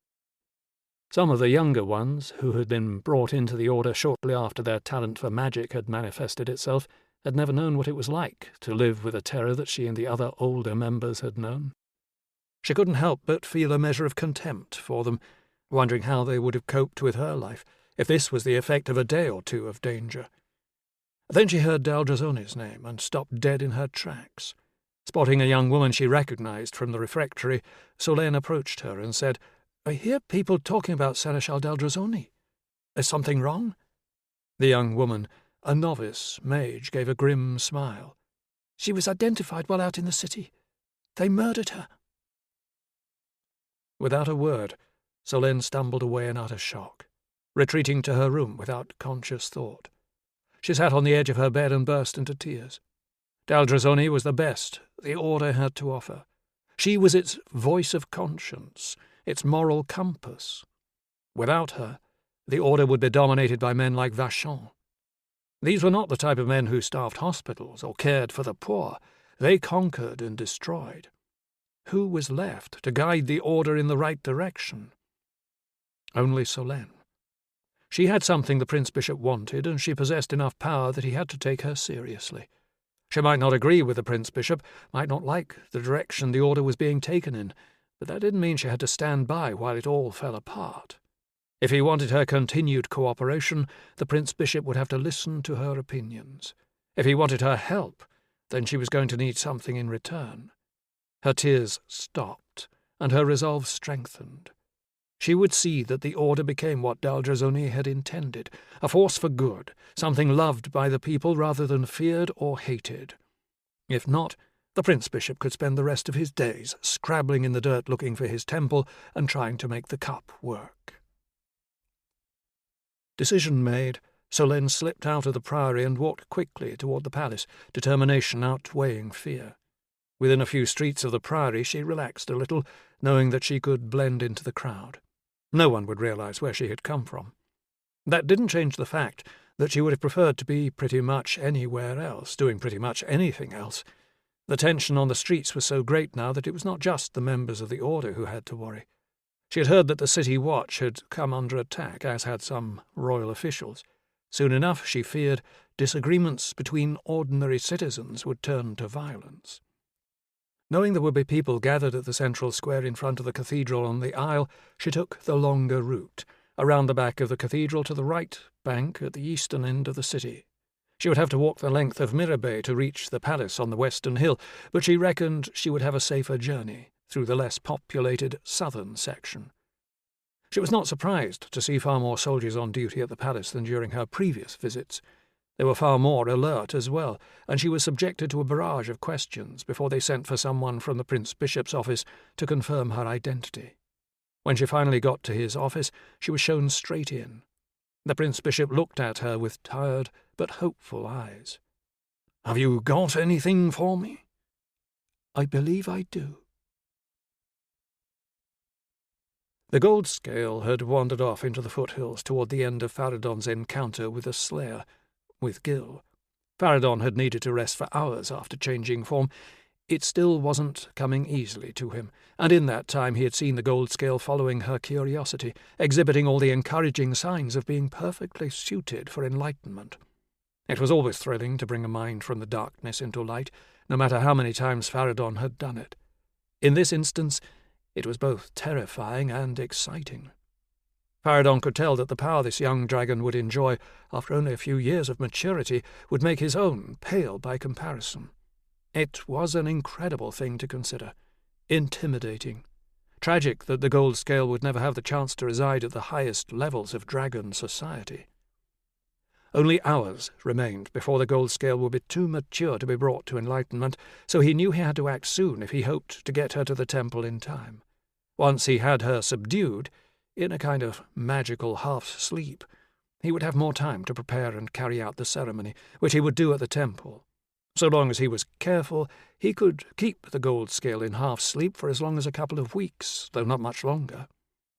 Some of the younger ones, who had been brought into the Order shortly after their talent for magic had manifested itself, had never known what it was like to live with a terror that she and the other older members had known. She couldn't help but feel a measure of contempt for them, wondering how they would have coped with her life if this was the effect of a day or two of danger. Then she heard Daldrazone's name and stopped dead in her tracks. Spotting a young woman she recognized from the refectory, Solène approached her and said, "I hear people talking about Seneschal Daldrazone. Is something wrong?" The young woman, a novice mage, gave a grim smile. "She was identified while out in the city. They murdered her." Without a word, Solène stumbled away in utter shock, retreating to her room without conscious thought. She sat on the edge of her bed and burst into tears. Daldrazone was the best the Order had to offer. She was its voice of conscience, its moral compass. Without her, the Order would be dominated by men like Vachon. These were not the type of men who staffed hospitals or cared for the poor. They conquered and destroyed. Who was left to guide the Order in the right direction? Only Solène. She had something the Prince-Bishop wanted, and she possessed enough power that he had to take her seriously. She might not agree with the Prince-Bishop, might not like the direction the Order was being taken in, but that didn't mean she had to stand by while it all fell apart. If he wanted her continued cooperation, the Prince-Bishop would have to listen to her opinions. If he wanted her help, then she was going to need something in return. Her tears stopped, and her resolve strengthened. She would see that the Order became what Daldrazone had intended, a force for good, something loved by the people rather than feared or hated. If not, the Prince-Bishop could spend the rest of his days scrabbling in the dirt looking for his temple and trying to make the cup work. Decision made, Solène slipped out of the Priory and walked quickly toward the palace, determination outweighing fear. Within a few streets of the Priory she relaxed a little, knowing that she could blend into the crowd. No one would realize where she had come from. That didn't change the fact that she would have preferred to be pretty much anywhere else, doing pretty much anything else. The tension on the streets was so great now that it was not just the members of the Order who had to worry. She had heard that the City Watch had come under attack, as had some royal officials. Soon enough, she feared, disagreements between ordinary citizens would turn to violence. Knowing there would be people gathered at the central square in front of the cathedral on the Isle, she took the longer route, around the back of the cathedral to the right bank at the eastern end of the city. She would have to walk the length of Mirabay to reach the palace on the western hill, but she reckoned she would have a safer journey through the less populated southern section. She was not surprised to see far more soldiers on duty at the palace than during her previous visits. They were far more alert as well, and she was subjected to a barrage of questions before they sent for someone from the Prince Bishop's office to confirm her identity. When she finally got to his office, she was shown straight in. The Prince Bishop looked at her with tired but hopeful eyes. "Have you got anything for me?" "I believe I do." The gold scale had wandered off into the foothills toward the end of Faradon's encounter with the Slayer, with Gil. Faradon had needed to rest for hours after changing form. It still wasn't coming easily to him, and in that time he had seen the gold scale following her curiosity, exhibiting all the encouraging signs of being perfectly suited for enlightenment. It was always thrilling to bring a mind from the darkness into light, no matter how many times Faradon had done it. In this instance, it was both terrifying and exciting. Faradon could tell that the power this young dragon would enjoy after only a few years of maturity would make his own pale by comparison. It was an incredible thing to consider, intimidating. Tragic that the gold scale would never have the chance to reside at the highest levels of dragon society. Only hours remained before the gold scale would be too mature to be brought to enlightenment, so he knew he had to act soon if he hoped to get her to the temple in time. Once he had her subdued, in a kind of magical half-sleep, he would have more time to prepare and carry out the ceremony, which he would do at the temple. So long as he was careful, he could keep the gold scale in half-sleep for as long as a couple of weeks, though not much longer.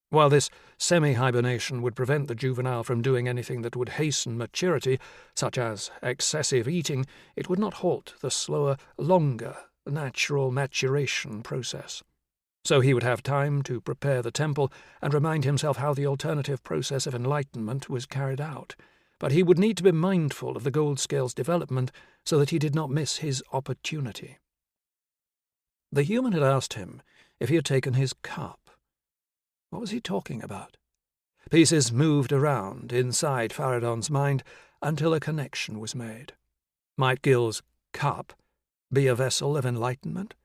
While this semi-hibernation would prevent the juvenile from doing anything that would hasten maturity, such as excessive eating, it would not halt the slower, longer, natural maturation process. So he would have time to prepare the temple and remind himself how the alternative process of enlightenment was carried out. But he would need to be mindful of the gold scale's development so that he did not miss his opportunity. The human had asked him if he had taken his cup. What was he talking about? Pieces moved around inside Faradon's mind until a connection was made. Might Gil's cup be a vessel of enlightenment?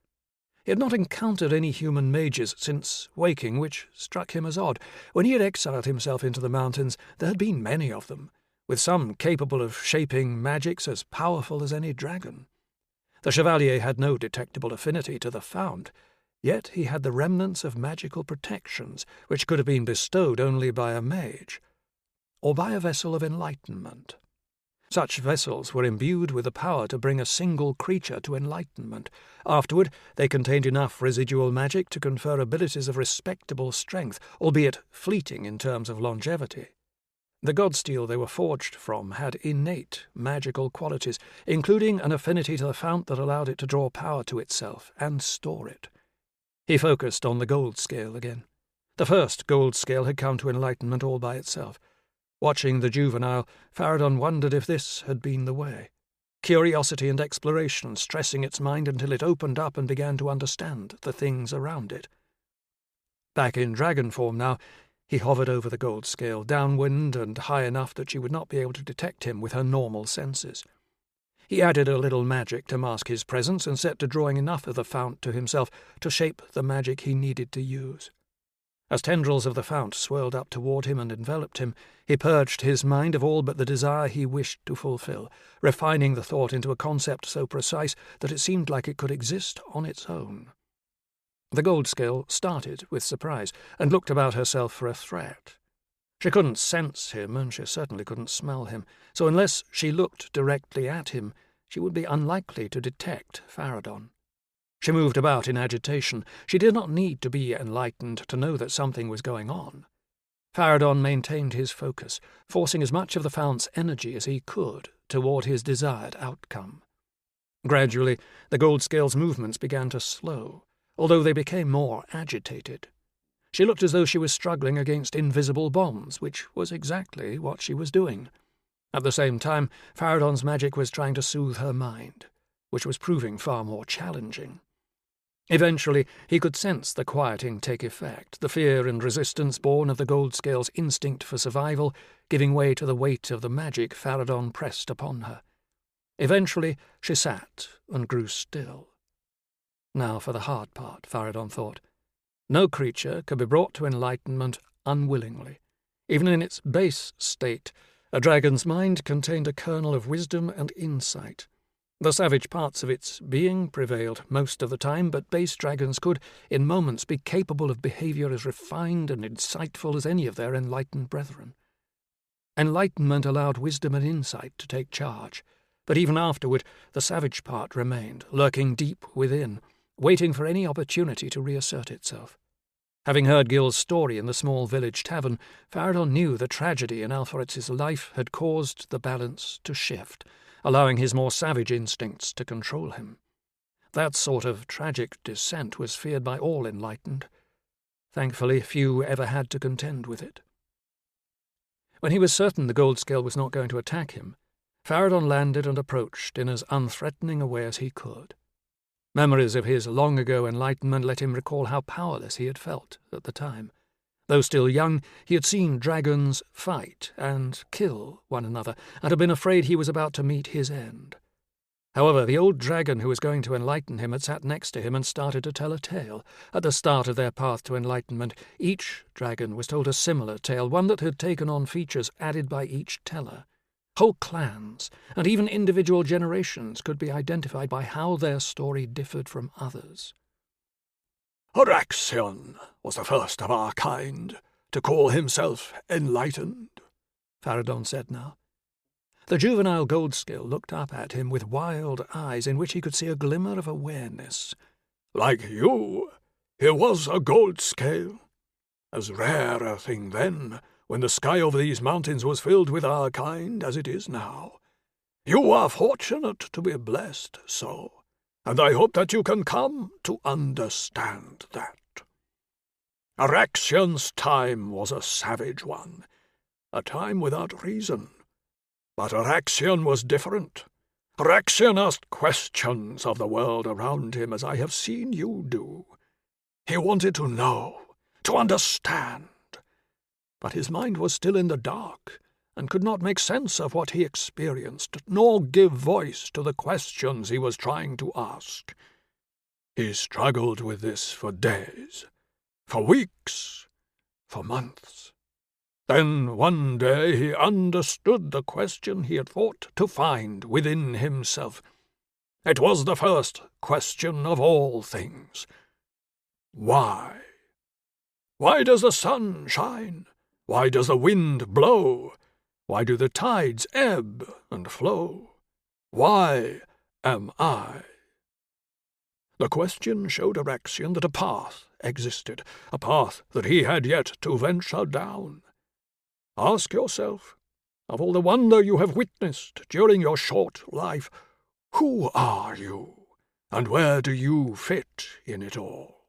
He had not encountered any human mages since waking, which struck him as odd. When he had exiled himself into the mountains, there had been many of them, with some capable of shaping magics as powerful as any dragon. The Chevalier had no detectable affinity to the Fount, yet he had the remnants of magical protections which could have been bestowed only by a mage, or by a vessel of enlightenment. Such vessels were imbued with the power to bring a single creature to enlightenment. Afterward, they contained enough residual magic to confer abilities of respectable strength, albeit fleeting in terms of longevity. The godsteel they were forged from had innate magical qualities, including an affinity to the fount that allowed it to draw power to itself and store it. He focused on the gold scale again. The first gold scale had come to enlightenment all by itself. Watching the juvenile, Faradon wondered if this had been the way. Curiosity and exploration stressing its mind until it opened up and began to understand the things around it. Back in dragon form now, he hovered over the gold scale, downwind and high enough that she would not be able to detect him with her normal senses. He added a little magic to mask his presence and set to drawing enough of the fount to himself to shape the magic he needed to use. As tendrils of the fount swirled up toward him and enveloped him, he purged his mind of all but the desire he wished to fulfill, refining the thought into a concept so precise that it seemed like it could exist on its own. The gold scale started with surprise and looked about herself for a threat. She couldn't sense him, and she certainly couldn't smell him, so unless she looked directly at him, she would be unlikely to detect Faradon. She moved about in agitation. She did not need to be enlightened to know that something was going on. Faradon maintained his focus, forcing as much of the fount's energy as he could toward his desired outcome. Gradually, the Goldscale's movements began to slow, although they became more agitated. She looked as though she was struggling against invisible bonds, which was exactly what she was doing. At the same time, Faradon's magic was trying to soothe her mind, which was proving far more challenging. Eventually, he could sense the quieting take effect, the fear and resistance born of the Goldscale's instinct for survival giving way to the weight of the magic Faradon pressed upon her. Eventually, she sat and grew still. Now for the hard part, Faradon thought. No creature could be brought to enlightenment unwillingly. Even in its base state, a dragon's mind contained a kernel of wisdom and insight. The savage parts of its being prevailed most of the time, but base dragons could, in moments, be capable of behavior as refined and insightful as any of their enlightened brethren. Enlightenment allowed wisdom and insight to take charge, but even afterward the savage part remained, lurking deep within, waiting for any opportunity to reassert itself. Having heard Gil's story in the small village tavern, Faradon knew the tragedy in Alpharetz's life had caused the balance to shift, allowing his more savage instincts to control him. That sort of tragic descent was feared by all enlightened. Thankfully, few ever had to contend with it. When he was certain the Goldscale was not going to attack him, Faradon landed and approached in as unthreatening a way as he could. Memories of his long-ago enlightenment let him recall how powerless he had felt at the time. Though still young, he had seen dragons fight and kill one another, and had been afraid he was about to meet his end. However, the old dragon who was going to enlighten him had sat next to him and started to tell a tale. At the start of their path to enlightenment, each dragon was told a similar tale, one that had taken on features added by each teller. Whole clans, and even individual generations, could be identified by how their story differed from others. Araxion was the first of our kind to call himself enlightened, Faradon said now. The juvenile Goldscale looked up at him with wild eyes in which he could see a glimmer of awareness. Like you, he was a Goldscale. As rare a thing then, when the sky over these mountains was filled with our kind, as it is now. You are fortunate to be blessed so, and I hope that you can come to understand that. Araxion's time was a savage one, a time without reason. But Araxion was different. Araxion asked questions of the world around him as I have seen you do. He wanted to know, to understand. But his mind was still in the dark, and could not make sense of what he experienced, nor give voice to the questions he was trying to ask. He struggled with this for days, for weeks, for months. Then one day he understood the question he had thought to find within himself. It was the first question of all things. Why? Why does the sun shine? Why does the wind blow? Why do the tides ebb and flow? Why am I? The question showed Araxion that a path existed, a path that he had yet to venture down. Ask yourself, of all the wonder you have witnessed during your short life, who are you, and where do you fit in it all?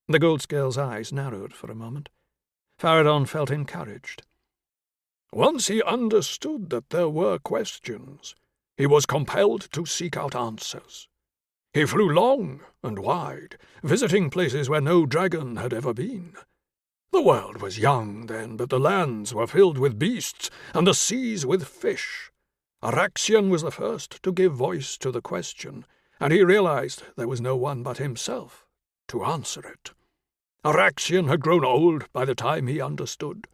The Goldscale's eyes narrowed for a moment. Faradon felt encouraged. Once he understood that there were questions, he was compelled to seek out answers. He flew long and wide, visiting places where no dragon had ever been. The world was young then, but the lands were filled with beasts, and the seas with fish. Araxion was the first to give voice to the question, and he realized there was no one but himself to answer it. Araxion had grown old by the time he understood.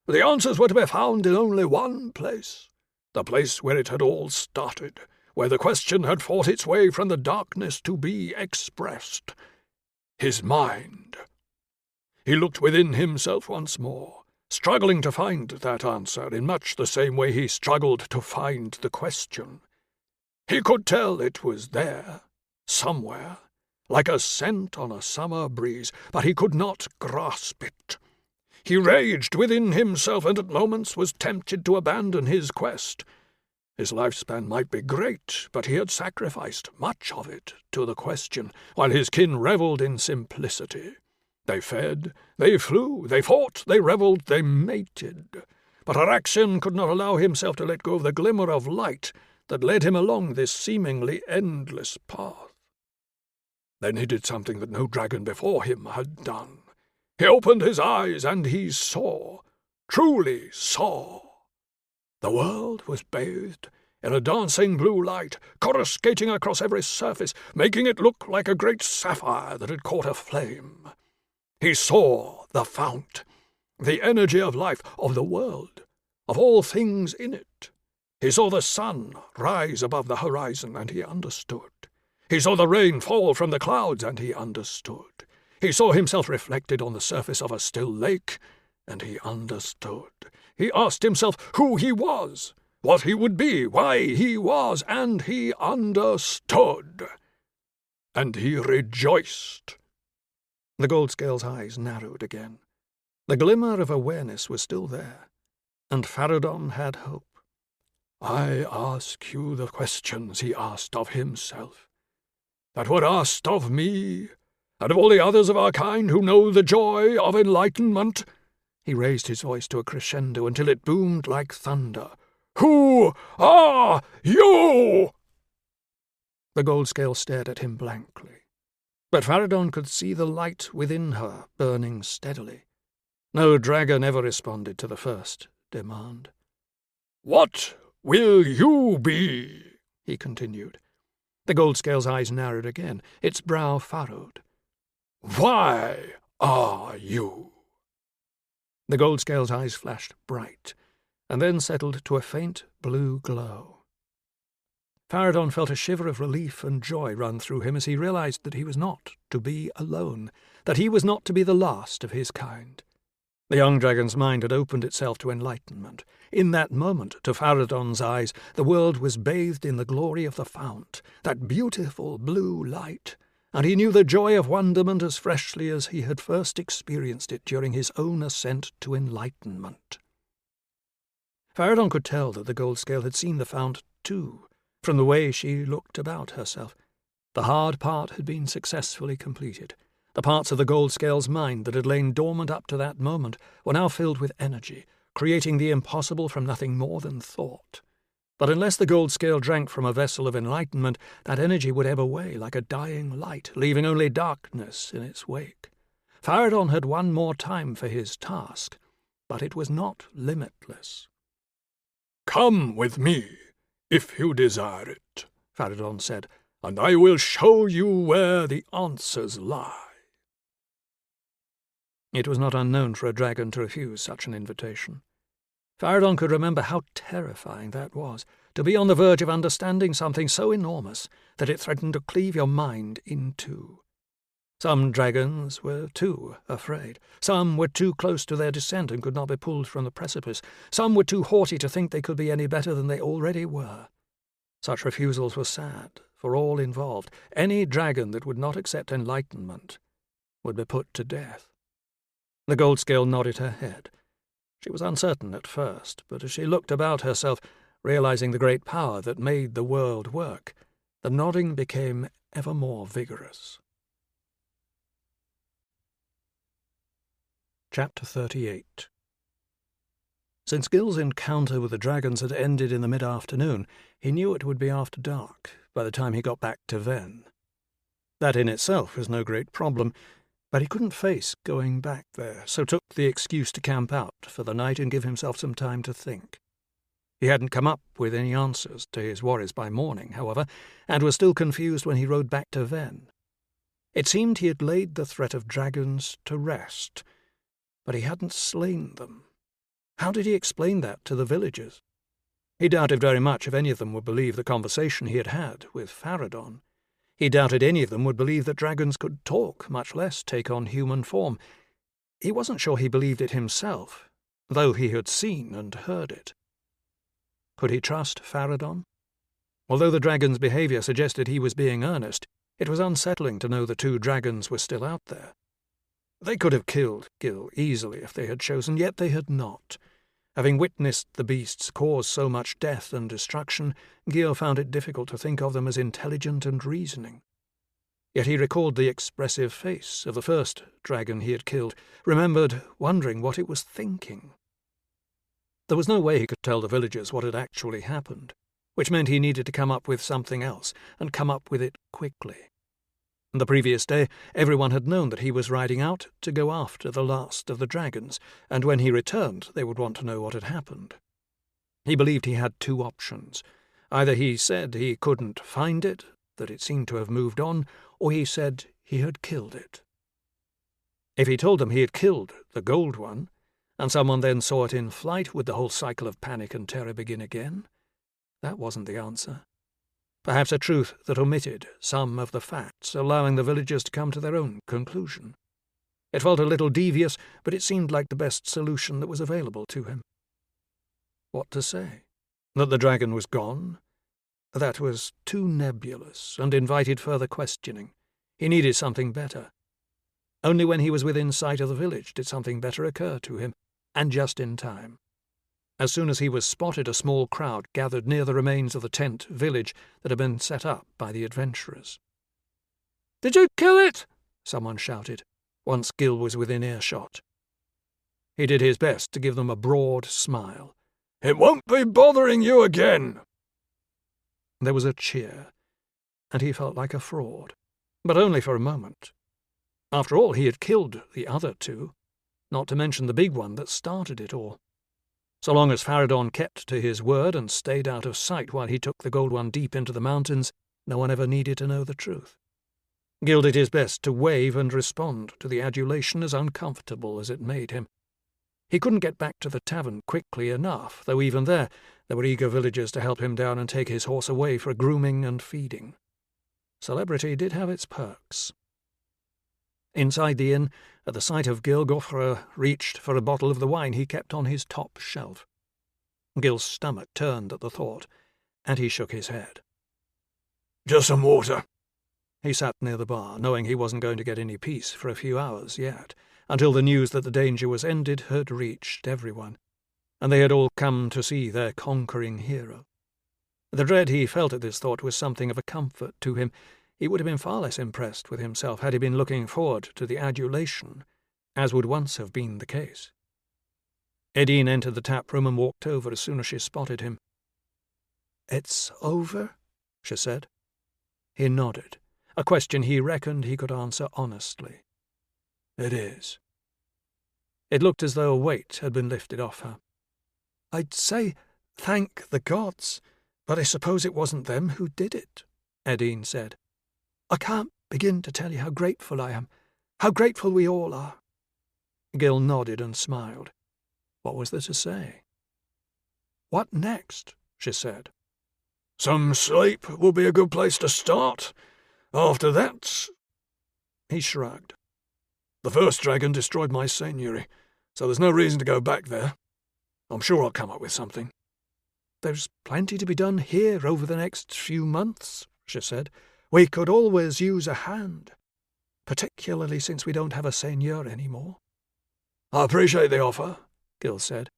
The answers were to be found in only one place, the place where it had all started, where the question had fought its way from the darkness to be expressed. His mind. He looked within himself once more, struggling to find that answer in much the same way he struggled to find the question. He could tell it was there, somewhere, like a scent on a summer breeze, but he could not grasp it. He raged within himself and at moments was tempted to abandon his quest. His lifespan might be great, but he had sacrificed much of it to the question, while his kin revelled in simplicity. They fed, they flew, they fought, they revelled, they mated. But Araxian could not allow himself to let go of the glimmer of light that led him along this seemingly endless path. Then he did something that no dragon before him had done. He opened his eyes and he saw, truly saw. The world was bathed in a dancing blue light, coruscating across every surface, making it look like a great sapphire that had caught a flame. He saw the fount, the energy of life, of the world, of all things in it. He saw the sun rise above the horizon, and he understood. He saw the rain fall from the clouds, and he understood. He saw himself reflected on the surface of a still lake, and he understood. He asked himself who he was, what he would be, why he was, and he understood. And he rejoiced. The Goldscale's eyes narrowed again. The glimmer of awareness was still there, and Faradon had hope. I ask you the questions he asked of himself, that were asked of me, and of all the others of our kind who know the joy of enlightenment. He raised his voice to a crescendo until it boomed like thunder. Who are you? The Goldscale stared at him blankly, but Faradon could see the light within her burning steadily. No dragon ever responded to the first demand. What will you be? He continued. The Goldscale's eyes narrowed again, its brow furrowed. Why are you? The Goldscale's eyes flashed bright, and then settled to a faint blue glow. Faradon felt a shiver of relief and joy run through him as he realized that he was not to be alone, that he was not to be the last of his kind. The young dragon's mind had opened itself to enlightenment. In that moment, to Faradon's eyes, the world was bathed in the glory of the fount, that beautiful blue light, and he knew the joy of wonderment as freshly as he had first experienced it during his own ascent to enlightenment. Faradon could tell that the Goldscale had seen the fount too, from the way she looked about herself. The hard part had been successfully completed. The parts of the Goldscale's mind that had lain dormant up to that moment were now filled with energy, creating the impossible from nothing more than thought. But unless the Goldscale drank from a vessel of enlightenment, that energy would ebb away like a dying light, leaving only darkness in its wake. Faradon had one more time for his task, but it was not limitless. "Come with me, if you desire it," Faradon said, "and I will show you where the answers lie." It was not unknown for a dragon to refuse such an invitation. Faradon could remember how terrifying that was, to be on the verge of understanding something so enormous that it threatened to cleave your mind in two. Some dragons were too afraid. Some were too close to their descent and could not be pulled from the precipice. Some were too haughty to think they could be any better than they already were. Such refusals were sad for all involved. Any dragon that would not accept enlightenment would be put to death. The Goldscale nodded her head. She was uncertain at first, but as she looked about herself, realizing the great power that made the world work, the nodding became ever more vigorous. Chapter 38. Since Gil's encounter with the dragons had ended in the mid-afternoon, he knew it would be after dark by the time he got back to Venn. That in itself was no great problem, but he couldn't face going back there, so took the excuse to camp out for the night and give himself some time to think. He hadn't come up with any answers to his worries by morning, however, and was still confused when he rode back to Venn. It seemed he had laid the threat of dragons to rest, but he hadn't slain them. How did he explain that to the villagers? He doubted very much if any of them would believe the conversation he had had with Faradon. He doubted any of them would believe that dragons could talk, much less take on human form. He wasn't sure he believed it himself, though he had seen and heard it. Could he trust Faradon? Although the dragon's behavior suggested he was being earnest, it was unsettling to know the two dragons were still out there. They could have killed Gil easily if they had chosen, yet they had not. Having witnessed the beasts cause so much death and destruction, Gil found it difficult to think of them as intelligent and reasoning. Yet he recalled the expressive face of the first dragon he had killed, remembered wondering what it was thinking. There was no way he could tell the villagers what had actually happened, which meant he needed to come up with something else, and come up with it quickly. The previous day, everyone had known that he was riding out to go after the last of the dragons, and when he returned they would want to know what had happened. He believed he had two options. Either he said he couldn't find it, that it seemed to have moved on, or he said he had killed it. If he told them he had killed the gold one, and someone then saw it in flight, would the whole cycle of panic and terror begin again? That wasn't the answer. Perhaps a truth that omitted some of the facts, allowing the villagers to come to their own conclusion. It felt a little devious, but it seemed like the best solution that was available to him. What to say? That the dragon was gone? That was too nebulous and invited further questioning. He needed something better. Only when he was within sight of the village did something better occur to him, and just in time. As soon as he was spotted, a small crowd gathered near the remains of the tent village that had been set up by the adventurers. "Did you kill it?" someone shouted, once Gil was within earshot. He did his best to give them a broad smile. "It won't be bothering you again." There was a cheer, and he felt like a fraud, but only for a moment. After all, he had killed the other two, not to mention the big one that started it all. So long as Faradon kept to his word and stayed out of sight while he took the gold one deep into the mountains, no one ever needed to know the truth. Gil did his best to wave and respond to the adulation, as uncomfortable as it made him. He couldn't get back to the tavern quickly enough, though even there were eager villagers to help him down and take his horse away for grooming and feeding. Celebrity did have its perks. Inside the inn, at the sight of Gil, Gofre reached for a bottle of the wine he kept on his top shelf. Gil's stomach turned at the thought, and he shook his head. "Just some water." He sat near the bar, knowing he wasn't going to get any peace for a few hours yet, until the news that the danger was ended had reached everyone, and they had all come to see their conquering hero. The dread he felt at this thought was something of a comfort to him. He would have been far less impressed with himself had he been looking forward to the adulation, as would once have been the case. Edine entered the tap-room and walked over as soon as she spotted him. "It's over?" she said. He nodded, a question he reckoned he could answer honestly. "It is." It looked as though a weight had been lifted off her. "I'd say thank the gods, but I suppose it wasn't them who did it," Edine said. "I can't begin to tell you how grateful I am, how grateful we all are." Gil nodded and smiled. What was there to say? "What next?" she said. "Some sleep will be a good place to start. After that—" He shrugged. "The first dragon destroyed my seigneury, so there's no reason to go back there. I'm sure I'll come up with something." "There's plenty to be done here over the next few months," she said. "We could always use a hand, particularly since we don't have a seigneur anymore." "I appreciate the offer," Gil said,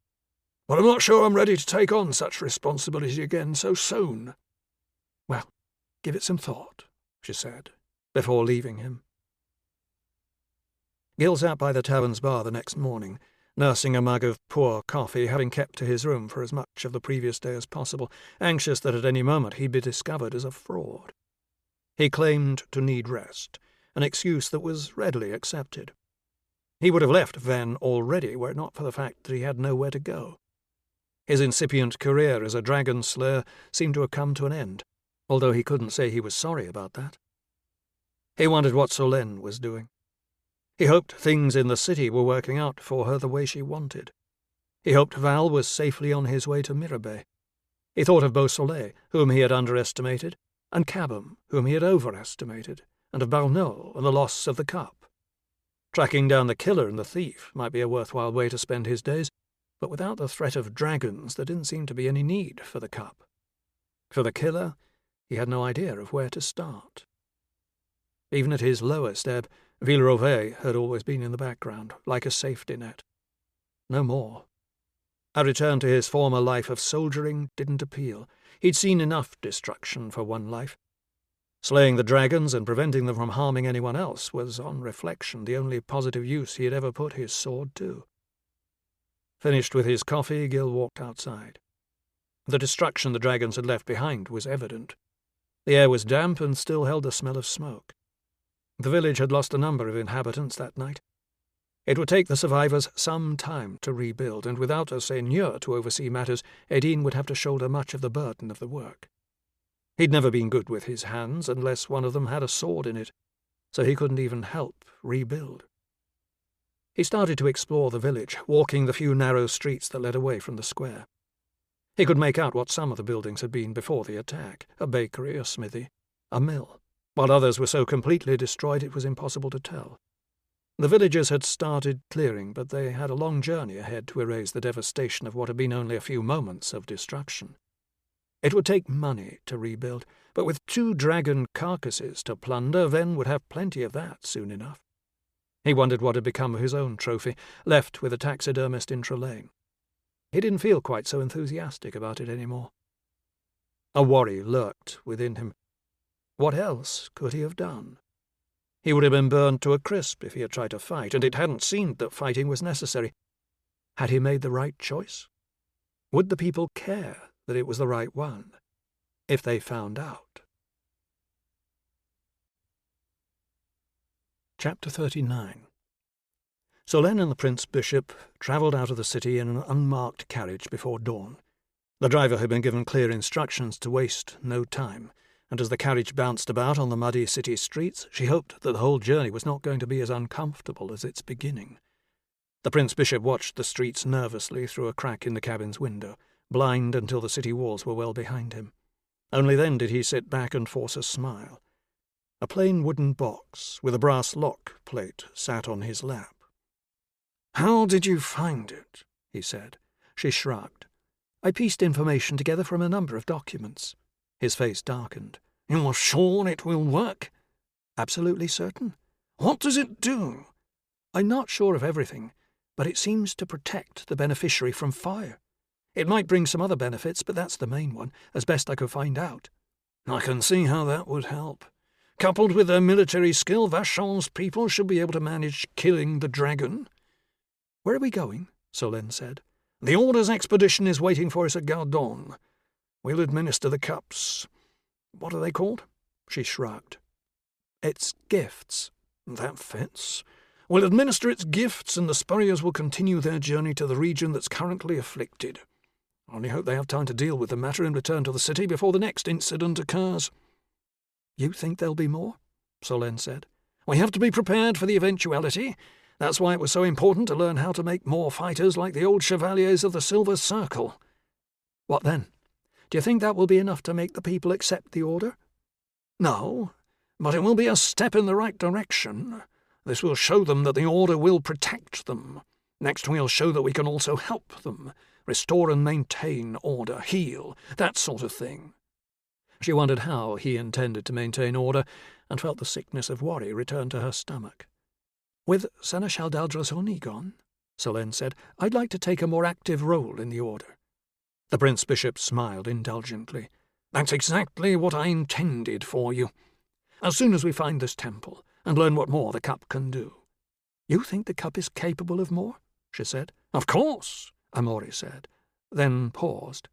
"but I'm not sure I'm ready to take on such responsibility again so soon." "Well, give it some thought," she said, before leaving him. Gil sat by the tavern's bar the next morning, nursing a mug of poor coffee, having kept to his room for as much of the previous day as possible, anxious that at any moment he'd be discovered as a fraud. He claimed to need rest, an excuse that was readily accepted. He would have left Venn already were it not for the fact that he had nowhere to go. His incipient career as a Dragonslayer seemed to have come to an end, although he couldn't say he was sorry about that. He wondered what Solène was doing. He hoped things in the city were working out for her the way she wanted. He hoped Val was safely on his way to Mirabeau. He thought of Beausoleil, whom he had underestimated, and Cabham, whom he had overestimated, and of Barneau and the loss of the cup. Tracking down the killer and the thief might be a worthwhile way to spend his days, but without the threat of dragons there didn't seem to be any need for the cup. For the killer, he had no idea of where to start. Even at his lowest ebb, Villerovet had always been in the background, like a safety net. No more. A return to his former life of soldiering didn't appeal. He'd seen enough destruction for one life. Slaying the dragons and preventing them from harming anyone else was, on reflection, the only positive use he had ever put his sword to. Finished with his coffee, Gil walked outside. The destruction the dragons had left behind was evident. The air was damp and still held the smell of smoke. The village had lost a number of inhabitants that night. It would take the survivors some time to rebuild, and without a seigneur to oversee matters, Edine would have to shoulder much of the burden of the work. He'd never been good with his hands unless one of them had a sword in it, so he couldn't even help rebuild. He started to explore the village, walking the few narrow streets that led away from the square. He could make out what some of the buildings had been before the attack: a bakery, a smithy, a mill, while others were so completely destroyed it was impossible to tell. The villagers had started clearing, but they had a long journey ahead to erase the devastation of what had been only a few moments of destruction. It would take money to rebuild, but with 2 dragon carcasses to plunder, Ven would have plenty of that soon enough. He wondered what had become of his own trophy, left with a taxidermist in Trelane. He didn't feel quite so enthusiastic about it anymore. A worry lurked within him. What else could he have done? He would have been burned to a crisp if he had tried to fight, and it hadn't seemed that fighting was necessary. Had he made the right choice? Would the people care that it was the right one, if they found out? Chapter 39. Solène and the Prince Bishop travelled out of the city in an unmarked carriage before dawn. The driver had been given clear instructions to waste no time, and as the carriage bounced about on the muddy city streets, she hoped that the whole journey was not going to be as uncomfortable as its beginning. The Prince Bishop watched the streets nervously through a crack in the cabin's window, blind until the city walls were well behind him. Only then did he sit back and force a smile. A plain wooden box with a brass lock plate sat on his lap. "How did you find it?" he said. She shrugged. "I pieced information together from a number of documents." His face darkened. "You are sure it will work?" "Absolutely certain." "What does it do?" "I'm not sure of everything, but it seems to protect the beneficiary from fire. It might bring some other benefits, but that's the main one, as best I could find out." "I can see how that would help. Coupled with their military skill, Vachon's people should be able to manage killing the dragon." "Where are we going?" Solène said. "The Order's expedition is waiting for us at Gardon. We'll administer the cups. What are they called?" She shrugged. "It's gifts." "That fits. We'll administer its gifts, and the Spurriers will continue their journey to the region that's currently afflicted. I only hope they have time to deal with the matter and return to the city before the next incident occurs." "You think there'll be more?" Solène said. "We have to be prepared for the eventuality. That's why it was so important to learn how to make more fighters like the old Chevaliers of the Silver Circle." "What then? Do you think that will be enough to make the people accept the Order?" "No, but it will be a step in the right direction. This will show them that the Order will protect them. Next we'll show that we can also help them, restore and maintain order, heal, that sort of thing." She wondered how he intended to maintain order, and felt the sickness of worry return to her stomach. "With Seneschal d'Aldrasoni gone," Solène said, "I'd like to take a more active role in the Order." The Prince Bishop smiled indulgently. "That's exactly what I intended for you. As soon as we find this temple, and learn what more the cup can do." "You think the cup is capable of more?" she said. "Of course," Amaury said, then paused.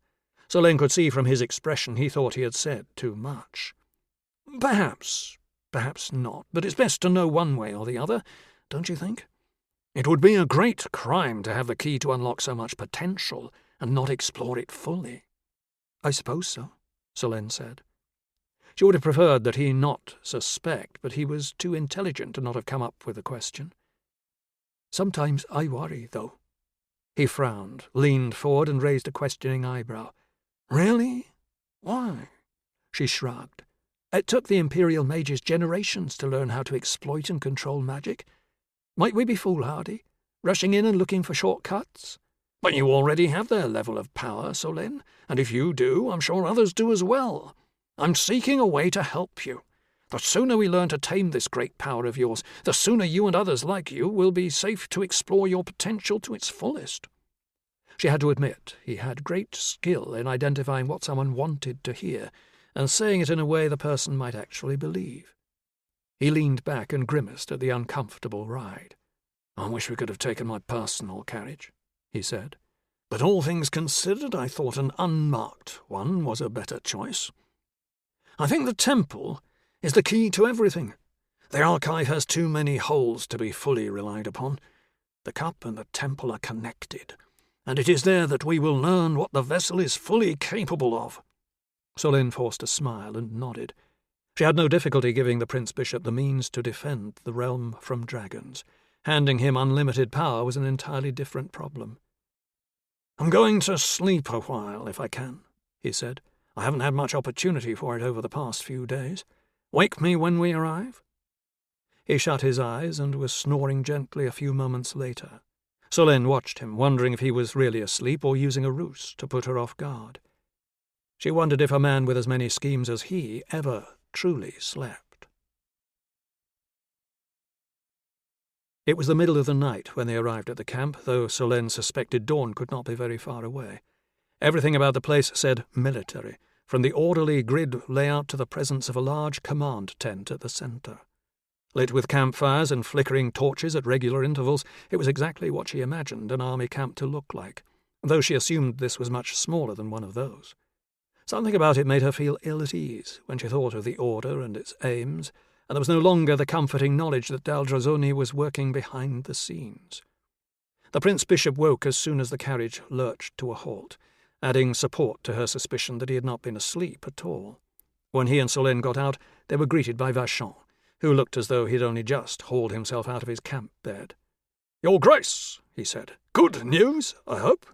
Solène could see from his expression he thought he had said too much. "Perhaps not, but it's best to know one way or the other, don't you think? It would be a great crime to have the key to unlock so much potential and not explore it fully." "I suppose so," Solène said. She would have preferred that he not suspect, but he was too intelligent to not have come up with the question. "Sometimes I worry, though." He frowned, leaned forward and raised a questioning eyebrow. "Really? Why?" She shrugged. "It took the Imperial mages generations to learn how to exploit and control magic. Might we be foolhardy, rushing in and looking for shortcuts?" "But you already have their level of power, Solène, and if you do, I'm sure others do as well. I'm seeking a way to help you. The sooner we learn to tame this great power of yours, the sooner you and others like you will be safe to explore your potential to its fullest." She had to admit he had great skill in identifying what someone wanted to hear and saying it in a way the person might actually believe. He leaned back and grimaced at the uncomfortable ride. "I wish we could have taken my personal carriage," he said. "But all things considered, I thought an unmarked one was a better choice. I think the temple is the key to everything. The archive has too many holes to be fully relied upon. The cup and the temple are connected, and it is there that we will learn what the vessel is fully capable of." Solène forced a smile and nodded. She had no difficulty giving the Prince-Bishop the means to defend the realm from dragons. Handing him unlimited power was an entirely different problem. "I'm going to sleep a while, if I can," he said. "I haven't had much opportunity for it over the past few days. Wake me when we arrive." He shut his eyes and was snoring gently a few moments later. Solène watched him, wondering if he was really asleep or using a ruse to put her off guard. She wondered if a man with as many schemes as he ever truly slept. It was the middle of the night when they arrived at the camp, though Solène suspected dawn could not be very far away. Everything about the place said military, from the orderly grid layout to the presence of a large command tent at the centre. Lit with campfires and flickering torches at regular intervals, it was exactly what she imagined an army camp to look like, though she assumed this was much smaller than one of those. Something about it made her feel ill at ease when she thought of the order and its aims, and there was no longer the comforting knowledge that Daldrazoni was working behind the scenes. The Prince-Bishop woke as soon as the carriage lurched to a halt, adding support to her suspicion that he had not been asleep at all. When he and Solène got out, they were greeted by Vachon, who looked as though he had only just hauled himself out of his camp bed. "Your Grace," he said. "Good news, I hope?"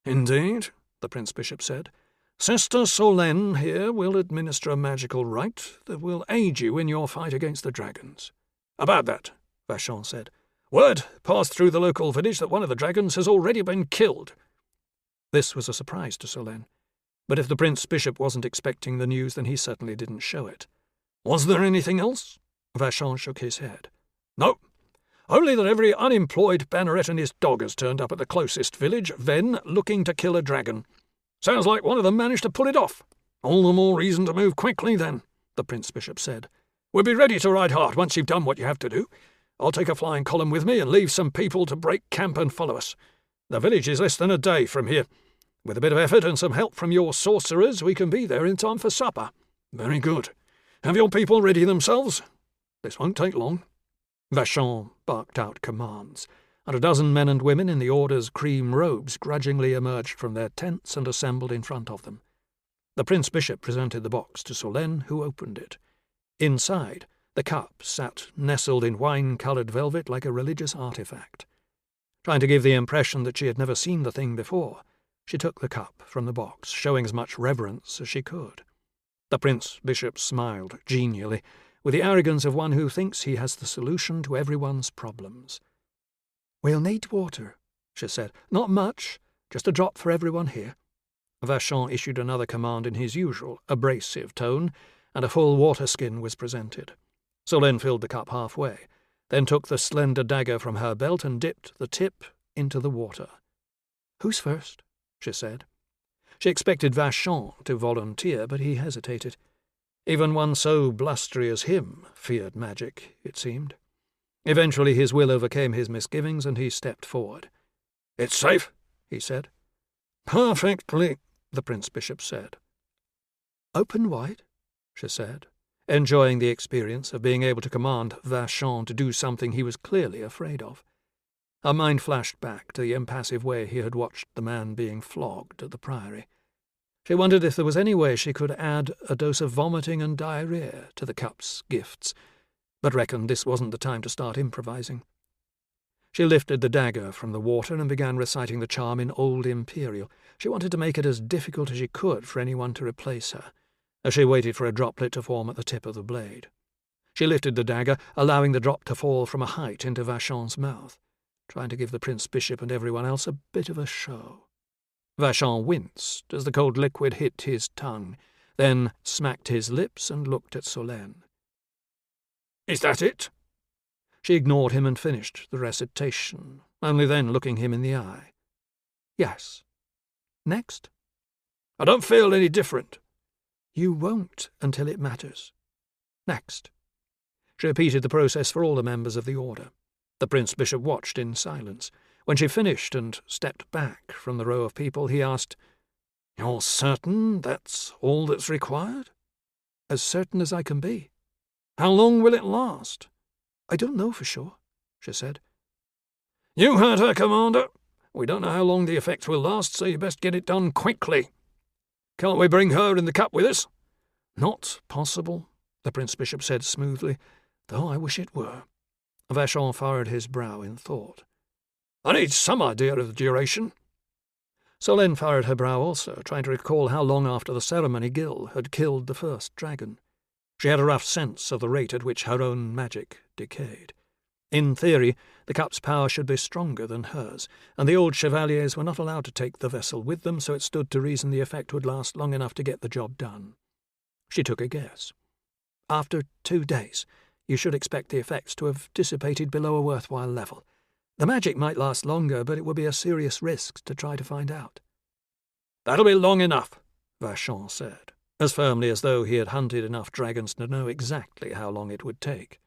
"Indeed," the Prince-Bishop said. "Sister Solène here will administer a magical rite that will aid you in your fight against the dragons." "About that," Vachon said. "Word passed through the local village that one of the dragons has already been killed." This was a surprise to Solène, but if the Prince-Bishop wasn't expecting the news, then he certainly didn't show it. "Was there anything else?" Vachon shook his head. "No. Only that every unemployed banneret and his dog has turned up at the closest village, Venn, looking to kill a dragon. Sounds like one of them managed to pull it off. All the more reason to move quickly, then," the Prince-Bishop said. "We'll be ready to ride hard once you've done what you have to do. I'll take a flying column with me and leave some people to break camp and follow us. The village is less than a day from here. With a bit of effort and some help from your sorcerers, we can be there in time for supper." "Very good. Have your people ready themselves? This won't take long." Vachon barked out commands, and a dozen men and women in the Order's cream robes grudgingly emerged from their tents and assembled in front of them. The Prince-Bishop presented the box to Solène, who opened it. Inside, the cup sat nestled in wine-coloured velvet like a religious artifact. Trying to give the impression that she had never seen the thing before, she took the cup from the box, showing as much reverence as she could. The Prince-Bishop smiled genially, with the arrogance of one who thinks he has the solution to everyone's problems. "We'll need water," she said. "Not much, just a drop for everyone here." Vachon issued another command in his usual abrasive tone, and a full water skin was presented. Solène filled the cup halfway, then took the slender dagger from her belt and dipped the tip into the water. "Who's first?" she said. She expected Vachon to volunteer, but he hesitated. Even one so blustery as him feared magic, it seemed. Eventually his will overcame his misgivings, and he stepped forward. "It's safe," he said. "Perfectly," the Prince-Bishop said. "Open wide," she said, enjoying the experience of being able to command Vachon to do something he was clearly afraid of. Her mind flashed back to the impassive way he had watched the man being flogged at the Priory. She wondered if there was any way she could add a dose of vomiting and diarrhea to the cup's gifts, but reckoned this wasn't the time to start improvising. She lifted the dagger from the water and began reciting the charm in Old Imperial. She wanted to make it as difficult as she could for anyone to replace her, as she waited for a droplet to form at the tip of the blade. She lifted the dagger, allowing the drop to fall from a height into Vachon's mouth, trying to give the Prince-Bishop and everyone else a bit of a show. Vachon winced as the cold liquid hit his tongue, then smacked his lips and looked at Solène. "Is that it?" She ignored him and finished the recitation, only then looking him in the eye. Yes. Next? I don't feel any different. You won't until it matters. Next. She repeated the process for all the members of the order. The Prince Bishop watched in silence. When she finished and stepped back from the row of people, he asked, "You're certain that's all that's required?" As certain as I can be. How long will it last? I don't know for sure, she said. You heard her, Commander. We don't know how long the effects will last, so you best get it done quickly. Can't we bring her in the cup with us? Not possible, the Prince Bishop said smoothly, though I wish it were. Vachon furrowed his brow in thought. I need some idea of the duration. Solène furrowed her brow also, trying to recall how long after the ceremony Gil had killed the first dragon. She had a rough sense of the rate at which her own magic decayed. In theory, the cup's power should be stronger than hers, and the old chevaliers were not allowed to take the vessel with them, so it stood to reason the effect would last long enough to get the job done. She took a guess. After 2 days, you should expect the effects to have dissipated below a worthwhile level. The magic might last longer, but it would be a serious risk to try to find out. That'll be long enough, Vachon said, as firmly as though he had hunted enough dragons to know exactly how long it would take.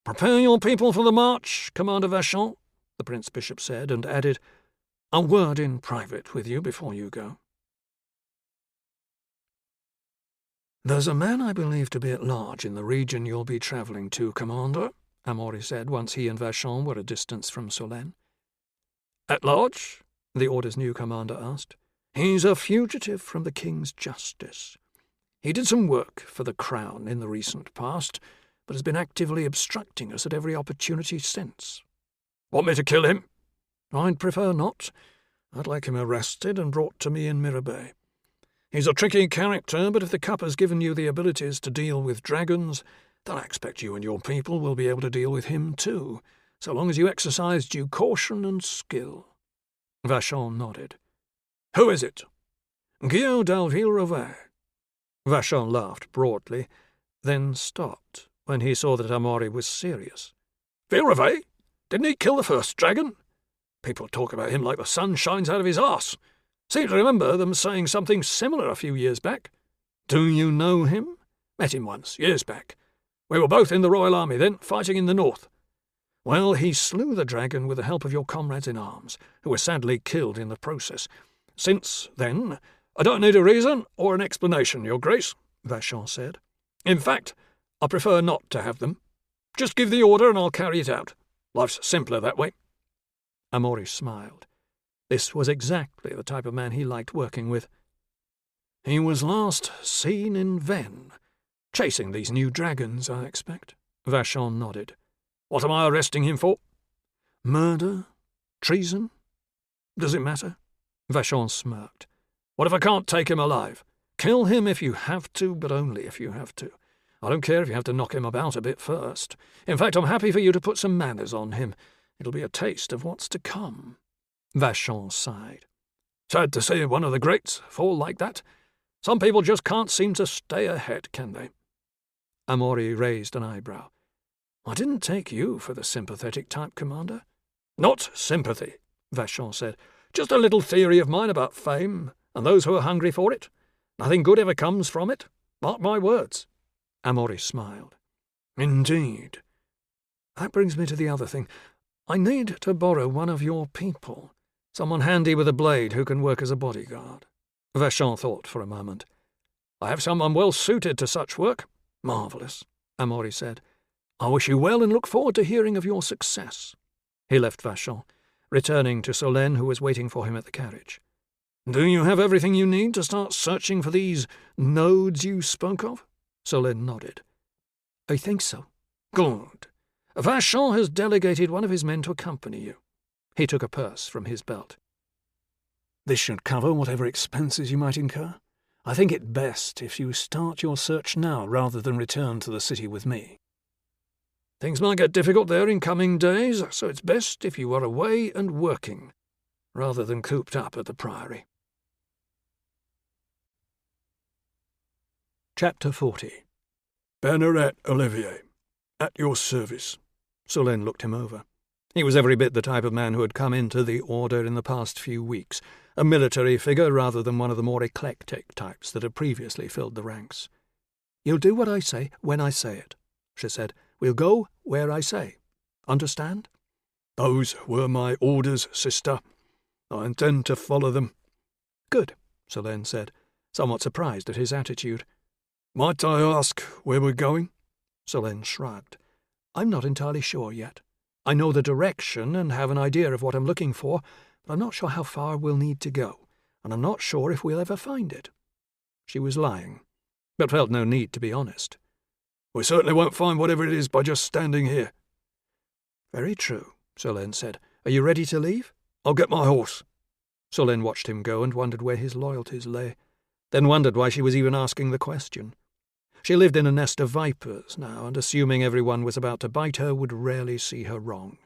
Prepare your people for the march, Commander Vachon, the Prince Bishop said, and added, a word in private with you before you go. There's a man I believe to be at large in the region you'll be travelling to, Commander, Amaury said once he and Vachon were a distance from Solène. At large? The Order's new commander asked. He's a fugitive from the King's justice. He did some work for the Crown in the recent past, but has been actively obstructing us at every opportunity since. Want me to kill him? I'd prefer not. I'd like him arrested and brought to me in Mirabay. He's a tricky character, but if the cup has given you the abilities to deal with dragons, then I expect you and your people will be able to deal with him too, so long as you exercise due caution and skill. Vachon nodded. Who is it? Guillaume d'Alville-Rovert. Vachon laughed broadly, then stopped when he saw that Amaury was serious. Ville-Rovert? Didn't he kill the first dragon? People talk about him like the sun shines out of his arse. Seem to remember them saying something similar a few years back. Do you know him? Met him once, years back. We were both in the Royal Army then, fighting in the north. Well, he slew the dragon with the help of your comrades in arms, who were sadly killed in the process. Since then, I don't need a reason or an explanation, Your Grace, Vachon said. In fact, I prefer not to have them. Just give the order and I'll carry it out. Life's simpler that way. Amaury smiled. This was exactly the type of man he liked working with. He was last seen in Vennes, chasing these new dragons, I expect. Vachon nodded. What am I arresting him for? Murder? Treason? Does it matter? Vachon smirked. What if I can't take him alive? Kill him if you have to, but only if you have to. I don't care if you have to knock him about a bit first. In fact, I'm happy for you to put some manners on him. It'll be a taste of what's to come. Vachon sighed. Sad to see one of the greats fall like that. Some people just can't seem to stay ahead, can they? Amaury raised an eyebrow. I didn't take you for the sympathetic type, Commander. Not sympathy, Vachon said. Just a little theory of mine about fame, and those who are hungry for it. Nothing good ever comes from it. Mark my words. Amaury smiled. Indeed. That brings me to the other thing. I need to borrow one of your people. Someone handy with a blade who can work as a bodyguard. Vachon thought for a moment. I have someone well suited to such work. Marvellous, Amaury said. I wish you well and look forward to hearing of your success. He left Vachon, returning to Solène, who was waiting for him at the carriage. Do you have everything you need to start searching for these nodes you spoke of? Solène nodded. I think so. Good. Vachon has delegated one of his men to accompany you. He took a purse from his belt. This should cover whatever expenses you might incur. I think it best if you start your search now rather than return to the city with me. Things might get difficult there in coming days, so it's best if you are away and working, rather than cooped up at the Priory. Chapter 40. Banneret Olivier, at your service. Solène looked him over. He was every bit the type of man who had come into the Order in the past few weeks, a military figure rather than one of the more eclectic types that had previously filled the ranks. "You'll do what I say when I say it," she said. "We'll go where I say. Understand?" "Those were my orders, sister. I intend to follow them." "Good," Solène said, somewhat surprised at his attitude. "Might I ask where we're going?" Solène shrugged. "I'm not entirely sure yet. I know the direction and have an idea of what I'm looking for, but I'm not sure how far we'll need to go, and I'm not sure if we'll ever find it." She was lying, but felt no need to be honest. "We certainly won't find whatever it is by just standing here." "Very true," Solène said. "Are you ready to leave?" "I'll get my horse." Solène watched him go and wondered where his loyalties lay, then wondered why she was even asking the question. She lived in a nest of vipers now, and assuming everyone was about to bite her would rarely see her wrong.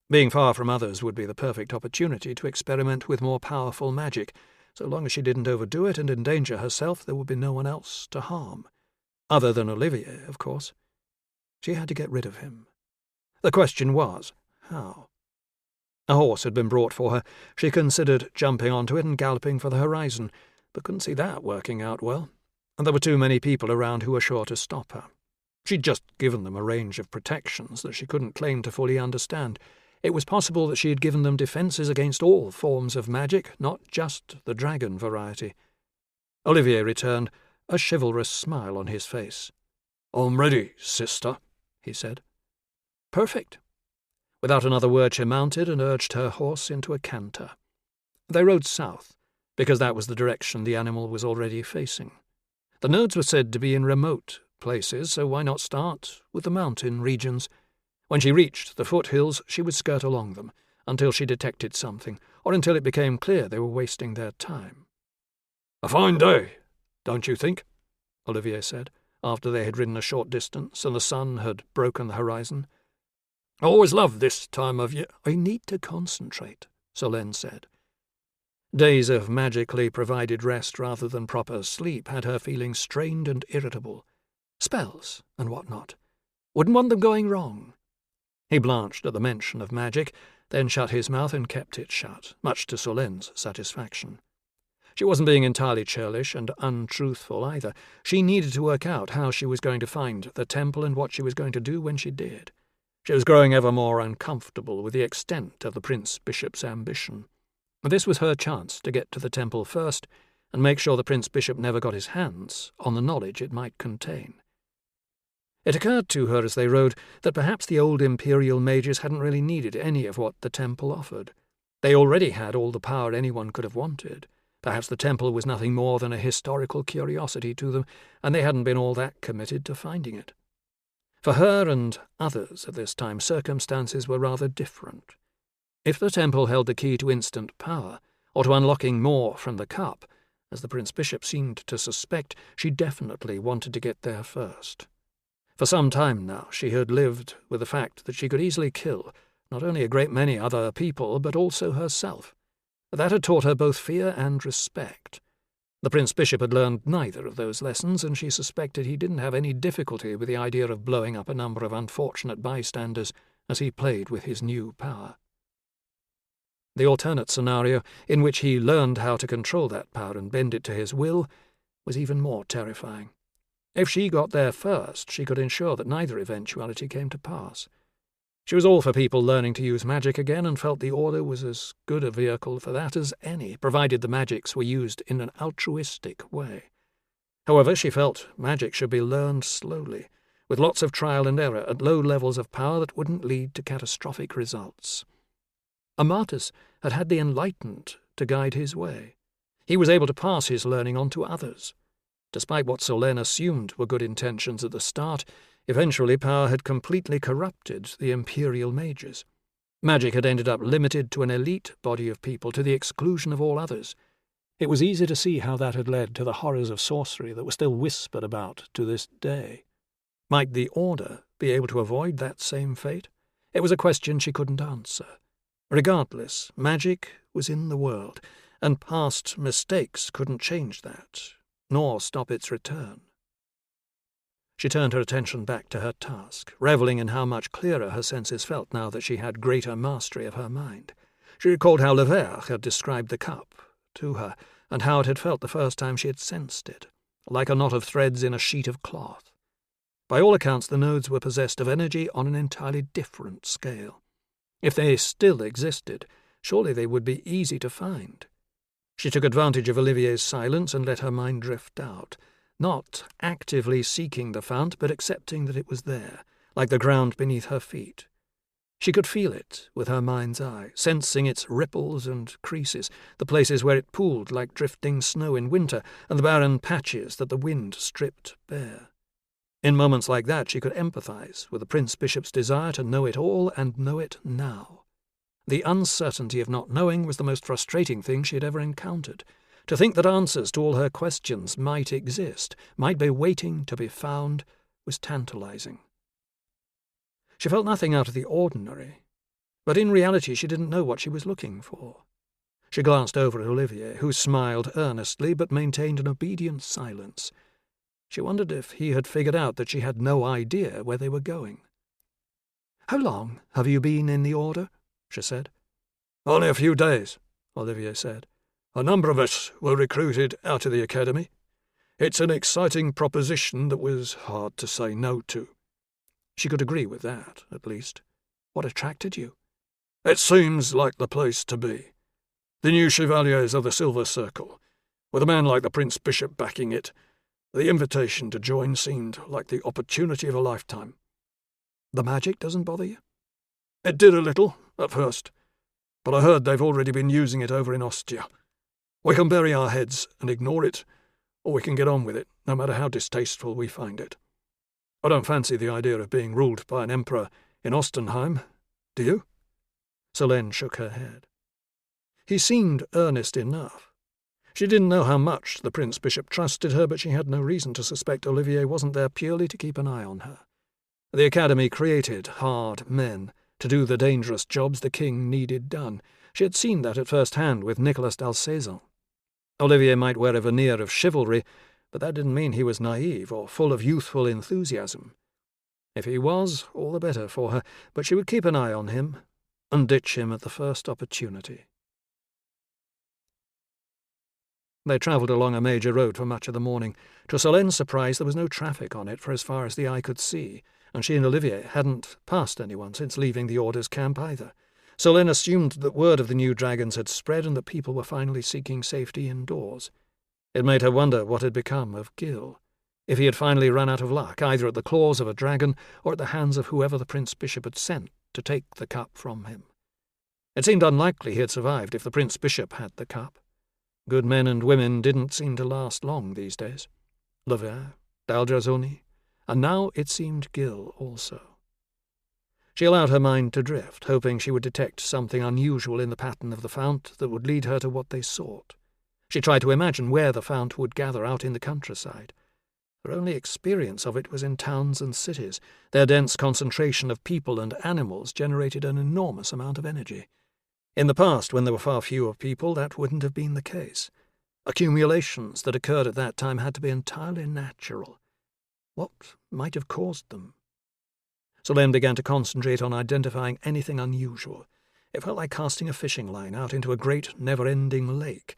Being far from others would be the perfect opportunity to experiment with more powerful magic. So long as she didn't overdo it and endanger herself, there would be no one else to harm. Other than Olivier, of course. She had to get rid of him. The question was, how? A horse had been brought for her. She considered jumping onto it and galloping for the horizon, but couldn't see that working out well. And there were too many people around who were sure to stop her. She'd just given them a range of protections that she couldn't claim to fully understand. It was possible that she had given them defences against all forms of magic, not just the dragon variety. Olivier returned, a chivalrous smile on his face. "I'm ready, sister," he said. "Perfect." Without another word she mounted and urged her horse into a canter. They rode south, because that was the direction the animal was already facing. The nodes were said to be in remote places, so why not start with the mountain regions? When she reached the foothills, she would skirt along them, until she detected something, or until it became clear they were wasting their time. "A fine day, don't you think?" Olivier said, after they had ridden a short distance and the sun had broken the horizon. "I always love this time of year." "I need to concentrate," Solène said. Days of magically provided rest rather than proper sleep had her feeling strained and irritable. Spells and what not. Wouldn't want them going wrong. He blanched at the mention of magic, then shut his mouth and kept it shut, much to Solène's satisfaction. She wasn't being entirely churlish and untruthful either. She needed to work out how she was going to find the temple and what she was going to do when she did. She was growing ever more uncomfortable with the extent of the Prince-Bishop's ambition. This was her chance to get to the temple first and make sure the Prince-Bishop never got his hands on the knowledge it might contain. It occurred to her as they rode that perhaps the old imperial mages hadn't really needed any of what the temple offered. They already had all the power anyone could have wanted. Perhaps the temple was nothing more than a historical curiosity to them, and they hadn't been all that committed to finding it. For her and others at this time, circumstances were rather different. If the temple held the key to instant power, or to unlocking more from the cup, as the Prince-Bishop seemed to suspect, she definitely wanted to get there first. For some time now she had lived with the fact that she could easily kill not only a great many other people, but also herself. That had taught her both fear and respect. The Prince-Bishop had learned neither of those lessons, and she suspected he didn't have any difficulty with the idea of blowing up a number of unfortunate bystanders as he played with his new power. The alternate scenario, in which he learned how to control that power and bend it to his will, was even more terrifying. If she got there first, she could ensure that neither eventuality came to pass. She was all for people learning to use magic again, and felt the Order was as good a vehicle for that as any, provided the magics were used in an altruistic way. However, she felt magic should be learned slowly, with lots of trial and error at low levels of power that wouldn't lead to catastrophic results. Amatus had had the enlightened to guide his way. He was able to pass his learning on to others. Despite what Solène assumed were good intentions at the start, eventually power had completely corrupted the imperial mages. Magic had ended up limited to an elite body of people to the exclusion of all others. It was easy to see how that had led to the horrors of sorcery that were still whispered about to this day. Might the Order be able to avoid that same fate? It was a question she couldn't answer. Regardless, magic was in the world, and past mistakes couldn't change that, nor stop its return. She turned her attention back to her task, revelling in how much clearer her senses felt now that she had greater mastery of her mind. She recalled how Levert had described the cup to her, and how it had felt the first time she had sensed it, like a knot of threads in a sheet of cloth. By all accounts, the nodes were possessed of energy on an entirely different scale. If they still existed, surely they would be easy to find. She took advantage of Olivier's silence and let her mind drift out, not actively seeking the fount, but accepting that it was there, like the ground beneath her feet. She could feel it with her mind's eye, sensing its ripples and creases, the places where it pooled like drifting snow in winter, and the barren patches that the wind stripped bare. In moments like that she could empathize with the Prince Bishop's desire to know it all and know it now. The uncertainty of not knowing was the most frustrating thing she had ever encountered. To think that answers to all her questions might exist, might be waiting to be found, was tantalizing. She felt nothing out of the ordinary, but in reality she didn't know what she was looking for. She glanced over at Olivier, who smiled earnestly but maintained an obedient silence. She wondered if he had figured out that she had no idea where they were going. "How long have you been in the Order?" she said. "Only a few days," Olivier said. "A number of us were recruited out of the academy. It's an exciting proposition that was hard to say no to." She could agree with that, at least. What attracted you? "It seems like the place to be. The new Chevaliers of the Silver Circle, with a man like the Prince Bishop backing it. The invitation to join seemed like the opportunity of a lifetime." "The magic doesn't bother you?" "It did a little, at first, but I heard they've already been using it over in Ostia. We can bury our heads and ignore it, or we can get on with it, no matter how distasteful we find it. I don't fancy the idea of being ruled by an emperor in Ostenheim, do you?" Solène shook her head. He seemed earnest enough. She didn't know how much the Prince Bishop trusted her, but she had no reason to suspect Olivier wasn't there purely to keep an eye on her. The Academy created hard men to do the dangerous jobs the king needed done. She had seen that at first hand with Nicolas d'Alsaison. Olivier might wear a veneer of chivalry, but that didn't mean he was naive or full of youthful enthusiasm. If he was, all the better for her, but she would keep an eye on him and ditch him at the first opportunity. They travelled along a major road for much of the morning. To Solène's surprise, there was no traffic on it for as far as the eye could see, and she and Olivier hadn't passed anyone since leaving the Order's camp either. Solène assumed that word of the new dragons had spread and that people were finally seeking safety indoors. It made her wonder what had become of Gil, if he had finally run out of luck, either at the claws of a dragon or at the hands of whoever the Prince Bishop had sent to take the cup from him. It seemed unlikely he had survived if the Prince Bishop had the cup. Good men and women didn't seem to last long these days. Levert, d'Aldrazoni, and now it seemed Gil also. She allowed her mind to drift, hoping she would detect something unusual in the pattern of the fount that would lead her to what they sought. She tried to imagine where the fount would gather out in the countryside. Her only experience of it was in towns and cities. Their dense concentration of people and animals generated an enormous amount of energy. In the past, when there were far fewer people, that wouldn't have been the case. Accumulations that occurred at that time had to be entirely natural. What might have caused them? Solène began to concentrate on identifying anything unusual. It felt like casting a fishing line out into a great, never-ending lake,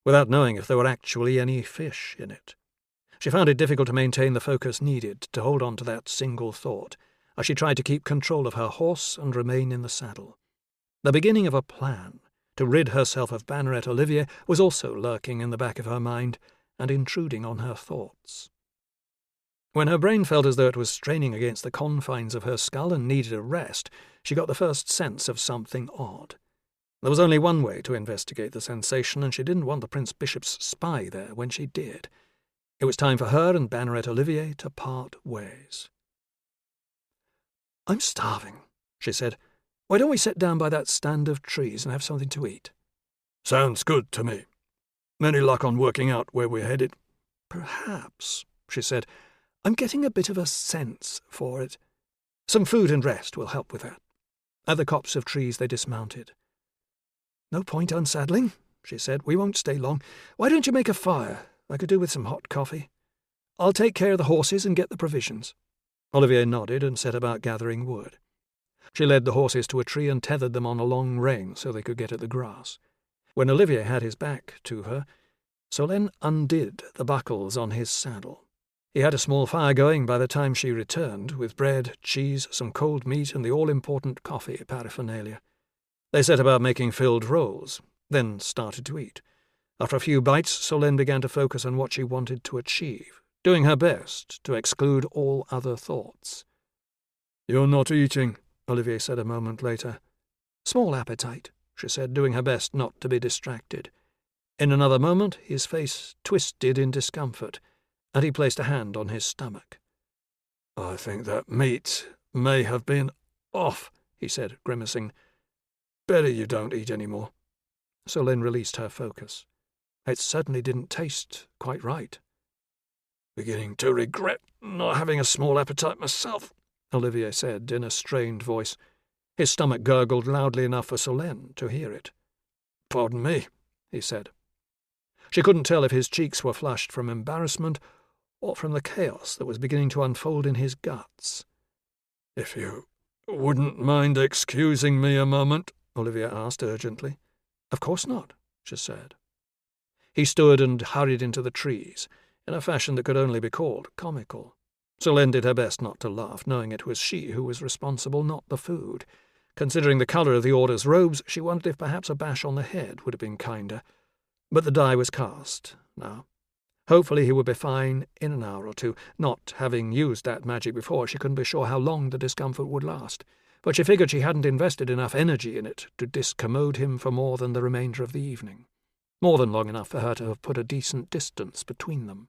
without knowing if there were actually any fish in it. She found it difficult to maintain the focus needed to hold on to that single thought, as she tried to keep control of her horse and remain in the saddle. The beginning of a plan to rid herself of Banneret Olivier was also lurking in the back of her mind and intruding on her thoughts. When her brain felt as though it was straining against the confines of her skull and needed a rest, she got the first sense of something odd. There was only one way to investigate the sensation, and she didn't want the Prince Bishop's spy there when she did. It was time for her and Banneret Olivier to part ways. "I'm starving," she said. "Why don't we sit down by that stand of trees and have something to eat?" "Sounds good to me. Any luck on working out where we're headed?" "Perhaps," she said. "I'm getting a bit of a sense for it. Some food and rest will help with that." At the copse of trees they dismounted. "No point unsaddling," she said. "We won't stay long. Why don't you make a fire? I could do with some hot coffee." I'll take care of the horses and get the provisions." Olivier nodded and set about gathering wood. She led the horses to a tree and tethered them on a long rein so they could get at the grass. When Olivier had his back to her, Solène undid the buckles on his saddle. He had a small fire going by the time she returned, with bread, cheese, some cold meat, and the all-important coffee paraphernalia. They set about making filled rolls, then started to eat. After a few bites, Solène began to focus on what she wanted to achieve, doing her best to exclude all other thoughts. "You're not eating," Olivier said a moment later. "Small appetite," she said, doing her best not to be distracted. In another moment, his face twisted in discomfort, and he placed a hand on his stomach. "I think that meat may have been off," he said, grimacing. "Better you don't eat any more." Solène released her focus. It certainly didn't taste quite right. "Beginning to regret not having a small appetite myself," Olivier said in a strained voice. His stomach gurgled loudly enough for Solène to hear it. "Pardon me," he said. She couldn't tell if his cheeks were flushed from embarrassment or from the chaos that was beginning to unfold in his guts. "If you wouldn't mind excusing me a moment," Olivier asked urgently. "Of course not," she said. He stood and hurried into the trees, in a fashion that could only be called comical. Solène did her best not to laugh, knowing it was she who was responsible, not the food. Considering the colour of the order's robes, she wondered if perhaps a bash on the head would have been kinder. But the die was cast now. Hopefully he would be fine in an hour or two. Not having used that magic before, she couldn't be sure how long the discomfort would last, but she figured she hadn't invested enough energy in it to discommode him for more than the remainder of the evening. More than long enough for her to have put a decent distance between them.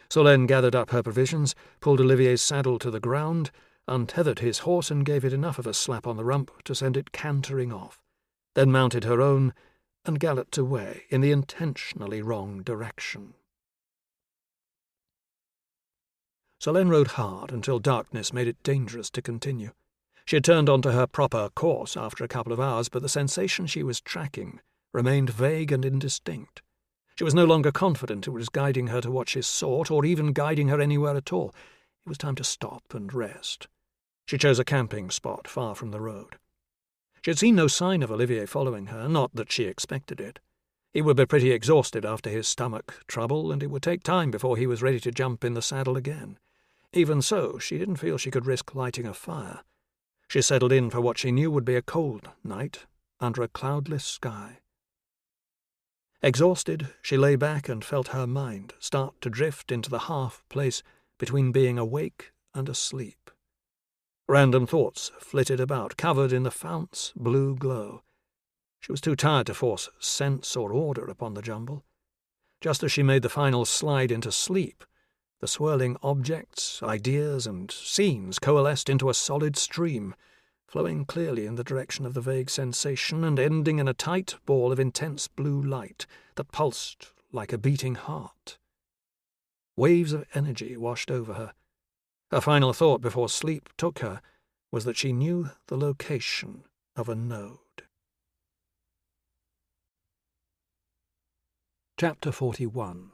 Solène gathered up her provisions, pulled Olivier's saddle to the ground, untethered his horse and gave it enough of a slap on the rump to send it cantering off, then mounted her own and galloped away in the intentionally wrong direction. Solène rode hard until darkness made it dangerous to continue. She had turned onto her proper course after a couple of hours, but the sensation she was tracking remained vague and indistinct. She was no longer confident it was guiding her to what she sought, or even guiding her anywhere at all. It was time to stop and rest. She chose a camping spot far from the road. She had seen no sign of Olivier following her, not that she expected it. He would be pretty exhausted after his stomach trouble, and it would take time before he was ready to jump in the saddle again. Even so, she didn't feel she could risk lighting a fire. She settled in for what she knew would be a cold night under a cloudless sky. Exhausted, she lay back and felt her mind start to drift into the half-place between being awake and asleep. Random thoughts flitted about, covered in the fount's blue glow. She was too tired to force sense or order upon the jumble. Just as she made the final slide into sleep, the swirling objects, ideas, and scenes coalesced into a solid stream, flowing clearly in the direction of the vague sensation and ending in a tight ball of intense blue light that pulsed like a beating heart. Waves of energy washed over her. Her final thought before sleep took her was that she knew the location of a node. Chapter 41.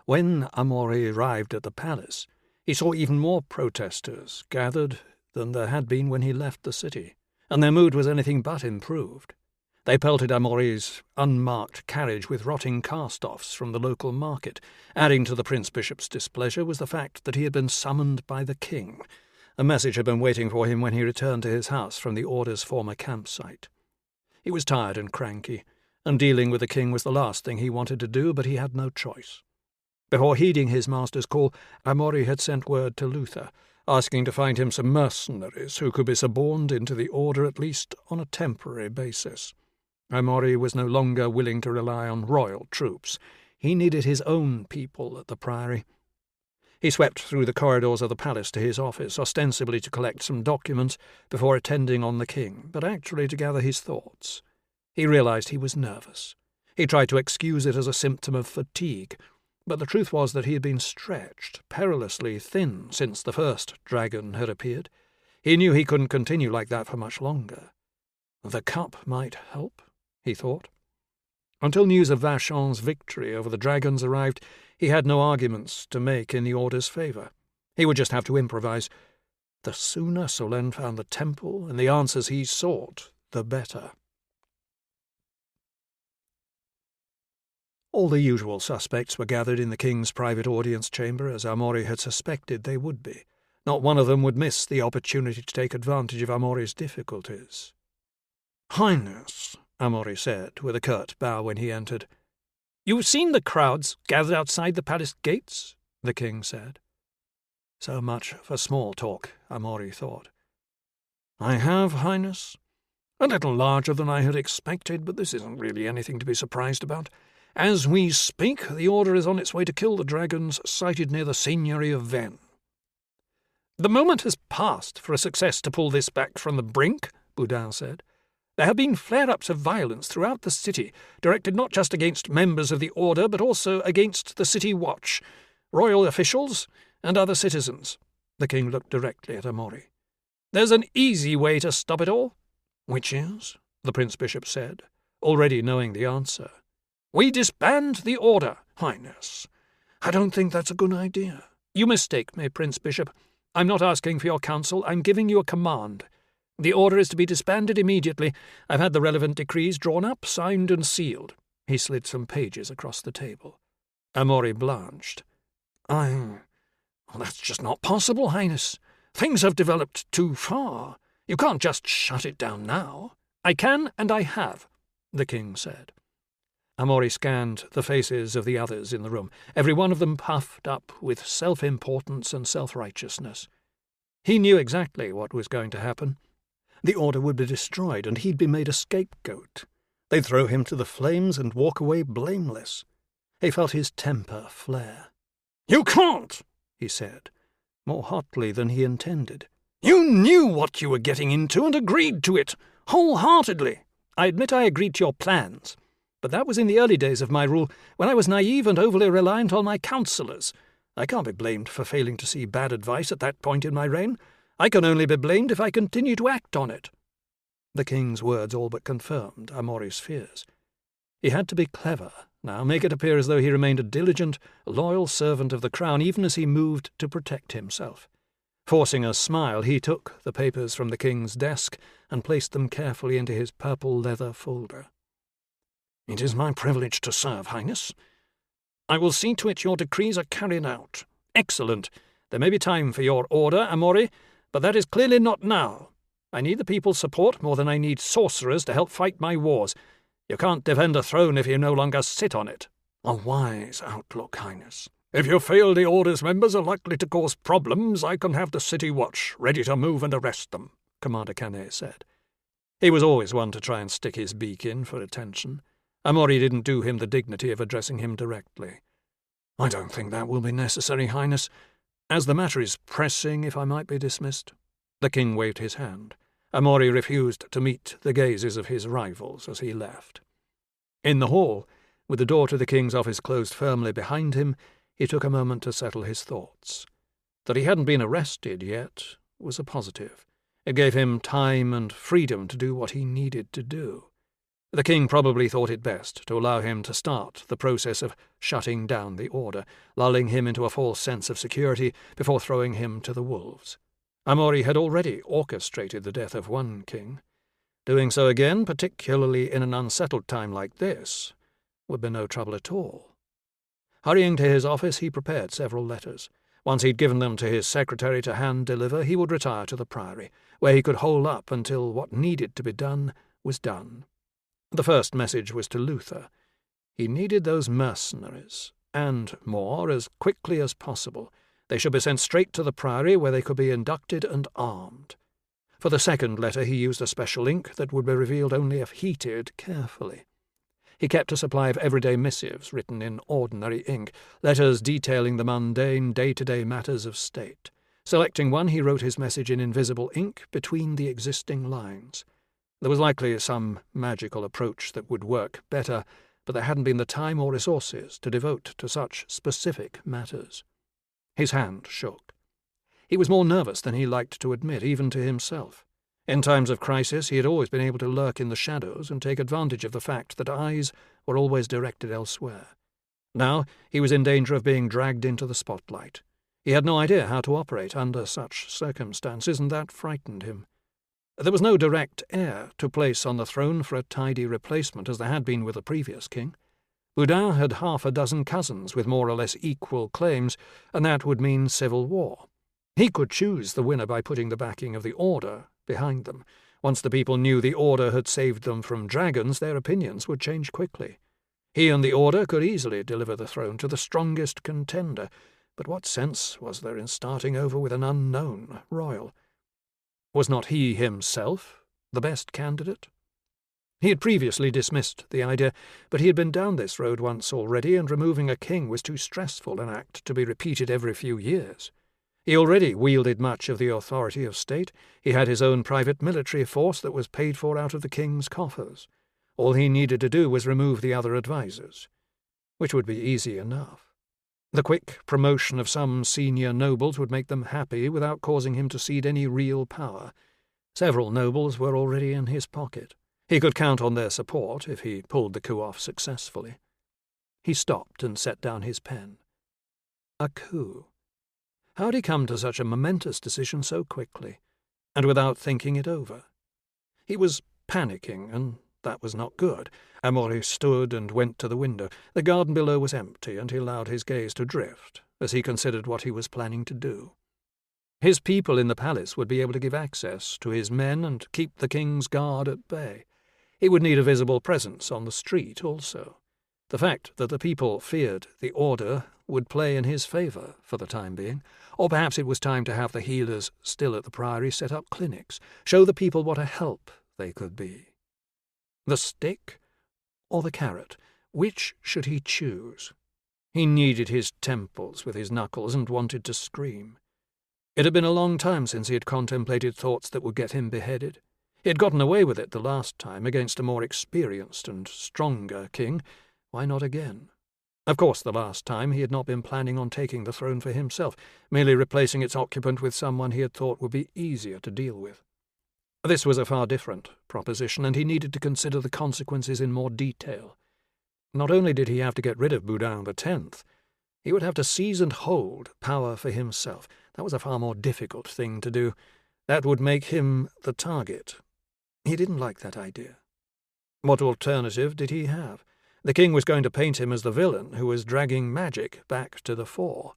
When Amaury arrived at the palace, he saw even more protesters gathered than there had been when he left the city, and their mood was anything but improved. They pelted Amaury's unmarked carriage with rotting cast-offs from the local market. Adding to the Prince-Bishop's displeasure was the fact that he had been summoned by the king. A message had been waiting for him when he returned to his house from the Order's former campsite. He was tired and cranky, and dealing with the king was the last thing he wanted to do, but he had no choice. Before heeding his master's call, Amaury had sent word to Luther, asking to find him some mercenaries who could be suborned into the Order at least on a temporary basis. Amaury was no longer willing to rely on royal troops. He needed his own people at the priory. He swept through the corridors of the palace to his office, ostensibly to collect some documents before attending on the king, but actually to gather his thoughts. He realized he was nervous. He tried to excuse it as a symptom of fatigue, but the truth was that he had been stretched, perilously thin, since the first dragon had appeared. He knew he couldn't continue like that for much longer. The cup might help, he thought. Until news of Vachon's victory over the dragons arrived, he had no arguments to make in the Order's favour. He would just have to improvise. The sooner Solène found the temple and the answers he sought, the better. All the usual suspects were gathered in the king's private audience chamber, as Amaury had suspected they would be. Not one of them would miss the opportunity to take advantage of Amaury's difficulties. "Highness," Amaury said, with a curt bow when he entered. "You've seen the crowds gathered outside the palace gates?" the king said. So much for small talk, Amaury thought. "I have, Highness. A little larger than I had expected, but this isn't really anything to be surprised about. As we speak, the Order is on its way to kill the dragons sighted near the seigneury of Vennes." "The moment has passed for a success to pull this back from the brink," Boudin said. "There have been flare-ups of violence throughout the city, directed not just against members of the Order, but also against the city watch, royal officials, and other citizens." The king looked directly at Amaury. "There's an easy way to stop it all." "Which is?" the Prince-Bishop said, already knowing the answer. "We disband the Order." "Highness, I don't think that's a good idea." "You mistake me, Prince-Bishop. I'm not asking for your counsel. I'm giving you a command. The Order is to be disbanded immediately. I've had the relevant decrees drawn up, signed and sealed." He slid some pages across the table. Amaury blanched. That's just not possible, Highness. Things have developed too far. You can't just shut it down now." "I can, and I have," the king said. Amaury scanned the faces of the others in the room, every one of them puffed up with self-importance and self-righteousness. He knew exactly what was going to happen. The Order would be destroyed, and he'd be made a scapegoat. They'd throw him to the flames and walk away blameless. He felt his temper flare. "You can't," he said, more hotly than he intended. "You knew what you were getting into and agreed to it, wholeheartedly." "I admit I agreed to your plans. But that was in the early days of my rule, when I was naive and overly reliant on my counsellors. I can't be blamed for failing to see bad advice at that point in my reign. I can only be blamed if I continue to act on it." The king's words all but confirmed Amaury's fears. He had to be clever now, make it appear as though he remained a diligent, loyal servant of the crown, even as he moved to protect himself. Forcing a smile, he took the papers from the king's desk and placed them carefully into his purple leather folder. "It is my privilege to serve, Highness. I will see to it your decrees are carried out." "Excellent. There may be time for your order, Amaury, but that is clearly not now. I need the people's support more than I need sorcerers to help fight my wars. You can't defend a throne if you no longer sit on it." "A wise outlook, Highness." "If you feel the Order's members are likely to cause problems, I can have the city watch ready to move and arrest them," Commander Canet said. He was always one to try and stick his beak in for attention. Amaury didn't do him the dignity of addressing him directly. "I don't think that will be necessary, Highness. As the matter is pressing, if I might be dismissed." The king waved his hand. Amaury refused to meet the gazes of his rivals as he left. In the hall, with the door to the king's office closed firmly behind him, he took a moment to settle his thoughts. That he hadn't been arrested yet was a positive. It gave him time and freedom to do what he needed to do. The king probably thought it best to allow him to start the process of shutting down the Order, lulling him into a false sense of security before throwing him to the wolves. Amaury had already orchestrated the death of one king. Doing so again, particularly in an unsettled time like this, would be no trouble at all. Hurrying to his office, he prepared several letters. Once he'd given them to his secretary to hand-deliver, he would retire to the priory, where he could hole up until what needed to be done was done. The first message was to Luther. He needed those mercenaries, and more, as quickly as possible. They should be sent straight to the priory, where they could be inducted and armed. For the second letter he used a special ink that would be revealed only if heated carefully. He kept a supply of everyday missives written in ordinary ink, letters detailing the mundane, day-to-day matters of state. Selecting one, he wrote his message in invisible ink between the existing lines. There was likely some magical approach that would work better, but there hadn't been the time or resources to devote to such specific matters. His hand shook. He was more nervous than he liked to admit, even to himself. In times of crisis, he had always been able to lurk in the shadows and take advantage of the fact that eyes were always directed elsewhere. Now he was in danger of being dragged into the spotlight. He had no idea how to operate under such circumstances, and that frightened him. There was no direct heir to place on the throne for a tidy replacement, as there had been with the previous king. Boudin had half a dozen cousins with more or less equal claims, and that would mean civil war. He could choose the winner by putting the backing of the Order behind them. Once the people knew the Order had saved them from dragons, their opinions would change quickly. He and the Order could easily deliver the throne to the strongest contender, but what sense was there in starting over with an unknown royal? Was not he himself the best candidate? He had previously dismissed the idea, but he had been down this road once already, and removing a king was too stressful an act to be repeated every few years. He already wielded much of the authority of state. He had his own private military force that was paid for out of the king's coffers. All he needed to do was remove the other advisers, which would be easy enough. The quick promotion of some senior nobles would make them happy without causing him to cede any real power. Several nobles were already in his pocket. He could count on their support if he pulled the coup off successfully. He stopped and set down his pen. A coup. How had he come to such a momentous decision so quickly, and without thinking it over? He was panicking, and that was not good. Amaury stood and went to the window. The garden below was empty, and he allowed his gaze to drift as he considered what he was planning to do. His people in the palace would be able to give access to his men and keep the king's guard at bay. He would need a visible presence on the street also. The fact that the people feared the Order would play in his favour for the time being, or perhaps it was time to have the healers still at the priory set up clinics, show the people what a help they could be. The stick or the carrot? Which should he choose? He kneaded his temples with his knuckles and wanted to scream. It had been a long time since he had contemplated thoughts that would get him beheaded. He had gotten away with it the last time against a more experienced and stronger king. Why not again? Of course, the last time he had not been planning on taking the throne for himself, merely replacing its occupant with someone he had thought would be easier to deal with. This was a far different proposition, and he needed to consider the consequences in more detail. Not only did he have to get rid of Boudin X, he would have to seize and hold power for himself. That was a far more difficult thing to do. That would make him the target. He didn't like that idea. What alternative did he have? The king was going to paint him as the villain who was dragging magic back to the fore.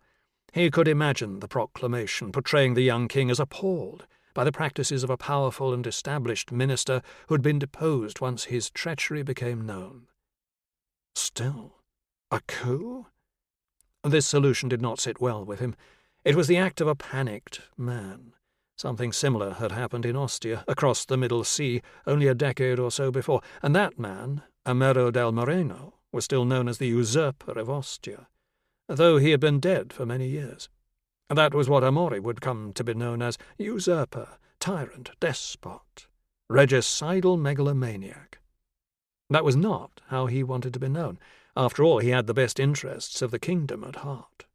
He could imagine the proclamation portraying the young king as appalled by the practices of a powerful and established minister who had been deposed once his treachery became known. Still, a coup? This solution did not sit well with him. It was the act of a panicked man. Something similar had happened in Ostia, across the Middle Sea, only a decade or so before, and that man, Amero del Moreno, was still known as the usurper of Ostia, though he had been dead for many years. That was what Amaury would come to be known as: usurper, tyrant, despot, regicidal megalomaniac. That was not how he wanted to be known. After all, he had the best interests of the kingdom at heart.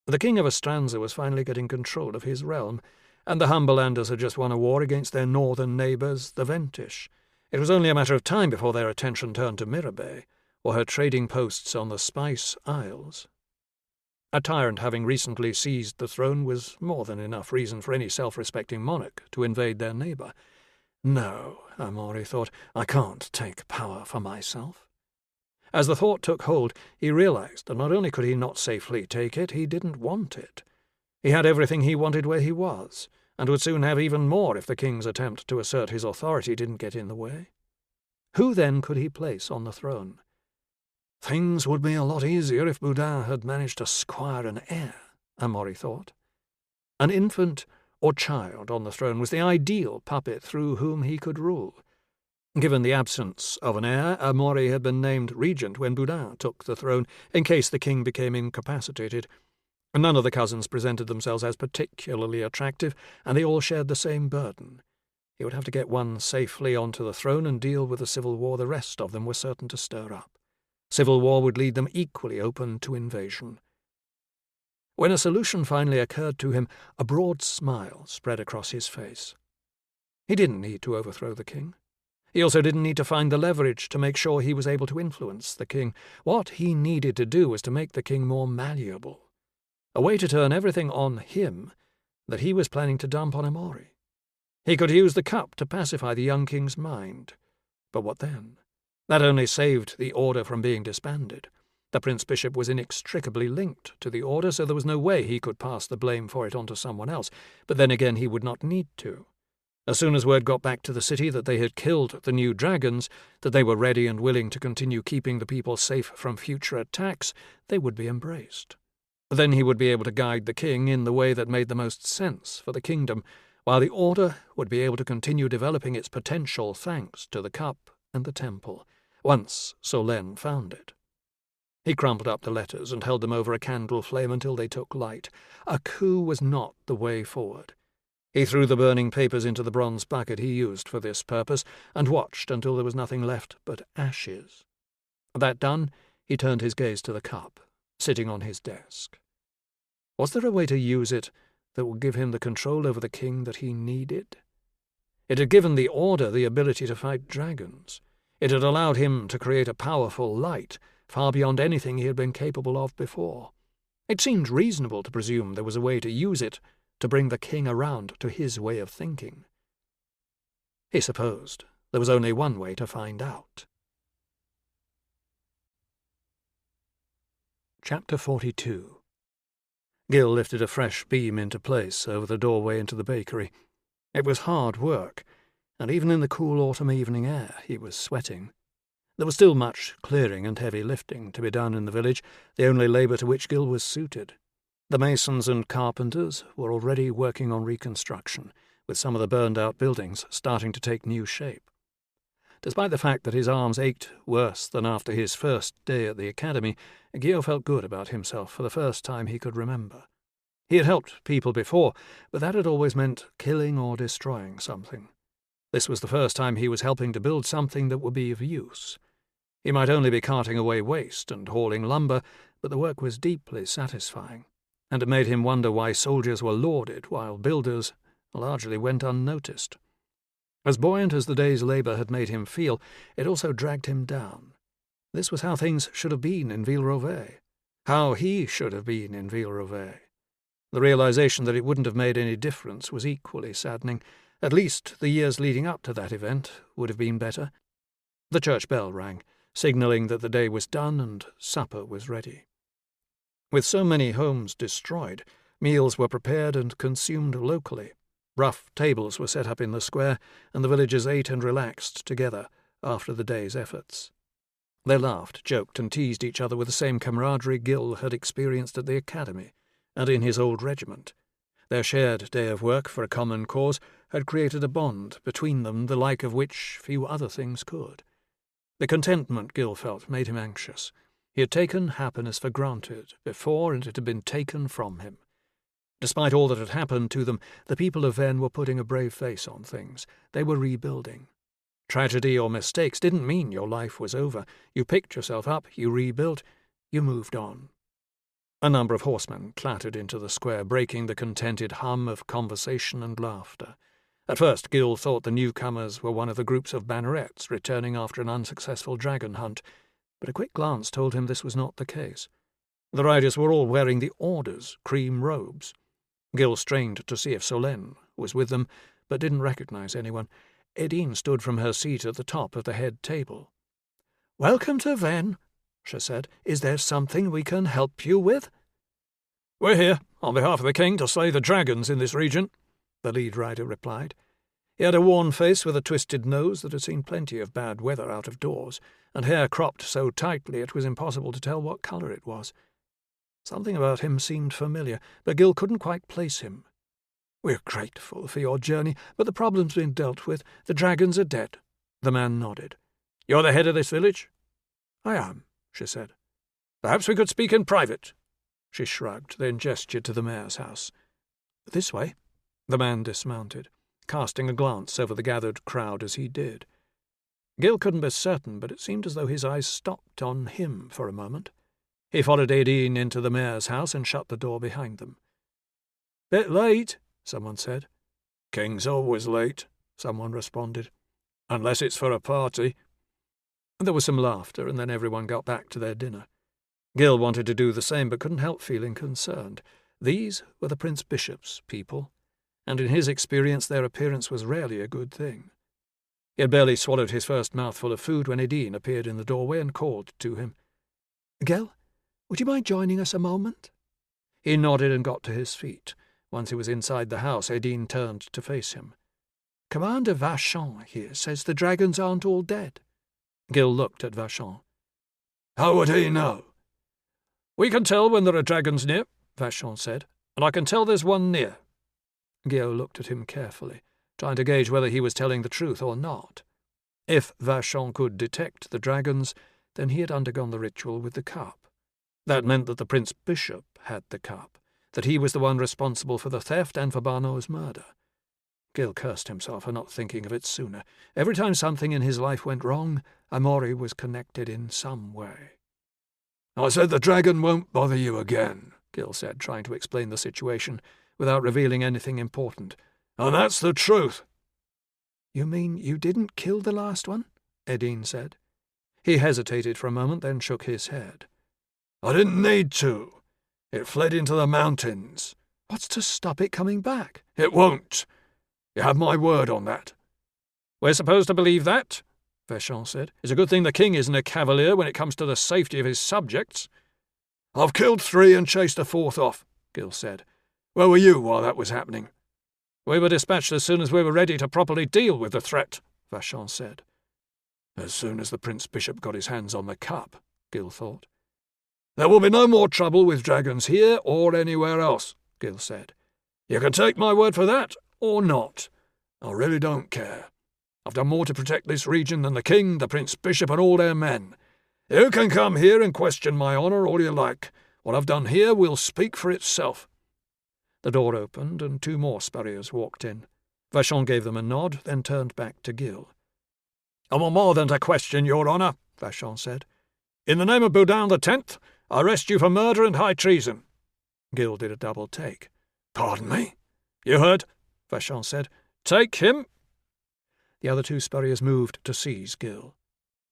The king of Astranza was finally getting control of his realm, and the Humberlanders had just won a war against their northern neighbours, the Ventish. It was only a matter of time before their attention turned to Mirabay, or her trading posts on the Spice Isles. A tyrant having recently seized the throne was more than enough reason for any self-respecting monarch to invade their neighbour. No, Amaury thought, I can't take power for myself. As the thought took hold, he realized that not only could he not safely take it, he didn't want it. He had everything he wanted where he was, and would soon have even more if the king's attempt to assert his authority didn't get in the way. Who then could he place on the throne? Things would be a lot easier if Boudin had managed to squire an heir, Amaury thought. An infant or child on the throne was the ideal puppet through whom he could rule. Given the absence of an heir, Amaury had been named regent when Boudin took the throne, in case the king became incapacitated. None of the cousins presented themselves as particularly attractive, and they all shared the same burden. He would have to get one safely onto the throne and deal with the civil war the rest of them were certain to stir up. Civil war would lead them equally open to invasion. When a solution finally occurred to him, a broad smile spread across his face. He didn't need to overthrow the king. He also didn't need to find the leverage to make sure he was able to influence the king. What he needed to do was to make the king more malleable, a way to turn everything on him that he was planning to dump on Amori. He could use the cup to pacify the young king's mind. But what then? That only saved the order from being disbanded. The prince-bishop was inextricably linked to the order, so there was no way he could pass the blame for it on to someone else. But then again, he would not need to. As soon as word got back to the city that they had killed the new dragons, that they were ready and willing to continue keeping the people safe from future attacks, they would be embraced. Then he would be able to guide the king in the way that made the most sense for the kingdom, while the order would be able to continue developing its potential thanks to the cup and the temple, once Solène found it. He crumpled up the letters and held them over a candle flame until they took light. A coup was not the way forward. He threw the burning papers into the bronze bucket he used for this purpose and watched until there was nothing left but ashes. That done, he turned his gaze to the cup, sitting on his desk. Was there a way to use it that would give him the control over the king that he needed? It had given the Order the ability to fight dragons. It had allowed him to create a powerful light, far beyond anything he had been capable of before. It seemed reasonable to presume there was a way to use it to bring the king around to his way of thinking. He supposed there was only one way to find out. Chapter 42. Gil lifted a fresh beam into place over the doorway into the bakery. It was hard work, and even in the cool autumn evening air he was sweating. There was still much clearing and heavy lifting to be done in the village, the only labour to which Gil was suited. The masons and carpenters were already working on reconstruction, with some of the burned-out buildings starting to take new shape. Despite the fact that his arms ached worse than after his first day at the academy, Gil felt good about himself for the first time he could remember. He had helped people before, but that had always meant killing or destroying something. This was the first time he was helping to build something that would be of use. He might only be carting away waste and hauling lumber, but the work was deeply satisfying, and it made him wonder why soldiers were lauded while builders largely went unnoticed. As buoyant as the day's labour had made him feel, it also dragged him down. This was how things should have been in Ville-Rovay, how he should have been in Ville-Rovay. The realization that it wouldn't have made any difference was equally saddening. At least the years leading up to that event would have been better. The church bell rang, signalling that the day was done and supper was ready. With so many homes destroyed, meals were prepared and consumed locally. Rough tables were set up in the square, and the villagers ate and relaxed together after the day's efforts. They laughed, joked, and teased each other with the same camaraderie Gil had experienced at the academy and in his old regiment. Their shared day of work for a common cause had created a bond between them the like of which few other things could. The contentment Gil felt made him anxious. He had taken happiness for granted before, and it had been taken from him. Despite all that had happened to them, the people of Vennes were putting a brave face on things. They were rebuilding. Tragedy or mistakes didn't mean your life was over. You picked yourself up, you rebuilt, you moved on. A number of horsemen clattered into the square, breaking the contented hum of conversation and laughter. At first, Gil thought the newcomers were one of the groups of bannerets returning after an unsuccessful dragon hunt, but a quick glance told him this was not the case. The riders were all wearing the Order's cream robes. Gil strained to see if Solène was with them, but didn't recognize anyone. Edine stood from her seat at the top of the head table. "Welcome to Vennes," she said. "Is there something we can help you with?" "We're here, on behalf of the king, to slay the dragons in this region," the lead rider replied. He had a worn face with a twisted nose that had seen plenty of bad weather out of doors, and hair cropped so tightly it was impossible to tell what colour it was. Something about him seemed familiar, but Gil couldn't quite place him. "We're grateful for your journey, but the problem's been dealt with. The dragons are dead." The man nodded. "You're the head of this village?" "I am," she said. "Perhaps we could speak in private." She shrugged, then gestured to the mayor's house. "This way." The man dismounted, casting a glance over the gathered crowd as he did. Gil couldn't be certain, but it seemed as though his eyes stopped on him for a moment. He followed Edine into the mayor's house and shut the door behind them. "Bit late," someone said. "King's always late," someone responded. "Unless it's for a party." There was some laughter, and then everyone got back to their dinner. Gil wanted to do the same, but couldn't help feeling concerned. These were the Prince Bishop's people, and in his experience their appearance was rarely a good thing. He had barely swallowed his first mouthful of food when Edine appeared in the doorway and called to him. "Gil, would you mind joining us a moment?" He nodded and got to his feet. Once he was inside the house, Edine turned to face him. "Commander Vachon here says the dragons aren't all dead." Gil looked at Vachon. "How would he know?" "We can tell when there are dragons near," Vachon said, "and I can tell there's one near." Gil looked at him carefully, trying to gauge whether he was telling the truth or not. If Vachon could detect the dragons, then he had undergone the ritual with the cup. That meant that the Prince Bishop had the cup, that he was the one responsible for the theft and for Barnot's murder. Gil cursed himself for not thinking of it sooner. Every time something in his life went wrong, Amaury was connected in some way. "I said the dragon won't bother you again," Gil said, trying to explain the situation without revealing anything important. "And that's the truth." "You mean you didn't kill the last one?" Edine said. He hesitated for a moment, then shook his head. "I didn't need to. It fled into the mountains." "What's to stop it coming back?" "It won't. You have my word on that." "We're supposed to believe that," Vachon said. "It's a good thing the king isn't a cavalier when it comes to the safety of his subjects." "I've killed 3 and chased a 4th off," Gil said. "Where were you while that was happening?" "We were dispatched as soon as we were ready to properly deal with the threat," Vachon said. As soon as the Prince Bishop got his hands on the cup, Gil thought. "There will be no more trouble with dragons here or anywhere else," Gil said. "You can take my word for that, or not. I really don't care. I've done more to protect this region than the king, the Prince Bishop, and all their men. You can come here and question my honour all you like. What I've done here will speak for itself." The door opened, and 2 more spurriers walked in. Vachon gave them a nod, then turned back to Gil. "I want more than to question, your honour," Vachon said. "In the name of Boudin the 10th, I arrest you for murder and high treason." Gil did a double take. "Pardon me?" "You heard," Vachon said. "Take him." The other 2 spurriers moved to seize Gil.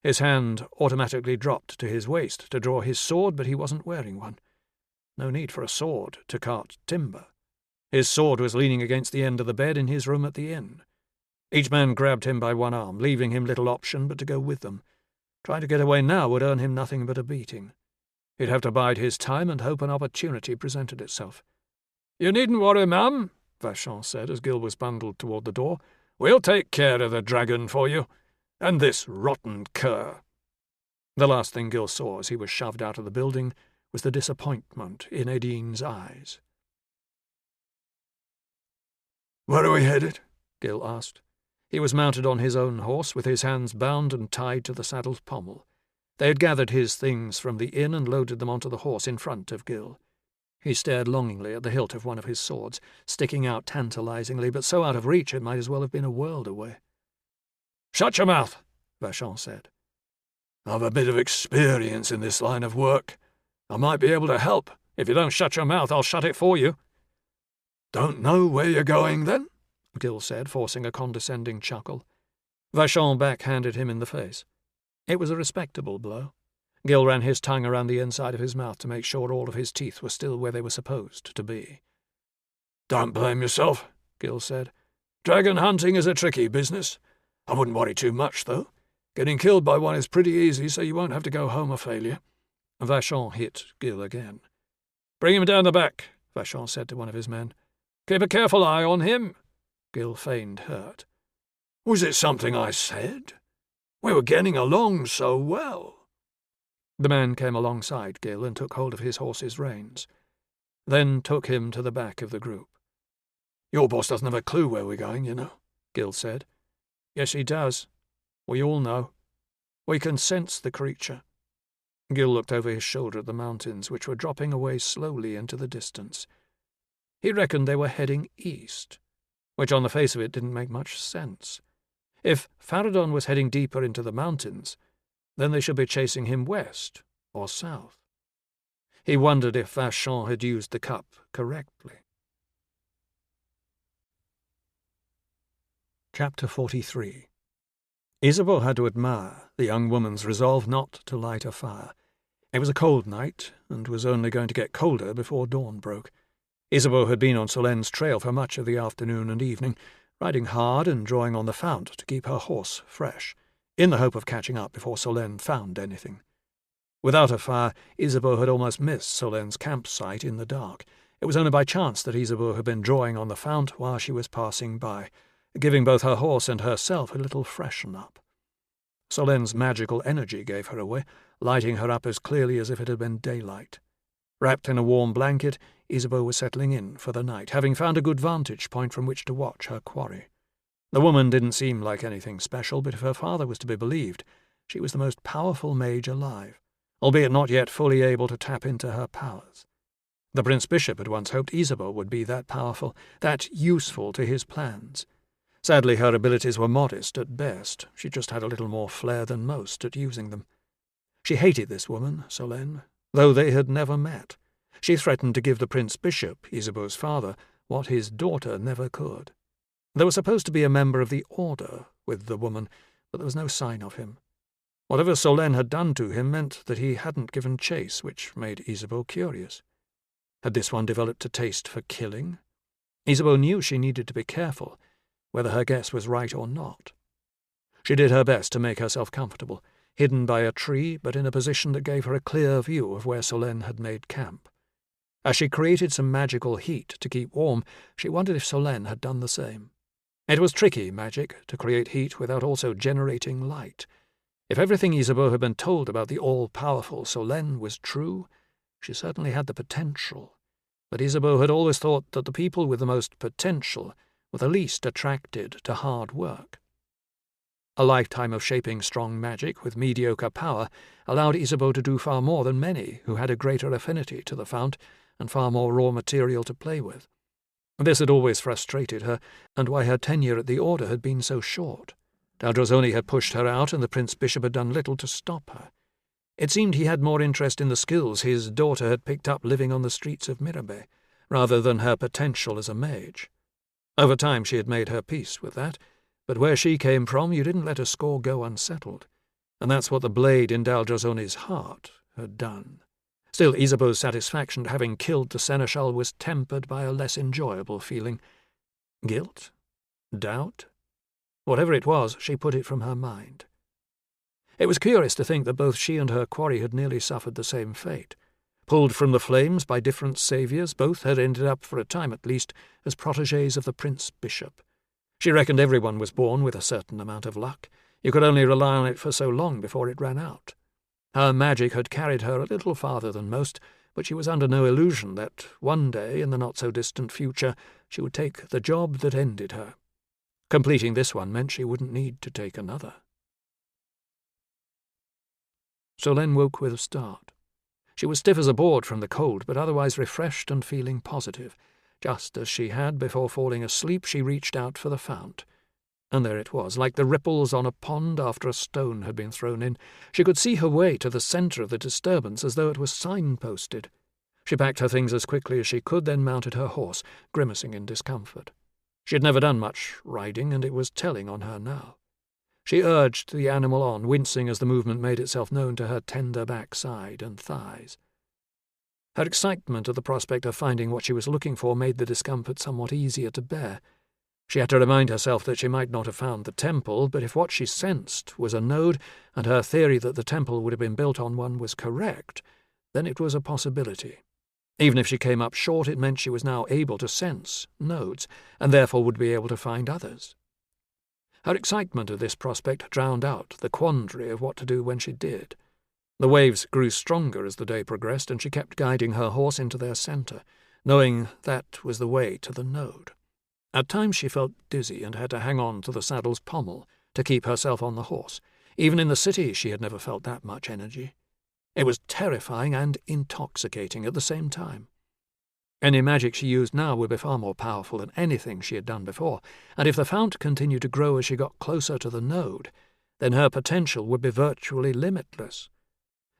His hand automatically dropped to his waist to draw his sword, but he wasn't wearing one. No need for a sword to cart timber. His sword was leaning against the end of the bed in his room at the inn. Each man grabbed him by one arm, leaving him little option but to go with them. Trying to get away now would earn him nothing but a beating. He'd have to bide his time and hope an opportunity presented itself. "You needn't worry, ma'am," Vachon said as Gil was bundled toward the door. "We'll take care of the dragon for you. And this rotten cur." The last thing Gil saw as he was shoved out of the building was the disappointment in Edine's eyes. "Where are we headed?" Gil asked. He was mounted on his own horse, with his hands bound and tied to the saddle's pommel. They had gathered his things from the inn and loaded them onto the horse in front of Gil. He stared longingly at the hilt of one of his swords, sticking out tantalizingly, but so out of reach it might as well have been a world away. "Shut your mouth," Vachon said. "I've a bit of experience in this line of work. I might be able to help. If you don't shut your mouth, I'll shut it for you." "Don't know where you're going, then?" Gil said, forcing a condescending chuckle. Vachon backhanded him in the face. It was a respectable blow. Gil ran his tongue around the inside of his mouth to make sure all of his teeth were still where they were supposed to be. "Don't blame yourself," Gil said. "Dragon hunting is a tricky business. I wouldn't worry too much, though. Getting killed by one is pretty easy, so you won't have to go home a failure." Vachon hit Gil again. "Bring him down the back," Vachon said to one of his men. "Keep a careful eye on him." Gil feigned hurt. "Was it something I said? We were getting along so well." The man came alongside Gil and took hold of his horse's reins, then took him to the back of the group. "Your boss doesn't have a clue where we're going, you know," Gil said. "Yes, he does. We all know. We can sense the creature." Gil looked over his shoulder at the mountains, which were dropping away slowly into the distance. He reckoned they were heading east, which on the face of it didn't make much sense. If Faradon was heading deeper into the mountains, then they should be chasing him west or south. He wondered if Vachon had used the cup correctly. Chapter 43. Isabeau had to admire the young woman's resolve not to light a fire. It was a cold night, and was only going to get colder before dawn broke. Isabeau had been on Solenne's trail for much of the afternoon and evening, riding hard and drawing on the fount to keep her horse fresh, in the hope of catching up before Solenne found anything. Without a fire, Isabeau had almost missed Solenne's campsite in the dark. It was only by chance that Isabeau had been drawing on the fount while she was passing by, giving both her horse and herself a little freshen up. Solenne's magical energy gave her away, lighting her up as clearly as if it had been daylight. Wrapped in a warm blanket, Isabeau was settling in for the night, having found a good vantage point from which to watch her quarry. The woman didn't seem like anything special, but if her father was to be believed, she was the most powerful mage alive, albeit not yet fully able to tap into her powers. The Prince Bishop had once hoped Isabeau would be that powerful, that useful to his plans. Sadly, her abilities were modest at best. She just had a little more flair than most at using them. She hated this woman, Solenne, though they had never met. She threatened to give the Prince Bishop, Isabeau's father, what his daughter never could. There was supposed to be a member of the Order with the woman, but there was no sign of him. Whatever Solenne had done to him meant that he hadn't given chase, which made Isabeau curious. Had this one developed a taste for killing? Isabeau knew she needed to be careful, whether her guess was right or not. She did her best to make herself comfortable, hidden by a tree, but in a position that gave her a clear view of where Solenne had made camp. As she created some magical heat to keep warm, she wondered if Solenne had done the same. It was tricky magic to create heat without also generating light. If everything Isabeau had been told about the all-powerful Solenne was true, she certainly had the potential. But Isabeau had always thought that the people with the most potential were the least attracted to hard work. A lifetime of shaping strong magic with mediocre power allowed Isabeau to do far more than many who had a greater affinity to the fount and far more raw material to play with. This had always frustrated her, and why her tenure at the Order had been so short. Dragonslayer had pushed her out, and the Prince Bishop had done little to stop her. It seemed he had more interest in the skills his daughter had picked up living on the streets of Mirabeau, rather than her potential as a mage. Over time she had made her peace with that, but where she came from you didn't let a score go unsettled, and that's what the blade in Dragonsleyer's heart had done. Still, Isabeau's satisfaction at having killed the seneschal was tempered by a less enjoyable feeling. Guilt? Doubt? Whatever it was, she put it from her mind. It was curious to think that both she and her quarry had nearly suffered the same fate. Pulled from the flames by different saviours, both had ended up, for a time at least, as protégés of the Prince Bishop. She reckoned everyone was born with a certain amount of luck. You could only rely on it for so long before it ran out. Her magic had carried her a little farther than most, but she was under no illusion that one day, in the not-so-distant future, she would take the job that ended her. Completing this one meant she wouldn't need to take another. Solenne woke with a start. She was stiff as a board from the cold, but otherwise refreshed and feeling positive. Just as she had before falling asleep, she reached out for the fount. And there it was, like the ripples on a pond after a stone had been thrown in. She could see her way to the centre of the disturbance as though it was signposted. She packed her things as quickly as she could, then mounted her horse, grimacing in discomfort. She had never done much riding, and it was telling on her now. She urged the animal on, wincing as the movement made itself known to her tender backside and thighs. Her excitement at the prospect of finding what she was looking for made the discomfort somewhat easier to bear. She had to remind herself that she might not have found the temple, but if what she sensed was a node, and her theory that the temple would have been built on one was correct, then it was a possibility. Even if she came up short, it meant she was now able to sense nodes, and therefore would be able to find others. Her excitement at this prospect drowned out the quandary of what to do when she did. The waves grew stronger as the day progressed, and she kept guiding her horse into their centre, knowing that was the way to the node. At times she felt dizzy and had to hang on to the saddle's pommel to keep herself on the horse. Even in the city she had never felt that much energy. It was terrifying and intoxicating at the same time. Any magic she used now would be far more powerful than anything she had done before, and if the fount continued to grow as she got closer to the node, then her potential would be virtually limitless.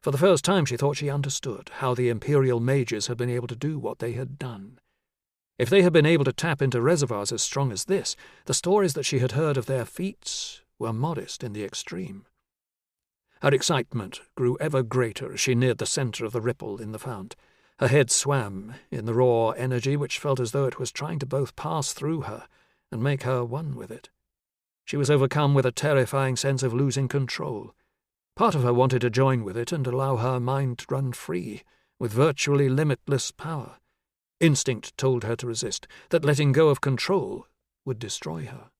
For the first time she thought she understood how the imperial mages had been able to do what they had done. If they had been able to tap into reservoirs as strong as this, the stories that she had heard of their feats were modest in the extreme. Her excitement grew ever greater as she neared the centre of the ripple in the fount. Her head swam in the raw energy which felt as though it was trying to both pass through her and make her one with it. She was overcome with a terrifying sense of losing control. Part of her wanted to join with it and allow her mind to run free, with virtually limitless power. Instinct told her to resist, that letting go of control would destroy her.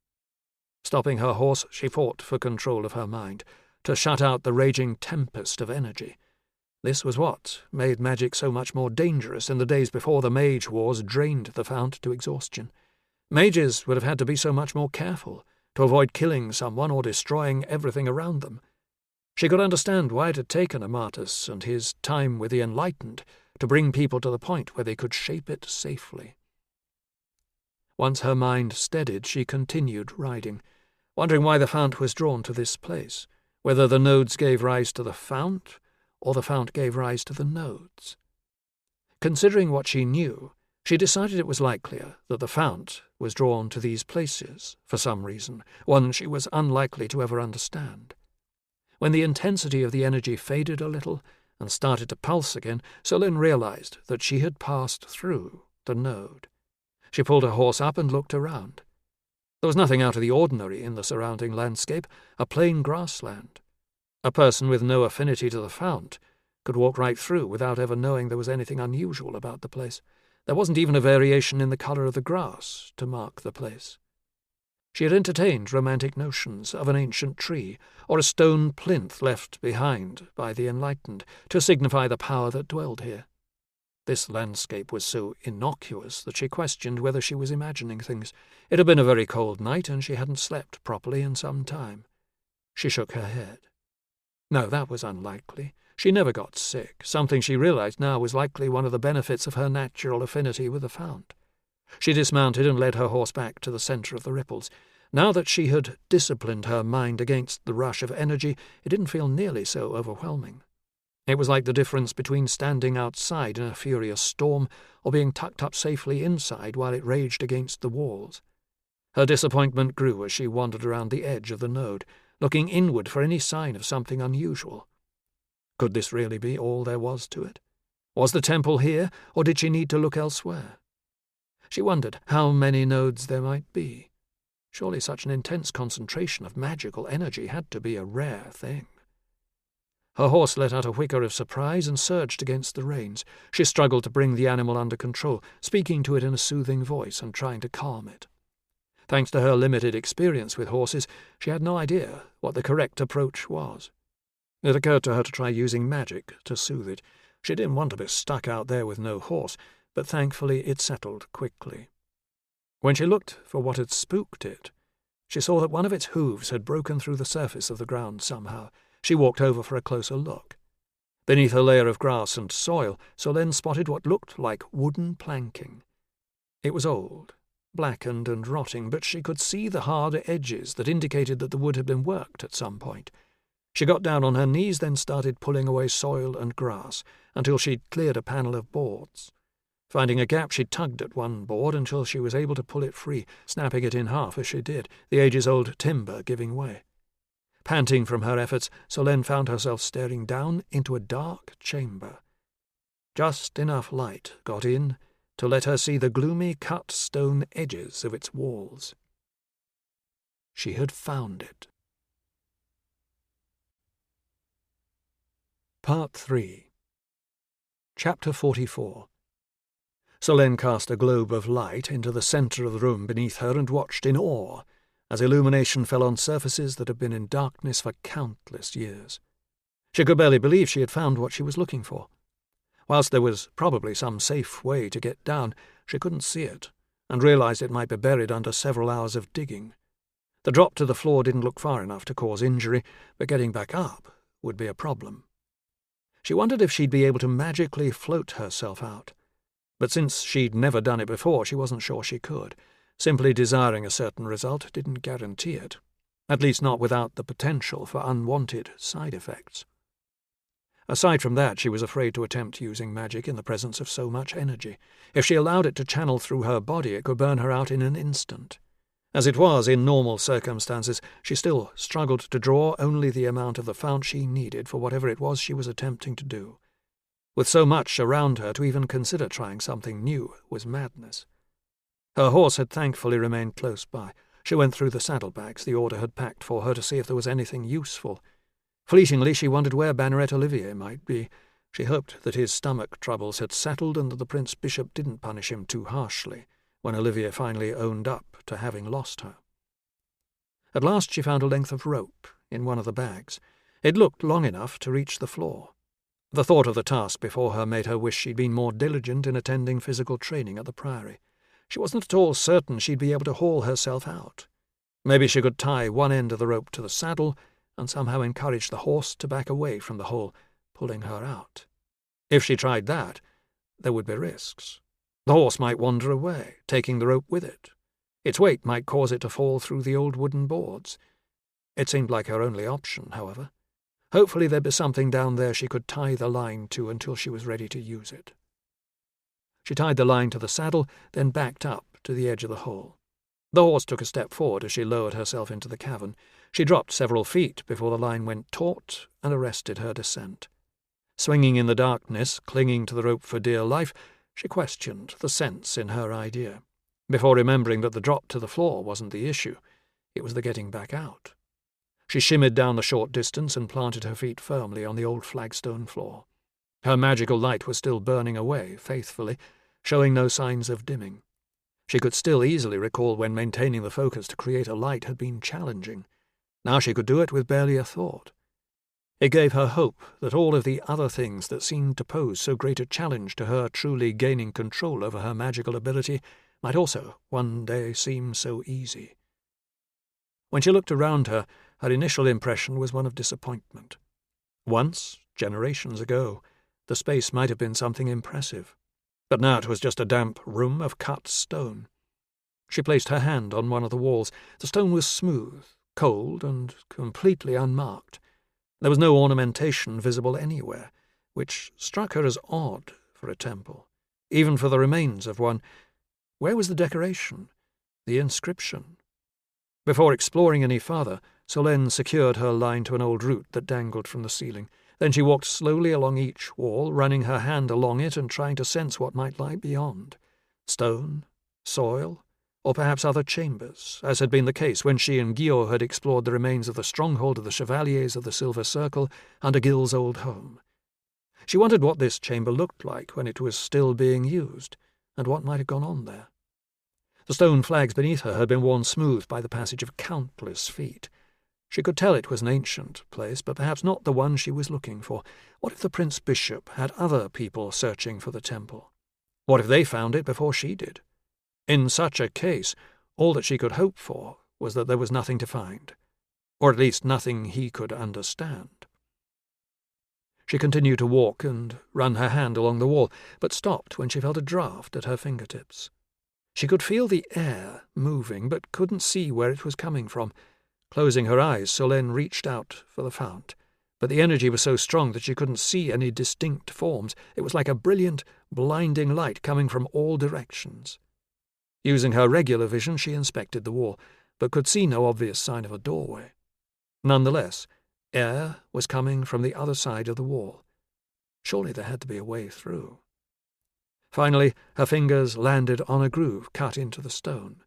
Stopping her horse, she fought for control of her mind, to shut out the raging tempest of energy. This was what made magic so much more dangerous in the days before the mage wars drained the fount to exhaustion. Mages would have had to be so much more careful, to avoid killing someone or destroying everything around them. She could understand why it had taken Amatus and his time with the Enlightened to bring people to the point where they could shape it safely. Once her mind steadied, she continued riding, wondering why the fount was drawn to this place, whether the nodes gave rise to the fount, or the fount gave rise to the nodes. Considering what she knew, she decided it was likelier that the fount was drawn to these places for some reason, one she was unlikely to ever understand. When the intensity of the energy faded a little and started to pulse again, Solène realized that she had passed through the node. She pulled her horse up and looked around. There was nothing out of the ordinary in the surrounding landscape, a plain grassland. A person with no affinity to the fount could walk right through without ever knowing there was anything unusual about the place. There wasn't even a variation in the colour of the grass to mark the place. She had entertained romantic notions of an ancient tree, or a stone plinth left behind by the Enlightened to signify the power that dwelled here. This landscape was so innocuous that she questioned whether she was imagining things. It had been a very cold night, and she hadn't slept properly in some time. She shook her head. No, that was unlikely. She never got sick, something she realized now was likely one of the benefits of her natural affinity with the fount. She dismounted and led her horse back to the centre of the ripples. Now that she had disciplined her mind against the rush of energy, it didn't feel nearly so overwhelming. It was like the difference between standing outside in a furious storm or being tucked up safely inside while it raged against the walls. Her disappointment grew as she wandered around the edge of the node, looking inward for any sign of something unusual. Could this really be all there was to it? Was the temple here, or did she need to look elsewhere? She wondered how many nodes there might be. Surely such an intense concentration of magical energy had to be a rare thing. Her horse let out a whicker of surprise and surged against the reins. She struggled to bring the animal under control, speaking to it in a soothing voice and trying to calm it. Thanks to her limited experience with horses, she had no idea what the correct approach was. It occurred to her to try using magic to soothe it. She didn't want to be stuck out there with no horse, but thankfully it settled quickly. When she looked for what had spooked it, she saw that one of its hooves had broken through the surface of the ground somehow. She walked over for a closer look. Beneath a layer of grass and soil, Solène spotted what looked like wooden planking. It was old, blackened and rotting, but she could see the hard edges that indicated that the wood had been worked at some point. She got down on her knees, then started pulling away soil and grass until she'd cleared a panel of boards. Finding a gap, she tugged at one board until she was able to pull it free, snapping it in half as she did, the ages-old timber giving way. Panting from her efforts, Solène found herself staring down into a dark chamber. Just enough light got in to let her see the gloomy cut stone edges of its walls. She had found it. Part 3. Chapter 44. Solène cast a globe of light into the centre of the room beneath her and watched in awe as illumination fell on surfaces that had been in darkness for countless years. She could barely believe she had found what she was looking for. Whilst there was probably some safe way to get down, she couldn't see it, and realized it might be buried under several hours of digging. The drop to the floor didn't look far enough to cause injury, but getting back up would be a problem. She wondered if she'd be able to magically float herself out, but since she'd never done it before, she wasn't sure she could. Simply desiring a certain result didn't guarantee it, at least not without the potential for unwanted side effects. Aside from that, she was afraid to attempt using magic in the presence of so much energy. If she allowed it to channel through her body, it could burn her out in an instant. As it was, in normal circumstances, she still struggled to draw only the amount of the fount she needed for whatever it was she was attempting to do. With so much around her, to even consider trying something new was madness. Her horse had thankfully remained close by. She went through the saddlebags the Order had packed for her to see if there was anything useful. Fleetingly, she wondered where Banneret Olivier might be. She hoped that his stomach troubles had settled and that the Prince Bishop didn't punish him too harshly when Olivier finally owned up to having lost her. At last she found a length of rope in one of the bags. It looked long enough to reach the floor. The thought of the task before her made her wish she'd been more diligent in attending physical training at the Priory. She wasn't at all certain she'd be able to haul herself out. Maybe she could tie one end of the rope to the saddle and somehow encourage the horse to back away from the hole, pulling her out. If she tried that, there would be risks. The horse might wander away, taking the rope with it. Its weight might cause it to fall through the old wooden boards. It seemed like her only option, however. Hopefully there'd be something down there she could tie the line to until she was ready to use it. She tied the line to the saddle, then backed up to the edge of the hole. The horse took a step forward as she lowered herself into the cavern. She dropped several feet before the line went taut and arrested her descent. Swinging in the darkness, clinging to the rope for dear life, she questioned the sense in her idea, before remembering that the drop to the floor wasn't the issue. It was the getting back out. She shimmied down the short distance and planted her feet firmly on the old flagstone floor. Her magical light was still burning away, faithfully, showing no signs of dimming. She could still easily recall when maintaining the focus to create a light had been challenging. Now she could do it with barely a thought. It gave her hope that all of the other things that seemed to pose so great a challenge to her truly gaining control over her magical ability might also one day seem so easy. When she looked around her, her initial impression was one of disappointment. Once, generations ago, the space might have been something impressive, but now it was just a damp room of cut stone. She placed her hand on one of the walls. The stone was smooth, cold, and completely unmarked. There was no ornamentation visible anywhere, which struck her as odd for a temple, even for the remains of one. Where was the decoration, the inscription? Before exploring any farther, Solène secured her line to an old root that dangled from the ceiling. Then she walked slowly along each wall, running her hand along it and trying to sense what might lie beyond. Stone, soil, or perhaps other chambers, as had been the case when she and Guillaume had explored the remains of the stronghold of the Chevaliers of the Silver Circle under Gil's old home. She wondered what this chamber looked like when it was still being used, and what might have gone on there. The stone flags beneath her had been worn smooth by the passage of countless feet. She could tell it was an ancient place, but perhaps not the one she was looking for. What if the Prince Bishop had other people searching for the temple? What if they found it before she did? In such a case, all that she could hope for was that there was nothing to find, or at least nothing he could understand. She continued to walk and run her hand along the wall, but stopped when she felt a draught at her fingertips. She could feel the air moving, but couldn't see where it was coming from. Closing her eyes, Solène reached out for the fount, but the energy was so strong that she couldn't see any distinct forms. It was like a brilliant, blinding light coming from all directions. Using her regular vision, she inspected the wall, but could see no obvious sign of a doorway. Nonetheless, air was coming from the other side of the wall. Surely there had to be a way through. Finally, her fingers landed on a groove cut into the stone.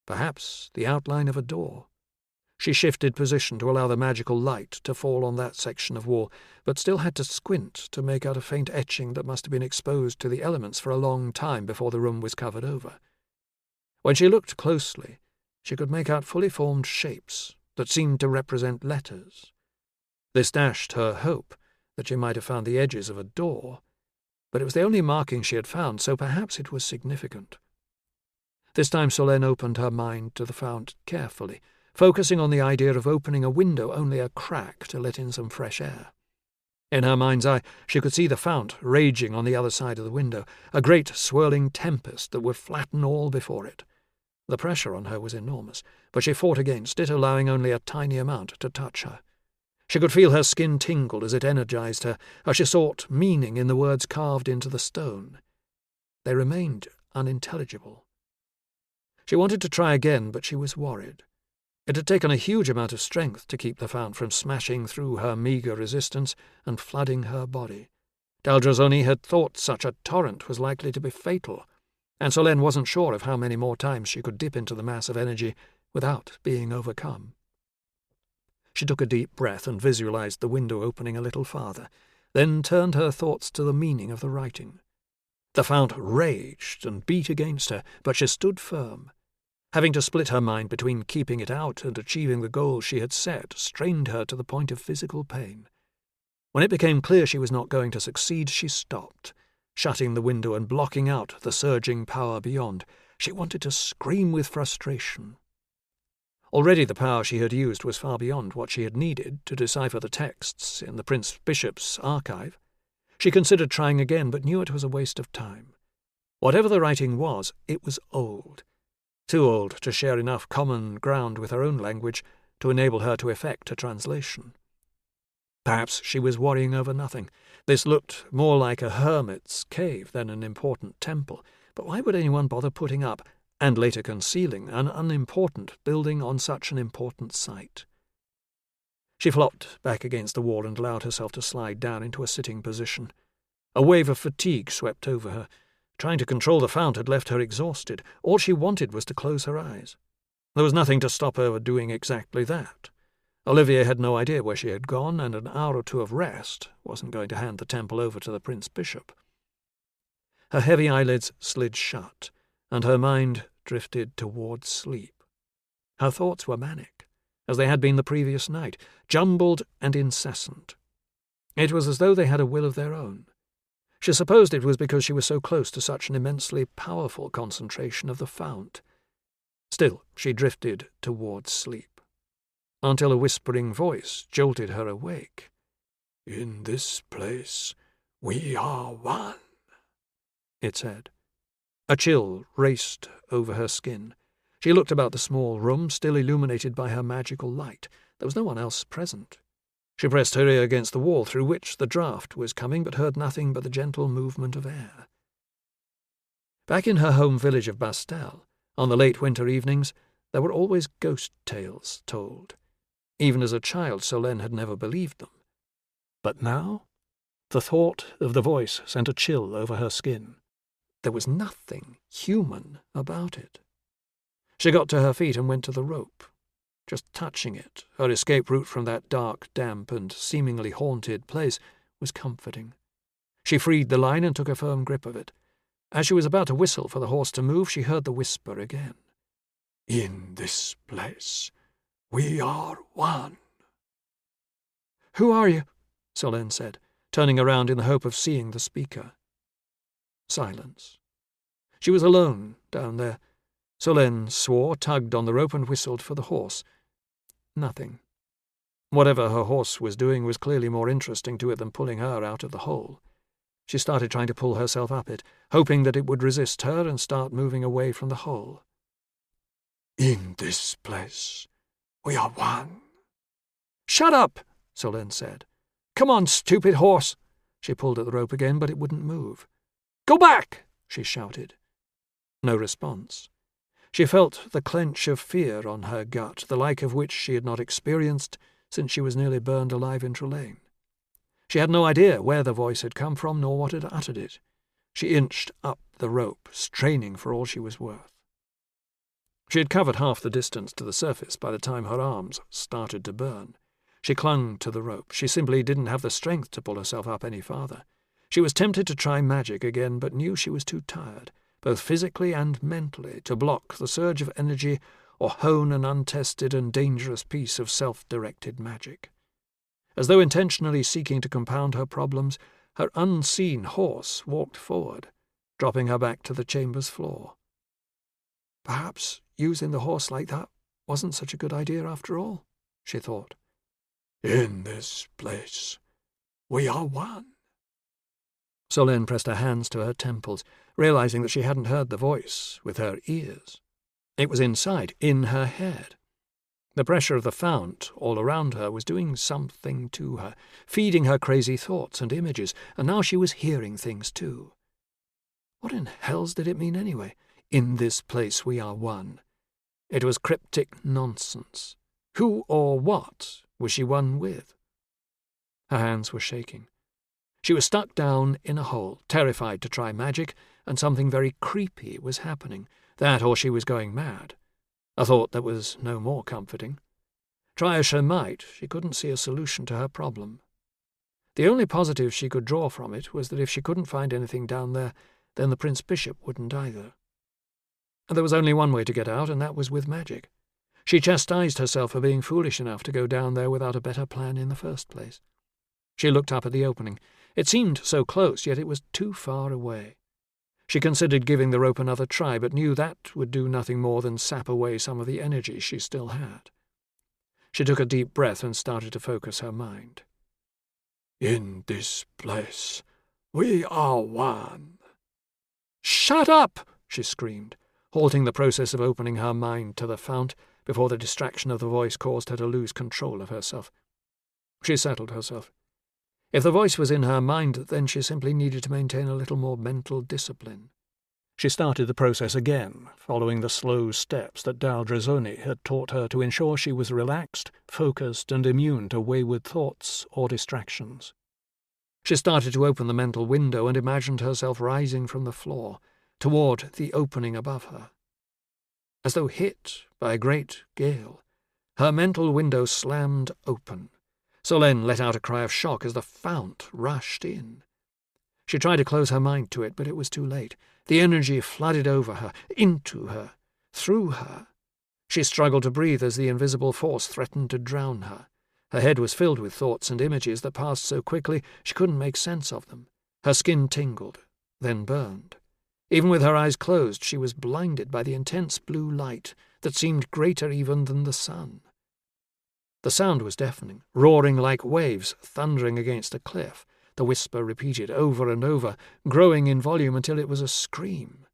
Perhaps the outline of a door. She shifted position to allow the magical light to fall on that section of wall, but still had to squint to make out a faint etching that must have been exposed to the elements for a long time before the room was covered over. When she looked closely, she could make out fully formed shapes that seemed to represent letters. This dashed her hope that she might have found the edges of a door, but it was the only marking she had found, so perhaps it was significant. This time Solène opened her mind to the fount carefully, focusing on the idea of opening a window only a crack to let in some fresh air. In her mind's eye, she could see the fount raging on the other side of the window, a great swirling tempest that would flatten all before it. The pressure on her was enormous, but she fought against it, allowing only a tiny amount to touch her. She could feel her skin tingle as it energized her, as she sought meaning in the words carved into the stone. They remained unintelligible. She wanted to try again, but she was worried. It had taken a huge amount of strength to keep the fount from smashing through her meagre resistance and flooding her body. Daldrazoni had thought such a torrent was likely to be fatal, and Solène wasn't sure of how many more times she could dip into the mass of energy without being overcome. She took a deep breath and visualized the window opening a little farther, then turned her thoughts to the meaning of the writing. The fount raged and beat against her, but she stood firm. Having to split her mind between keeping it out and achieving the goal she had set strained her to the point of physical pain. When it became clear she was not going to succeed, she stopped, shutting the window and blocking out the surging power beyond. She wanted to scream with frustration. Already the power she had used was far beyond what she had needed to decipher the texts in the Prince Bishop's archive. She considered trying again, but knew it was a waste of time. Whatever the writing was, it was old. Too old to share enough common ground with her own language to enable her to effect a translation. Perhaps she was worrying over nothing. This looked more like a hermit's cave than an important temple, but why would anyone bother putting up, and later concealing, an unimportant building on such an important site? She flopped back against the wall and allowed herself to slide down into a sitting position. A wave of fatigue swept over her. Trying to control the fount had left her exhausted. All she wanted was to close her eyes. There was nothing to stop her doing exactly that. Olivier had no idea where she had gone, and an hour or two of rest wasn't going to hand the temple over to the Prince Bishop. Her heavy eyelids slid shut, and her mind drifted towards sleep. Her thoughts were manic, as they had been the previous night, jumbled and incessant. It was as though they had a will of their own. She supposed it was because she was so close to such an immensely powerful concentration of the fount. Still, she drifted towards sleep, until a whispering voice jolted her awake. "In this place, we are one," it said. A chill raced over her skin. She looked about the small room, still illuminated by her magical light. There was no one else present. She pressed her ear against the wall through which the draught was coming, but heard nothing but the gentle movement of air. Back in her home village of Bastel, on the late winter evenings, there were always ghost tales told. Even as a child, Solène had never believed them. But now, the thought of the voice sent a chill over her skin. There was nothing human about it. She got to her feet and went to the rope. Just touching it, her escape route from that dark, damp, and seemingly haunted place, was comforting. She freed the line and took a firm grip of it. As she was about to whistle for the horse to move, she heard the whisper again. "In this place, we are one." "Who are you?" Solène said, turning around in the hope of seeing the speaker. Silence. She was alone down there. Solène swore, tugged on the rope, and whistled for the horse. Nothing. Whatever her horse was doing was clearly more interesting to it than pulling her out of the hole. She started trying to pull herself up it, hoping that it would resist her and start moving away from the hole. "In this place, we are one." "Shut up," Solène said. "Come on, stupid horse." She pulled at the rope again, but it wouldn't move. "Go back," she shouted. No response. She felt the clench of fear on her gut, the like of which she had not experienced since she was nearly burned alive in Trelane. She had no idea where the voice had come from nor what had uttered it. She inched up the rope, straining for all she was worth. She had covered half the distance to the surface by the time her arms started to burn. She clung to the rope. She simply didn't have the strength to pull herself up any farther. She was tempted to try magic again, but knew she was too tired, both physically and mentally, to block the surge of energy or hone an untested and dangerous piece of self-directed magic. As though intentionally seeking to compound her problems, her unseen horse walked forward, dropping her back to the chamber's floor. Perhaps using the horse like that wasn't such a good idea after all, she thought. "In this place, we are one." Solène pressed her hands to her temples, realizing that she hadn't heard the voice with her ears. It was inside, in her head. The pressure of the fount all around her was doing something to her, feeding her crazy thoughts and images, and now she was hearing things too. What in hell's did it mean anyway? In this place we are one. It was cryptic nonsense. Who or what was she one with? Her hands were shaking. She was stuck down in a hole, terrified to try magic, and something very creepy was happening. That or she was going mad. A thought that was no more comforting. Try as she might, she couldn't see a solution to her problem. The only positive she could draw from it was that if she couldn't find anything down there, then the Prince Bishop wouldn't either. There was only one way to get out, and that was with magic. She chastised herself for being foolish enough to go down there without a better plan in the first place. She looked up at the opening. It seemed so close, yet it was too far away. She considered giving the rope another try, but knew that would do nothing more than sap away some of the energy she still had. She took a deep breath and started to focus her mind. In this place, we are one. "Shut up!" she screamed, halting the process of opening her mind to the fount before the distraction of the voice caused her to lose control of herself. She settled herself. If the voice was in her mind, then she simply needed to maintain a little more mental discipline. She started the process again, following the slow steps that Daldrazoni had taught her to ensure she was relaxed, focused, and immune to wayward thoughts or distractions. She started to open the mental window and imagined herself rising from the floor, toward the opening above her. As though hit by a great gale, her mental window slammed open. Solène let out a cry of shock as the fount rushed in. She tried to close her mind to it, but it was too late. The energy flooded over her, into her, through her. She struggled to breathe as the invisible force threatened to drown her. Her head was filled with thoughts and images that passed so quickly she couldn't make sense of them. Her skin tingled, then burned. Even with her eyes closed, she was blinded by the intense blue light that seemed greater even than the sun. The sound was deafening, roaring like waves thundering against a cliff. The whisper repeated over and over, growing in volume until it was a scream.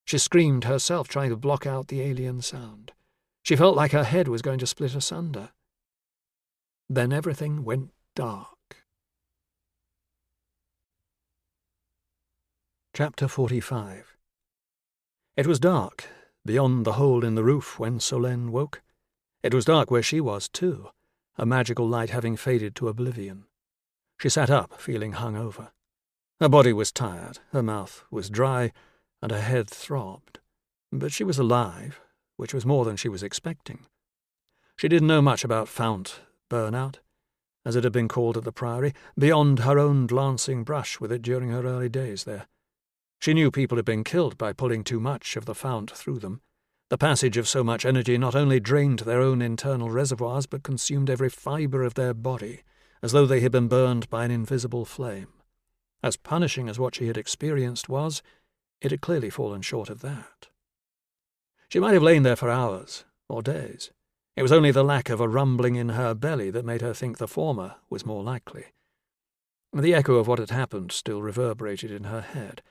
She screamed herself, trying to block out the alien sound. She felt like her head was going to split asunder. Then everything went dark. Chapter 45. It was dark, beyond the hole in the roof, when Solène woke. It was dark where she was, too, her magical light having faded to oblivion. She sat up, feeling hungover. Her body was tired, her mouth was dry, and her head throbbed. But she was alive, which was more than she was expecting. She didn't know much about fount burnout, as it had been called at the Priory, beyond her own glancing brush with it during her early days there. She knew people had been killed by pulling too much of the fount through them. The passage of so much energy not only drained their own internal reservoirs, but consumed every fibre of their body, as though they had been burned by an invisible flame. As punishing as what she had experienced was, it had clearly fallen short of that. She might have lain there for hours, or days. It was only the lack of a rumbling in her belly that made her think the former was more likely. The echo of what had happened still reverberated in her head.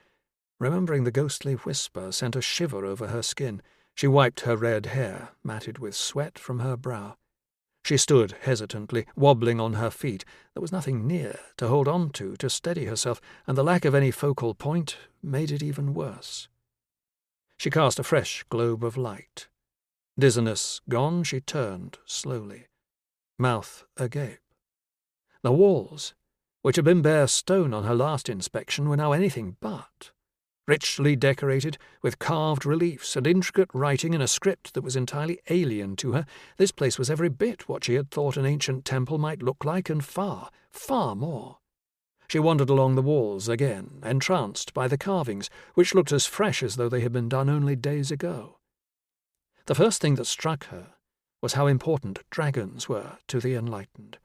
Remembering the ghostly whisper sent a shiver over her skin. She wiped her red hair, matted with sweat, from her brow. She stood hesitantly, wobbling on her feet. There was nothing near to hold on to steady herself, and the lack of any focal point made it even worse. She cast a fresh globe of light. Dizziness gone, she turned slowly, mouth agape. The walls, which had been bare stone on her last inspection, were now anything but. Richly decorated, with carved reliefs and intricate writing in a script that was entirely alien to her, this place was every bit what she had thought an ancient temple might look like, and far, far more. She wandered along the walls again, entranced by the carvings, which looked as fresh as though they had been done only days ago. The first thing that struck her was how important dragons were to the enlightened.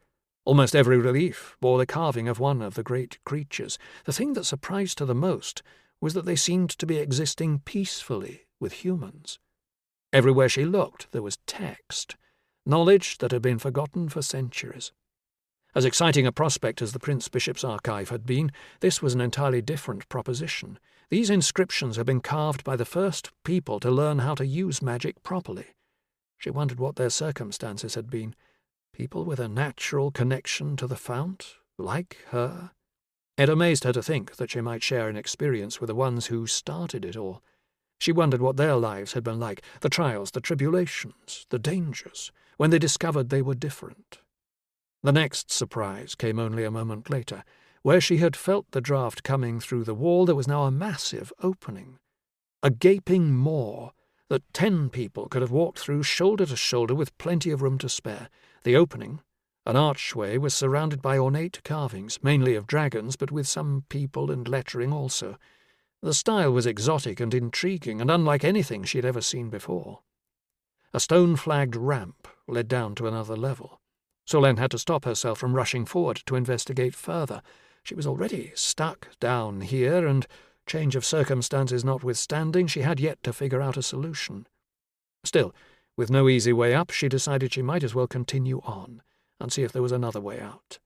Almost every relief bore the carving of one of the great creatures. The thing that surprised her the most was that they seemed to be existing peacefully with humans. Everywhere she looked there was text, knowledge that had been forgotten for centuries. As exciting a prospect as the Prince Bishop's archive had been, this was an entirely different proposition. These inscriptions had been carved by the first people to learn how to use magic properly. She wondered what their circumstances had been. People with a natural connection to the fount, like her. It amazed her to think that she might share an experience with the ones who started it all. She wondered what their lives had been like, the trials, the tribulations, the dangers, when they discovered they were different. The next surprise came only a moment later. Where she had felt the draught coming through the wall, there was now a massive opening. A gaping maw that 10 people could have walked through shoulder to shoulder with plenty of room to spare. The opening, an archway, was surrounded by ornate carvings, mainly of dragons, but with some people and lettering also. The style was exotic and intriguing, and unlike anything she had ever seen before. A stone-flagged ramp led down to another level. Solène had to stop herself from rushing forward to investigate further. She was already stuck down here, and, change of circumstances notwithstanding, she had yet to figure out a solution. Still, with no easy way up, she decided she might as well continue on and see if there was another way out.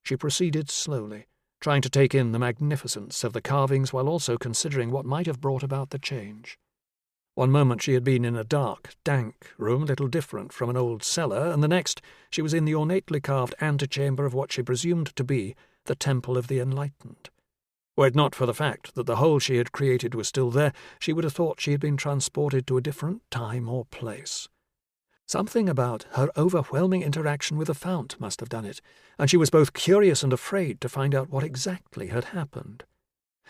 She proceeded slowly, trying to take in the magnificence of the carvings while also considering what might have brought about the change. One moment she had been in a dark, dank room, little different from an old cellar, and the next she was in the ornately carved antechamber of what she presumed to be the Temple of the Enlightened. Were it not for the fact that the hole she had created was still there, she would have thought she had been transported to a different time or place. Something about her overwhelming interaction with the fount must have done it, and she was both curious and afraid to find out what exactly had happened.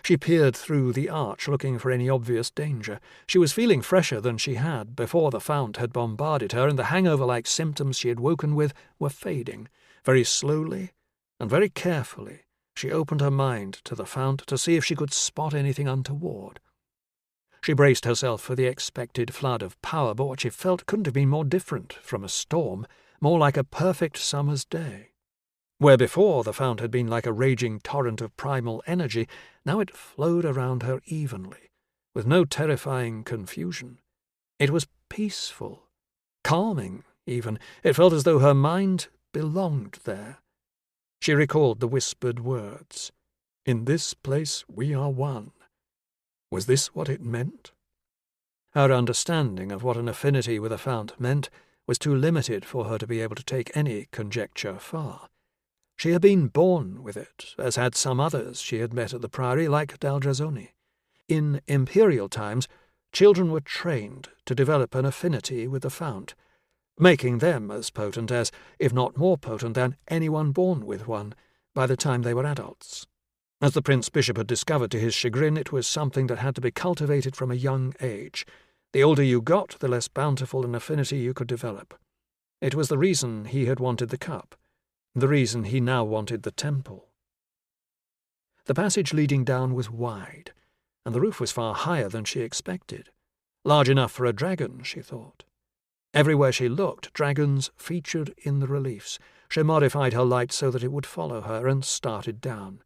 She peered through the arch, looking for any obvious danger. She was feeling fresher than she had before the fount had bombarded her, and the hangover-like symptoms she had woken with were fading. Very slowly and very carefully she opened her mind to the fount to see if she could spot anything untoward. She braced herself for the expected flood of power, but what she felt couldn't have been more different from a storm, more like a perfect summer's day. Where before the fount had been like a raging torrent of primal energy, now it flowed around her evenly, with no terrifying confusion. It was peaceful, calming even. It felt as though her mind belonged there. She recalled the whispered words, "In this place we are one." Was this what it meant? Her understanding of what an affinity with a fount meant was too limited for her to be able to take any conjecture far. She had been born with it, as had some others she had met at the Priory, like Daldrazoni. In imperial times, children were trained to develop an affinity with the fount, making them as potent as, if not more potent than, anyone born with one by the time they were adults. As the Prince Bishop had discovered to his chagrin, it was something that had to be cultivated from a young age. The older you got, the less bountiful an affinity you could develop. It was the reason he had wanted the cup, the reason he now wanted the temple. The passage leading down was wide, and the roof was far higher than she expected. Large enough for a dragon, she thought. Everywhere she looked, dragons featured in the reliefs. She modified her light so that it would follow her and started down.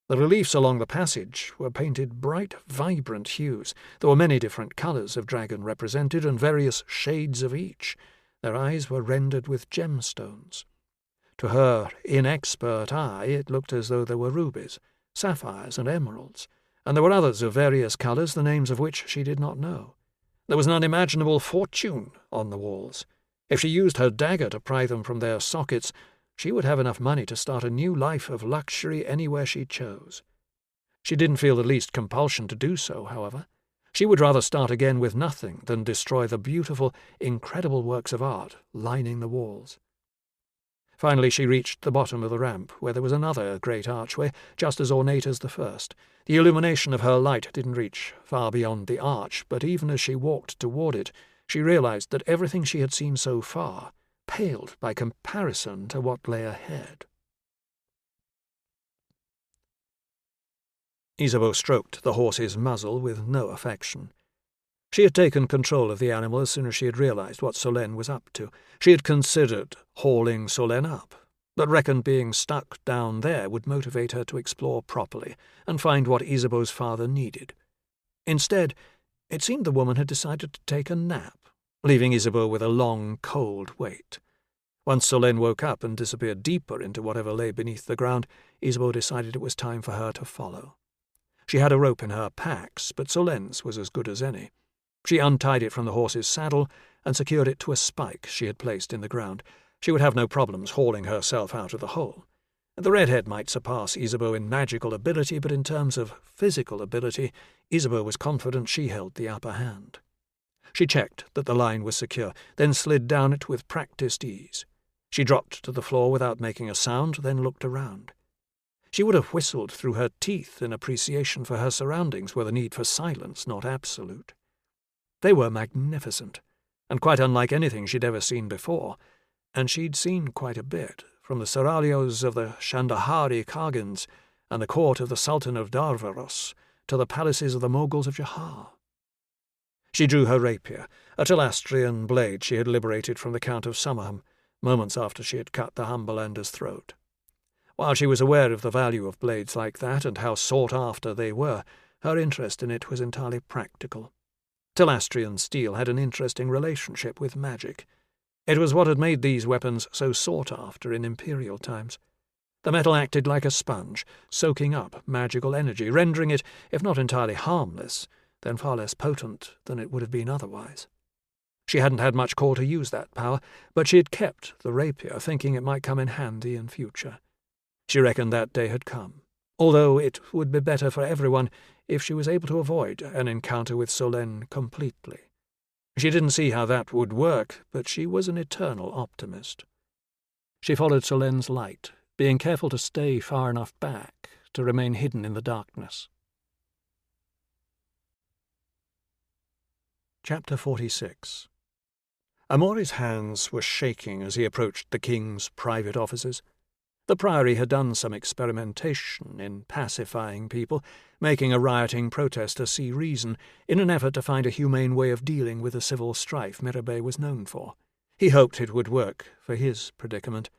The reliefs along the passage were painted bright, vibrant hues. There were many different colours of dragon represented, and various shades of each. Their eyes were rendered with gemstones. To her inexpert eye, it looked as though there were rubies, sapphires, and emeralds, and there were others of various colours, the names of which she did not know. There was an unimaginable fortune on the walls. If she used her dagger to pry them from their sockets, she would have enough money to start a new life of luxury anywhere she chose. She didn't feel the least compulsion to do so, however. She would rather start again with nothing than destroy the beautiful, incredible works of art lining the walls. Finally she reached the bottom of the ramp, where there was another great archway, just as ornate as the first. The illumination of her light didn't reach far beyond the arch, but even as she walked toward it, she realized that everything she had seen so far paled by comparison to what lay ahead. Isabeau stroked the horse's muzzle with no affection. She had taken control of the animal as soon as she had realized what Solène was up to. She had considered hauling Solène up, but reckoned being stuck down there would motivate her to explore properly and find what Isabeau's father needed. Instead, it seemed the woman had decided to take a nap, leaving Isabeau with a long, cold wait. Once Solène woke up and disappeared deeper into whatever lay beneath the ground, Isabeau decided it was time for her to follow. She had a rope in her packs, but Solène's was as good as any. She untied it from the horse's saddle and secured it to a spike she had placed in the ground. She would have no problems hauling herself out of the hole. The redhead might surpass Isabeau in magical ability, but in terms of physical ability, Isabeau was confident she held the upper hand. She checked that the line was secure, then slid down it with practised ease. She dropped to the floor without making a sound, then looked around. She would have whistled through her teeth in appreciation for her surroundings were the need for silence not absolute. They were magnificent, and quite unlike anything she'd ever seen before, and she'd seen quite a bit, from the seraglios of the Chandahari Khagins and the court of the Sultan of Darvaros to the palaces of the Moguls of Jahar. She drew her rapier, a Talastrian blade she had liberated from the Count of Summerham, moments after she had cut the Humberlander's throat. While she was aware of the value of blades like that and how sought after they were, her interest in it was entirely practical. Talastrian steel had an interesting relationship with magic. It was what had made these weapons so sought after in imperial times. The metal acted like a sponge, soaking up magical energy, rendering it, if not entirely harmless, then far less potent than it would have been otherwise. She hadn't had much call to use that power, but she had kept the rapier, thinking it might come in handy in future. She reckoned that day had come, although it would be better for everyone if she was able to avoid an encounter with Solène completely. She didn't see how that would work, but she was an eternal optimist. She followed Solène's light, being careful to stay far enough back to remain hidden in the darkness. Chapter 46. Amaury's hands were shaking as he approached the king's private offices. The priory had done some experimentation in pacifying people, making a rioting protester see reason, in an effort to find a humane way of dealing with the civil strife Mirabeau was known for. He hoped it would work for his predicament.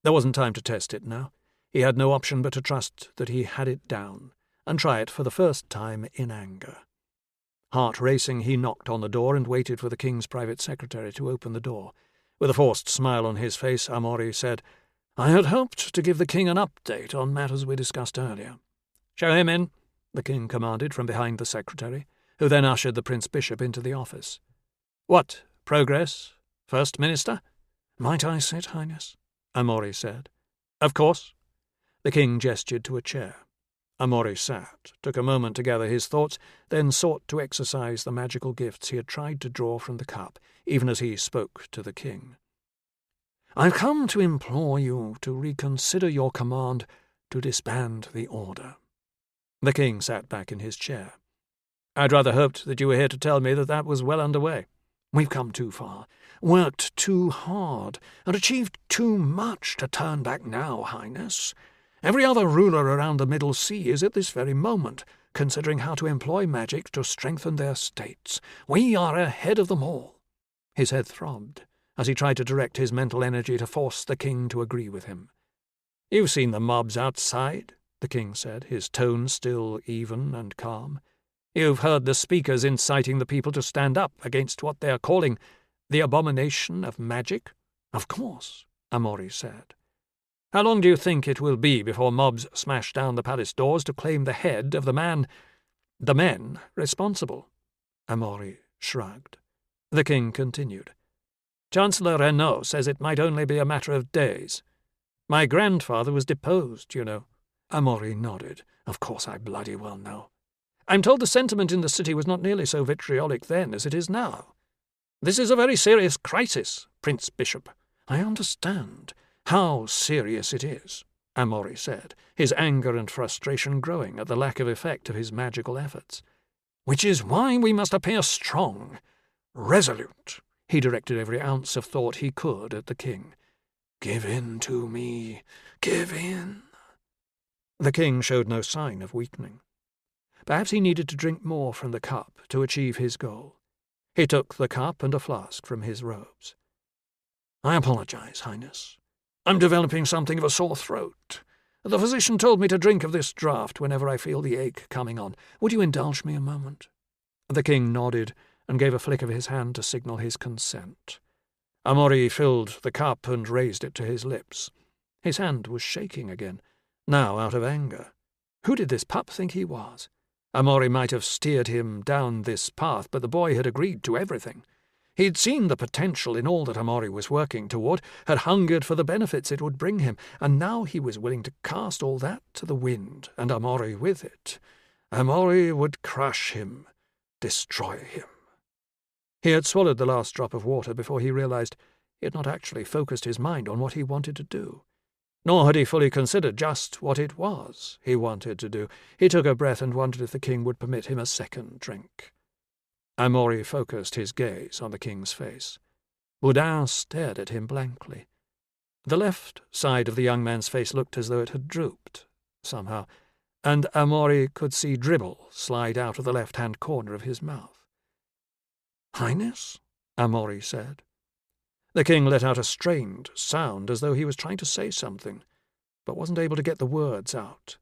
There wasn't time to test it now. He had no option but to trust that he had it down, and try it for the first time in anger. Heart racing, he knocked on the door and waited for the king's private secretary to open the door. With a forced smile on his face, Amaury said, "I had hoped to give the king an update on matters we discussed earlier." "Show him in," the king commanded from behind the secretary, who then ushered the Prince Bishop into the office. "What, progress, First Minister?" "Might I sit, Highness?" Amaury said. "Of course." The king gestured to a chair. Amaury sat, took a moment to gather his thoughts, then sought to exercise the magical gifts he had tried to draw from the cup, even as he spoke to the king. "I've come to implore you to reconsider your command to disband the order." The king sat back in his chair. "I'd rather hoped that you were here to tell me that was well underway." "We've come too far, worked too hard, and achieved too much to turn back now, Highness. Every other ruler around the Middle Sea is at this very moment considering how to employ magic to strengthen their states. We are ahead of them all." His head throbbed as he tried to direct his mental energy to force the king to agree with him. "You've seen the mobs outside," the king said, his tone still even and calm. "You've heard the speakers inciting the people to stand up against what they are calling the abomination of magic?" "Of course," Amaury said. "How long do you think it will be before mobs smash down the palace doors to claim the head of the men responsible?" Amaury shrugged. The king continued. "Chancellor Renaud says it might only be a matter of days. My grandfather was deposed, you know." Amaury nodded. "Of course I bloody well know." "I'm told the sentiment in the city was not nearly so vitriolic then as it is now. This is a very serious crisis, Prince Bishop." "I understand how serious it is," Amaury said, his anger and frustration growing at the lack of effect of his magical efforts. "Which is why we must appear strong, resolute." He directed every ounce of thought he could at the king. "Give in to me, give in." The king showed no sign of weakening. Perhaps he needed to drink more from the cup to achieve his goal. He took the cup and a flask from his robes. "I apologize, Highness. I'm developing something of a sore throat. The physician told me to drink of this draught whenever I feel the ache coming on. Would you indulge me a moment?" The king nodded and gave a flick of his hand to signal his consent. Amaury filled the cup and raised it to his lips. His hand was shaking again, now out of anger. Who did this pup think he was? Amori might have steered him down this path, but the boy had agreed to everything. He'd seen the potential in all that Amori was working toward, had hungered for the benefits it would bring him, and now he was willing to cast all that to the wind, and Amori with it. Amori would crush him, destroy him. He had swallowed the last drop of water before he realized he had not actually focused his mind on what he wanted to do. Nor had he fully considered just what it was he wanted to do. He took a breath and wondered if the king would permit him a second drink. Amori focused his gaze on the king's face. Boudin stared at him blankly. The left side of the young man's face looked as though it had drooped, somehow, and Amori could see dribble slide out of the left-hand corner of his mouth. "Highness?" Amori said. The king let out a strained sound as though he was trying to say something, but wasn't able to get the words out.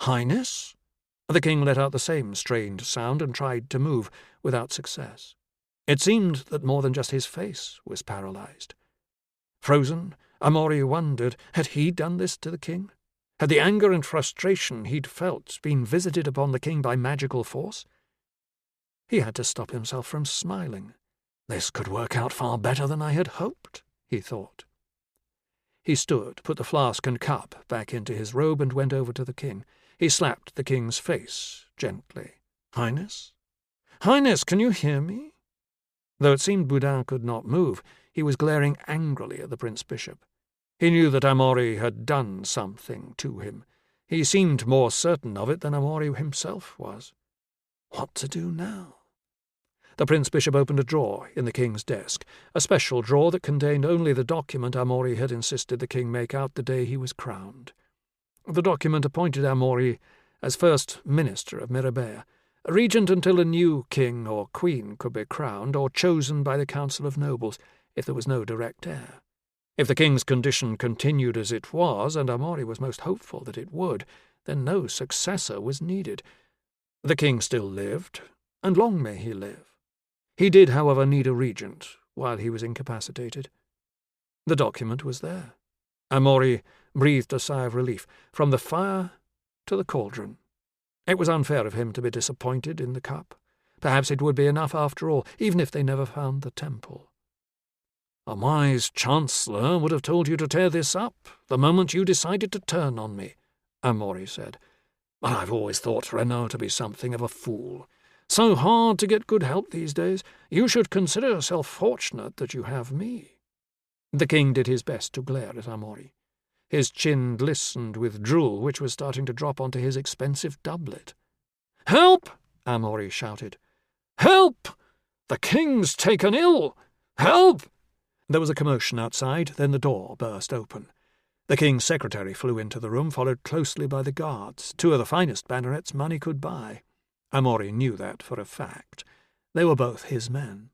"Highness?" The king let out the same strained sound and tried to move, without success. It seemed that more than just his face was paralyzed. Frozen, Amori wondered, had he done this to the king? Had the anger and frustration he'd felt been visited upon the king by magical force? He had to stop himself from smiling. This could work out far better than I had hoped, he thought. He stood, put the flask and cup back into his robe, and went over to the king. He slapped the king's face gently. "Highness? Highness, can you hear me?" Though it seemed Boudin could not move, he was glaring angrily at the Prince-Bishop. He knew that Amori had done something to him. He seemed more certain of it than Amori himself was. What to do now? The Prince-Bishop opened a drawer in the king's desk, a special drawer that contained only the document Amori had insisted the king make out the day he was crowned. The document appointed Amori as First Minister of Mirabea, a regent until a new king or queen could be crowned or chosen by the Council of Nobles if there was no direct heir. If the king's condition continued as it was, and Amori was most hopeful that it would, then no successor was needed. The king still lived, and long may he live. He did, however, need a regent while he was incapacitated. The document was there. Amori breathed a sigh of relief. From the fire to the cauldron. It was unfair of him to be disappointed in the cup. Perhaps it would be enough after all, even if they never found the temple. "A wise chancellor would have told you to tear this up the moment you decided to turn on me," Amori said. "But I've always thought Renaud to be something of a fool. So hard to get good help these days. You should consider yourself fortunate that you have me." The king did his best to glare at Amori. His chin glistened with drool, which was starting to drop onto his expensive doublet. "Help!" Amori shouted. "Help! The king's taken ill! Help!" There was a commotion outside, then the door burst open. The king's secretary flew into the room, followed closely by the guards, two of the finest bannerets money could buy. Amori knew that for a fact. They were both his men.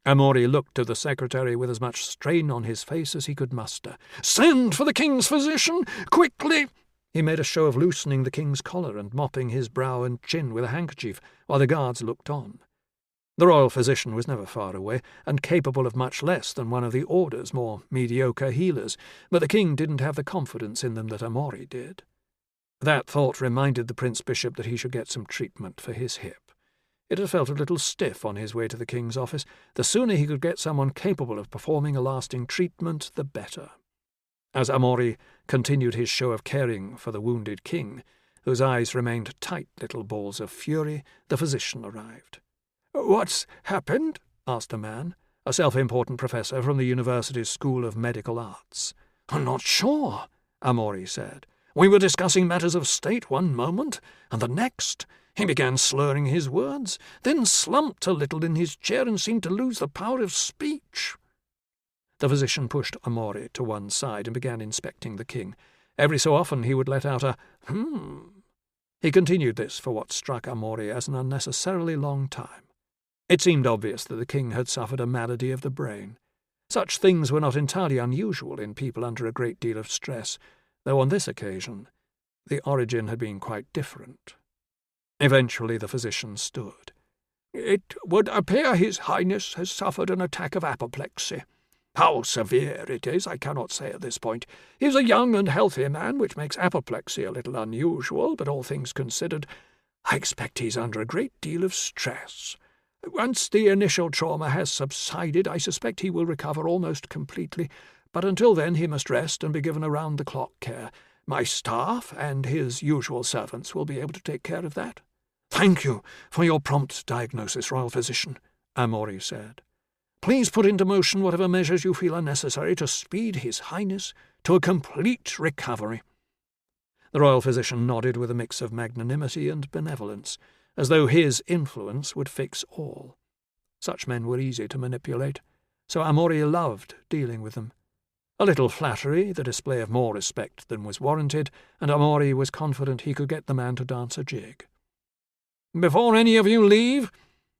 Amori looked to the secretary with as much strain on his face as he could muster. "Send for the king's physician! Quickly!" He made a show of loosening the king's collar and mopping his brow and chin with a handkerchief, while the guards looked on. The royal physician was never far away, and capable of much less than one of the order's more mediocre healers, but the king didn't have the confidence in them that Amori did. That thought reminded the Prince-Bishop that he should get some treatment for his hip. It had felt a little stiff on his way to the king's office. The sooner he could get someone capable of performing a lasting treatment, the better. As Amori continued his show of caring for the wounded king, whose eyes remained tight little balls of fury, the physician arrived. "What's happened?" asked a man, a self-important professor from the university's School of Medical Arts. "I'm not sure," Amori said. "We were discussing matters of state one moment, and the next he began slurring his words, then slumped a little in his chair and seemed to lose the power of speech." The physician pushed Amori to one side and began inspecting the king. Every so often he would let out a He continued this for what struck Amori as an unnecessarily long time. It seemed obvious that the king had suffered a malady of the brain. Such things were not entirely unusual in people under a great deal of stress, though on this occasion the origin had been quite different. Eventually the physician stood. "It would appear His Highness has suffered an attack of apoplexy. How severe it is, I cannot say at this point. He is a young and healthy man, which makes apoplexy a little unusual, but all things considered, I expect he's under a great deal of stress. Once the initial trauma has subsided, I suspect he will recover almost completely, but until then he must rest and be given around-the-clock care. My staff and his usual servants will be able to take care of that." "Thank you for your prompt diagnosis, Royal Physician," Amori said. "Please put into motion whatever measures you feel are necessary to speed His Highness to a complete recovery." The Royal Physician nodded with a mix of magnanimity and benevolence, as though his influence would fix all. Such men were easy to manipulate, so Amori loved dealing with them. A little flattery, the display of more respect than was warranted, and Amori was confident he could get the man to dance a jig. "Before any of you leave,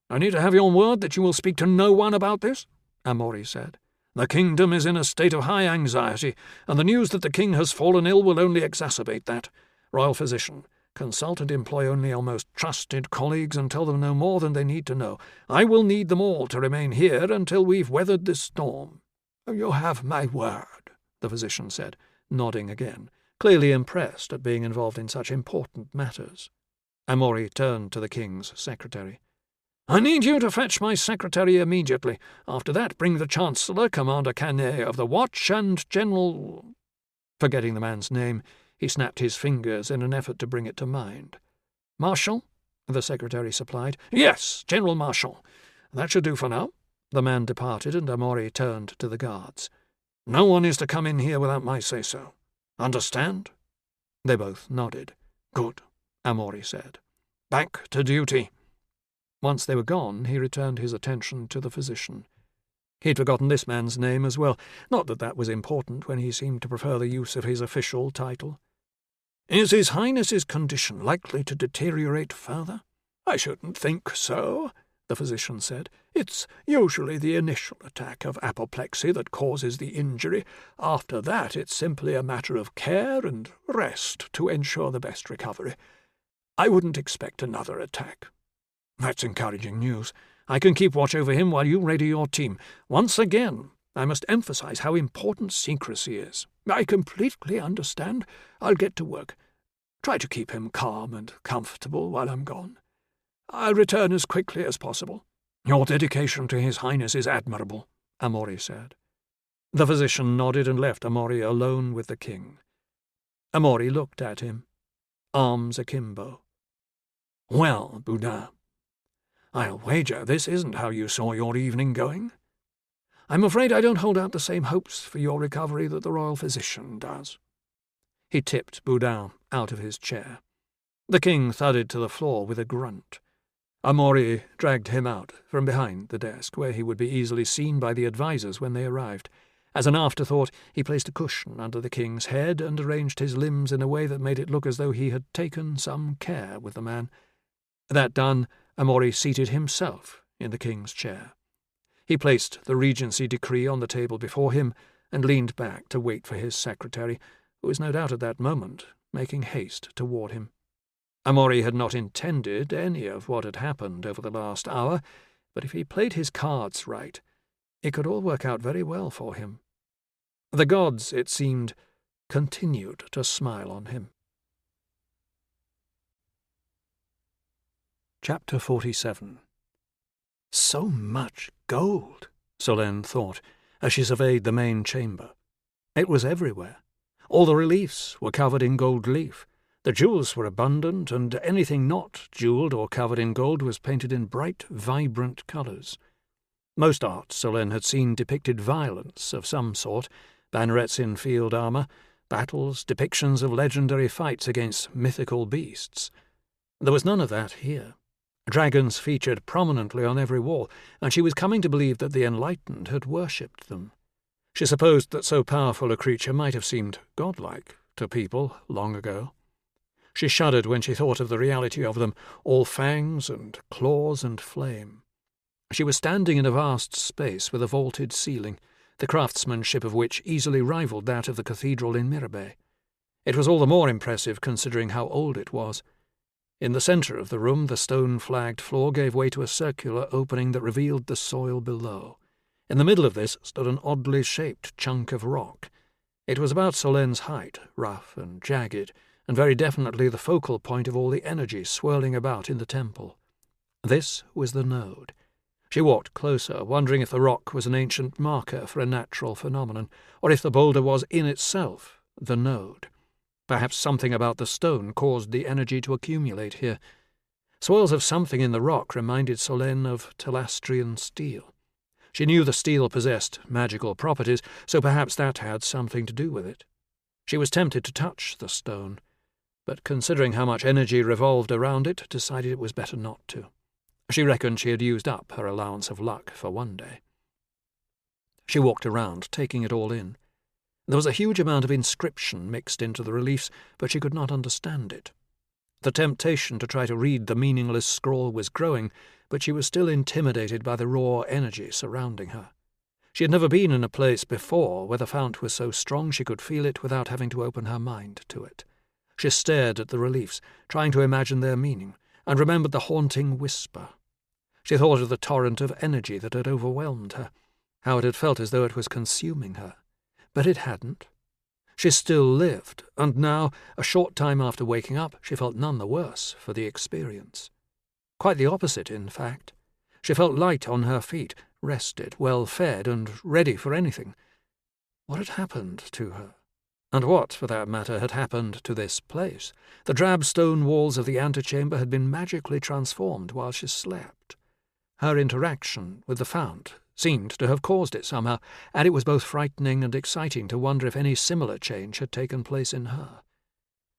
I need to have your word that you will speak to no one about this," Amori said. "The kingdom is in a state of high anxiety, and the news that the king has fallen ill will only exacerbate that. Royal Physician, consult and employ only your most trusted colleagues and tell them no more than they need to know. I will need them all to remain here until we've weathered this storm." "You have my word," the physician said, nodding again, clearly impressed at being involved in such important matters. Amori turned to the king's secretary. "I need you to fetch my secretary immediately. After that, bring the Chancellor, Commander Canet of the Watch, and General—" Forgetting the man's name, he snapped his fingers in an effort to bring it to mind. "Marshal?" the secretary supplied. "Yes, General Marshal. That should do for now." The man departed, and Amori turned to the guards. "No one is to come in here without my say-so. Understand?" They both nodded. "Good," Amori said. "Back to duty." Once they were gone, he returned his attention to the physician. He'd forgotten this man's name as well, not that that was important when he seemed to prefer the use of his official title. "Is His Highness's condition likely to deteriorate further?" "I shouldn't think so," the physician said. "It's usually the initial attack of apoplexy that causes the injury. After that, it's simply a matter of care and rest to ensure the best recovery. I wouldn't expect another attack." "That's encouraging news. I can keep watch over him while you ready your team. Once again, I must emphasize how important secrecy is." "I completely understand. I'll get to work. Try to keep him calm and comfortable while I'm gone. I'll return as quickly as possible." "Your dedication to His Highness is admirable," Amori said. The physician nodded and left Amori alone with the king. Amori looked at him, arms akimbo. "Well, Boudin, I'll wager this isn't how you saw your evening going. I'm afraid I don't hold out the same hopes for your recovery that the royal physician does." He tipped Boudin out of his chair. The king thudded to the floor with a grunt. Amori dragged him out from behind the desk, where he would be easily seen by the advisers when they arrived. As an afterthought, he placed a cushion under the king's head and arranged his limbs in a way that made it look as though he had taken some care with the man. That done, Amori seated himself in the king's chair. He placed the regency decree on the table before him and leaned back to wait for his secretary, who was no doubt at that moment making haste toward him. Amori had not intended any of what had happened over the last hour, but if he played his cards right, it could all work out very well for him. The gods, it seemed, continued to smile on him. Chapter 47. So much gold, Solène thought, as she surveyed the main chamber. It was everywhere. All the reliefs were covered in gold leaf. The jewels were abundant, and anything not jewelled or covered in gold was painted in bright, vibrant colours. Most art Solène had seen depicted violence of some sort, bannerets in field armour, battles, depictions of legendary fights against mythical beasts. There was none of that here. Dragons featured prominently on every wall, and she was coming to believe that the enlightened had worshipped them. She supposed that so powerful a creature might have seemed godlike to people long ago. She shuddered when she thought of the reality of them, all fangs and claws and flame. She was standing in a vast space with a vaulted ceiling, the craftsmanship of which easily rivaled that of the cathedral in Mirabeau. It was all the more impressive considering how old it was. In the centre of the room, the stone-flagged floor gave way to a circular opening that revealed the soil below. In the middle of this stood an oddly shaped chunk of rock. It was about Solène's height, rough and jagged, and very definitely the focal point of all the energy swirling about in the temple. This was the node. She walked closer, wondering if the rock was an ancient marker for a natural phenomenon, or if the boulder was in itself the node. Perhaps something about the stone caused the energy to accumulate here. Swirls of something in the rock reminded Solène of Telastrian steel. She knew the steel possessed magical properties, so perhaps that had something to do with it. She was tempted to touch the stone, but considering how much energy revolved around it, decided it was better not to. She reckoned she had used up her allowance of luck for one day. She walked around, taking it all in. There was a huge amount of inscription mixed into the reliefs, but she could not understand it. The temptation to try to read the meaningless scrawl was growing, but she was still intimidated by the raw energy surrounding her. She had never been in a place before where the fount was so strong she could feel it without having to open her mind to it. She stared at the reliefs, trying to imagine their meaning, and remembered the haunting whisper. She thought of the torrent of energy that had overwhelmed her, how it had felt as though it was consuming her. But it hadn't. She still lived, and now, a short time after waking up, she felt none the worse for the experience. Quite the opposite, in fact. She felt light on her feet, rested, well-fed, and ready for anything. What had happened to her? And what, for that matter, had happened to this place? The drab stone walls of the antechamber had been magically transformed while she slept. Her interaction with the fount seemed to have caused it somehow, and it was both frightening and exciting to wonder if any similar change had taken place in her.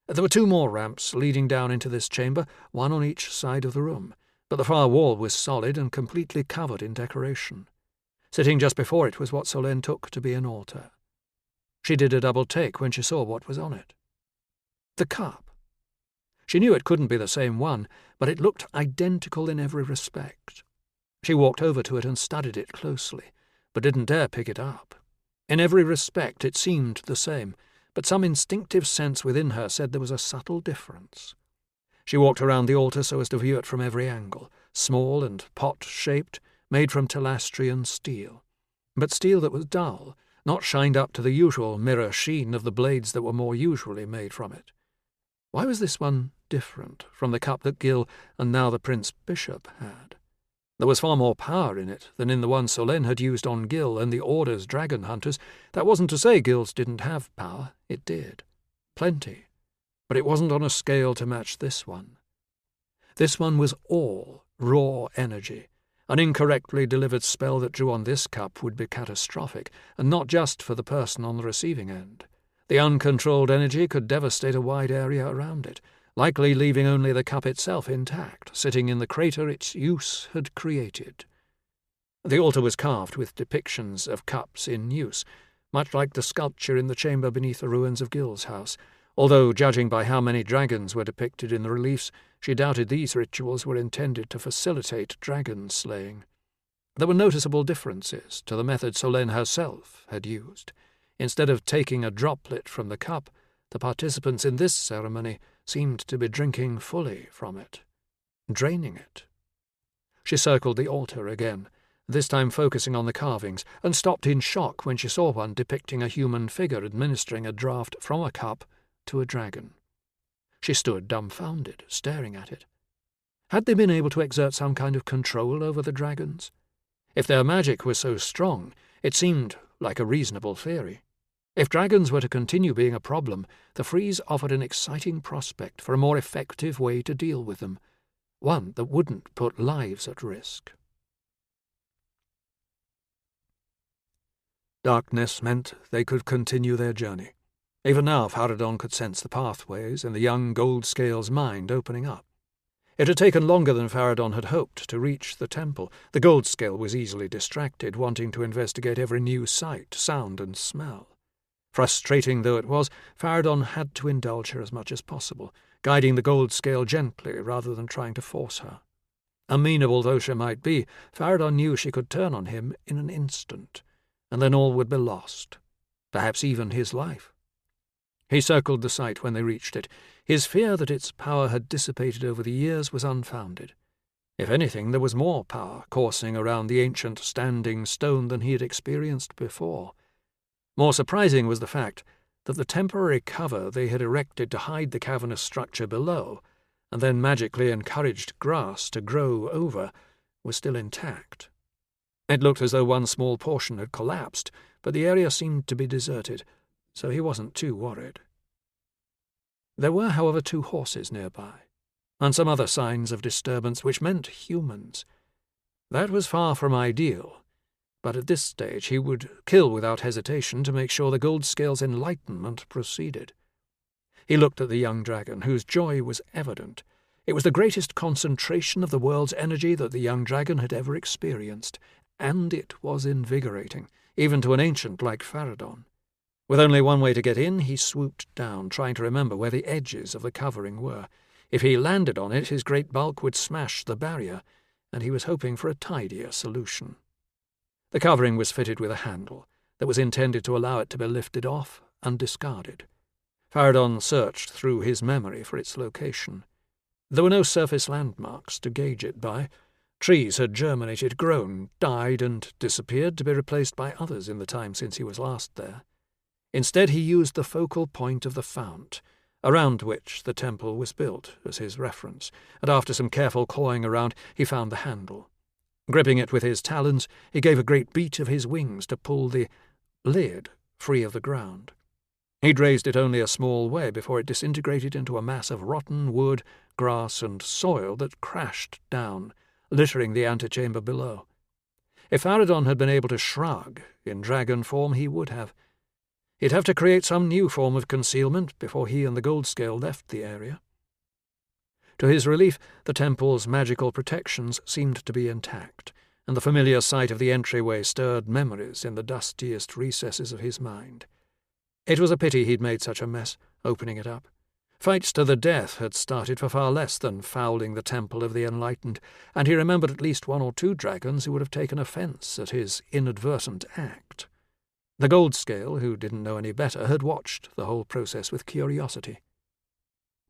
There were 2 more ramps leading down into this chamber, one on each side of the room, but the far wall was solid and completely covered in decoration. Sitting just before it was what Solène took to be an altar. She did a double take when she saw what was on it. The cup. She knew it couldn't be the same one, but it looked identical in every respect. She walked over to it and studied it closely, but didn't dare pick it up. In every respect it seemed the same, but some instinctive sense within her said there was a subtle difference. She walked around the altar so as to view it from every angle, small and pot-shaped, made from Telastrian steel, but steel that was dull, not shined up to the usual mirror sheen of the blades that were more usually made from it. Why was this one different from the cup that Gil and now the Prince Bishop had? There was far more power in it than in the one Solène had used on Gil and the Order's dragon hunters. That wasn't to say Gil's didn't have power. It did. Plenty. But it wasn't on a scale to match this one. This one was all raw energy. An incorrectly delivered spell that drew on this cup would be catastrophic, and not just for the person on the receiving end. The uncontrolled energy could devastate a wide area around it, likely leaving only the cup itself intact, sitting in the crater its use had created. The altar was carved with depictions of cups in use, much like the sculpture in the chamber beneath the ruins of Gil's house, although, judging by how many dragons were depicted in the reliefs, she doubted these rituals were intended to facilitate dragon slaying. There were noticeable differences to the method Solène herself had used. Instead of taking a droplet from the cup, the participants in this ceremony seemed to be drinking fully from it, draining it. She circled the altar again, this time focusing on the carvings, and stopped in shock when she saw one depicting a human figure administering a draught from a cup to a dragon. She stood dumbfounded, staring at it. Had they been able to exert some kind of control over the dragons? If their magic was so strong, it seemed like a reasonable theory. If dragons were to continue being a problem, the frieze offered an exciting prospect for a more effective way to deal with them, one that wouldn't put lives at risk. Darkness meant they could continue their journey. Even now Faradon could sense the pathways in the young Goldscale's mind opening up. It had taken longer than Faradon had hoped to reach the temple. The Goldscale was easily distracted, wanting to investigate every new sight, sound, and smell. Frustrating though it was, Faradon had to indulge her as much as possible, guiding the Goldscale gently rather than trying to force her. Amenable though she might be, Faradon knew she could turn on him in an instant, and then all would be lost, perhaps even his life. He circled the site when they reached it. His fear that its power had dissipated over the years was unfounded. If anything, there was more power coursing around the ancient standing stone than he had experienced before. More surprising was the fact that the temporary cover they had erected to hide the cavernous structure below, and then magically encouraged grass to grow over, was still intact. It looked as though one small portion had collapsed, but the area seemed to be deserted, so he wasn't too worried. There were, however, 2 horses nearby, and some other signs of disturbance which meant humans. That was far from ideal, but at this stage he would kill without hesitation to make sure the Goldscale's enlightenment proceeded. He looked at the young dragon, whose joy was evident. It was the greatest concentration of the world's energy that the young dragon had ever experienced, and it was invigorating, even to an ancient like Faradon. With only one way to get in, he swooped down, trying to remember where the edges of the covering were. If he landed on it, his great bulk would smash the barrier, and he was hoping for a tidier solution. The covering was fitted with a handle that was intended to allow it to be lifted off and discarded. Faradon searched through his memory for its location. There were no surface landmarks to gauge it by. Trees had germinated, grown, died, and disappeared to be replaced by others in the time since he was last there. Instead, he used the focal point of the fount, around which the temple was built, as his reference, and after some careful clawing around, he found the handle. Gripping it with his talons, he gave a great beat of his wings to pull the lid free of the ground. He'd raised it only a small way before it disintegrated into a mass of rotten wood, grass, and soil that crashed down, littering the antechamber below. If Faradon had been able to shrug in dragon form, he would have. He'd have to create some new form of concealment before he and the Goldscale left the area. To his relief, the temple's magical protections seemed to be intact, and the familiar sight of the entryway stirred memories in the dustiest recesses of his mind. It was a pity he'd made such a mess, opening it up. Fights to the death had started for far less than fouling the Temple of the Enlightened, and he remembered at least 1 or 2 dragons who would have taken offence at his inadvertent act. The Goldscale, who didn't know any better, had watched the whole process with curiosity.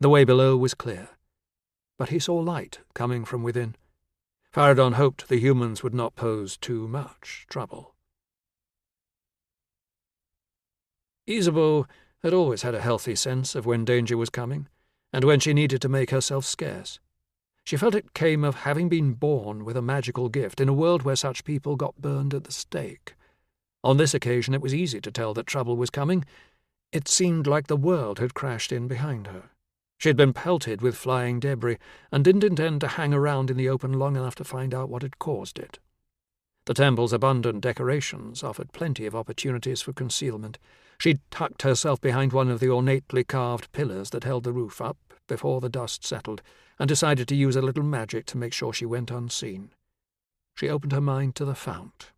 The way below was clear, but he saw light coming from within. Faradon hoped the humans would not pose too much trouble. Isabeau had always had a healthy sense of when danger was coming, and when she needed to make herself scarce. She felt it came of having been born with a magical gift in a world where such people got burned at the stake. On this occasion it was easy to tell that trouble was coming. It seemed like the world had crashed in behind her. She had been pelted with flying debris, and didn't intend to hang around in the open long enough to find out what had caused it. The temple's abundant decorations offered plenty of opportunities for concealment. She tucked herself behind one of the ornately carved pillars that held the roof up before the dust settled, and decided to use a little magic to make sure she went unseen. She opened her mind to the fount,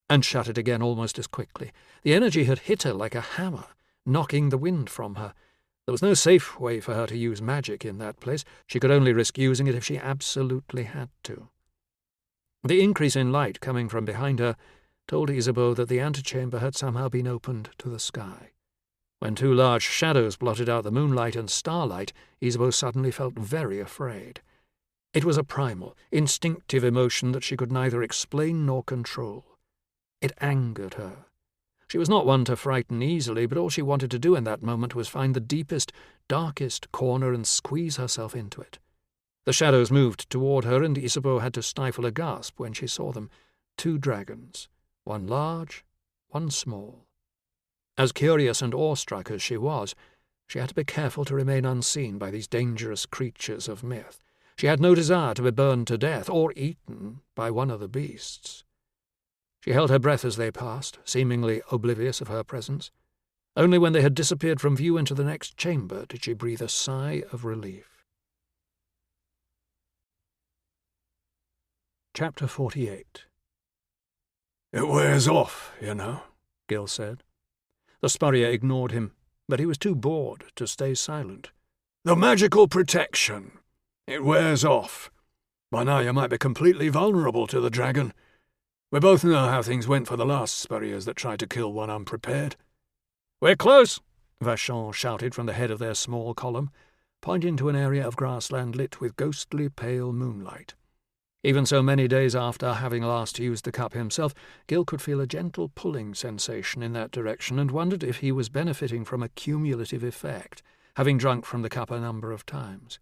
and shut it again almost as quickly. The energy had hit her like a hammer, knocking the wind from her. There was no safe way for her to use magic in that place. She could only risk using it if she absolutely had to. The increase in light coming from behind her told Isabeau that the antechamber had somehow been opened to the sky. When 2 large shadows blotted out the moonlight and starlight, Isabeau suddenly felt very afraid. It was a primal, instinctive emotion that she could neither explain nor control. It angered her. She was not one to frighten easily, but all she wanted to do in that moment was find the deepest, darkest corner and squeeze herself into it. The shadows moved toward her, and Isabeau had to stifle a gasp when she saw them. 2 dragons, one large, one small. As curious and awestruck as she was, she had to be careful to remain unseen by these dangerous creatures of myth. She had no desire to be burned to death or eaten by one of the beasts. She held her breath as they passed, seemingly oblivious of her presence. Only when they had disappeared from view into the next chamber did she breathe a sigh of relief. Chapter 48. "It wears off, you know," Gil said. The Spurrier ignored him, but he was too bored to stay silent. "The magical protection. It wears off. By now you might be completely vulnerable to the dragon. We both know how things went for the last Spurriers that tried to kill one unprepared." "We're close!" Vachon shouted from the head of their small column, pointing to an area of grassland lit with ghostly pale moonlight. Even so many days after having last used the cup himself, Gil could feel a gentle pulling sensation in that direction and wondered if he was benefiting from a cumulative effect, having drunk from the cup a number of times.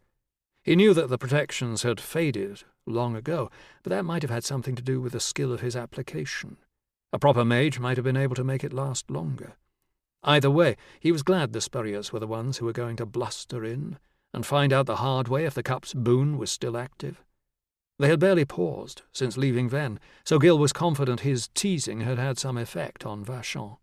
He knew that the protections had faded long ago, but that might have had something to do with the skill of his application. A proper mage might have been able to make it last longer. Either way, he was glad the Spurriers were the ones who were going to bluster in and find out the hard way if the cup's boon was still active. They had barely paused since leaving Vennes, so Gil was confident his teasing had had some effect on Vachon.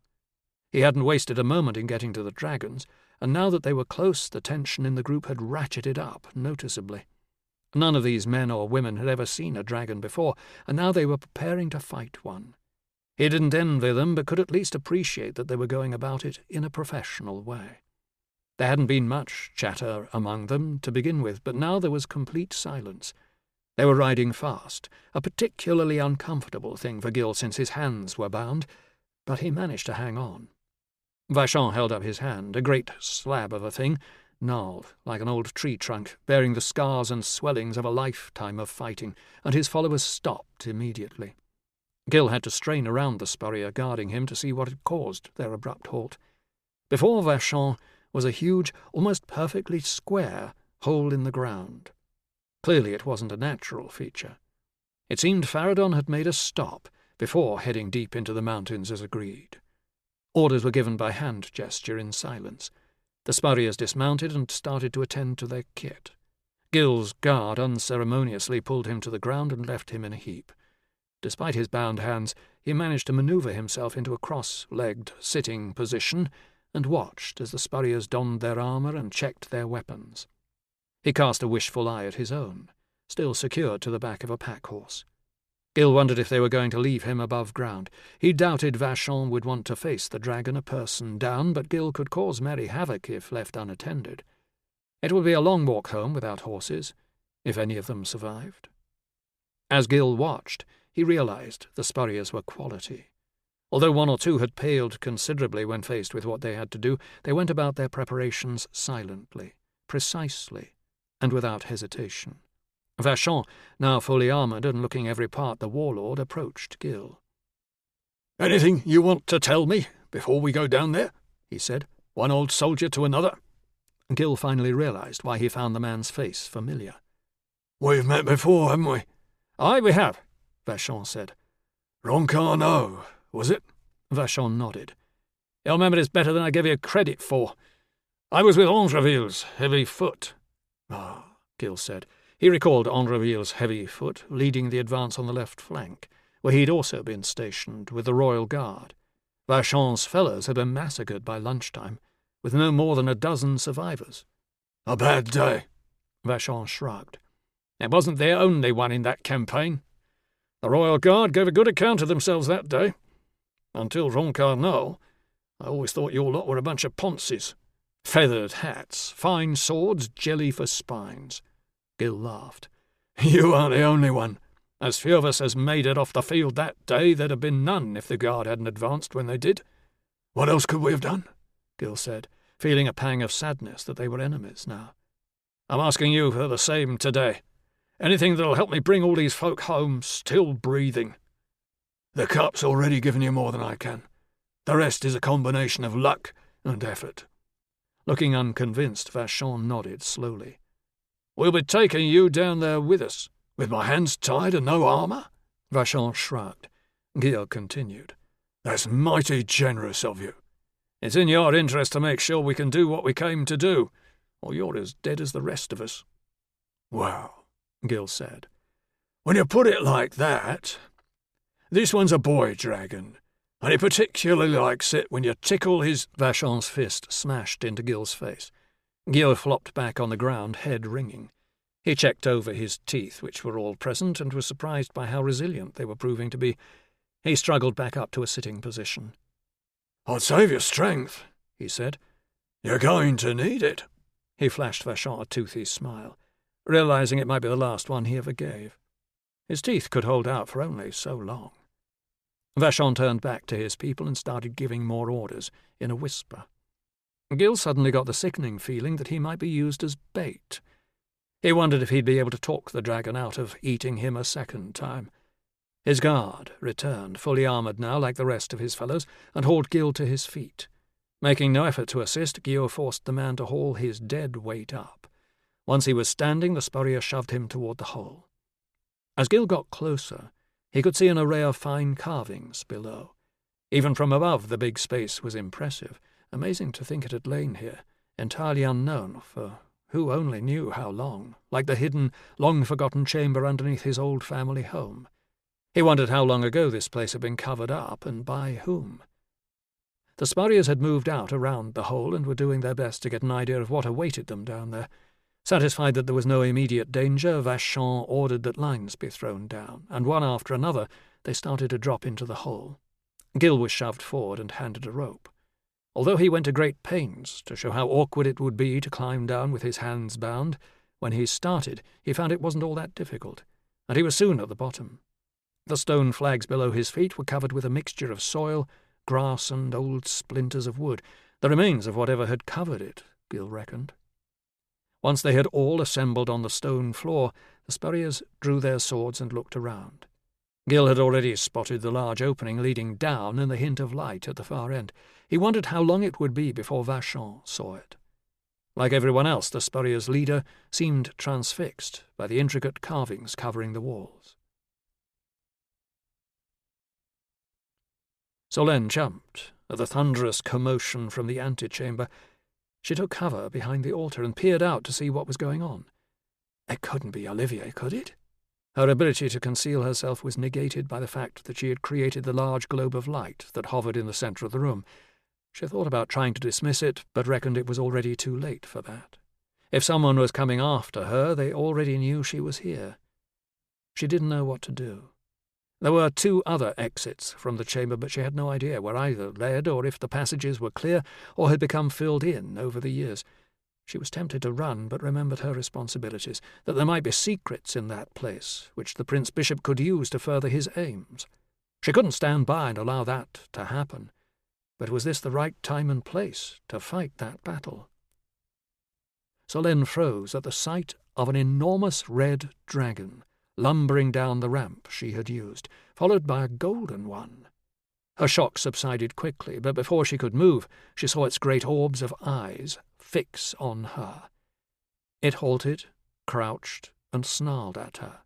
He hadn't wasted a moment in getting to the dragons, and now that they were close, the tension in the group had ratcheted up noticeably. None of these men or women had ever seen a dragon before, and now they were preparing to fight one. He didn't envy them, but could at least appreciate that they were going about it in a professional way. There hadn't been much chatter among them to begin with, but now there was complete silence. They were riding fast, a particularly uncomfortable thing for Gil since his hands were bound, but he managed to hang on. Vachon held up his hand, a great slab of a thing, gnarled like an old tree trunk, bearing the scars and swellings of a lifetime of fighting, and his followers stopped immediately. Gil had to strain around the Spurrier guarding him to see what had caused their abrupt halt. Before Vachon was a huge, almost perfectly square hole in the ground. Clearly it wasn't a natural feature. It seemed Faradon had made a stop before heading deep into the mountains as agreed. Orders were given by hand gesture in silence. The Spurriers dismounted and started to attend to their kit. Gil's guard unceremoniously pulled him to the ground and left him in a heap. Despite his bound hands, he managed to maneuver himself into a cross-legged sitting position and watched as the Spurriers donned their armour and checked their weapons. He cast a wishful eye at his own, still secured to the back of a pack-horse. Gil wondered if they were going to leave him above ground. He doubted Vachon would want to face the dragon a person down, but Gil could cause merry havoc if left unattended. It would be a long walk home without horses, if any of them survived. As Gil watched, he realized the Spurriers were quality. Although one or two had paled considerably when faced with what they had to do, they went about their preparations silently, precisely, and without hesitation. Vachon, now fully armoured and looking every part the warlord, approached Gil. "Anything you want to tell me before we go down there?" he said, one old soldier to another. Gil finally realized why he found the man's face familiar. "We've met before, haven't we?" "Aye, we have," Vachon said. "Roncarneau, was it?" Vachon nodded. "You'll remember this better than I gave you credit for. I was with Andreville's heavy foot." "Ah," Gil said. He recalled Andreville's heavy foot leading the advance on the left flank, where he'd also been stationed with the Royal Guard. Vachon's fellows had been massacred by lunchtime, with no more than a dozen survivors. "A bad day." Vachon shrugged. "It wasn't their only one in that campaign. The Royal Guard gave a good account of themselves that day. Until Roncarneau, I always thought your lot were a bunch of ponces. Feathered hats, fine swords, jelly for spines." Gil laughed. "You aren't the only one. As few of us as made it off the field that day, there'd have been none if the Guard hadn't advanced when they did." "What else could we have done?" Gil said, feeling a pang of sadness that they were enemies now. "I'm asking you for the same today. Anything that'll help me bring all these folk home still breathing." "The cup's already given you more than I can. The rest is a combination of luck and effort." Looking unconvinced, Vachon nodded slowly. "We'll be taking you down there with us." "With my hands tied and no armour?" Vachon shrugged. Gil continued. "That's mighty generous of you." "It's in your interest to make sure we can do what we came to do, or you're as dead as the rest of us." "Well," Gil said, "when you put it like that, this one's a boy dragon, and he particularly likes it when you tickle his—" Vachon's fist smashed into Gil's face. Gil flopped back on the ground, head ringing. He checked over his teeth, which were all present, and was surprised by how resilient they were proving to be. He struggled back up to a sitting position. "I'd save your strength," he said. "You're going to need it." He flashed Vachon a toothy smile, realizing it might be the last one he ever gave. His teeth could hold out for only so long. Vachon turned back to his people and started giving more orders in a whisper. Gil suddenly got the sickening feeling that he might be used as bait. He wondered if he'd be able to talk the dragon out of eating him a second time. His guard returned, fully armoured now like the rest of his fellows, and hauled Gil to his feet. Making no effort to assist, Gil forced the man to haul his dead weight up. Once he was standing, the spurrier shoved him toward the hole. As Gil got closer, he could see an array of fine carvings below. Even from above, the big space was impressive. Amazing to think it had lain here, entirely unknown, for who only knew how long, like the hidden, long-forgotten chamber underneath his old family home. He wondered how long ago this place had been covered up, and by whom. The spurriers had moved out around the hole and were doing their best to get an idea of what awaited them down there. Satisfied that there was no immediate danger, Vachon ordered that lines be thrown down, and one after another they started to drop into the hole. Gil was shoved forward and handed a rope. Although he went to great pains to show how awkward it would be to climb down with his hands bound, when he started he found it wasn't all that difficult, and he was soon at the bottom. The stone flags below his feet were covered with a mixture of soil, grass, and old splinters of wood, the remains of whatever had covered it, Gil reckoned. Once they had all assembled on the stone floor, the spurriers drew their swords and looked around. Gil had already spotted the large opening leading down and the hint of light at the far end. He wondered how long it would be before Vachon saw it. Like everyone else, the spurrier's leader seemed transfixed by the intricate carvings covering the walls. Solène jumped at the thunderous commotion from the antechamber. She took cover behind the altar and peered out to see what was going on. It couldn't be Olivier, could it? Her ability to conceal herself was negated by the fact that she had created the large globe of light that hovered in the centre of the room. She thought about trying to dismiss it, but reckoned it was already too late for that. If someone was coming after her, they already knew she was here. She didn't know what to do. There were 2 other exits from the chamber, but she had no idea where either led, or if the passages were clear or had become filled in over the years. She was tempted to run, but remembered her responsibilities, that there might be secrets in that place, which the Prince Bishop could use to further his aims. She couldn't stand by and allow that to happen. But was this the right time and place to fight that battle? Solène froze at the sight of an enormous red dragon lumbering down the ramp she had used, followed by a golden one. Her shock subsided quickly, but before she could move, she saw its great orbs of eyes fix on her. It halted, crouched, and snarled at her.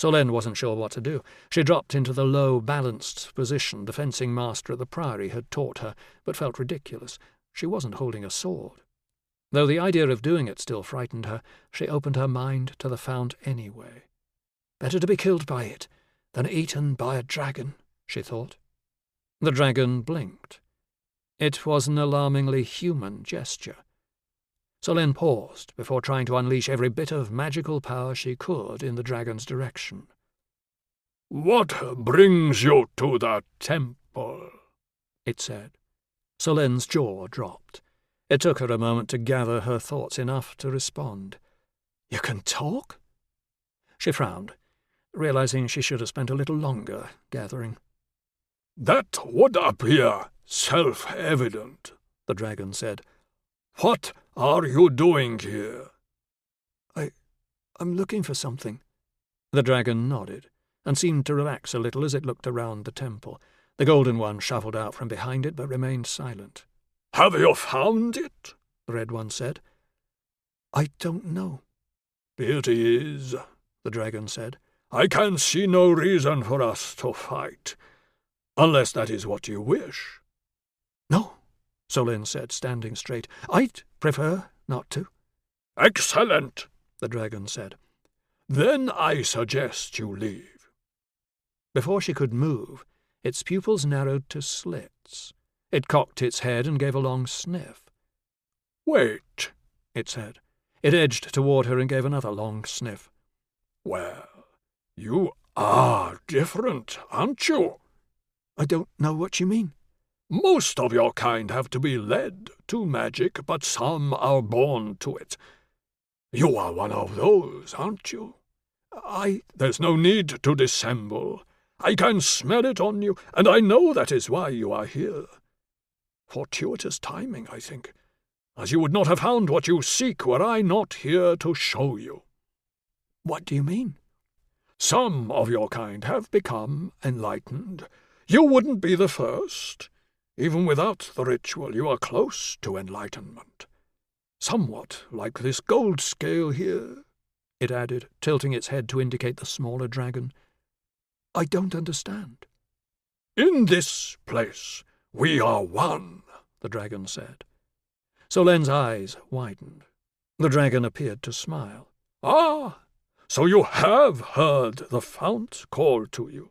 Solène wasn't sure what to do. She dropped into the low, balanced position the fencing master at the priory had taught her, but felt ridiculous. She wasn't holding a sword. Though the idea of doing it still frightened her, she opened her mind to the fount anyway. Better to be killed by it than eaten by a dragon, she thought. The dragon blinked. It was an alarmingly human gesture. Solène paused before trying to unleash every bit of magical power she could in the dragon's direction. "What brings you to the temple?" it said. Solène's jaw dropped. It took her a moment to gather her thoughts enough to respond. "You can talk?" She frowned, realizing she should have spent a little longer gathering. "That would appear self-evident," the dragon said. "What are you doing here?" I'm looking for something." The dragon nodded, and seemed to relax a little as it looked around the temple. The golden one shuffled out from behind it, but remained silent. "Have you found it?" the red one said. "I don't know." "It is," the dragon said. "I can see no reason for us to fight, unless that is what you wish." "No," Solène said, standing straight. "I'd prefer not to." "Excellent," the dragon said. "Then I suggest you leave." Before she could move, its pupils narrowed to slits. It cocked its head and gave a long sniff. "Wait," it said. It edged toward her and gave another long sniff. "Well, you are different, aren't you?" "I don't know what you mean." "Most of your kind have to be led to magic, but some are born to it. You are one of those, aren't you?" "There's no need to dissemble. I can smell it on you, and I know that is why you are here. Fortuitous timing, I think, as you would not have found what you seek were I not here to show you." What do you mean? Some of your kind have become enlightened. You wouldn't be the first. Even without the ritual, you are close to enlightenment. Somewhat like this gold scale here, it added, tilting its head to indicate the smaller dragon. I don't understand. In this place, we are one, the dragon said. Solen's eyes widened. The dragon appeared to smile. Ah, so you have heard the fount call to you.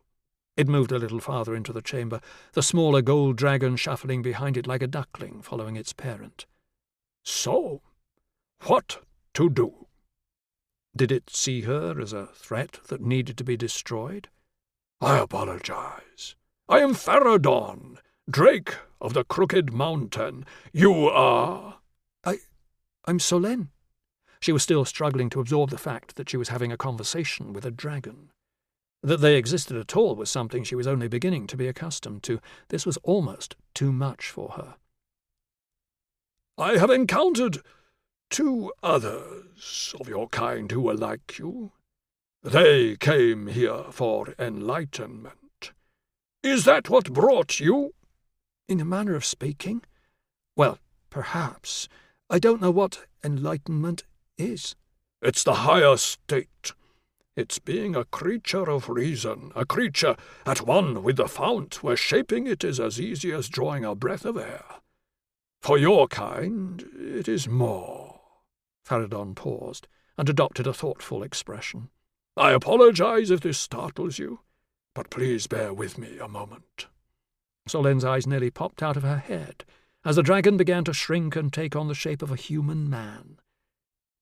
It moved a little farther into the chamber, the smaller gold dragon shuffling behind it like a duckling following its parent. So, what to do? Did it see her as a threat that needed to be destroyed? I apologize. I am Faradon, Drake of the Crooked Mountain. You are... I'm Solen. She was still struggling to absorb the fact that she was having a conversation with a dragon. That they existed at all was something she was only beginning to be accustomed to. This was almost too much for her. I have encountered 2 others of your kind who were like you. They came here for enlightenment. Is that what brought you? In a manner of speaking? Well, perhaps. I don't know what enlightenment is. It's the higher state. It's being a creature of reason, a creature at one with the fount, where shaping it is as easy as drawing a breath of air. For your kind, it is more. Faradon paused and adopted a thoughtful expression. I apologize if this startles you, but please bear with me a moment. Solen's eyes nearly popped out of her head as the dragon began to shrink and take on the shape of a human man.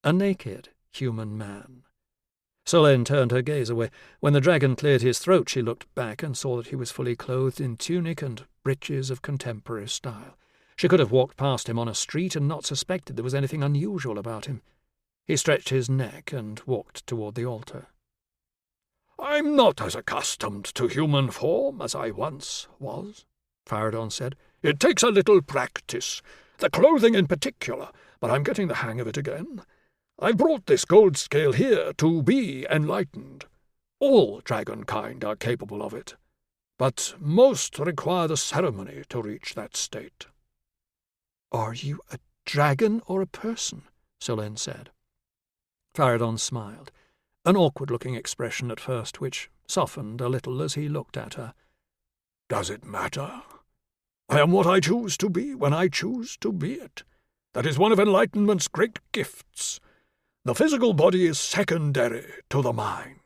A naked human man. Solen turned her gaze away. When the dragon cleared his throat, she looked back and saw that he was fully clothed in tunic and breeches of contemporary style. She could have walked past him on a street and not suspected there was anything unusual about him. He stretched his neck and walked toward the altar. I'm not as accustomed to human form as I once was, Faradon said. It takes a little practice, the clothing in particular, but I'm getting the hang of it again. I brought this gold scale here to be enlightened. All dragon kind are capable of it, but most require the ceremony to reach that state. Are you a dragon or a person? Solen said. Faradon smiled, an awkward-looking expression at first, which softened a little as he looked at her. Does it matter? I am what I choose to be when I choose to be it. That is one of enlightenment's great gifts. The physical body is secondary to the mind.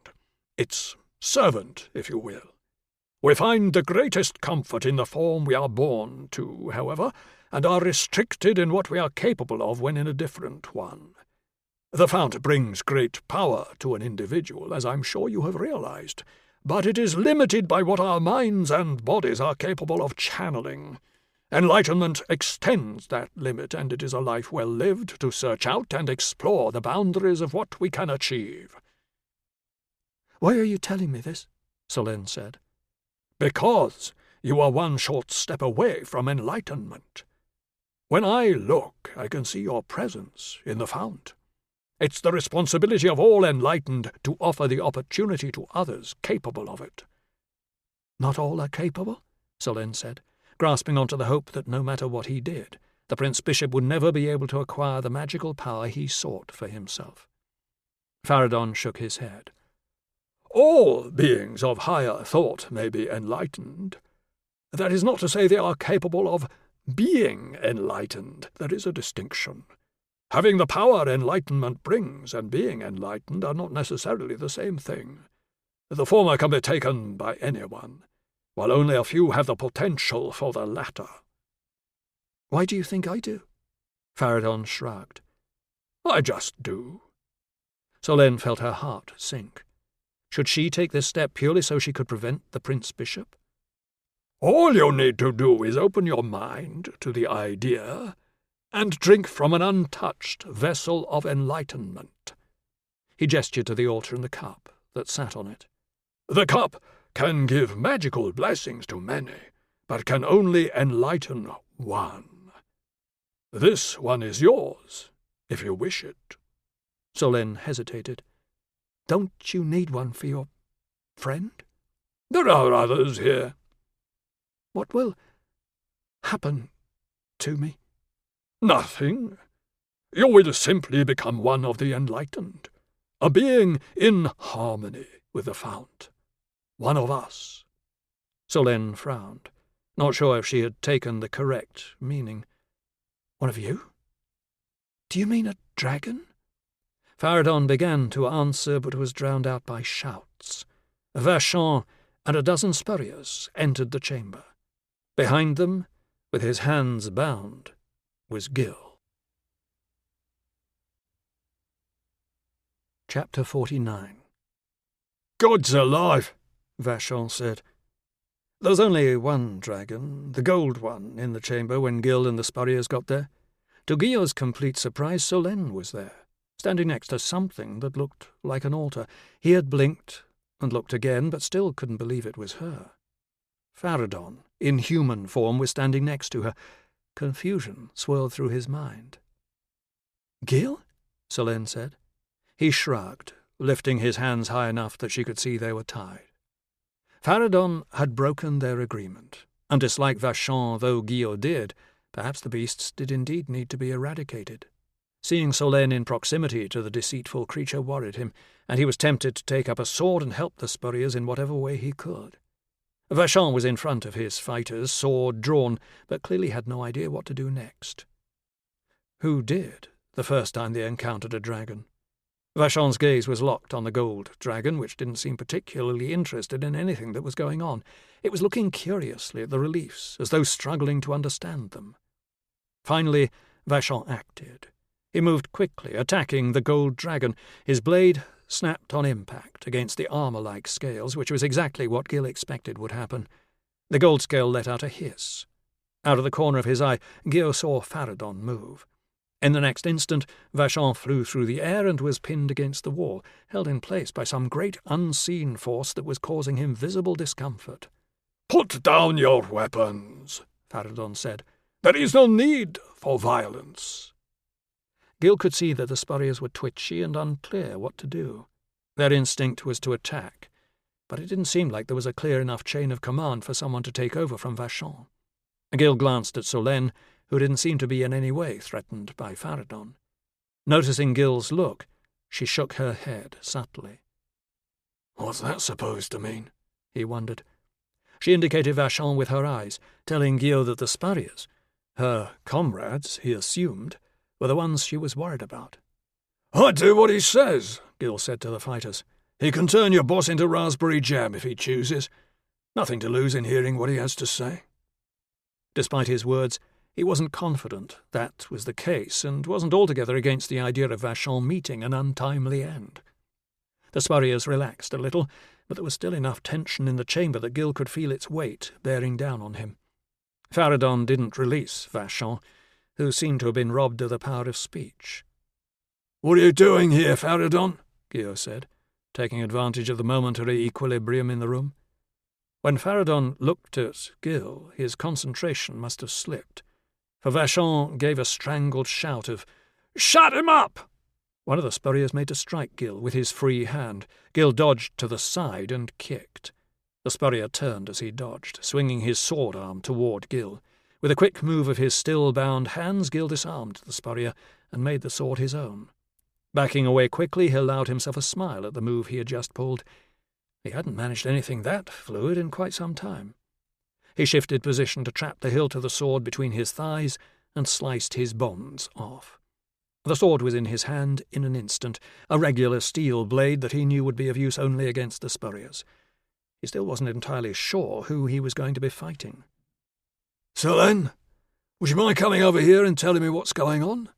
Its servant, if you will. We find the greatest comfort in the form we are born to, however, and are restricted in what we are capable of when in a different one. The fount brings great power to an individual, as I'm sure you have realized, but it is limited by what our minds and bodies are capable of channeling. Enlightenment extends that limit, and it is a life well lived to search out and explore the boundaries of what we can achieve. Why are you telling me this? Solen said. Because you are one short step away from enlightenment. When I look, I can see your presence in the fount. It's the responsibility of all enlightened to offer the opportunity to others capable of it. Not all are capable, Solen said, grasping onto the hope that no matter what he did, the Prince Bishop would never be able to acquire the magical power he sought for himself. Faradon shook his head. All beings of higher thought may be enlightened. That is not to say they are capable of being enlightened. There is a distinction. Having the power enlightenment brings and being enlightened are not necessarily the same thing. The former can be taken by anyone, while only a few have the potential for the latter. Why do you think I do? Faradon shrugged. I just do. Solen felt her heart sink. Should she take this step purely so she could prevent the Prince Bishop? All you need to do is open your mind to the idea and drink from an untouched vessel of enlightenment. He gestured to the altar and the cup that sat on it. The cup can give magical blessings to many, but can only enlighten one. This one is yours, if you wish it. Solen hesitated. Don't you need one for your friend? There are others here. What will happen to me? Nothing. You will simply become one of the enlightened, a being in harmony with the fount. One of us. Solène frowned, not sure if she had taken the correct meaning. One of you? Do you mean a dragon? Faradon began to answer, but was drowned out by shouts. Vachon and a dozen spurriers entered the chamber. Behind them, with his hands bound, was Gil. Chapter 49. God's alive, Vachon said. There was only one dragon, the gold one, in the chamber when Gil and the spurriers got there. To Guillaume's complete surprise, Solène was there, standing next to something that looked like an altar. He had blinked and looked again, but still couldn't believe it was her. Faradon, in human form, was standing next to her. Confusion swirled through his mind. "Gil?" Solène said. He shrugged, lifting his hands high enough that she could see they were tied. Faradon had broken their agreement, and dislike Vachon though Guillaume did, perhaps the beasts did indeed need to be eradicated. Seeing Solène in proximity to the deceitful creature worried him, and he was tempted to take up a sword and help the spurriers in whatever way he could. Vachon was in front of his fighters, sword drawn, but clearly had no idea what to do next. Who did, the first time they encountered a dragon? Vachon's gaze was locked on the gold dragon, which didn't seem particularly interested in anything that was going on. It was looking curiously at the reliefs, as though struggling to understand them. Finally, Vachon acted. He moved quickly, attacking the gold dragon. His blade snapped on impact against the armor-like scales, which was exactly what Gil expected would happen. The gold scale let out a hiss. Out of the corner of his eye, Gil saw Faradon move. In the next instant, Vachon flew through the air and was pinned against the wall, held in place by some great unseen force that was causing him visible discomfort. "Put down your weapons," Faradon said. "There is no need for violence." Gil could see that the spurriers were twitchy and unclear what to do. Their instinct was to attack, but it didn't seem like there was a clear enough chain of command for someone to take over from Vachon. Gil glanced at Solène, who didn't seem to be in any way threatened by Faradon. Noticing Gil's look, she shook her head subtly. "What's that supposed to mean?" he wondered. She indicated Vachon with her eyes, telling Gil that the spurriers, her comrades, he assumed, were the ones she was worried about. "I do what he says," Gil said to the fighters. "He can turn your boss into raspberry jam if he chooses. Nothing to lose in hearing what he has to say." Despite his words, he wasn't confident that was the case, and wasn't altogether against the idea of Vachon meeting an untimely end. The spurriers relaxed a little, but there was still enough tension in the chamber that Gil could feel its weight bearing down on him. Faradon didn't release Vachon, who seemed to have been robbed of the power of speech. "What are you doing here, Faradon?" Gil said, taking advantage of the momentary equilibrium in the room. When Faradon looked at Gil, his concentration must have slipped, for Vachon gave a strangled shout of, "Shut him up!" One of the spurriers made to strike Gil with his free hand. Gil dodged to the side and kicked. The spurrier turned as he dodged, swinging his sword arm toward Gil. With a quick move of his still-bound hands, Gil disarmed the spurrier and made the sword his own. Backing away quickly, he allowed himself a smile at the move he had just pulled. He hadn't managed anything that fluid in quite some time. He shifted position to trap the hilt of the sword between his thighs and sliced his bonds off. The sword was in his hand in an instant, a regular steel blade that he knew would be of use only against the spurriers. He still wasn't entirely sure who he was going to be fighting. "Solène, would you mind coming over here and telling me what's going on?"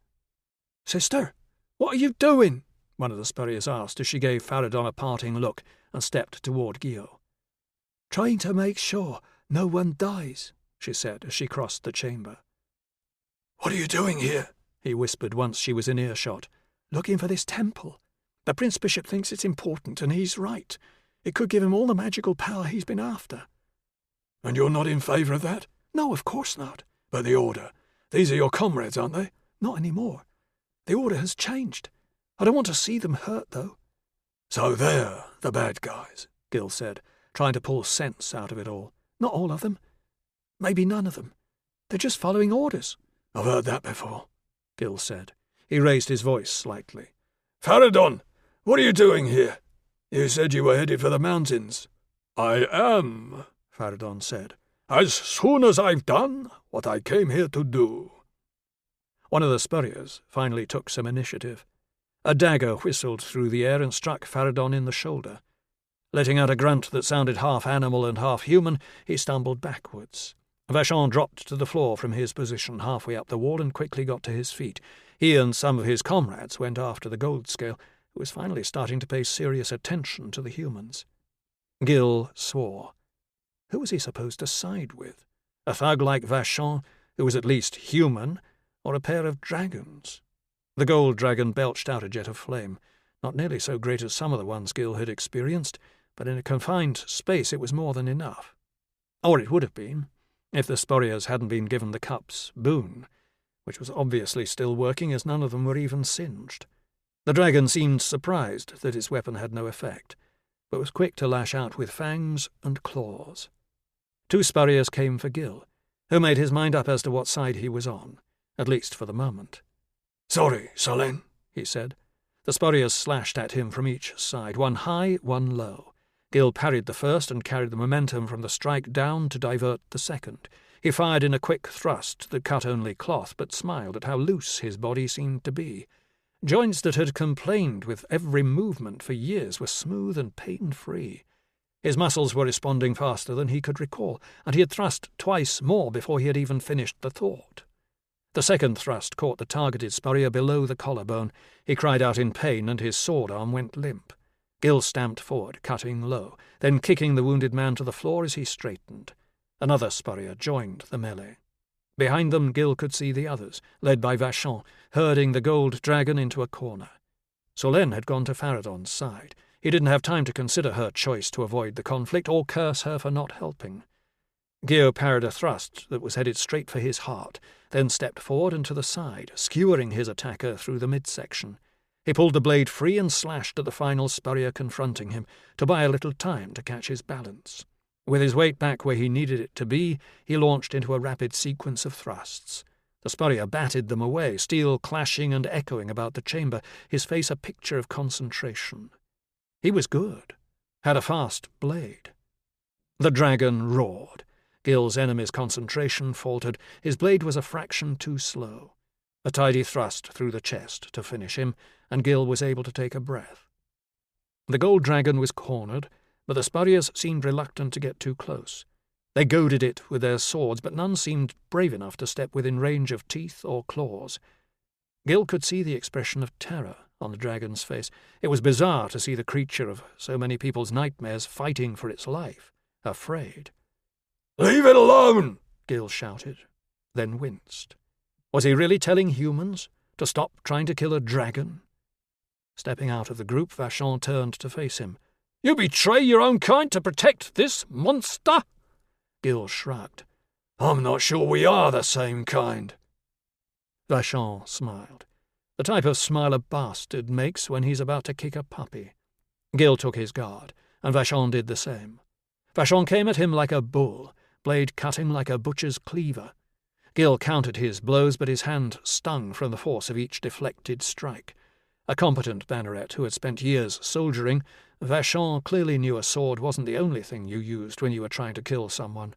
"Sister, what are you doing?" one of the spurriers asked as she gave Faradon a parting look and stepped toward Guillaume. "Trying to make sure no one dies," she said as she crossed the chamber. "What are you doing here?" he whispered once she was in earshot. "Looking for this temple. The Prince Bishop thinks it's important, and he's right. It could give him all the magical power he's been after." "And you're not in favour of that?" "No, of course not." "But the Order, these are your comrades, aren't they?" "Not anymore. The Order has changed. I don't want to see them hurt, though." So they're the bad guys, Gil said, trying to pull sense out of it all. Not all of them. Maybe none of them. They're just following orders. I've heard that before, Gil said. He raised his voice slightly. Faradon, what are you doing here? You said you were headed for the mountains. I am, Faradon said. As soon as I've done what I came here to do. One of the spurriers finally took some initiative. A dagger whistled through the air and struck Faradon in the shoulder. Letting out a grunt that sounded half animal and half human, he stumbled backwards. Vachon dropped to the floor from his position halfway up the wall and quickly got to his feet. He and some of his comrades went after the gold scale, who was finally starting to pay serious attention to the humans. Gil swore. Who was he supposed to side with? A thug like Vachon, who was at least human, or a pair of dragons? The gold dragon belched out a jet of flame, not nearly so great as some of the ones Gil had experienced, but in a confined space it was more than enough. Or it would have been, if the spurriers hadn't been given the cup's boon, which was obviously still working as none of them were even singed. The dragon seemed surprised that its weapon had no effect, but was quick to lash out with fangs and claws. 2 spurriers came for Gil, who made his mind up as to what side he was on, at least for the moment. Sorry, Solène, he said. The spurriers slashed at him from each side, one high, one low. Gil parried the first and carried the momentum from the strike down to divert the second. He fired in a quick thrust that cut only cloth, but smiled at how loose his body seemed to be. Joints that had complained with every movement for years were smooth and pain-free. His muscles were responding faster than he could recall, and he had thrust twice more before he had even finished the thought. The second thrust caught the targeted spurrier below the collarbone. He cried out in pain, and his sword arm went limp. Gil stamped forward, cutting low, then kicking the wounded man to the floor as he straightened. Another spurrier joined the melee. Behind them Gil could see the others, led by Vachon, herding the gold dragon into a corner. Solène had gone to Faradon's side. He didn't have time to consider her choice to avoid the conflict or curse her for not helping. Gil parried a thrust that was headed straight for his heart, then stepped forward and to the side, skewering his attacker through the midsection. He pulled the blade free and slashed at the final spurrier confronting him, to buy a little time to catch his balance. With his weight back where he needed it to be, he launched into a rapid sequence of thrusts. The spurrier batted them away, steel clashing and echoing about the chamber, his face a picture of concentration. He was good, had a fast blade. The dragon roared. Gil's enemy's concentration faltered. His blade was a fraction too slow. A tidy thrust through the chest to finish him, and Gil was able to take a breath. The gold dragon was cornered, but the spurriers seemed reluctant to get too close. They goaded it with their swords, but none seemed brave enough to step within range of teeth or claws. Gil could see the expression of terror on the dragon's face. It was bizarre to see the creature of so many people's nightmares fighting for its life, afraid. "Leave it alone!" Gil shouted, then winced. Was he really telling humans to stop trying to kill a dragon? Stepping out of the group, Vachon turned to face him. "You betray your own kind to protect this monster?" Gil shrugged. "I'm not sure we are the same kind." Vachon smiled. The type of smile a bastard makes when he's about to kick a puppy. Gil took his guard, and Vachon did the same. Vachon came at him like a bull, blade cutting like a butcher's cleaver. Gil countered his blows, but his hand stung from the force of each deflected strike. A competent banneret who had spent years soldiering, Vachon clearly knew a sword wasn't the only thing you used when you were trying to kill someone.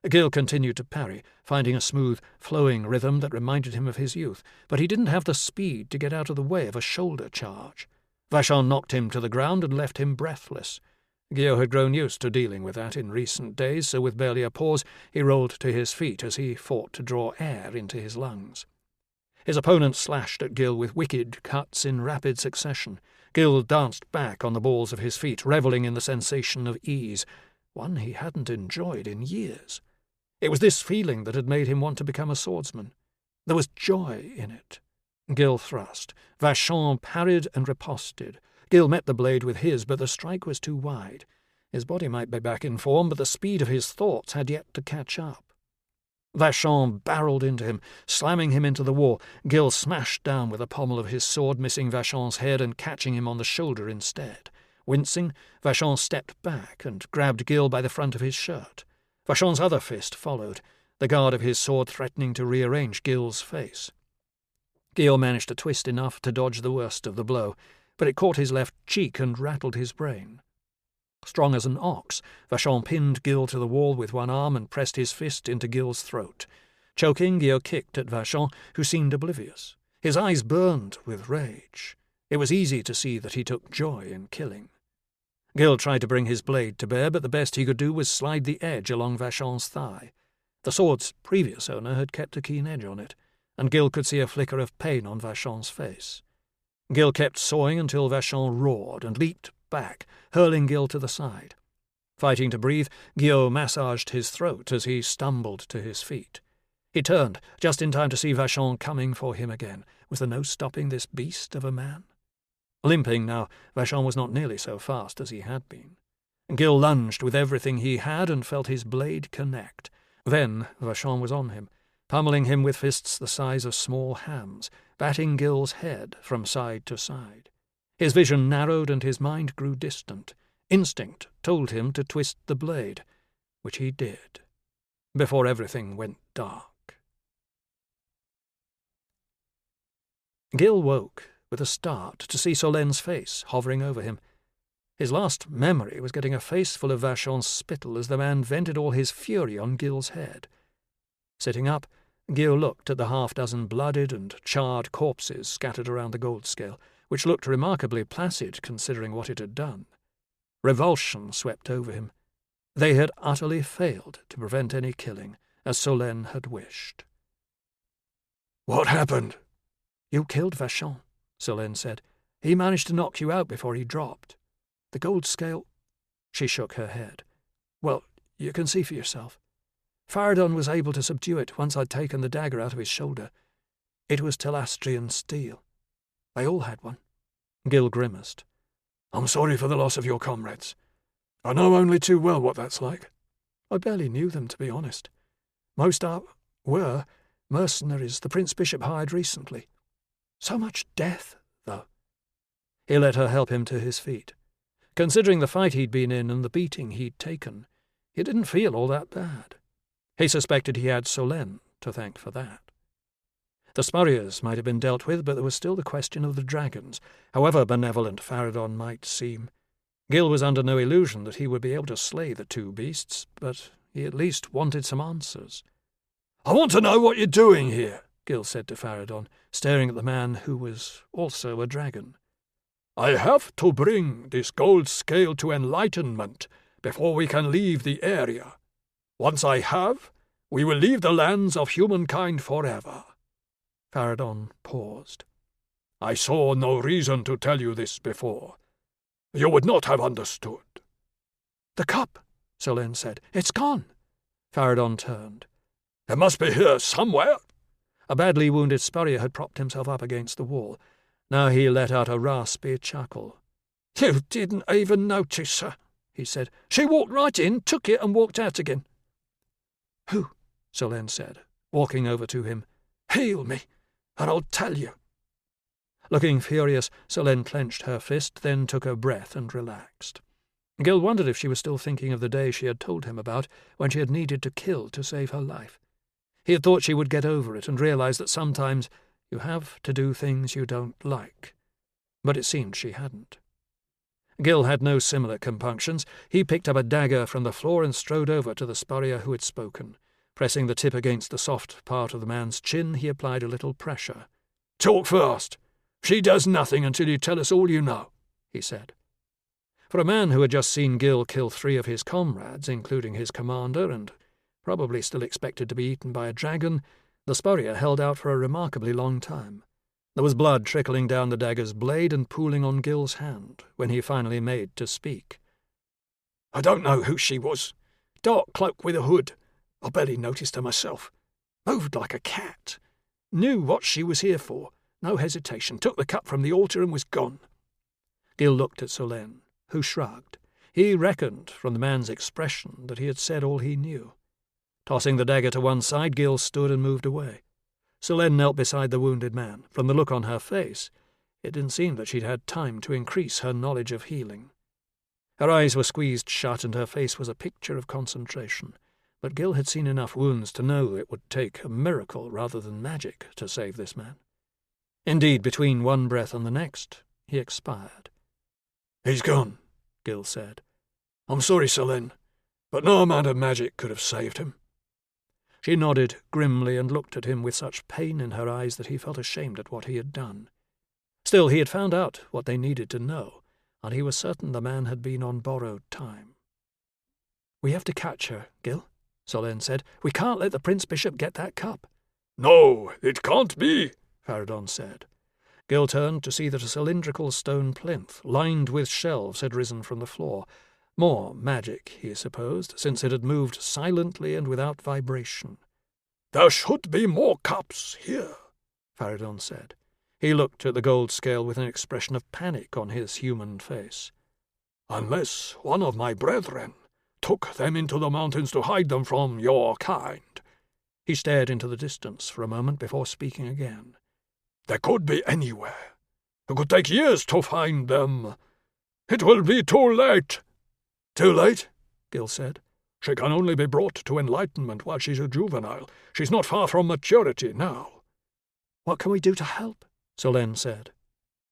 Gil continued to parry, finding a smooth, flowing rhythm that reminded him of his youth, but he didn't have the speed to get out of the way of a shoulder charge. Vachon knocked him to the ground and left him breathless. Gil had grown used to dealing with that in recent days, so with barely a pause he rolled to his feet as he fought to draw air into his lungs. His opponent slashed at Gil with wicked cuts in rapid succession. Gil danced back on the balls of his feet, revelling in the sensation of ease, one he hadn't enjoyed in years. It was this feeling that had made him want to become a swordsman. There was joy in it. Gil thrust. Vachon parried and riposted. Gil met the blade with his, but the strike was too wide. His body might be back in form, but the speed of his thoughts had yet to catch up. Vachon barreled into him, slamming him into the wall. Gil smashed down with the pommel of his sword, missing Vachon's head and catching him on the shoulder instead. Wincing, Vachon stepped back and grabbed Gil by the front of his shirt. Vachon's other fist followed, the guard of his sword threatening to rearrange Gil's face. Gil managed to twist enough to dodge the worst of the blow, but it caught his left cheek and rattled his brain. Strong as an ox, Vachon pinned Gil to the wall with one arm and pressed his fist into Gil's throat. Choking, Gil kicked at Vachon, who seemed oblivious. His eyes burned with rage. It was easy to see that he took joy in killing. Gil tried to bring his blade to bear, but the best he could do was slide the edge along Vachon's thigh. The sword's previous owner had kept a keen edge on it, and Gil could see a flicker of pain on Vachon's face. Gil kept sawing until Vachon roared and leaped back, hurling Gil to the side. Fighting to breathe, Gil massaged his throat as he stumbled to his feet. He turned, just in time to see Vachon coming for him again. Was there no stopping this beast of a man? Limping now, Vachon was not nearly so fast as he had been. Gil lunged with everything he had and felt his blade connect. Then Vachon was on him, pummeling him with fists the size of small hams, batting Gil's head from side to side. His vision narrowed and his mind grew distant. Instinct told him to twist the blade, which he did, before everything went dark. Gil woke with a start to see Solenne's face hovering over him. His last memory was getting a face full of Vachon's spittle as the man vented all his fury on Gil's head. Sitting up, Gil looked at the half-dozen blooded and charred corpses scattered around the gold scale, which looked remarkably placid considering what it had done. Revulsion swept over him. They had utterly failed to prevent any killing, as Solenne had wished. "What happened?" "You killed Vachon," Solenne said. "He managed to knock you out before he dropped. The gold scale—" She shook her head. "Well, you can see for yourself. Faradon was able to subdue it once I'd taken the dagger out of his shoulder. It was Telastrian steel. They all had one." Gil grimaced. "I'm sorry for the loss of your comrades. I know only too well what that's like." "I barely knew them, to be honest. Most were mercenaries the Prince Bishop hired recently. So much death, though." He let her help him to his feet. Considering the fight he'd been in and the beating he'd taken, he didn't feel all that bad. He suspected he had Solenne to thank for that. The Spurriers might have been dealt with, but there was still the question of the dragons, however benevolent Faradon might seem. Gil was under no illusion that he would be able to slay the two beasts, but he at least wanted some answers. "I want to know what you're doing here," Gil said to Faradon, staring at the man who was also a dragon. "I have to bring this gold scale to enlightenment before we can leave the area. Once I have, we will leave the lands of humankind forever." Faradon paused. "I saw no reason to tell you this before. You would not have understood." "The cup," Solenne said. "It's gone." Faradon turned. "It must be here somewhere." A badly wounded Spurrier had propped himself up against the wall. Now he let out a raspy chuckle. "You didn't even notice her," he said. "She walked right in, took it, and walked out again." "Who?" Solenne said, walking over to him. "Heal me, and I'll tell you." Looking furious, Solenne clenched her fist, then took a breath and relaxed. Gil wondered if she was still thinking of the day she had told him about, when she had needed to kill to save her life. He had thought she would get over it and realize that sometimes you have to do things you don't like. But it seemed she hadn't. Gil had no similar compunctions. He picked up a dagger from the floor and strode over to the Spurrier who had spoken. Pressing the tip against the soft part of the man's chin, he applied a little pressure. "Talk fast. She does nothing until you tell us all you know," he said. For a man who had just seen Gil kill 3 of his comrades, including his commander, and probably still expected to be eaten by a dragon, the Spurrier held out for a remarkably long time. There was blood trickling down the dagger's blade and pooling on Gil's hand when he finally made to speak. "I don't know who she was. Dark cloak with a hood. I barely noticed her myself. Moved like a cat. Knew what she was here for. No hesitation. Took the cup from the altar and was gone." Gil looked at Solenne, who shrugged. He reckoned from the man's expression that he had said all he knew. Tossing the dagger to one side, Gil stood and moved away. Solenne knelt beside the wounded man. From the look on her face, it didn't seem that she'd had time to increase her knowledge of healing. Her eyes were squeezed shut and her face was a picture of concentration, but Gil had seen enough wounds to know it would take a miracle rather than magic to save this man. Indeed, between one breath and the next, he expired. "He's gone," Gil said. "I'm sorry, Selene, but no amount of magic could have saved him." She nodded grimly and looked at him with such pain in her eyes that he felt ashamed at what he had done. Still, he had found out what they needed to know, and he was certain the man had been on borrowed time. "We have to catch her, Gil," Selene said. "We can't let the Prince Bishop get that cup." "No, it can't be," Faradon said. Gil turned to see that a cylindrical stone plinth, lined with shelves, had risen from the floor. More magic, he supposed, since it had moved silently and without vibration. "There should be more cups here," Faradon said. He looked at the gold scale with an expression of panic on his human face. "Unless one of my brethren took them into the mountains to hide them from your kind." He stared into the distance for a moment before speaking again. "They could be anywhere. It could take years to find them. It will be too late." "Too late?" Gil said. "She can only be brought to enlightenment while she's a juvenile. She's not far from maturity now." "What can we do to help?" Selene said.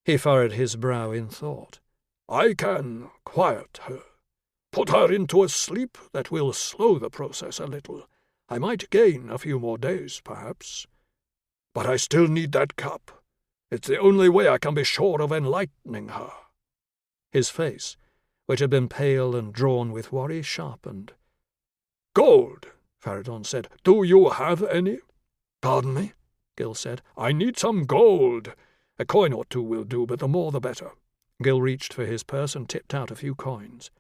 He furrowed his brow in thought. "I can quiet her. Put her into a sleep that will slow the process a little. I might gain a few more days, perhaps. But I still need that cup. It's the only way I can be sure of enlightening her." His face, which had been pale and drawn with worry, sharpened. "Gold," Faradon said. "Do you have any?" "Pardon me?" Gil said. "I need some gold. A coin or two will do, but the more the better." Gil reached for his purse and tipped out a few coins.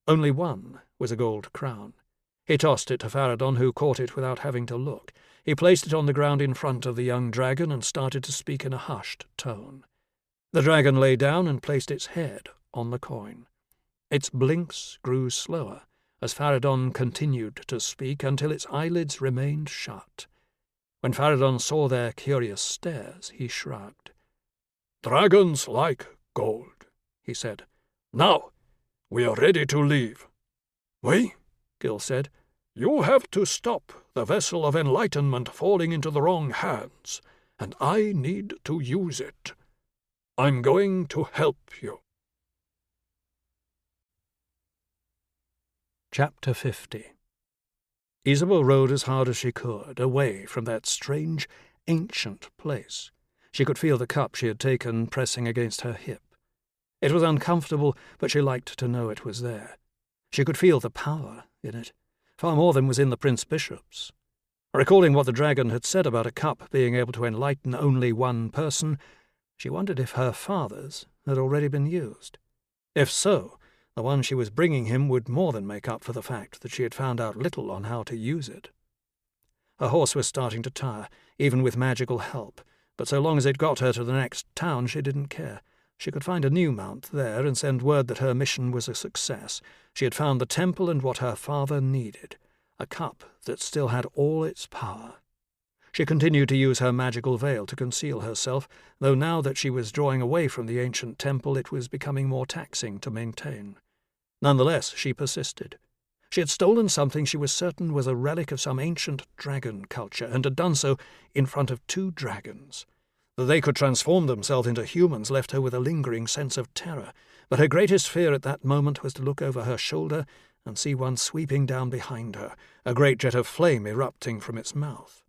Only one was a gold crown. He tossed it to Faradon, who caught it without having to look. He placed it on the ground in front of the young dragon and started to speak in a hushed tone. The dragon lay down and placed its head on the coin. Its blinks grew slower as Faradon continued to speak until its eyelids remained shut. When Faradon saw their curious stares, he shrugged. "Dragons like gold," he said. "Now, we are ready to leave." "We?" Gil said. "You have to stop the vessel of enlightenment falling into the wrong hands, and I need to use it. I'm going to help you." Chapter 50. Isabel rode as hard as she could, away from that strange, ancient place. She could feel the cup she had taken pressing against her hip. It was uncomfortable, but she liked to know it was there. She could feel the power in it, far more than was in the Prince Bishop's. Recalling what the dragon had said about a cup being able to enlighten only one person, she wondered if her father's had already been used. If so, the one she was bringing him would more than make up for the fact that she had found out little on how to use it. Her horse was starting to tire, even with magical help, but so long as it got her to the next town she didn't care. She could find a new mount there and send word that her mission was a success. She had found the temple and what her father needed, a cup that still had all its power. She continued to use her magical veil to conceal herself, though now that she was drawing away from the ancient temple it was becoming more taxing to maintain. Nonetheless, she persisted. She had stolen something she was certain was a relic of some ancient dragon culture, and had done so in front of 2 dragons. That they could transform themselves into humans left her with a lingering sense of terror, but her greatest fear at that moment was to look over her shoulder and see one sweeping down behind her, a great jet of flame erupting from its mouth.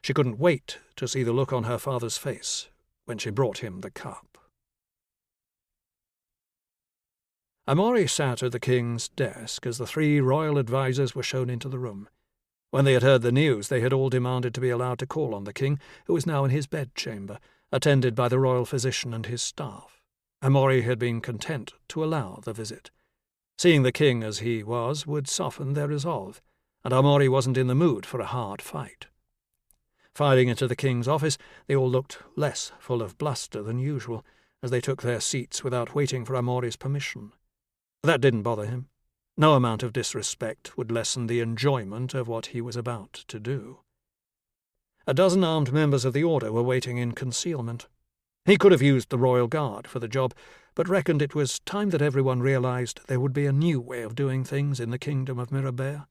She couldn't wait to see the look on her father's face when she brought him the cup. Amori sat at the king's desk as the 3 royal advisers were shown into the room. When they had heard the news, they had all demanded to be allowed to call on the king, who was now in his bedchamber, attended by the royal physician and his staff. Amori had been content to allow the visit. Seeing the king as he was would soften their resolve, and Amori wasn't in the mood for a hard fight. Filing into the king's office, they all looked less full of bluster than usual, as they took their seats without waiting for Amori's permission. That didn't bother him. No amount of disrespect would lessen the enjoyment of what he was about to do. A dozen armed members of the order were waiting in concealment. He could have used the royal guard for the job, but reckoned it was time that everyone realized there would be a new way of doing things in the kingdom of Mirabea.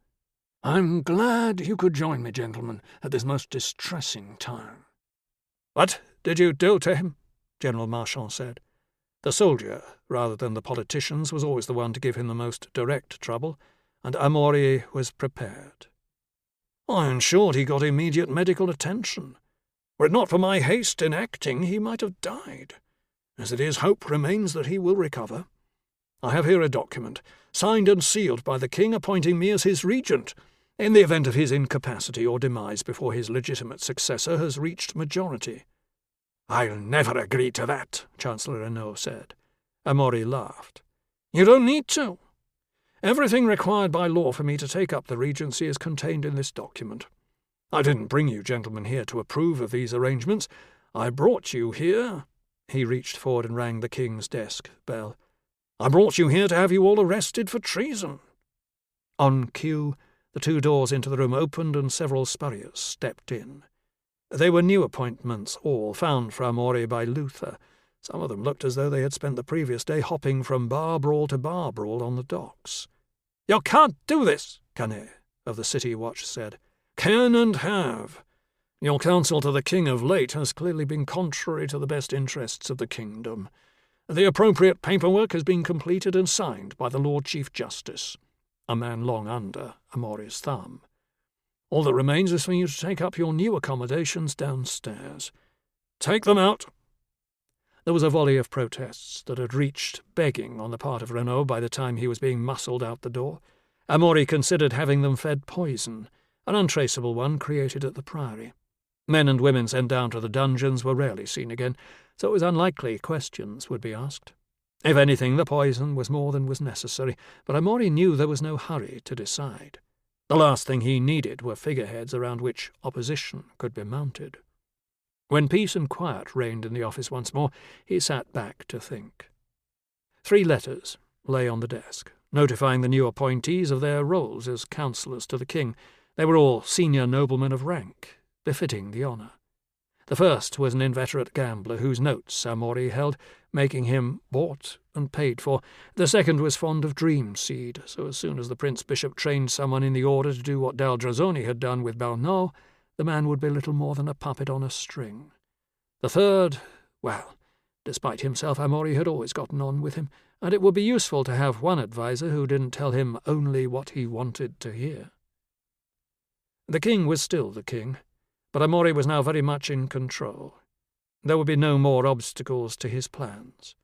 I'm glad you could join me, gentlemen, at this most distressing time. What did you do to him? General Marchand said. The soldier, rather than the politicians, was always the one to give him the most direct trouble, and Amaury was prepared. I ensured he got immediate medical attention. Were it not for my haste in acting, he might have died. As it is, hope remains that he will recover. I have here a document, signed and sealed by the king, appointing me as his regent, in the event of his incapacity or demise before his legitimate successor has reached majority. I'll never agree to that, Chancellor Renaud said. Amaury laughed. You don't need to. Everything required by law for me to take up the regency is contained in this document. I didn't bring you gentlemen here to approve of these arrangements. I brought you here— He reached forward and rang the king's desk bell. I brought you here to have you all arrested for treason. On cue, the 2 doors into the room opened and several spurriers stepped in. They were new appointments, all found for Amaury by Luther. Some of them looked as though they had spent the previous day hopping from bar brawl to bar brawl on the docks. You can't do this, Canet of the City Watch said. Can and have. Your counsel to the king of late has clearly been contrary to the best interests of the kingdom. The appropriate paperwork has been completed and signed by the Lord Chief Justice, a man long under Amaury's thumb. All that remains is for you to take up your new accommodations downstairs. Take them out. There was a volley of protests that had reached begging on the part of Renaud by the time he was being muscled out the door. Amaury considered having them fed poison, an untraceable one created at the Priory. Men and women sent down to the dungeons were rarely seen again, so it was unlikely questions would be asked. If anything, the poison was more than was necessary, but Amaury knew there was no hurry to decide. The last thing he needed were figureheads around which opposition could be mounted. When peace and quiet reigned in the office once more, he sat back to think. 3 letters lay on the desk, notifying the new appointees of their roles as counsellors to the king. They were all senior noblemen of rank, befitting the honour. The first was an inveterate gambler whose notes Amaury held, making him bought and paid for. The second was fond of dream seed, so as soon as the Prince-Bishop trained someone in the order to do what Daldrazoni had done with Bernard, the man would be little more than a puppet on a string. The third, well, despite himself, Amaury had always gotten on with him, and it would be useful to have one adviser who didn't tell him only what he wanted to hear. The king was still the king, but Amaury was now very much in control. There would be no more obstacles to his plans.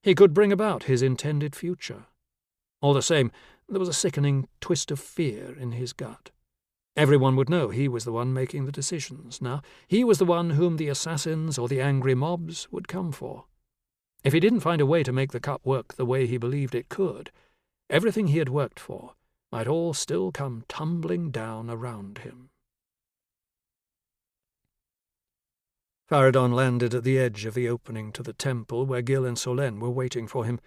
He could bring about his intended future. All the same, there was a sickening twist of fear in his gut. Everyone would know he was the one making the decisions now. He was the one whom the assassins or the angry mobs would come for. If he didn't find a way to make the cup work the way he believed it could, everything he had worked for might all still come tumbling down around him. Faradon landed at the edge of the opening to the temple where Gil and Solène were waiting for him.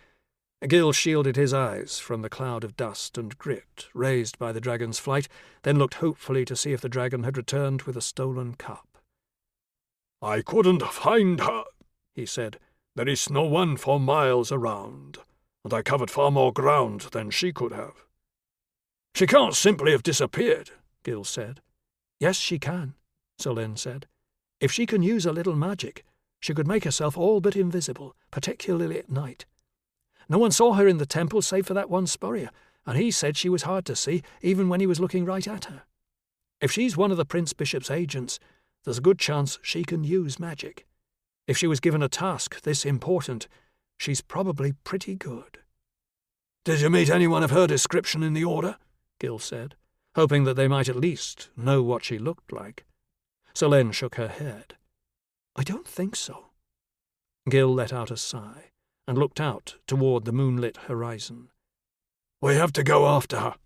Gil shielded his eyes from the cloud of dust and grit raised by the dragon's flight, then looked hopefully to see if the dragon had returned with a stolen cup. "I couldn't find her," he said. "There is no one for miles around, and I covered far more ground than she could have." "She can't simply have disappeared," Gil said. "Yes, she can," Solène said. "If she can use a little magic, she could make herself all but invisible, particularly at night. No one saw her in the temple save for that one Spurrier, and he said she was hard to see even when he was looking right at her. If she's one of the Prince-Bishop's agents, there's a good chance she can use magic. If she was given a task this important, she's probably pretty good." "Did you meet anyone of her description in the order?" Gil said, hoping that they might at least know what she looked like. Solène shook her head. "I don't think so." Gil let out a sigh and looked out toward the moonlit horizon. "We have to go after her.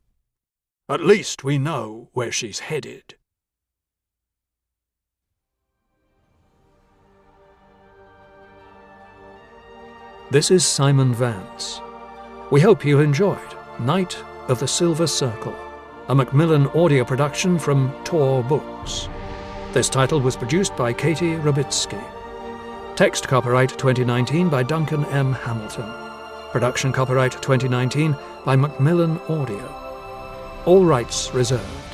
At least we know where she's headed." This is Simon Vance. We hope you enjoyed Knight of the Silver Circle, a Macmillan audio production from Tor Books. This title was produced by Katie Rabitsky. Text copyright 2019 by Duncan M. Hamilton. Production copyright 2019 by Macmillan Audio. All rights reserved.